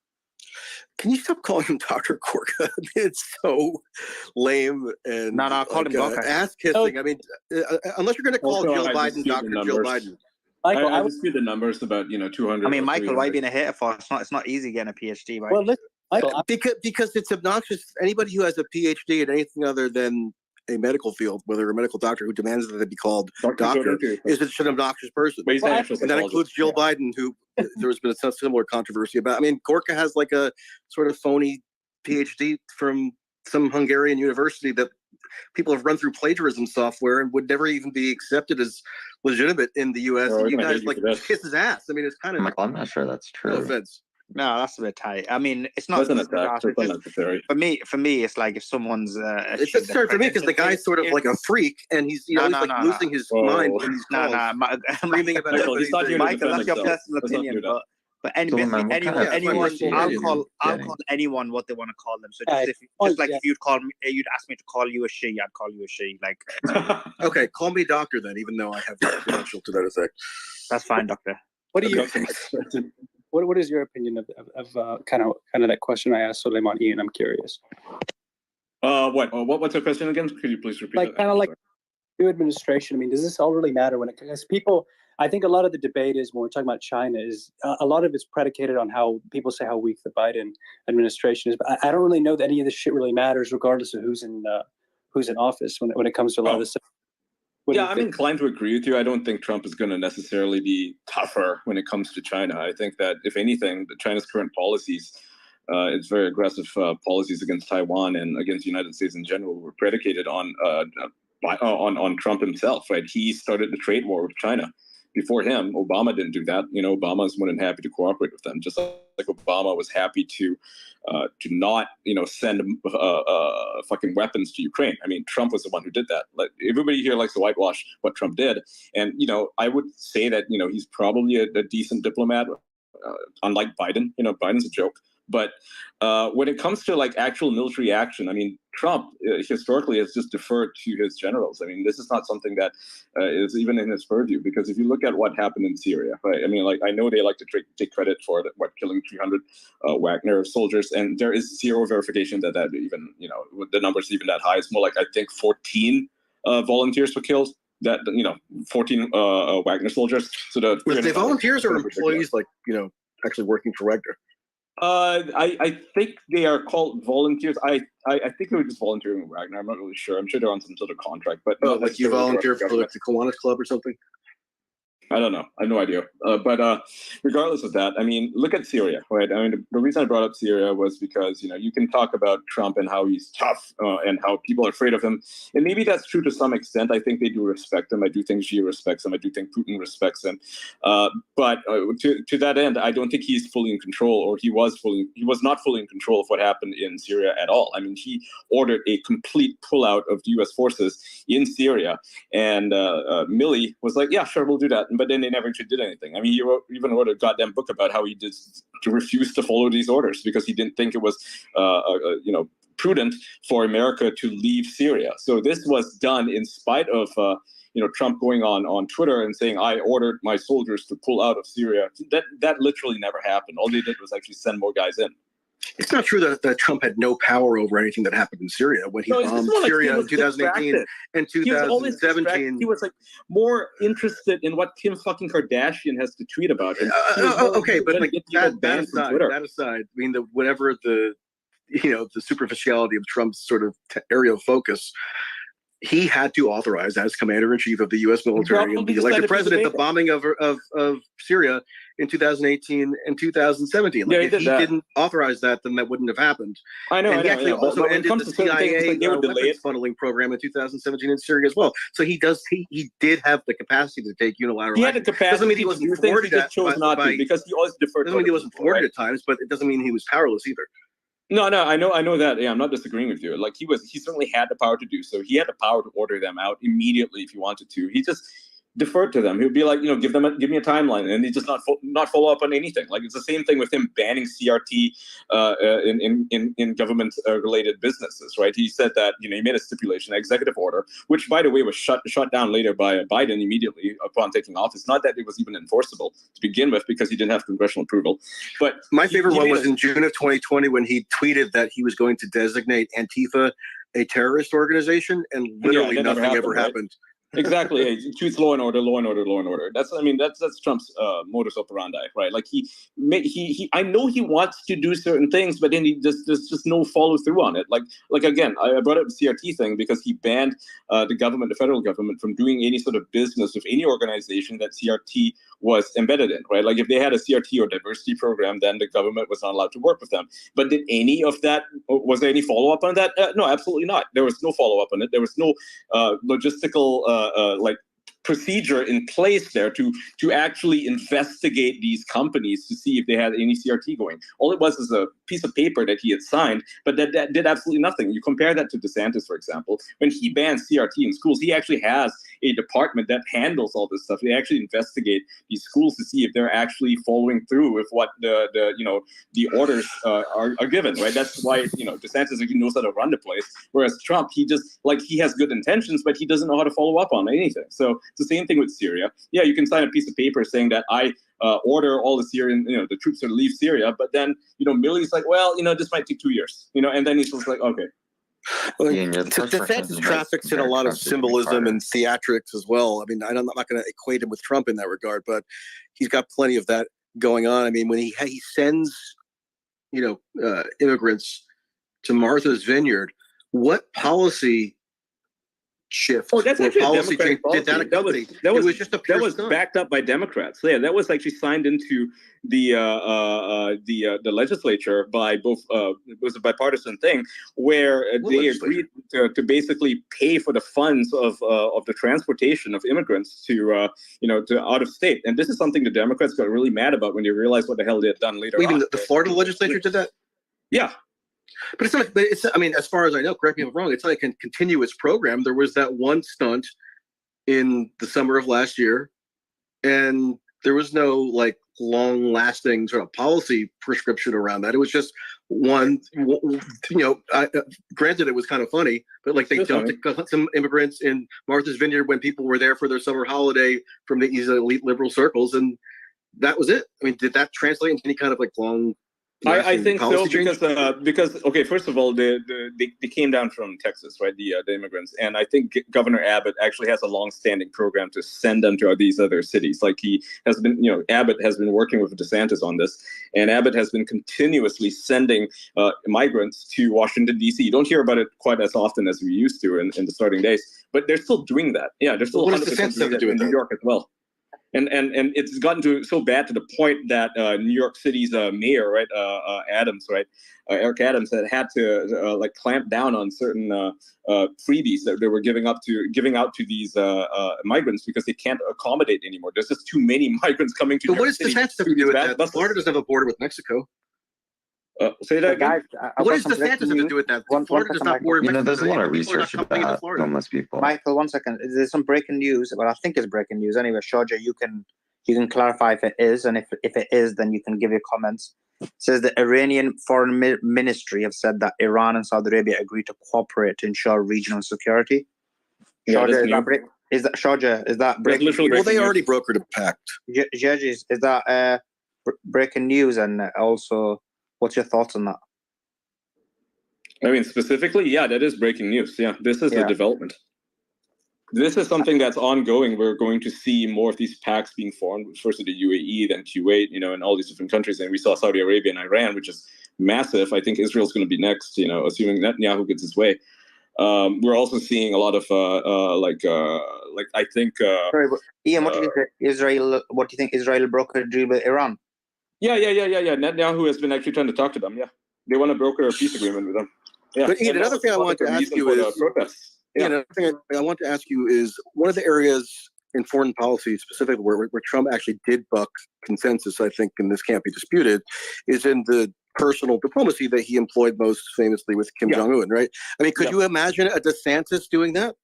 Can you stop calling him Dr. Gorka? It's so lame and no, call him Gorka. Ass kissing. I mean, unless you're going to call Jill Biden Dr. Jill Biden. Michael, I dispute the numbers about 200. I mean, Michael, why are you being a hater for? It's not easy getting a PhD, right? Well, Michael, because it's obnoxious. Anybody who has a PhD in anything other than a medical field, whether a medical doctor who demands that they be called doctor, is just an obnoxious person. But and that includes Jill Biden, who there's been a similar controversy about. I mean, Gorka has like a sort of phony PhD from some Hungarian university that people have run through plagiarism software and would never even be accepted as legitimate in the U.S. And you guys like kiss his ass. I mean, it's kind of. Michael, I'm not sure that's true. No offense. No, that's a bit tight. I mean, it's not. That's unnecessary. For me, it's like if someone's. It's absurd for me because the guy's sort of like a freak, and he's losing his mind when he's screaming about everybody. Michael, that's your personal opinion, but anyone, I'll call anyone what they want to call them. So if you'd ask me to call you a she, I'd call you a she. Like, okay, call me doctor then, even though I have no credential to that effect. That's fine, doctor. What do you think? What is your opinion of kind of that question I asked Soleiman Ian? I'm curious. What's the question again? Could you please repeat? Like kind of like new administration. I mean, does this all really matter when it comes? People, I think a lot of the debate is when we're talking about China is a lot of it's predicated on how people say how weak the Biden administration is. But I don't really know that any of this shit really matters, regardless of who's in office when it comes to a lot of this stuff. Yeah, I'm inclined to agree with you. I don't think Trump is going to necessarily be tougher when it comes to China. I think that, if anything, China's current policies, its very aggressive policies against Taiwan and against the United States in general, were predicated on Trump himself. Right? He started the trade war with China. Before him, Obama didn't do that. Obama was more than happy to cooperate with them, just like Obama was happy to not, send fucking weapons to Ukraine. I mean, Trump was the one who did that. Like, everybody here likes to whitewash what Trump did, and I would say that he's probably a decent diplomat, unlike Biden. Biden's a joke. But when it comes to like actual military action, I mean, Trump historically has just deferred to his generals. I mean, this is not something that is even in his purview, because if you look at what happened in Syria, right? I mean, like, I know they like to take credit for killing 300 Wagner soldiers, and there is zero verification that even, the numbers even that high. It's more like, I think 14 volunteers were killed. 14 Wagner soldiers. So were they volunteers or employees, like, actually working for Wagner? I think they are called volunteers. I think they were just volunteering with Wagner. I'm not really sure. I'm sure they're on some sort of contract. But like you volunteer for like the Kiwanis Club or something? I don't know. I have no idea. But regardless of that, I mean, look at Syria, right? I mean, the reason I brought up Syria was because, you can talk about Trump and how he's tough and how people are afraid of him. And maybe that's true to some extent. I think they do respect him. I do think Xi respects him. I do think Putin respects him. But to that end, I don't think he's fully in control, or he was not fully in control of what happened in Syria at all. I mean, he ordered a complete pullout of the U.S. forces in Syria. And Milley was like, yeah, sure, we'll do that. But then they never actually did anything. I mean, he even wrote a goddamn book about how he did to refuse to follow these orders because he didn't think it was, prudent for America to leave Syria. So this was done in spite of, Trump going on Twitter and saying, I ordered my soldiers to pull out of Syria. That literally never happened. All they did was actually send more guys in. It's not true that Trump had no power over anything that happened in Syria when he bombed Syria in 2018 and 2017. He was like more interested in what Kim fucking Kardashian has to tweet about. Okay, but like that aside, I mean, whatever the superficiality of Trump's sort of area of focus, he had to authorize, as commander-in-chief of the U.S. military and the elected president, the bombing of Syria in 2018 and 2017. Like, if he didn't authorize that, then that wouldn't have happened. I know. And he actually also ended the CIA weapons funneling program in 2017 in Syria as well. So he did have the capacity to take unilateral He had the action. capacity. Doesn't mean he wasn't thwarted because he always deferred. Doesn't mean he wasn't thwarted at times, but it doesn't mean he was powerless either. No, I know that. Yeah, I'm not disagreeing with you. Like he certainly had the power to do so. He had the power to order them out immediately if he wanted to. He just deferred to them. He would be like, give me a timeline, and he just not follow up on anything. Like it's the same thing with him banning CRT in government related businesses, right? He said that he made a stipulation, an executive order, which by the way was shut down later by Biden immediately upon taking office. Not that it was even enforceable to begin with because he didn't have congressional approval. But my favorite one was in June of 2020 when he tweeted that he was going to designate Antifa a terrorist organization, and literally nothing ever happened. Exactly. He tweets law and order, law and order, law and order. That's Trump's modus operandi, right? Like he I know he wants to do certain things, but then there's just no follow through on it. Like again, I brought up the CRT thing because he banned the federal government from doing any sort of business with any organization that CRT was embedded in, right? Like if they had a CRT or diversity program, then the government was not allowed to work with them. But did any of that, was there any follow up on that? No, absolutely not. There was no follow up on it. There was no logistical procedure in place there to actually investigate these companies to see if they had any CRT going. All it was a piece of paper that he had signed, but that did absolutely nothing. You compare that to DeSantis, for example. When he bans CRT in schools, he actually has a department that handles all this stuff. They actually investigate these schools to see if they're actually following through with what the orders are given, right? That's why DeSantis knows how to run the place, whereas Trump, he has good intentions, but he doesn't know how to follow up on anything. So it's the same thing with Syria. Yeah, you can sign a piece of paper saying that I order all the Syrian, the troops to leave Syria, but then Milley's like, well, this might take 2 years, and then he's just like, okay. Well, DeSantis traffics in a lot of symbolism and theatrics as well. I mean, I'm not going to equate him with Trump in that regard, but he's got plenty of that going on. I mean, when he sends, immigrants to Martha's Vineyard, what policy shift? Oh, that's actually policy change policy. did that accompany? That was just a pure stunt. backed up by Democrats. So yeah, that was actually signed into the legislature by both. It was a bipartisan thing where they agreed to basically pay for the funds of the transportation of immigrants to out of state. And this is something the Democrats got really mad about when they realized what the hell they had done later. Even the Florida legislature did that. Yeah. But it's not. But it's. I mean, as far as I know, correct me if I'm wrong. It's like a continuous program. There was that one stunt in the summer of last year, and there was no long-lasting sort of policy prescription around that. It was just one. Granted, it was kind of funny, but they dumped some immigrants in Martha's Vineyard when people were there for their summer holiday from these elite liberal circles, and that was it. I mean, did that translate into any kind of long? I think so because okay, first of all, they came down from Texas, right? The immigrants, and I think Governor Abbott actually has a long-standing program to send them to these other cities. Like he has been, Abbott has been working with DeSantis on this, and Abbott has been continuously sending migrants to Washington D.C. You don't hear about it quite as often as we used to in the starting days, but they're still doing that. Yeah, they're still 100% doing that in New York as well. And it's gotten so bad to the point that New York City's mayor, right, Adams, right, Eric Adams, had to clamp down on certain freebies that they were giving out to these migrants because they can't accommodate anymore. There's just too many migrants coming to. But what does DeSantis have to do with that? Florida doesn't have a border with Mexico. Say that again. What does DeSantis have to do with that? Florida does not border Mexico. There's a lot of research about homeless people. Michael, 1 second. There's some breaking news. Well, I think it's breaking news. Anyway, Shoja, you can clarify if it is, and if it is, then you can give your comments. It says the Iranian Foreign Ministry have said that Iran and Saudi Arabia agree to cooperate to ensure regional security. Shoja, is that breaking? Well, they already brokered a pact. Judges, is that breaking news? And also, what's your thoughts on that? I mean, specifically, yeah, that is breaking news. Yeah, this is a development. This is something that's ongoing. We're going to see more of these pacts being formed, first in the UAE, then Kuwait, and all these different countries. And we saw Saudi Arabia and Iran, which is massive. I think Israel's going to be next, assuming Netanyahu gets his way. We're also seeing a lot of I think. Sorry, but Ian, what do you think? Israel? What do you think? Israel brokered a deal with Iran? Yeah. Netanyahu has been actually trying to talk to them. Yeah, they want to broker a peace agreement with them. Yeah. But Ian, another thing I wanted to ask you is protests. Yeah. Another thing I want to ask you is one of the areas in foreign policy, specifically where Trump actually did buck consensus, I think, and this can't be disputed, is in the personal diplomacy that he employed most famously with Kim Jong-un, right? I mean, could you imagine a DeSantis doing that?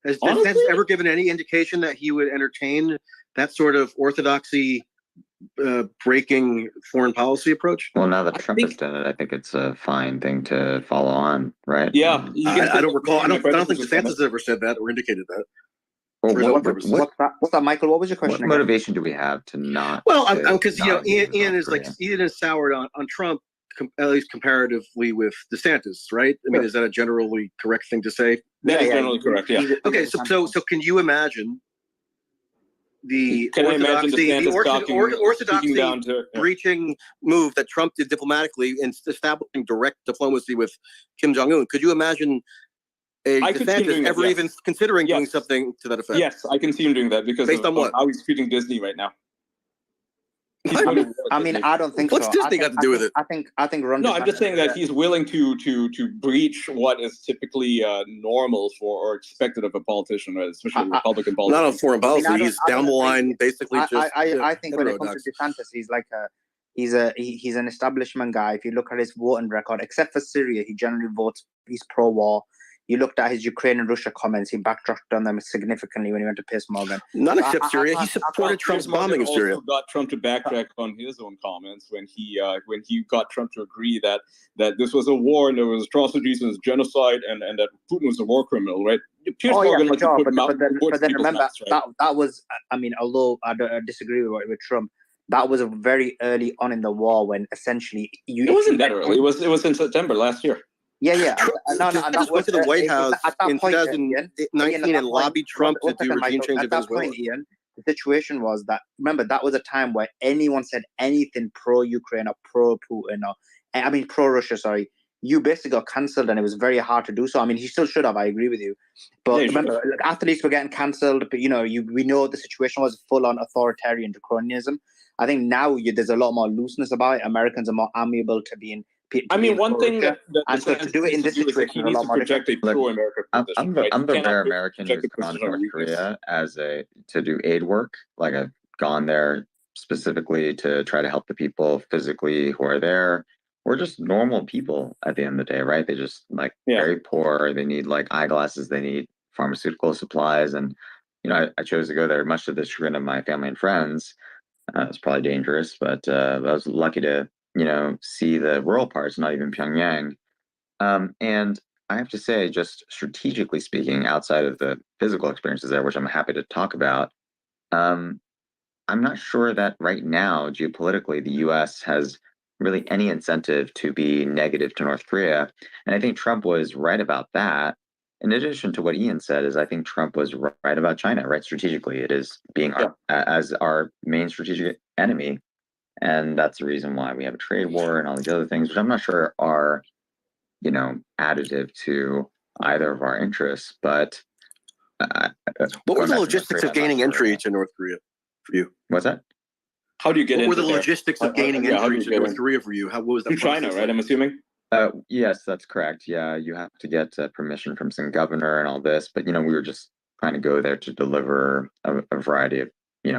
Has DeSantis ever given any indication that he would entertain that sort of orthodoxy breaking foreign policy approach? Well, now that Trump has done it, I think it's a fine thing to follow on, right? Yeah, I don't recall. I don't think DeSantis has ever said that or indicated that. Well, what's that, Michael? What was your question? What motivation do we have to not? Well, because Ian is soured on Trump, at least comparatively with DeSantis, right? I mean, is that a generally correct thing to say? That is generally correct. Yeah. Okay, so can you imagine the orthodoxy breaching move that Trump did diplomatically in establishing direct diplomacy with Kim Jong-un? Could you imagine DeSantis ever even considering doing something to that effect? Yes, I can see him doing that because based on what? How he's treating Disney right now. I mean, I don't think What's so. Disney got to do with it? I think Ron No, I'm just saying that he's willing to breach what is typically normal for or expected of a politician, right? Especially a Republican politician. Not on foreign policy. He's down the line, basically. I think when it comes to DeSantis, he's like he's an establishment guy. If you look at his voting record, except for Syria, he generally votes. He's pro-war. You looked at his Ukraine and Russia comments. He backtracked on them significantly when he went to Piers Morgan. Not except Syria. He supported Trump's bombing of Syria. Got Trump to backtrack on his own comments when he got Trump to agree that this was a war and there was atrocities and genocide and that Putin was a war criminal, right? Piers Morgan but then remember that was, I mean, although I disagree with Trump, that was a very early on in the war when essentially it wasn't that early. It was in September last year. Yeah. No, that went to the White House in 2019 and lobbied Trump to do regime change in Venezuela. Ian, the situation was that, remember, that was a time where anyone said anything pro-Ukraine or pro-Putin or, pro-Russia, sorry, you basically got cancelled and it was very hard to do so. I mean, he still should have, I agree with you. But remember, athletes were getting cancelled, but, we know the situation was full-on authoritarian draconianism. I think now there's a lot more looseness about it. Americans are more amiable to being one thing that and so to do it in this situation, he needs to project a pro-American position. I'm the rare American who's gone to North Korea to do aid work. Like I've gone there specifically to try to help the people physically who are there. We're just normal people at the end of the day, right? They just very poor. They need eyeglasses. They need pharmaceutical supplies, and I chose to go there much to the chagrin of my family and friends. It's probably dangerous, but I was lucky to see the rural parts, not even Pyongyang. And I have to say, just strategically speaking, outside of the physical experiences there, which I'm happy to talk about, I'm not sure that right now, geopolitically, the U.S. has really any incentive to be negative to North Korea. And I think Trump was right about that. In addition to what Ian said, I think Trump was right about China, right? Strategically, it is being as our main strategic enemy. And that's the reason why we have a trade war and all these other things, which I'm not sure are, additive to either of our interests. But what were the logistics of gaining entry to North Korea for you? What's that? How do you get? What were the logistics of gaining entry to North Korea for you? What was that? Through China, right? I'm assuming. Yes, that's correct. Yeah, you have to get permission from some governor and all this. But we were just trying to go there to deliver a variety of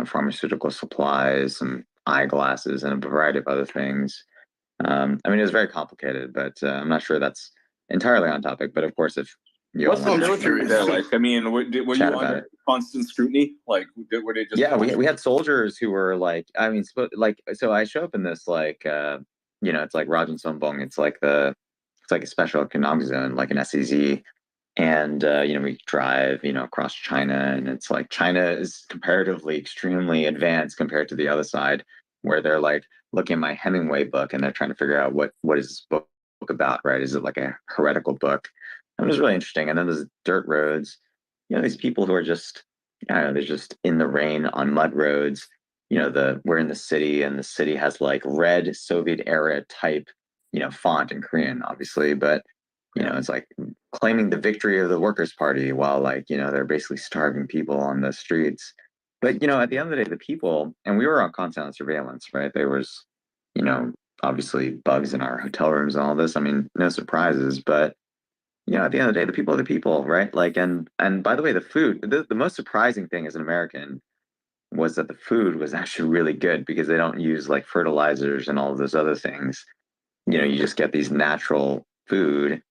pharmaceutical supplies and eyeglasses and a variety of other things. It was very complicated, but I'm not sure that's entirely on topic. But of course, if you what's the military there like? I mean, were you under constant scrutiny? Like, were they just? Yeah, we had soldiers who were so I show up in this it's like Rajan Sombong. It's like a special economic zone, like an SEZ. And, we drive, across China, and it's like China is comparatively extremely advanced compared to the other side, where they're looking at my Hemingway book and they're trying to figure out what is this book book about, right? Is it like a heretical book? And it was really interesting. And then there's dirt roads. These people who are just, I don't know, they're just in the rain on mud roads. We're in the city, and the city has like red Soviet era type, font in Korean, obviously, but it's like claiming the victory of the Workers' Party while they're basically starving people on the streets. But at the end of the day, the people, and we were on constant surveillance, right? There was, obviously bugs in our hotel rooms and all this. I mean, no surprises, but at the end of the day, the people are the people, right? And by the way, the food, the most surprising thing as an American was that the food was actually really good because they don't use like fertilizers and all of those other things. You just get these natural food,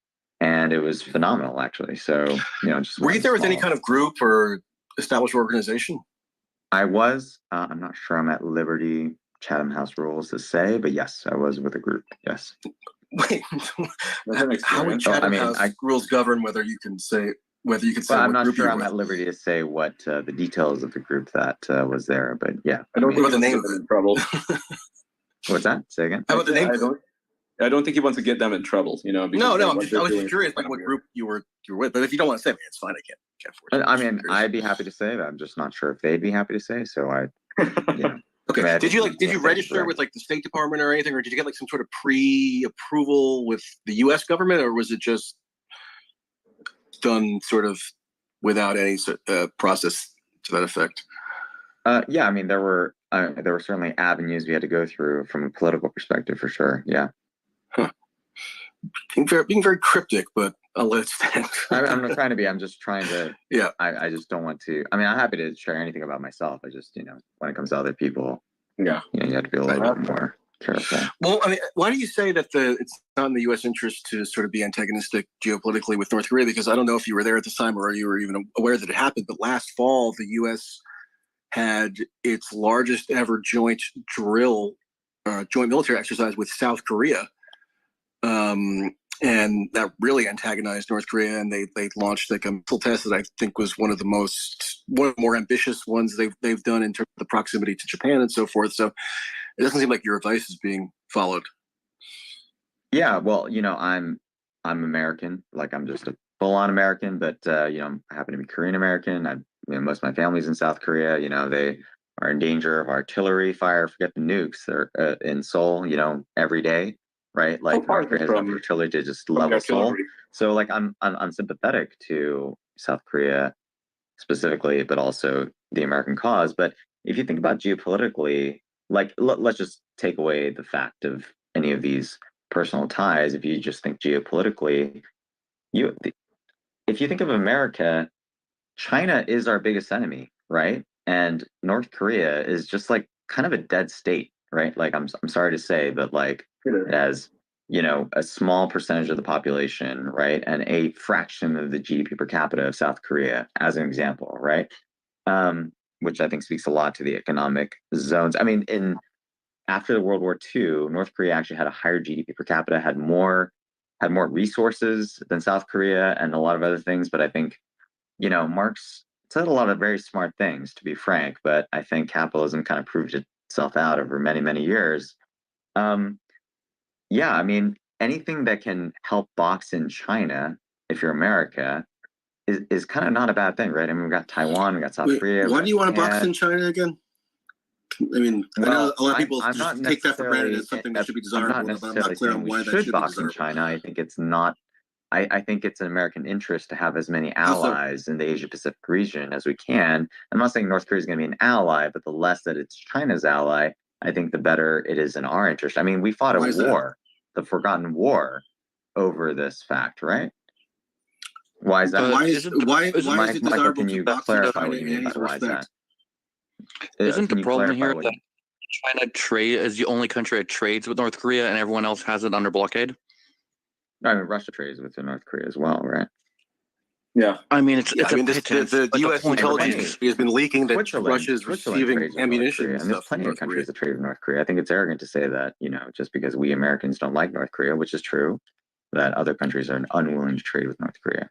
and it was phenomenal actually. So, just were you there with any kind of group or established organization? I was. I'm not sure I'm at liberty, Chatham House rules to say, but yes, I was with a group. Yes. Wait, how would Chatham House rules govern whether you can say well, I'm not sure I'm at liberty to say what the details of the group that was there, but yeah. I don't think the name in trouble. What's that? Say again. How about the name? I don't think he wants to get them in trouble. No, I was just curious, like what group you were with. But if you don't want to say it, it's fine. I can't force it. I mean, I'd be happy to say that. I'm just not sure if they'd be happy to say. So Okay. I mean, did you register with like the State Department or anything, or did you get like some sort of pre-approval with the U.S. government, or was it just done sort of without any process to that effect? Yeah, I mean, there were certainly avenues we had to go through from a political perspective, for sure. Yeah. Huh. Being very cryptic, but I'll let it stand. I'm not trying to be. I'm just trying to. Yeah. I just don't want to. I mean, I'm happy to share anything about myself. I just, when it comes to other people, you have to be a little bit more careful. Well, I mean, why do you say that it's not in the U.S. interest to sort of be antagonistic geopolitically with North Korea? Because I don't know if you were there at the time or you were even aware that it happened, but last fall, the U.S. had its largest ever joint military exercise with South Korea. And that really antagonized North Korea, and they launched like a missile test that I think was one of the more ambitious ones they've done in terms of the proximity to Japan and so forth. So it doesn't seem like your advice is being followed. Yeah, well, I'm American, like I'm just a full-on American, but I happen to be Korean American. Most of my family's in South Korea. They are in danger of artillery fire. Forget the nukes. They're in Seoul, every day. Right, like North Korea has enough artillery to just level Seoul. So, like, I'm sympathetic to South Korea specifically, but also the American cause. But if you think about geopolitically, like, let's just take away the fact of any of these personal ties. If you just think geopolitically, if you think of America, China is our biggest enemy, right? And North Korea is just like kind of a dead state, right? Like, I'm sorry to say, but like, it has, a small percentage of the population, right? And a fraction of the GDP per capita of South Korea, as an example, right? Which I think speaks a lot to the economic zones. I mean, after the World War II, North Korea actually had a higher GDP per capita, had more resources than South Korea and a lot of other things. But I think, Marx said a lot of very smart things, to be frank, but I think capitalism kind of proved itself out over many, many years. Yeah, I mean, anything that can help box in China, if you're America, is kind of not a bad thing, right? I mean, we've got Taiwan, we got South Korea. Why do you want to box in China again? I mean, I know a lot of people just take that for granted as something that should be desirable, but I'm not clear on why that should box be in China. I think it's not. I think it's an American interest to have as many allies in the Asia Pacific region as we can. I'm not saying North Korea is going to be an ally, but the less that it's China's ally, I think the better it is in our interest. I mean, we fought a war, the forgotten war, over this fact, right? Why is that? Why is it desirable can you to box clarify what you mean by why is that? Isn't Can the you problem clarify here what that China is the only country that trades with North Korea and everyone else has it under blockade? I mean, Russia trades with North Korea as well, right? Yeah. I mean, it's I mean, a pittance, the but U.S. point intelligence has been leaking that Russia is receiving trades with North ammunition Korea, and and there's stuff. plenty of countries that trade with North Korea. I think it's arrogant to say that, just because we Americans don't like North Korea, which is true, that other countries are unwilling to trade with North Korea.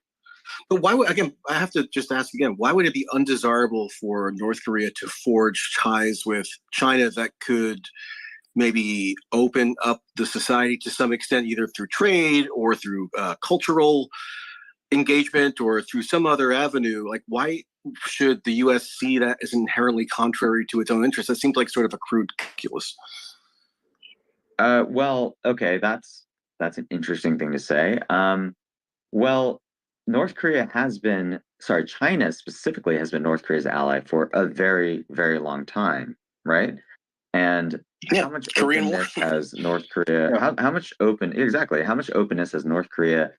But why would, again, I have to just ask again, why would it be undesirable for North Korea to forge ties with China that could maybe open up the society to some extent, either through trade or through cultural engagement or through some other avenue. Like, why should the U.S. see that as inherently contrary to its own interests? That seems like sort of a crude calculus. Well, okay, that's an interesting thing to say. Well, North Korea has been, sorry, China specifically has been North Korea's ally for a very, very long time, right? And how much openness has North Korea, how much how much openness has North Korea,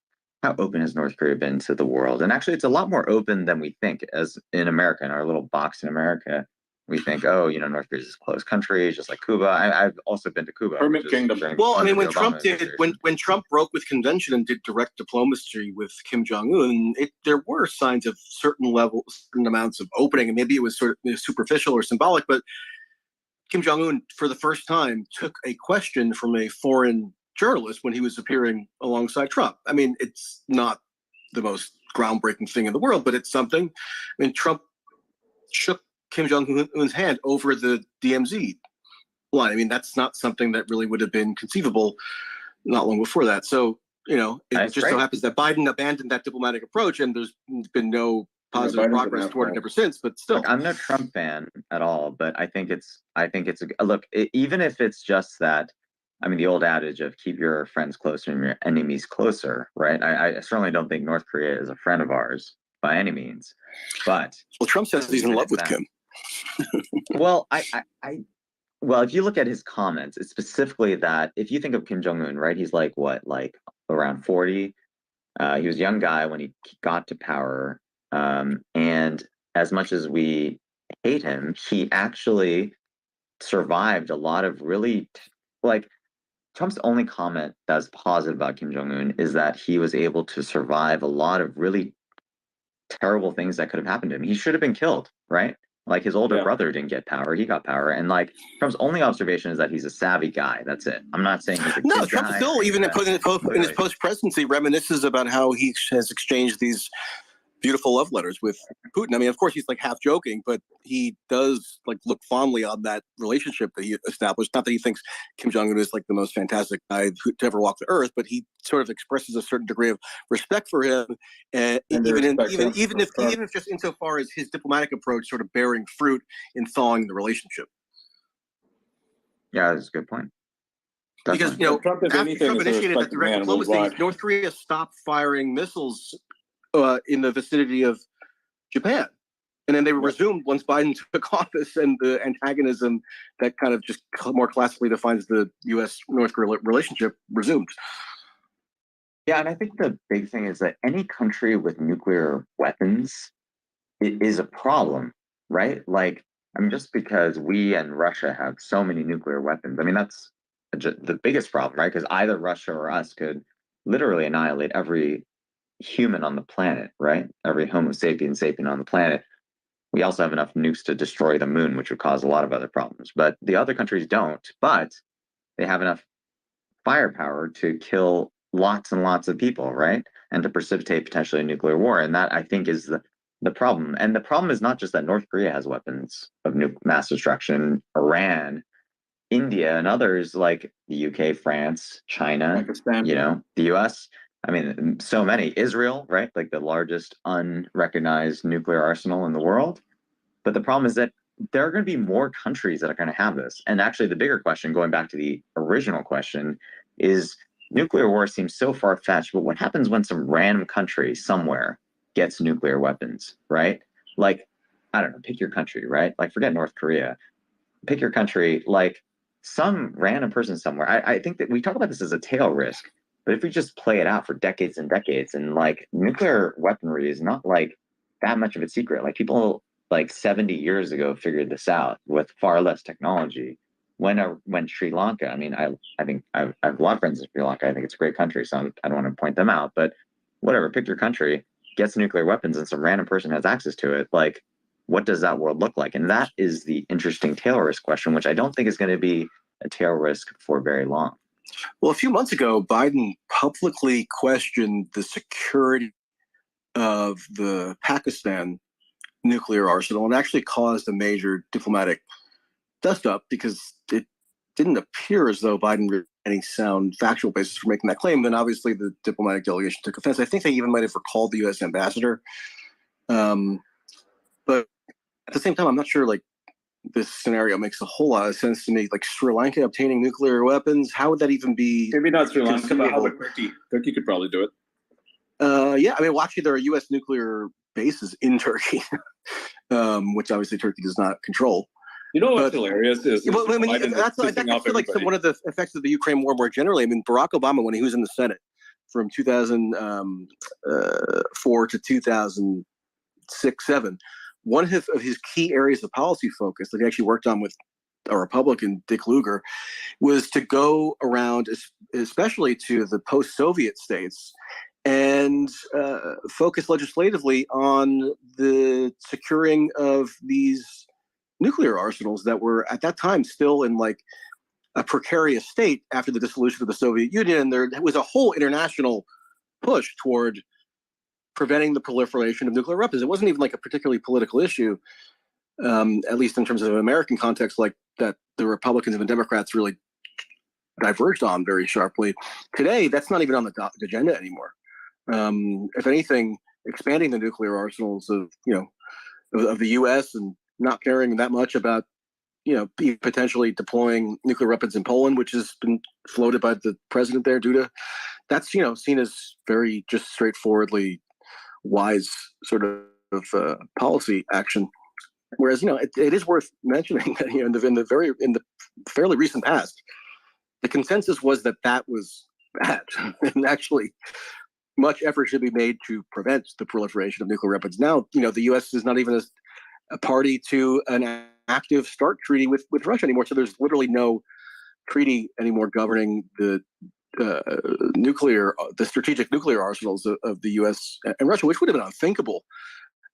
how open has North Korea been to the world? And actually, it's a lot more open than we think. As in America, in our little box in America, we think, oh, you know, North Korea is a closed country, just like Cuba. I've also been to Cuba. Well, I mean, when Trump broke with convention and did direct diplomacy with Kim Jong-un, there were signs of certain amounts of opening, and maybe it was sort of superficial or symbolic, but Kim Jong-un, for the first time, took a question from a foreign journalist when he was appearing alongside Trump. I mean, it's not the most groundbreaking thing in the world, but it's something. I mean, Trump shook Kim Jong-un's hand over the DMZ line. I mean, that's not something that really would have been conceivable not long before that. So, you know, it just so happens that Biden abandoned that diplomatic approach, and there's been no positive progress toward it ever since. But still, look, I'm no Trump fan at all, but I think it's a look. Even if it's just that, I mean, the old adage of keep your friends closer and your enemies closer, right? I certainly don't think North Korea is a friend of ours by any means, but Trump says he's in love with Kim. Well, well, if you look at his comments, it's specifically that if you think of Kim Jong-un, right? He's like around 40. He was a young guy when he got to power. And as much as we hate him, he actually survived a lot of really Trump's only comment that's positive about Kim Jong-un is that he was able to survive a lot of really terrible things that could have happened to him. He should have been killed, right? Like his older brother didn't get power; he got power, and like Trump's only observation is that he's a savvy guy. That's it. I'm not saying he's a no. good Trump guy, still, even in his post-presidency, reminisces about how he has exchanged these beautiful love letters with Putin. I mean, of course, he's like half joking, but he does like look fondly on that relationship that he established. Not that he thinks Kim Jong-un is like the most fantastic guy to ever walk the earth, but he sort of expresses a certain degree of respect for him, and even if just insofar as his diplomatic approach sort of bearing fruit in thawing the relationship. Yeah, that's a good point. Because Trump, if after anything, Trump is a initiated that respected direct man diplomacy, worldwide. North Korea stopped firing missiles in the vicinity of Japan. And then they resumed once Biden took office, and the antagonism that kind of just more classically defines the U.S.-North Korea relationship resumed. Yeah, and I think the big thing is that any country with nuclear weapons is a problem, right? Like, I mean, just because we and Russia have so many nuclear weapons, I mean, that's the biggest problem, right? Because either Russia or us could literally annihilate every human on the planet, right? Every Homo sapien on the planet. We also have enough nukes to destroy the moon, which would cause a lot of other problems. But the other countries don't, but they have enough firepower to kill lots and lots of people, right? And to precipitate potentially a nuclear war. And that, I think, is the problem. And the problem is not just that North Korea has weapons of mass destruction, Iran, India, and others like the UK, France, China, Pakistan, the US. I mean, so many. Israel, right? Like the largest unrecognized nuclear arsenal in the world. But the problem is that there are going to be more countries that are going to have this. And actually, the bigger question, going back to the original question, is nuclear war seems so far-fetched, but what happens when some random country somewhere gets nuclear weapons, right? Like, I don't know, pick your country, right? Like, forget North Korea. Pick your country, like some random person somewhere. I think that we talk about this as a tail risk. But if we just play it out for decades and decades, and like nuclear weaponry is not like that much of a secret. Like people like 70 years ago figured this out with far less technology. When Sri Lanka, I mean, I think I have a lot of friends in Sri Lanka. I think it's a great country, so I don't want to point them out. But whatever, pick your country, gets nuclear weapons, and some random person has access to it. Like, what does that world look like? And that is the interesting tail risk question, which I don't think is going to be a tail risk for very long. Well, a few months ago, Biden publicly questioned the security of the Pakistan nuclear arsenal and actually caused a major diplomatic dust-up because it didn't appear as though Biden had any sound factual basis for making that claim. Then obviously the diplomatic delegation took offense. I think they even might have recalled the U.S. ambassador. But at the same time, I'm not sure like this scenario makes a whole lot of sense to me. Like Sri Lanka obtaining nuclear weapons, how would that even be? Maybe not Sri Lanka, but how about Turkey? Turkey could probably do it. Yeah, I mean, well, actually, there are U.S. nuclear bases in Turkey, which obviously Turkey does not control. You know what's hilarious is well, I mean, that's like one of the effects of the Ukraine war more generally. I mean, Barack Obama, when he was in the Senate from 2004 to 2006-07, one of his key areas of policy focus that he actually worked on with a Republican, Dick Lugar, was to go around, especially to the post-Soviet states, and focus legislatively on the securing of these nuclear arsenals that were at that time still in like a precarious state after the dissolution of the Soviet Union. There was a whole international push toward preventing the proliferation of nuclear weapons. It wasn't even like a particularly political issue, at least in terms of American context, like that the Republicans and the Democrats really diverged on very sharply. Today, that's not even on the agenda anymore. If anything, expanding the nuclear arsenals of the U.S. and not caring that much about potentially deploying nuclear weapons in Poland, which has been floated by the president there, Duda, that's seen as very just straightforwardly wise sort of policy action. Whereas it is worth mentioning that in the fairly recent past, the consensus was that was bad, and actually much effort should be made to prevent the proliferation of nuclear weapons. Now, the U.S. is not even a party to an active START treaty with Russia anymore. So there's literally no treaty anymore governing the strategic nuclear arsenals of the U.S. and Russia, which would have been unthinkable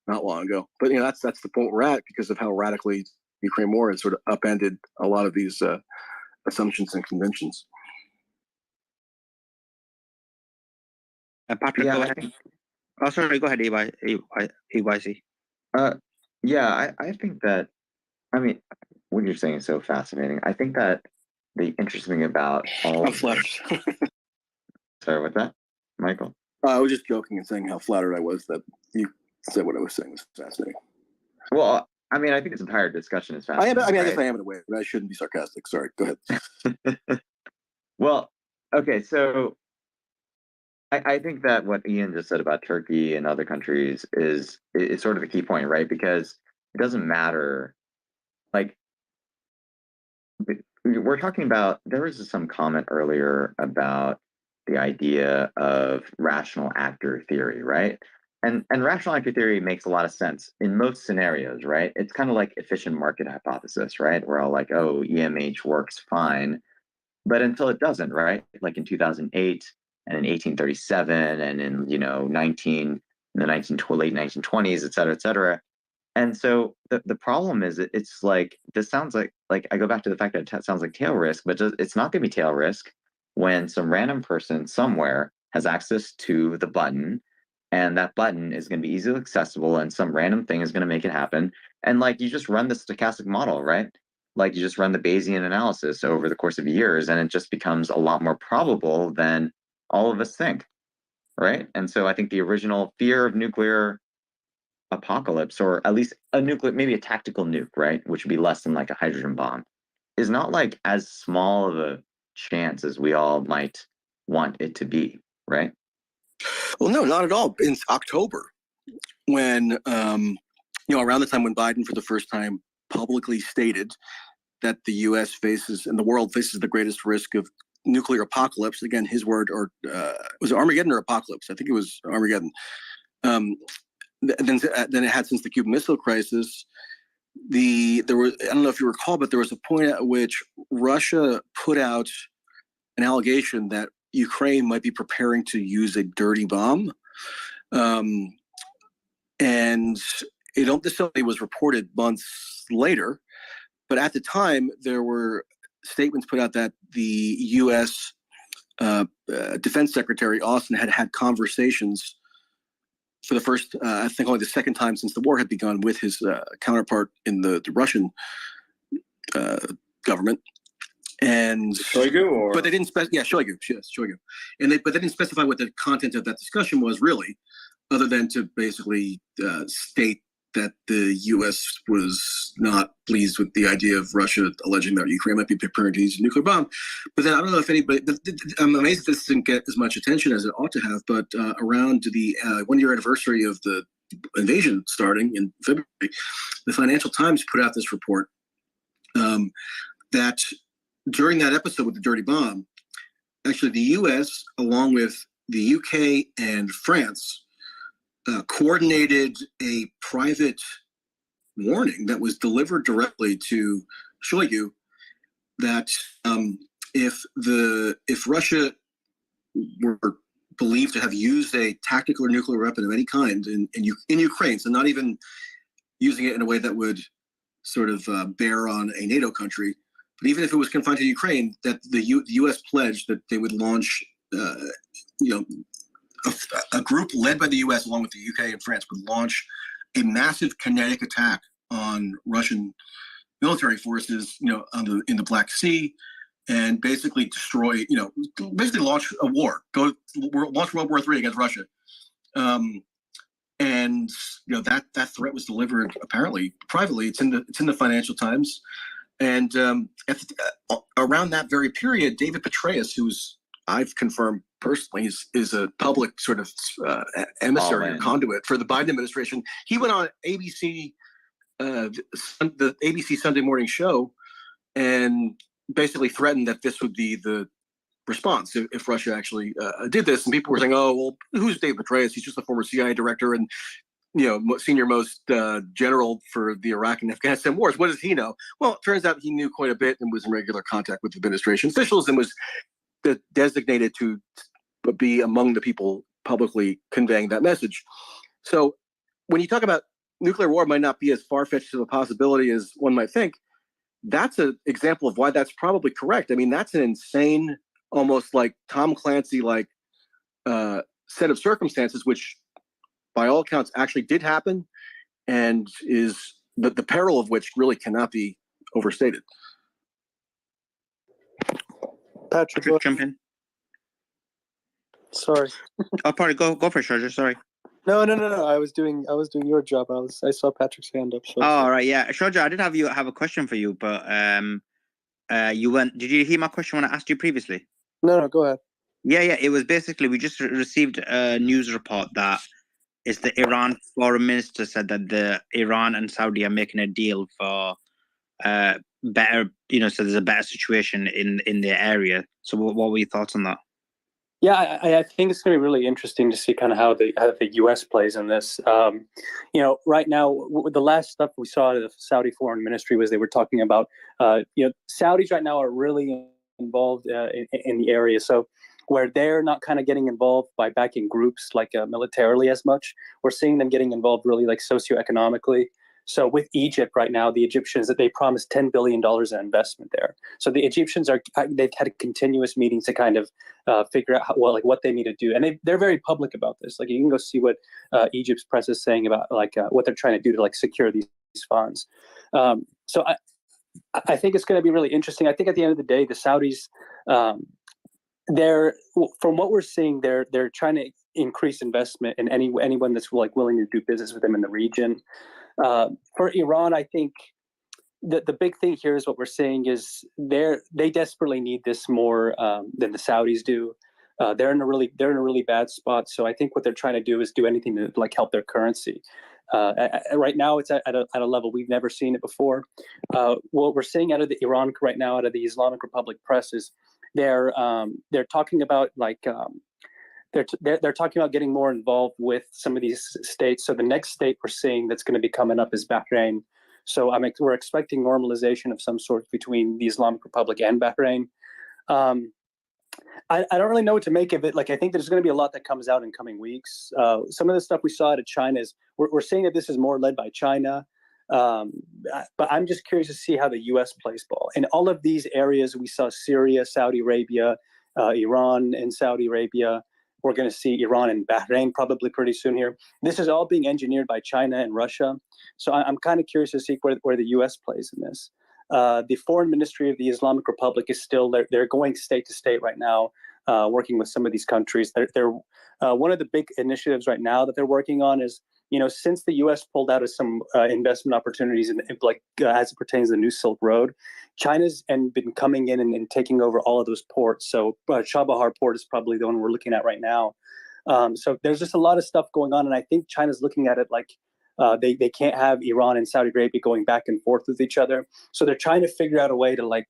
not long ago. But that's the point we're at because of how radically the Ukraine war has sort of upended a lot of these assumptions and conventions. Patrick, go ahead. Oh, sorry, go ahead, EYC. Yeah, I think that, I mean, what you're saying is so fascinating. I think that the interesting thing about all... I'm flattered. Sorry, what's that, Michael? I was just joking and saying how flattered I was that you said what I was saying was fascinating. Well, I mean, I think this entire discussion is fascinating. I guess I am in a way, but I shouldn't be sarcastic. Sorry, go ahead. Well, okay, so I think that what Ian just said about Turkey and other countries is sort of a key point, right? Because it doesn't matter. Like, we're talking about, there was some comment earlier about the idea of rational actor theory, right? And rational actor theory makes a lot of sense in most scenarios, right? It's kind of like efficient market hypothesis, right? We're all like, oh, EMH works fine. But until it doesn't, right? Like in 2008 and in 1837 and in, in the late 1920s, et cetera, et cetera. And so the problem is it's like, this sounds like I go back to the fact that it sounds like tail risk, but it's not going to be tail risk when some random person somewhere has access to the button, and that button is going to be easily accessible, and some random thing is going to make it happen. And like, you just run the stochastic model, right? Like, you just run the Bayesian analysis over the course of years, and it just becomes a lot more probable than all of us think, right? And so I think the original fear of nuclear apocalypse, or at least maybe a tactical nuke, right, which would be less than like a hydrogen bomb, is not like as small of a chance as we all might want it to be, right? Well, no, not at all. In October, when around the time when Biden for the first time publicly stated that the U.S. faces and the world faces the greatest risk of nuclear apocalypse, again, his word, or was it Armageddon or apocalypse? I think it was Armageddon. Then it had since the Cuban Missile Crisis. There was, I don't know if you recall, but there was a point at which Russia put out an allegation that Ukraine might be preparing to use a dirty bomb, and this only was reported months later. But at the time, there were statements put out that the U.S. Defense Secretary Austin had conversations for the first, I think only the second time since the war had begun, with his counterpart in the Russian government. And Shoigu, or but they didn't specify. Yeah, Shoigu. Yes, Shoigu. But they didn't specify what the content of that discussion was really, other than to basically state that the U.S. was not pleased with the idea of Russia alleging that Ukraine might be preparing to use a nuclear bomb. But then I don't know if anybody. I'm amazed that this didn't get as much attention as it ought to have. But around the 1-year anniversary of the invasion starting in February, the Financial Times put out this report that during that episode with the dirty bomb, actually the U.S. along with the U.K. and France coordinated a private warning that was delivered directly to Shoigu that if Russia were believed to have used a tactical or nuclear weapon of any kind in Ukraine, so not even using it in a way that would sort of bear on a NATO country, but even if it was confined to Ukraine, that the U.S. pledged that they would launch, a group led by the U.S. along with the U.K. and France would launch a massive kinetic attack on Russian military forces, in the Black Sea, and basically destroy, basically launch a war, launch World War III against Russia. And that threat was delivered apparently privately. It's in the Financial Times, and around that very period, David Petraeus, who's I've confirmed personally is a public sort of emissary or conduit for the Biden administration. He went on ABC, the ABC Sunday morning show, and basically threatened that this would be the response if Russia actually did this. And people were saying, "Oh, well, who's David Petraeus? He's just a former CIA director and senior most general for the Iraq and Afghanistan wars. What does he know?" Well, it turns out he knew quite a bit and was in regular contact with administration officials and was designated to be among the people publicly conveying that message. So when you talk about nuclear war might not be as far-fetched of a possibility as one might think, that's an example of why that's probably correct. I mean, that's an insane, almost like Tom Clancy-like set of circumstances, which by all accounts actually did happen, and is the peril of which really cannot be overstated. Patrick, jump in. Sorry. Oh, pardon. Go for it, Shorja. Sorry. No. I was doing your job. I saw Patrick's hand up. So. Oh, right. Yeah, Shorja, I did have a question for you, but you went. Did you hear my question when I asked you previously? No. Go ahead. Yeah. It was basically we just received a news report that it's the Iran foreign minister said that the Iran and Saudi are making a deal for better, so there's a better situation in the area. So what were your thoughts on that? Yeah, I think it's going to be really interesting to see kind of how the U.S. plays in this. Right now, the last stuff we saw out of the Saudi foreign ministry was they were talking about, Saudis right now are really involved in the area. So where they're not kind of getting involved by backing groups like militarily as much, we're seeing them getting involved really like socioeconomically. So with Egypt right now, the Egyptians, that they promised $10 billion in investment there. So the Egyptians they've had continuous meetings to kind of figure out what they need to do. And they're very public about this. Like you can go see what Egypt's press is saying about what they're trying to do to secure these funds. So I think it's going to be really interesting. I think at the end of the day, the Saudis, from what we're seeing, they're trying to increase investment in anyone that's willing to do business with them in the region. For Iran, I think the big thing here is what we're saying is they desperately need this more than the Saudis do. They're in a really bad spot. So I think what they're trying to do is do anything to help their currency. Right now, it's at a level we've never seen it before. What we're seeing out of the Iran right now, out of the Islamic Republic press, is they're talking about they're talking about getting more involved with some of these states. So the next state we're seeing that's going to be coming up is Bahrain. So we're expecting normalization of some sort between the Islamic Republic and Bahrain. I don't really know what to make of it. I think there's going to be a lot that comes out in coming weeks. Some of the stuff we saw out of China is we're seeing that this is more led by China. But I'm just curious to see how the U.S. plays ball. In all of these areas, we saw Syria, Saudi Arabia, Iran and Saudi Arabia. We're going to see Iran and Bahrain probably pretty soon here. This is all being engineered by China and Russia. So I'm kind of curious to see where the U.S. plays in this. The foreign ministry of the Islamic Republic is still they're going state to state right now, working with some of these countries. They're one of the big initiatives right now that they're working on is, since the U.S. pulled out of some investment opportunities as it pertains to the New Silk Road, China's been coming in and taking over all of those ports. So Chabahar port is probably the one we're looking at right now. So there's just a lot of stuff going on, and I think China's looking at it like they can't have Iran and Saudi Arabia going back and forth with each other. So they're trying to figure out a way to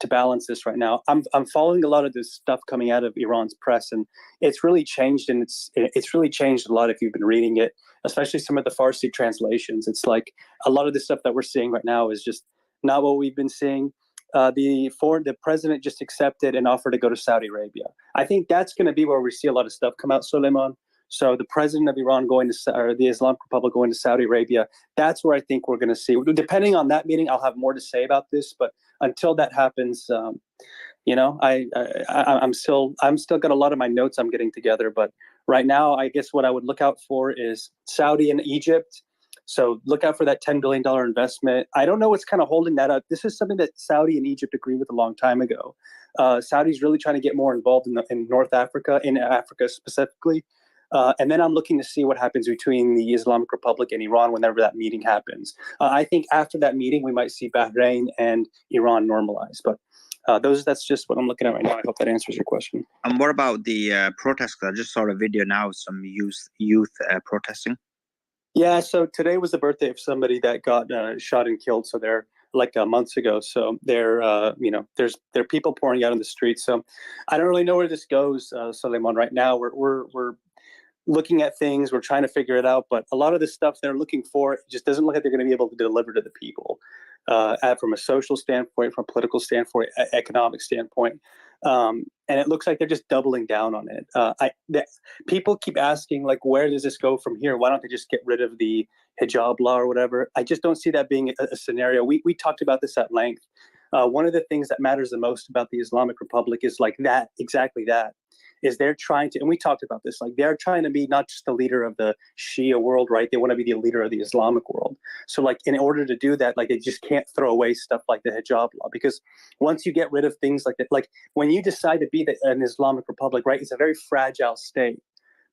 to balance this right now. I'm following a lot of this stuff coming out of Iran's press, and it's really changed, and it's really changed a lot if you've been reading it, especially some of the Farsi translations. It's like a lot of the stuff that we're seeing right now is just not what we've been seeing. The president just accepted an offer to go to Saudi Arabia. I think that's going to be where we see a lot of stuff come out, Suleiman. So the president of Iran or the Islamic Republic going to Saudi Arabia, that's where I think we're going to see. Depending on that meeting, I'll have more to say about this. But until that happens, I'm still got a lot of my notes I'm getting together. But right now, I guess what I would look out for is Saudi and Egypt. So look out for that $10 billion investment. I don't know what's kind of holding that up. This is something that Saudi and Egypt agreed with a long time ago. Saudi's really trying to get more involved in North Africa, in Africa specifically. And then I'm looking to see what happens between the Islamic Republic and Iran whenever that meeting happens. I think after that meeting, we might see Bahrain and Iran normalize. But that's just what I'm looking at right now. I hope that answers your question. And what about the protests? I just saw a video now of some youth protesting. Yeah, so today was the birthday of somebody that got shot and killed. So they're months ago. So there are people pouring out in the streets. So I don't really know where this goes, Suleiman. Right now, we're looking at things. We're trying to figure it out. But a lot of the stuff they're looking for just doesn't look like they're going to be able to deliver to the people from a social standpoint, from a political standpoint, economic standpoint. And it looks like they're just doubling down on it. People keep asking, where does this go from here? Why don't they just get rid of the hijab law or whatever? I just don't see that being a scenario. We talked about this at length. One of the things that matters the most about the Islamic Republic is exactly that, is they're trying to, and we talked about this, they're trying to be not just the leader of the Shia world, right? They want to be the leader of the Islamic world. So in order to do that, they just can't throw away stuff like the hijab law, because once you get rid of things like that, when you decide to be an Islamic Republic, right, it's a very fragile state,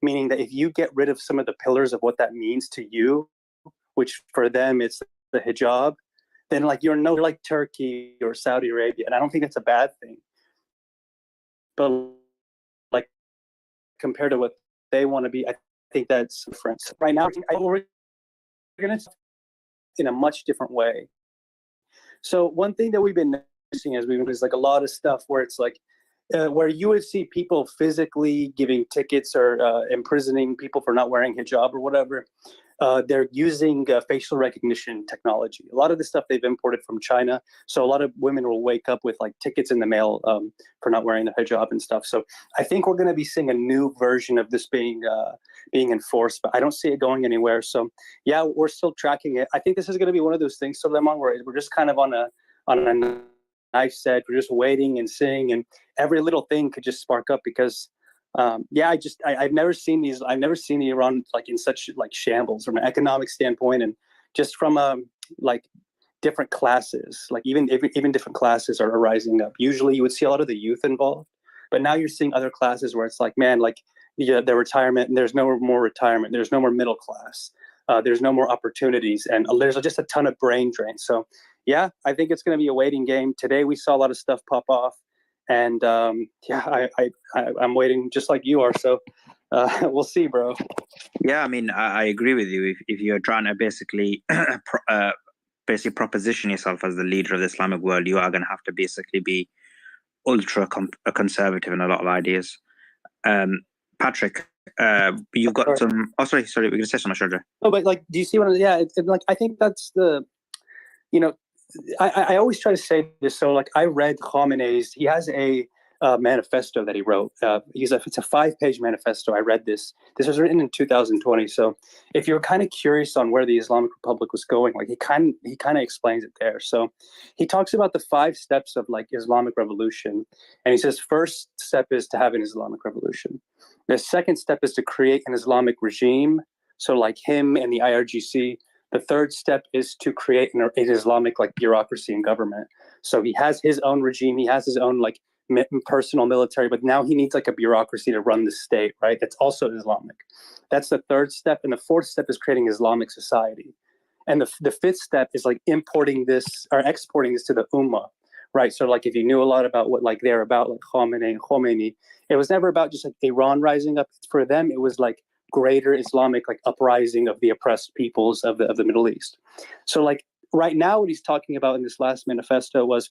meaning that if you get rid of some of the pillars of what that means to you, which for them it's the hijab, then you're no like Turkey or Saudi Arabia. And I don't think that's a bad thing. But compared to what they want to be, I think that's different. Right now, we're going to in a much different way. So one thing that we've been noticing is a lot of stuff where it's where you would see people physically giving tickets or imprisoning people for not wearing hijab or whatever. They're using facial recognition technology. A lot of the stuff they've imported from China. So a lot of women will wake up with tickets in the mail for not wearing the hijab and stuff. So I think we're going to be seeing a new version of this being enforced, but I don't see it going anywhere. So yeah, we're still tracking it. I think this is going to be one of those things, Suleiman, where we're just kind of on a knife edge. We're just waiting and seeing, and every little thing could just spark up because. I've never seen the Iran in such shambles from an economic standpoint, and just from different classes, even different classes are rising up. Usually you would see a lot of the youth involved, but now you're seeing other classes where it's the retirement, and there's no more retirement, there's no more middle class, there's no more opportunities, and there's just a ton of brain drain. So yeah, I think it's going to be a waiting game. Today we saw a lot of stuff pop off. And I'm waiting just like you are. So we'll see, bro. Yeah, I mean, I agree with you. If you're trying to basically proposition yourself as the leader of the Islamic world, you are going to have to basically be ultra conservative in a lot of ideas. Patrick, you've got some. Oh, sorry. We're going to say something, Shudra. Oh, but do you see what? Yeah, I think that's the, I always try to say this. So I read Khamenei's, he has a manifesto that he wrote. It's a 5-page manifesto. I read this. This was written in 2020. So if you're kind of curious on where the Islamic Republic was going, he kind of explains it there. So he talks about the 5 steps of Islamic revolution. And he says, first step is to have an Islamic revolution. The second step is to create an Islamic regime. So him and the IRGC, The third step is to create an Islamic like bureaucracy and government. So he has his own regime, he has his own like personal military, but now he needs like a bureaucracy to run the state, right? That's also Islamic. That's the third step. And the fourth step is creating Islamic society. And the fifth step is like importing this or exporting this to the Ummah, right? So like if you knew a lot about what like they're about, like Khomeini, it was never about just like Iran rising up. For them, it was like greater Islamic like uprising of the oppressed peoples of the Middle East. So like right now what he's talking about in this last manifesto was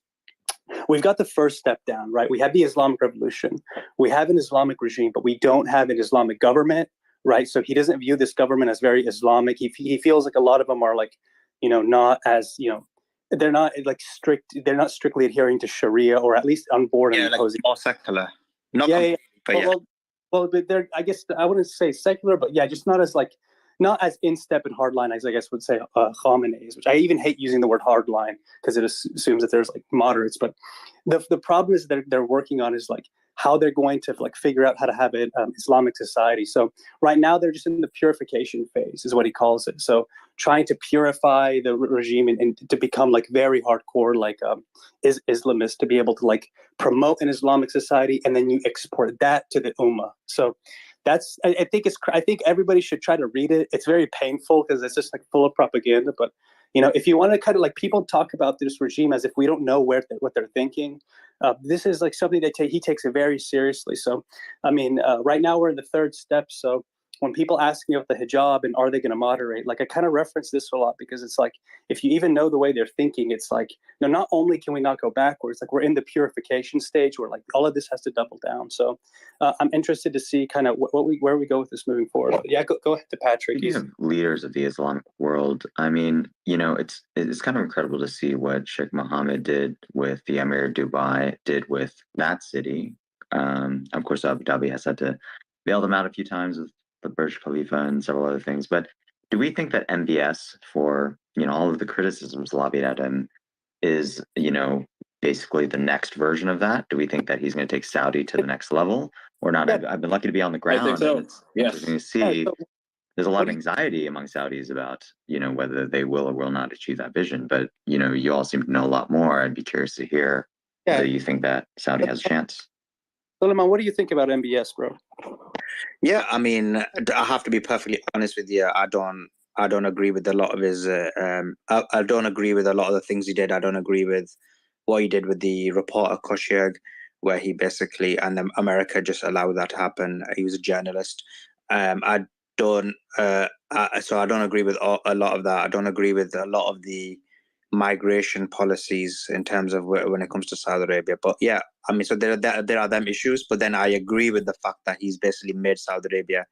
we've got the first step down, right? We have the Islamic Revolution. We have an Islamic regime, but we don't have an Islamic government, right? So he doesn't view this government as very Islamic. He feels like a lot of them are like, not as, they're not like strict. They're not strictly adhering to Sharia, or at least on board and imposing. More secular. Not Well, but they're, I guess I wouldn't say secular, but yeah, just not as in step and hardline as I guess would say Khamenei's, which I even hate using the word hardline because it assumes that there's like moderates. But the problem is that they're working on is like how they're going to like figure out how to have an Islamic society. So right now they're just in the purification phase, is what he calls it. So trying to purify the regime and to become like very hardcore, like Islamists, to be able to like promote an Islamic society, and then you export that to the Ummah. So that's, I think everybody should try to read it. It's very painful because it's just like full of propaganda. But if you want to kind of like, people talk about this regime as if we don't know what they're thinking. This is like something he takes it very seriously. So, I mean, right now we're in the third step. So when people ask me about the hijab and are they going to moderate, like I kind of reference this a lot because it's like, if you even know the way they're thinking, it's like, not only can we not go backwards, like we're in the purification stage where like all of this has to double down. So I'm interested to see kind of where we go with this moving forward. But yeah, go ahead to Patrick. Speaking of leaders of the Islamic world, I mean, it's kind of incredible to see what Sheikh Mohammed did with the Emir of Dubai, did with that city. Of course, Abu Dhabi has had to bail them out a few times with the Burj Khalifa and several other things. But do we think that MBS, for all of the criticisms lobbied at him, is basically the next version of that? Do we think that he's going to take Saudi to the next level or not? Yeah. I've been lucky to be on the ground. I think so. And it's Yes. interesting to see. There's a lot of anxiety among Saudis about whether they will or will not achieve that vision. But you all seem to know a lot more. I'd be curious to hear whether you think that Saudi has a chance. Suleiman, what do you think about MBS, bro? Yeah, I mean, I have to be perfectly honest with you. I don't agree with a lot of his. I don't agree with a lot of the things he did. I don't agree with what he did with the reporter Khashoggi, where he basically, and America just allowed that to happen. He was a journalist. I don't. So I don't agree with a lot of that. I don't agree with a lot of the migration policies in terms of when it comes to Saudi Arabia. But yeah, I mean, so there are them issues. But then I agree with the fact that he's basically made Saudi Arabia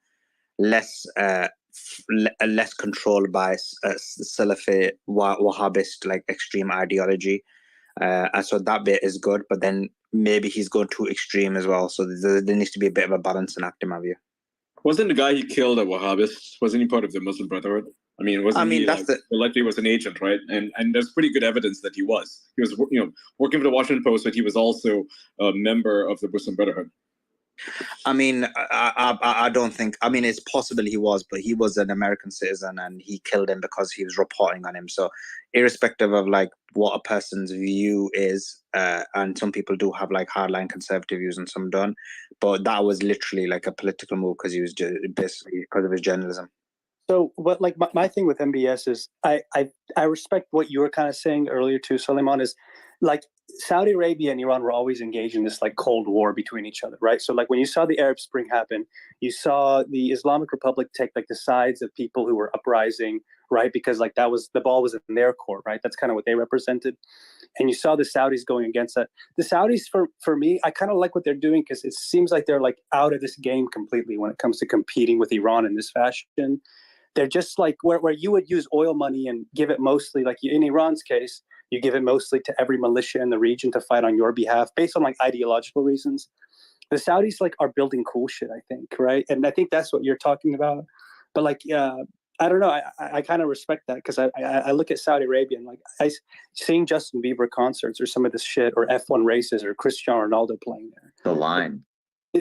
less controlled by Salafi Wahhabist like extreme ideology. And so that bit is good. But then maybe he's going too extreme as well. So there needs to be a bit of a balance in act, in my view. Wasn't the guy he killed a Wahhabist? Wasn't he part of the Muslim Brotherhood? I mean, likely was an agent, right? And there's pretty good evidence that he was. He was, working for the Washington Post, but he was also a member of the Muslim Brotherhood. I mean, I don't think. I mean, it's possible he was, but he was an American citizen, and he killed him because he was reporting on him. So, irrespective of like what a person's view is, and some people do have like hardline conservative views, and some don't. But that was literally like a political move because he was basically because of his journalism. So what, like my thing with MBS is I respect what you were kind of saying earlier too, Suleiman, is like Saudi Arabia and Iran were always engaged in this like Cold War between each other, right? So like when you saw the Arab Spring happen, you saw the Islamic Republic take like the sides of people who were uprising, right? Because like the ball was in their court, right? That's kind of what they represented. And you saw the Saudis going against that. The Saudis, for me, I kind of like what they're doing because it seems like they're like out of this game completely when it comes to competing with Iran in this fashion. They're just like where you would use oil money and give it mostly, like in Iran's case, you give it mostly to every militia in the region to fight on your behalf based on like ideological reasons. The Saudis like are building cool shit, I think, right? And I think that's what you're talking about. But like, I don't know. I kind of respect that because I look at Saudi Arabia and like seeing Justin Bieber concerts or some of this shit or F1 races or Cristiano Ronaldo playing there. The line.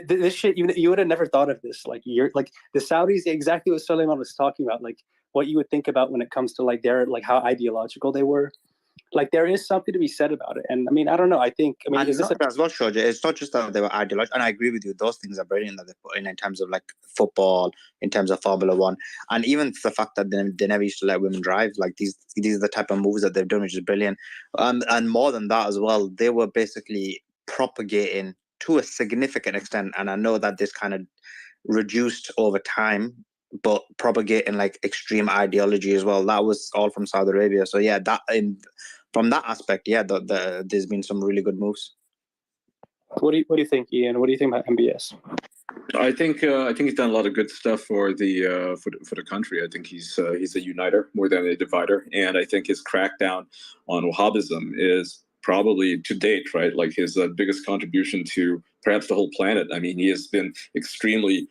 This shit, you would have never thought of this. Like you're like the Saudis, exactly what Suleiman was talking about. Like what you would think about when it comes to like their like how ideological they were. Like there is something to be said about it, and I mean I don't know. I think and is this as well, Shoja? It's not just that they were ideological, and I agree with you. Those things are brilliant that they put in terms of like football, in terms of Formula One, and even the fact that they never used to let women drive. Like these are the type of moves that they've done, which is brilliant. And more than that as well, they were basically propagating to a significant extent, and I know that this kind of reduced over time, but propagating like extreme ideology as well. That was all from Saudi Arabia. So yeah, from that aspect, yeah, there's been some really good moves. What do you think, Ian? What do you think about MBS? I think he's done a lot of good stuff for the country. I think he's a uniter more than a divider, and I think his crackdown on Wahhabism is probably to date, right, like his biggest contribution to perhaps the whole planet. I mean, he has been extremely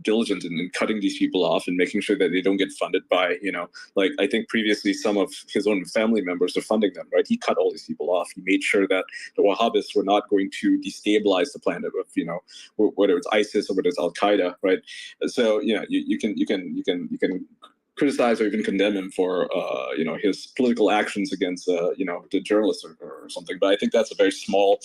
diligent in cutting these people off and making sure that they don't get funded by, like I think previously some of his own family members are funding them, right? He cut all these people off. He made sure that the Wahhabists were not going to destabilize the planet with, whether it's ISIS or whether it's Al Qaeda, right? So you can criticize or even condemn him for his political actions against the journalists or something, but I think that's a very small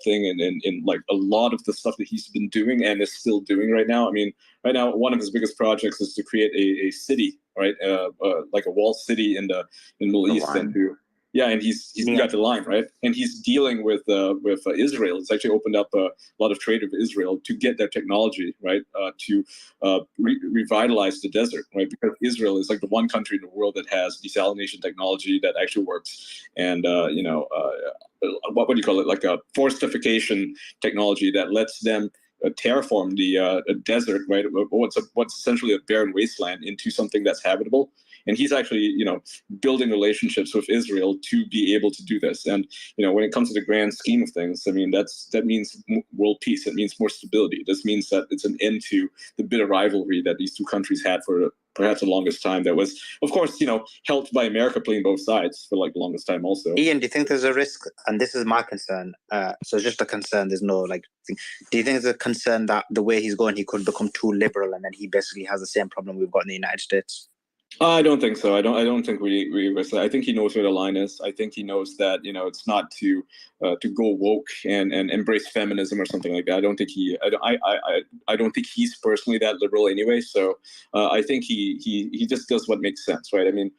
thing in like a lot of the stuff that he's been doing and is still doing right now. I mean, right now one of his biggest projects is to create a city, right, like a walled city in Middle East, and he's got the line, right, and he's dealing with Israel. It's actually opened up a lot of trade with Israel to get their technology, right, to revitalize the desert, right, because Israel is like the one country in the world that has desalination technology that actually works, and what do you call it, like a forestification technology that lets them terraform the desert, right, what's essentially a barren wasteland into something that's habitable. And he's actually, building relationships with Israel to be able to do this. And, when it comes to the grand scheme of things, I mean, that means world peace. It means more stability. This means that it's an end to the bitter rivalry that these two countries had for perhaps the longest time. That was, of course, helped by America playing both sides for like the longest time also. Ian, do you think there's a risk, and this is my concern, so it's just a concern, there's no like thing. Do you think there's a concern that the way he's going, he could become too liberal and then he basically has the same problem we've got in the United States? I don't think so. I don't think we risk that. I think he knows where the line is. I think he knows that it's not to go woke and embrace feminism or something like that. I don't think he's personally that liberal anyway. So I think he just does what makes sense, right? I mean,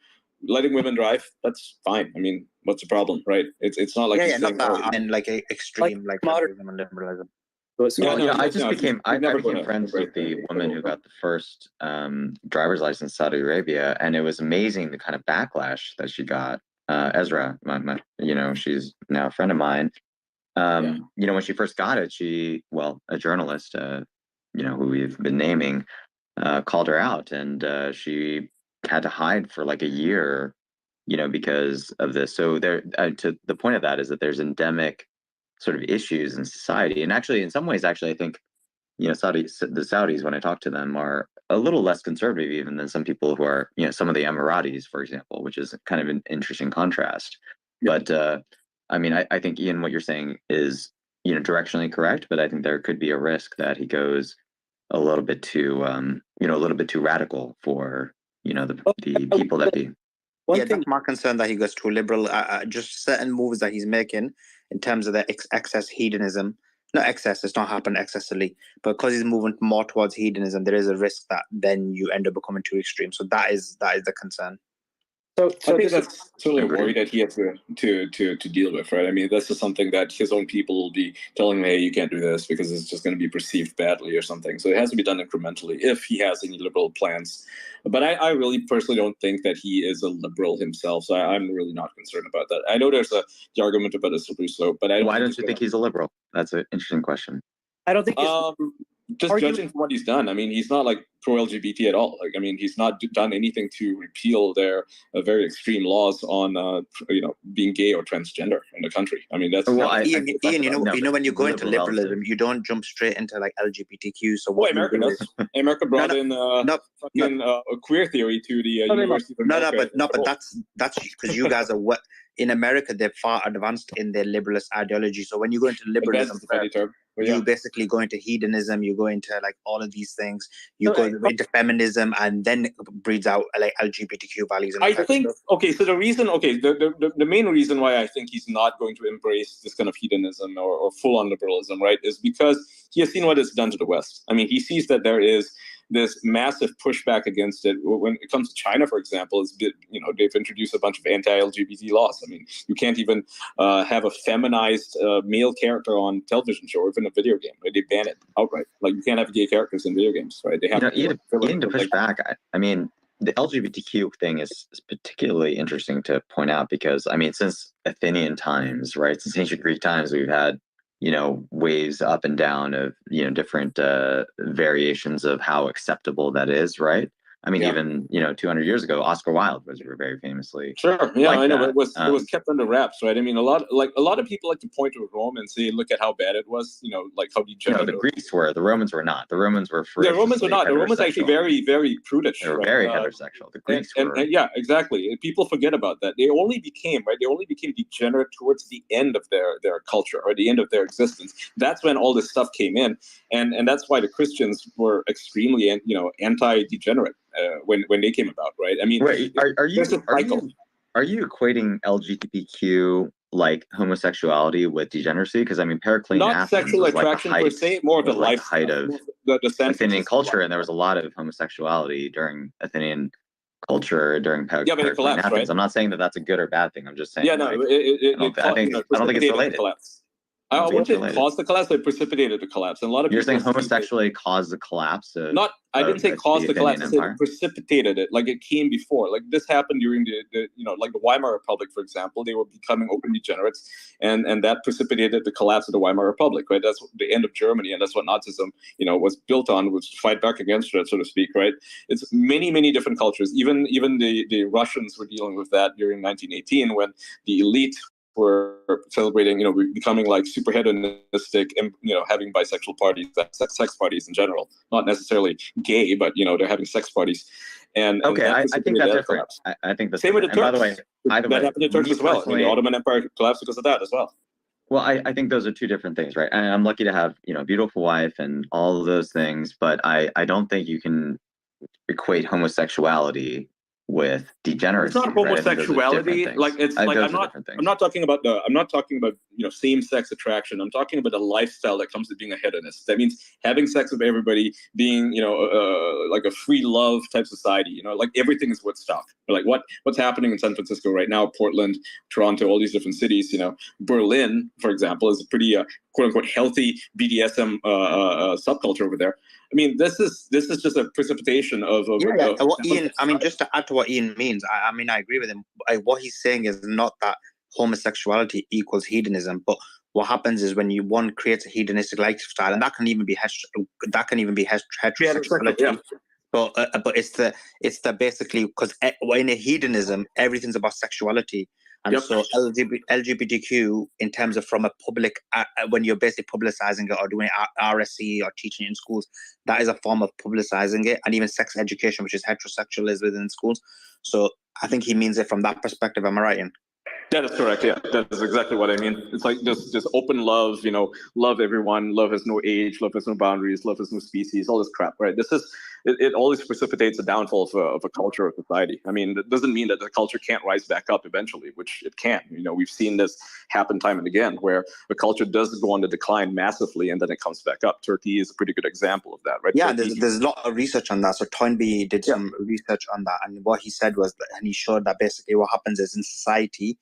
letting women drive, that's fine. I mean, what's the problem, right? It's not like not that. I mean, like extreme like modernism and liberalism. I became friends with the woman who got the first driver's license in Saudi Arabia, and it was amazing the kind of backlash that she got. Ezra, she's now a friend of mine. When she first got it, a journalist, who we've been naming, called her out, and she had to hide for like a year, because of this. So there, to the point of that is that there's endemic sort of issues in society, and actually in some ways I think the Saudis, when I talk to them, are a little less conservative even than some people who are some of the Emiratis, for example, which is kind of an interesting contrast. But I mean, I think, Ian, what you're saying is directionally correct, but I think there could be a risk that he goes a little bit too radical for the people that be. That's my concern, that he goes too liberal. Just certain moves that he's making in terms of the excess hedonism. Not excess, it's not happened excessively, but because he's moving more towards hedonism, there is a risk that then you end up becoming too extreme. So that is the concern. So I think that's certainly a worry that he has to deal with, right? I mean, this is something that his own people will be telling him, hey, you can't do this because it's just going to be perceived badly or something. So it has to be done incrementally if he has any liberal plans. But I really personally don't think that he is a liberal himself. So I'm really not concerned about that. I know there's the argument about a slippery slope, but why don't you think he's a liberal? That's an interesting question. I don't think just judging from what he's done. I mean, he's not like pro-LGBT at all. Like, I mean, he's not done anything to repeal their very extreme laws on, being gay or transgender in the country. I mean, that's Ian, when you go into liberalism, you don't jump straight into like LGBTQ. So what America does. America brought in a queer theory to the University of America. But that's because you guys are in America, they're far advanced in their liberalist ideology. So when you go into liberalism, you basically go into hedonism, you go into like all of these things, you go into feminism, and then it breeds out like LGBTQ values. And I think, okay, so the reason, the main reason why I think he's not going to embrace this kind of hedonism or full-on liberalism, right, is because he has seen what it's done to the West. I mean, he sees that there is this massive pushback against it. When it comes to China, for example, they've introduced a bunch of anti-LGBT laws. I mean, you can't even have a feminized male character on television show or even a video game. Right? They ban it outright. Like, you can't have gay characters in video games. Right? They have even to push back. I mean, the LGBTQ thing is particularly interesting to point out because, I mean, since Athenian times, right, since ancient Greek times, we've had waves up and down of, different variations of how acceptable that is, right? I mean, even 200 years ago, Oscar Wilde was very famously I know, that. but it was kept under wraps, right? I mean, a lot of people like to point to Rome and say, look at how bad it was, like how degenerate. The Greeks were, the Romans were not. The Romans were The Romans were not. The Romans actually very, very prudish. They were very heterosexual. The Greeks were. Yeah, exactly. People forget about that. They only became degenerate towards the end of their culture or the end of their existence. That's when all this stuff came in, and that's why the Christians were extremely anti-degenerate. When they came about, right? I mean, wait, are you equating LGBTQ like homosexuality with degeneracy? Because I mean, Periclean not Athens sexual was attraction like the per se, more of the life height of the Athenian culture, and there was a lot of homosexuality during Athenian culture during Periclean it collapsed, Athens. right? I'm not saying that that's a good or bad thing. I'm just saying. Yeah, no, like, I I don't think it's related. I wouldn't say it caused the collapse, but it precipitated the collapse. And a lot of You're people saying homosexuality caused the collapse of I didn't say caused the collapse. I said Empire? it precipitated it. Like, it came before. Like, this happened during the like the Weimar Republic, for example. They were becoming open degenerates, and that precipitated the collapse of the Weimar Republic. Right, that's the end of Germany, and that's what Nazism was built on, was to fight back against it, so to speak. Right, it's many different cultures. Even the Russians were dealing with that during 1918 when the elite were celebrating, becoming like super hedonistic and, having bisexual parties, sex parties in general, not necessarily gay, but, they're having sex parties. And okay, I think that's different. I think the same with the Turks. By the way, that happened to Turks as well. The Ottoman Empire collapsed because of that as well. Well, I think those are two different things, right? And I'm lucky to have, a beautiful wife and all of those things, but I don't think you can equate homosexuality with degeneracy. It's not homosexuality. Right? Like, it's like I'm not talking about same-sex attraction. I'm talking about the lifestyle that comes with being a hedonist. That means having sex with everybody, being like a free love type society. Like, everything is Woodstock. Like what's happening in San Francisco right now, Portland, Toronto, all these different cities. Berlin, for example, is a pretty quote unquote healthy BDSM subculture over there. I mean, this is just a precipitation of what Ian. I mean, just to add to what Ian means, I mean, I agree with him. What he's saying is not that homosexuality equals hedonism, but what happens is when one creates a hedonistic lifestyle, and that can even be heterosexuality. Yeah. But it's the basically, because in a hedonism, everything's about sexuality. And so LGBTQ, in terms of from a public, when you're basically publicizing it or doing RSE or teaching it in schools, that is a form of publicizing it. And even sex education, which is heterosexual, is within schools. So I think he means it from that perspective. Am I right, Ian? That is correct. Yeah, that is exactly what I mean. It's like just open love. Love everyone. Love has no age. Love has no boundaries. Love has no species. All this crap, right? It always precipitates a downfall of a culture or society. I mean, that doesn't mean that the culture can't rise back up eventually, which it can. We've seen this happen time and again, where the culture does go on the decline massively, and then it comes back up. Turkey is a pretty good example of that, right? Yeah, there's a lot of research on that. So Toynbee did some research on that, and what he said was that, and he showed that basically what happens is in society,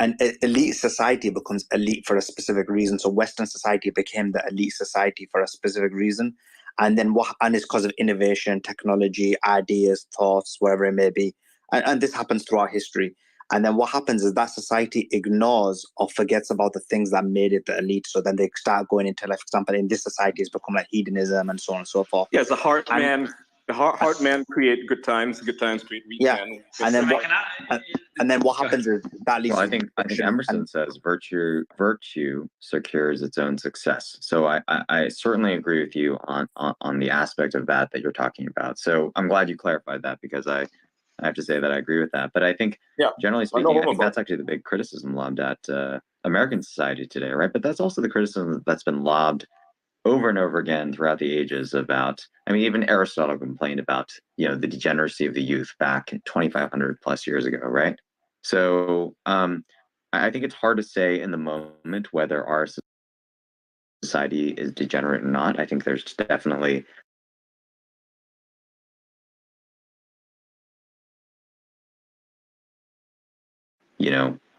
an elite society becomes elite for a specific reason. So Western society became the elite society for a specific reason. And then it's because of innovation, technology, ideas, thoughts, whatever it may be. And this happens throughout history. And then what happens is that society ignores or forgets about the things that made it the elite. So then they start going into, like, for example, in this society, it's become like hedonism and so on and so forth. Yeah, it's a heart man. The heart man create good times create weak men. And then what happens is that leads. Well, I think Emerson says virtue secures its own success. So I certainly agree with you on the aspect of that you're talking about. So I'm glad you clarified that, because I have to say that I agree with that. But I think, generally speaking, I think that's actually the big criticism lobbed at American society today, right? But that's also the criticism that's been lobbed over and over again throughout the ages about, I mean, even Aristotle complained about, you know, the degeneracy of the youth back 2,500 plus years ago, right? So I think it's hard to say in the moment whether our society is degenerate or not. I think there's definitely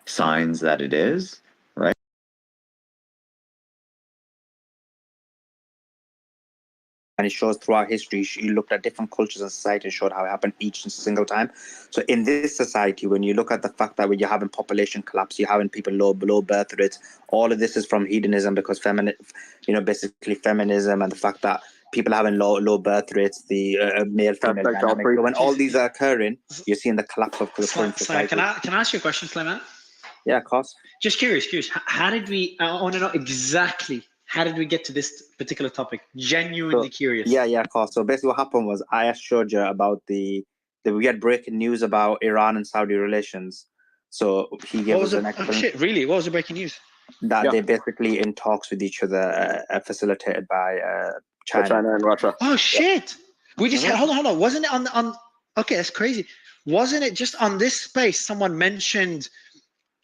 signs that it is, right? And it shows throughout history, you looked at different cultures and societies, showed how it happened each single time. So in this society, when you look at the fact that when you're having population collapse, you're having people low birth rates, all of this is from hedonism, because basically feminism and the fact that people having low birth rates, the male-female dynamic. So when all these are occurring, you're seeing the collapse of the current society. Can I ask you a question, Suleiman? Yeah, of course. Just curious. How did we? I want to know exactly. How did we get to this particular topic? Genuinely curious. Yeah, of course. So basically what happened was I asked Georgia about we had breaking news about Iran and Saudi relations. So he gave us an explanation. Oh shit, really? What was the breaking news? That they're basically in talks with each other, facilitated by China and Russia. Oh shit. We just hold on. Wasn't it on okay, that's crazy. Wasn't it just on this space someone mentioned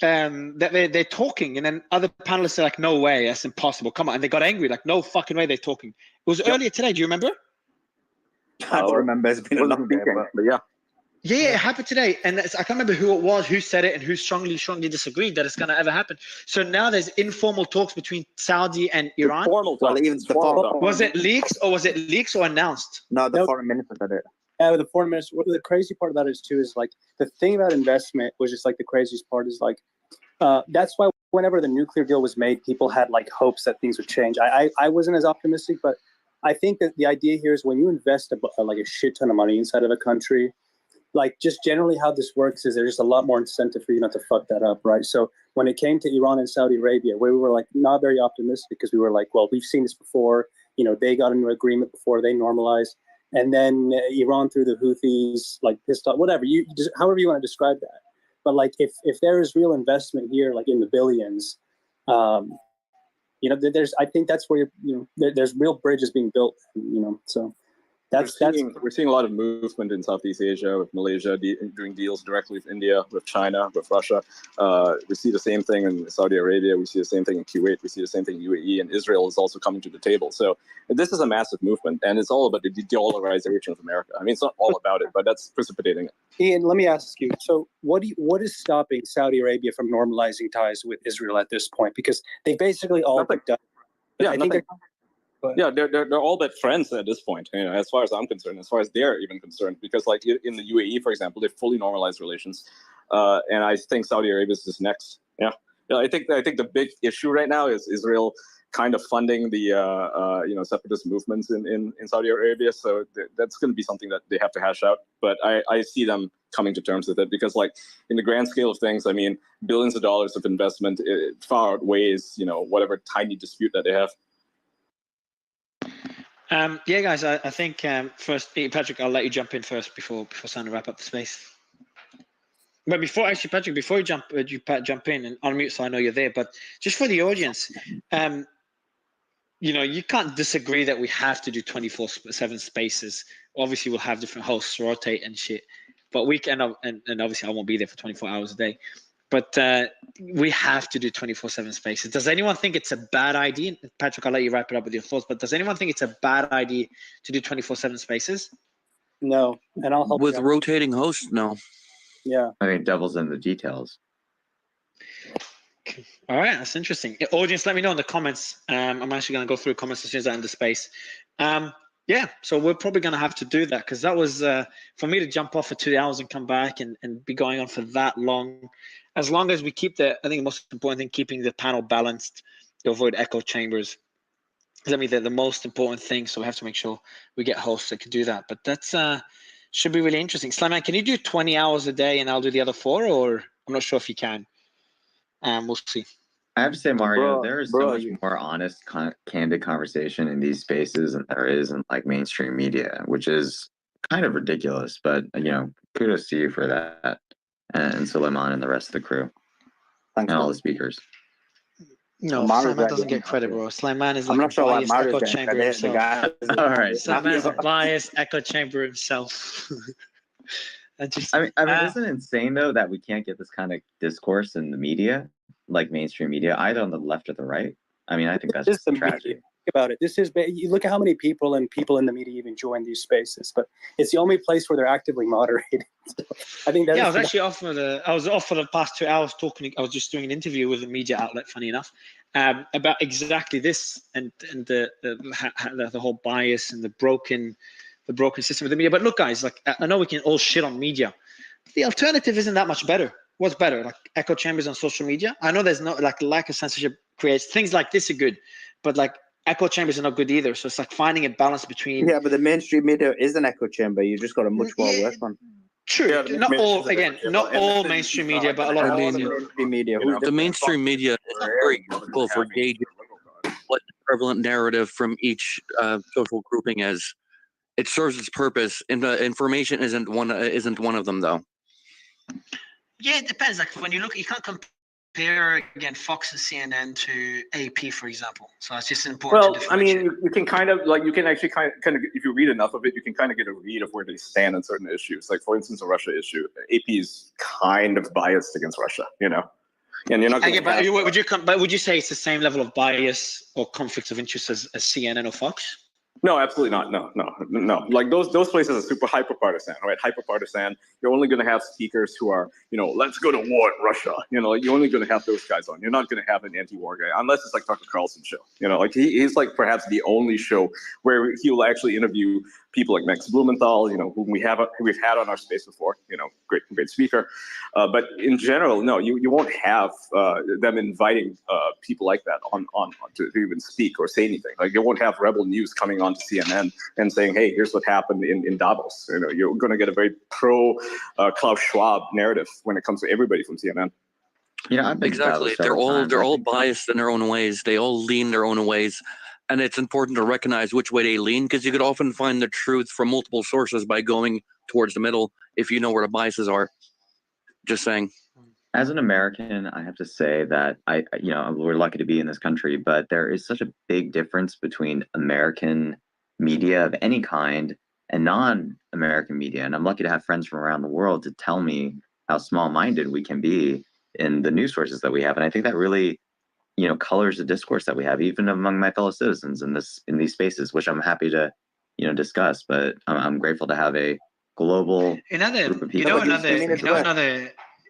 that they're talking, and then other panelists are like, no way, that's impossible, come on, and they got angry, like, no fucking way they're talking. It was earlier today, do you remember? I don't remember, it's been a long day, but yeah, it happened today, and I can't remember who it was, who said it, and who strongly disagreed that it's going to ever happen. So now there's informal talks between Saudi and Iran. Was it leaks or announced? No, the foreign minister said it. The foreign minister. The crazy part about it is too is like the thing about investment was just like the craziest part is like that's why whenever the nuclear deal was made, people had like hopes that things would change. I wasn't as optimistic, but I think that the idea here is when you invest like a shit ton of money inside of a country, like just generally how this works is there's just a lot more incentive for you not to fuck that up, right? So when it came to Iran and Saudi Arabia, we were like not very optimistic because we were like, well, we've seen this before. They got into agreement before they normalized. And then Iran through the Houthis, like pissed off, whatever however you want to describe that. But like, if there is real investment here, like in the billions, there's, I think that's where there's real bridges being built. So we're seeing a lot of movement in Southeast Asia, with Malaysia doing deals directly with India, with China, with Russia. We see the same thing in Saudi Arabia. We see the same thing in Kuwait. We see the same thing in UAE, and Israel is also coming to the table. So this is a massive movement, and it's all about the de-dollarization of America. I mean, it's not all about it, but that's precipitating it. Ian, let me ask you. So what is stopping Saudi Arabia from normalizing ties with Israel at this point? Because they basically all done. Yeah, they're all but friends at this point, as far as I'm concerned, as far as they're even concerned, because like in the UAE, for example, they fully normalized relations, and I think Saudi Arabia is just next. I think the big issue right now is Israel kind of funding the separatist movements in Saudi Arabia, so that's going to be something that they have to hash out. But I see them coming to terms with it, because like in the grand scale of things, I mean, billions of dollars of investment, it far outweighs whatever tiny dispute that they have. Guys, I think first, Patrick, I'll let you jump in first before Sandra wrap up the space. But Patrick, before you jump in and unmute, so I know you're there. But just for the audience, you can't disagree that we have to do 24/7 spaces. Obviously, we'll have different hosts rotate and shit. But we can, and obviously, I won't be there for 24 hours a day. But we have to do 24/7 spaces. Does anyone think it's a bad idea? Patrick, I'll let you wrap it up with your thoughts. But does anyone think it's a bad idea to do 24/7 spaces? No, and I'll help with rotating hosts. No. Yeah. I mean, devil's in the details. All right, that's interesting. Audience, let me know in the comments. I'm actually going to go through comments as soon as I end the space. So we're probably going to have to do that, because that was for me to jump off for 2 hours and come back and be going on for that long. As long as we keep I think the most important thing, keeping the panel balanced to avoid echo chambers. I mean, they're the most important thing. So we have to make sure we get hosts that can do that. But that's should be really interesting. Slamman, can you do 20 hours a day and I'll do the other 4, or I'm not sure if you can. We'll see. I have to say, Mario, there is so much more honest, candid conversation in these spaces than there is in like mainstream media, which is kind of ridiculous. But kudos to you for that, and Suleiman and the rest of the crew, and all the speakers. No, Slayman doesn't get credit, bro. Slayman is like I'm not a sure why biased Mario's echo getting chamber credit. himself. All right. Slayman's a biased echo chamber himself. I mean, isn't it insane though that we can't get this kind of discourse in the media, like mainstream media, either on the left or the right? I mean, I think that's just a tragedy. Think about it. This is you look at how many people in the media even join these spaces, but it's the only place where they're actively moderating. So I think that. Yeah, I was actually off for the past 2 hours talking. I was just doing an interview with a media outlet, funny enough, about exactly this and the whole bias and the broken system of the media. But look, guys, like I know we can all shit on media. The alternative isn't that much better. What's better, like echo chambers on social media? I know there's no like lack of censorship creates things like this are good, but like echo chambers are not good either. So it's like finding a balance between. Yeah, but the mainstream media is an echo chamber. You just got a much more work on. True. Yeah, not all mainstream media, but a lot of mainstream media. The mainstream media is very useful for gauging what the prevalent narrative from each social grouping is. It serves its purpose, and the information isn't one of them, though. Yeah, it depends. Like when you look, you can't compare again Fox and CNN to AP, for example. So it's just important. Well, to I differentiate. mean, you can kind of like you can actually kind of if you read enough of it, you can kind of get a read of where they stand on certain issues. Like for instance, the Russia issue, AP is kind of biased against Russia, you know, and you're not. But would you say it's the same level of bias or conflicts of interest as CNN or Fox? No, absolutely not. No. Like those places are super hyper partisan, right? Hyper partisan. You're only going to have speakers who are, you know, let's go to war in Russia. You know, like you're only going to have those guys on. You're not going to have an anti-war guy unless it's like Tucker Carlson show. You know, like he's like perhaps the only show where he will actually interview people like Max Blumenthal, you know, whom we've had on our space before. You know, great speaker. But in general, no, you won't have them inviting people like that on to even speak or say anything. Like you won't have Rebel News coming on to CNN and saying, "Hey, here's what happened in Davos." You know, you're going to get a very pro Klaus Schwab narrative when it comes to everybody from CNN. Yeah, exactly. They're all biased in their own ways. They all lean their own ways, and it's important to recognize which way they lean because you could often find the truth from multiple sources by going towards the middle if you know where the biases are. Just saying. As an American, I have to say that we're lucky to be in this country, but there is such a big difference between American media of any kind and non-American media. And I'm lucky to have friends from around the world to tell me how small-minded we can be in the news sources that we have. And I think that really, colors the discourse that we have, even among my fellow citizens in these spaces, which I'm happy to, discuss. But I'm grateful to have a global group of people.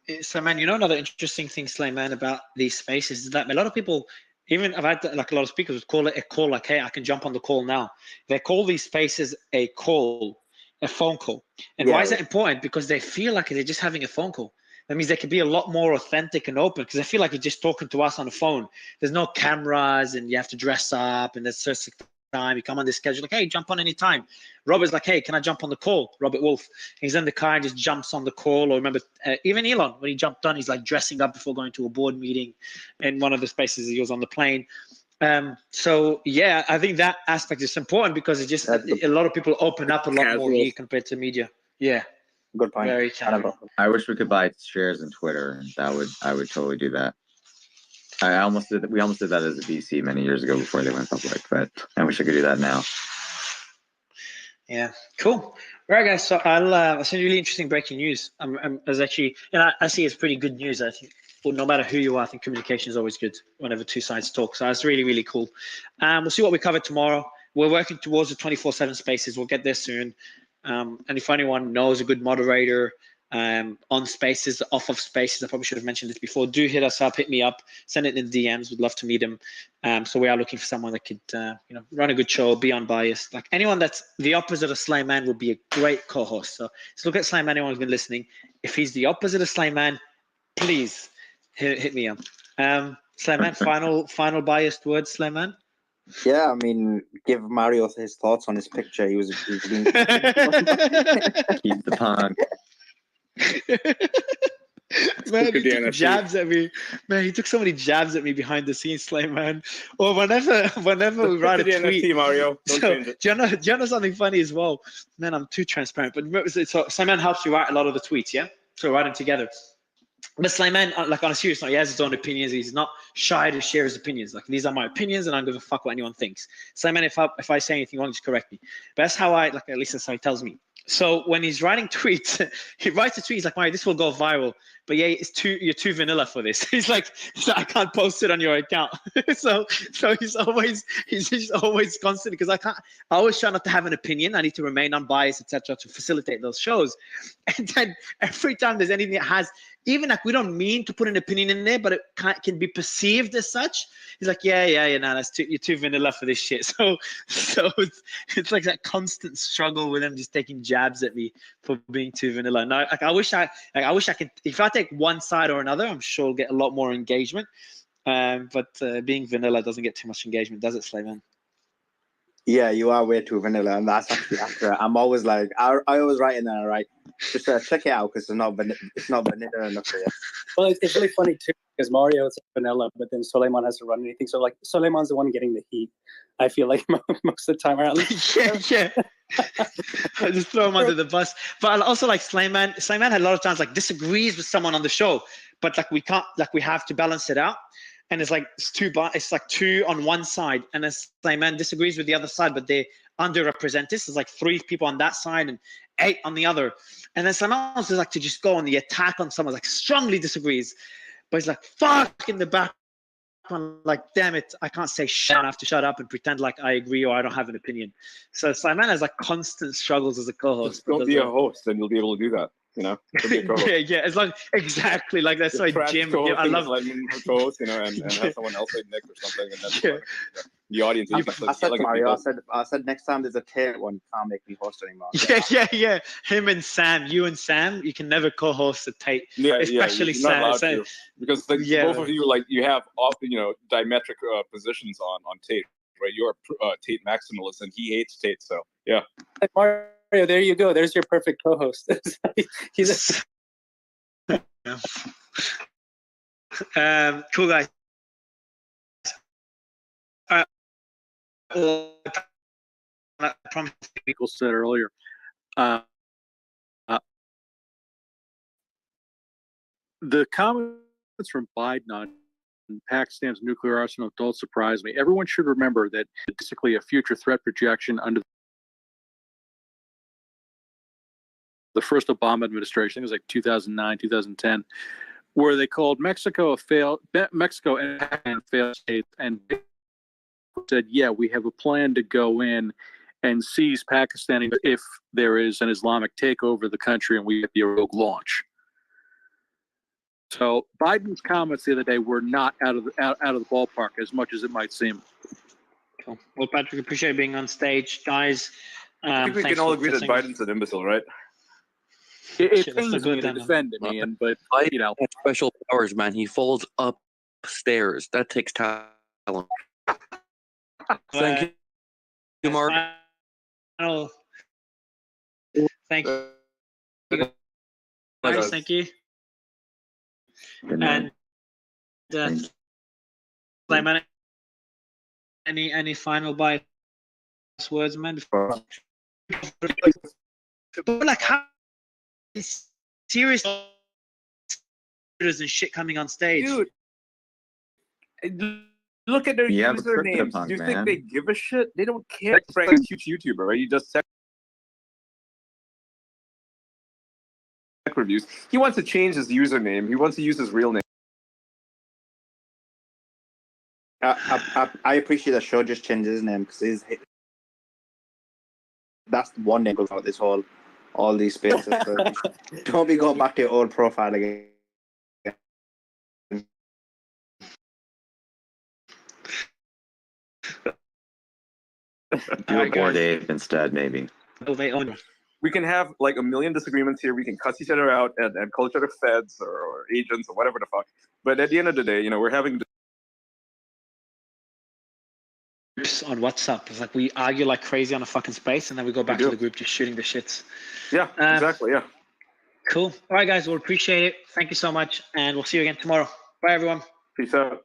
Another interesting thing, Slayman, about these spaces is that a lot of people, even I've had like a lot of speakers would call it a call, like, hey, I can jump on the call now. They call these spaces a phone call. And why is that important? Because they feel like they're just having a phone call. That means they can be a lot more authentic and open because they feel like you're just talking to us on the phone. There's no cameras and you have to dress up and there's certain time. You come on this schedule, like, hey, jump on any time. Robert's like, hey, can I jump on the call? Robert Wolf. He's in the car and just jumps on the call. Or remember, even Elon, when he jumped on, he's like dressing up before going to a board meeting in one of the spaces he was on the plane. So, yeah, I think that aspect is important because it's just a lot of people open up a lot more here compared to media. Yeah. Good point. Very casual. I wish we could buy shares in Twitter. I would totally do that. We almost did that as a VC many years ago before they went public, but I wish I could do that now. Yeah, cool. All right, guys. So I'll send you really interesting breaking news. I see it's pretty good news. I think, well, no matter who you are, I think communication is always good whenever two sides talk. So that's really, really cool. We'll see what we cover tomorrow. We're working towards the 24/7 spaces. We'll get there soon. And if anyone knows a good moderator, on spaces, off of spaces, I probably should have mentioned this before, do hit us up, hit me up, send it in the DMs. We'd love to meet him. So we are looking for someone that could run a good show, be unbiased. Like anyone that's the opposite of Slayman would be a great co-host. So let's look at Slayman, anyone who's been listening. If he's the opposite of Slayman, please hit me up. Slayman, final biased words, Slayman? Yeah, I mean, give Mario his thoughts on his picture. He's being keep the punk. Man, he took jabs at me. Man, he took so many jabs at me behind the scenes, Slayman. Or whenever we write a tweet, NFT, Mario. Don't change it. Do you know something funny as well? Man, I'm too transparent. But so Slayman helps you write a lot of the tweets, yeah? So we write them together. But Slayman, like on a serious note, he has his own opinions. He's not shy to share his opinions. Like, these are my opinions, and I don't give a fuck what anyone thinks. Slayman, if I say anything wrong, just correct me. But that's how at least that's how he tells me. So when he's writing tweets, he writes a tweet. He's like, "Mario, this will go viral, but yeah, you're too vanilla for this." He's like, "I can't post it on your account." so he's just always constant, because I always try not to have an opinion. I need to remain unbiased, etc., to facilitate those shows. And then every time there's anything that has, even like, we don't mean to put an opinion in there, but it can be perceived as such. He's like, yeah, no, you're too vanilla for this shit. So it's like that constant struggle with him just taking jabs at me for being too vanilla. No, I wish I could. If I take one side or another, I'm sure I'll get a lot more engagement. But being vanilla doesn't get too much engagement, does it, Slayman? Yeah, you are way too vanilla, and that's actually accurate. I'm always like, I always write in there, right? Just check it out, because it's not vanilla enough for you. Well, it's really funny too, because Mario is vanilla, but then Soleiman has to run anything. So like, Soleiman's the one getting the heat. I feel like most of the time, or at least yeah. I just throw him under the bus. But also, like, Slayman had a lot of times like disagrees with someone on the show, but like we have to balance it out. And it's like it's like two on one side, and then Slayman disagrees with the other side, but they're underrepresented. So it's like 3 people on that side and 8 on the other. And then Slayman also like to just go on the attack on someone, like strongly disagrees, but he's like, fuck, in the back. I'm like, damn it, I can't say shit. I have to shut up and pretend like I agree or I don't have an opinion. So Slayman has like constant struggles as a co-host. Just don't be a host, and you'll be able to do that. You know, yeah, as long exactly like that's why Jim. I love co-host, you know, and have someone else like Nick or something, and then the audience. I said to Mario, I said next time there's a Tate one, you can't make me host anymore. Yeah. Him and Sam, you can never co-host a Tate. Especially Sam. Because like, yeah, both of you, like, you have diametric positions on Tate, right? You're a Tate maximalist, and he hates Tate. So yeah. Mario, there you go. There's your perfect co-host. He's cool guys. I promise. People said earlier. The comments from Biden on Pakistan's nuclear arsenal don't surprise me. Everyone should remember that it's basically a future threat projection under the first Obama administration. It was like 2009, 2010, where they called Mexico and failed states, and said, yeah, we have a plan to go in and seize Pakistan if there is an Islamic takeover of the country and we get the rogue launch. So Biden's comments the other day were not out of the ballpark as much as it might seem. Cool. Well, Patrick, appreciate being on stage, guys. I think we can all agree that Biden's an imbecile, right? It pains me to defend him, Ian, but you know, special powers, man. He falls upstairs. That takes talent. Thank you, Mark. Thank you. Guys, thank you. And any final bias words, man? But like, how serious and shit coming on stage, dude. Look at their usernames. Do you think they give a shit? They don't care. Frank's a huge YouTuber, right? He does tech reviews. He wants to change his username. He wants to use his real name. I appreciate that show just changed his name, because that's one name about this all these spaces. Don't be going back to your old profile again. Do a board ape instead, maybe. We can have like a million disagreements here. We can cuss each other out and call each other feds or agents or whatever the fuck. But at the end of the day, we're having on WhatsApp. It's like we argue like crazy on a fucking space, and then we go back to the group just shooting the shits. Yeah, exactly. Yeah. Cool. All right, guys. We'll appreciate it. Thank you so much, and we'll see you again tomorrow. Bye, everyone. Peace out.